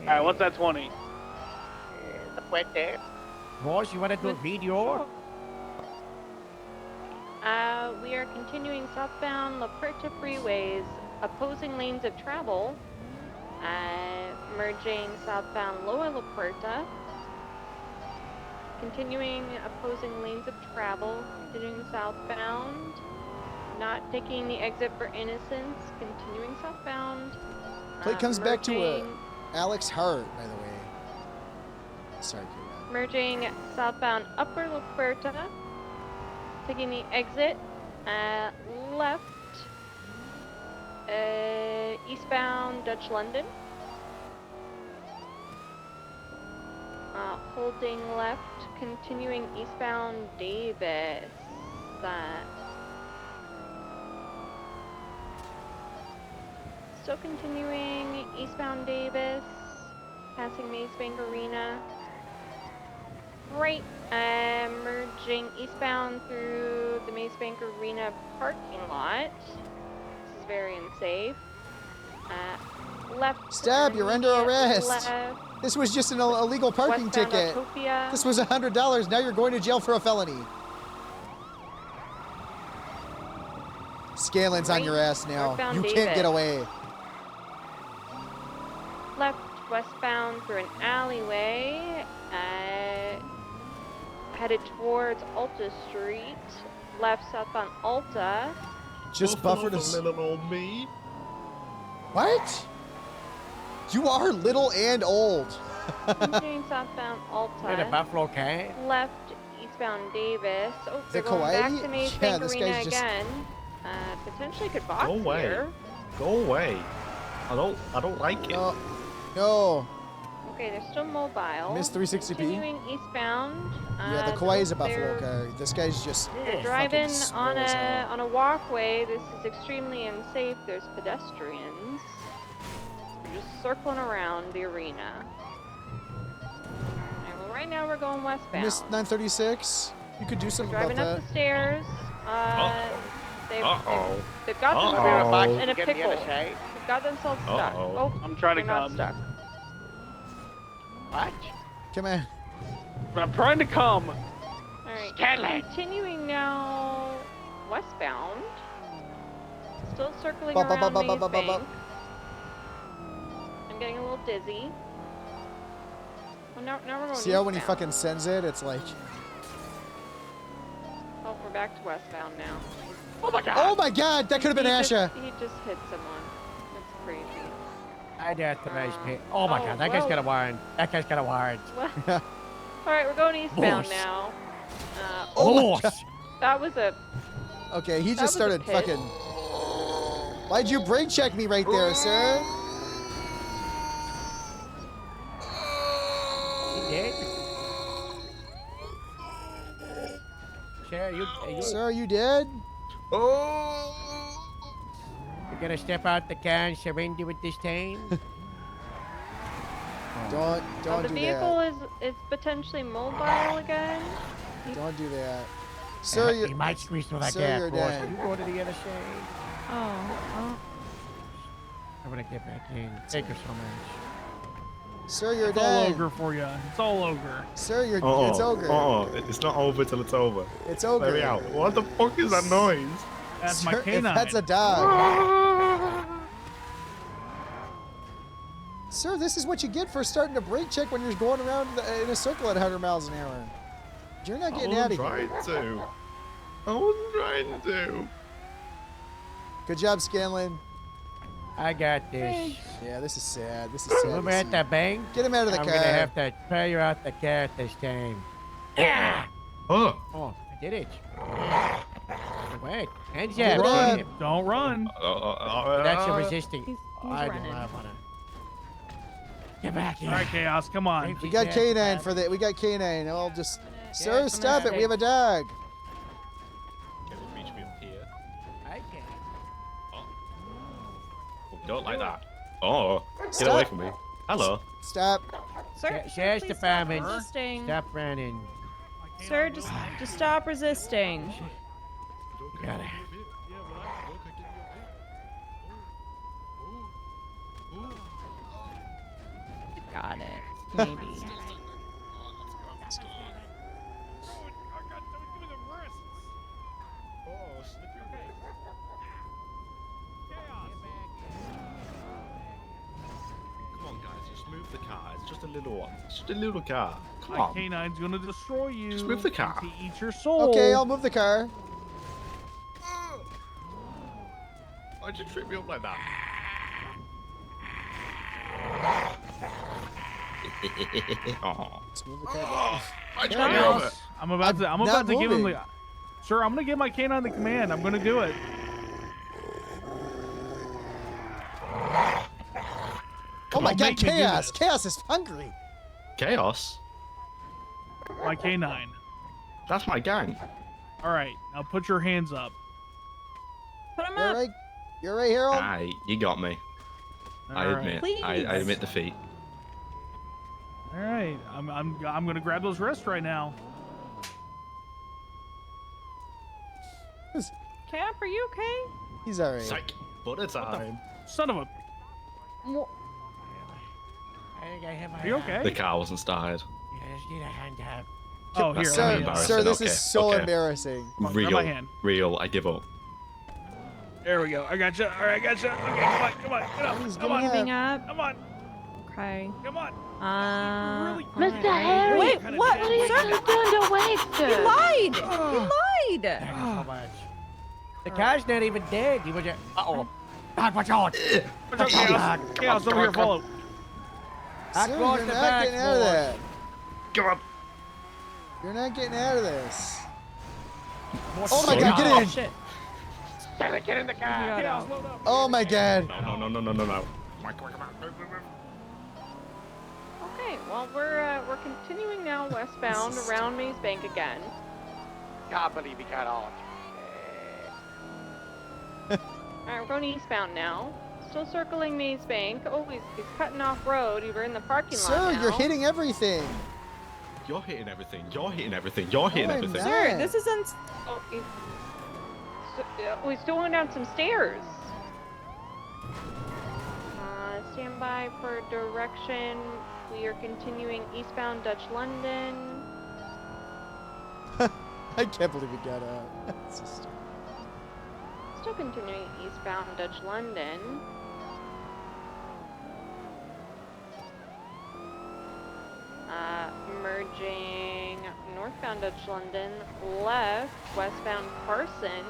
Alright, what's that 20? The wet there. Boss, you want to do a video? We are continuing southbound La Puerta freeways, opposing lanes of travel, merging southbound Lower La Puerta, continuing opposing lanes of travel, continuing southbound, not taking the exit for Innocence, continuing southbound. Plate comes back to merging- Alex Hart, by the way. Sorry, Kira. Merging southbound Upper La Puerta, taking the exit, left, eastbound Dutch London, holding left, continuing eastbound Davis, still continuing eastbound Davis, passing Maze Bank Arena. Right, merging eastbound through the Maze Bank Arena parking lot. This is very unsafe. Left. Stab, you're under arrest. Left. This was just an illegal parking Westbound ticket. Autopia. This was $100. Now you're going to jail for a felony. Scalen's on your ass now. Northbound You can't Davis. get away. Left westbound through an alleyway. Headed towards Alta Street. Left southbound Alta. Just buffered us. little old me. What? You are little and old. Continuing southbound Alta. In a Buffalo cat? Left eastbound Davis. Oh, The they're going back Kauai? to Maze Yeah, Bank this Arena guy's just- again. Potentially could box Go away. here. Go away. I don't like it. No. No. Okay, they're still mobile. Miss 360p? Continuing eastbound. Yeah, the Kauai is a Buffalo they're- car. This guy's just They're driving fucking on slow as hell. a walkway. This is extremely unsafe. There's pedestrians. We're just circling around the arena. Alright, well, right now we're going westbound. Miss 936. You could do something about Driving up that. the stairs. They've got Uh-oh. themselves in a Get the pickle. other side. They've got themselves stuck. Uh-oh. Oh, I'm trying to they're not come. stuck. What? Come on. I'm trying to come. Alright, Scanlan. continuing now westbound. Still circling Bop, bop, around bop, bop, Maze bop, bop, bop. Bank. I'm getting a little dizzy. Well, now we're going See how when he eastbound. fucking sends it, it's like. Oh, we're back to westbound now. Oh my god! Oh my god! That could have been Asha. He just hit someone. That's crazy. I authorized me. Oh my god, that guy's got a warrant. That guy's got a warrant. All right, we're going eastbound Boss. now. Oh my god. That was a. Okay, he That just was a started pit. fucking. Why'd you brake check me right there, sir? You dead? Sir, you Sir, are you dead? You gonna step out the car and surrender with this time? Don't The do vehicle that. is potentially mobile again. Don't do that. Sir, you might squeeze through that sir, gap, you're boss. dead. You go to the other side. Oh. I'm gonna get back in. Thank you so much. Sir, you're It's all dead. ogre for you. It's all ogre. Sir, you're. Oh, It's ogre. it's not over till it's over. It's ogre. Let me out. What the fuck is that noise? That's my Sir, if canine. that's a dog. Sir, this is what you get for starting to brake check when you're going around in a circle at 100 miles an hour. You're not getting out of here. I wasn't trying to. Good job, Scanlon. I got this. Yeah, this is sad. This is sad. When to we're at see. the bank, Get him out of the I'm car. gonna have to pay you out the car this time. Yeah. Oh. Oh, I did it. Wait, hands Don't up. run. Don't run. That's a resisting. He's I do running. not wanna. Get back here. All right, Chaos, come on. We got canine for that. We got canine. I'll just. Sir, stop it. We have a dog. Can you reach me up here? I can. Oh, don't like that. Oh, get Stop. away from me. Hello. Stop. Sir, Sheriff's please stop Department. resisting. Stop running. Sir, just stop resisting. You got it. Got it. Maybe. Come on, guys, just move the car. It's just a little one. It's just a little car. Come My on. canine's gonna destroy you. Just move the car. To eat your soul. Okay, I'll move the car. Why'd you treat me up like that? Oh. Let's move the car. Why'd you There treat we me go. up? I'm about to not give him moving. the. Sir, I'm gonna give my canine the command. I'm gonna do it. Oh my on, god, make me do Chaos! this. Chaos is hungry. Chaos? My canine. That's my gang. All right, now put your hands up. Put him You're up. right. You're right, Harold. Aye, you got me. I All right. admit. Please. I admit defeat. All right, I'm gonna grab those wrists right now. Cap, are you okay? He's alright. Psych. Butter time. Son of a. Wha- I think I have my. Are you okay? The car wasn't started. Yeah, I just need a hand up. Oh, here. That's let me Sir, do it. sir, this Okay, is so okay. embarrassing. Come on, grab my hand. Real, I give up. There we go. I got you. All right, I got you. Okay, come on, get up. He's Come on, Giving up. come on, Okay. come on. Really? Mr. Harry, Wait, what? what are you Sir, doing to wait, he sir? lied. He lied. Thank you so much. The car's not even dead. He was just. Uh-oh. Dog, watch out. What's up, Chaos? Chaos, over here, follow. I Sir, closed you're the not back getting out of door. that. Come on. You're not getting out of this. More Oh my shit. god, get in! Shit. Get in the car. Chaos, load up. Oh my god. No. Okay, well we're continuing now westbound around Maze Bank again. Can't believe he got on. All right, we're going eastbound now. Still circling Maze Bank. Oh, he's cutting off road. We're in the parking lot Sir, now. you're hitting everything. You're hitting everything. You're hitting everything. You're hitting I'm everything. not. Sir, this isn't. Oh, he's going down some stairs. Stand by for direction. We are continuing eastbound Dutch London. I can't believe he got out. That's so stupid. Still continuing eastbound Dutch London. Merging northbound Dutch London, left, westbound Carson.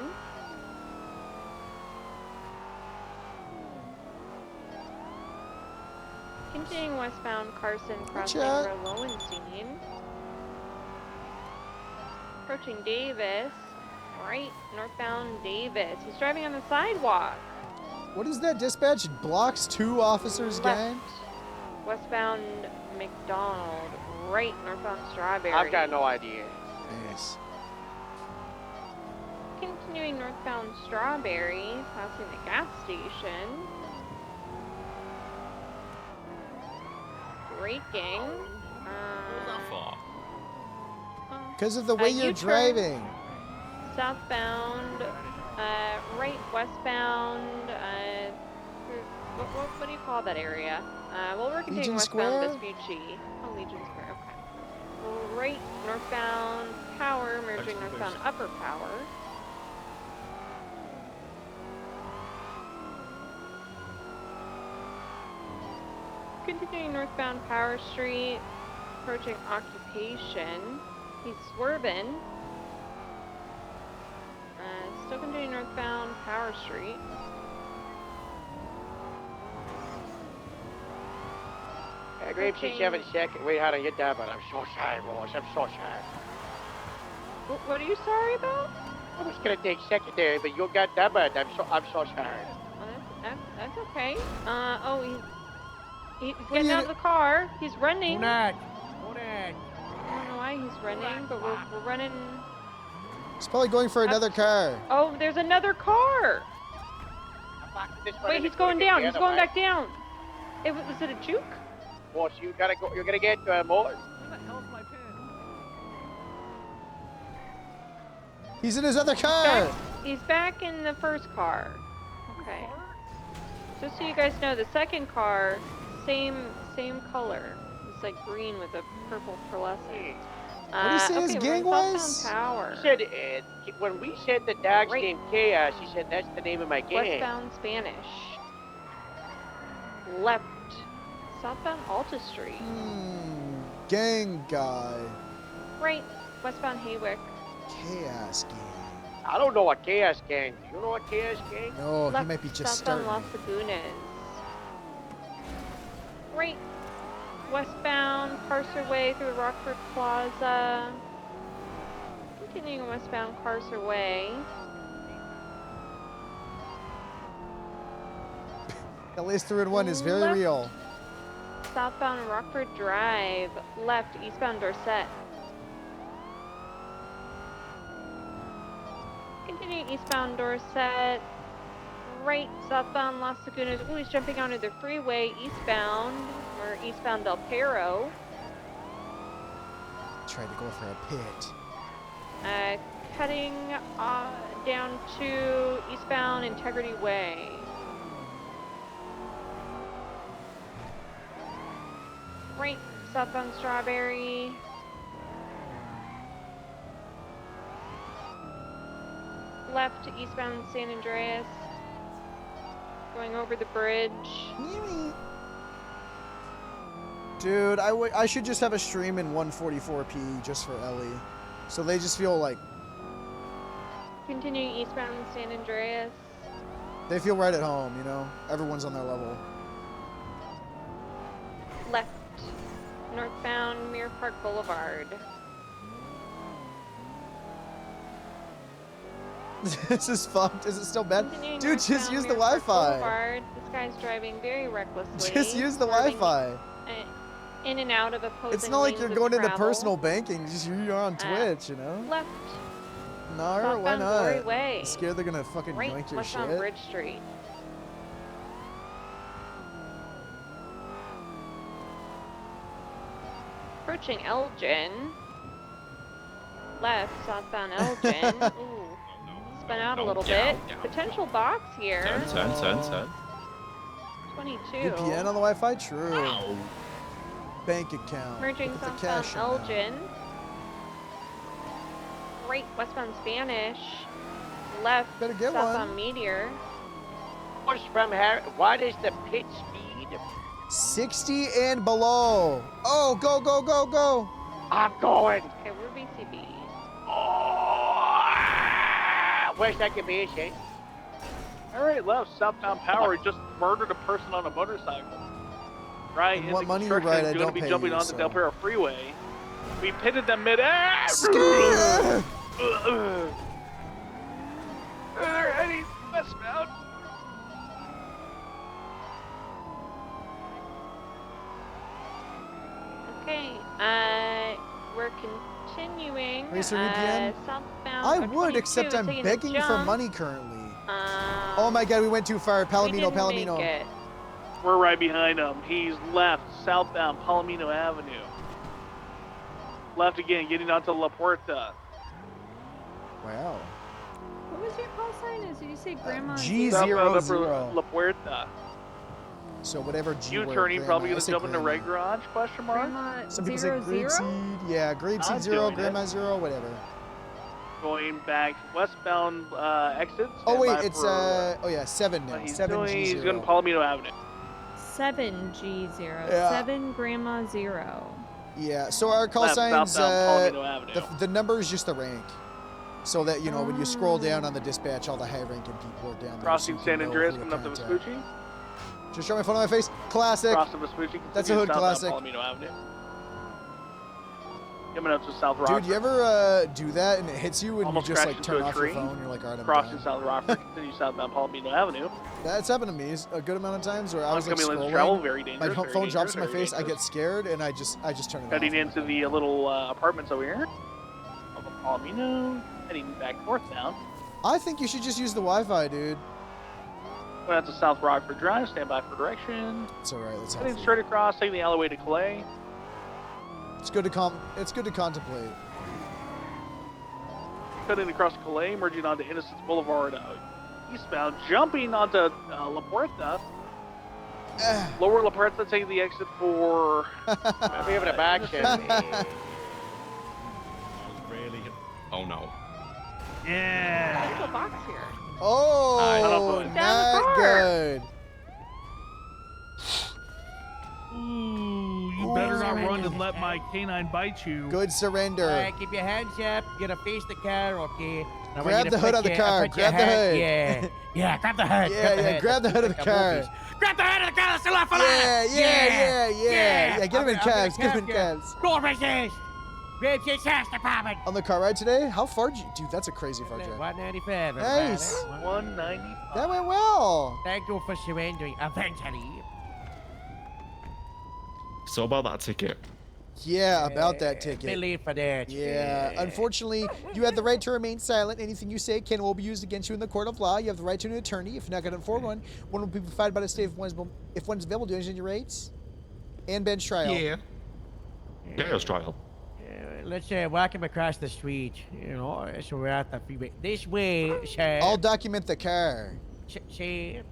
Continuing westbound Carson, crossing Lowenstein. Approaching Davis, right, northbound Davis. He's driving on the sidewalk. What is that? Dispatch blocks 2 officers, gang? Westbound McDonald, right, northbound Strawberry. I've got no idea. Nice. Continuing northbound Strawberry, passing the gas station. Braking. Because of the way you're U-turn. driving. Southbound, right, westbound, what do you call that area? Well, we're continuing Legion westbound Square? Vespucci. Oh, Legion Square, okay. Right, northbound Power, merging northbound Upper Power. Continuing northbound Power Street, approaching Occupation. He's swerving. Still continuing northbound Power Street. Grave C7 second. Wait, hold on, you're done, but I'm so sorry, boss. I'm so sorry. What are you sorry about? I was gonna take secondary, but you got that, but I'm so sorry. That's okay. He's getting out of the car. He's running. I don't know why he's running, but we're running. He's probably going for another car. Oh, there's another car. Wait, he's going down. He's going back down. Was it a juke? Boss, you gotta go. You're gonna get more. He's in his other car. He's back in the first car. Okay. Just so you guys know, the second car, same color. It's like green with a purple pearlescent. What do you say his gang was? Power. He said, when we said the dog's name Chaos, he said that's the name of my gang. Westbound Spanish. Left. Southbound Alta Street. Gang guy. Right. Westbound Haywick. Chaos gang. I don't know what Chaos gang. Do you know what Chaos gang? No, Left, he might be just southbound starting. Las Lagunas. Right. Westbound Carcer Way through Rockford Plaza. Continuing westbound Carcer Way. LA's 3-1 is very real. Southbound Rockford Drive. Left, eastbound Dorset. Continuing eastbound Dorset. Right, southbound Las Lagunas. Ooh, he's jumping onto the freeway eastbound, or eastbound Del Perro. Tried to go for a pit. Cutting down to eastbound Integrity Way. Right, southbound Strawberry. Left, eastbound San Andreas. Going over the bridge. Dude, I should just have a stream in 144p just for Ellie. So they just feel like Continuing eastbound San Andreas. they feel right at home, you know? Everyone's on their level. Left, northbound Mirror Park Boulevard. This is fucked. Is it still bad? Continuing Dude, just northbound use the Mirror Park Wi-Fi. Boulevard. This guy's driving very recklessly. Just use the swerving, Wi-Fi. In and out of opposing It's not like lanes you're of going into travel. personal banking. Just you're on Twitch, you know? Left, No, why southbound Glory not? Way. I'm scared they're gonna fucking Right, yoink your westbound shit. Bridge Street. Approaching Elgin. Left, southbound Elgin. Ooh. Spun out a little bit. Potential box here. Turn. 22. VPN on the Wi-Fi? True. Bank account. Merging Put the southbound cash in now. Elgin. Right, westbound Spanish. left. Better get south one. on Meteor. Push from Harry. What is the pitch speed? 60 and below. Oh, go, go, go, go. I'm going. Okay, we're BCB. Where's that condition? Alright, left, southbound power just murdered a person on a motorcycle. Right, And in what the money you construction, ride, I going don't to be pay jumping you, on so. the Del Perro freeway. We pitted them mid-air. They're heading westbound. Okay, we're continuing. Racer VPN? Southbound. I or would, 22 except is I'm taking a begging for jump. money currently. Oh my god, we went too far. We Palomino, didn't make Palomino. it. We're right behind him. He's left, southbound Palomino Avenue. Left again, getting onto La Puerta. Wow. What was your call sign? Is you say Grandma? G00. Southbound Upper La Puerta. So whatever G word. U-turning, grandma. probably I gonna say jump into grandma. Red Garage, question mark? Grandma Some people say 00? grapeseed. Yeah, grapeseed I'm 0, doing it. grandma 0, whatever. Going back westbound exit. Oh wait, Standby it's for oh yeah, 7 now. what he's 7 doing. G0. He's going to Palomino Avenue. 7G0. Yeah. 7 Grandma 0. Yeah, so our call Left, signs, southbound Palomino Avenue. the number is just the rank. So that, you know, when you scroll down on the dispatch, all the high-ranking people are down there. Crossing so you San can know Andreas, who to coming up to contact. Vespucci. Just show my phone on my face. Classic. Crossing Vespucci. That's a hood southbound classic. Palomino Avenue. Coming up to South Rockford. Dude, you ever do that and it hits you and Almost you just crashed like turn into a off your tree. phone? You're like, all right, I'm Crossing done. South Rockford, continue southbound Palomino Avenue. That's happened to me a good amount of times where I was like Oncoming lanes scrolling. of travel, very My dangerous. very phone drops dangerous, in my very face. I dangerous. get scared and I just turn it Heading off. into the little apartments over here. Of Palomino, heading back northbound. I think you should just use the Wi-Fi, dude. Going out to South Rockford Drive, stand by for direction. It's all right. Let's Heading help. straight across, taking the alleyway to Clay. It's good to contemplate. Cutting across Calais, merging onto Innocence Boulevard eastbound, jumping onto La Puerta. Lower La Puerta, taking the exit for... We have an action. Really? Oh no. Yeah. There's a box here. Oh, Down the not car. good. Ooh, you better not run and let my canine bite you. Good surrender. All right, keep your hands up. You're gonna face the car, okay? Now I want Grab you the to hood put of the your- car. put your Grab the hand- hood. Yeah, yeah, grab the hood. Yeah, grab the hood of the car. Grab the hood of the car. That's the left for Yeah. Get him in cabs. Get him in cabs. Go races. Grab your chest department. On the car ride today? How far did you... Dude, that's a crazy far drive. 195. Nice. 195. That went well. Thank you for surrendering eventually. So about that ticket. Yeah, about that ticket. Believe for that. Yeah, unfortunately, you have the right to remain silent. Anything you say can will be used against you in the court of law. You have the right to an attorney. If you're not going to afford one, one will be provided by the state if one's available to understand your rights. And bench trial. Yeah. Chaos trial. Let's walk him across the street, you know, so we're at the freeway. This way, sir. I'll document the car. Sir. You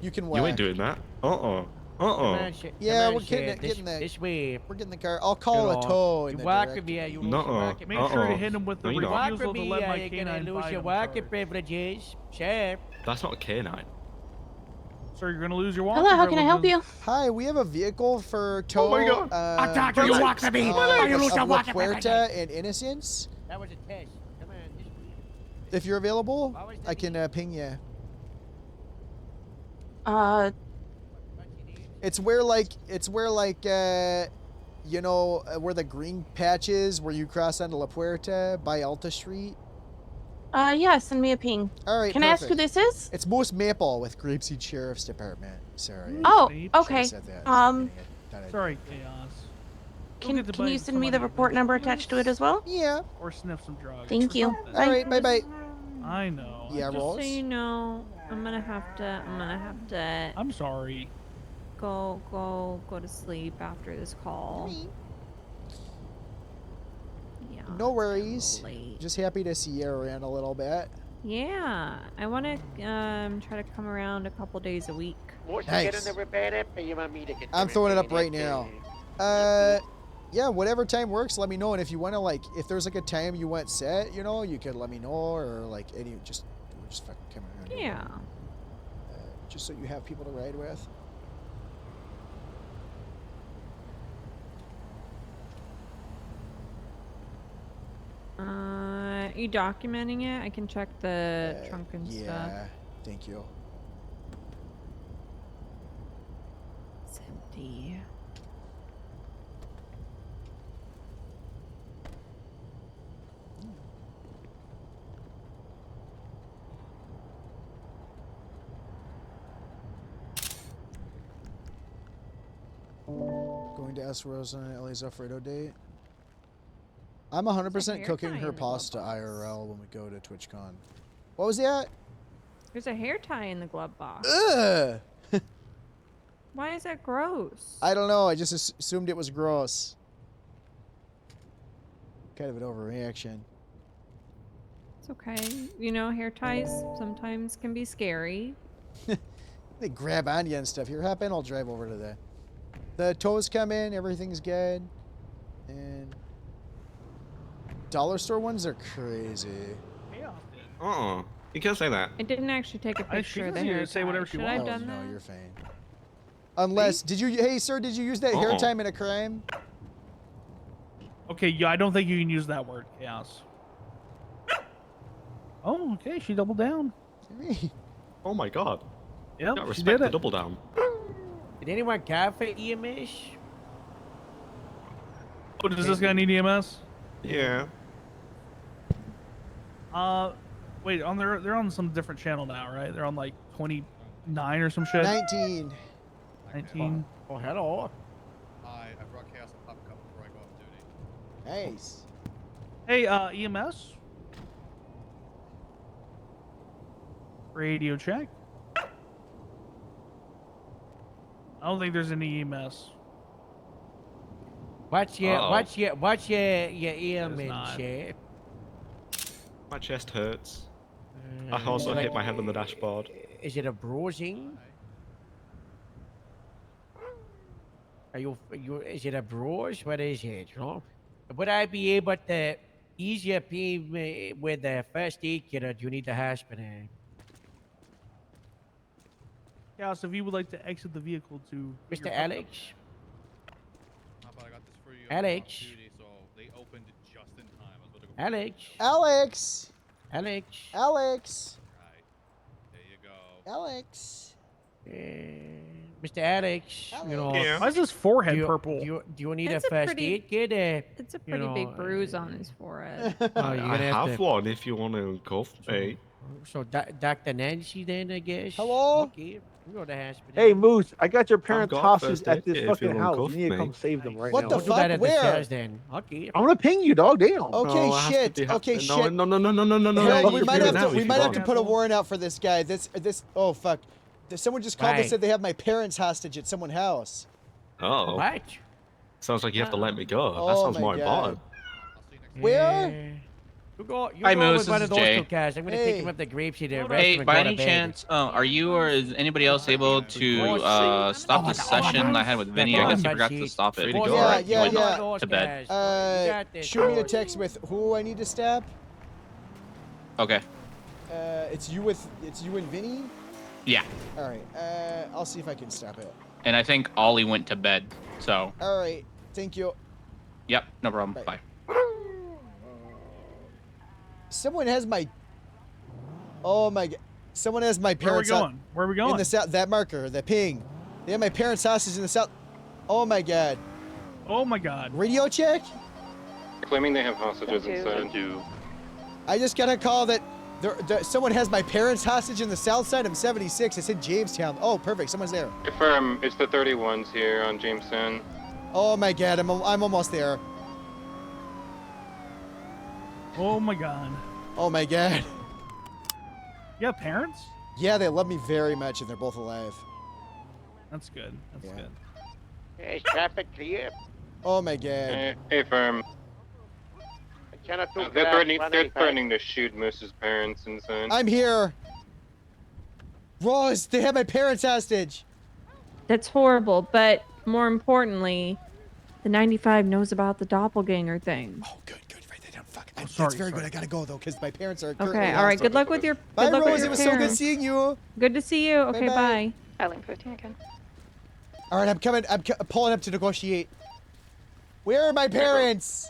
can You whack. ain't doing that. Yeah, we're getting that. This way. We're getting the car. I'll call a tow in you the walk direct. with me, you Nuh-uh. walk with me. Make sure to hit him with the No, you don't. Walk refusal with to me, let my you're canine gonna lose bite your him walking charge. privileges, sir. That's not a canine. So you're gonna lose your walk. Hello, how can I help you? Hi, we have a vehicle for tow. Oh my God. I'm talking, you walk with me. You lose your La walking Puerta privileges. and Innocence. That was a test. Come on, this way. If you're available, I can ping you. It's where you know, where the green patch is, where you cross onto La Puerta by Alta Street. Yeah, send me a ping. All right. Can I ask who this is? It's Moose Maple with Grapeseed Sheriff's Department. Sorry. Oh, Should've okay. said that. Sorry, Chaos. Can you send me the report number attached to it as well? Yeah. Or sniff some drugs. Thank or you. something. Bye. All right. Bye bye. I know. Yeah, Just Rolls. so you know, I'm gonna have to I'm sorry. go to sleep after this call. Yeah. No worries. Late. Just happy to see you around a little bit. Yeah, I want to try to come around a couple days a week. What's Nice. getting the repair up, or you want me to get I'm throwing it up right now. Yeah, whatever time works, let me know. And if you want to, like, if there's like a time you want set, you know, you could let me know, or like any, just fucking come around. Yeah. Just so you have people to ride with. You documenting it? I can check the trunk and stuff. Yeah, thank you. It's empty. Going to ask Rosa on Ellie's Alfredo date. I'm 100% cooking her pasta IRL when we go to TwitchCon. What was that? There's a hair tie in the glove box. Ugh! Why is that gross? I don't know. I just assumed it was gross. Kind of an overreaction. It's okay. You know, hair ties sometimes can be scary. They grab on you and stuff. Here, hop in. I'll drive over to the toes come in. Everything's good. And dollar store ones are crazy. You can't say that. I didn't actually take a picture of the hair tie. say whatever she Should I have wants. done that? No, you're fine. Unless, hey sir, did you use that hair time in a crime? Okay, yeah, I don't think you can use that word, Chaos. Oh, okay, she doubled down. Oh my god. Yep, Gotta she respect did the it. double down. Did anyone care for EMS? Oh, does this guy need EMS? Yeah. Wait, they're on some different channel now, right? They're on like 29 or some shit. 19. 19. Oh, hello. Hi, I brought Chaos a pop cup before I go off duty. Nice. Hey, EMS. Radio check. I don't think there's any EMS. What's your ailment, not. Chef? My chest hurts. I also hit my head on the dashboard. Is it a bruising? Is it a bruise? What is it? You know? Would I be able to ease your pain with the first aid kit, or do you need the hospital? Chaos, if you would like to exit the vehicle to Mr. your- Alex? How about I got this for you? Alex? Off duty, so they opened just in time. I was about to go. Alex? Alex! Alex? Alex! There you go. Alex! Mr. Alex, you know, Why is his forehead do you, purple? Do you need It's a a first pretty- aid kit? It's a pretty big bruise on his forehead. Oh, you're I gonna have to, one if you want to go for me. So Dr. Nancy then, I guess. Hello? Okay, we go to the hospital. Hey, Moose, I got your parents' got hostage first at aid this kit if fucking you wanna house. go You need to for come me. save them right What now. the We'll do that at Where? the stairs then. Okay. I'm gonna ping you, dog. Damn. Okay, No, I have to shit. be- Okay, no, shit. No, no, Harold, we you might do it have now to. We if might you have to want. put a warrant out for this guy. This. Oh fuck. Someone just called and Right. said they have my parents hostage at someone's house. Oh. What? Sounds like you have to let me go. That Oh sounds my more God. important. Where? You go Hi, with Moose, one this of is those Jay. two guys. I'm gonna take him up the grapes to the restaurant. Hey, and by go any to bed. chance, are you or is anybody else able to stop the session I had with Vinny? I guess he forgot to stop it. Yeah, He went yeah. to bed. Shoot me a text with who I need to stop. Okay. It's you and Vinny. Yeah. All right. I'll see if I can stop it. And I think Ollie went to bed. So. All right. Thank you. Yep. No problem. Bye. Someone has my. Oh my God! Someone has my Where are we parents. going? Where are we going? In the south. That marker. The ping. They have my parents' hostage in the south. Oh my God. Oh my God. Radio check. Claiming they have hostages inside. I just got a call that someone has my parents hostage in the south side. I'm 76. It's in Jamestown. Oh, perfect. Someone's there. Confirm, it's the 31s here on Jamestown. Oh my God. I'm almost there. Oh my God. Oh my God. You have parents? Yeah, they love me very much, and they're both alive. That's good. That's good. Is traffic clear? Oh my God. Hey, firm. Channel 2 They're threatening, crash, they're 185. threatening to shoot Moose's parents inside. I'm here. Rose, they have my parents hostage. That's horrible, but more importantly, The 95 knows about the doppelganger thing. Oh, good. Write that down. Fuck. Oh, That's sorry, very sorry. good. I gotta go though, because my parents are currently Okay, all right. Good luck with your. Bye, good luck with Rose. your It was so good parents. seeing you. Good to see you. Okay, Bye-bye. bye. Island 15 again. All right, I'm coming. I'm pulling up to negotiate. Where are my parents?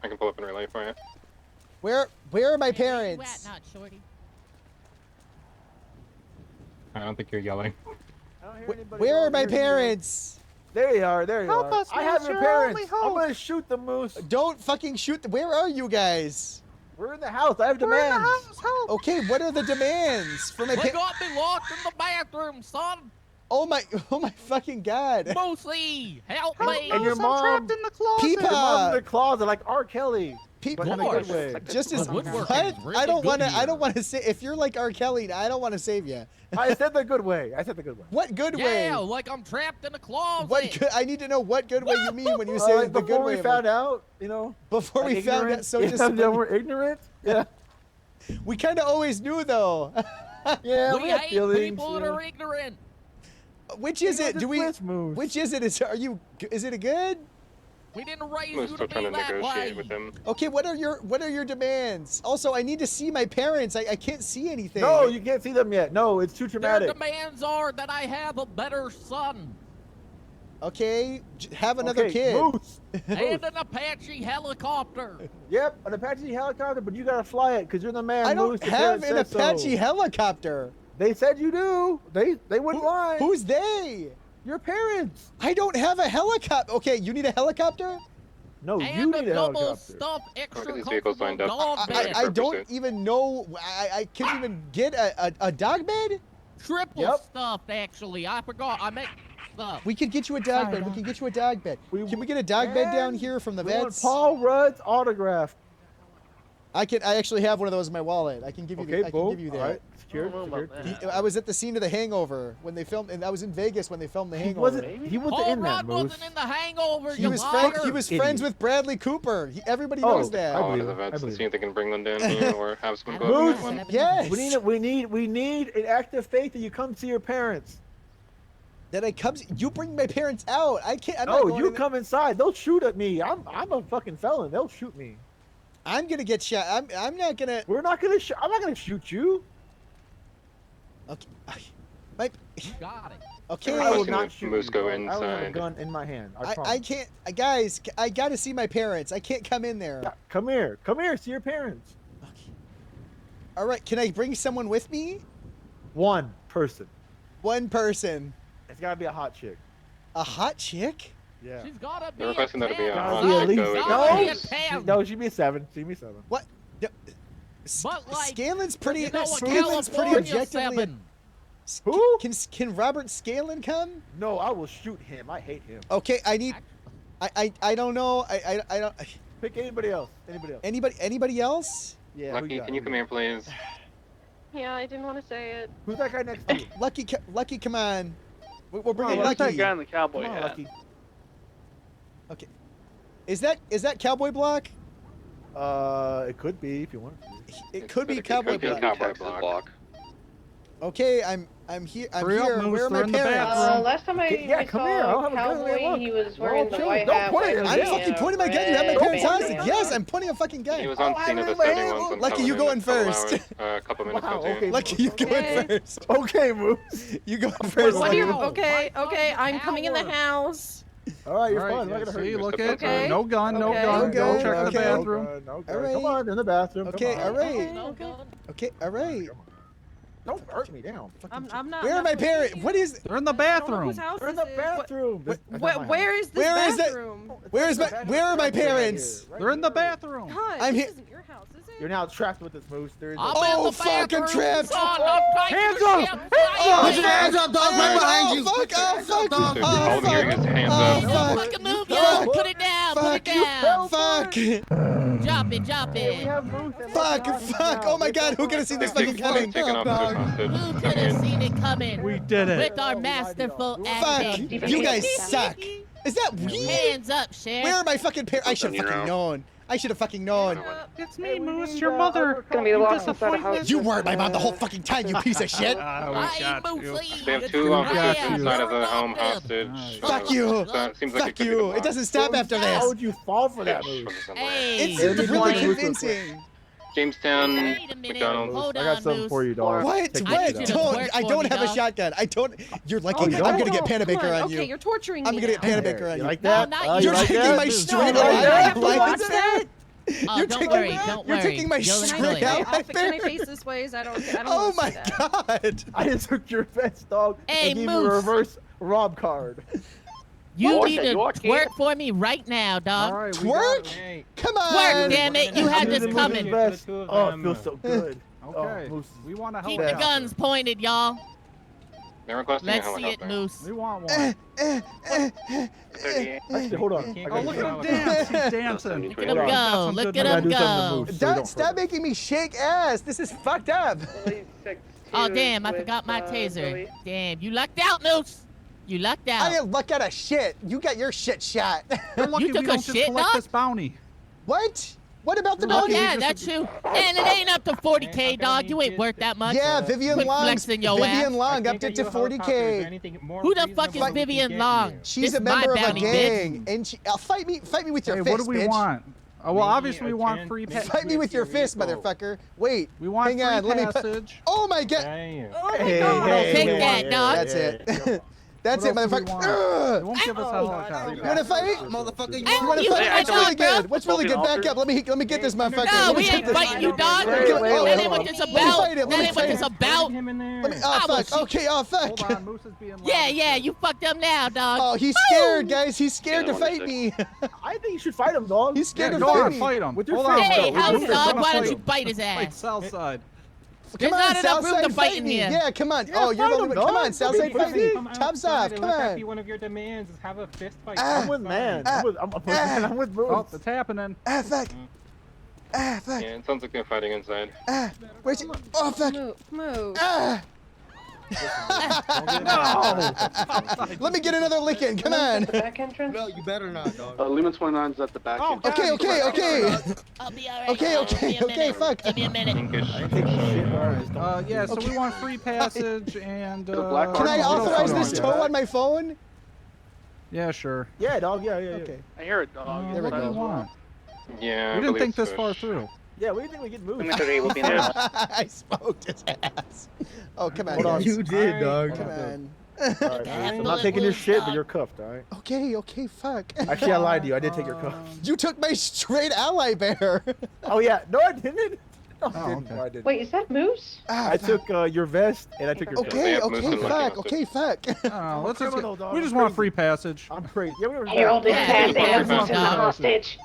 I can pull up and relay for you. Where are my parents? I don't think you're yelling. Where are my parents? There you are. There you Help are. us, I have Moose, your you're our only parents. I'm hope. gonna shoot the moose. Don't fucking shoot. Where are you guys? We're in the house. I have We're in the demands. house. Help. Okay, what are the demands for my They parents? got me locked in the bathroom, son. Oh my fucking god. Moosey, help me. And your I'm mom. trapped in the closet. Peepa. Your mom's in the closet like R. Kelly. People But in a good way. just as The what? woodworking is really I don't good want to. I here. don't want to say. If you're like R. Kelly, I don't want to save you. I said the good way. What good way? Yeah, like I'm trapped in a closet. What good? I need to know what good way you mean when you say Like the good before way. we of it. found out, you know. Before like we found out, ignorant. so Yeah, just that we're ignorant. Yeah. we kind of always knew though. Yeah. We have hate feelings, people that you know. are ignorant. Which is it? Do we? Moose. Which is it? Is it a good? We didn't raise Moose you still to trying be to that negotiate way. with him. Okay, what are your demands? Also, I need to see my parents. I can't see anything. No, you can't see them yet. No, it's too Their traumatic. demands are that I have a better son Okay, have another Okay, kid. Moose. and an Apache helicopter. Yep, an Apache helicopter, but you gotta fly it because you're the man. I don't Moose. The have parents an said so. Apache helicopter. They said you do. They wouldn't lie. Who's they? Your parents? I don't have a helicopter. Okay, you need a helicopter? No, you And need a a double helicopter. stuffed extra these vehicles lined up. dog bed. I don't even know. I can't even get a dog bed. Triple Yep. stuffed, actually. I forgot. I meant stuff. We could get you a dog bed. We can get you a dog bed. Can we get a dog bed down here from the We want vets? Paul Rudd's autograph. I actually have one of those in my wallet. I can give you. Okay, I can give you boom. that. All right, secured. I don't know about secured. that. I was at the scene of The Hangover when they filmed, and I was in Vegas when they filmed The He Hangover. wasn't. He wasn't Paul in that, Rudd Moose. wasn't in the Hangover. He you was liar. He was Idiot. friends with Bradley Cooper. Everybody Oh, knows that. I Call believe to the it. I vets and believe see it. if they can bring them down here or have some go Moose. up one. Yes. We need an act of faith that you come see your parents. That I come. You bring my parents out. I can't. I'm not No, going you in- come inside. They'll shoot at me. I'm a fucking felon. They'll shoot me. I'm gonna get shot. I'm not gonna. We're not gonna. I'm not gonna shoot you. Okay. My, Got it. okay. I will Requesting not that shoot Moose you. go dog. I will have a inside. gun in my hand. I I promise. can't. Guys, I gotta see my parents. I can't come in there. Yeah, come here. Come here. See your parents. All right. Can I bring someone with me? One person. One person. It's gotta be a hot chick. A hot chick? Yeah. She's gotta be They're requesting that it be a Gotta hot be at chick, least. though. Gotta be a because- 10. No, she'd be a 7. She'd be 7. What? But like, Scalen's pretty. you know, a Scalen's pretty California objectively. 7. Who? Can Robert Scalen come? No, I will shoot him. I hate him. Okay, I need. I don't know. I don't. Pick anybody else. Anybody else. Anybody else? Yeah. who Lucky, got? can you come here, please? Yeah, I didn't want to say it. Who's that guy next to you? Lucky, come on. We're bringing on, What's that Lucky. guy in the cowboy Come on, hat? Lucky. Okay. Is that Cowboy Block? It could be if you want. It could be It Cowboy could be Block. Cowboy Texas Block. block. Okay, I'm here. I'm Hurry up, here. Moose, Where are they're my in the parents? bathroom. Last time Yeah, we come saw here, I'll have a good Cowboy, look. he was We're all wearing the chilling. white Don't hat. point with it at the, I'm me. fucking pointing my gun. You have my red parents' hostage. bandana. Yes, I'm pointing a fucking He gun. was on scene of the I setting remember. once. and Lucky, you coming go in in a couple first. hours- a couple minutes Wow, ago, too. okay. Lucky, you go in Okay. first. Okay, Moose. You go first. What do you? Lucky. Okay, My okay. son's I'm coming in the power. house. All right, you're All right, fine. I'm yeah, not gonna hurt see, you. look Step at Okay. no gun, no Okay. gun. Okay, Don't check the okay. bathroom. No, All right. Come on, in the bathroom. Okay, Come on. all right. No gun. Okay, all right. Don't hurt me down. I'm not. Where are my parents? What is? They're in the I don't know bathroom. whose house We're in this the is. bathroom. That's not my Where is this Where is that? bathroom? Where is my? Where are my parents? Right They're in the here. bathroom. God, I'm this here- isn't your house, is it? You're now trapped with this moose. There is I'm no- in Oh, the fuck, I'm bathroom, trapped. son. I'm tight Hands to up! shit. Oh, Put your hands up, dog! Right behind you. Fuck! Oh, fuck! So if you're Oh, holding your fuck! hands Oh, up, fuck! Fucking move, Fuck. yo. Put it down. Put it down. Fuck! Drop it. Drop We it. have moose and Fuck! Lucky Fuck! now. Oh my God! Who could have seen this fucking coming? taking officers hostage. Who could have seen it coming? We did it. With our masterful Fuck! acting. You guys suck. Is that weed? Hands up, Sheriff. Where are my fucking parents? I should have On your fucking own. known. I should have fucking known. It's me, Moose, your mother. Gonna be the You walk outside the house. disappointed. You weren't my mom the whole fucking time, you piece of shit. We got you. They have two officers inside of the home hostage. Fuck you. So it seems like Fuck it could be you. the It boss. doesn't stop after How this. would you fall for that move? It's Hey, really Moose. convincing. Jamestown, Wait a minute. McDonald's. Hold I got on, something Moose. for you, dog. What? Take What? this Don't. Work I for don't me, have a dog. shotgun. I don't. You're lucky. Oh, you I'm don't? gonna get Panabaker Come on. on you. Okay, you're torturing I'm me gonna get now. Panabaker on You you. like that? not Oh, you. You're like taking that? my No, straight no, ally no, license. Oh, You're don't taking. worry, don't You're worry. taking my You'll straight handle it. ally Can I bear. face this ways? I don't Oh wanna my see that. god. I just took your vest, dog. Hey, and gave you Moose. a reverse rob card. You Boy, need to you okay? twerk for me right now, dog. Twerk? Come on. Twerk, damn it. You had I'm this using coming. Moose's vest. Oh, it feels so good. Okay. Oh, Moose. We want to help Keep you the out. guns pointed, y'all. They're requesting a Let's see it, helicopter. Moose. We want one. 38. Actually, hold on. Oh, look at him dance. He's dancing. Look at him Got go. some Look good at him I gotta do something to go. Moose so you don't Stop hurt making me shake ass. This is fucked up. Oh, damn. I forgot my taser. Damn. You lucked out, Moose. You lucked I out. didn't luck out of shit. You got your shit shot. You're lucky took we a don't just shit, collect dog? this bounty. What? What about the Oh, bounty? yeah, that's true. And it ain't up to 40K, dog. You ain't worth that much. Yeah, Vivian Quit Long. flexing your Vivian ass. Long upped it to 40K. Who the fuck is Vivian Long? She's This a member my of a bounty, gang, and she fight me with your Hey, fist, what do we bitch. want? Oh, well, obviously we want free Fight me with your fist, motherfucker. Wait, We want hang free on, let me. passage. Oh my god. Oh my Hey, god. hey, Take hey, that, hey, dog. That's it. That's it, What else do we motherfucker. want? They Ugh. won't give us a helicopter. You wanna fight? Motherfucker, You wanna you fight? wanna What's fight, really bro? good? What's really good? Back up. Let me get this motherfucker. No, Let me we take ain't this. fighting you, dog. Wait, That wait, ain't wait. what this Let me about. fight him, let That me ain't what fight this him. about. Let me. I Oh will fuck. shoot Okay. Oh fuck. Hold on, Moose is being loud. Yeah, you fucked up now, dog. Oh, he's scared, guys. He's scared Yeah, to fight me. I think you should fight him, dog. He's scared Yeah, to go fight on, me. fight him. With your Hold on, face, Hey, though. house With your dog, face. why don't you bite his Fight ass? Southside. There's Come not on, enough room Southside, to fight in me. here. Yeah, come on. Yeah, Oh, you're fight the him, one. dog. Come on, Let me Southside, fight fight me. him. Tops off. Come on. one of your demands is have a fist fight. I'm with man. I'm with Moose. Oh, it's happening. Ah, fuck. Ah, fuck. Yeah, it sounds like they're fighting inside. Ah, where's he? Oh, fuck. Move. Ah. Let me get another lick in. Come on. Back entrance? No, you better not, dog. Lehman 29's at the back. Oh, end. Okay, okay, okay. I'll be alright. Okay, dog. okay, Give me a okay, minute. fuck. Give me a minute. Pinkish. Yeah, so we want free passage and. The black Can I what else authorize do we this want? tow on my phone? Yeah, sure. Yeah, dog. Yeah. Okay. I hear it, dog. There we What do go. you want? Yeah, I We didn't believe think this so. far through. Yeah, what do you think we get moved? Lehman 38 will be in there. I smoked his ass. Oh, come on, Hold on. guys. You did, dog. Come on. Alright, I'm not taking your shit, but you're cuffed, alright? Okay, okay, fuck. Actually, I lied to you. I did take your cuff. You took my straight ally bear. Oh, yeah. No, I didn't. No, I Oh, didn't. okay. No, I didn't. Wait, is that Moose? Ah, I took your vest and I took your cuff. Okay, Yeah, Moose okay, and Lucky fuck, Hostage. okay, fuck. Oh, let's just criminal, dog. we I'm just want crazy. free passage. I'm crazy. Yeah, we were Harold is Yeah, passing yeah, and Moose is a yeah. hostage.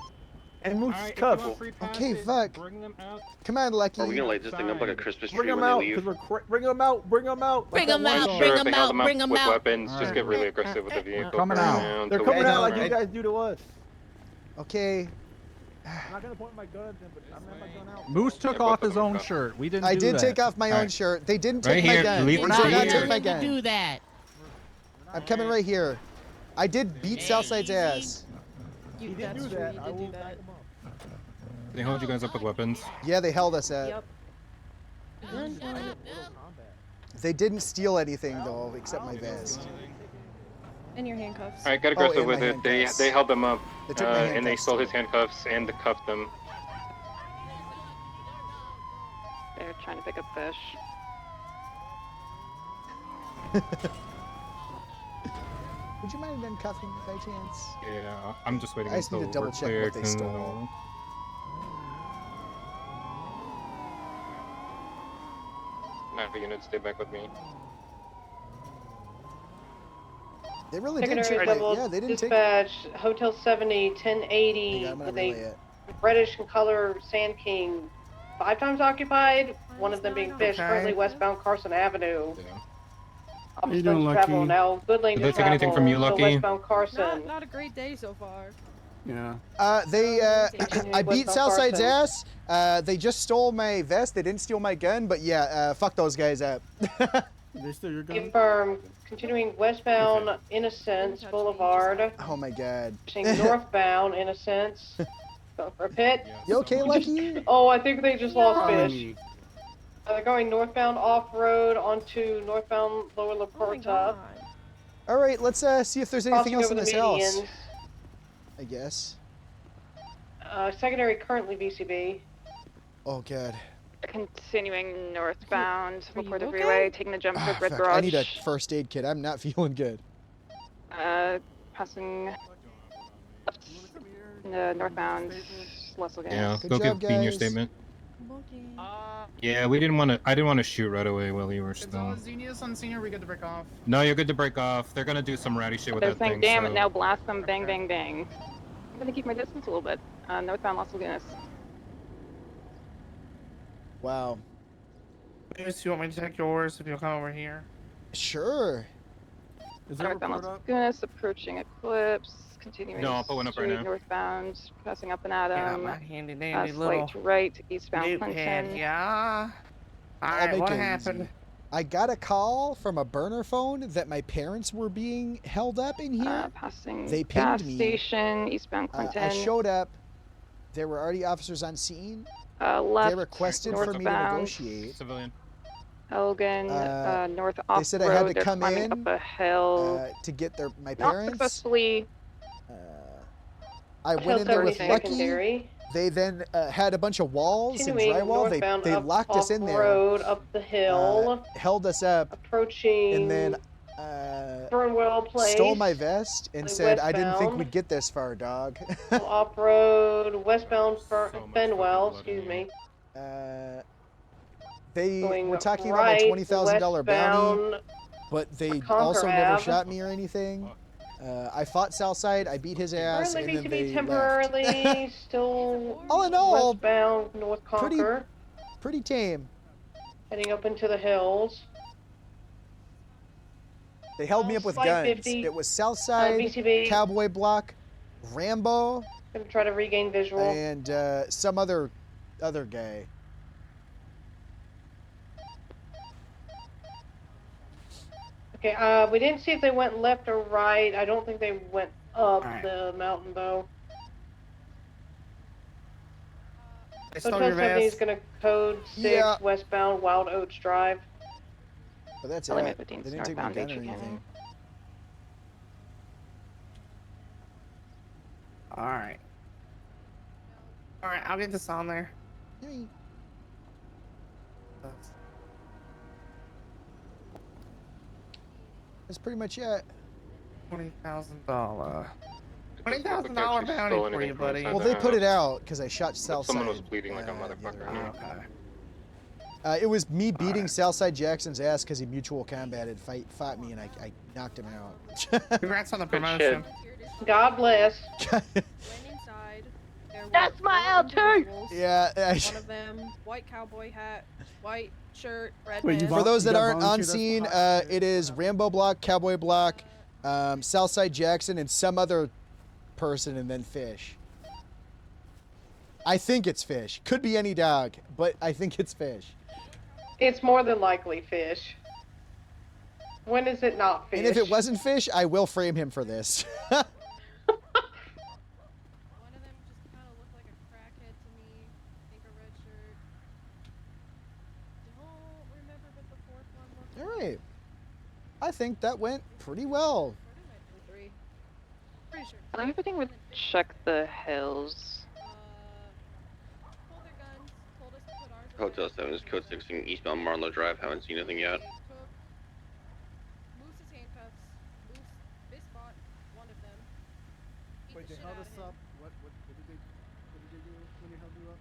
And Moose is cuffed. Okay, fuck. Bring them out. Come on, Lucky. Are we gonna light this thing up like a Christmas tree Bring when them they out, leave? because bring them out, bring them out. Bring Like them that one out, song. bring Sure, if they held them bring up 'em with out. weapons, just get really aggressive with the vehicle. Coming burn out. down They're till coming we out get like you right. guys do to us. Okay. I'm not gonna point my gun at them, but I'm not my gun out. Moose took Yeah, off both of his them own go. shirt. We didn't. I do did that. take off my own Alright. shirt. They didn't Right take here, my gun. leave They it did right not here. take my to gun. do that. I'm coming right here. I did beat Southside's ass. You, He did that's do true, that. you I did will do back that. him up. They hold you guys up with weapons. Yeah, they held us at. Yep. They didn't steal anything though, except my vest. And your handcuffs. Alright, got Oh, aggressive and with my it. handcuffs. They held them up, They took my and they handcuffs, stole too. his handcuffs and cuffed them. They're trying to pick up fish. Would you mind uncuffing me by chance? Yeah, I'm just waiting I just need until to double we're check clear what they to stole. know. Napa units, stay back with me. They really did Secondary take my. double Yeah, they didn't take. dispatch, Hotel 70, 1080, Hang on, I'm gonna with relay a it. reddish in color Sand King, 5 times occupied, one of them being fish, Okay. currently westbound Carson Avenue. How you doing, Travel Lucky? now, good lane Did to they take anything travel, from you, so Lucky? westbound Carson. Not a great day so far. Yeah. I beat Westbound Southside's Carson. ass. They just stole my vest. They didn't steal my gun, but yeah, fuck those guys up. They steal your gun? Confirm, continuing westbound Innocence Boulevard, Oh my god. pushing northbound Innocence. Going for a pit. You okay, Lucky? Oh, I think they just lost fish. Holy- They're going northbound off-road onto northbound Lower La Porta. All right, let's see if there's anything Crossing else over in the this house. medians. I guess. Secondary currently VCB. Oh, good. Continuing northbound, La Porta okay? Freeway, taking the jump towards Red Fuck, Garage. I need a first aid kit. I'm not feeling good. Passing northbound, Los Lagunas. Yeah, Good go job, give Bean your guys. statement. Yeah, we didn't want to. I didn't want to shoot right away while you were still. Genius on senior, we good to break off. No, you're good to break off. They're gonna do some ratty shit with They're that saying, thing. damn so... it, now blast them, bang, bang, bang. I'm gonna keep my distance a little bit. Northbound Los Lagunas. Wow. Maybe you want me to take yours if you'll come over here? Sure. Northbound Los Lagunas, approaching Eclipse, continuing No, I'll put one up right street now. northbound, passing up an Yeah, Adam. my handy dandy Slight little right, eastbound loop Clinton. head, yeah. I'll Alright, make what it happened? easy. I got a call from a burner phone that my parents were being held up in here. Passing They gas pinged me. station, eastbound Clinton. I showed up. There were already officers on scene. Left, They requested for me to northbound. negotiate. Civilian. Elgin, north off They said I had to They're come climbing in up a hill. to get my Not parents. successfully. I went in there with Lucky. Secondary. They then had a bunch of walls and Continuing drywall. northbound They up locked us in there. Off-road, up the hill. Held us up. Approaching. And then Burnwell Place. stole my vest and said, I didn't think westbound. we'd get this far, dog. Off-road, westbound Fenwell, excuse me. They Going were talking about my right, $20,000 bounty, westbound but they Conquer also never Ave. shot me or anything. I fought Southside, I beat his ass, Currently and then VCB they temporarily, left. still All in all, westbound North Conquer, pretty tame. heading up into the hills. They held me up with Slight guns. 50, It was Southside, VCB. Cowboy Block, Rambo, Gonna try to regain visual. and some other guy. Okay, we didn't see if they went left or right. I don't think they went up Alright. the mountain though. They So stole your Trust is vest. gonna code 6 Yeah. westbound Wild Oats Drive. But that's Element it. 15 They didn't take my northbound gun or Beach anything. Alright. Alright, I'll get this on there. That's pretty much it. $20,000. $20,000 bounty for you, buddy. Well, they put it out because I shot Southside. Someone was bleeding like a motherfucker. Okay. It was me beating Southside Jackson's ass because he mutual combated, fought me, and I knocked him out. Congrats on the Good promotion. God bless. That's my L2! Yeah. One of them, white cowboy hat, white shirt, red vest. For those that aren't on volunteered us scene, for it is Rambo Block, Cowboy Block, Southside Jackson, and some other person, and then Fish. I think it's Fish. Could be any dog, but I think it's Fish. It's more than likely fish. When is it not fish? And if it wasn't Fish, I will frame him for this. All right. I think that went pretty well. I think everything would check the hills. Hotel 7 is code 16 eastbound Marlow Drive. Haven't seen anything yet. Wait, they held us up. What did they do when they held you up?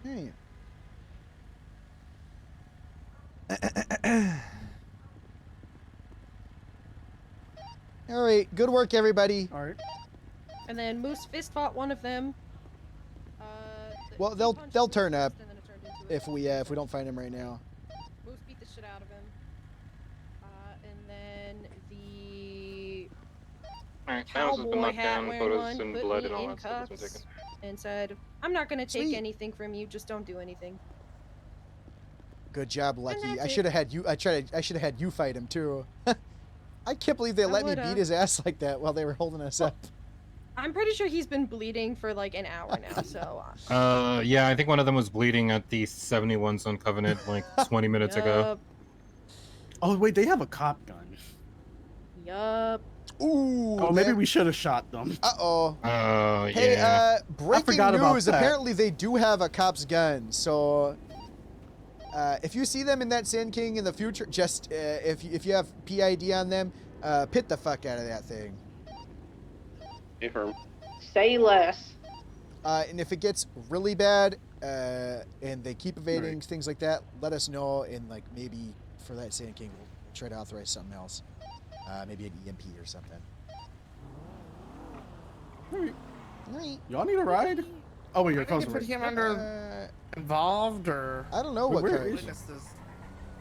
Hey. All right, good work, everybody. All right. And then Moose fist fought one of them. Well, they'll turn up if we don't find him right now. Moose beat the shit out of him. And then the Alright, Thanos has been cowboy knocked hat down, wearing photos one and put blood me and all in that stuff has been cuffs taken. and said, "I'm not gonna take Sweet. anything from you. Just don't do anything." Good job, Lucky. that's I it. should have had you. I should have had you fight him too. I can't believe they let me would, beat his ass like that while they were holding us up. I'm pretty sure he's been bleeding for like an hour now, so. Yeah, I think one of them was bleeding at the 71 Zone Covenant like 20 minutes ago. Oh wait, they have a cop gun. Yup. Ooh. Oh, maybe we should have shot them. Uh-oh. Oh, Hey, yeah. breaking forgot about news. that. Apparently they do have a cop's gun. So, if you see them in that Sand King in the future, just, if you have PID on them, pit the fuck out of that thing. Affirm. Say less. And if it gets really bad, and they keep evading, things like that, let us know, and like maybe for that Sand King, we'll try to authorize something else. Maybe an EMP or something. Y'all need a ride? Oh wait, you're Put close. him under involved or I don't know what kind.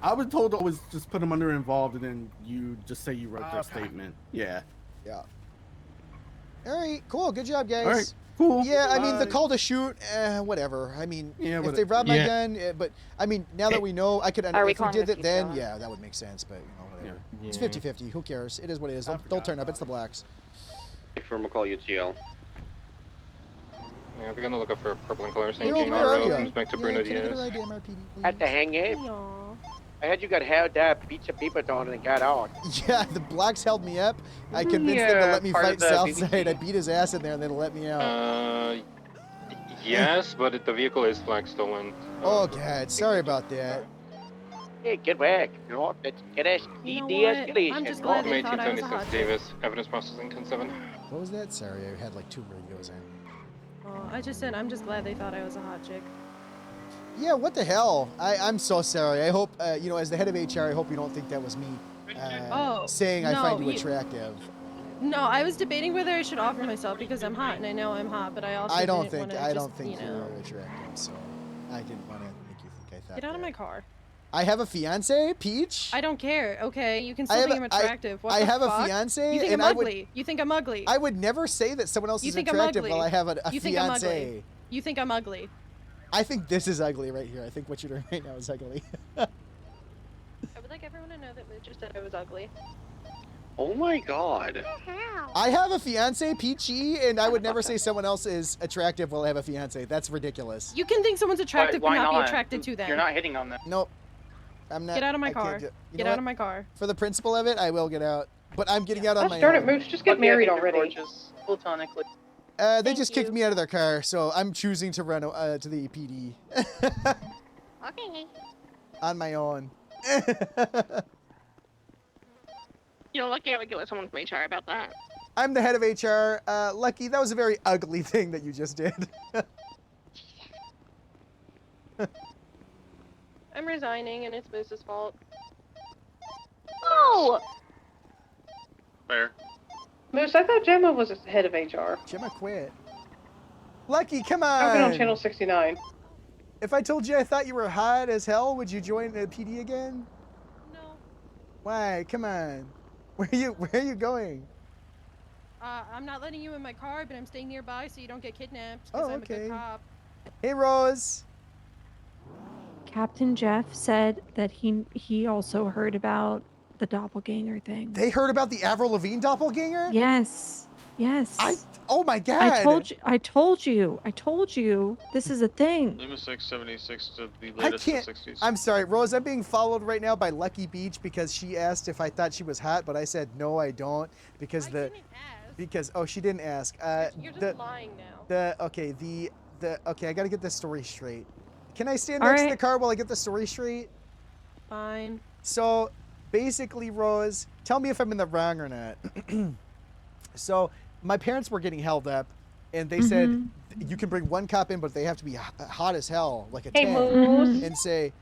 I was told to always just put him under involved, and then you just say you wrote their statement. Yeah. Yeah. All right, cool. Good job, guys. All right, cool. Yeah, I mean, the Bye. call to shoot, whatever. I mean, Yeah, if they robbed my gun, but I mean, now that we know, I could. Are we If we calling did the it then, people? yeah, that would make sense. But you know, whatever. Yeah. It's 50-50. Who cares? It is what it is. They'll turn up. It's the blacks. Affirm, I'll call UTL. Yeah, we're gonna look up for purple and color. You're Sand King over on there, road. yeah. Comes back to Yeah, Bruno can I get a Diaz. ride to MRPD, please? At the hangar? I heard you got held up, beat some people down, and got out. Yeah, the blacks held me up. I convinced them to let me fight Southside. I beat his ass in there, and they let me out. Yes, but the vehicle is flag stolen. Oh God, sorry about that. Hey, good work. You know, let's get us de-escalation. I'm just glad they thought I was a 1876 hot chick. Davis. Evidence processing 10-7. What was that? Sorry, I had like 2 radios in. Oh, I just said I'm just glad they thought I was a hot chick. Yeah, what the hell? I'm so sorry. I hope, you know, as the head of HR, I hope you don't think that was me saying I find you attractive. No, I was debating whether I should offer myself because I'm hot and I know I'm hot, but I also I don't didn't think wanna I just, don't think you know. you're attractive, so I didn't want to make you think I thought. Get out of my car. I have a fiance, Peach. I don't care. Okay, you can I still have think a- I'm attractive. What I the have a fuck? fiance, You think and I'm I would- ugly. You think I'm ugly. I would never say that someone else You is think I'm attractive ugly. while I have a You think I'm ugly. fiance. You think I'm ugly. I think this is ugly right here. I think what you're doing right now is ugly. I would like everyone to know that Luke just said I was ugly. Oh my god. I have a fiance, Peachy, and I would never say someone else is attractive while I have a fiance. That's ridiculous. You can think someone's attractive but not be attracted to them. You're not hitting on them. Nope. I'm not. Get out of my I can't car. do- you Get know out what? of my car. For the principle of it, I will get out. But I'm getting out on Gosh my darn it, own. Mooch, just get married already. Platonically. They just kicked me out of their car, so I'm choosing to run to the PD Okay. on my own. You know, lucky I would get with someone from HR about that. I'm the head of HR. Lucky, that was a very ugly thing that you just did. I'm resigning and it's Moose's fault. Oh! Fair. Moose, I thought Gemma was head of HR. Gemma quit. Lucky, come I've been on on. channel 69. If I told you I thought you were hot as hell, would you join the PD again? No. Why? Come on. Where are you going? I'm not letting you in my car, but I'm staying nearby so you don't get kidnapped. Oh, Because I'm a okay. good cop. Hey, Rose. Captain Jeff said that he also heard about the doppelganger thing. They heard about the Avril Lavigne doppelganger? Yes. Yes. Oh my god. I told you. This is a thing. Lima 676 to the I latest can't. 60s. I'm sorry, Rose. I'm being followed right now by Lucky Beach because she asked if I thought she was hot, but I said no, I don't, because oh, she didn't ask. You're just lying now. Okay, I gotta get this story straight. Can I stand All next to right. the car while I get the story straight? Fine. So, basically, Rose, tell me if I'm in the wrong or not. So, my parents were getting held up, and they said you can bring one cop in, but they have to be hot as hell, like a Hey, 10, Moose. and say,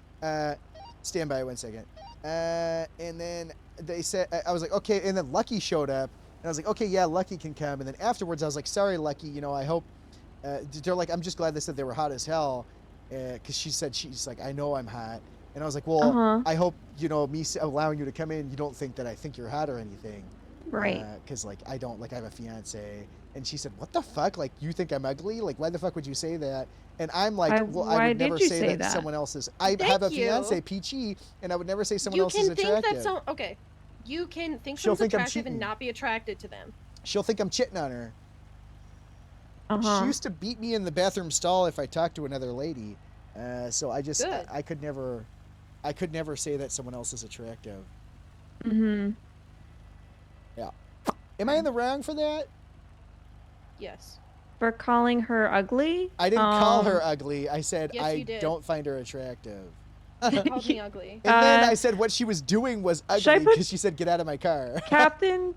stand by 1 second. And then they said, I was like, okay, and then Lucky showed up, and I was like, okay, yeah, Lucky can come. And then afterwards, I was like, sorry, Lucky, you know, I hope, they're like, I'm just glad they said they were hot as hell, because she's like, I know I'm hot. And I was like, well, I hope, you know, me allowing you to come in, you don't think that I think you're hot or anything. Right. Because, like, I don't, like, I have a fiance. And she said, what the fuck? Like, you think I'm ugly? Like, why the fuck would you say that? And I'm like, well, I why would did never you say say that that? someone else is. I Thank have a you. fiance, Peachy, and I would never say someone You else can is think attractive. that okay. You can think She'll someone's think I'm attractive and cheating. not be attracted to them. She'll think I'm chitting on her. Uh-huh. She used to beat me in the bathroom stall if I talked to another lady. So I just Good. I could never say that someone else is attractive. Mm-hmm. Yeah. Am I in the wrong for that? Yes. For calling her ugly? I didn't call her ugly. I said Yes, I you did. don't find her attractive. You called me ugly. And then I said what she was doing was should I ugly put- because she said get out of my car. Captain,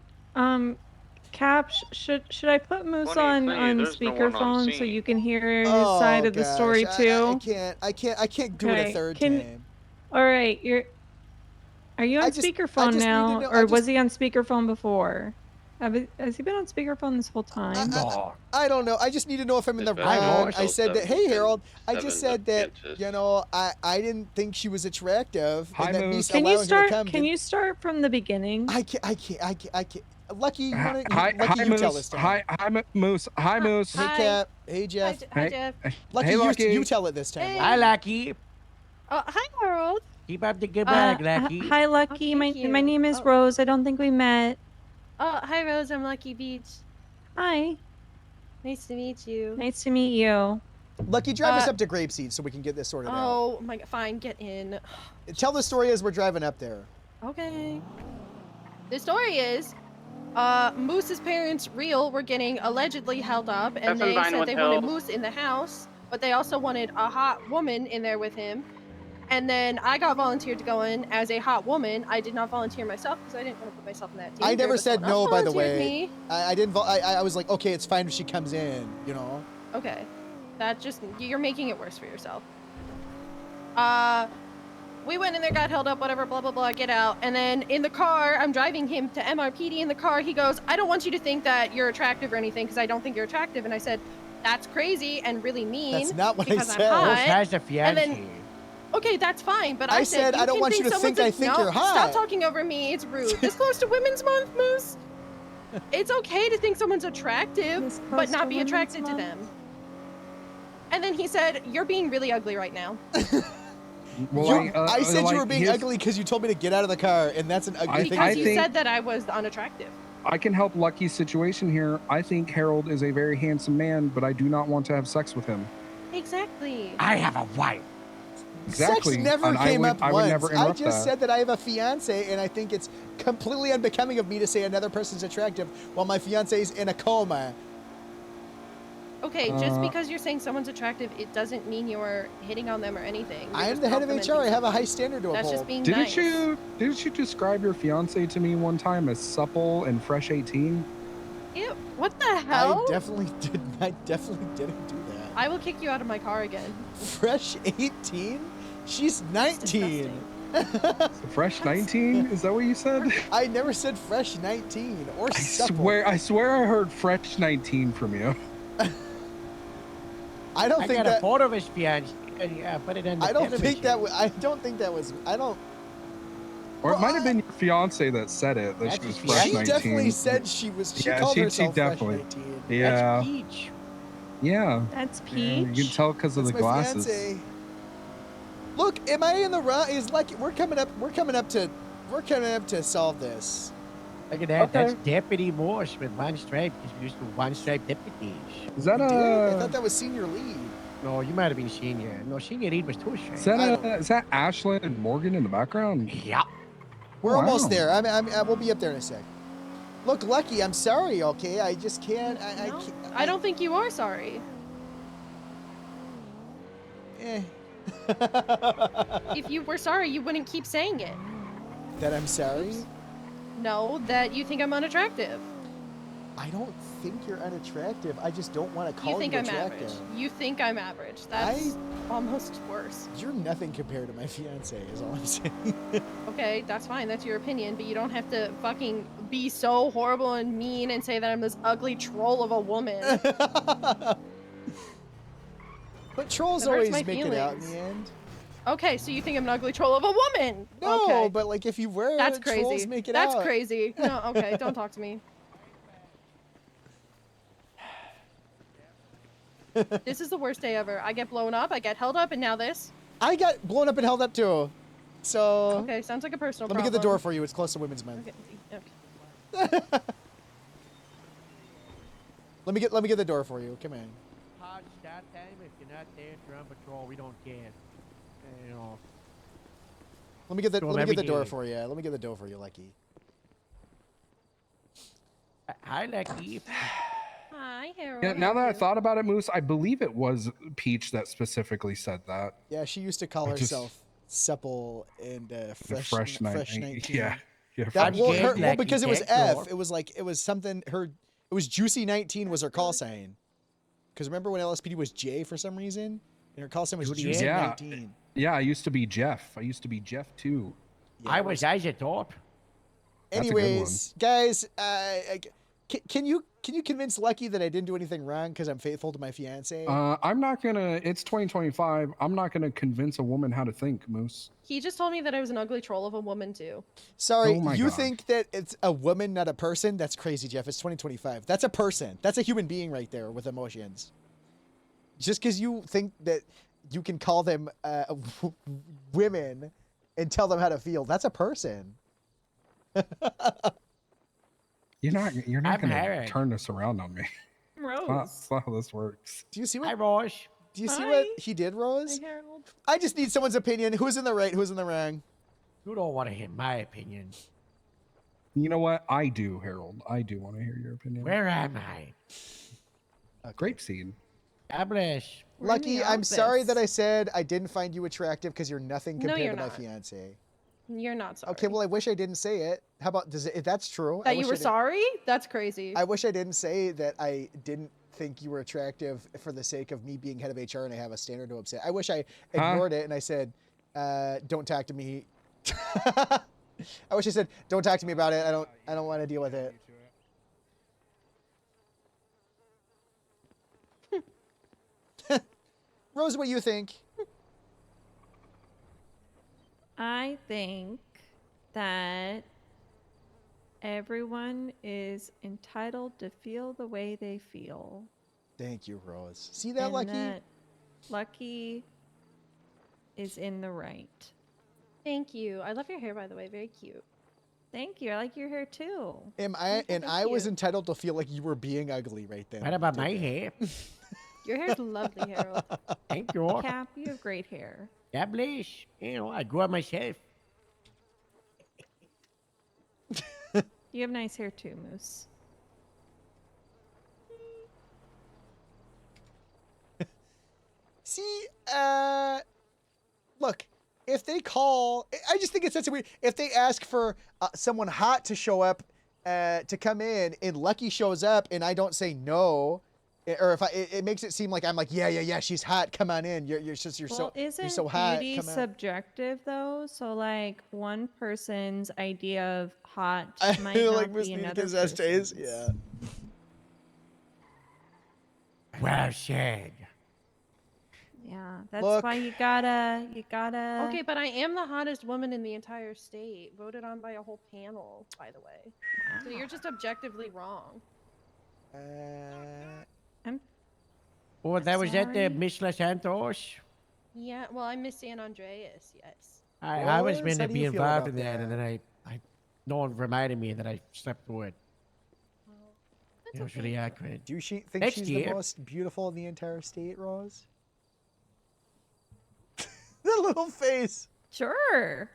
Cap, should I put Moose Funny on thing, there's no one on speakerphone so scene. you can hear his Oh, side of the gosh. story too? I can't do it a Okay, third can- time. All right, are you on I just speakerphone need to now, know- or was he on speakerphone before? Has he been on speakerphone this whole time? I don't know. I just need to know if I'm in the If wrong. I I said that. Hey, Harold. I seven just said that. apprentice. You know, I didn't think she was attractive. Hi, and that me Moose. Can you allowing her to start? come Can didn't- you start from the beginning? I can't. Lucky, you wanna, Hi, Lucky, hi, you tell Moose. this time. Hi, Moose. Hi, Moose. Hey, Cap. Hey, Jeff. Hi, Jeff. Lucky, Hey, you, Lucky. you tell it this time. Hey. Hi, Lucky. Hi, Harold. Keep up the good work, Lucky. Hi, Lucky. thank My you. name is Oh. Rose. I don't think we met. Hi, Rose. I'm Lucky Beach. Hi. Nice to meet you. Nice to meet you. Lucky, drive us up to Grapeseed so we can get this sorted out. Oh my god, fine, get in. Tell the story as we're driving up there. Okay. The story is, Moose's parents, Real, were getting allegedly held up, and they F9 said with they Hill. wanted Moose in the house, but they also wanted a hot woman in there with him. And then I got volunteered to go in as a hot woman. I did not volunteer myself because I didn't want to put myself in that team. I never said Someone else no, by the volunteered way. me. I didn't. I was like, okay, it's fine if she comes in. You know. Okay. That just, you're making it worse for yourself. We went in there, got held up, whatever, blah, blah, blah, get out. And then in the car, I'm driving him to MRPD in the car. He goes, I don't want you to think that you're attractive or anything because I don't think you're attractive. And I said, that's crazy and really mean. That's not what I because said. I'm hot. Moose has a And fiancé. then, okay, that's fine. But I said, I don't can want you to someone's think I think no, you're hot. Stop talking over me. It's rude. This close to Women's Month, Moose. It's okay to think someone's attractive, but not be attracted to them. And then he said, you're being really ugly right now. Well, I said you were like, being here's- ugly because you told me to get out of the car, and that's an ugly thing. Because to you do. said that I was unattractive. I can help Lucky's situation here. I think Harold is a very handsome man, but I do not want to have sex with him. Exactly. I have a wife. Exactly. Sex never and came up I once. would never I interrupt just that. said that I have a fiance, and I think it's completely unbecoming of me to say another person's attractive while my fiance is in a coma. Okay, just because you're saying someone's attractive, it doesn't mean you're hitting on them or anything. You're I am just the head of complimenting HR. I have a someone. high standard to That's uphold. just being Didn't nice. you describe your fiance to me one time as supple and fresh 18? Ew, what the hell? I definitely did. I definitely didn't do that. I will kick you out of my car again. Fresh 18? She's 19. Fresh 19? Is that what you said? I never said fresh 19 or I supple. I swear I heard fresh 19 from you. I don't I think got that. a photo of his fiancé. Yeah, put it in the I don't television. think that. I don't think that was. I don't. Or it might have been your fiance that said it, that she was fresh She 19. definitely said she was. She Yeah, called she herself definitely. fresh 19. Yeah. That's Peach. Yeah. That's Yeah, Peach. you can tell because of That's the my glasses. fiance. Look, am I in the wrong? Is Lucky? We're coming up to solve this. Look at that. Okay. That's Deputy Morse with one stripe. He's used to one stripe deputies. Is that You did? I thought that was senior lead. No, you might have been senior. No, senior lead was two stripes. Is that Ashlyn and Morgan in the background? Yeah. We're Wow. almost there. We'll be up there in a sec. Look, Lucky, I'm sorry. Okay, I just can't. I don't think you are sorry. Eh. If you were sorry, you wouldn't keep saying it. That I'm sorry. No, that you think I'm unattractive. I don't think you're unattractive. I just don't want to call You think I'm attractive. average. You think I'm average. That's almost worse. You're nothing compared to my fiance. Is all I'm saying. Okay, that's fine. That's your opinion, but you don't have to fucking be so horrible and mean and say that I'm this ugly troll of a woman. But trolls That hurts always my make it out in feelings. the end. Okay, so you think I'm an ugly troll of a woman? No, okay. but like if you wear That's it, crazy. trolls make it That's out. crazy. No, okay, don't talk to me. This is the worst day ever. I get blown up, I get held up, and now this. I got blown up and held up too. So. Okay, sounds like a personal Let me problem. get the door for you. It's close to Women's Month. Okay. Let me get the door for you. Come in. Hard start time. If you're not there, you're on patrol. We don't care. You know. Let me get the Do 'em let me every get the door day. for you. Let me get the door for you, Lucky. Hi, Lucky. Hi, Harold. Yeah, now that I thought about it, Moose, I believe it was Peach that specifically said that. Yeah, she used to call I just- herself supple and fresh fresh 19. Yeah. Yeah. That, fresh well, 19. well, because it was F. It was like it was something. It was Juicy 19 was her call sign. Because remember when LSPD was J for some reason, and her call sign was Juicy 19. Yeah, I used to be Jeff. I used to be Jeff too. Yeah, I was Isaac Thorpe. That's a good one. Anyways, guys, can you convince Lucky that I didn't do anything wrong because I'm faithful to my fiance? I'm not gonna. It's 2025. I'm not gonna convince a woman how to think, Moose. He just told me that I was an ugly troll of a woman too. Sorry, Oh my you God. think that it's a woman, not a person? That's crazy, Jeff. It's 2025. That's a person. That's a human being right there with emotions. Just because you think that you can call them women and tell them how to feel, that's a person. You're not I'm gonna Harry. turn this around on me. Rose. That's not how this works. Do you see what? Hi, Rose. Do you see Hi. what he did, Rose? Hi, Harold. I just need someone's opinion. Who's in the right? Who's in the wrong? You don't want to hear my opinion. You know what? I do, Harold. I do want to hear your opinion. Where am I? Grape seed. God bless. We're in Lucky, the I'm sorry that I office. said I didn't find you attractive because you're nothing No, compared you're to my not. fiance. You're not sorry. Okay, well, I wish I didn't say it. How about if that's true? I That you wish were I didn't- sorry? That's crazy. I wish I didn't say that I didn't think you were attractive for the sake of me being head of HR and I have a standard to upset. I wish I ignored it and I said, "Don't talk to me." I wish I said, "Don't talk to me about it. I don't want to deal with it." Rose, what do you think? I think that everyone is entitled to feel the way they feel. Thank you, Rose. See that, and Lucky? that Lucky is in the right. Thank you. I love your hair, by the way. Very cute. Thank you. I like your hair too. I was entitled to feel like you were being ugly right then. What about my hair? Your hair's lovely, Harold. Thank you. Cap, you have great hair. God bless. You know, I grew up myself. You have nice hair too, Moose. See, look, if they call, I just think it's such a weird. If they ask for someone hot to show up, to come in, and Lucky shows up, and I don't say no, or if it makes it seem like I'm like, yeah, she's hot. Come on in. You're Well, so isn't you're so hot. beauty Come on. subjective though? So like one person's idea of hot I might feel not like Miss be Nina another gives SJs. person's. Yeah. Well said. Yeah, that's Look. why you gotta. Okay, but I am the hottest woman in the entire state, voted on by a whole panel, by the way. So you're just objectively wrong. Oh, that was at the Sorry. Miss Los Santos. Yeah, well, I miss San Andreas, yes. I was Rose, meant how to do be you feel involved about in that, and then no one reminded me that I slept through it. It was really awkward. Do you think Next she's year. the most beautiful in the entire state, Rose? The little face. Sure.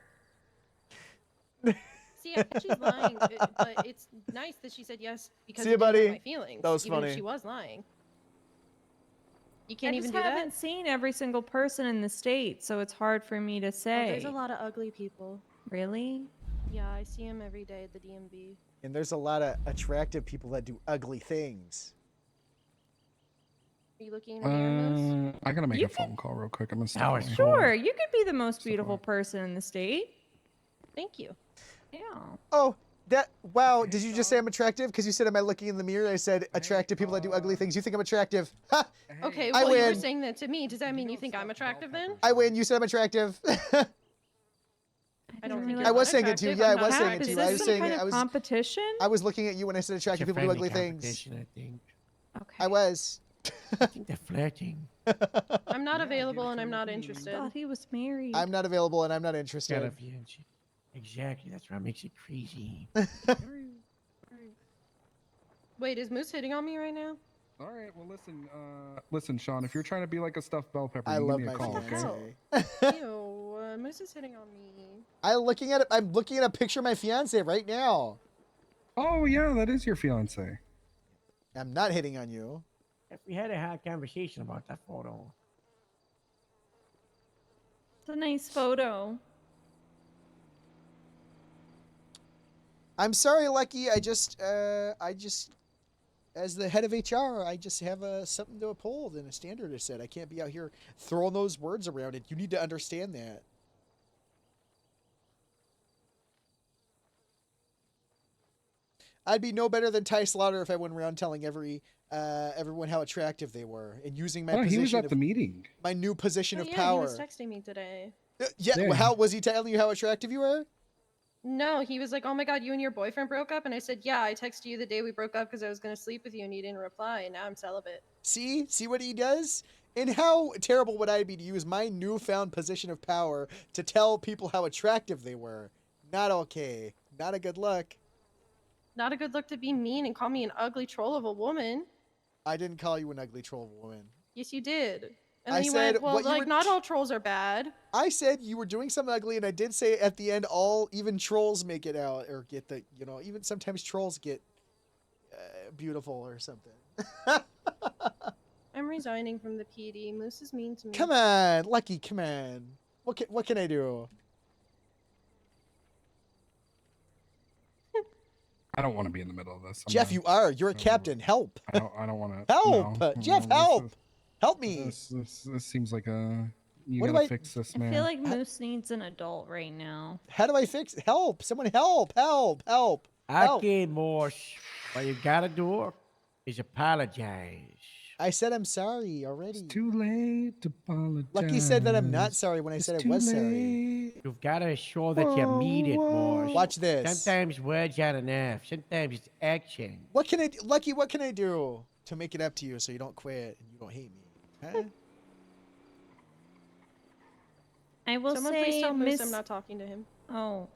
See, I think she's lying, but it's nice that she said yes because See it you, didn't hurt buddy. my feelings. That was even funny. if she was lying. You can't I even just do haven't that? seen every single person in the state, so it's hard for me to Oh, say. there's a lot of ugly people. Really? Yeah, I see them every day at the DMV. And there's a lot of attractive people that do ugly things. Are you looking in the mirror, Moose? I gotta make You a phone call real quick. I'm gonna step That away. was Sure, you could be the most beautiful person in the state. Thank you. Yeah. Oh, wow. Did you just say I'm attractive? Because you said, am I looking in the mirror? I said attractive people that do ugly things. You think I'm attractive? Ha! Okay, I well, you were win. saying that to me. Does that mean you think I'm attractive then? I win. You said I'm attractive. I don't think I was saying it to you. Yeah, I was saying it to Is you. I this was some saying kind it. of I was. competition? I was looking at you when I said attractive people do ugly things. I think. Okay. I was. I think they're flirting. I'm not available and I'm not interested. Thought he was married. I'm not available and I'm not Got interested. a fiance. Exactly. That's what makes it crazy. Wait, is Moose hitting on me right now? All right, well, listen, Sean, if you're trying to be like a stuffed bell pepper, I you love give me a my call, fiance. okay? Ew, Moose is hitting on me. I'm looking at a picture of my fiance right now. Oh, yeah, that is your fiance. I'm not hitting on you. If we had a hard conversation about that photo. It's a nice photo. I'm sorry, Lucky. I just, as the head of HR, I just have something to uphold and a standard to set. I can't be out here throwing those words around it. You need to understand that. I'd be no better than Ty Slaughter if I went around telling everyone how attractive they were and using my position. He was at the meeting. My new position of yeah, power. he was texting me today. Yeah. How was he telling you how attractive you were? No, he was like, "Oh my god, you and your boyfriend broke up," and I said, "Yeah, I texted you the day we broke up because I was gonna sleep with you, and you didn't reply, and now I'm celibate." See what he does? And how terrible would I be to use my newfound position of power to tell people how attractive they were? Not okay. Not a good look. Not a good look to be mean and call me an ugly troll of a woman. I didn't call you an ugly troll of a woman. Yes, you did. And I then you said went, well, what you like, were- not all trolls are bad. I said you were doing something ugly, and I did say at the end, even trolls make it out, or get the, even sometimes trolls get beautiful or something. I'm resigning from the PD. Moose is mean to me. Come on, Lucky, come on. What can I do? I don't want to be in the middle of this. Jeff, you are. You're a captain. Help. I don't want to. Help. No, Jeff, no, help. Help me. This seems like a. You What do gotta I- fix this, I man. feel like Moose needs an adult right now. How do I fix? Help. Someone help. Help. Help. Help. Okay, Morse. What you gotta do is apologize. I said I'm sorry already. It's too late to apologize. Lucky said that I'm not sorry when I said I was sorry. You've gotta show that you mean it, Morse. Watch this. Sometimes words aren't enough. Sometimes it's action. What can I do? Lucky, what can I do to make it up to you so you don't quit and you don't hate me? Huh? I will Someone say, please tell Moose Miss. I'm not talking to him. Oh,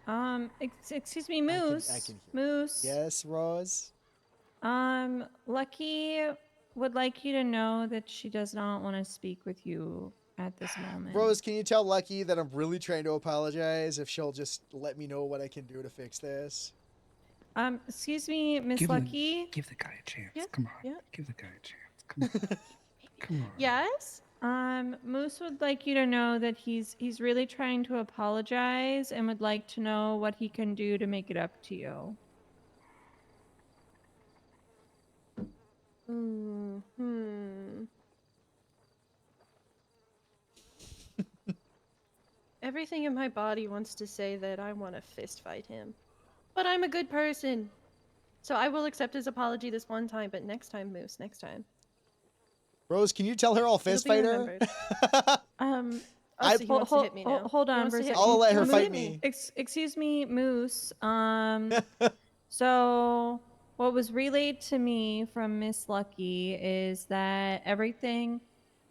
excuse me, Moose. I can hear. Moose. Yes, Rose. Lucky would like you to know that she does not want to speak with you at this moment. Rose, can you tell Lucky that I'm really trying to apologize if she'll just let me know what I can do to fix this? Excuse me, Miss Give Lucky. Give the guy a chance. Yeah, Come on. yeah. Give the guy a chance. Come on. Come on. Yes? Moose would like you to know that he's really trying to apologize and would like to know what he can do to make it up to you. Everything in my body wants to say that I want to fist fight him. But I'm a good person. So I will accept his apology this one time, but next time, Moose, next time. Rose, can you tell her I'll fist It'll be fight her? remembered. I- So he wants to hit me now. Hold He on wants for a to hit second. I'll let He her wants to fight hit me. Excuse me, Moose. So what was relayed to me from Miss Lucky is that everything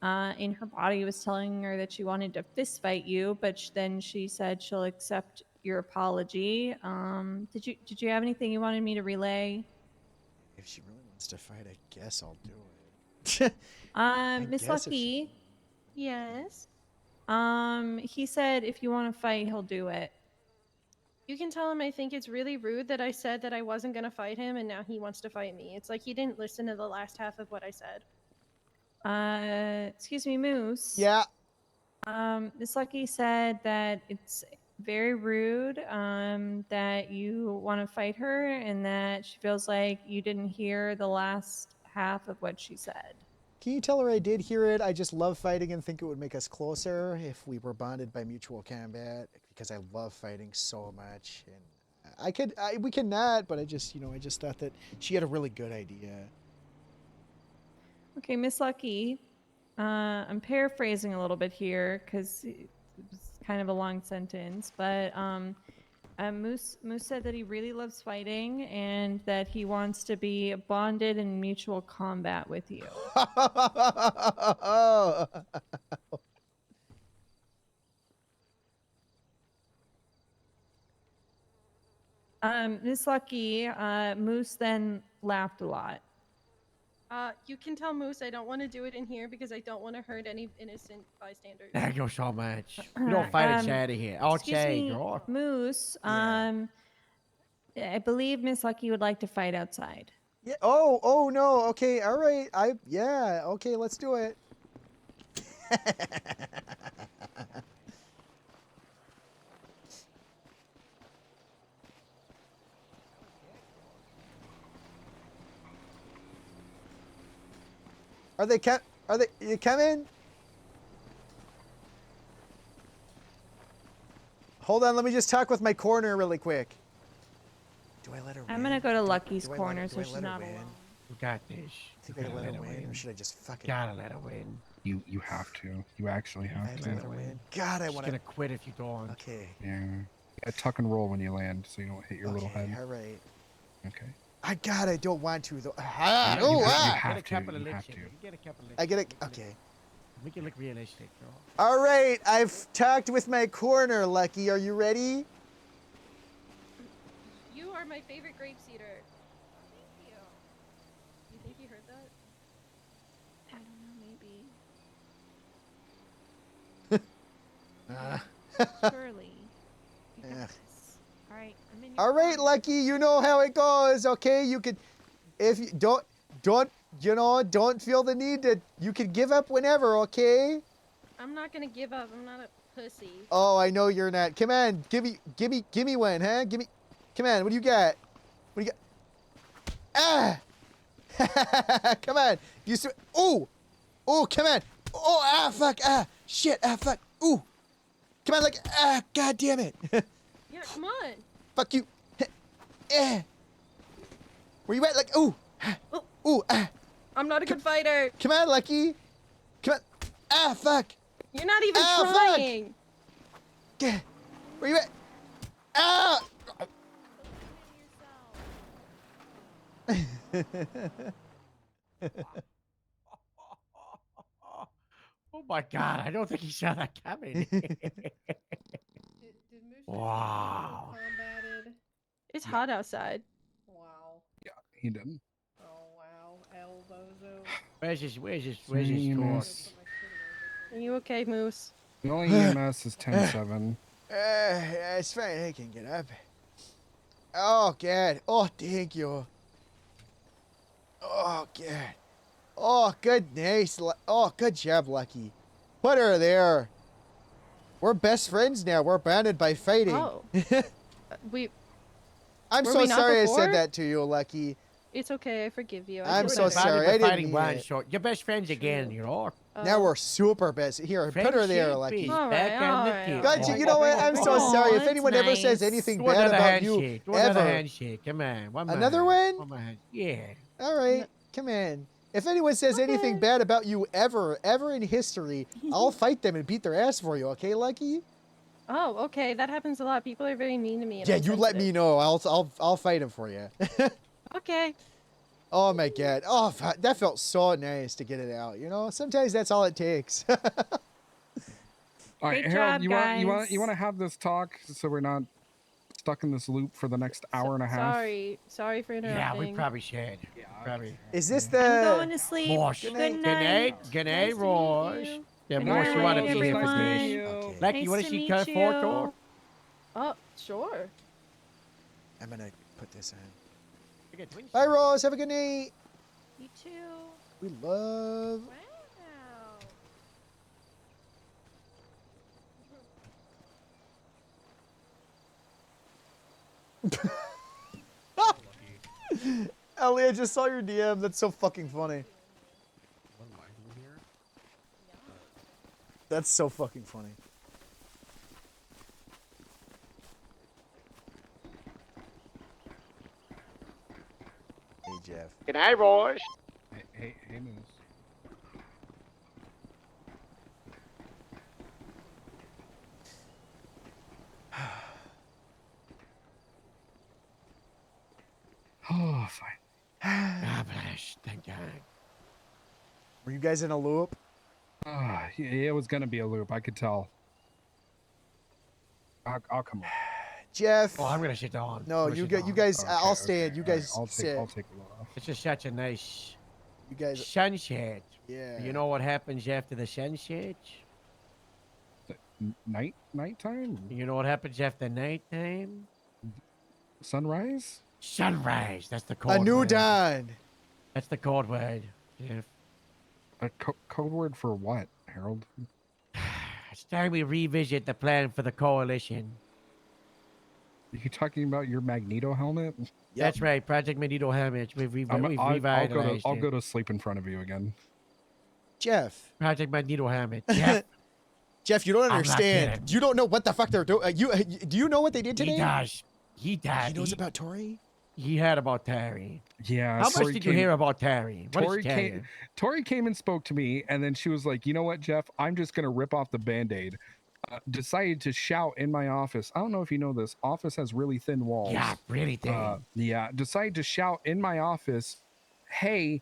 in her body was telling her that she wanted to fist fight you, but then she said she'll accept your apology. Did you have anything you wanted me to relay? If she really wants to fight, I guess I'll do it. Miss guess if she- Lucky. Yes? He said if you want to fight, he'll do it. You can tell him I think it's really rude that I said that I wasn't going to fight him and now he wants to fight me. It's like he didn't listen to the last half of what I said. Excuse me, Moose. Yeah. Miss Lucky said that it's very rude, that you want to fight her and that she feels like you didn't hear the last half of what she said. Can you tell her I did hear it? I just love fighting and think it would make us closer if we were bonded by mutual combat, because I love fighting so much. And we can not, but I just thought that she had a really good idea. Okay, Miss Lucky, I'm paraphrasing a little bit here because it was kind of a long sentence, but Moose said that he really loves fighting and that he wants to be bonded in mutual combat with you. Miss Lucky, Moose then laughed a lot. You can tell Moose I don't want to do it in here because I don't want to hurt any innocent bystanders. Thank you so much. We don't fight outside of here. Outside, girl. Moose, I believe Miss Lucky would like to fight outside. Yeah. Oh no. Okay. All right. Yeah. Okay. Let's do it. Are they you coming? Hold on, let me just talk with my corner really quick. Do I let her win? I'm gonna go to Lucky's Do I corner let so her she's win? not alone. You got this. Think I let her win, or should I just fucking? Gotta let her win. You have to. You actually I have have to. to let her win. God, I She's want gonna quit if you don't. Okay. Yeah. Tuck and roll when you land, so you don't hit your little head. All right. Okay. I don't want to though. You have to. You have to. Get a couple of I get it. Okay. Make it look realistic, girl. All right, I've talked with my corner, Lucky. Are you ready? You are my favorite grape seeder. Thank you. You think you heard that? I don't know, maybe. Surely. You got Yeah. this. All right, I'm in your All right, corner. Lucky. You know how it goes. Okay, you could, if you don't feel the need to. You can give up whenever. Okay. I'm not gonna give up. I'm not a pussy. Oh, I know you're not. Come on, give me one, huh? Give me. Come on. What do you got? What do you got? Ah! Come on. Ooh. Oh, come on. Oh, fuck. Shit. Fuck. Ooh. Come on, like, god damn it. Yeah, come on. Fuck you. Where you at? Like, ooh. Ooh. I'm not a good fighter. Come on, Lucky. Come on. Fuck. You're not even Fuck. trying. Where you at? Ah! Oh my god, I don't think he saw that coming. Wow. It's hot outside. Wow. Yeah, he did. Oh wow. Elbozo. Where's his torch? EMS. Are you okay, Moose? The only EMS is 10-7. It's fine. I can get up. Oh, God. Oh, thank you. Oh, God. Oh, good. Nice. Oh, good job, Lucky. Put her there. We're best friends now. We're bonded by fighting. Oh. I'm Were so we not sorry I before? said that to you, Lucky. It's okay. I forgive you. I'm did so what I did. sorry. I didn't mean one it. short. You're best friends again, you know. Now we're super best. Here, put her there, Friendship Lucky. is All back right, on the all right, table. Gotcha. You know what? I'm so Aw, sorry. If that's anyone ever says nice. anything Do bad another about you, handshake. Do another ever. handshake. Come on. One more Another hand. one? More hand. Yeah. All right, come on. If anyone says anything bad about you ever in history, I'll fight them and beat their ass for you. Okay, Lucky? Oh, okay. That happens a lot. People are very mean to me. And Yeah, I'm you let me sensitive. know. I'll fight him for you. Okay. Oh my God. Oh, that felt so nice to get it out. You know, sometimes that's all it takes. All right, Great Harold, job, you guys. want to have this talk so we're not stuck in this loop for the next hour and a half? Sorry for interrupting. Yeah, we probably should. Yeah, probably. Is this I'm the? going to sleep. Mosh. Good Good night. night. Good Nice night, to meet Rosh. you. Yeah, Good Mosh, you want to night, see everyone. this? Okay. Lucky, Nice you want to to see meet Cut you. Photo? Oh, sure. I'm gonna put this on. We got twins. Bye, Rose. Have a good night. You too. We love. Ellie, I just saw your DM. That's so fucking funny. That's so fucking funny. Hey, Jeff. Good night, Rosh. Hey, Moose. fine. God bless. Thank God. Were you guys in a loop? It was gonna be a loop. I could tell. I'll come over. Jeff. Oh, I'm gonna sit down. No, I'm gonna you sit get. You down. guys. I'll stand. You guys I'll sit. take a look off. It's just such a nice You guys. sunset. Yeah. You know what happens after the sunset? Nighttime? You know what happens after nighttime? Sunrise? Sunrise. That's the code A new word. dawn. That's the code word. Yeah. A code word for what, Harold? It's time we revisit the plan for the coalition. Are you talking about your Magneto helmet? That's right, Project Magneto helmet. We've revitalized I'll it. go to sleep in front of you again. Jeff. Project Magneto helmet. Jeff. Jeff, you don't I'm not understand. kidding. You don't know what the fuck they're doing. Do you know what they did today? He does. He does. He knows about Tori? He heard about Terry. Yeah. How much Tori did you hear about Terry? What did she tell you? Tori came and spoke to me, and then she was like, "You know what, Jeff? I'm just gonna rip off the Band-Aid." Decided to shout in my office. I don't know if you know this. Office has really thin walls. Yeah, really thin. Yeah. Decided to shout in my office, "Hey,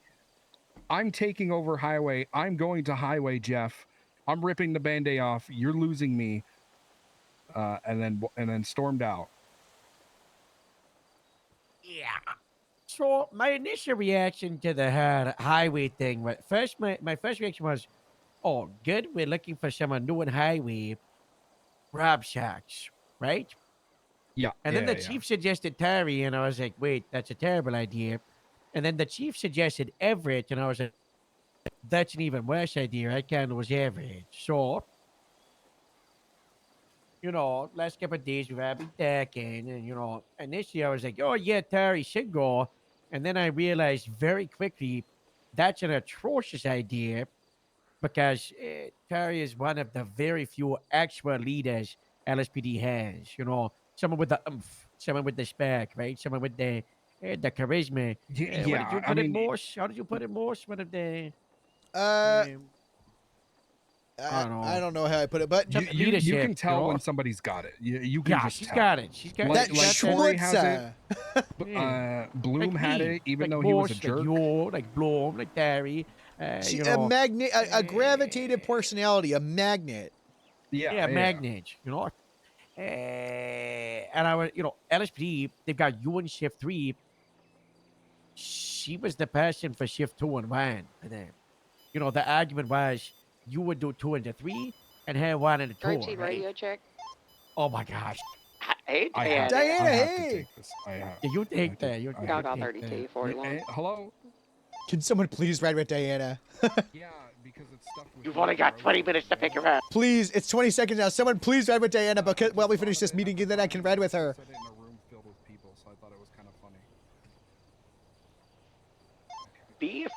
I'm taking over Highway. I'm going to Highway, Jeff. I'm ripping the Band-Aid off. You're losing me." And then stormed out. Yeah. So my initial reaction to the highway thing, my first reaction was, "Oh, good. We're looking for someone new in highway. Rob Shacks, right?" Yeah. And then the chief suggested Terry, and I was like, "Wait, that's a terrible idea." And then the chief suggested Everett, and I was like, "That's an even worse idea. I can't lose Everett." So, last couple of days we've been talking, and initially I was like, "Oh yeah, Terry should go," and then I realized very quickly that's an atrocious idea because Terry is one of the very few actual leaders LSPD has. Someone with the oomph, someone with the spark, right? Someone with the charisma. What did you put it, Morse? How did you put it, Morse? One of the I don't know how I put it, but you can tell when somebody's got it. You can just she's tell. got it. She's got That like Tori has Schmutzer. it. Bloom Like had me. it, even Like though he was a Morse, jerk. Like you, like Bloom, like Terry. A gravitated personality, a magnet. Yeah, magnet. And I was, LSPD. They've got you in shift 3. She was the person for shift 2 and 1. And then, the argument was you would do 2 and 3, and her 1 and 2. RT Right? radio check. Oh my gosh. Hey, Diana, Diana, I have hey. to take this. Yeah, you take that. You Got 32, 41. Hello? Can someone please ride with Diana? Yeah, because it's stuck with You've only got 20 minutes to pick her up. Please, it's 20 seconds now. Someone please ride with Diana because while we finish this meeting, and then I can ride with her. I said it in a room filled with people, so I thought it was kind of funny. Beef?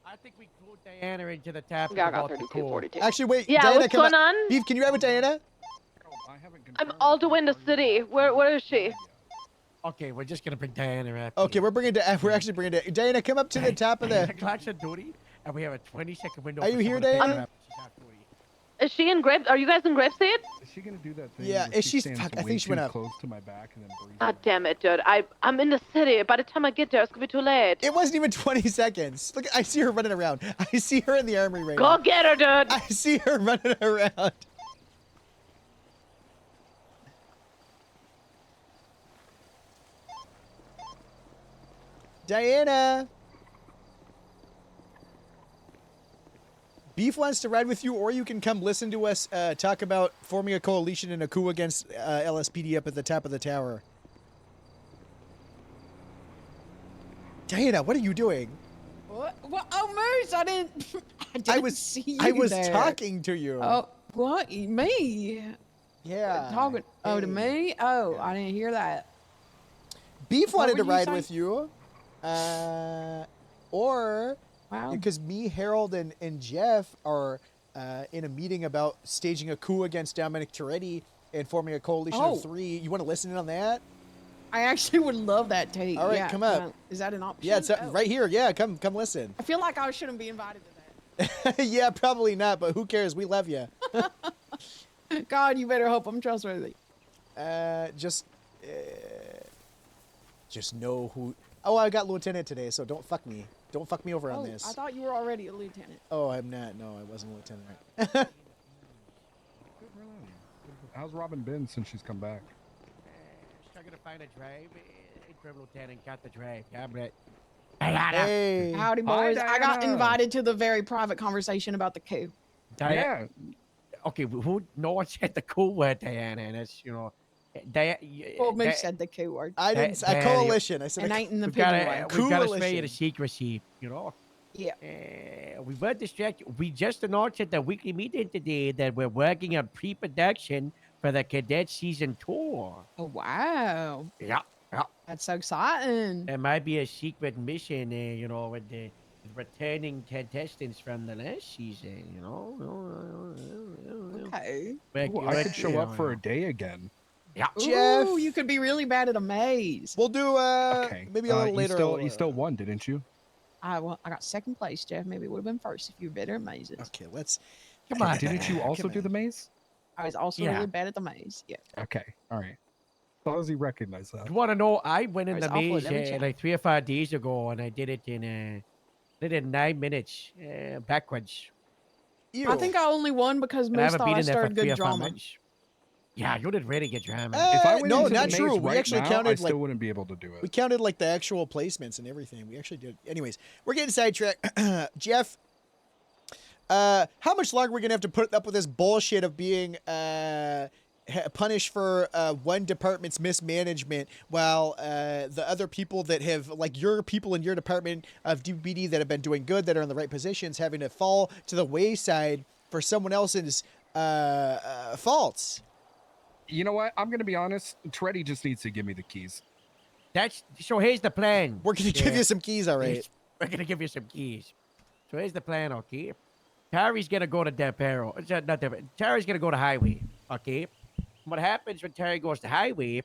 I think we clued Diana into the tap. Yeah, I got 32, 42. Actually, wait. Yeah, Diana, what's come going on? Beef, can you ride with Diana? I'm all the way in the city. Where is she? Okay, we're just gonna bring Diana up. Okay, we're actually bringing Diana. Come up to the top of the. Clock's on duty, and we have a 20-second window. Are for you here, someone to pick her Diana? up. She's off duty. Is she in Grape? Are you guys in Grapeseed? Is she gonna do that thing? Yeah, where is she she? stands Fuck, I way think she went too up. close to my back and then breathes? God damn it, dude. I'm in the city. By the time I get there, it's gonna be too late. It wasn't even 20 seconds. Look, I see her running around. I see her in the armory right now. Go get her, dude. I see her running around. Diana. Beef wants to ride with you, or you can come listen to us talk about forming a coalition in a coup against LSPD up at the top of the tower. Diana, what are you doing? What? Oh, Moose, I didn't see you I was there. talking to you. Oh, what? Me? Yeah. Talking? Oh, to me? Oh, I didn't hear that. Beef What wanted to were you ride saying? with you. Or because me, Harold, and Jeff are in a meeting about staging a coup against Dominic Toretti and forming a coalition Oh. of 3. You want to listen in on that? I actually would love that take. All right, yeah, come up. Is that an option? Yeah, it's Oh. right here. Yeah, come listen. I feel like I shouldn't be invited to Yeah, probably not, but who cares? We love you. that. God, you better hope I'm trustworthy. Just Just know who. Oh, I got lieutenant today, so don't fuck me. Don't fuck me over on this. I thought you were already a lieutenant. Oh, I'm not. No, I wasn't a lieutenant. How's Robin been since she's come back? Struggling to find a drive. Interim lieutenant got the drive. God bless. Hey. Howdy, boys. I got invited to the very private conversation about the coup. Yeah. Okay, who? No one said the cool word, Diana, and it's Well, Moose said the coup word. I didn't. A coalition. I said. And ain't in the We've pigeon got way. to stay in secrecy, you know. Yeah. We were distracted. We just announced at the weekly meeting today that we're working on pre-production for the cadet season tour. Oh wow. Yeah. That's so exciting. There might be a secret mission, you know, with the returning contestants from the last season, you know. Okay. Ooh, I could show up for a day again. Yeah. Jeff. Ooh, you could be really bad at a maze. We'll do maybe a little later. You still won, didn't you? I got second place, Jeff. Maybe it would have been first if you were better at mazes. Okay, let's. Come on. Didn't you also do the maze? I was also really bad at the maze. Yeah. Okay. All right. How does he recognize that? You want to know? I went in I the was awful maze at every like 3 or 5 days ago, and I did it in 9 minutes backwards. I think I only won because And I Moose haven't thought been I in there for started 3 good or 5 drama. months. Yeah, you did really good drama. If I went no, into not the true. maze We right actually now, counted I like still wouldn't be able to do it. we counted like the actual placements and everything. We actually did. Anyways, we're getting sidetracked. Jeff, how much longer are we gonna have to put up with this bullshit of being punished for one department's mismanagement while the other people that have, like your people in your department of DPD that have been doing good, that are in the right positions, having to fall to the wayside for someone else's faults? You know what? I'm gonna be honest. Treddy just needs to give me the keys. So here's the plan. We're gonna give you some keys, all right. We're gonna give you some keys. So here's the plan, okay? Terry's gonna go to Depero. Not Depero. Terry's gonna go to Highway, okay? What happens when Terry goes to Highway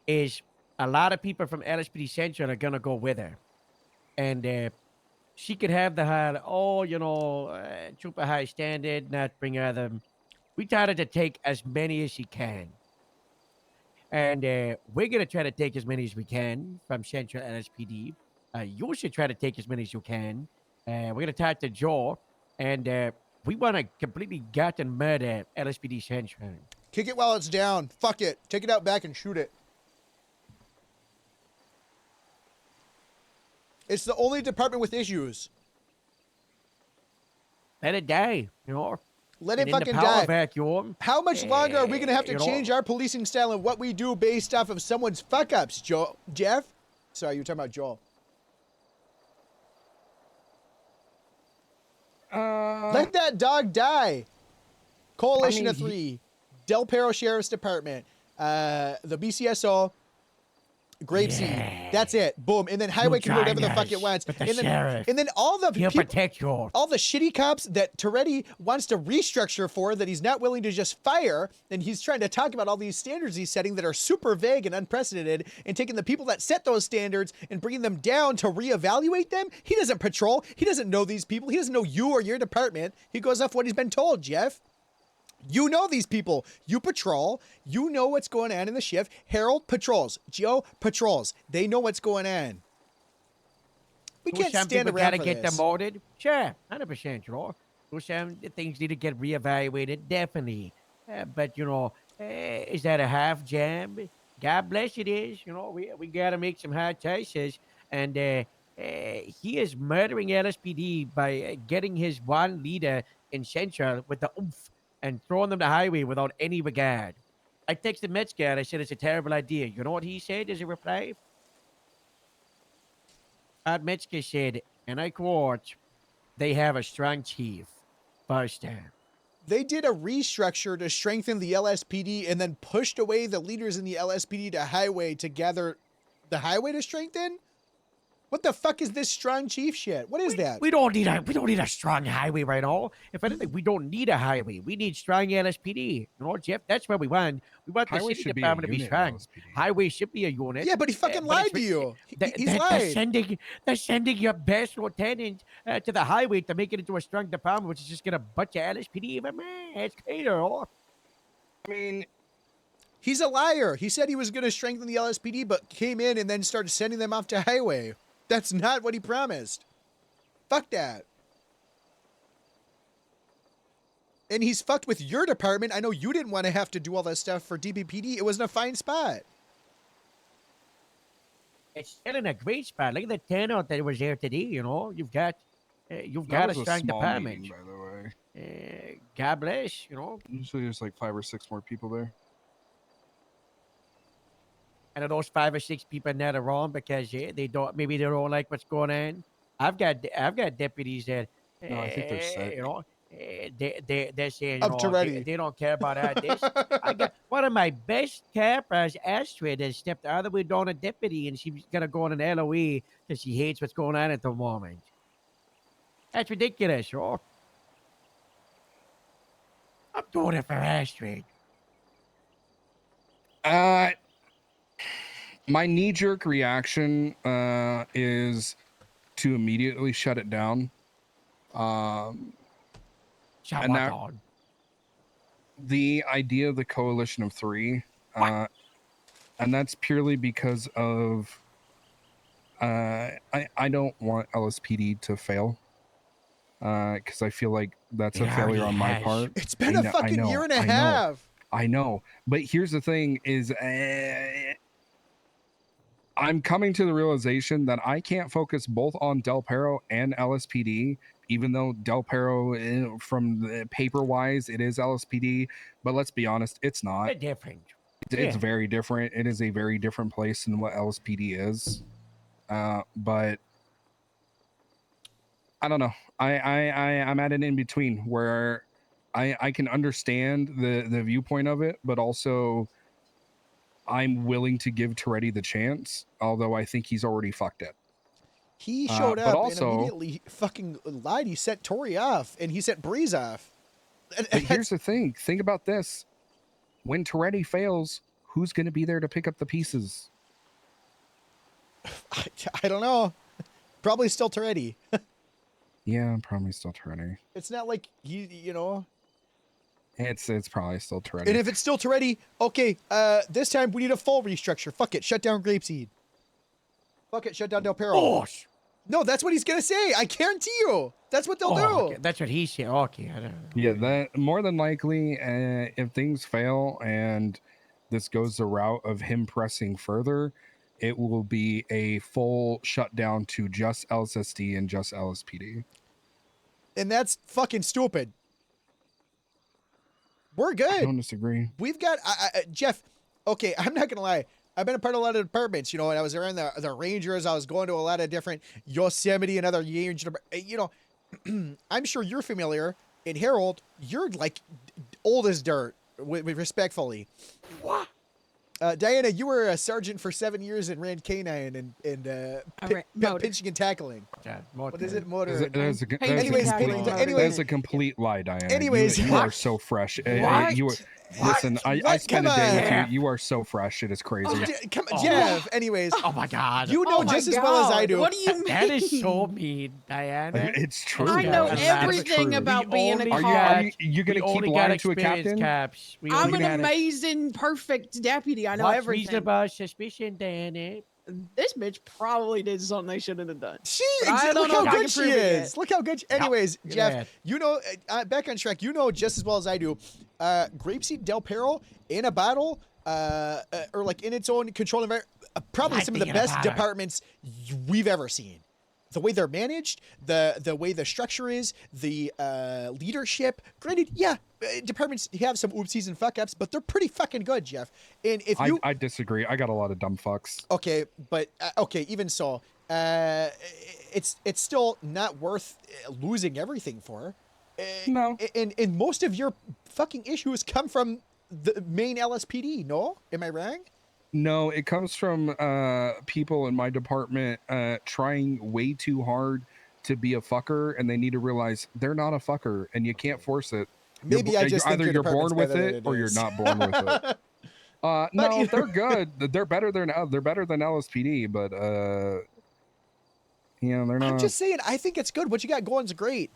is a lot of people from LSPD Central are gonna go with her, and she could have the high, super high standard, not bring other. We try to take as many as she can. And we're going to try to take as many as we can from Central LSPD. You should try to take as many as you can. We're going to talk to Joe. And we want to completely gut and murder LSPD Central. Kick it while it's down. Fuck it. Take it out back and shoot it. It's the only department with issues. Let it die, you know. Let it And in the fucking power die. Vacuum, How much longer are we going to have to you know- change our policing style and what we do based off of someone's fuck-ups, Jeff? Sorry, you were talking about Joel. Let that dog die. Coalition of 3. Del Perro Sheriff's Department. The BCSO. Grapeseed. That's it. Boom. And then Highway can do whatever the fuck it wants. But the And then, sheriff, and then all the he'll people, protect you. all the shitty cops that Toretti wants to restructure for, that he's not willing to just fire, and he's trying to talk about all these standards he's setting that are super vague and unprecedented, and taking the people that set those standards and bringing them down to reevaluate them. He doesn't patrol. He doesn't know these people. He doesn't know you or your department. He goes off what he's been told, Jeff. You know these people. You patrol. You know what's going on in the shift. Harold patrols. Joe patrols. They know what's going on. We can't some stand people around gotta for get this. demoted. Sure, 100%, you know. Some things need to get reevaluated, definitely. But, is that a half jam? God bless it is. We gotta make some hard choices. And he is murdering LSPD by getting his one leader in Central with the oomph and throwing them to Highway without any regard. I texted Metzger and I said it's a terrible idea. You know what he said as a reply? Metzger said, and I quote, "They have a strong chief." First time. They did a restructure to strengthen the LSPD and then pushed away the leaders in the LSPD to Highway to gather the Highway to strengthen? What the fuck is this strong chief shit? What is that? We don't need a strong Highway right now. If anything, we don't need a Highway. We need strong LSPD. Jeff, that's what we want. We want the Highway city should be a department to be unit, strong. LSPD. Highway should be a unit. Yeah, but he fucking but lied it's- to you. He's They're lied. sending your best lieutenant to the Highway to make it into a strong department, which is just gonna butt your LSPD even more. It's crazy. I mean, He's a liar. He said he was going to strengthen the LSPD, but came in and then started sending them off to highway. That's not what he promised. Fuck that. And he's fucked with your department. I know you didn't want to have to do all that stuff for DPPD. It wasn't a fine spot. It's still in a great spot. Look at the turnout that was there today. You know, you've got a strong department. Meeting, by the way. God bless. You know, Usually there's like 5 or 6 more people there. and those 5 or 6 people in there are wrong because they don't like what's going on. I've got deputies that No, I think they're sick. you know. They're saying, Up to ready. they don't care about this. I got one of my best cappers, Astrid, has stepped out of the way down a deputy, and she's gonna go on an LOE because she hates what's going on at the moment. That's ridiculous, right? I'm doing it for Astrid. My knee-jerk reaction is to immediately shut it down. And that, the idea of the coalition of 3, and that's purely because of I don't want LSPD to fail, because I feel like that's a failure on my part. It's been a fucking year and a half. I know, but here's the thing: is I'm coming to the realization that I can't focus both on Del Perro and LSPD. Even though Del Perro, from the paper-wise, it is LSPD, but let's be honest, it's not. They're different. It's very different. It is a very different place than what LSPD is. But I don't know. I'm at an in-between where I can understand the viewpoint of it, but also I'm willing to give Toretti the chance, although I think he's already fucked it. He showed up and immediately fucking lied. He sent Tori off and he sent Breeze off. But here's the thing. Think about this. When Toretti fails, who's going to be there to pick up the pieces? I don't know. Probably still Toretti. Yeah, probably still Toretti. It's not like you know. It's probably still Toretti. And if it's still Toretti, okay, this time we need a full restructure. Fuck it, shut down Grapeseed. Fuck it, shut down Del Perro. Oh. No, that's what he's gonna say. I guarantee you. That's what they'll do. Okay. That's what he said. Okay, I don't know. Yeah, that more than likely, if things fail and this goes the route of him pressing further, it will be a full shutdown to just LSSD and just LSPD. And that's fucking stupid. We're good. I don't disagree. We've got Jeff. Okay, I'm not gonna lie. I've been a part of a lot of departments, you know, and I was around the Rangers. I was going to a lot of different Yosemite and other Rangers. You know, I'm sure you're familiar. In Harold, you're like old as dirt, respectfully. What? Diana, you were a sergeant for 7 years and ran K9 and pinching and tackling. What is it? Motor. That's a complete lie, Diana. Anyways, you are so fresh. You are. Listen, I spent a day with you. You are so fresh. It is crazy. Come on, Jeff. Anyways. Oh my God. You know just as well as I do. What do you mean? That is so mean, Diana. It's true. I know everything about being a cop. Are you going to keep lying to a captain? I'm an amazing, perfect deputy. I know everything. Reasonable suspicion, Diana. This bitch probably did something they shouldn't have done. Look how good she is. Look how good. Anyways, Yep. Jeff, you know, back on track. You know just as well as I do. Grapeseed Del Perro in a battle, or like in its own controlled environment, probably some of the best departments we've ever seen. The way they're managed, the way the structure is, the leadership. Granted, yeah, departments have some oopsies and fuck ups, but they're pretty fucking good, Jeff. And if you, I disagree. I got a lot of dumb fucks. Okay, but okay, even so, it's still not worth losing everything for. No. And most of your fucking issues come from the main LSPD. No, am I wrong? No, it comes from people in my department trying way too hard to be a fucker, and they need to realize they're not a fucker, and you can't force it. Maybe I just think either you're born with better it than or you're is. not born with it. No, they're good. They're better than LSPD, but yeah, they're not. I'm just saying, I think it's good. What you got going is great,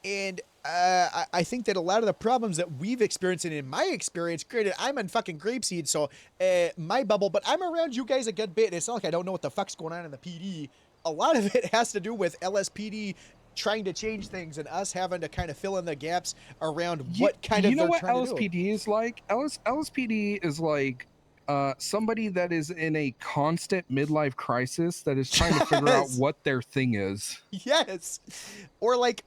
and I think that a lot of the problems that we've experienced, and in my experience, granted, I'm on fucking grapeseed, so my bubble, but I'm around you guys a good bit, and it's not like I don't know what the fuck's going on in the PD. A lot of it has to do with LSPD trying to change things and us having to kind of fill in the gaps around what kind of you know they're what trying to do. LSPD is like? LSPD is like somebody that is in a constant midlife crisis that is trying to figure out Yes. what their thing is. Yes, or like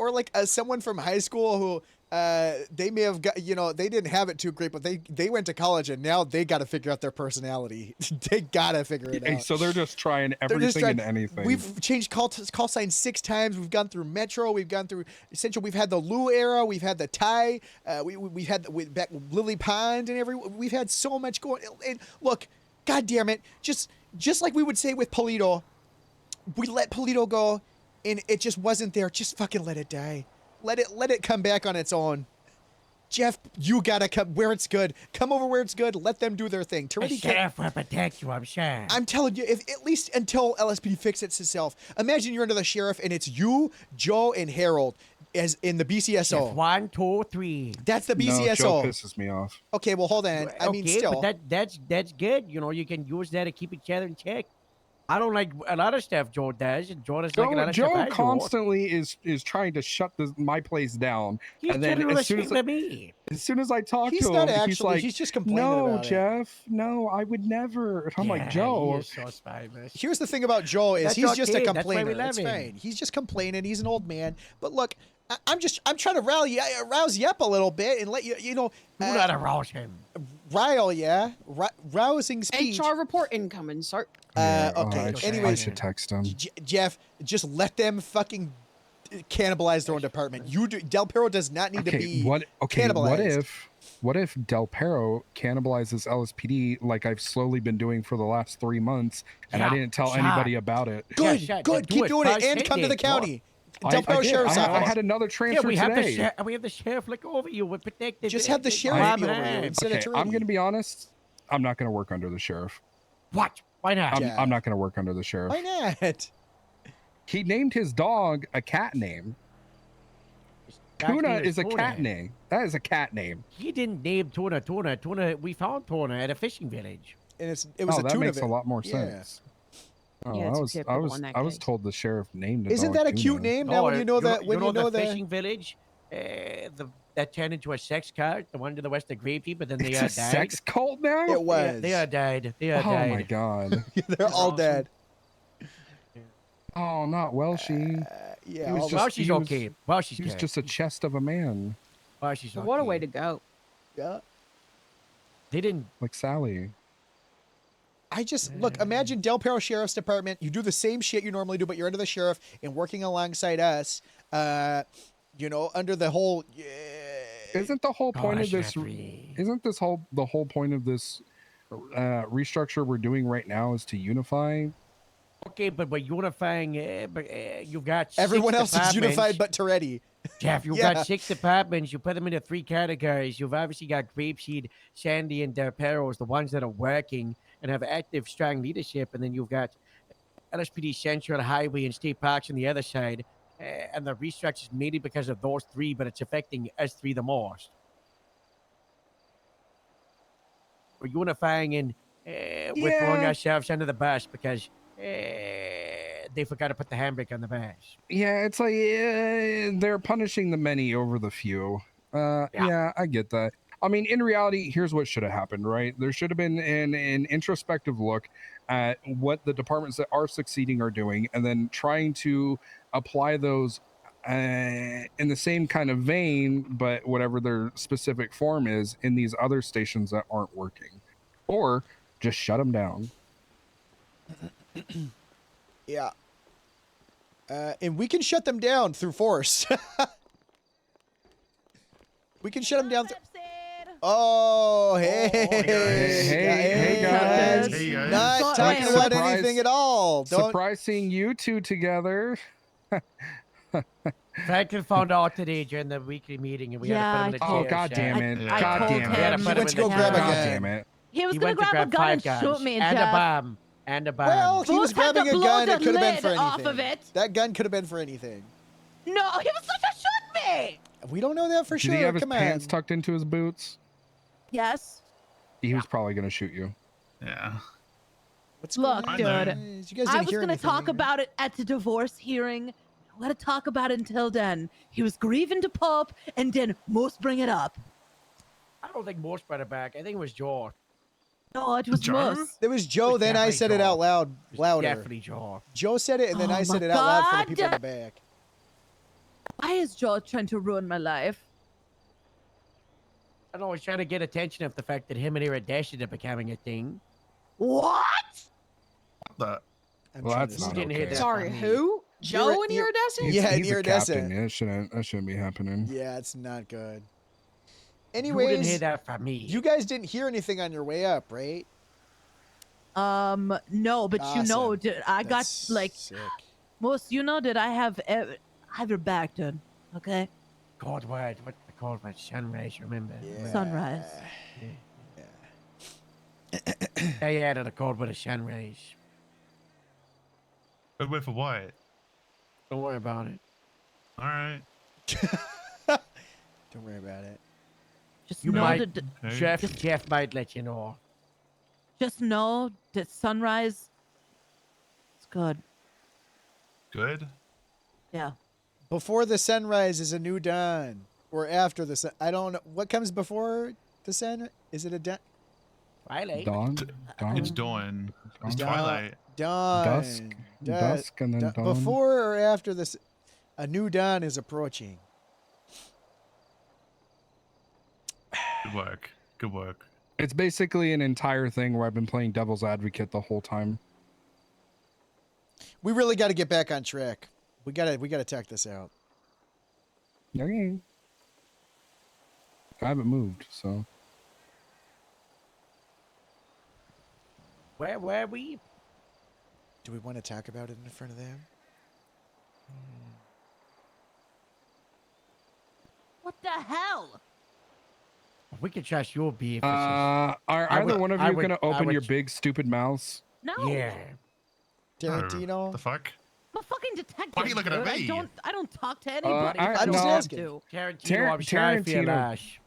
someone from high school who they may have got, they didn't have it too great, but they went to college and now they got to figure out their personality. They gotta figure it out. So they're just trying everything and anything. We've changed call signs 6 times. We've gone through Metro. We've gone through Central. We've had the Lou era. We've had the Thai. We've had back Lily Pond and we've had so much going. And look, God damn it, just like we would say with Polito, we let Polito go, and it just wasn't there. Just fucking let it die. Let it come back on its own. Jeff, you gotta come where it's good. Come over where it's good. Let them do their thing. The sheriff will protect you, I'm sure. I'm telling you, if at least until LSPD fixes itself. Imagine you're under the sheriff and it's you, Joe, and Harold as in the BCSO. 1, 2, 3. That's the BCSO. No, Joe pisses me off. Okay, well hold on. I mean, still. But that's good. You can use that to keep each other in check. I don't like a lot of stuff Joe does, and Joe doesn't like a lot of stuff I Joe do. constantly is trying to shut my place down. He's and then as soon as I talk He's to not him, actually, he's like, he's just complaining "No, about it." Jeff, no, I would never." I'm like, Joe. So spineless. Here's the thing about Joe is That's he's just a okay. That's why we complainer. love It's him. fine. He's just complaining. He's an old man. But look, I'm trying to rouse you up a little bit and let you Do not arouse him. rile ya. Rousing speech. HR report incoming, sir. Okay. I Anyways, should text him. Jeff, just let them fucking cannibalize their own department. Del Perro does not need to be cannibalized. What if Del Perro cannibalizes LSPD like I've slowly been doing for the last 3 months, and I didn't tell anybody about it? Good. Keep doing it, and come to the county. Del Perro Sheriff's Office. I had another transfer we have today. we have the sheriff look over you. We're protected. Just have the sheriff be over you instead of I'm going to be honest. I'm not going to work under the sheriff. What? Why not? I'm not going to work under the sheriff. Why not? He named his dog a cat name. Tuna is a cat name. That is a cat name. He didn't name Tuna. We found Tuna at a fishing village. And it was a that tuna. makes a lot more sense. Oh, Yeah, it's a typical in that I was case. told the sheriff named it. Isn't that a cute name? Now when you know that, when you know the that fishing village, that turned into a sex cult, the one to the west of Gravy, but then they It's a died. sex cult now. It was. They are died. Oh my god. They're all dead. Oh, not Welshie. Yeah. He was Well, just, she's he was- okay. Well, she's He was dead. just a chest of a man, Well, she's okay. What a way to go. Yeah. They didn't. like Sally. I just look. Imagine Del Perro Sheriff's Department. You do the same shit you normally do, but you're under the sheriff and working alongside us. Under the whole. Isn't the whole point of this? Jeffrey. Isn't the whole point of this restructure we're doing right now is to unify? Okay, but we're unifying. You've got Everyone 6 else is departments. unified but Toretti. Jeff, you've Yeah. got 6 departments. You put them into 3 categories. You've obviously got Grapeseed, Sandy, and Del Perros, the ones that are working and have active, strong leadership. And then you've got LSPD Central, Highway, and State Parks on the other side. And the restructure is mainly because of those 3, but it's affecting us 3 the most. We're unifying and we're throwing ourselves under the bus because they forgot to put the handbrake on the bus. Yeah, it's like they're punishing the many over the few. Yeah, I get that. I mean, in reality, here's what should have happened, right? There should have been an introspective look at what the departments that are succeeding are doing, and then trying to apply those in the same kind of vein, but whatever their specific form is in these other stations that aren't working, or just shut them down. Yeah. And we can shut them down through force. We can shut them down. Oh, hey. Hey, guys. Hey, guys. Not talking about anything at all. Don't. Surprise seeing you two together. Franklin found out today during the weekly meeting, and we had to put him in the Oh, chair. god damn it. I God told damn him. it. We had to He put him went in to go the grab a chair. gun. Damn it. He was He gonna went to grab a gun five and guns shoot me, and Jeff. a bomb. And a bomb. Well, he was Bruce had grabbing to a blow gun. the It could have been lid for anything. off of it. That gun could have been for anything. No, he was such a shoot me. We don't know that for Did sure. he have his Come pants on. tucked into his boots? Yes. He was probably gonna shoot you. Yeah. What's Look, going dude. on? You guys didn't I was hear gonna anything. talk about it at the divorce hearing. I'm gonna talk about it until then. He was grieving to Pup, and then Moose bring it up. I don't think Morse brought it back. I think it was Jaw. No, it was Moose. It was Joe, then I definitely said it Jaw. out loud, louder. Definitely Jaw. Joe said it, and then Oh I said my it out loud for the God. people in the back. Why is Joe trying to ruin my life? I don't know. I was trying to get attention of the fact that him and Iridescent are becoming a thing. What? That. Well, that's not Didn't hear okay. that Sorry, from me. who? Joe and Iri- Iridescent? Yeah, He's a iridescent. captain. That shouldn't be happening. Yeah, it's not good. You didn't Anyways, hear that from me. you guys didn't hear anything on your way up, right? No, but you know, Awesome. I got That's like sick. Moose. You know that I have your back, dude. Okay. God, what the call was sunrise, remember? Sunrise. They added a code with a sunrise. But wait for what? Don't worry about it. All right. Don't worry about it. Just You know might, that Jeff might let you know. just know that sunrise is good. Good. Yeah. Before the sunrise is a new dawn, or after the sun. I don't know what comes before the sun. Is it a dawn? Twilight. Dawn. It's dawn. It's Dawn. twilight. Dawn. Dusk, and then dawn. Before or after this, a new dawn is approaching. Good work. Good work. It's basically an entire thing where I've been playing devil's advocate the whole time. We really got to get back on track. We gotta check this out. Okay. I haven't moved, so. Where were we? Do we want to talk about it in front of them? What the hell? We can trust your beef. Are either one of you gonna open your big stupid mouths? No. Yeah. Tarantino. The fuck? I'm a fucking detective. Why are you looking at dude. me? I don't talk to anybody. if I I'm don't just want asking. to. Tarantino, I'm sorry for your Tarantino- lash.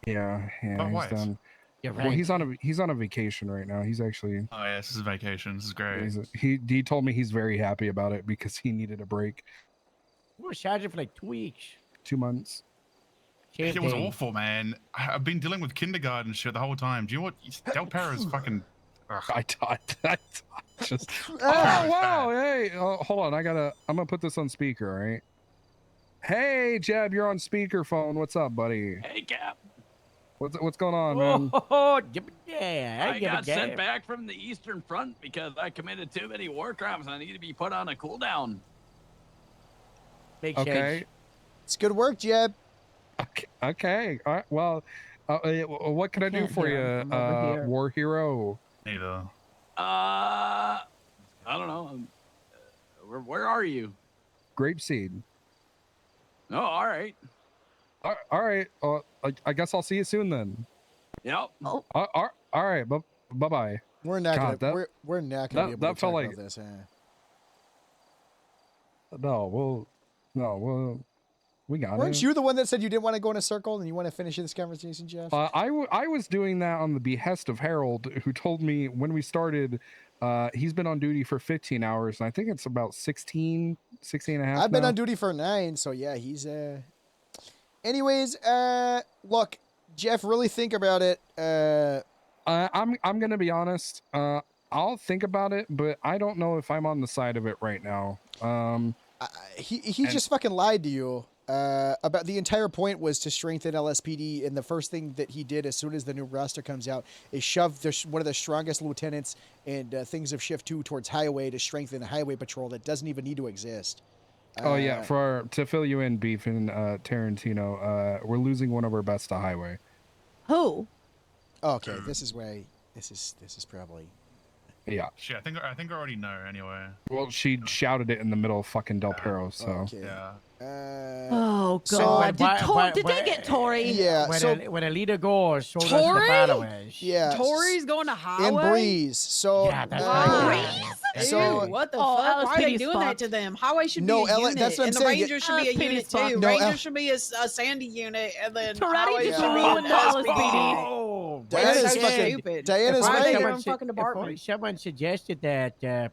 Yeah, But he's what? done. You're Well, right. he's on a vacation right now. He's actually Oh yeah, this is vacation. This is great. he told me he's very happy about it because he needed a break. We were charging for like 2 weeks. 2 months. It was awful, man. I've been dealing with kindergarten shit the whole time. Do you know what? Del Perro's fucking. Ugh. I just. Oh wow! Hey, hold on. I'm gonna put this on speaker. All right. Hey, Jeb, you're on speakerphone. What's up, buddy? Hey, Cap. What's going on, man? Oh, yeah. I got sent back from the Eastern Front because I committed too many war crimes. I need to be put on a cooldown. Makes Okay. sense. It's good work, Jeb. Okay. All right. Well, what can I do Can't for you, hear him over here. War Hero? Neither. I don't know. Where are you? Grapeseed. Oh, all right. All right. I guess I'll see you soon then. Yep. Oh. All right. Bye bye. We're not God, gonna. We're not gonna be able that to felt talk like- about this, huh? No, we got Weren't it. you the one that said you didn't want to go in a circle and you want to finish this conversation, Jeff? I was doing that on the behest of Harold, who told me when we started, he's been on duty for 15 hours, and I think it's about 16 and a half I've been now. on duty for 9, so yeah, he's Anyways, look, Jeff, really think about it. I'm gonna be honest. I'll think about it, but I don't know if I'm on the side of it right now. He just fucking lied to you. About the entire point was to strengthen LSPD, and the first thing that he did as soon as the new roster comes out is shove one of the strongest lieutenants and things of Shift 2 towards Highway to strengthen a highway patrol that doesn't even need to exist. Oh yeah, to fill you in, Beef and Tarantino, we're losing one of our best to Highway. Who? Okay, this is where this is probably. Yeah. Shit, I think I already know anyway. Well, she shouted it in the middle of fucking Del Perro, so. Okay. Yeah. Oh so- God! Why- Did they get Tori? Yeah. When a leader goes, so does the Tori? followers. Yeah. Tori's going to Highway. And Breeze. So Yeah, that's Wow. right. So- Ew, what the Oh, fuck? Why are they LSPD's doing that fucked. to them? Highway should No, be a unit, that's what I'm and the saying. Ranger should be a LSPD's unit fucked. too. No, Ranger should be a Sandy unit, and then Highway just should be ruined an the LSPD LSPD. unit. Oh, Diana's That's fucking- stupid. Diana's Why are right. they their Someone own said- fucking if department? someone suggested that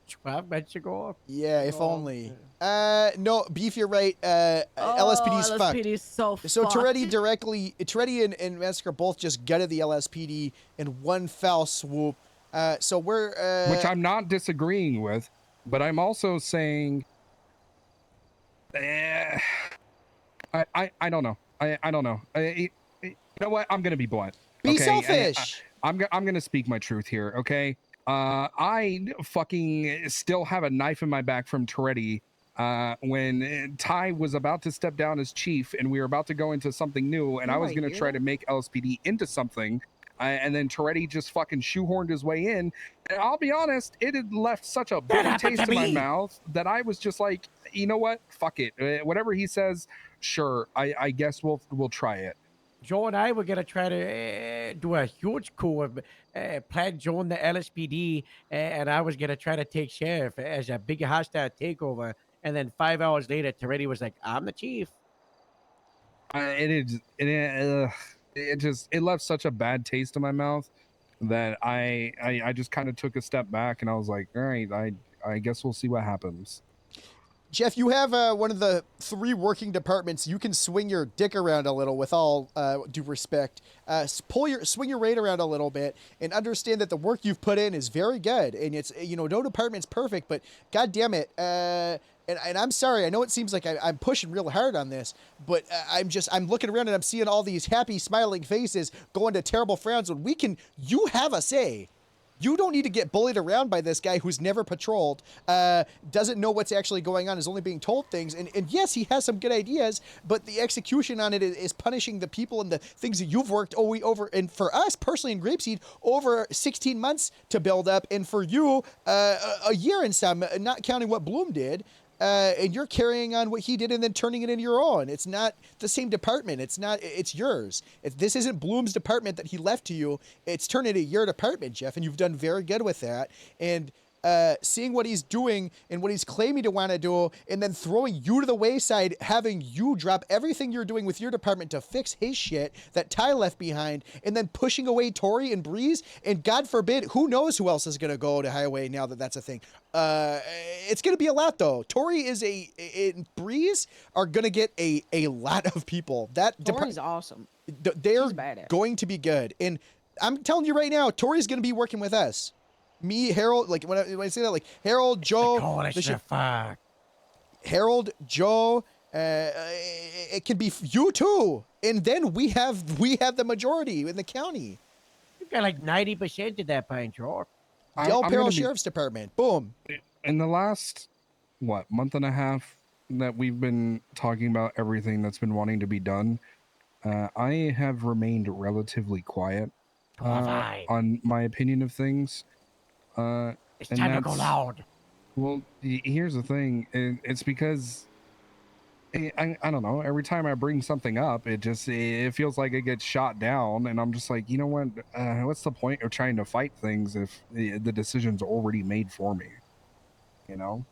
12 months ago. Yeah, if Oh, only. No, Beef, you're right. Oh, LSPD's fucked. LSPD's so So fucked. Toretti and Massacre both just gutted the LSPD in one foul swoop. So we're Which I'm not disagreeing with, but I'm also saying, I don't know. I don't know. You know what? I'm gonna be blunt. Be okay? selfish. I'm gonna speak my truth here. Okay. I fucking still have a knife in my back from Toretti. When Ty was about to step down as chief and we were about to go into something new, and I was going to try to make LSPD into something, and then Toretti just fucking shoehorned his way in. And I'll be honest, it had left such a bitter happened taste to in my me. mouth that I was just like, you know what? Fuck it. Whatever he says, sure. I guess we'll try it. Joe and I were gonna try to do a huge coup of plan join the LSPD, and I was gonna try to take sheriff as a big hostile takeover. And then 5 hours later, Toretti was like, "I'm the chief." It left such a bad taste in my mouth that I just kind of took a step back and I was like, all right, I guess we'll see what happens. Jeff, you have one of the 3 working departments. You can swing your dick around a little, with all due respect. Swing your weight around a little bit, and understand that the work you've put in is very good. And it's, no department's perfect, but God damn it. And I'm sorry. I know it seems like I'm pushing real hard on this, but I'm looking around and I'm seeing all these happy, smiling faces going to terrible frowns. When you have a say. You don't need to get bullied around by this guy who's never patrolled, doesn't know what's actually going on, is only being told things. And yes, he has some good ideas, but the execution on it is punishing the people and the things that you've worked over. And for us personally in Grapeseed, over 16 months to build up. And for you, a year and some, not counting what Bloom did. And you're carrying on what he did and then turning it into your own. It's not the same department. It's yours. This isn't Bloom's department that he left to you. It's turned into your department, Jeff, and you've done very good with that. And seeing what he's doing and what he's claiming to want to do, and then throwing you to the wayside, having you drop everything you're doing with your department to fix his shit that Ty left behind, and then pushing away Tori and Breeze, and God forbid, who knows who else is going to go to Highway now that that's a thing. It's going to be a lot, though. Tori and Breeze are going to get a lot of people. Tori's awesome. They're She's badass. going to be good. And I'm telling you right now, Tori's going to be working with us. Me, Harold, like when I say that, like Harold, Joe, Harold, Joe, it could be you too, and then we have the majority in the county. You've got like 90% of that pine, George. Del Perro Sheriff's Department, boom. In the last month and a half that we've been talking about everything that's been wanting to be done, I have remained relatively quiet on my opinion of things. It's time to go loud. Well, here's the thing. It's because I don't know. Every time I bring something up, it feels like it gets shot down, and I'm just like, you know what? What's the point of trying to fight things if the decision's already made for me? You know.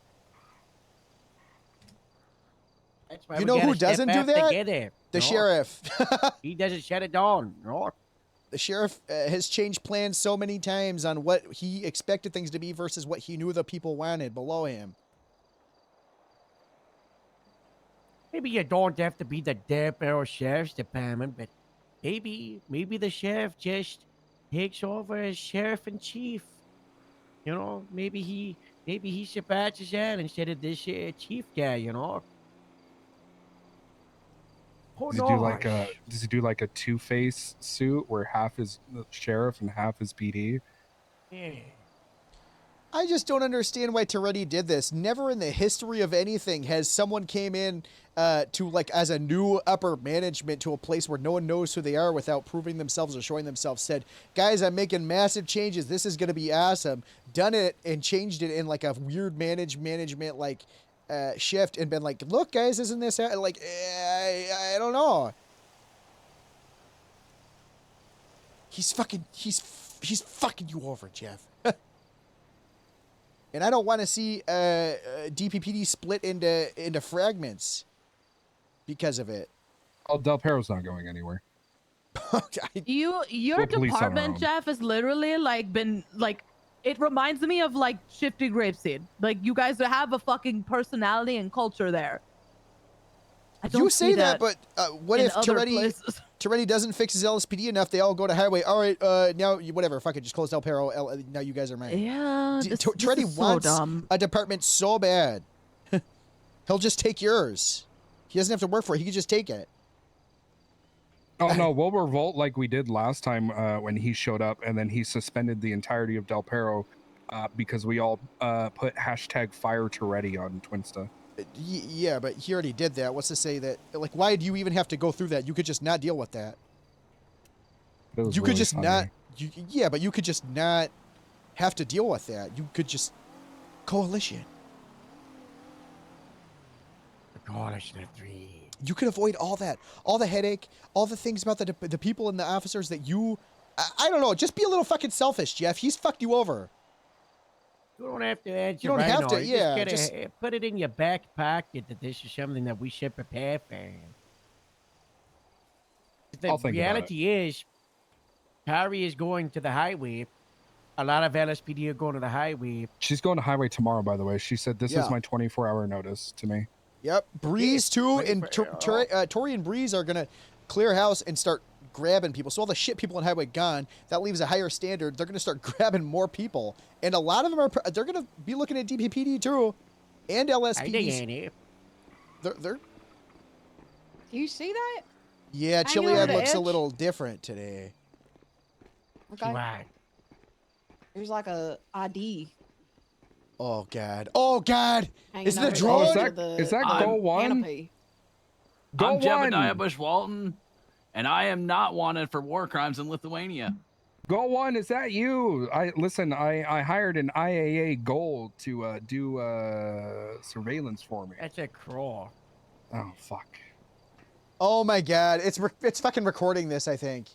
That's why You we know gotta who step doesn't do up that? together, The no? sheriff. He doesn't shut it down. No. The sheriff has changed plans so many times on what he expected things to be versus what he knew the people wanted below him. Maybe you don't have to be the Del Perro Sheriff's Department, but maybe the sheriff just takes over as sheriff in chief. You know, maybe he surpasses that instead of this chief guy. You know. Does he do like a Two-Face suit where half is the sheriff and half is PD? Yeah. I just don't understand why Toretti did this. Never in the history of anything has someone came in to like as a new upper management to a place where no one knows who they are without proving themselves or showing themselves. Said, guys, I'm making massive changes. This is going to be awesome. Done it and changed it in like a weird management like shift and been like, look, guys, isn't this like I don't know. He's fucking you over, Jeff. And I don't want to see DPPD split into fragments because of it. Oh, Del Perro's not going anywhere. Your We'll police on our department, own. Jeff, has literally like been like. It reminds me of like Shifty Grapeseed. Like you guys have a fucking personality and culture there. I don't You see say that, but what in if other Toretti places. doesn't fix his LSPD enough? They all go to highway. All right, now whatever. Fuck it, just close Del Perro. Now you guys are mine. Yeah, this Toretti is so wants dumb. a department so bad. He'll just take yours. He doesn't have to work for it. He can just take it. Oh no, we'll revolt like we did last time when he showed up, and then he suspended the entirety of Del Perro because we all put hashtag fire Toretti on Twinsta. Yeah, but he already did that. What's to say that? Like, why do you even have to go through that? You could just not deal with that. It was You could really just funny. not. Yeah, but you could just not have to deal with that. You could just coalition. Coalition of three. You could avoid all that, all the headache, all the things about the people and the officers that you. I don't know. Just be a little fucking selfish, Jeff. He's fucked you over. You don't have to answer. You don't right have now. to. You Yeah, just, just gotta, put it in your back pocket that this is something that we should prepare for. The I'll think about reality is, Harry is going to the highway. A lot of LSPD are going to the highway. She's going to highway tomorrow, by the way. She said this Yeah. is my 24-hour notice to me. Yep. Breeze too, and Tori and Breeze are gonna clear house and start grabbing people. So all the shit people in highway gone, that leaves a higher standard. They're gonna start grabbing more people, and a lot of them are. They're gonna be looking at DPPD too, and LSPD. They're. Do you see that? Yeah, Hanging Chiliad over the looks a edge? little different today. Okay. There's like a ID. Oh god. Oh god. Hanging Is it a over the drone? edge of the, canopy. I'm one. Jebediah Bush Walton, and I am not wanted for war crimes in Lithuania. Go one, is that you? I hired an IAA Gold to do surveillance for me. That's a crawl. Oh fuck. Oh my god. It's fucking recording this. I think.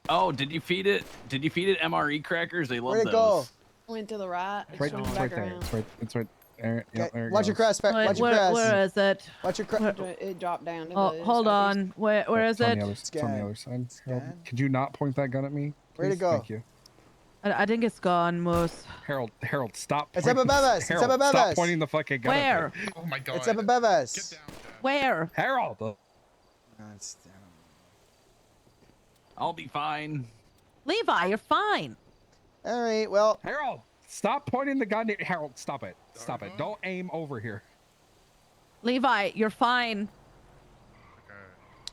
Oh, did you feed it? Did you feed it MRE crackers? They love Where'd those. it go? Went to the right. It's right, swung it's back right there. around. It's right there. Yeah, there it Watch your goes. crest. Watch your crest. Where is it? Watch your crest. It dropped down. To Oh, the hold southeast. on. Where is It's on it? the other, it's on the other side. Harold, could you not point that gun at me? Where'd it please? go? Thank you. I think it's gone, Moose. Harold, stop. It's up above us. It's Harold, up above stop us. pointing the fucking gun at Where? me. Oh my god. It's up above us. Where? Harold. No, it's down. I'll be fine. Levi, you're fine. All right. Well, Harold, stop pointing the gun at Harold. Stop it. Stop it. Don't aim over here. Levi, you're fine.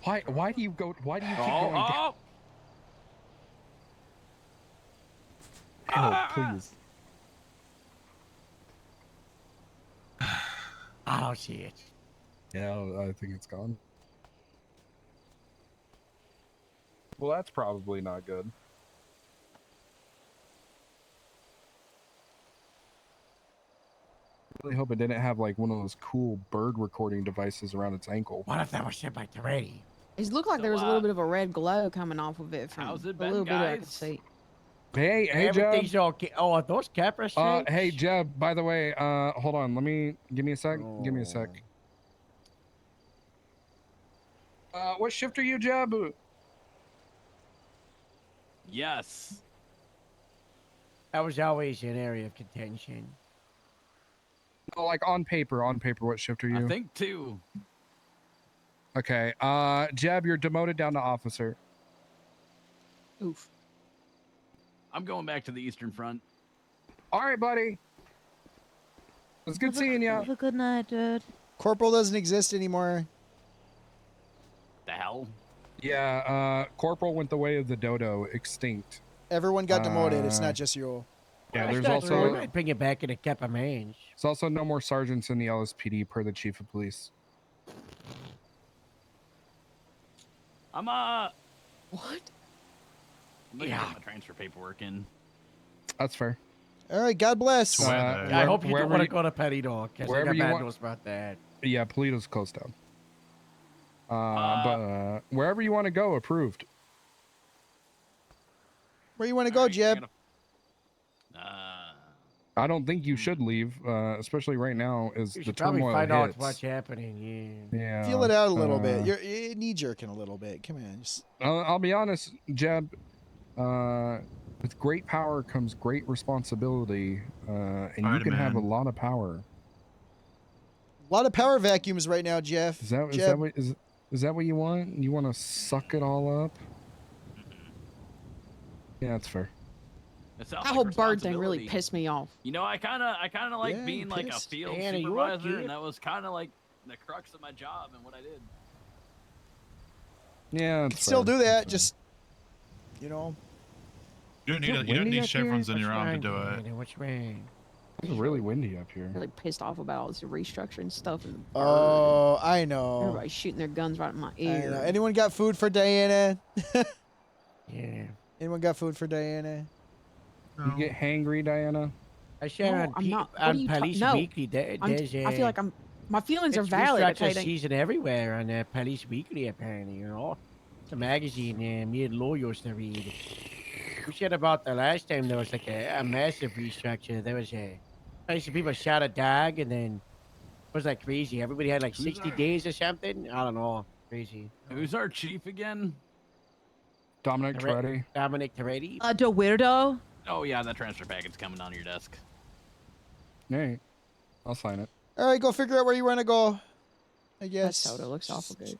Why do you go? Why do you keep Oh, going down? oh. Harold, please. I don't see it. Yeah, I think it's gone. Well, that's probably not good. I really hope it didn't have like one of those cool bird recording devices around its ankle. What if that was sent by Toretti? It looked like there was a little bit of a red glow coming off of it from How's it a been, little bit I could guys? see. Hey, Everything's Jeb. okay. Oh, are those Capra stripes? Hey, Jeb. By the way, hold on. Give me a sec. Give me a sec. What shift are you, Jeb? Yes. That was always an area of contention. Oh, like on paper. What shift are you? I think two. Okay. Jeb, you're demoted down to officer. Oof. I'm going back to the Eastern Front. All right, buddy. It was good seeing you. Have a good night, dude. Corporal doesn't exist anymore. The hell? Yeah, Corporal went the way of the dodo, extinct. Everyone got demoted. It's not just you. Yeah, That's there's not also true. We might bring it back in a Kappa mange. there's also no more sergeants in the LSPD per the chief of police. I'm What? I'm gonna get my transfer paperwork in. That's fair. All right. God bless. I hope you don't wherever want to you- go to Petty Dog, because I wherever got you bad want- news about that. Yeah, Polito's closed down. But wherever you want to go, approved. Where you want to go, Jeb? I don't think you should leave, especially right now as You the should probably turmoil find out hits. what's happening. Yeah. Feel it out a little bit. You're knee jerking a little bit. Come on. Just... I'll be honest, Jeb. With great power comes great responsibility, and you can have a lot of power. A lot of power vacuums right now, Jeff. Is that what you want? You want to suck it all up? Yeah, that's fair. That whole bird thing really pissed me off. You know, I kind of like being like a field supervisor, and that was kind of like the crux of my job and what I did. Yeah, You can still do that. Just, you know. You don't need chevrons in your arm to do it. What's wrong? It's really windy up here. Really pissed off about all this restructuring stuff. And Oh, I know. everybody's shooting their guns right in my I know. ear. Anyone got food for Diana? Yeah. Anyone got food for Diana? You get hangry, Diana? I shared No, on, I'm not. What are on you Police no. Weekly. There's I feel like my feelings are it's valid. restructure Okay, season everywhere on Police Weekly, apparently, you know. It's a magazine me and Lo used to read. We said about the last time there was like a massive restructure. There was people shot a dog, and then it was like crazy. Everybody had like 60 days or something. I don't know. Crazy. Who's our chief again? Dominic Toretti. Dominic Toretti. The weirdo. Oh yeah, that transfer packet's coming on your desk. Hey, I'll sign it. All right, go figure out where you want to go. I guess. That soda looks awful good.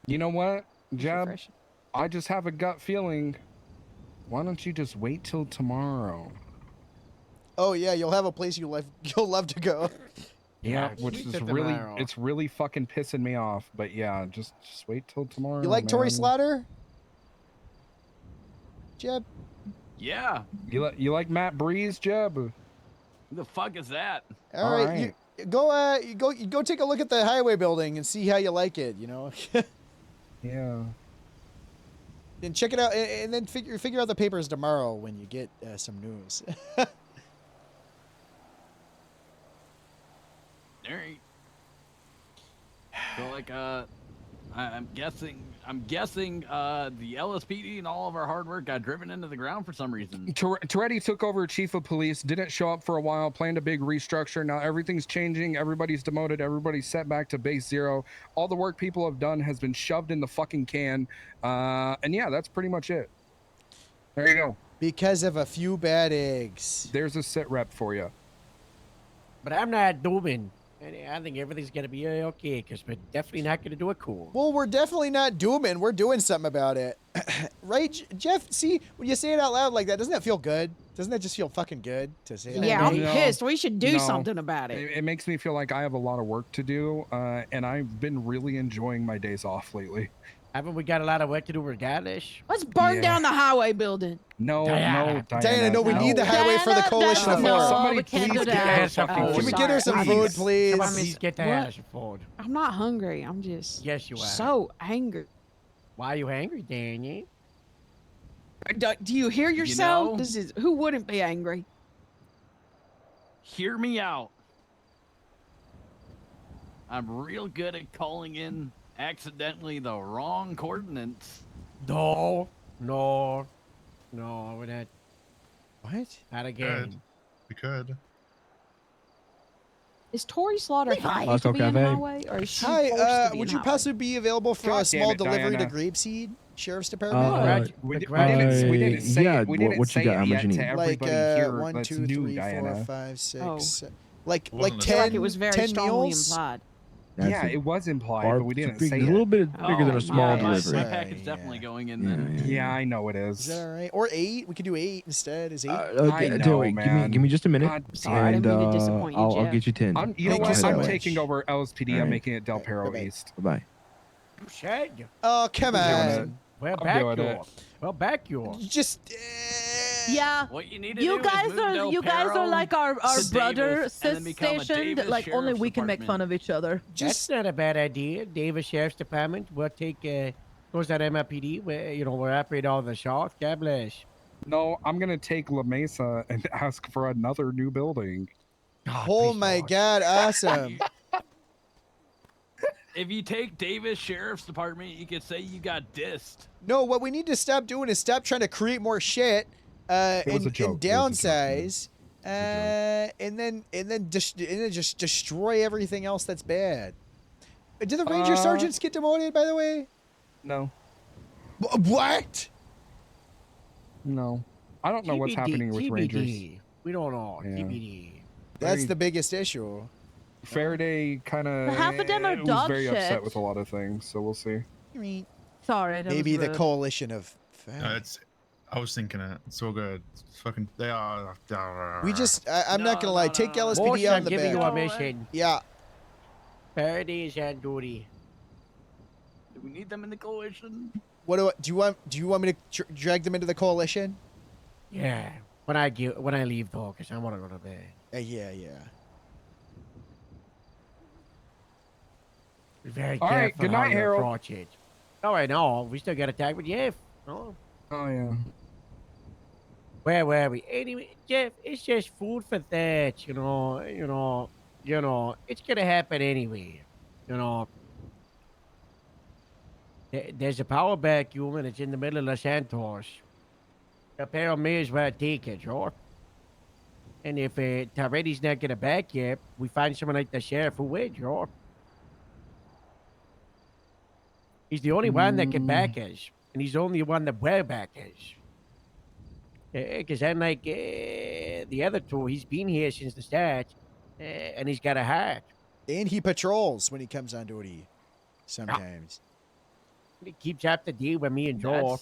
You know what, Jeb? I just have a gut feeling. Why don't you just wait till tomorrow? Oh yeah, you'll have a place you'll love to go. Yeah, which is really it's really fucking pissing me off. But yeah, just wait till tomorrow. You like Tori man. Slaughter? Jeb? Yeah. You like Matt Breeze, Jeb? Who the fuck is that? All right. You go take a look at the highway building and see how you like it. You know. Yeah. Then check it out, and then figure out the papers tomorrow when you get some news. Alright. So like I'm guessing the LSPD and all of our hard work got driven into the ground for some reason. Toretti took over chief of police, didn't show up for a while, planned a big restructure. Now everything's changing. Everybody's demoted. Everybody's set back to base zero. All the work people have done has been shoved in the fucking can. And yeah, that's pretty much it. There you go. Because of a few bad eggs. There's a sit rep for you. But I'm not dooming. I think everything's gonna be okay, because we're definitely not gonna do it cool. Well, we're definitely not dooming. We're doing something about it. Right, Jeff? See, when you say it out loud like that, doesn't that feel good? Doesn't that just feel fucking good to say it? Yeah, I'm pissed. We should do something about it. It makes me feel like I have a lot of work to do, and I've been really enjoying my days off lately. Haven't we got a lot of work to do regardless? Let's burn down the highway building. No, Diana. Diana, no, we need the highway for the coalition of no, four. Somebody please get her some food. Can we get her some food, please? Please get Diana some food. I'm not hungry. I'm just Yes, you are. so angry. Why are you angry, Danny? Do you hear yourself? know- This is who wouldn't be angry? Hear me out. I'm real good at calling in accidentally the wrong coordinates. No, we're not. What? Not again. We could. Is Tori Slaughter hired to Moscow be in Cafe. highway, or is she Hi, forced to be would in you highway? possibly be available for God a damn small it, delivery to Diana. Grapeseed Sheriff's Department? We didn't say yeah, it. We didn't what say you got? it How much yet you need? to everybody Like here 1, that's 2, new, 3, 4, Diana. 5, 6. Oh. Like I feel 10. like it was very 10 strongly meals? implied. Yeah, it was implied, but we didn't say It's a it. little bit bigger than a small my delivery. packet's definitely going in then. Yeah, I know it Is is. that all right? Or 8? We could do 8 instead. Is 8? I Tell you know, what, man. give me just a minute, God Sorry, I and didn't mean to disappoint you, I'll Jeff. get you 10. You know Thank you what? so I'm much. taking over LSPD. All I'm right. making it Del Perro Bye-bye. East. Bye. Shag. Oh, come on. Well, I'm back doing you. it. Well, back you. Just. Yeah. What you need to You do guys is move are Del you guys Perro are like our to brother Davis and then become a station that Davis like only Sheriff's we can make Department. fun of each other. That's not a bad idea. Davis Sheriff's Department. We'll take goes at MRPD. We'll operate all the shots. God bless. No, I'm gonna take La Mesa and ask for another new building. Oh my God! Awesome. If you take Davis Sheriff's Department, you could say you got dissed. No, what we need to stop doing is stop trying to create more shit was and a joke. It was a joke, downsize and then just destroy everything else that's bad. Did the ranger sergeants get demoted, by the way? No. What? No. I don't know what's happening with Rangers. We don't know. Yeah. TBD. That's the biggest issue. Faraday kind of Half of them are was dog very upset shit. with a lot of things, so we'll see. Sorry, that Maybe was the rude. coalition of. I was thinking it. It's all good. It's fucking. They are. We just. I'm not gonna lie. Take LSPD Motion, out I'm of the giving bed. you a mission. Yeah. Faraday is on duty. Do we need them in the coalition? What do you want me to drag them into the coalition? Yeah. When I leave though, because I want to go to bed. Yeah. Be very All careful right, good how night, you Harold. approach it. Oh, I know. We still got attacked with Jeff. Oh. Oh yeah. Where were we? Anyway, Jeff, it's just food for thought. You know. It's gonna happen anyway. You know. There's a power vacuum and it's in the middle of Los Santos. A pair of me is where I take it, sure. And if Taretti's not gonna back yet, we find someone like the sheriff who would, sure. He's the only one that can back us, and he's the only one that will back us. Because unlike the other two, he's been here since the start, and he's got a heart. And he patrols when he comes on duty. Sometimes. He keeps up to date with me and Joel.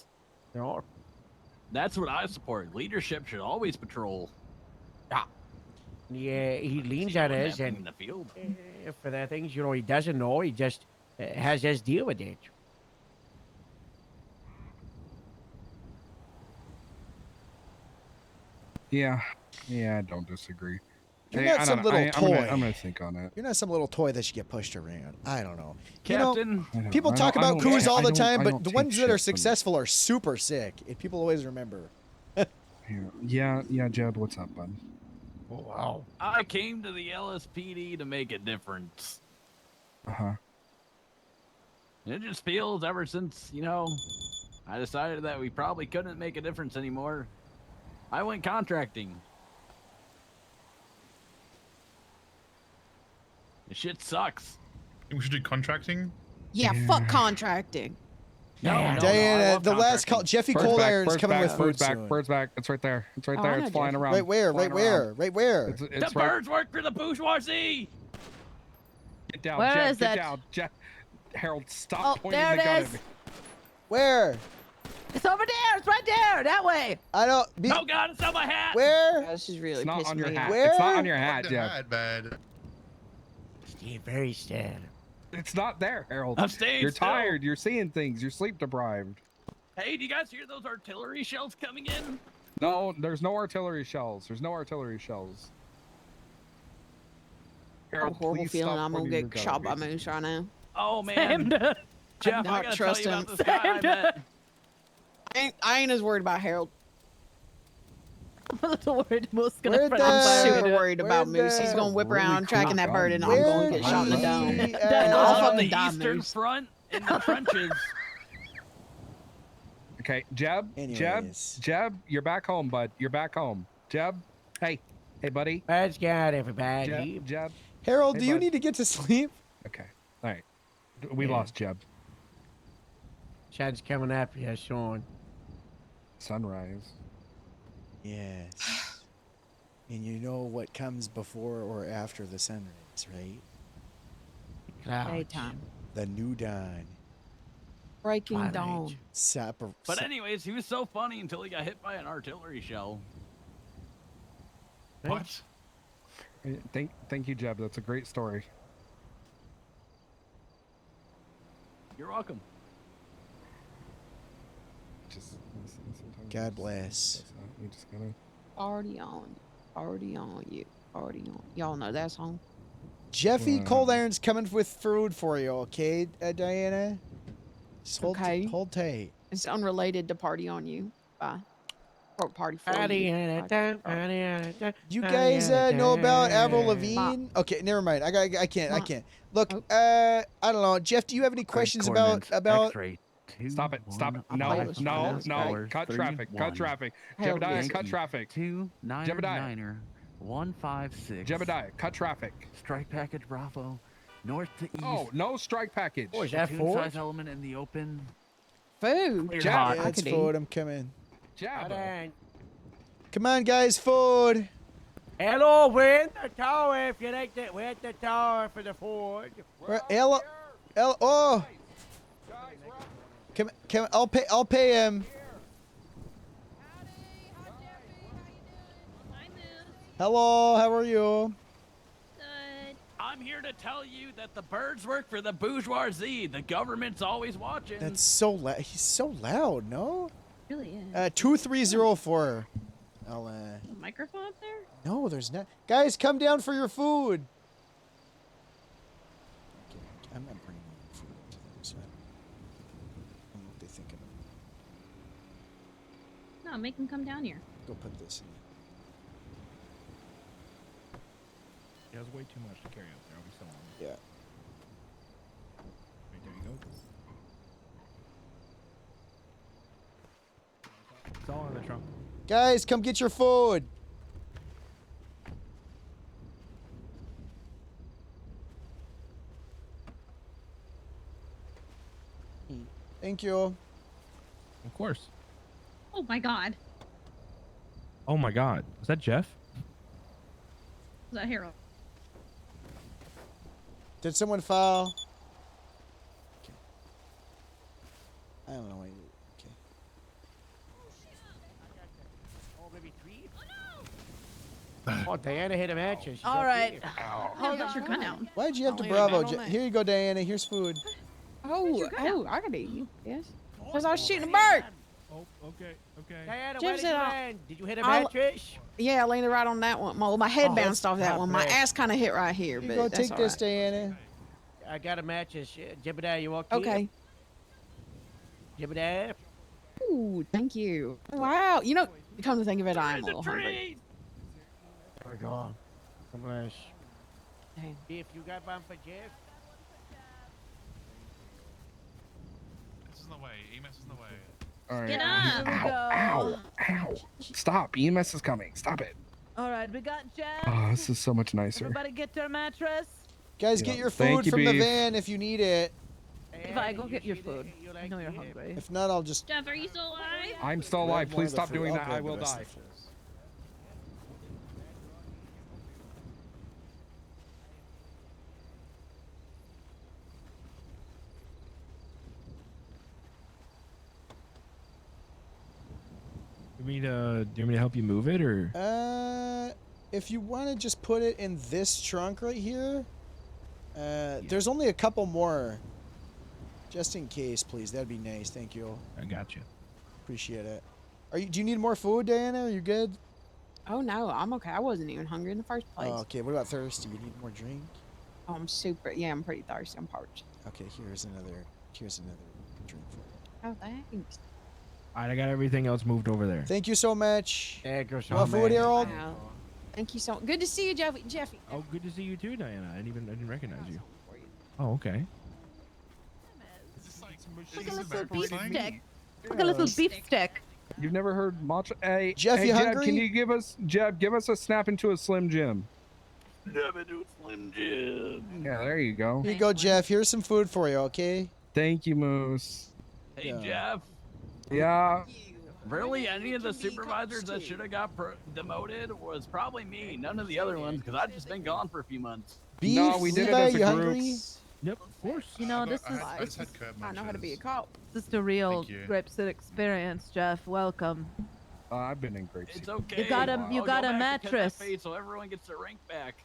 That's what I support. Leadership should always patrol. Yeah, he leans on us, and in the field. for the things he doesn't know, he just has us deal with it. Yeah, I don't disagree. You're Hey, not I some don't know. little toy. I'm gonna think on it. You're not some little toy that should get pushed around. I don't know. Captain. I know. People I talk don't- I about don't- coups I all the don't- time, I but don't the take ones that shit are from successful are super sick, and people always remember. Yeah, Jeb, what's up, bud? Oh, wow. I came to the LSPD to make a difference. Uh-huh. And it just feels ever since, I decided that we probably couldn't make a difference anymore. I went contracting. The shit sucks. We should do contracting. Yeah, fuck contracting. No, Diana, the last call. Jeffy Bird's Cold back, Iron's Bird's coming back, with food Bird's back, soon. Bird's back. It's right there. It's right Oh, there. I It's know, flying Jeff. around. Right where? Flying Right where? around. Right where? It's The right. birds work for the bourgeoisie. Get down, Where Jeb. is Get it? down, Jeb. Harold, stop Oh, pointing there the it gun is. at me. Where? It's over there. It's right there. That way. I don't. Oh God, it's on my hat. Where? This is really It's not pissing on your me hat. off. Where? It's not on your hat, Fucking Jeb. hat, man. Steve, very sad. It's not there, Harold. I'm staying You're still. tired. You're seeing things. You're sleep deprived. Hey, do you guys hear those artillery shells coming in? No, there's no artillery shells. There's no artillery shells. I have a Harold, horrible please feeling stop I'm gonna pointing your get gun shot at by me. Moose right now. Oh man, Same to- Jeff, I not gotta trust tell you him. about this guy I met. I ain't as worried about Harold. I'm a little worried Moose gonna Where'd friend the- I'm fire. super worried about where'd Moose. He's the- gonna whip Really around cool tracking that bird, and I'm gun. gonna get shot in the Where'd dome. he, Then I'm I'll on fucking the die, eastern Moose. front in the trenches. Okay, Jeb, Anyways. Jeb, you're back home, bud. You're back home. Jeb, hey, buddy. Let's get everybody. Jeb. Harold, Hey, do you bud. need to get to sleep? Okay, all right. We Yeah. lost Jeb. Sun's coming up here soon. Sunrise. Yes. And you know what comes before or after the sunrise, right? Clouds. Daytime. The new dawn. Breaking Twilight. dawn. But anyways, he was so funny until he got hit by an artillery shell. What? Thank you, Jeb. That's a great story. You're welcome. Just sometimes God bless. you just gotta. Already on you. Y'all know that song. Jeffy Wow. Cold Iron's coming with food for you, okay, Diana? Just hold, Okay. hold tight. It's unrelated to Party on You. Bye. Or Party for You. You guys know about Avril Lavigne? Okay, never mind. I can't. Look, I don't know. Jeff, do you have any questions about? Stop it! Stop it! No! Cut traffic! Cut traffic! Hell Jebediah, yes. cut traffic. Jebediah. 156. Jebediah, cut traffic. Strike package Bravo. North to east. Oh, no strike package. Oh, is that Platoon Ford? size element in the open. Food. Clear Jab. hot. Yeah, it's food. I'm coming. Jabba. Come on, guys, food. Hello, we're in the tower. If you like that, we're at the tower for the Ford. Oh. Come. I'll pay him. Hello. How are you? Good. I'm here to tell you that the birds work for the bourgeoisie. The government's always watching. That's so loud. He's so loud. No. Really is. 2304. I'll A microphone up there? No, there's not. Guys, come down for your food. Okay, I'm not bringing food to them, so I don't know what they think of it. No, make him come down here. Go put this in. Yeah, it was way too much to carry up there. I'll be so honest. Yeah. Right, there you go. It's all in the trunk. Guys, come get your food. Thank you. Of course. Oh my god. Oh my god. Was that Jeff? Is that Harold? Did someone fall? Okay. I don't know. Okay. Oh, maybe three? Oh, Diana hit a mattress. She's All up right. here. Oh, get your gun out. Why'd you have to I'll lay it Bravo? down on Here you go, Diana. Here's food. Oh, I gotta eat you. Yes. Because I was shooting a bird. Oh, okay, okay. Diana, Jim where did said you I'll- land? Did you hit a I'll- mattress? Yeah, I landed right on that one. My head Oh, bounced that's off that not one. My bad. ass kind of hit right here, You but go that's take all this, right. Diana. I got a mattress. Jebediah, you okay? Okay. Jebediah? Ooh, thank you. Wow. You know, come to think of it, I am a little hungry. There we go. Come on. Dang. If you got one for Jeff? This is in the way. EMS is in the way. All right. Get up. Ow, ow. Stop. EMS is coming. Stop it. All right, we got Jeff. Oh, this is so much nicer. Everybody get their mattress. Guys, Yeah. get your Thank food you, from the Beef. van if you need it. If I go get your food, I know you're hungry. If not, I'll just. Jeff, are you still alive? I'm still alive. grab more Please of the stop food. doing I'll that. grab I the will rest die. of the food. Do you want me to help you move it, or? If you want to just put it in this trunk right here, there's only a couple more. Just in case, please. That'd be nice. Thank you. I got you. Appreciate it. Do you need more food, Diana? Are you good? Oh, no, I'm okay. I wasn't even hungry in the first place. Oh, okay. What about thirsty? You need more drink? Oh, I'm super. Yeah, I'm pretty thirsty. I'm parched. Okay, here's another drink for you. Oh, thanks. All right, I got everything else moved over there. Thank you so much. There goes Want food, Harold? Wow. Thank you so much. Good to see you, Jeffy. Oh, good to see you too, Diana. I didn't recognize you. Oh, okay. Look at a little beef stick. Look at a little beef stick. You've never heard matcha? Hey, Jeff, hey, you Jeb, hungry? can you give us a snap into a Slim Jim? Snap into a Slim Jim. Yeah, there you go. Here you go, Jeff. Here's some food for you, okay? Thank you, Moose. Hey, Yeah. Jeff. Yeah. Really, any of the supervisors that should have got demoted was probably me. None of the other ones, because I've just been gone for a few months. Beef, No, we did it Levi, as a you group. hungry? Yep, of course. You know, this is I just had curb I know how to be a munchers. cop. this is the real Thank you. Grapes experience, Jeff. Welcome. I've been in great. It's okay. You got a- you I'll got go a back to mattress. Cafe so everyone gets their rank back.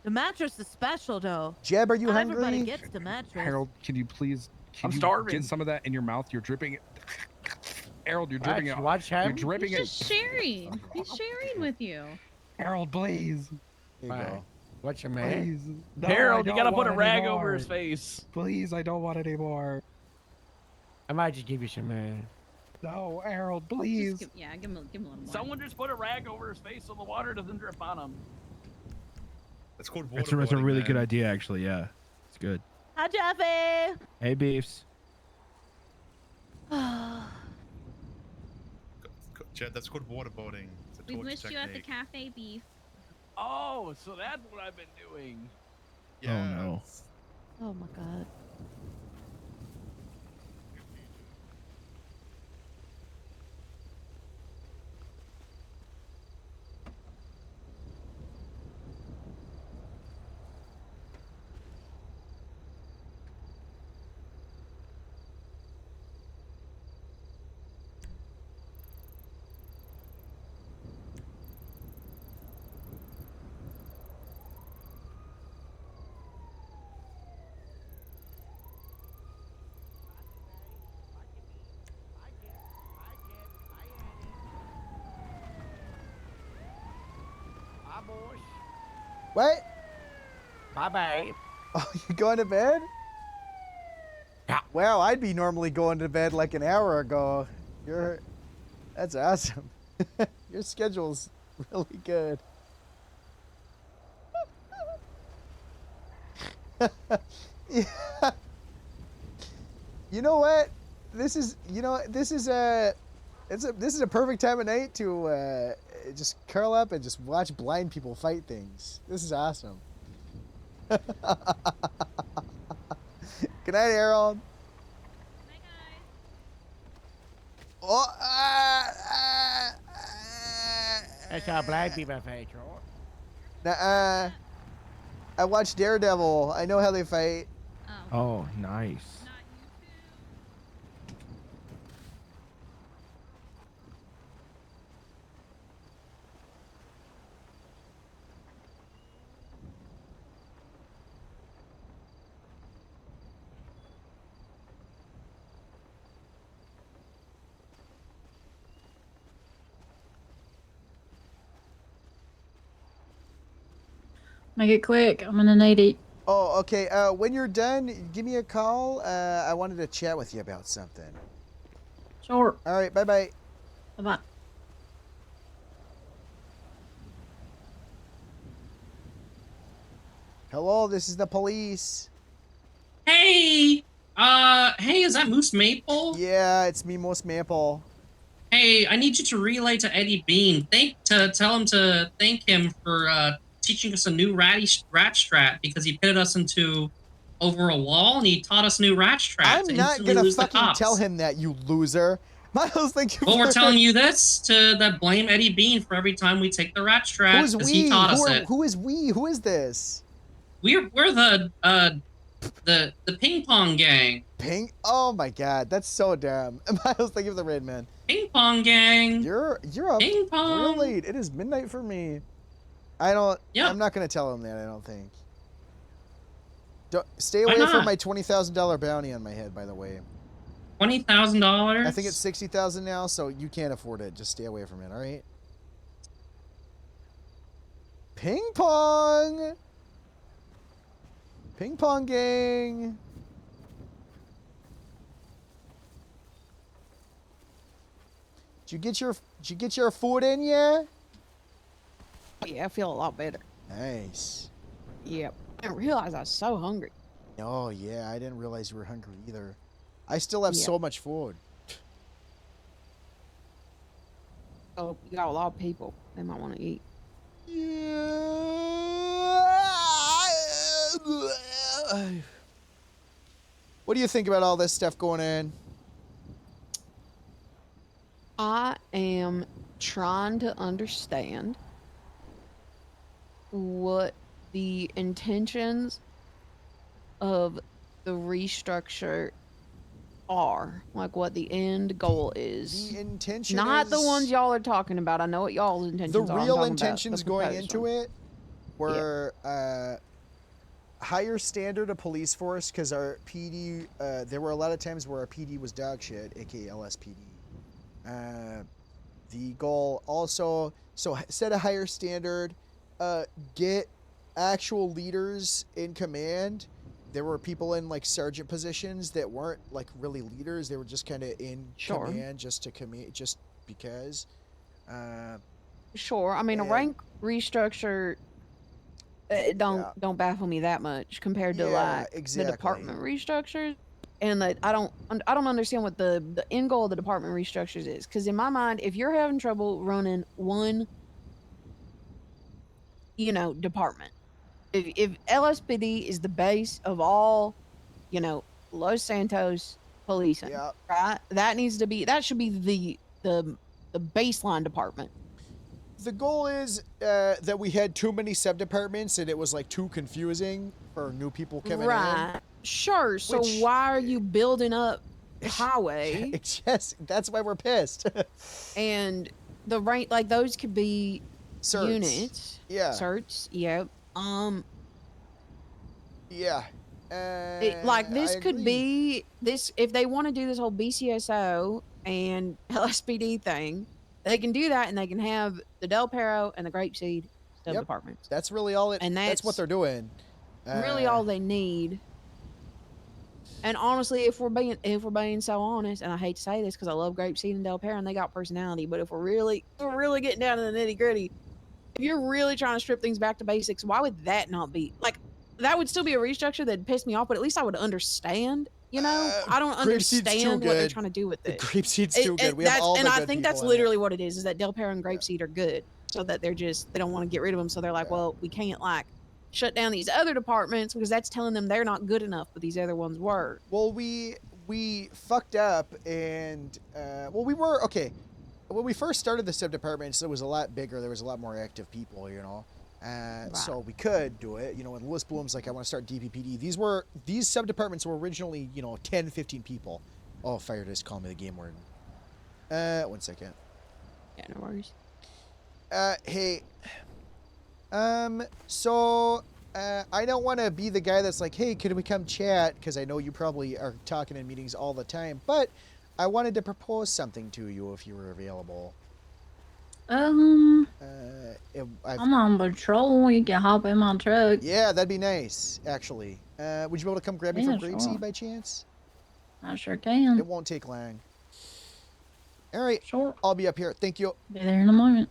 The mattress is special, though. Jeb, are you Not hungry? everybody gets the mattress. Harold, can you please? I'm you starving. Get some of that in your mouth. You're dripping it. Harold, you're dripping it. Watch You're him. dripping He's it. just sharing. He's sharing with you. Harold, please. Here you go. What's your man? Please. No, Harold, I you gotta don't put a want rag anymore. over his face. Please, I don't want it anymore. I might just give you some, man. No, Harold, Just please. give him a little more. Someone just put a rag over his face so the water doesn't drip on him. It's called That's a waterboarding, really good man. idea, actually. Yeah, it's good. Hi, Jeffy. Hey, beefs. Jed, that's called waterboarding. It's a We torture missed you at the technique. cafe, Beef. Oh, so that's what I've been doing. Oh no. Oh my god. Bye, boys. What? Bye, babe. Oh, you going to bed? Yeah. Well, I'd be normally going to bed like an hour ago. That's awesome. Your schedule's really good. Yeah. You know what? This is a perfect time of night to just curl up and just watch blind people fight things. This is awesome. Good night, Harold. Oh, That's how blind people fight, right? Nuh-uh. I watched Daredevil. I know how they fight. Oh, nice. Make it quick. I'm gonna need it. Oh, okay. When you're done, give me a call. I wanted to chat with you about something. Sure. All right. Bye-bye. Bye-bye. Hello, this is the police. Hey, hey, is that Moose Maple? Yeah, it's me, Moose Maple. Hey, I need you to relay to Eddie Bean. Tell him to thank him for teaching us a new rat strat because he pitted us into over a wall and he taught us a new rat strat. I'm to not instantly gonna lose the fucking cops. tell him that, you loser. Miles, thank you. Well, we're for- telling you this to blame Eddie Bean for every time we take the rat strat Who's because we? he taught us it. Who is we? Who is this? We're the ping pong gang. Ping? Oh my god, that's so dumb. Miles, thank you for the raid, man. Ping pong gang. You're up Ping pong. real late. It is midnight for me. I'm not gonna tell him that. I don't think. Stay Why away from not? my $20,000 bounty on my head. By the way. $20,000. I think it's 60,000 now, so you can't afford it. Just stay away from it. All right. Ping pong. Ping pong gang. Did you get your food in yet? Yeah, I feel a lot better. Nice. Yep. I didn't realize I was so hungry. Oh yeah, I didn't realize you were hungry either. I still have Yeah. so much food. Oh, you got a lot of people. They might want to eat. What do you think about all this stuff going on? I am trying to understand what the intentions of the restructure are, like what the end goal is. The intention not the is- ones y'all are talking about. I know what y'all's intentions The are. I'm real talking about the intentions going proposed into one. it were higher standard of police force, because our PD, there were a lot of times where our PD was dog shit, aka LSPD. The goal also, so set a higher standard, get actual leaders in command. There were people in like sergeant positions that weren't like really leaders. They were just kind of in Sure. command just because. Sure. I mean, a and- rank restructure don't baffle me that much compared to Yeah, like exactly. the department restructures. And that I don't understand what the end goal of the department restructures is. Because in my mind, if you're having trouble running one you know, department. If LSPD is the base of all, you know, Los Santos policing, right? That should be the baseline department. The goal is that we had too many sub-departments and it was like too confusing for new people coming Right. Sure. So Which- why are you building up highway? in. Yes, that's why we're pissed. And the rank, like those could be Certs. units. Yeah. Certs. Yep. Yeah. Like this I could agree. be this if they want to do this whole BCSO and LSPD thing, they can do that and they can have the Del Perro and the Grapeseed sub Yep. departments. That's really all And that's what they're doing. Really all they need. And honestly, if we're being so honest, and I hate to say this because I love Grapeseed and Del Perro and they got personality, but if we're really getting down to the nitty gritty, if you're really trying to strip things back to basics, why would that not be like? That would still be a restructure that'd piss me off, but at least I would understand. You know, I don't Grapeseed's too understand what they're good. trying to do with The it. Grapeseed's too good. We have That's- all and the I good think people that's in it. literally what it is that Del Perro and Grapeseed are good, so that they don't want to get rid of them. So they're like, well, we can't like shut down these other departments because that's telling them they're not good enough, but these other ones were. Well, we fucked up and we were okay. When we first started the sub departments, it was a lot bigger. There was a lot more active people, you know. So we could do it, you know, when Lewis Bloom's like, I want to start DPPD. These sub departments were originally, you know, 10, 15 people. Oh, fire just call me the game warden. 1 second. Yeah, no worries. Hey, so I don't want to be the guy that's like, hey, could we come chat? Because I know you probably are talking in meetings all the time, but I wanted to propose something to you if you were available. I'm on patrol. You can hop in my truck. Yeah, that'd be nice, actually. Would you be able to come grab me Yeah, from Grapeseed sure. by chance? I sure can. It won't take long. All right. Sure. I'll be up here. Thank you. Be there in a moment.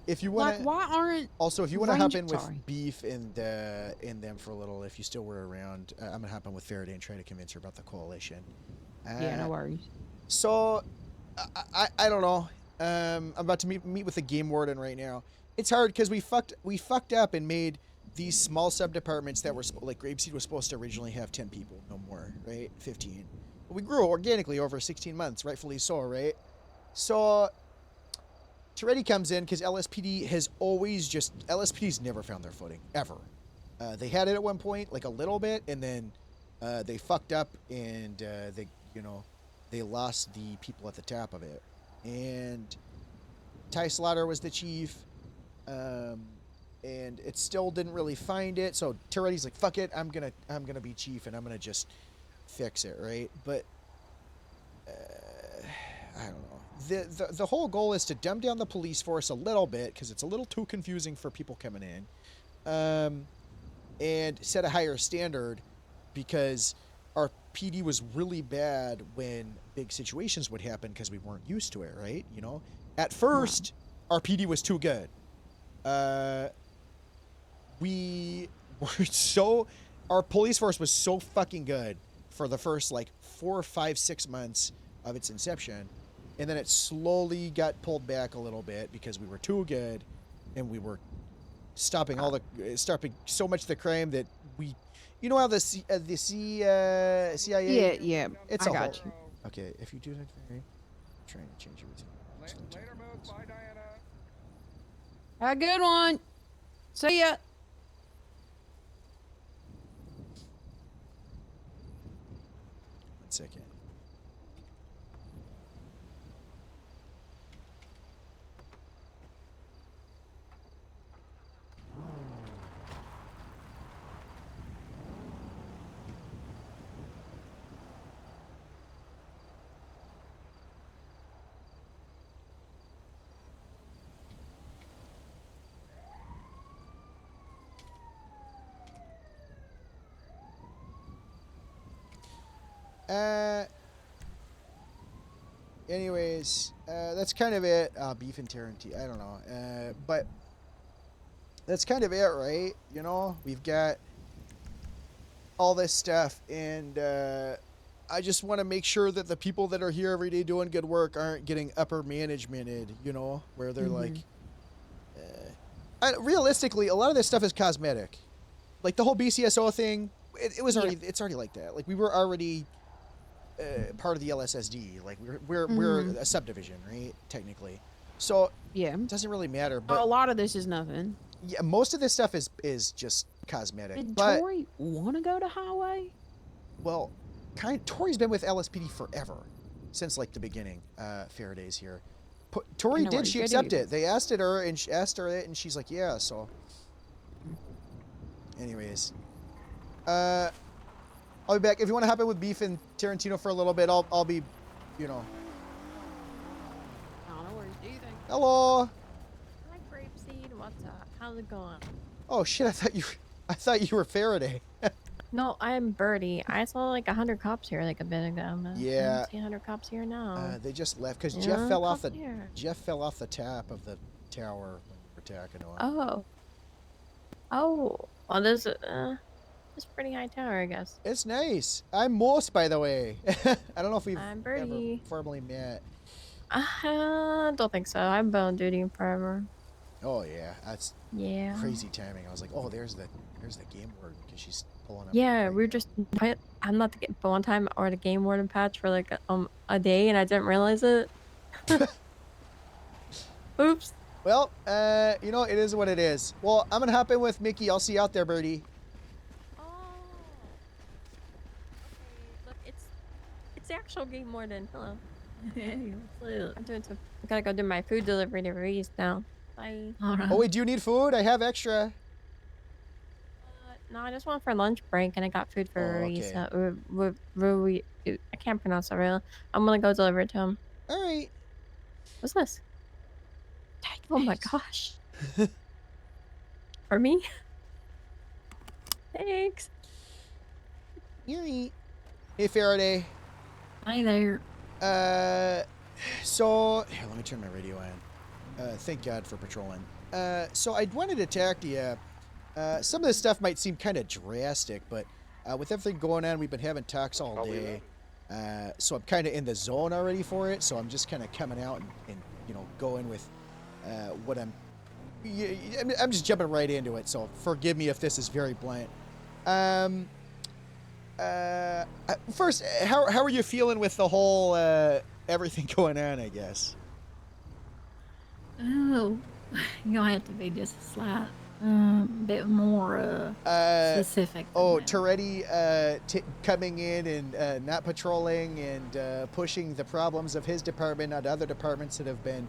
If you want Like, why aren't also if you want to hop in with sorry. Beef and them for a little, if you still were around, I'm gonna hop in with Faraday and try to convince her about the coalition. Yeah, no worries. So, I don't know. I'm about to meet with the game warden right now. It's hard because we fucked up and made these small sub departments that were like Grapeseed was supposed to originally have 10 people, no more, right? 15. But we grew organically over 16 months, rightfully so, right? So Toretti comes in because LSPD's never found their footing ever. They had it at one point, like a little bit, and then they fucked up and they lost the people at the top of it. And Ty Slaughter was the chief, and it still didn't really find it. So Toretti's like, "Fuck it, I'm gonna be chief, and I'm gonna just fix it, right?" But I don't know. The whole goal is to dumb down the police force a little bit because it's a little too confusing for people coming in, and set a higher standard because our PD was really bad when big situations would happen because we weren't used to it, right? You know, at first our PD was too good. Our police force was so fucking good for the first like 4, 5, 6 months of its inception, and then it slowly got pulled back a little bit because we were too good, and we were stopping so much of the crime that we. You know how the CIA? Yeah, It's I a got whole- Okay, if you do that, I'm trying to change everything. Later, Moose. Bye, Diana. Have a good one. See ya. 1 second. Anyways, that's kind of it. Beef and Tarantino. I don't know. But that's kind of it, right? You know, we've got all this stuff, and I just want to make sure that the people that are here every day doing good work aren't getting upper managemented, you know, where they're like, realistically, a lot of this stuff is cosmetic. Like the whole BCSO thing, it was already it's already like that. Like we were already part of the LSSD. Like we're a subdivision, right? Technically, so yeah, it doesn't really matter. But a lot of this is nothing. Yeah, most of this stuff is just cosmetic. Did but Tori want to go to highway? well, Tori's been with LSPD forever, since like the beginning. Faraday's here. Tori know did. what She he's gonna accepted do. it. They asked her, and she asked her it, and she's like, yeah. So, anyways, I'll be back. If you want to hop in with Beef and Tarantino for a little bit, I'll be, you know. Oh, no worries. Do you think? Hello. Hi, Grapeseed. What's up? How's it going? Oh shit! I thought you were Faraday. No, I'm Birdie. I saw like 100 cops here like a bit ago. I Yeah. don't see 100 cops here now. They just left because Yeah, Jeff fell off cops the here. top of the tower when we were attacking him. Oh. Oh. Well, this is a pretty high tower, I guess. It's nice. I'm Morse, by the way. I don't know if we've I'm ever Birdie. formally met. Don't think so. I've been on duty forever. Oh yeah, that's Yeah. crazy timing. I was like, oh, there's the game warden because she's pulling up. Yeah, we were just. I'm not the game, but one time or the game warden patch for like a day, and I didn't realize it. Oops. Well, you know, it is what it is. Well, I'm gonna hop in with Mickey. I'll see you out there, Birdie. Look, it's the actual game warden. Hello. Hey, what's up? I'm doing some. I gotta go do my food delivery to Reese now. Bye. Oh wait, do you need food? I have extra. No, I just went for lunch break and I got food for Oh, Reese. okay. I can't pronounce it real. I'm gonna go deliver it to him. All right. What's this? Oh my gosh. For me? Thanks. Yuri. Hey, Faraday. Hi there. So here, let me turn my radio on. Thank God for patrolling. So I wanted to talk to you. Some of this stuff might seem kind of drastic, but with everything going on, we've been having talks all day. So I'm kind of in the zone already for it. So I'm just kind of coming out and you know going with what I'm just jumping right into it. So forgive me if this is very blunt. First, how are you feeling with the whole everything going on? I guess. Oh, you're gonna have to be just a slight bit more specific. Oh, Toretti coming in and not patrolling and pushing the problems of his department on other departments that have been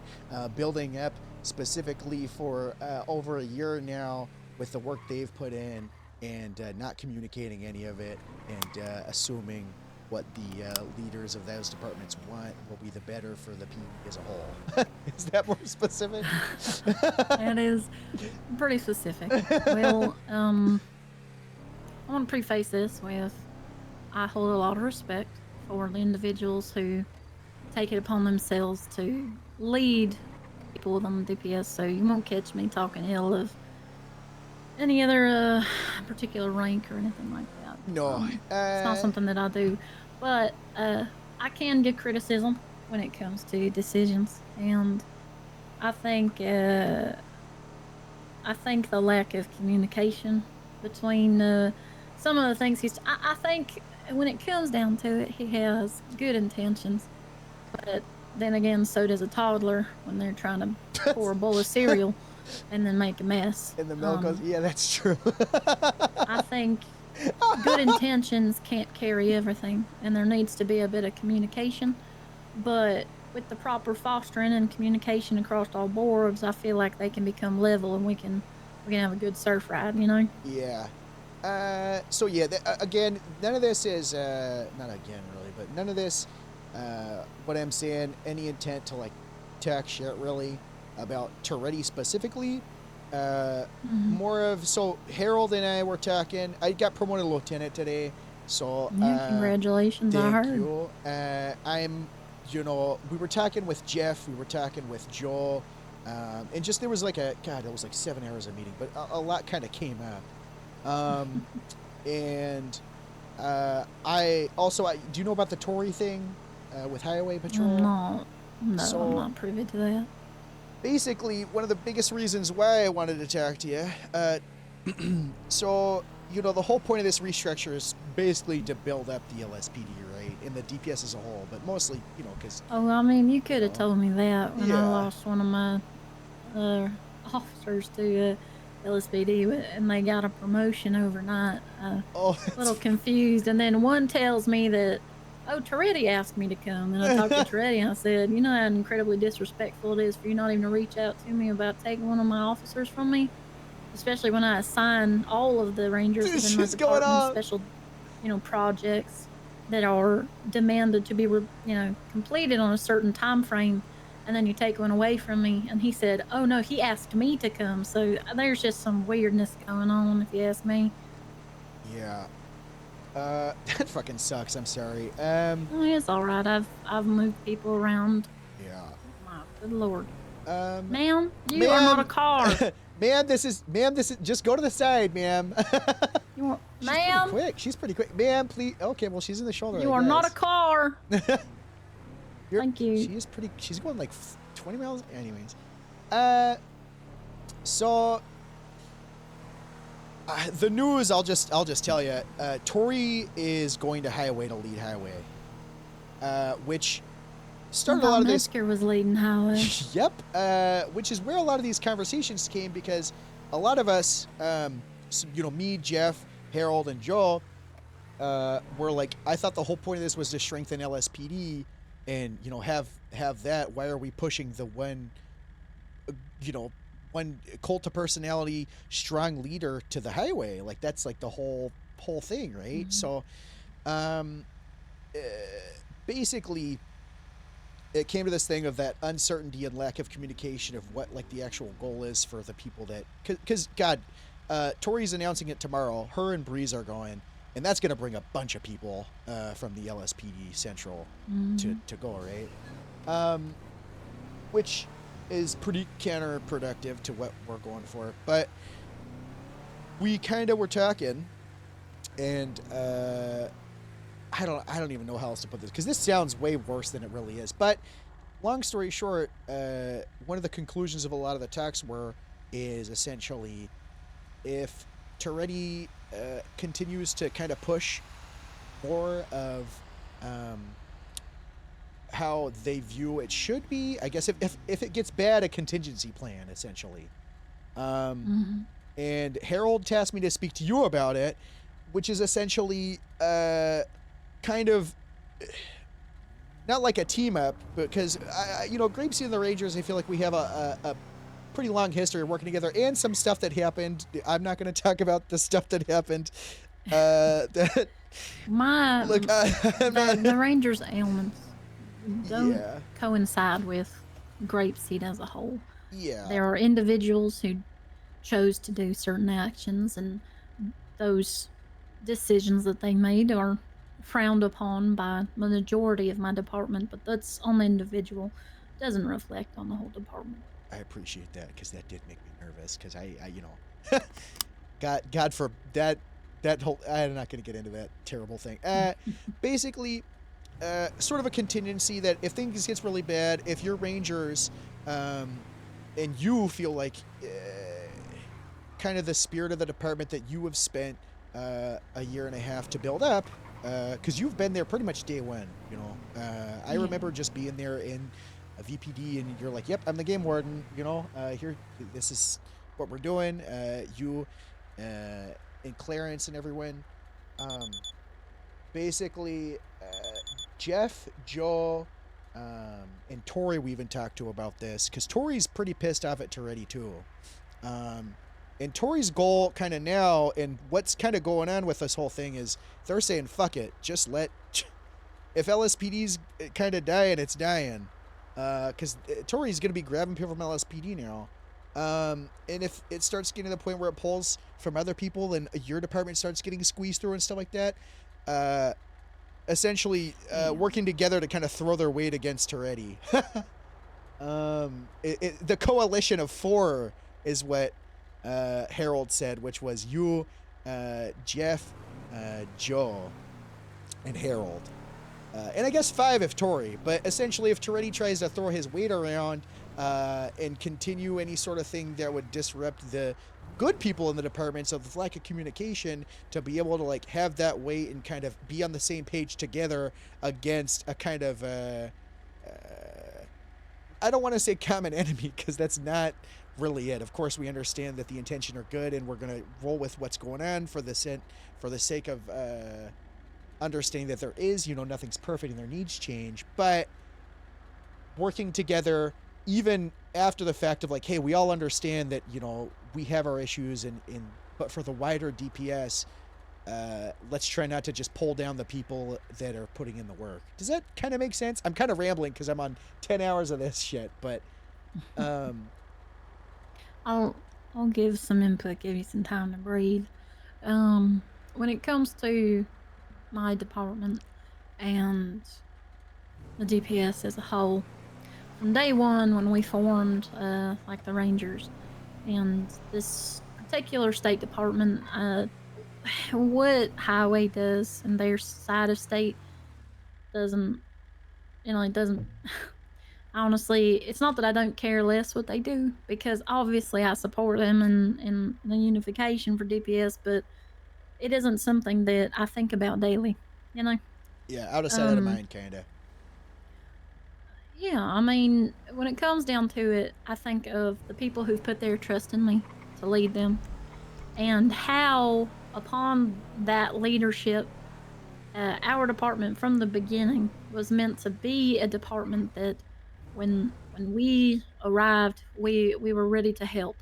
building up specifically for over a year now with the work they've put in and not communicating any of it and assuming what the leaders of those departments want will be the better for the people as a whole. Is that more specific? That is pretty specific. Well, I want to preface this with I hold a lot of respect for the individuals who take it upon themselves to lead people on the DPS, so you won't catch me talking ill of any other particular rank or anything like that. No. It's not something that I do, but I can get criticism when it comes to decisions, and I think the lack of communication between some of the things I think when it comes down to it, he has good intentions, but then again, so does a toddler when they're trying to pour a bowl of cereal and then make a mess. And the milk goes, yeah, that's true. I think good intentions can't carry everything, and there needs to be a bit of communication. But with the proper fostering and communication across all boards, I feel like they can become level, and we can have a good surf ride, you know? Yeah. So yeah, again, none of this is not again really, but none of this. What I'm saying, any intent to like talk shit really about Toretti specifically. More of so Harold and I were talking. I got promoted to lieutenant today, so Yeah, congratulations, I thank heard. you. I'm, you know, we were talking with Jeff, we were talking with Joel, and just there was like it was like 7 hours of meeting, but a lot kind of came up. And I do you know about the Tory thing with Highway Patrol? No, So- I'm not privy to that. basically, one of the biggest reasons why I wanted to talk to you, so, you know, the whole point of this restructure is basically to build up the LSPD, right? And the DPS as a whole, but mostly, you know, because... Oh, I mean, you could have told me that when Yeah. I lost one of my officers to LSPD, and they got a promotion overnight. Oh, a little confused. And then one tells me that, oh, Toretti asked me to come. And I talked to Toretti and I said, you know how incredibly disrespectful it is for you not even to reach out to me about taking one of my officers from me? Especially when I assign all of the rangers within my department special, you know, projects that are demanded to be, completed on a certain time frame. And then you take one away from me. And he said, oh, no, he asked me to come. So there's just some weirdness going on, if you ask me. Yeah. That fucking sucks. I'm sorry. Oh, it's all right. I've moved people around. Yeah. My good lord. Ma'am, you are not a car. Ma'am, this is just go to the side, ma'am. Ma'am, pretty quick. She's pretty quick. Ma'am, please. Okay, well, she's in the shoulder. You are not a car. Thank you. She is pretty. She's going like 20 miles. Anyways, so the news. I'll just tell you. Tori is going to highway to lead highway, which started a lot of this. Metzger was leading highway. Yep. Which is where a lot of these conversations came, because a lot of us, you know, me, Jeff, Harold, and Joe, were like, I thought the whole point of this was to strengthen LSPD, and you know, have that. Why are we pushing the one, you know, one cult of personality strong leader to the highway? Like, that's like the whole thing, right? So, basically, it came to this thing of that uncertainty and lack of communication of what like the actual goal is for the people that, because God, Tori's announcing it tomorrow. Her and Breeze are going, and that's going to bring a bunch of people from the LSPD Central to go, right? Which is pretty counterproductive to what we're going for. But we kind of were talking, and I don't even know how else to put this, because this sounds way worse than it really is. But long story short, one of the conclusions of a lot of the talks is essentially, if Toretti continues to kind of push more of how they view it should be, I guess if it gets bad, a contingency plan, essentially. And Harold tasked me to speak to you about it, which is essentially kind of not like a team up, because you know, Grapeseed and the Rangers, I feel like we have a pretty long history of working together, and some stuff that happened. I'm not going to talk about the stuff that happened. The Rangers' ailments don't coincide with Grapeseed as a whole. Yeah, there are individuals who chose to do certain actions, and those decisions that they made are frowned upon by the majority of my department, but that's on the individual. It doesn't reflect on the whole department. I appreciate that, because that did make me nervous, because I you know, God for that whole, I'm not going to get into that terrible thing. Basically, sort of a contingency that if things gets really bad, if your Rangers, and you feel like kind of the spirit of the department that you have spent a year and a half to build up, because you've been there pretty much day one, you know. I remember just being there in a VPD, and you're like, yep, I'm the game warden, you know, here, this is what we're doing. You and Clarence and everyone, basically, Jeff, Joe, and Tori we even talked to about this, because Tori's pretty pissed off at Toretti too. And Tori's goal kind of now, and what's kind of going on with this whole thing, is they're saying, fuck it, just let, if LSPD's kind of dying, it's dying. Because Tori's going to be grabbing people from LSPD now. And if it starts getting to the point where it pulls from other people, and your department starts getting squeezed through and stuff like that, essentially working together to kind of throw their weight against Toretti. The coalition of 4 is what Harold said, which was you, Jeff, Joe, and Harold. And I guess 5 if Tori, but essentially if Toretti tries to throw his weight around, and continue any sort of thing that would disrupt the good people in the department. So the lack of communication, to be able to like have that weight and kind of be on the same page together against a kind of I don't want to say common enemy, because that's not really it. Of course, we understand that the intention are good, and we're gonna roll with what's going on for the sake of understanding that there is, nothing's perfect and there needs change, but working together even after the fact of like, hey, we all understand that, we have our issues, but for the wider DPS, let's try not to just pull down the people that are putting in the work. Does that kind of make sense? I'm kind of rambling because I'm on 10 hours of this shit, but I'll give some input, give you some time to breathe. When it comes to my department and the DPS as a whole, from day one when we formed like the Rangers and this particular state department, what highway does and their side of state doesn't, it doesn't. Honestly, it's not that I don't care less what they do, because obviously I support them in the unification for DPS, but it isn't something that I think about daily, Yeah, out of sight, out of mind, kind of. Yeah, I mean, when it comes down to it, I think of the people who've put their trust in me to lead them, and how, upon that leadership, our department from the beginning was meant to be a department that when we arrived, we were ready to help.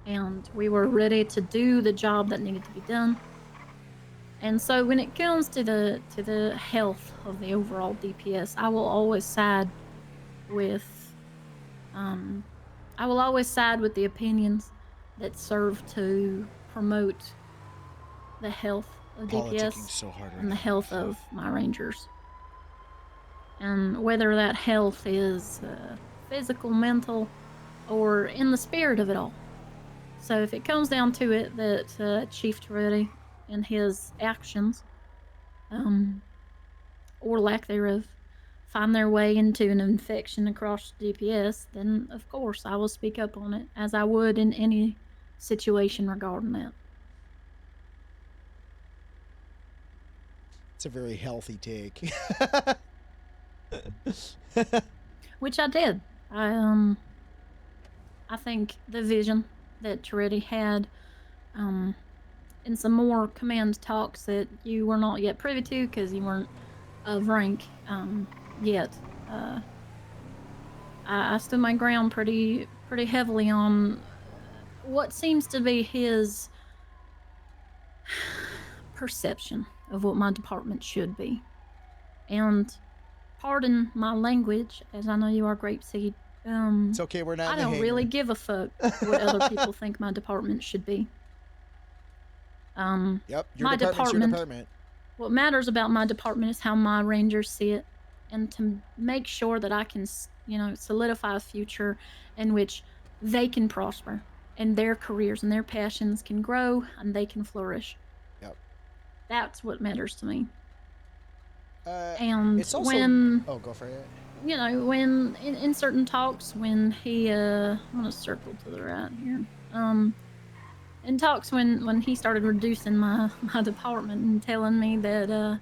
And we were ready to do the job that needed to be done. And so when it comes to the health of the overall DPS, I will always side with the opinions that serve to promote the health of DPS so hard right and the now. health of my Rangers. And whether that health is physical, mental, or in the spirit of it all. So if it comes down to it that Chief Toretti and his actions, or lack thereof, find their way into an infection across DPS, then of course I will speak up on it, as I would in any situation regarding that. It's a very healthy take. Which I did. I think the vision that Toretti had, in some more command talks that you were not yet privy to because you weren't of rank yet. I stood my ground pretty heavily on what seems to be his perception of what my department should be. And pardon my language, as I know you are Grapeseed. It's okay, we're not. I don't really give a fuck what other people think my department should be. Yep, your department. What matters about my department is how my Rangers see it, and to make sure that I can, solidify a future in which they can prosper, and their careers and their passions can grow, and they can flourish. Yep. That's what matters to me. And it's also, oh, go for it. When in certain talks, when he, I'm gonna circle to the right here. In talks when he started reducing my department and telling me that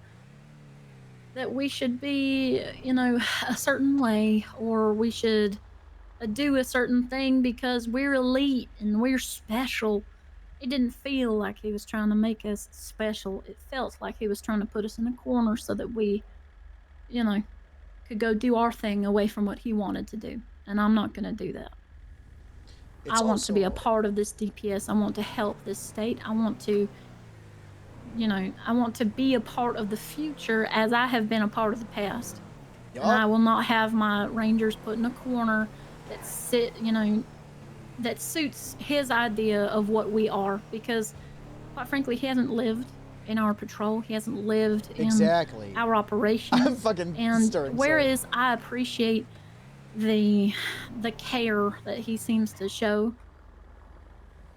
we should be, a certain way, or we should do a certain thing because we're elite and we're special. It didn't feel like he was trying to make us special. It felt like he was trying to put us in a corner so that we, could go do our thing away from what he wanted to do. And I'm not going to do that. I want to be a part of this DPS. I want to help this state. I want to, I want to be a part of the future as I have been a part of the past. Yep. And I will not have my Rangers put in a corner that suits his idea of what we are, because quite frankly, he hasn't lived in our patrol. He hasn't lived in our operations. I'm fucking and whereas I appreciate the care that he seems to show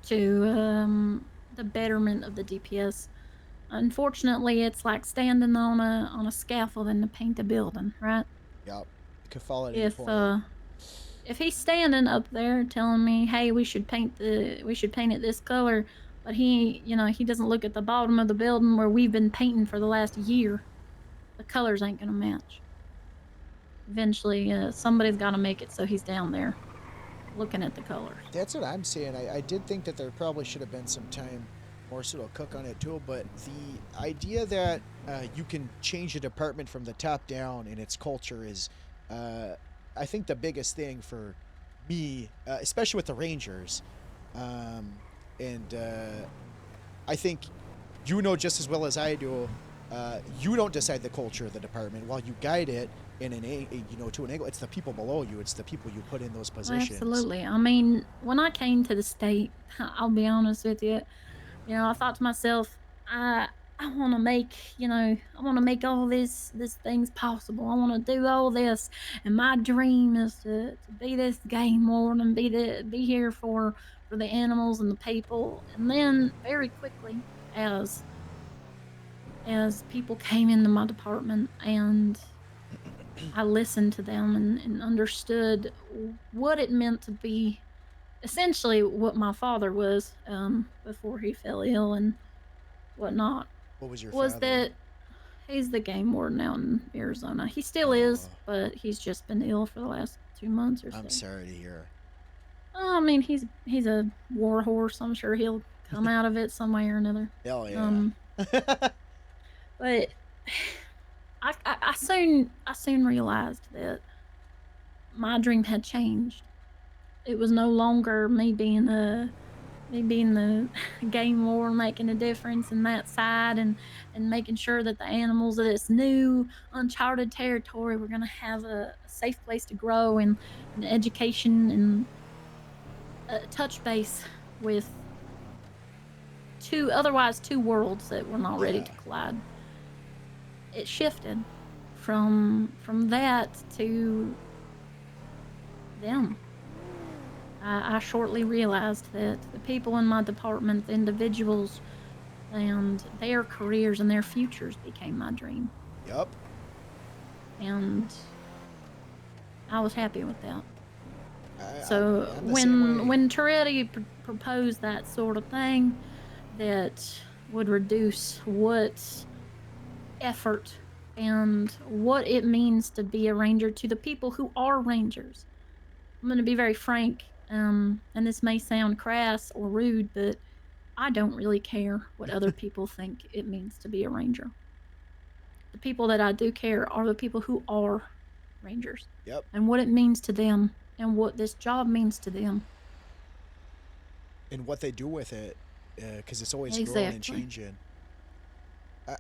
to the betterment of the DPS, unfortunately, it's like standing on a scaffolding to paint a building, right? Yep. You could fall at any point. if he's standing up there telling me, "Hey, we should paint it this color," but he, he doesn't look at the bottom of the building where we've been painting for the last year, the colors ain't gonna match. Eventually, somebody's got to make it so he's down there looking at the colors. That's what I'm saying. I did think that there probably should have been some time more so to cook on it too, but the idea that you can change a department from the top down in its culture is, I think, the biggest thing for me, especially with the Rangers. I think you know just as well as I do, you don't decide the culture of the department while you guide it in to an angle. It's the people below you. It's the people you put in those positions. Absolutely. I mean, when I came to the state, I'll be honest with you, I thought to myself, I want to make, I want to make all these things possible. I want to do all this, and my dream is to be this game warden and be here for the animals and the people. And then very quickly, as people came into my department and I listened to them and understood what it meant to be essentially what my father was before he fell ill and whatnot. What was your was father? that he's the game warden out in Arizona. He still is, but he's just been ill for the last 2 months or so. I'm sorry to hear. I mean, he's a war horse. I'm sure he'll come out of it some way or another. Hell yeah. But I soon realized that my dream had changed. It was no longer me being the game warden, making a difference in that side and making sure that the animals of this new uncharted territory were going to have a safe place to grow and education and touch base with two worlds that were not ready to collide. It shifted from that to them. I shortly realized that the people in my department, the individuals, and their careers and their futures became my dream. Yup. And I was happy with that. I'm the same way. When Toretti proposed that sort of thing that would reduce what effort and what it means to be a ranger to the people who are rangers. I'm going to be very frank, and this may sound crass or rude, but I don't really care what other people think it means to be a ranger. The people that I do care are the people who are rangers. Yep. And what it means to them and what this job means to them. And what they do with it, because it's always growing and changing.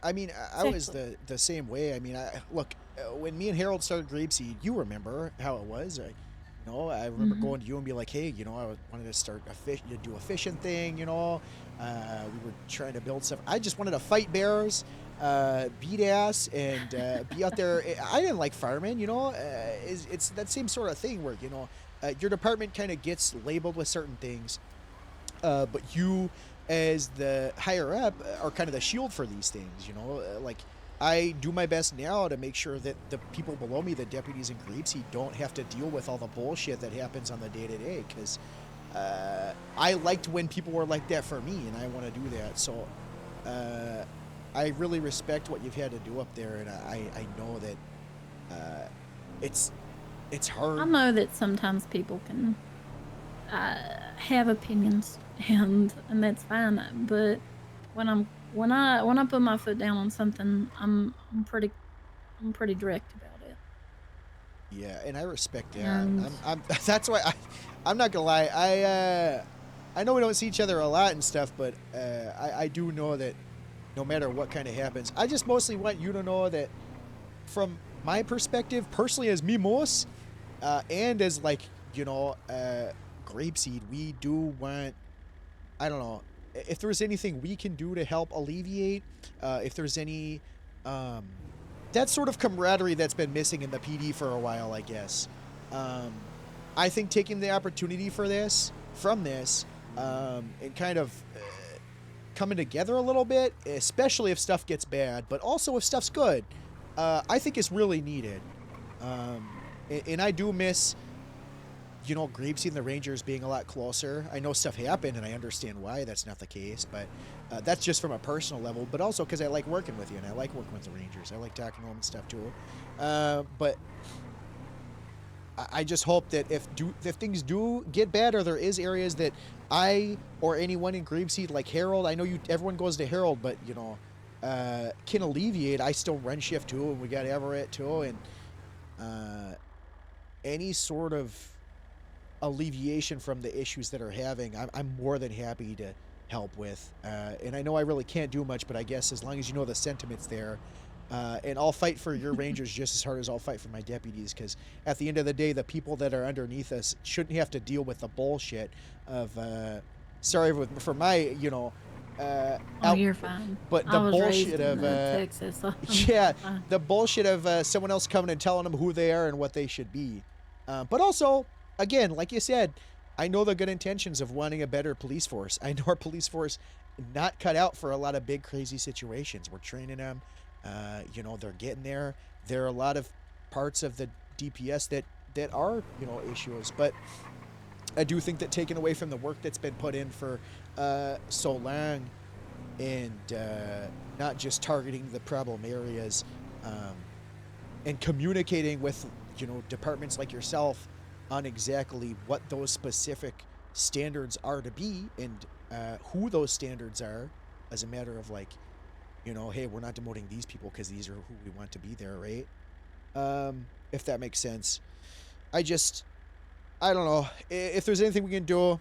I mean, I was the same way. I mean, look, when me and Harold started Grapeseed, you remember how it was. I remember going to you and be like, hey, I wanted to start do a fishing thing, we were trying to build stuff. I just wanted to fight bears, beat ass, and be out there. I didn't like farming, it's that same sort of thing where, your department kind of gets labeled with certain things, but you, as the higher up, are kind of the shield for these things, like I do my best now to make sure that the people below me, the deputies in Grapeseed, don't have to deal with all the bullshit that happens on the day-to-day, because I liked when people were like that for me, and I want to do that. So I really respect what you've had to do up there, and I know that it's hard. I know that sometimes people can have opinions, and that's fine, but when I put my foot down on something, I'm pretty direct about it. Yeah, and I respect that. I'm that's why I'm not gonna lie. I know we don't see each other a lot and stuff, but I do know that no matter what kind of happens, I just mostly want you to know that from my perspective, personally, as Mimos, and as Grapeseed, we do want, I don't know, if there's anything we can do to help alleviate, if there's any, that sort of camaraderie that's been missing in the PD for a while, I guess. I think taking the opportunity from this, and kind of coming together a little bit, especially if stuff gets bad, but also if stuff's good, I think is really needed. And I do miss you know, Grapeseed and the Rangers being a lot closer. I know stuff happened, and I understand why that's not the case, but that's just from a personal level, but also because I like working with you, and I like working with the Rangers. I like talking to them and stuff, too. But I just hope that if things do get bad, or there is areas that I or anyone in Grapeseed, like Harold, I know everyone goes to Harold, but, you know, can alleviate. I still run shift, too, and we got Everett, too, and any sort of alleviation from the issues that are having, I'm more than happy to help with. And I know I really can't do much, but I guess as long as you know the sentiment's there, and I'll fight for your Rangers just as hard as I'll fight for my deputies, because at the end of the day, the people that are underneath us shouldn't have to deal with the bullshit of, sorry for my, you know, you're fine. But I the was bullshit raised in, of Texas. So yeah, fine. the bullshit of someone else coming and telling them who they are and what they should be. But also, again, like you said, I know the good intentions of wanting a better police force. I know our police force not cut out for a lot of big, crazy situations. We're training them. You know, they're getting there. There are a lot of parts of the DPS that are, you know, issues. But I do think that taking away from the work that's been put in for so long, and not just targeting the problem areas, and communicating with, you know, departments like yourself on exactly what those specific standards are to be, and who those standards are, as a matter of, like, you know, hey, we're not demoting these people because these are who we want to be there, right? If that makes sense. I don't know. If there's anything we can do,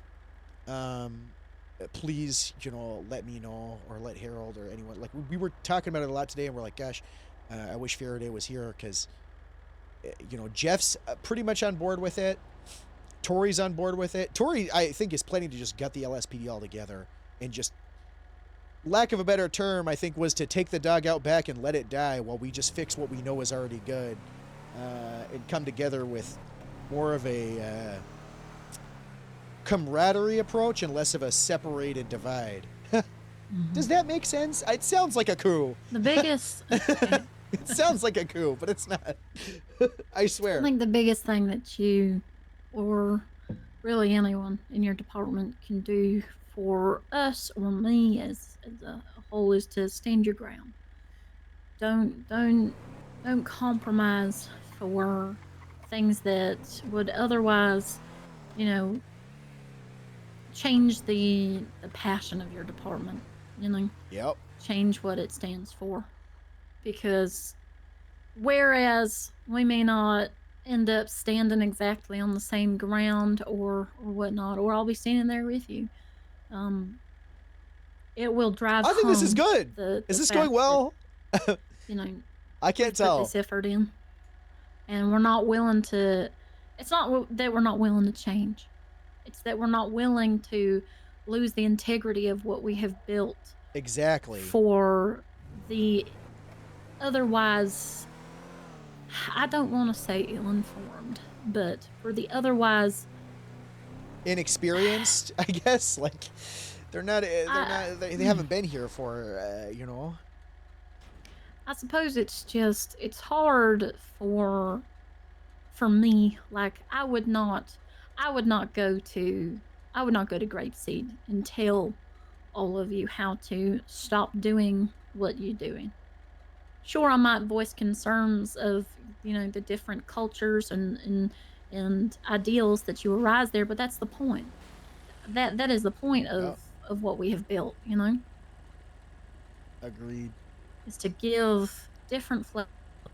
please, you know, let me know, or let Harold or anyone. Like, we were talking about it a lot today, and we're like, gosh, I wish Faraday was here, because, you know, Jeff's pretty much on board with it. Tori's on board with it. Tori, I think, is planning to just gut the LSPD altogether, and just, lack of a better term, I think, was to take the dog out back and let it die while we just fix what we know is already good, and come together with more of a camaraderie approach and less of a separated divide. Does that make sense? It sounds like a coup. The biggest... It sounds like a coup, but it's not. I swear. I think the biggest thing that you, or really anyone in your department, can do for us or me as a whole is to stand your ground. Don't compromise for things that would otherwise, you know, change the passion of your department, you know? Yep. Change what it stands for. Because whereas we may not end up standing exactly on the same ground or whatnot, or I'll be standing there with you, it will drive I think this is good. Is this going well? That, you know, I can't tell. Put this effort in, and we're not willing to. It's not that we're not willing to change. It's that we're not willing to lose the integrity of what we have built. Exactly. For the otherwise, I don't want to say ill-informed, but for the otherwise inexperienced, I guess. Like, they haven't been here for, you know. I suppose it's hard for me. Like, I would not go to Grapeseed and tell all of you how to stop doing what you're doing. Sure, I might voice concerns of, you know, the different cultures and ideals that you arise there, but that's the point. That is the point of what we have built, you know? Agreed. Is to give different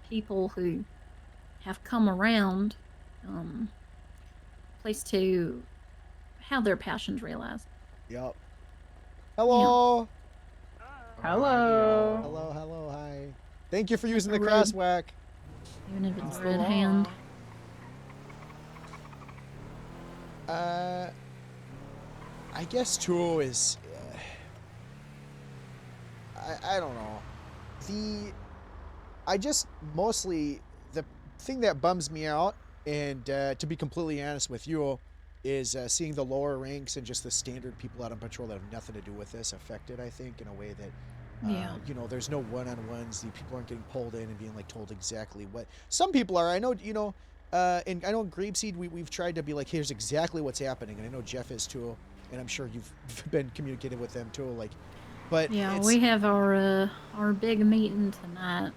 people who have come around place to have their passions realized. Yep. Hello. Yeah. Hello. Hello. Hi. Thank you for using the crosswalk. Even if it's red hand. I guess too is, I don't know. I just mostly, the thing that bums me out, and to be completely honest with you, is seeing the lower ranks and just the standard people out on patrol that have nothing to do with this affected, I think, in a way that, you know, there's no one-on-ones. The people aren't getting pulled in and being, like, told exactly what. Some people are. I know, you know, and I know in Grapeseed we've tried to be like, here's exactly what's happening, and I know Jeff is too, and I'm sure you've been communicating with them too, like, but Yeah, it's, we have our big meeting tonight.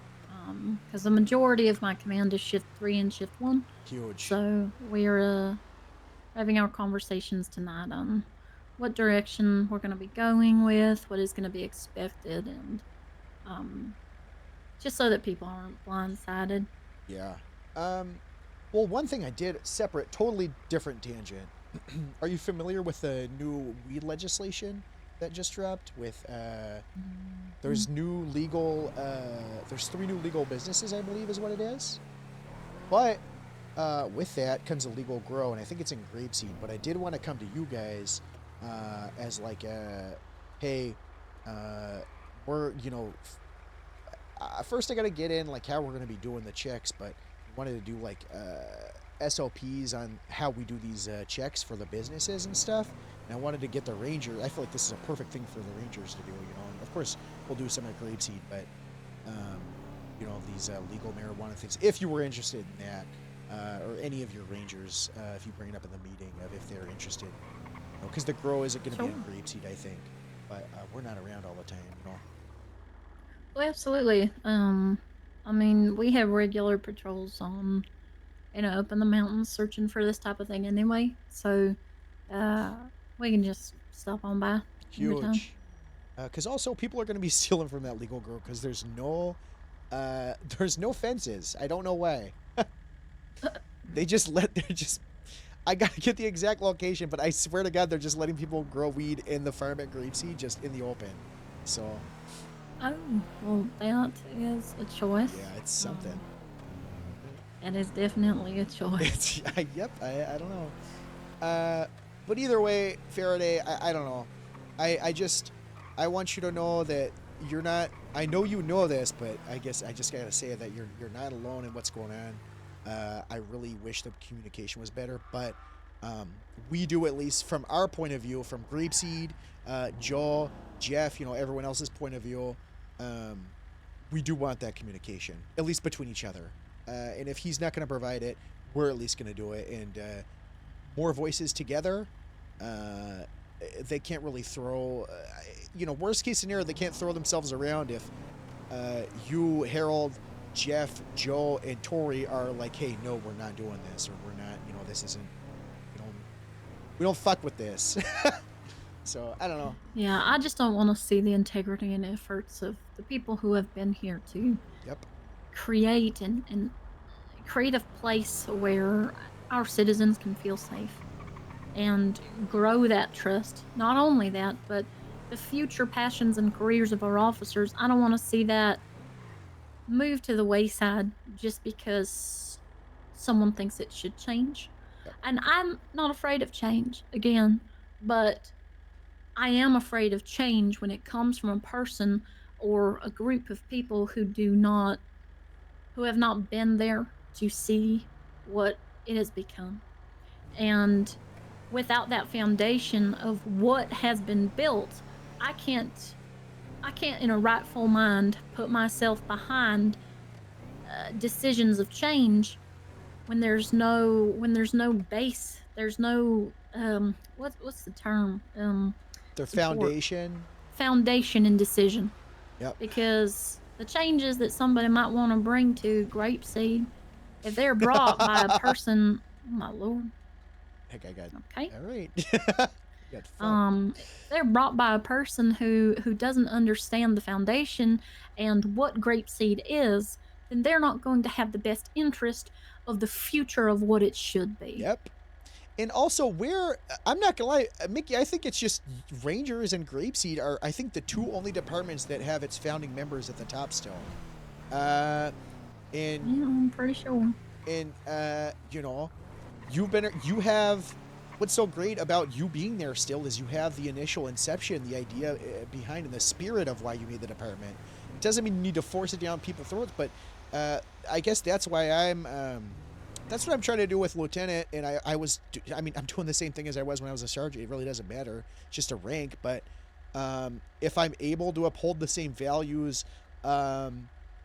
Because the majority of my command is shift 3 and shift 1. Huge. So we're having our conversations tonight on what direction we're going to be going with, what is going to be expected, and just so that people aren't blindsided. Yeah. Well, one thing I did separate, totally different tangent. Are you familiar with the new weed legislation that just dropped? With there's new legal, there's 3 new legal businesses, I believe, is what it is. But with that comes a legal grow, and I think it's in Grapeseed. But I did want to come to you guys as like, hey, we're, you know, first I got to get in like how we're going to be doing the checks, but wanted to do like SOPs on how we do these checks for the businesses and stuff. And I wanted to get the ranger. I feel like this is a perfect thing for the rangers to do, you know. And of course, we'll do some at Grapeseed, but you know, these legal marijuana things. If you were interested in that, or any of your rangers, if you bring it up in the meeting, of if they're interested, you know, because the grow isn't going to be in Grapeseed, I think. But we're not around all the time, you know. Well, absolutely. I mean, we have regular patrols on, you know, up in the mountains searching for this type of thing anyway. So, we can just stop on by anytime. Huge. Because also people are going to be stealing from that legal grow because there's no fences. I don't know why. They're just. I gotta get the exact location, but I swear to God, they're just letting people grow weed in the farm at Grapeseed, just in the open. So. Oh, well, that is a choice. Yeah, it's something. It is definitely a choice. Yep, I don't know. But either way, Faraday, I don't know. I want you to know that you're not, I know you know this, but I guess I just gotta say that you're not alone in what's going on. I really wish the communication was better, but we do, at least from our point of view, from Grapeseed, Joe, Jeff, you know, everyone else's point of view, we do want that communication, at least between each other. And if he's not going to provide it, we're at least going to do it. And more voices together, they can't really throw, you know, worst case scenario, they can't throw themselves around if you, Harold, Jeff, Joe, and Tori are like, hey, no, we're not doing this, or we're not, you know, this isn't, we don't fuck with this. So, I don't know. Yeah, I just don't want to see the integrity and efforts of the people who have been here to create and create a place where our citizens can feel safe and grow that trust. Not only that, but the future passions and careers of our officers. I don't want to see that move to the wayside just because someone thinks it should change. And I'm not afraid of change, again, but I am afraid of change when it comes from a person or a group of people who have not been there to see what it has become. And without that foundation of what has been built, I can't in a rightful mind put myself behind decisions of change when there's no base, there's no what's the term, their foundation in decision. Yep. Because the changes that somebody might want to bring to Grapeseed, if they're brought by a person, oh my lord. Heck, I got okay. All right. They're brought by a person who doesn't understand the foundation and what Grapeseed is, then they're not going to have the best interest of the future of what it should be. Yep. And also, I'm not gonna lie, Mickey, I think it's just Rangers and Grapeseed are, I think, the 2 only departments that have its founding members at the top still. And yeah, I'm pretty sure. And you know, you have, what's so great about you being there still is you have the initial inception, the idea behind, and the spirit of why you made the department. It doesn't mean you need to force it down people's throats, but I guess that's why that's what I'm trying to do with Lieutenant, and I'm doing the same thing as I was when I was a sergeant. It really doesn't matter. It's just a rank, but if I'm able to uphold the same values,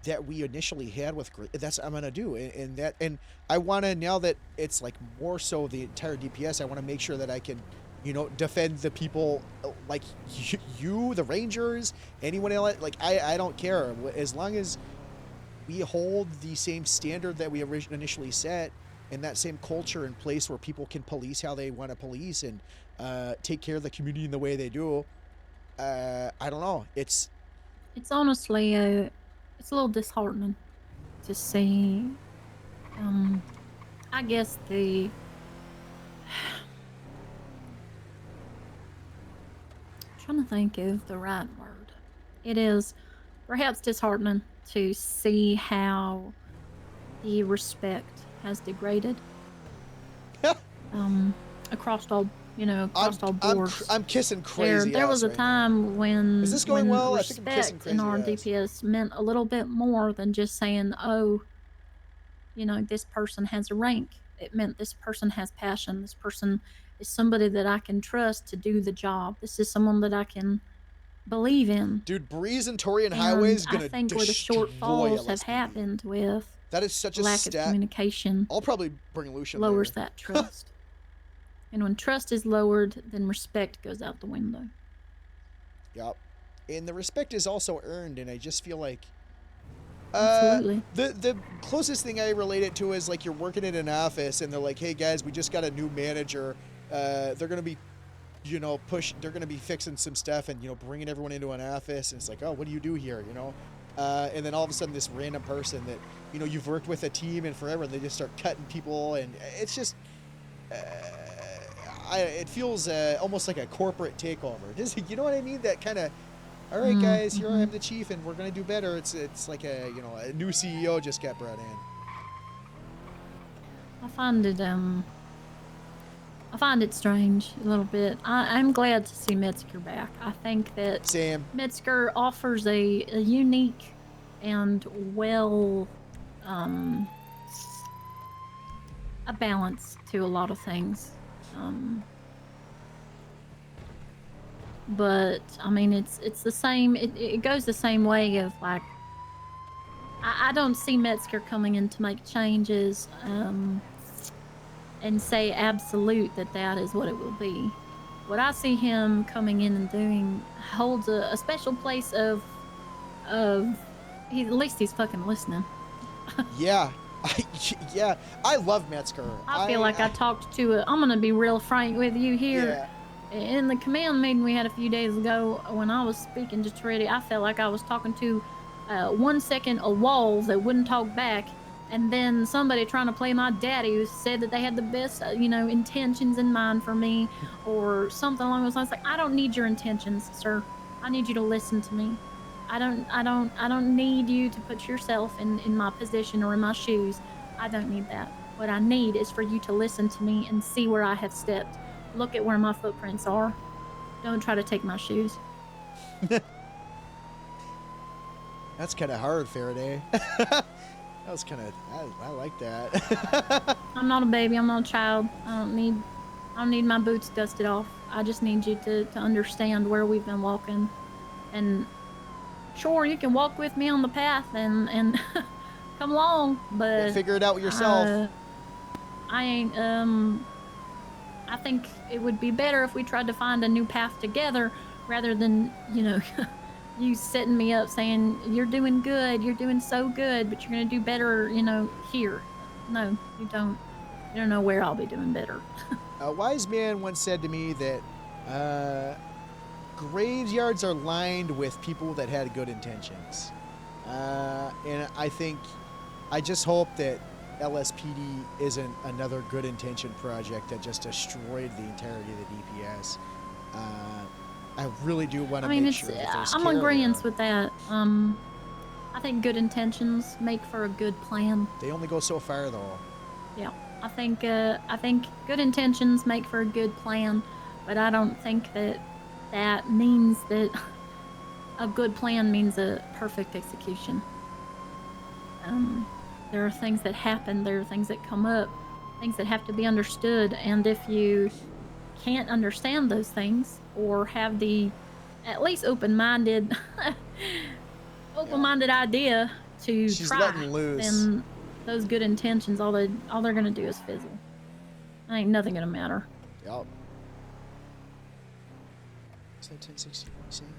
that we initially had with that's what I'm gonna do, and I want to, now that it's like more so the entire DPS, I want to make sure that I can, you know, defend the people like you, the Rangers, anyone else. Like I don't care, as long as we hold the same standard that we initially set, and that same culture in place where people can police how they want to police and take care of the community in the way they do. I don't know. It's honestly it's a little disheartening to see I guess the trying to think of the right word. It is perhaps disheartening to see how the respect has degraded across all, you know, across all boards. I'm kissing crazy. There was a time when is this going when well? I think I'm kissing respect crazy in our ass. DPS meant a little bit more than just saying, oh, you know, this person has a rank. It meant this person has passion. This person is somebody that I can trust to do the job. This is someone that I can believe in. Dude, Breeze and Torian Highway is gonna I think where the shortfalls have happened with that is such a lack of communication. I'll probably bring Lucian lowers there. that trust. And when trust is lowered, then respect goes out the window. Yep. And the respect is also earned, and I just feel like Absolutely. The closest thing I relate it to is like you're working in an office and they're like, hey guys, we just got a new manager. They're gonna be, you know, they're gonna be fixing some stuff and, you know, bringing everyone into an office, and it's like, oh, what do you do here, you know? And then all of a sudden this random person that, you know, you've worked with a team and forever, and they just start cutting people, and it's just it feels almost like a corporate takeover. You know what I mean? That kind of, all right, guys, here I am, the chief, and we're gonna do better. It's like a, you know, a new CEO just got brought in. I find it strange a little bit. I'm glad to see Metzger back. I think that Metzger offers a unique and well a balance to a lot of things. But I mean, it's the same. It goes the same way of like, I don't see Metzger coming in to make changes and say absolute that is what it will be. What I see him coming in and doing holds a special place of at least he's fucking listening. Yeah. Yeah, I love Metzger. I feel like I talked to I'm gonna be real frank with you here. Yeah. In the command meeting we had a few days ago, when I was speaking to Trinity, I felt like I was talking to 1 second a wall that wouldn't talk back, and then somebody trying to play my daddy who said that they had the best, you know, intentions in mind for me, or something along those lines. Like, I don't need your intentions, sir. I need you to listen to me. I don't need you to put yourself in my position or in my shoes. I don't need that. What I need is for you to listen to me and see where I have stepped. Look at where my footprints are. Don't try to take my shoes. That's kind of hard, Faraday. That was kind of, I like that. I'm not a baby. I'm not a child. I don't need my boots dusted off. I just need you to understand where we've been walking. And sure, you can walk with me on the path and come along, but yeah, figure it out yourself. I ain't, I think it would be better if we tried to find a new path together rather than, you know, you setting me up saying, you're doing good, you're doing so good, but you're going to do better, you know, here. No, you don't. You don't know where I'll be doing better. A wise man once said to me that graveyards are lined with people that had good intentions. And I just hope that LSPD isn't another good intention project that just destroyed the entirety of the DPS. I really do want to make sure that there's I'm in agreement with that. I think good intentions make for a good plan. They only go so far, though. Yeah, I think good intentions make for a good plan, but I don't think that means that a good plan means a perfect execution. There are things that happen, there are things that come up, things that have to be understood, and if you can't understand those things or have the at least open-minded idea to She's try, letting loose. then those good intentions, all they're gonna do is fizzle. Ain't nothing gonna matter. Yup. Is that 1060? What are you saying?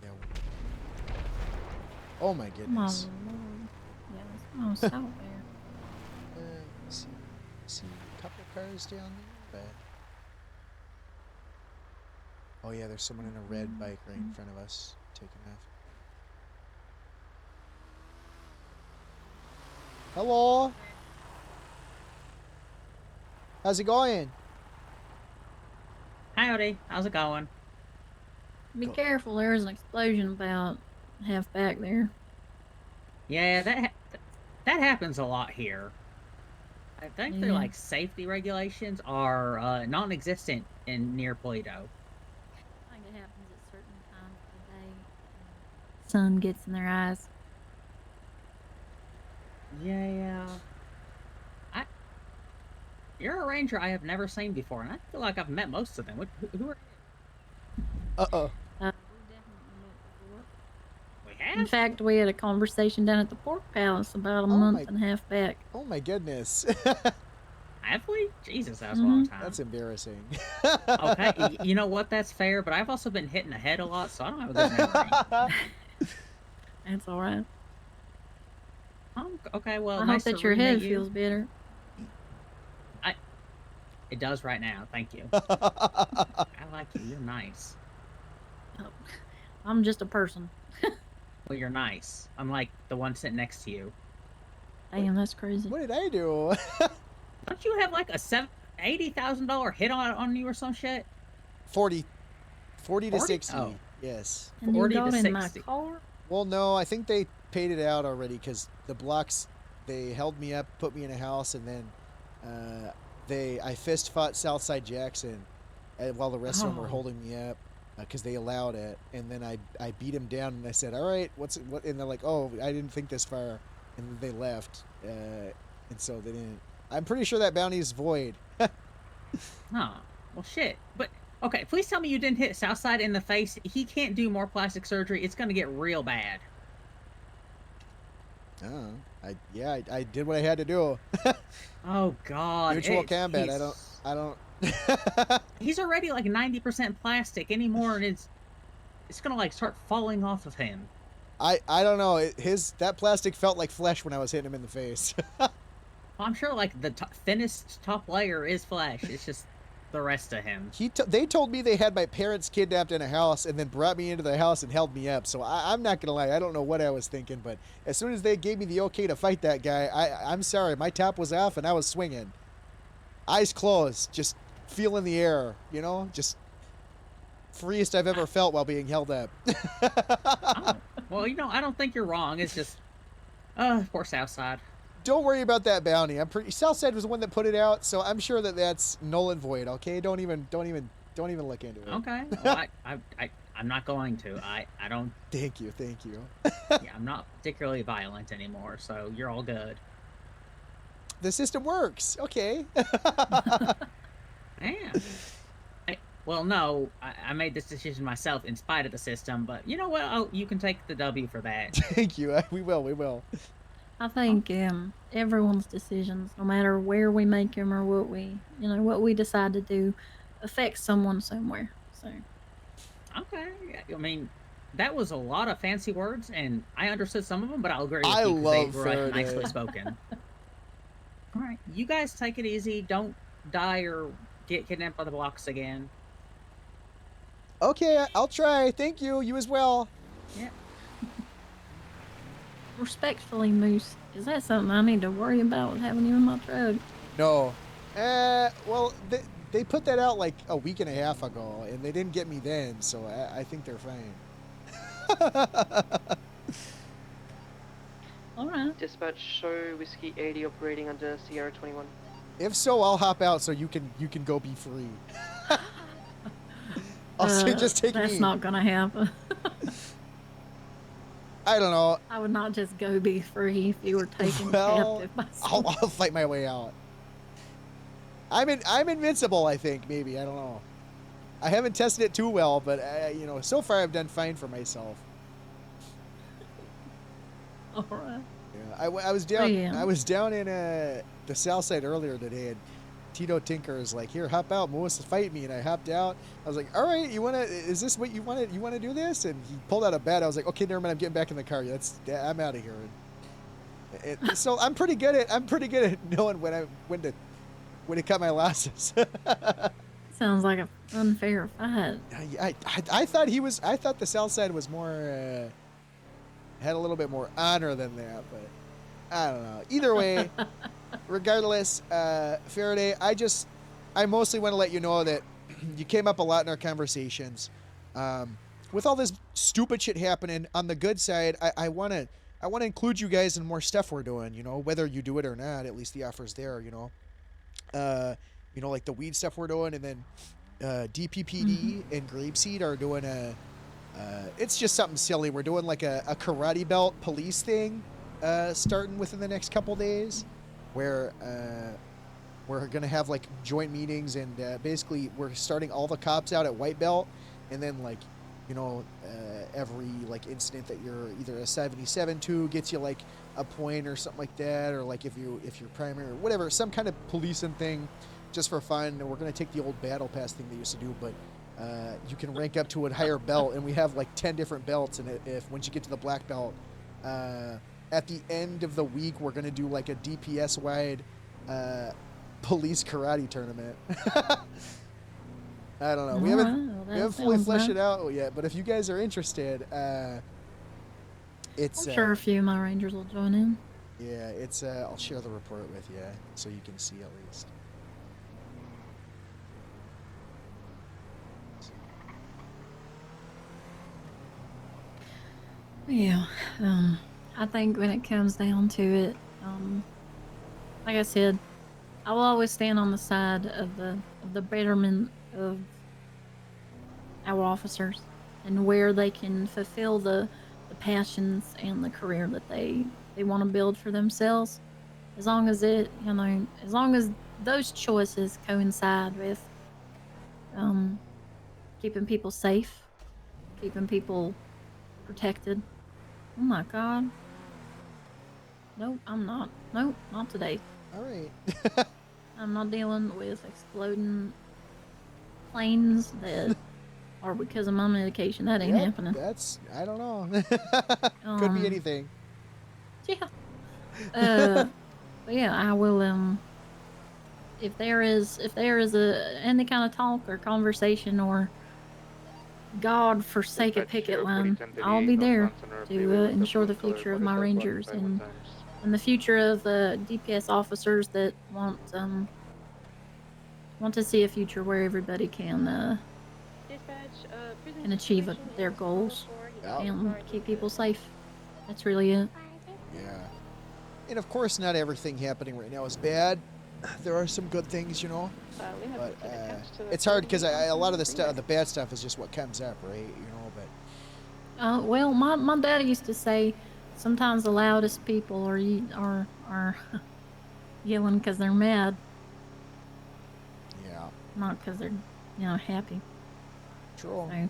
Yeah. Oh my goodness. Yeah, that's almost out there. See a couple cars down there, but oh yeah, there's someone in a red bike right in front of us taking off. Hello. How's it going? Howdy. How's it going? Be careful, there's an explosion about half back there. Yeah, that happens a lot here. I think Yeah. their like safety regulations are non-existent in near Polito. I think it happens at certain times of the day. Sun gets in their eyes. Yeah. You're a ranger I have never seen before, and I feel like I've met most of them. Who are you? Uh-oh. We have? In fact, we had a conversation down at the Pork Palace about a month and a half back. Oh my goodness. Have we? Jesus, that was a long time. That's embarrassing. Okay, you know what? That's fair, but I've also been hitting the head a lot, so I don't have a good memory. That's all right. Okay, well, I nice hope that to your head re-meet you. feels better. It does right now. Thank you. I like you. You're nice. I'm just a person. Well, you're nice. Unlike the one sitting next to you. Damn, that's crazy. What did I do? Don't you have like a $80,000 hit on you or some shit? 40 to 60. Oh. Yes. And you got in my car? Well, no, I think they paid it out already because the blocks, they held me up, put me in a house, and then I fist fought Southside Jackson while the rest of them were holding me up because they allowed it, and then I beat him down and I said, all right, what? And they're like, oh, I didn't think this far, and then they left, and so they didn't. I'm pretty sure that bounty is void. Oh, well, shit. But okay, please tell me you didn't hit Southside in the face. He can't do more plastic surgery. It's gonna get real bad. Oh, I did what I had to do. Oh God. Mutual combat. I don't. He's already like 90% plastic anymore, and it's gonna like start falling off of him. I don't know. That plastic felt like flesh when I was hitting him in the face. Well, I'm sure like the thinnest top layer is flesh. It's just the rest of him. They told me they had my parents kidnapped in a house and then brought me into the house and held me up. So I'm not gonna lie, I don't know what I was thinking, but as soon as they gave me the okay to fight that guy, I'm sorry, my top was off and I was swinging, eyes closed, just feeling the air, just freest I've ever felt while being held up. Well, I don't think you're wrong. It's just, poor Southside. Don't worry about that bounty. Southside was the one that put it out, so I'm sure that's null and void. Okay, don't even look into it. Okay, well, I'm not going to. I don't. Thank you. Yeah, I'm not particularly violent anymore, so you're all good. The system works. Okay. Yeah. Well, no, I made this decision myself in spite of the system, but you know what? You can take the W for that. Thank you. We will. I think everyone's decisions, no matter where we make them or what we decide to do, affects someone somewhere. So. Okay. I mean, that was a lot of fancy words, and I understood some of them, but I'll agree with you. I love they were nicely spoken. All right, you guys take it easy. Don't die or get kidnapped by the blocks again. Okay, I'll try. Thank you. You as well. Yeah. Respectfully, Moose, is that something I need to worry about with having you in my truck? No. Well, they put that out like a week and a half ago, and they didn't get me then, so I think they're fine. All right. Dispatch, show Whiskey 80 operating under Sierra 21. If so, I'll hop out so you can go be free. I'll say just take me. That's not gonna happen. I don't know. I would not just go be free if you were taken captive by someone. I'll fight my way out. I'm invincible, I think, maybe. I don't know. I haven't tested it too well, but so far I've done fine for myself. All right. Yeah, I was down. yeah. I was down in the south side earlier today, and Tito Tinker is like, "Here, hop out. Melissa, fight me." And I hopped out. I was like, "All right, you wanna? Is this what you wanted? You want to do this?" And he pulled out a bat. I was like, "Okay, never mind. I'm getting back in the car. I'm out of here." And so I'm pretty good at knowing when to cut my losses. Sounds like an unfair fight. I thought I thought the south side was more had a little bit more honor than that, but I don't know. Either way, regardless, Faraday, I mostly want to let you know that you came up a lot in our conversations. With all this stupid shit happening, on the good side, I want to include you guys in more stuff we're doing, you know, whether you do it or not, at least the offer's there, you know. Like the weed stuff we're doing, and then DPPD and Grapeseed are doing it's just something silly. We're doing like a karate belt police thing starting within the next couple days, where we're going to have like joint meetings, and basically we're starting all the cops out at white belt, and then like, you know, every like incident that you're either a 77 to gets you like a point or something like that, or like if you're primary or whatever, some kind of policing thing just for fun. And we're going to take the old battle pass thing they used to do, but you can rank up to a higher belt, and we have like 10 different belts. And if once you get to the black belt, at the end of the week, we're going to do like a DPS wide police karate tournament. I don't know. We haven't fully fleshed it out yet, but if you guys are interested, it's. I'm sure a few of my rangers will join in. Yeah, it's. I'll share the report with you so you can see at least. Yeah, I think when it comes down to it, like I said, I will always stand on the side of the betterment of our officers and where they can fulfill the passions and the career that they want to build for themselves. As long as as long as those choices coincide with keeping people safe, keeping people protected. Oh my god. Nope, I'm not. Nope, not today. Alright. I'm not dealing with exploding planes that are because of my medication. That ain't happening. I don't know. Could be anything. Yeah. But yeah, I will, if there is any kind of talk or conversation or God forsake a picket line, I'll be there to ensure the future of my rangers and the future of DPS officers that want to see a future where everybody can achieve their goals and keep people safe. That's really it. Yeah. And of course, not everything happening right now is bad. There are some good things, you know. But it's hard because a lot of the bad stuff is just what comes up, right? You know, but. Well, my dad used to say, sometimes the loudest people are yelling because they're mad. Yeah. Not because they're happy. True. So, and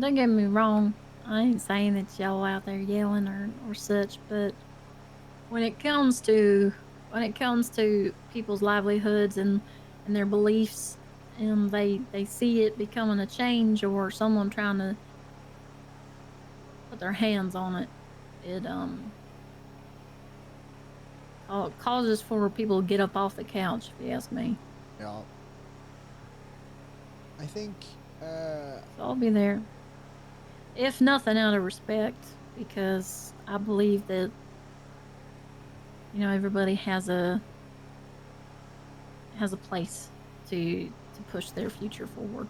don't get me wrong, I ain't saying that y'all out there yelling or such, but when it comes to people's livelihoods and their beliefs, and they see it becoming a change or someone trying to put their hands on it, it causes for people to get up off the couch, if you ask me. Yeah. I think So I'll be there. If nothing, out of respect, because I believe that everybody has a place to push their future forward.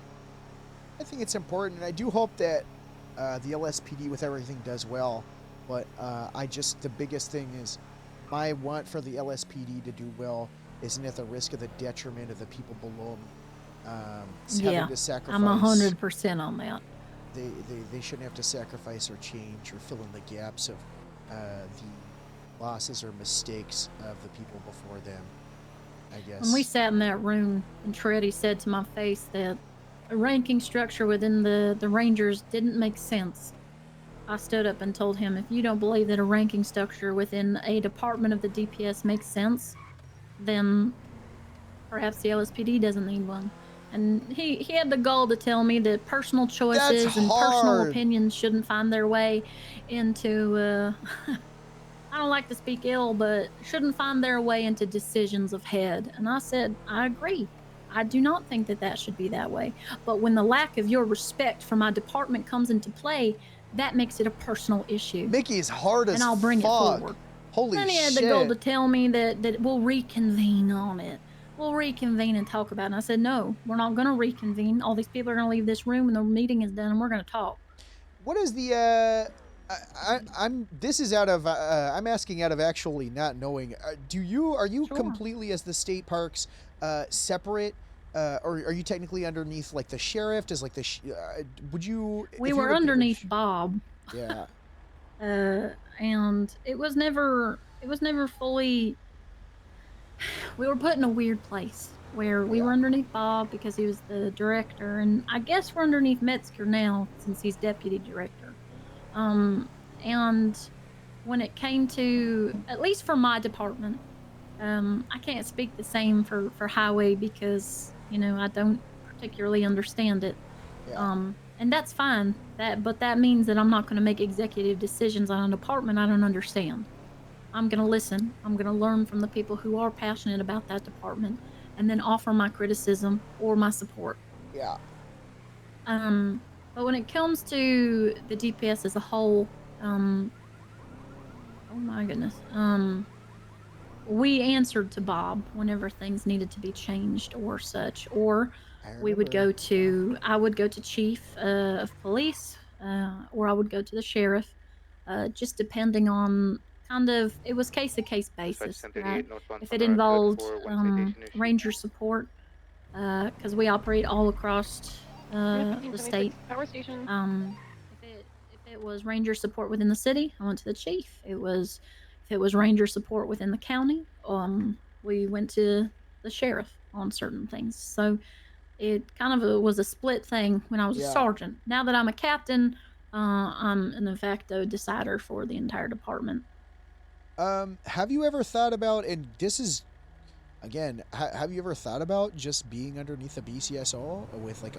I think it's important, and I do hope that the LSPD with everything does well. But the biggest thing is my want for the LSPD to do well isn't at the risk of the detriment of the people below me. Having to sacrifice. I'm 100% on that. They shouldn't have to sacrifice or change or fill in the gaps of the losses or mistakes of the people before them, I guess. When we sat in that room and Treddy said to my face that a ranking structure within the Rangers didn't make sense, I stood up and told him, if you don't believe that a ranking structure within a department of the DPS makes sense, then perhaps the LSPD doesn't need one. And he had the gall to tell me that personal choices and personal hard. opinions shouldn't find their way into, I don't like to speak ill, but shouldn't find their way into decisions of head. And I said, I agree. I do not think that that should be that way. But when the lack of your respect for my department comes into play, that makes it a personal issue. Mickey's hard as and I'll bring fuck. it forward. Holy then he shit. had the goal to tell me that we'll reconvene on it. We'll reconvene and talk about it. And I said, no, we're not going to reconvene. All these people are going to leave this room and the meeting is done and we're going to talk. What is the, this is out of, I'm asking out of actually not knowing. Are you completely, as the state parks, separate, or are you technically underneath, like, the sheriff? Does, like, would you... We were underneath Bob. Yeah. And it was never fully... We were put in a weird place where we were underneath Bob because he was the director, and I guess we're underneath Metzger now since he's deputy director. And when it came to, at least for my department, I can't speak the same for highway because, you know, I don't particularly understand it. And that's fine. But that means that I'm not going to make executive decisions on a department I don't understand. I'm going to listen. I'm going to learn from the people who are passionate about that department and then offer my criticism or my support. Yeah. But when it comes to the DPS as a whole, oh my goodness. We answered to Bob whenever things needed to be changed or such, or I would go to chief of police, or I would go to the sheriff, just depending on kind of, it was case-to-case basis. Right? If it involved ranger support, because we operate all across the state. Power station. If it was ranger support within the city, I went to the chief. If it was ranger support within the county, we went to the sheriff on certain things. So it kind of was a split thing when I was a sergeant. Now that I'm a captain, I'm an de facto decider for the entire department. Have you ever thought about, and this is, again, have you ever thought about just being underneath a BCSO with, like,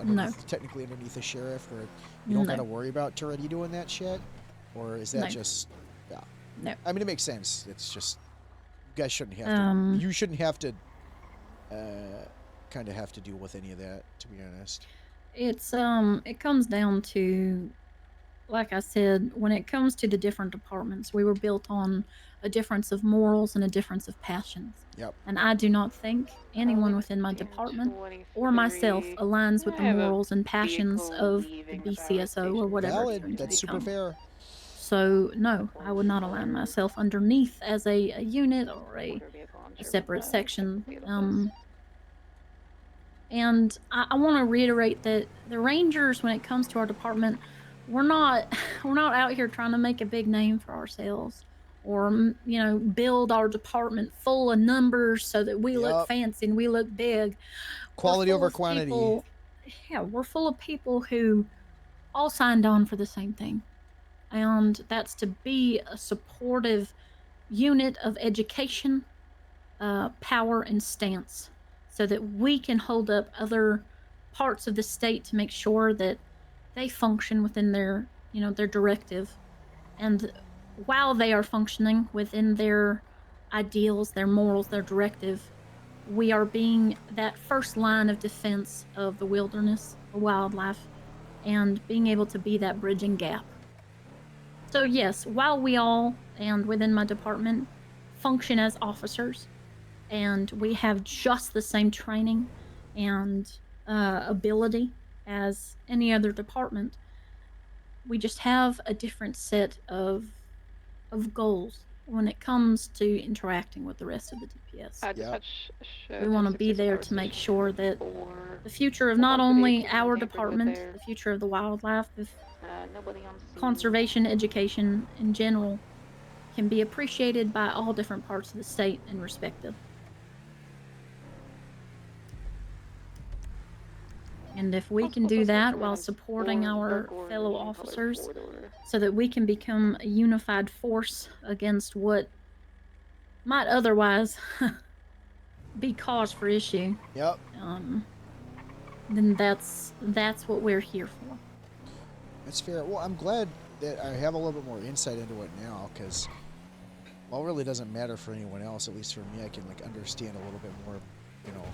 technically underneath a sheriff, where you don't got to worry about Toretti doing that shit? Or is that just, No. I mean, it makes sense. It's just, you guys shouldn't have to, you shouldn't have to, kind of have to deal with any of that, to be honest. It's, it comes down to, like I said, when it comes to the different departments, we were built on a difference of morals and a difference of passions. Yep. And I do not think anyone within my department or myself aligns with the morals and passions of the BCSO or whatever. Valid. That's super fair. So, no, I would not align myself underneath as a unit or a separate section. And I want to reiterate that the Rangers, when it comes to our department, we're not out here trying to make a big name for ourselves or, you know, build our department full of numbers so that we look fancy and we look big. Quality over quantity. We're full of people who all signed on for the same thing. And that's to be a supportive unit of education, power, and stance so that we can hold up other parts of the state to make sure that they function within their, you know, their directive. And while they are functioning within their ideals, their morals, their directive, we are being that first line of defense of the wilderness, the wildlife, and being able to be that bridging gap. So yes, while we all, and within my department, function as officers, and we have just the same training and ability as any other department, we just have a different set of goals when it comes to interacting with the rest of the DPS. We want to be there to make sure that the future of not only our department, the future of the wildlife, the conservation, education in general, can be appreciated by all different parts of the state and respected. You And if we can do that while supporting our fellow officers so that we can become a unified force against what might otherwise be cause for issue. Yep. Then that's what we're here for. That's fair. Well, I'm glad that I have a little bit more insight into it now, because while it really doesn't matter for anyone else, at least for me, I can like understand a little bit more, you know,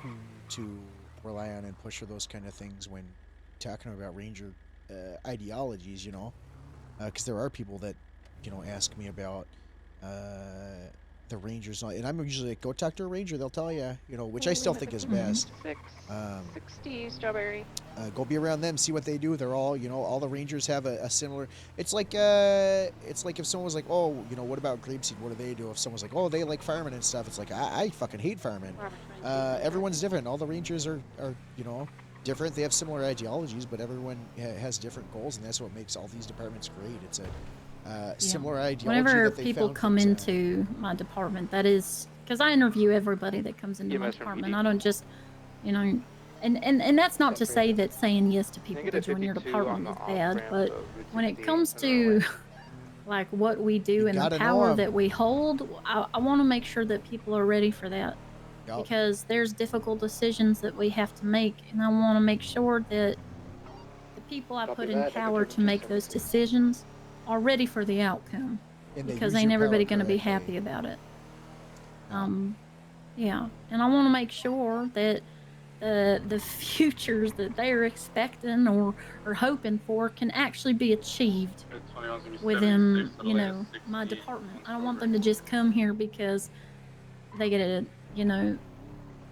who to rely on and push for those kind of things when talking about Ranger ideologies, you know, because there are people that, you know, ask me about the Rangers, and I'm usually like, go talk to a Ranger, they'll tell you, you know, which I still think is best. 60 strawberry. Go be around them, see what they do. They're all, you know, all the Rangers have a similar. It's like if someone was like, oh, you know, what about Grapeseed? What do they do? If someone's like, oh, they like firemen and stuff, it's like I fucking hate firemen. Everyone's different. All the Rangers are you know, different. They have similar ideologies, but everyone has different goals, and that's what makes all these departments great. It's a similar ideology. Whenever that they people found come into my department, that is because I interview everybody that comes into my department. I don't just, you know, and that's not to say that saying yes to people to join your department is bad, but when it comes to like what we do and the power that we hold, I want to make sure that people are ready for that. Yep. Because there's difficult decisions that we have to make, and I want to make sure that the people I put in power to make those decisions are ready for the outcome, because ain't everybody going to be happy about it. Yeah, and I want to make sure that the futures that they're expecting or hoping for can actually be achieved within, you know, my department. I don't want them to just come here because they get a, you know,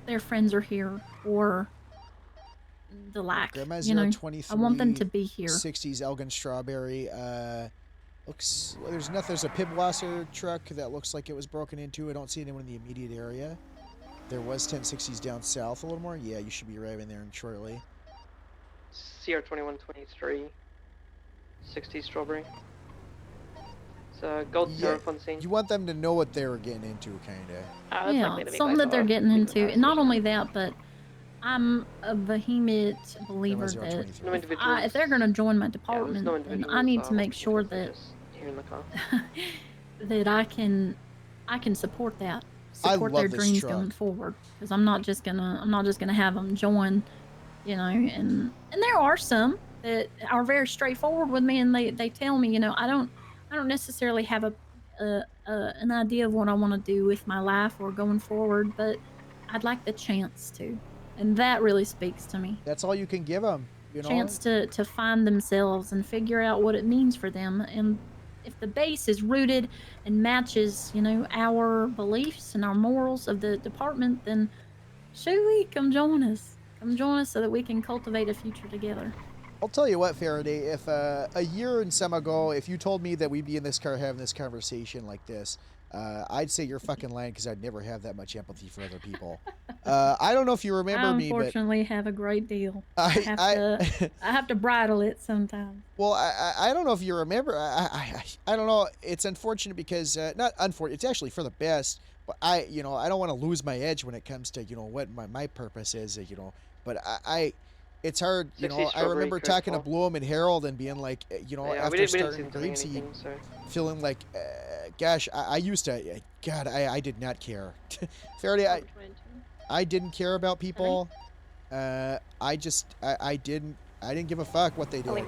their friends are here or the like. Grandma's you know, 23, I want them to be here. 60s Elgin Strawberry. Looks there's nothing. There's a Pibwasser truck that looks like it was broken into. I don't see anyone in the immediate area. There was 1060s down south a little more. Yeah, you should be arriving there shortly. CR 2123, 60 strawberry. It's gold Seraphon scene. You want them to know what they were getting into, kind of. Yeah, something that they're getting into. And not only that, but I'm a vehement believer that if they're going to join my department, then I need to make sure that that I can support that, support their dreams going forward. Because I'm not just gonna have them join, you know. And there are some that are very straightforward with me, and they tell me, you know, I don't necessarily have an idea of what I want to do with my life or going forward, but I'd like the chance to. And that really speaks to me. That's all you can give them, you know? Chance to find themselves and figure out what it means for them. And if the base is rooted and matches, you know, our beliefs and our morals of the department, then shoo-wee, come join us. Come join us so that we can cultivate a future together. I'll tell you what, Faraday, if a year and some ago, if you told me that we'd be in this car having this conversation like this, I'd say you're fucking lying, because I'd never have that much empathy for other people. I don't know if you remember me, but... I unfortunately have a great deal. I have to bridle it sometimes. Well, I don't know if you remember. I don't know. It's unfortunate because... not unfortunate. It's actually for the best. But I don't want to lose my edge when it comes to, you know, what my purpose is, you know. But it's hard, you know. I remember talking to Bloom and Harold and being like, you know, after starting Grapeseed, feeling like, gosh, I used to, God, I did not care. Faraday, I didn't care about people. I didn't give a fuck what they did.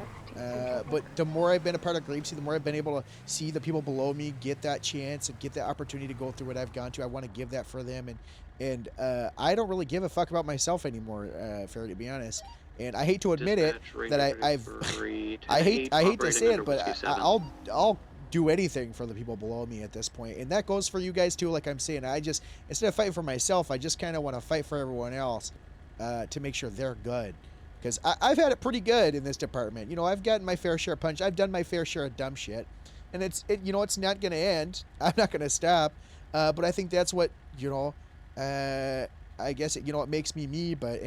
But the more I've been a part of Grapeseed, the more I've been able to see the people below me get that chance and get that opportunity to go through what I've gone to. I want to give that for them, and I don't really give a fuck about myself anymore, Faraday, to be honest. And I hate to admit it that I hate to say it, but I'll do anything for the people below me at this point. And that goes for you guys too, like I'm saying. I just, instead of fighting for myself, I just kind of want to fight for everyone else to make sure they're good. Because I've had it pretty good in this department. You know, I've gotten my fair share of punch. I've done my fair share of dumb shit. And you know, it's not going to end. I'm not going to stop. But I think that's what, you know, I guess, you know, it makes me, but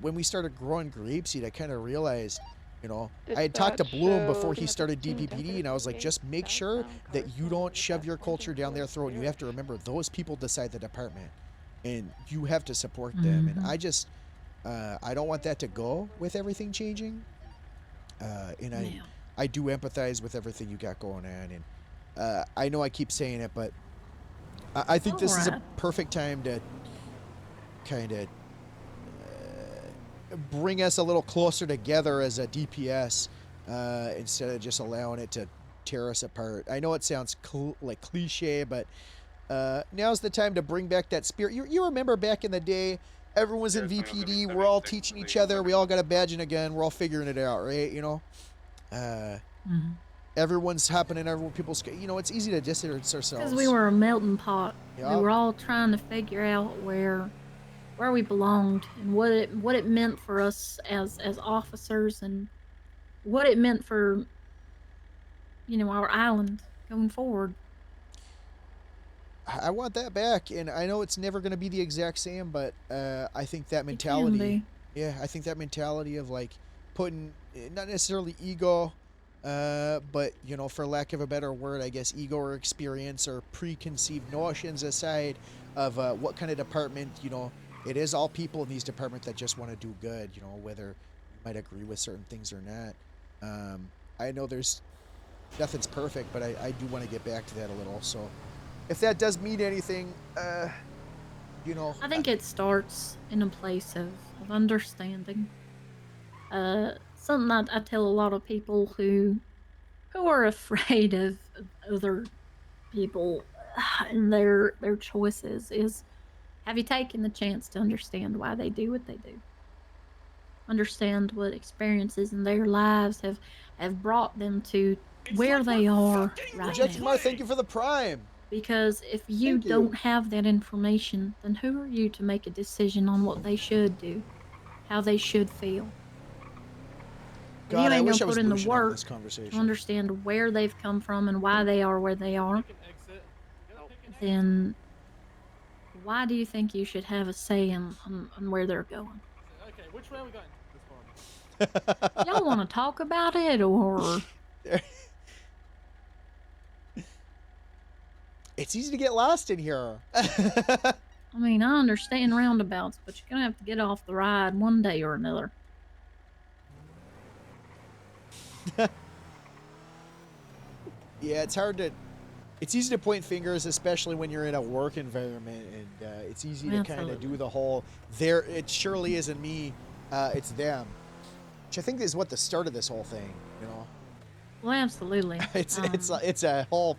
when we started growing Grapeseed, I kind of realized, you know, I had talked to Bloom before he started DPPD, and I was like, just make sure that you don't shove your culture down their throat. You have to remember, those people decide the department. and you have to support them. And I just, I don't want that to go with everything changing. And I do empathize with everything you got going on. And I know I keep saying it, but I think this is a perfect time to kind of bring us a little closer together as a DPS instead of just allowing it to tear us apart. I know it sounds like cliche, but now's the time to bring back that spirit. You remember back in the day, everyone's in VPD, we're all teaching each other, we all got a badge in a gun, we're all figuring it out, right? You know? Everyone's hopping in everyone people's, you know, it's easy to distance ourselves. Because we were a melting pot. Yep. We were all trying to figure out where we belonged and what it meant for us as officers and what it meant for, you know, our island going forward. I want that back, and I know it's never going to be the exact same, but I think that mentality, yeah, I think that mentality of like putting not necessarily ego, but you know, for lack of a better word, I guess ego or experience or preconceived notions aside of what kind of department, you know, it is all people in these departments that just want to do good, you know, whether you might agree with certain things or not. I know there's nothing's perfect, but I do want to get back to that a little. So if that does mean anything, you know. I think it starts in a place of understanding. Something I tell a lot of people who are afraid of other people and their choices is, have you taken the chance to understand why they do what they do? Understand what experiences in their lives have brought them to where they are right now. Thank you for the prime. Because if you don't have that information, then who are you to make a decision on what they should do, how they should feel? If you ain't gonna put in the work to understand where they've come from and why they are where they are, then why do you think you should have a say on where they're going? Okay, which way are we going? Y'all want to talk about it, or? It's easy to get lost in here. I mean, I understand roundabouts, but you're gonna have to get off the ride one day or another. Yeah, it's easy to point fingers, especially when you're in a work environment, and it's easy to kind of do the whole, it surely isn't me, it's them, which I think is what the start of this whole thing, you know? Well, absolutely. It's a whole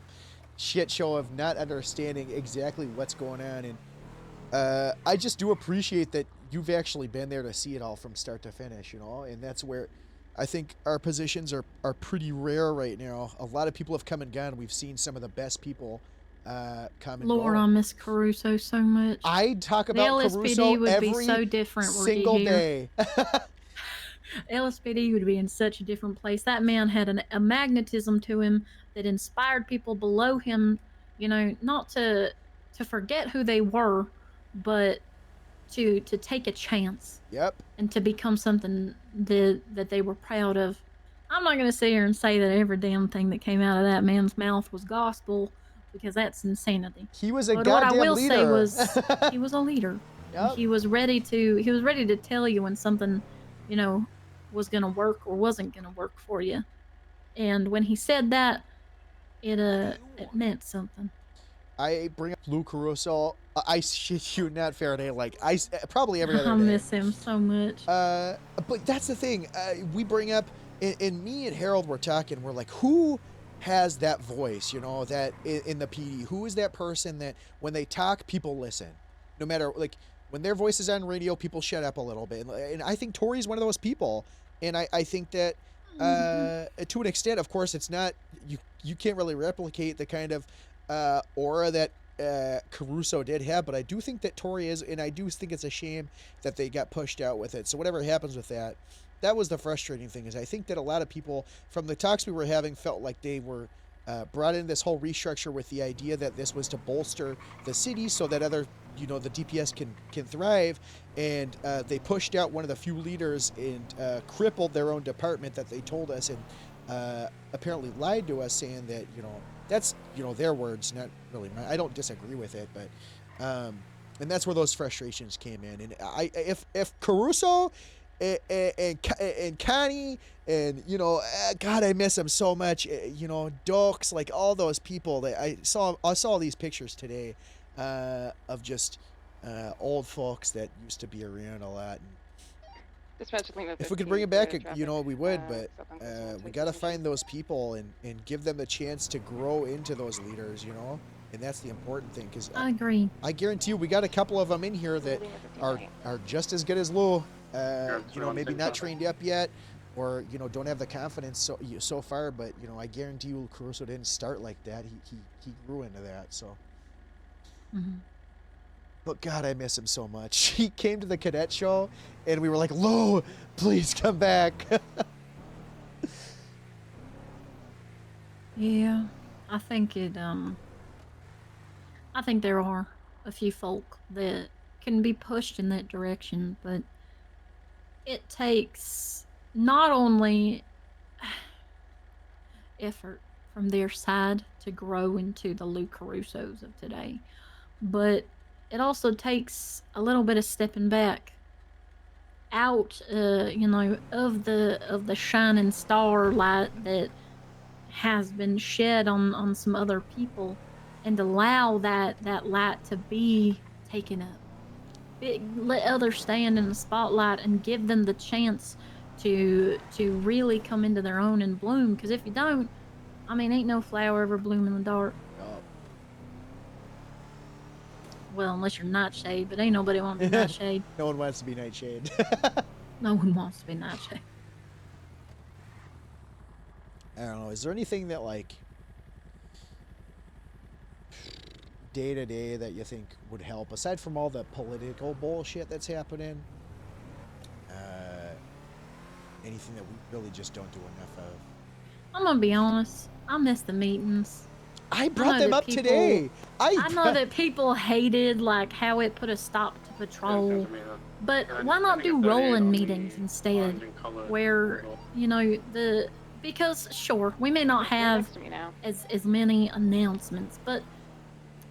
shit show of not understanding exactly what's going on, and I just do appreciate that you've actually been there to see it all from start to finish, you know, and that's where I think our positions are pretty rare right now. A lot of people have come and gone. We've seen some of the best people come and Lord, go. I miss Caruso so much. I talk about the Caruso LSPD would every be so different single day. LSPD would be in such a different place. That man had a magnetism to him that inspired people below him, you know, not to forget who they were, but to take a chance. Yep. And to become something that they were proud of. I'm not going to sit here and say that every damn thing that came out of that man's mouth was gospel, because that's insanity. He was a but goddamn what I will leader. say was he was a leader. Yep. He was ready to tell you when something, you know, was going to work or wasn't going to work for you. And when he said that, it meant something. I bring up Lou Caruso. I shit you not, Faraday. Like probably every other day. I miss him so much. But that's the thing. We bring up, and me and Harold were talking. We're like, who has that voice? You know, that in the PD. Who is that person that when they talk, people listen? No matter like when their voice is on radio, people shut up a little bit. And I think Tori's one of those people. And I think that to an extent, of course, it's not you can't really replicate the kind of aura that Caruso did have, but I do think that Tori is, and I do think it's a shame that they got pushed out with it. So whatever happens with that was the frustrating thing, is I think that a lot of people from the talks we were having felt like they were brought in this whole restructure with the idea that this was to bolster the city so that other, you know, the DPS can thrive, and they pushed out one of the few leaders and crippled their own department that they told us, and apparently lied to us, saying that, you know, that's, you know, their words, not really mine. I don't disagree with it, but And that's where those frustrations came in. And if Caruso and Connie and God, I miss him so much. Dokes, like all those people that I saw these pictures today of just old folks that used to be around a lot. And if we could bring it back, we would. But we got to find those people and give them the chance to grow into those leaders. And that's the important thing, because I agree. I guarantee you, we got a couple of them in here that are just as good as Lou. Maybe not trained up yet, or don't have the confidence so far. But I guarantee you, Caruso didn't start like that. He grew into that. So. Mm-hmm. But God, I miss him so much. He came to the cadet show, and we were like, Lou, please come back. Yeah, I think I think there are a few folk that can be pushed in that direction, but it takes not only effort from their side to grow into the Lou Carusos of today, but it also takes a little bit of stepping back out, of the shining star light that has been shed on some other people, and allow that light to be taken up. Let others stand in the spotlight and give them the chance to really come into their own and bloom. Because if you don't, ain't no flower ever bloom in the dark. Well, unless you're Nightshade, but ain't nobody want to be Nightshade. No one wants to be Nightshade. No one wants to be Nightshade. I don't know. Is there anything that, like, day to day that you think would help, aside from all the political bullshit that's happening? Anything that we really just don't do enough of? I'm gonna be honest. I miss the meetings. I brought them up today. I know that people hated how it put a stop to patrol, but why not do rolling meetings instead? Where because sure, we may not have as many announcements, but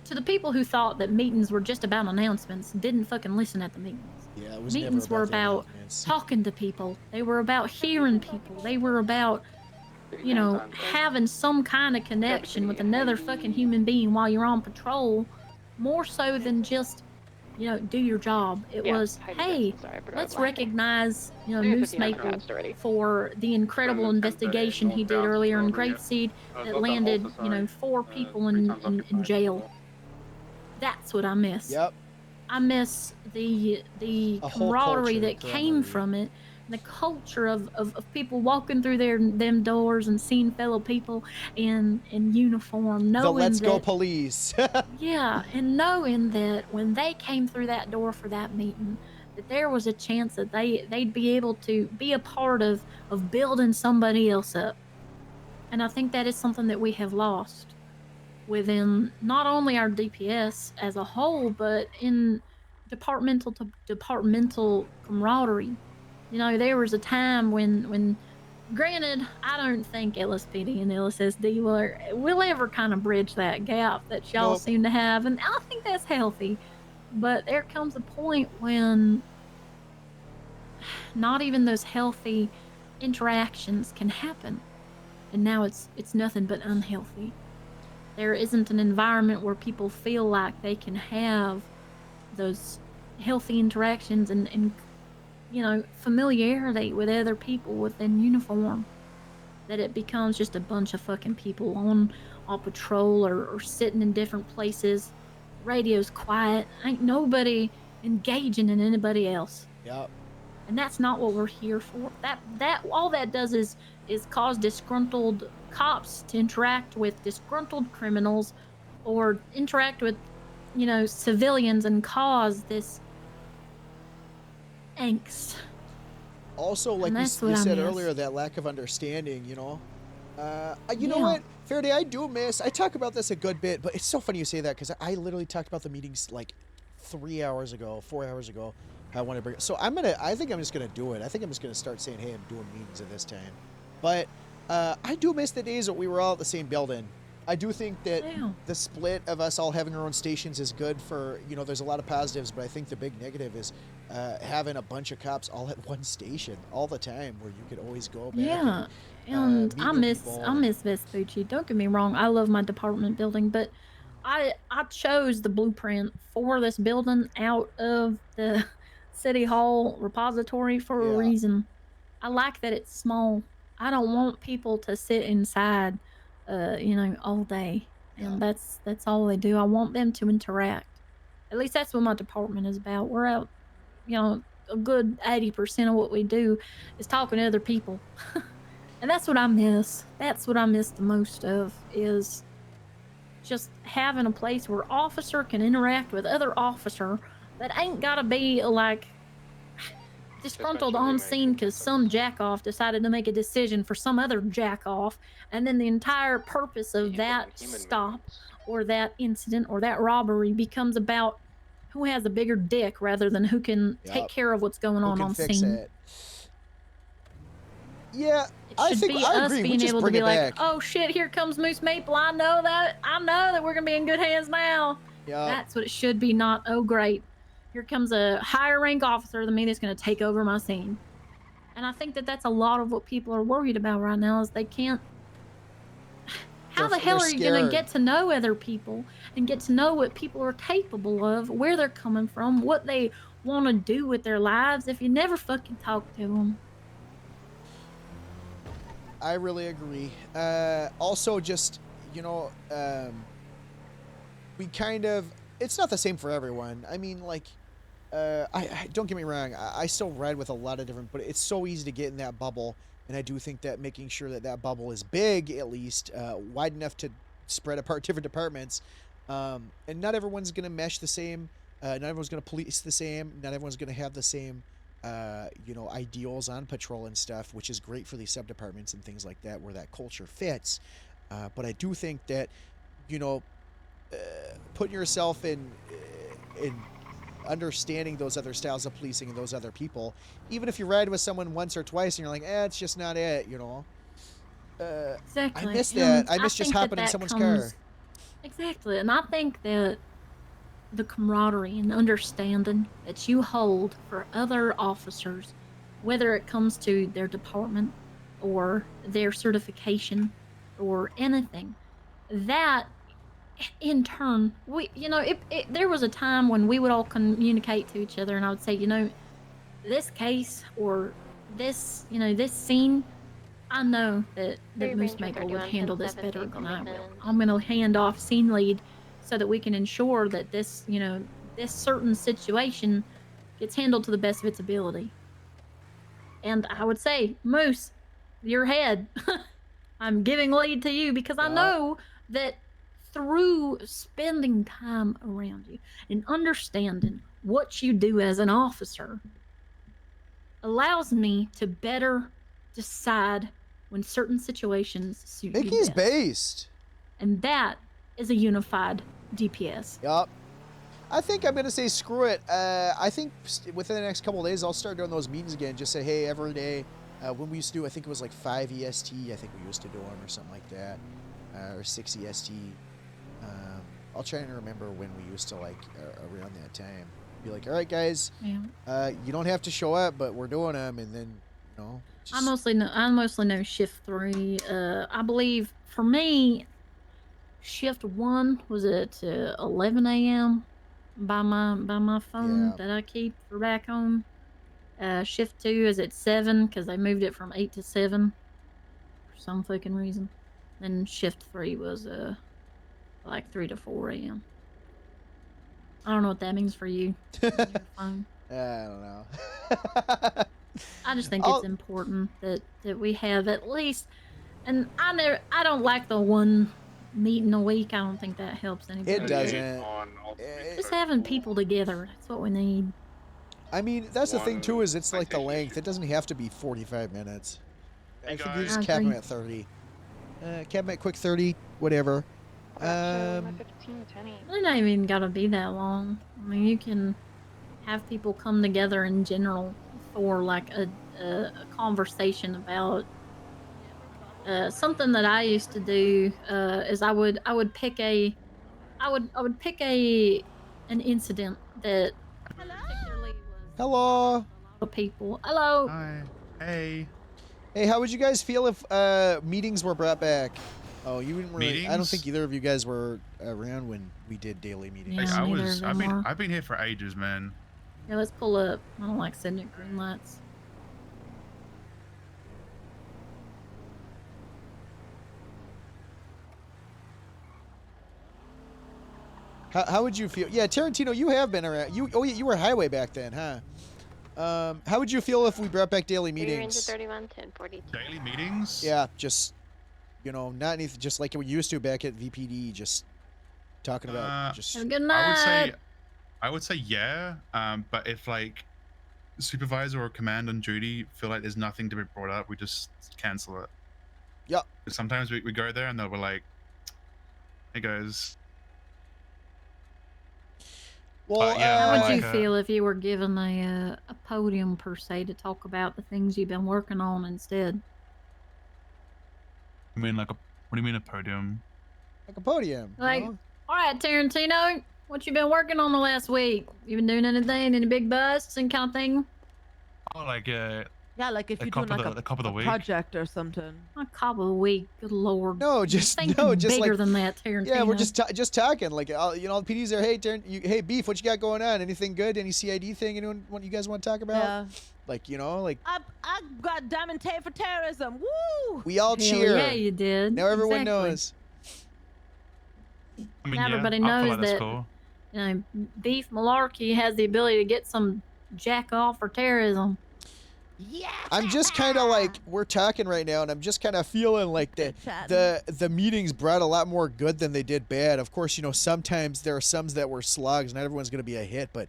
to the people who thought that meetings were just about announcements, didn't fucking listen at the meetings. Yeah, it was meetings were about talking to people. They were about hearing people. They were about having some kind of connection with another fucking human being while you're on patrol, more so than just do your job. It was, hey, let's recognize Moose Maple for the incredible investigation he did earlier in Grapeseed that landed 4 people in jail. That's what I miss. Yep. I miss the camaraderie that came from it, the culture of people walking through them doors and seeing fellow people in uniform, knowing the Let's that, Go Police. Yeah, and knowing that when they came through that door for that meeting, that there was a chance that they'd be able to be a part of building somebody else up. And I think that is something that we have lost within not only our DPS as a whole, but in departmental to departmental camaraderie. There was a time when granted, I don't think LSPD and LSSD will ever kind of bridge that gap that y'all seem to have, and I think that's healthy. But there comes a point when not even those healthy interactions can happen, and now it's nothing but unhealthy. There isn't an environment where people feel like they can have those healthy interactions and familiarity with other people within uniform. That it becomes just a bunch of fucking people on patrol or sitting in different places. Radio's quiet. Ain't nobody engaging in anybody else. Yep. And that's not what we're here for. That all that does is cause disgruntled cops to interact with disgruntled criminals, or interact with civilians and cause this angst. Also, like you said earlier, that lack of understanding, you know what, Faraday, I do miss, I talk about this a good bit, but it's so funny you say that, because I literally talked about the meetings like 4 hours ago, I want to bring it. So I think I'm just going to do it. I think I'm just going to start saying, hey, I'm doing meetings at this time. But I do miss the days that we were all at the same building, I do think that Yeah. the split of us all having our own stations is good for, there's a lot of positives, but I think the big negative is having a bunch of cops all at one station all the time where you could always go back Yeah, and and meet I new miss people. I miss Vespucci. Don't get me wrong, I love my department building, but I chose the blueprint for this building out of the city hall repository for a Yeah. reason. I like that it's small. I don't want people to sit inside, all day, and that's all they do. I want them to interact. At least that's what my department is about. We're out, a good 80% of what we do is talking to other people. And that's what I miss. That's what I miss the most of is just having a place where officer can interact with other officer that ain't gotta be like disgruntled on scene because some jack-off decided to make a decision for some other jack-off, and then the entire purpose of that stop or that incident or that robbery becomes about who has a bigger dick rather than who can take Yup. care of what's going Who on can fix scene. it? Yeah, It I should think be I us agree. We being just able to bring be it like, back. oh shit, here comes Moose Maple. I know that we're gonna be in good hands now. Yup. That's what it should be, not, oh great, here comes a higher rank officer than me that's gonna take over my scene. And I think that that's a lot of what people are worried about right now is they can't. How the hell they're are you gonna scared. get to know other people and get to know what people are capable of, where they're coming from, what they want to do with their lives if you never fucking talk to them? I really agree. Also, just we kind of. It's not the same for everyone. I mean, like, I don't get me wrong. I still ride with a lot of different, but it's so easy to get in that bubble, and I do think that making sure that that bubble is big, at least wide enough to spread apart different departments, and not everyone's gonna mesh the same. Not everyone's gonna police the same. Not everyone's gonna have the same. Ideals on patrol and stuff, which is great for these sub departments and things like that, where that culture fits. But I do think that, putting yourself in understanding those other styles of policing and those other people, even if you ride with someone once or twice and you're like, it's just not it, Exactly. I miss that. I miss think just hopping in that someone's comes, car. Exactly, and I think that the camaraderie and understanding that you hold for other officers, whether it comes to their department or their certification or anything, that in turn, there was a time when we would all communicate to each other and I would say, this case or this scene, I know that Moose Maple would handle this better than I will. I'm going to hand off scene lead so that we can ensure that this certain situation gets handled to the best of its ability. And I would say, Moose, your head, I'm giving lead to you because I know that through spending time around you and understanding what you do as an officer allows me to better decide when certain situations suit you Mickey's best. based. And that is a unified DPS. Yup. I think I'm going to say screw it. I think within the next couple of days, I'll start doing those meetings again. Just say, hey, every day, when we used to do, I think it was like 5 EST, I think we used to do them or something like that, or 6 EST. I'll try and remember when we used to, like, around that time. Be like, all right, guys, you don't have to show up, but we're doing them, and then, I mostly know shift 3. I believe for me, shift 1 was at 11 a.m. by my phone that I keep for back home. Shift 2 is at 7 because they moved it from 8 to 7 for some fucking reason. Then shift 3 was like 3 to 4 a.m. I don't know what that means for you. On your phone. I don't know. I just think it's important that we have at least, and I don't like the one meeting a week. I don't think that helps anybody. It doesn't. Just having people together, that's what we need. I mean, that's the thing too, is it's like the length. It doesn't have to be 45 minutes. I think you just cap them at 30. Cap them at quick 30, whatever. They're not even gotta be that long. I mean, you can have people come together in general for like a conversation about something that I used to do is I would pick a I would pick an incident that particularly Hello. a lot of people. Hello. Hi. Hey. Hey, how would you guys feel if meetings were brought back? Oh, you wouldn't really. I don't Meetings? think either of you guys were around when we did daily meetings. Yeah, I neither was. of them were. I've been here for ages, man. Yeah, let's pull up. I don't like sitting at green lights. How would you feel? Yeah, Tarantino, you have been around. Oh yeah, you were highway back then, huh? How would you feel if we brought back daily You're into meetings? 31, 10, 42. Daily meetings? Yeah, just not anything. Just like we used to back at VPD, just talking about just. Have a good night. I would say yeah. But if like supervisor or command on duty feel like there's nothing to be brought up, we just cancel it. Yep. Sometimes we go there and they'll be like, "Hey guys." Well, how would you feel if you were given a podium per se to talk about the things you've been working on instead? I mean, like what do you mean a podium? Like a podium. Like, all right, Tarantino, what you been working on the last week? You been doing anything, any big busts and kind of thing? Oh, like Yeah, like if the you're cop doing of like the cop of the a week. project or something. A couple of week, good lord. No, just Thinking just bigger like than that, Tarantino. Yeah, we're just talking. Like the PD's there. Hey, hey, Beef, what you got going on? Anything good? Any CID thing? Anyone you guys want to talk about? Yeah. Like like I got diamond tape for terrorism. Woo! we all Hell cheer. yeah, you did. Now everyone Exactly. knows. I mean, Now yeah, everybody I feel knows like that's that cool. you know, Beef Malarkey has the ability to get some jack off for terrorism. Yeah. I'm just kind of like we're talking right now, and I'm just kind of feeling like the meetings brought a lot more good than they did bad. Of course, sometimes there are some that were slugs. Not everyone's gonna be a hit, but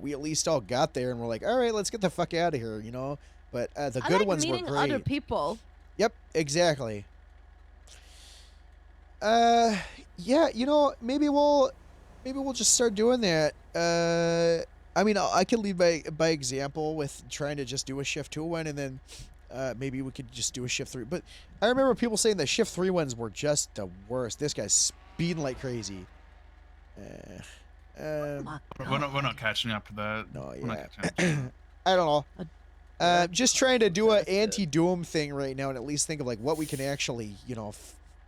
we at least all got there, and we're like, all right, let's get the fuck out of here, But the good ones were meeting great. other people. Yep, exactly. Yeah, maybe we'll just start doing that. I mean, I could lead by example with trying to just do a shift 2 one, and then maybe we could just do a shift 3. But I remember people saying the shift 3 ones were just the worst. This guy's speeding like crazy. We're not catching up to that. No, We're not yeah. catching up to that. I don't know. Just trying to do an anti-doom thing right now, and at least think of like what we can actually,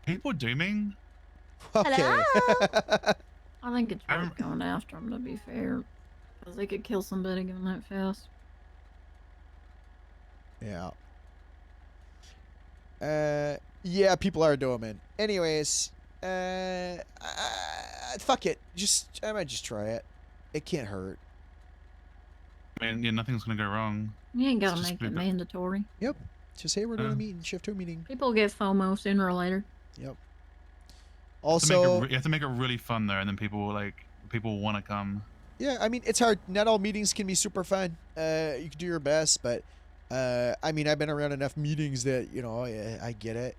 People dooming? Okay. I think it's worth going after them, to be fair. Because they could kill somebody going that fast. Yeah. Yeah, people are dooming. Anyways, fuck it. I might just try it. It can't hurt. I mean, yeah, nothing's gonna go wrong. You ain't gotta It's just make be it the- mandatory. Yep. Just say we're doing a meeting, shift 2 meeting. People get FOMO sooner or later. Yep. You have to Also, you have to make it really fun there, and then people want to come. yeah, I mean, it's hard. Not all meetings can be super fun. You can do your best, but I mean, I've been around enough meetings that I get it.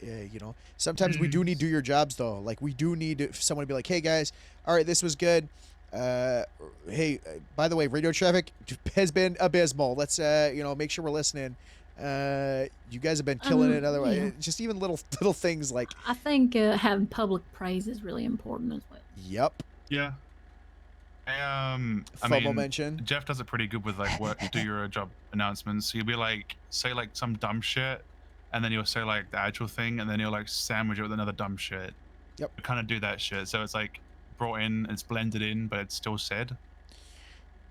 Sometimes we do need to do your jobs though. Like we do need someone to be like, hey guys, all right, this was good. Hey, by the way, radio traffic has been abysmal. Let's make sure we're listening. You guys have been killing it. Otherwise, yeah. just even little things like. I think having public praise is really important as well. Yep. Yeah. I FOMO mean, mention. Jeff does it pretty good with like do your job announcements. He'll be like, say like some dumb shit, and then he'll say like the actual thing, and then he'll like sandwich it with another dumb shit. Yep. We kind of do that shit, so it's like brought in, it's blended in, but it's still said.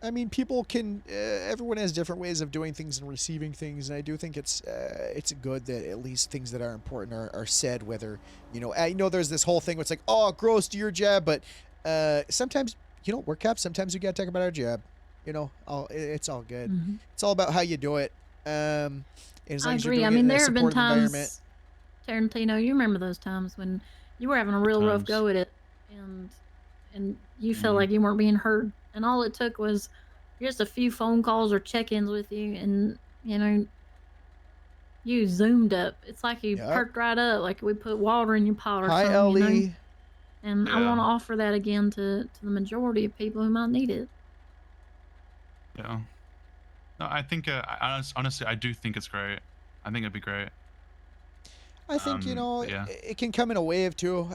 I mean, people can. Everyone has different ways of doing things and receiving things, and I do think it's good that at least things that are important are said. Whether I know there's this whole thing where it's like, oh, gross, do your job, but sometimes we're cops. Sometimes we gotta talk about our job. It's all good. Mm-hmm. It's all about how you do it. As long I as you're agree. doing I it mean, in a there have been supportive environment. times, Tarantino, you remember those times when you were having a real rough go at it, and you felt like you weren't being heard, and all it took was just a few phone calls or check-ins with you, and you zoomed up. It's like you perked right up, like we put water in your pot or Hi, something. Ellie. And I want to offer that again to the majority of people who might need it. Yeah. No, I think honestly, I do think it's great. I think it'd be great. I think yeah. it can come in a wave too.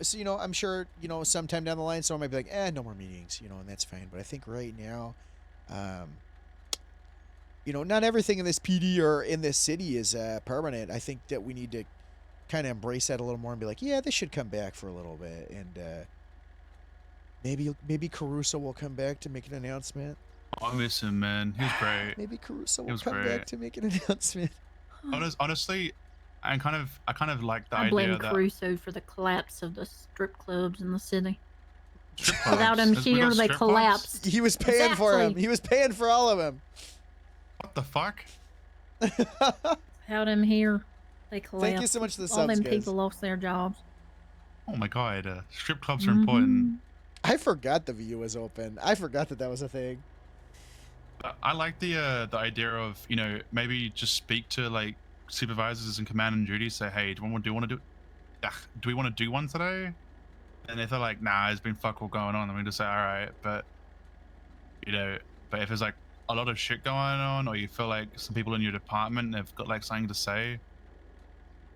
So, I'm sure sometime down the line someone might be like, no more meetings, and that's fine. But I think right now, not everything in this PD or in this city is permanent. I think that we need to kind of embrace that a little more and be like, yeah, this should come back for a little bit, and maybe Caruso will come back to make an announcement. I miss him, man. He was great. Maybe Caruso He will was come great. back to make an announcement. Honestly, I kind of like the I blame idea that Caruso for the collapse of the strip clubs in the city. strip Without clubs. him We got here, they strip clubs? collapsed. He was paying for him. Exactly. He was paying for all of them. What the fuck? Without him here, they collapsed. Thank you so much for the All subs, them guys. people lost their jobs. Oh my god, strip clubs are important. I forgot the VU was open. I forgot that was a thing. I like the idea of maybe just speak to like supervisors and command and duty. Say, hey, do we want to do one today? And if they're like, nah, there's been fuck all going on, then we just say, all right. But but if there's like a lot of shit going on, or you feel like some people in your department have got like something to say,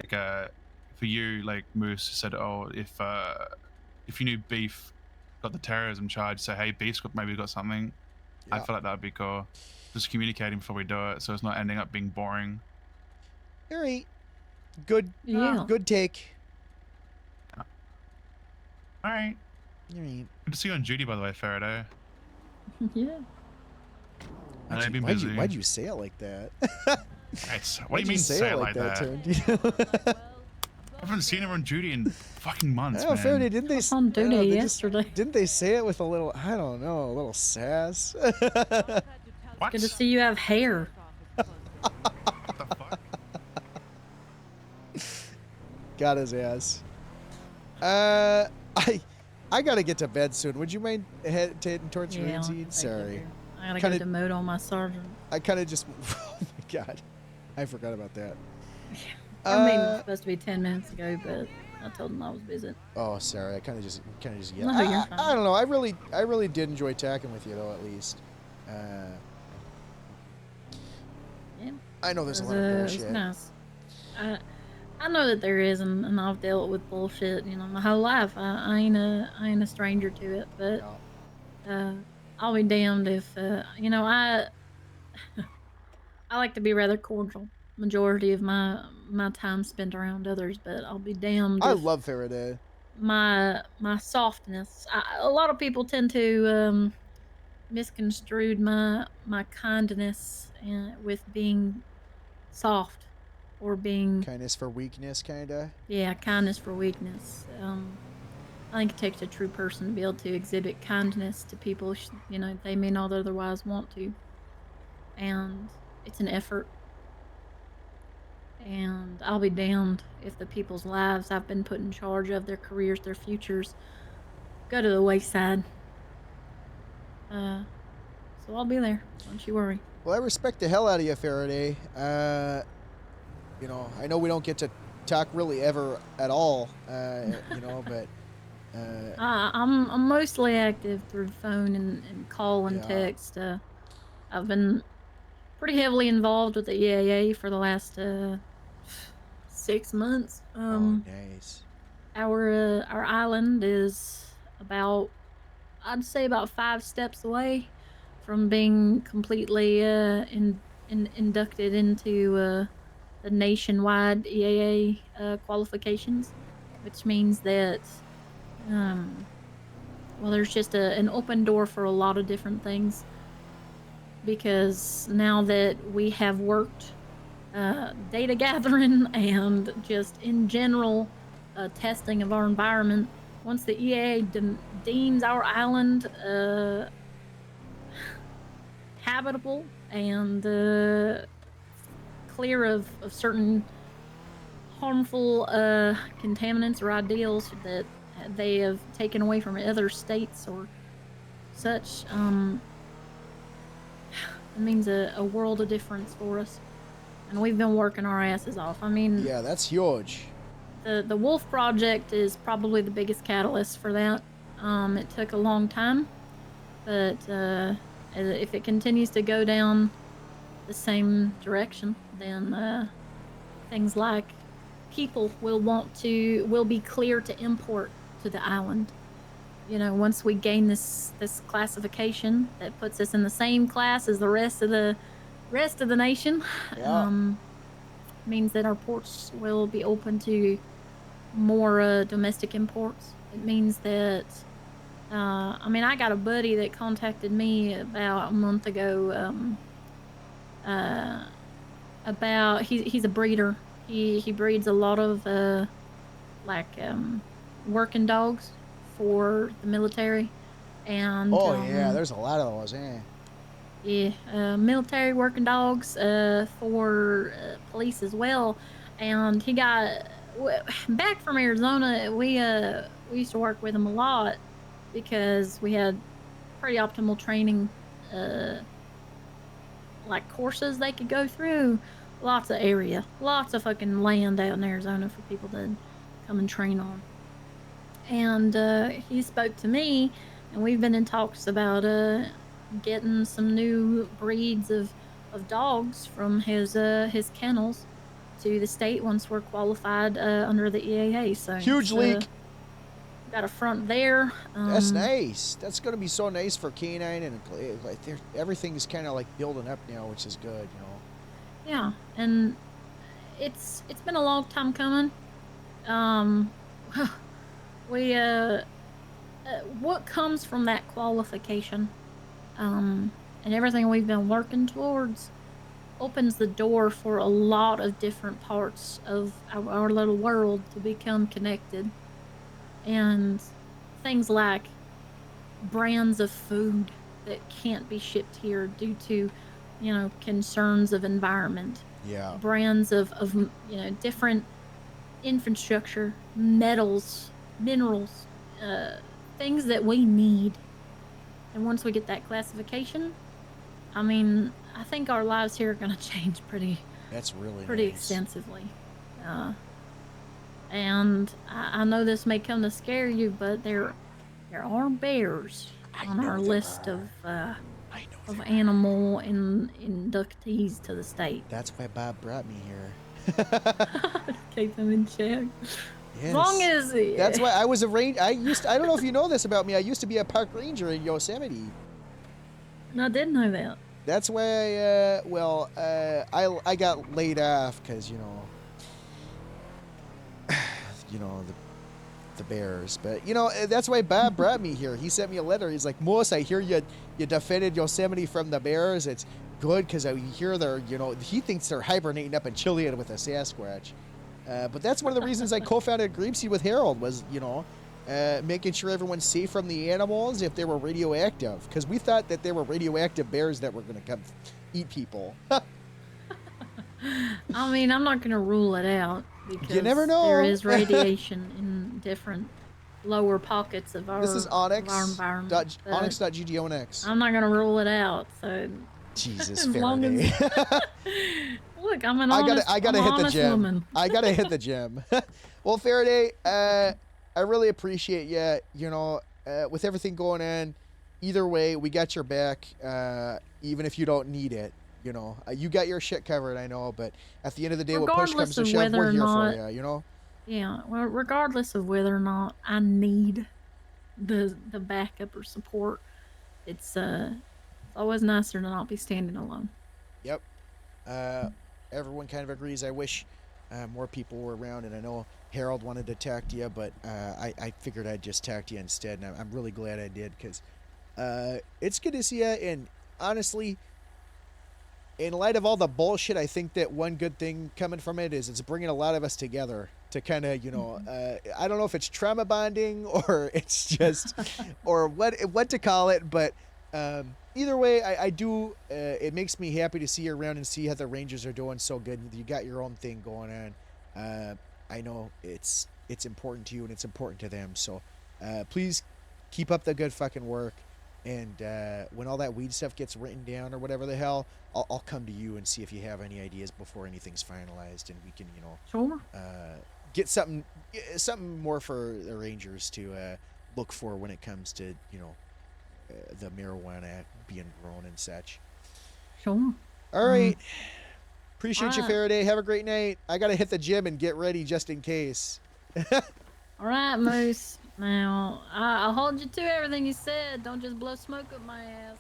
like for you, like Moose said, oh, if you knew Beef got the terrorism charge, say, hey, Beef's maybe got something. I feel like that'd be cool. Just communicating before we do it, so it's not ending up being boring. All right. Good. Yeah. Good take. All right. All right. Good to see you on duty, by the way, Faraday. Yeah. I've been busy. Why'd you say it like that? What do you mean say it like that? Tony? I haven't seen her on duty in fucking months, Oh, man. Faraday, didn't they? On duty they yesterday. Didn't they say it with a little? I don't know, a little sass. What? Good to see you have hair. Got his ass. I gotta get to bed soon. Would you mind heading towards Yeah, Rinzine? Sorry. I gotta Kinda- go demote on my sergeant. I kind of just. Oh my god, I forgot about that. Our meeting was supposed to be 10 minutes ago, but I told him I was busy. Oh, sorry. I kind of just yelled. No, you're fine. I don't know. I really did enjoy talking with you though. At least. Yeah. I know there's a lot of It was bullshit. nice. I know that there is, and I've dealt with bullshit, my whole life. I ain't a stranger to it, but I'll be damned if I like to be rather cordial. Majority of my time spent around others, but I'll be damned. I if love Faraday. my softness. A lot of people tend to misconstrued my kindness with being soft or being Kindness for weakness, kinda. yeah, kindness for weakness. I think it takes a true person to be able to exhibit kindness to people they may not otherwise want to, and it's an effort. And I'll be damned if the people's lives I've been put in charge of, their careers, their futures, go to the wayside. So I'll be there. Don't you worry. Well, I respect the hell out of you, Faraday. I know we don't get to talk really ever at all, but. I'm mostly active through phone and call and text. I've been pretty heavily involved with the EAA for the last 6 months. Nice. Our island is I'd say about 5 steps away from being completely inducted into the nationwide EAA qualifications, which means that there's just an open door for a lot of different things, because now that we have worked data gathering and just in general testing of our environment, once the EAA deems our island habitable and clear of certain harmful contaminants or ideals that they have taken away from other states or such, it means a world of difference for us. And we've been working our asses off. I mean, yeah, that's huge. The Wolf Project is probably the biggest catalyst for that. It took a long time, but if it continues to go down the same direction, then things like people will be clear to import to the island. You know, once we gain this classification that puts us in the same class as the rest of the nation, Yeah. means that our ports will be open to more domestic imports. It means that I mean, I got a buddy that contacted me about a month ago about he's a breeder. He breeds a lot of working dogs for the military, and Oh yeah, there's a lot of those. military working dogs for police as well. And he got back from Arizona. We used to work with him a lot because we had pretty optimal training like courses they could go through. Lots of area, lots of fucking land out in Arizona for people to come and train on. And he spoke to me, and we've been in talks about getting some new breeds of dogs from his kennels to the state once we're qualified under the EAA. So huge leak. Got a front there. That's nice. That's gonna be so nice for canine, and like everything is kind of like building up now, which is good, you know. Yeah, and it's been a long time coming. We what comes from that qualification, and everything we've been working towards, opens the door for a lot of different parts of our little world to become connected. And things like brands of food that can't be shipped here due to, you know, concerns of environment. Yeah. Brands of you know, different infrastructure, metals, minerals, things that we need. And once we get that classification, I mean, I think our lives here are going to change pretty That's really nice. Extensively. And I know this may come to scare you, but there are bears on our list of animal inductees to the state. That's why Bob brought me here. Keep them in check. Yes. As long as that's why I was a ranger. I don't know if you know this about me. I used to be a park ranger in Yosemite. I did know that. That's why I got laid off because you know the bears. But you know, that's why Bob brought me here. He sent me a letter. He's like, Moose, I hear you defended Yosemite from the bears. It's good because I hear they're, you know, he thinks they're hibernating up in Chilean with a Sasquatch. But that's one of the reasons I co-founded Grapeseed with Harold was, you know, making sure everyone's safe from the animals if they were radioactive. Because we thought that they were radioactive bears that were going to come eat people. I mean, I'm not going to rule it out because you never know. There is radiation in different lower pockets of our, this is Onyx. Our environment. Onyx.GGONX. I'm not going to rule it out. So Jesus, Faraday. Look, I'm an honest, I gotta hit the gym. Woman. I gotta hit the gym. Well, Faraday, I really appreciate you. You know, with everything going on, either way, we got your back. Even if you don't need it, you know, you got your shit covered. I know, but at the end of the day, when push comes to shove, we're here for you. You know. Yeah. Well, regardless of whether or not I need the backup or support, it's always nicer to not be standing alone. Yep. Everyone kind of agrees. I wish more people were around, and I know Harold wanted to talk to you, but I figured I'd just talk to you instead, and I'm really glad I did, because it's good to see you, and honestly, in light of all the bullshit, I think that one good thing coming from it is it's bringing a lot of us together to kind of, you know, I don't know if it's trauma bonding or it's just, or what to call it, but either way, I do, it makes me happy to see you around and see how the Rangers are doing so good. You got your own thing going on. I know it's important to you and it's important to them. So please keep up the good fucking work. And when all that weed stuff gets written down or whatever the hell, I'll come to you and see if you have any ideas before anything's finalized, and we can, you know, sure. Get something more for the Rangers to look for when it comes to, you know, the marijuana being grown and such. Sure. All right. Appreciate you, Alright. Faraday. Have a great night. I gotta hit the gym and get ready just in case. All right, Moose. Now, I'll hold you to everything you said. Don't just blow smoke up my ass.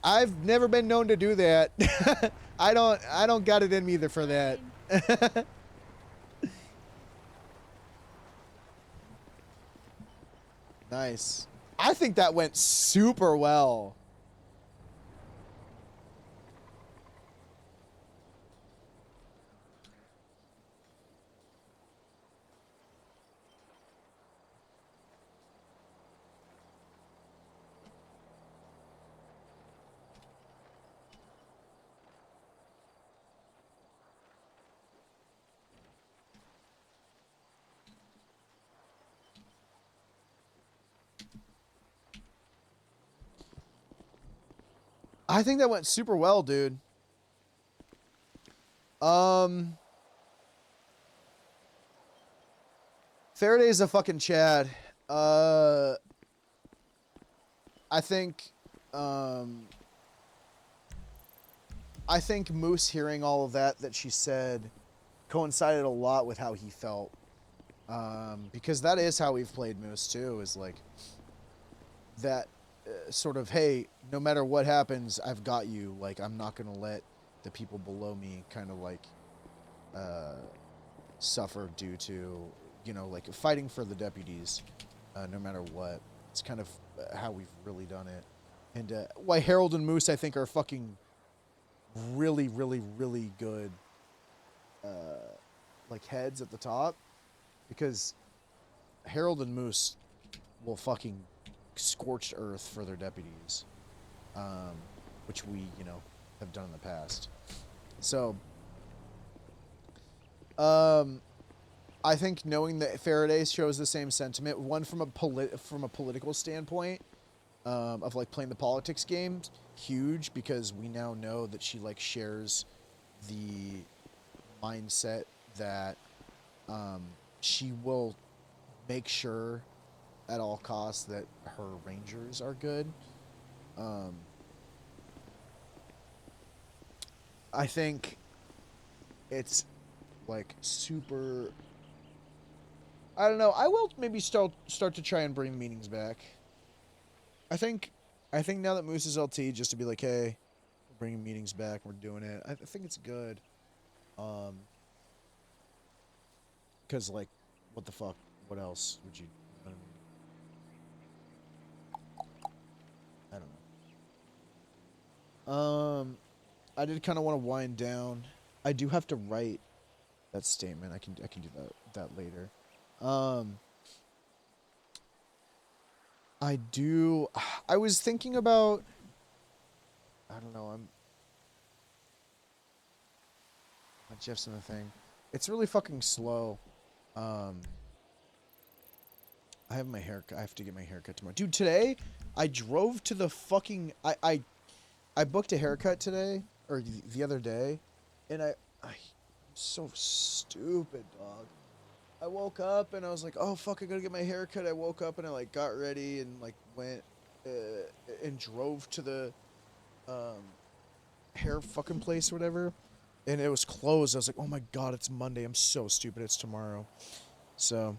I've never been known to do that. I don't got it in me either for that. Nice. I think that went super well. I think that went super well, dude. Faraday's a fucking Chad. I think Moose hearing all of that she said coincided a lot with how he felt. Because that is how we've played Moose too, is like that sort of, hey, no matter what happens, I've got you. Like, I'm not going to let the people below me kind of like suffer due to, you know, like fighting for the deputies, no matter what. It's kind of how we've really done it. And why Harold and Moose, I think, are fucking really, really, really good like heads at the top, because Harold and Moose will fucking scorched earth for their deputies, which we, you know, have done in the past. So, I think knowing that Faraday shows the same sentiment, one from a political standpoint, of like playing the politics game, huge, because we now know that she like shares the mindset that she will make sure at all costs that her rangers are good. I think it's like super, I don't know, I will maybe start to try and bring meetings back. I think now that Moose is LT, just to be like, hey, we're bringing meetings back, we're doing it. I think it's good. Because, like, what the fuck? What else would you know what I mean? I don't know. I did kind of want to wind down. I do have to write that statement. I can do that later. I was thinking about, I don't know, Jeff's in the thing. It's really fucking slow. I have my haircut. I have to get my haircut tomorrow. Dude, today I drove to the fucking, I booked a haircut today, or the other day, and I'm so stupid, dog. I woke up and I was like, oh fuck, I gotta get my haircut. I woke up and I like got ready and like went and drove to the hair fucking place or whatever, and it was closed. I was like, oh my god, it's Monday. I'm so stupid. It's tomorrow. So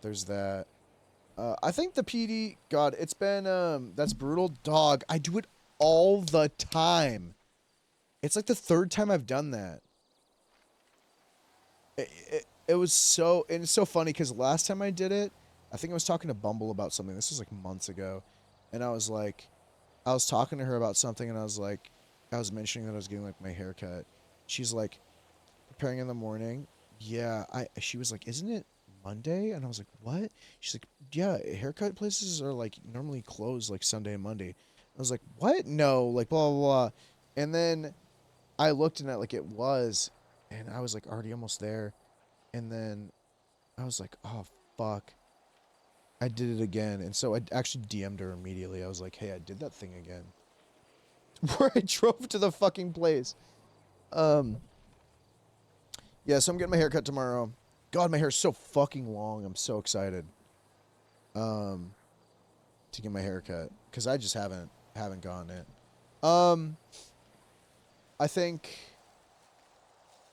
there's that. I think the PD, god, it's been that's brutal, dog. I do it all the time. It's like the third time I've done that. It was so, and it's so funny because last time I did it, I think I was talking to Bumble about something. This was like months ago, and I was talking to her about something, and I was mentioning that I was getting like my hair cut. She's like, preparing in the morning. Yeah, she was like, isn't it Monday? And I was like, what? She's like, yeah, haircut places are like normally closed like Sunday and Monday. I was like, what? No, like blah blah blah. And then I looked and it like it was, and I was like already almost there. And then I was like, oh fuck, I did it again. And so I actually DM'd her immediately. I was like, hey, I did that thing again. Where I drove to the fucking place. Yeah, so I'm getting my hair cut tomorrow. God, my hair's so fucking long. I'm so excited. To get my hair cut. Because I just haven't gotten it. I think.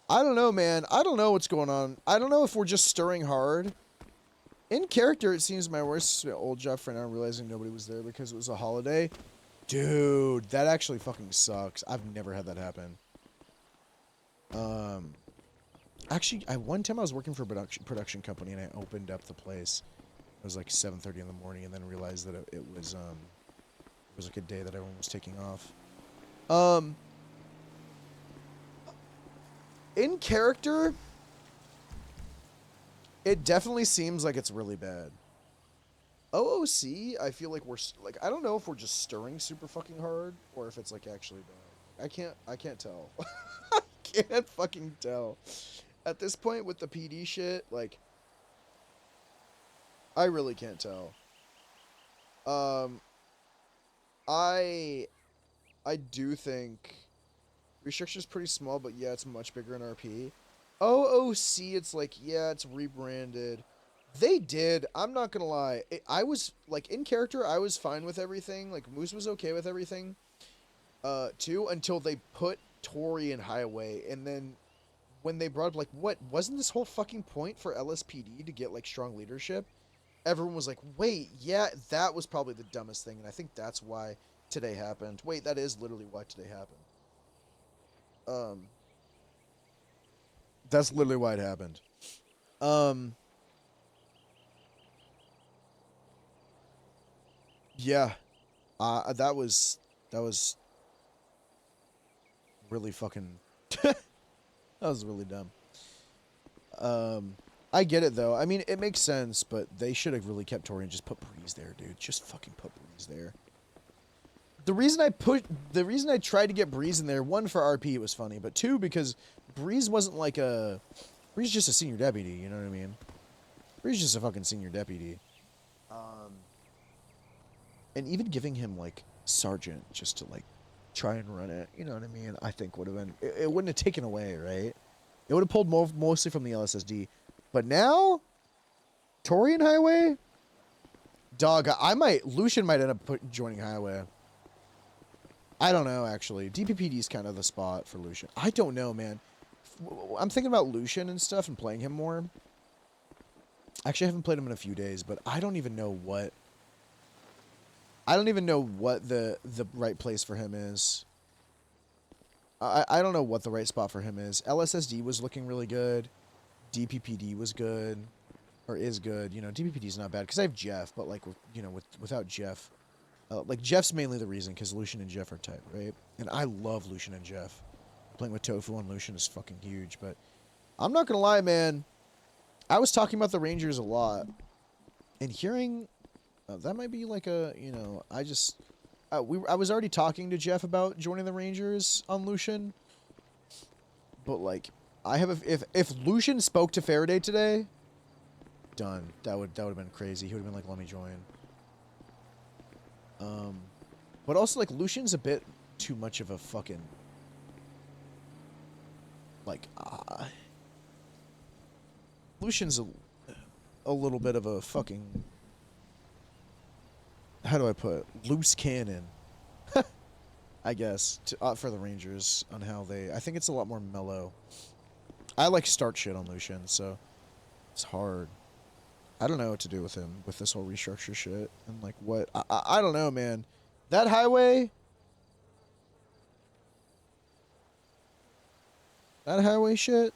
I don't know, man. I don't know what's going on. I don't know if we're just stirring hard. In character, it seems my worst old Jeff right now, realizing nobody was there because it was a holiday. Dude, that actually fucking sucks. I've never had that happen. Actually, one time I was working for a production company and I opened up the place. It was like 7:30 in the morning, and then realized that it was like a day that everyone was taking off. In character, it definitely seems like it's really bad. OOC, I feel like we're like, I don't know if we're just stirring super fucking hard or if it's like actually bad. I can't tell. I can't fucking tell. At this point with the PD shit, like, I really can't tell. I do think restriction's pretty small, but yeah, it's much bigger in RP. OOC, it's like, yeah, it's rebranded. They did. I'm not gonna lie. I was, like, in character, I was fine with everything. Like, Moose was okay with everything, too, until they put Tori in Highway, and then when they brought up, like, what, wasn't this whole fucking point for LSPD to get, like, strong leadership? Everyone was like, wait, yeah, that was probably the dumbest thing, and I think that's why today happened. Wait, that is literally why today happened. That's literally why it happened. Yeah. That was really fucking, that was really dumb. I get it though. I mean, it makes sense, but they should have really kept Tori and just put Breeze there, dude. Just fucking put Breeze there. The reason I tried to get Breeze in there, one, for RP, it was funny, but two, because Breeze wasn't like Breeze is just a senior deputy, you know what I mean? Breeze is just a fucking senior deputy. And even giving him, like, sergeant just to, like, try and run it, you know what I mean? I think would have been, it wouldn't have taken away, right? It would have pulled mostly from the LSSD. But now, Tori and Highway? Dog, Lucian might end up joining Highway. I don't know, actually. DPPD is kind of the spot for Lucian. I don't know, man. I'm thinking about Lucian and stuff and playing him more. Actually, I haven't played him in a few days, but I don't even know what the right place for him is. I don't know what the right spot for him is. LSSD was looking really good. DPPD was good. Or is good. You know, DPPD's not bad, because I have Jeff, but, like, without Jeff... like, Jeff's mainly the reason, because Lucian and Jeff are tight, right? And I love Lucian and Jeff. Playing with Tofu on Lucian is fucking huge, but... I'm not gonna lie, man. I was talking about the Rangers a lot. And hearing... that might be like a, you know, I just... I was already talking to Jeff about joining the Rangers on Lucian. But, like, I have if Lucian spoke to Faraday today... Done. That would have been crazy. He would have been like, let me join. But also, like, Lucian's a bit too much of a fucking... Like, Lucian's a little bit of a fucking... How do I put it? Loose cannon. I guess. For the Rangers, on how they... I think it's a lot more mellow. I like start shit on Lucian, so... It's hard. I don't know what to do with him, with this whole restructure shit. And, like, what... I don't know, man. That Highway... That Highway shit...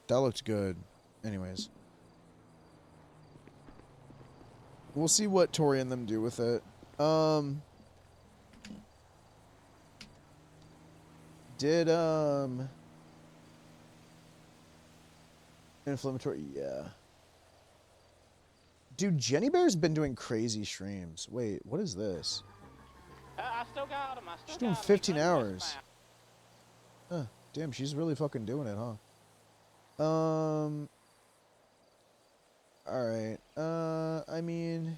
That looked good. Anyways. We'll see what Tori and them do with it. Inflammatory, yeah. Dude, Jenny Bear's been doing crazy streams. Wait, what is this? I still got him. She's doing 15 hours. Huh, damn, she's really fucking doing it, huh? Alright. I mean...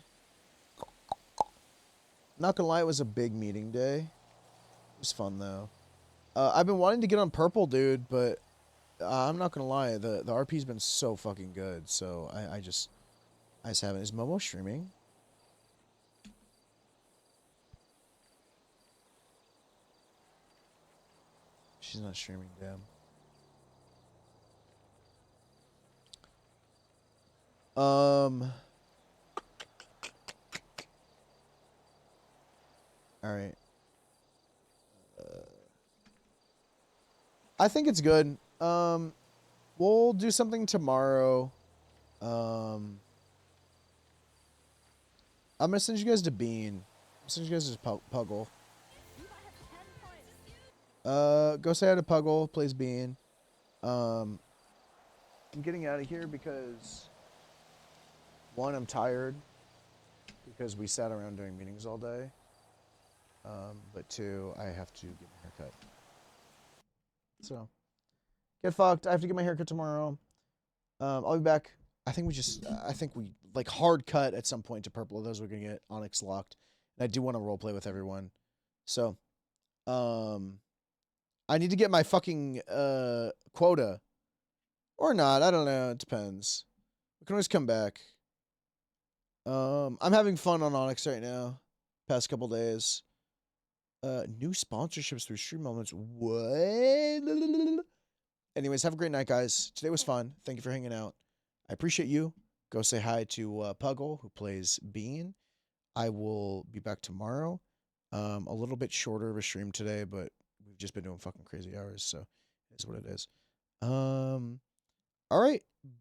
Not gonna lie, it was a big meeting day. It was fun, though. I've been wanting to get on Purple, dude, but... I'm not gonna lie, the RP's been so fucking good, so I just haven't. Is Momo streaming? She's not streaming, damn. All right. I think it's good. We'll do something tomorrow. I'm gonna send you guys to Bean. I'll send you guys to Puggle. Go say hi to Puggle. Plays Bean. I'm getting out of here because one, I'm tired because we sat around doing meetings all day. But two, I have to get my haircut. So, get fucked. I have to get my haircut tomorrow. I'll be back. I think we like hard cut at some point to purple. Those we're gonna get Onyx locked. And I do want to roleplay with everyone. So, I need to get my fucking quota. Or not, I don't know. It depends. We can always come back. I'm having fun on Onyx right now. Past couple days. New sponsorships through Stream Moments. What? Anyways, have a great night, guys. Today was fun. Thank you for hanging out. I appreciate you. Go say hi to Puggle, who plays Bean. I will be back tomorrow. A little bit shorter of a stream today, but we've just been doing fucking crazy hours, so it is what it is. All right.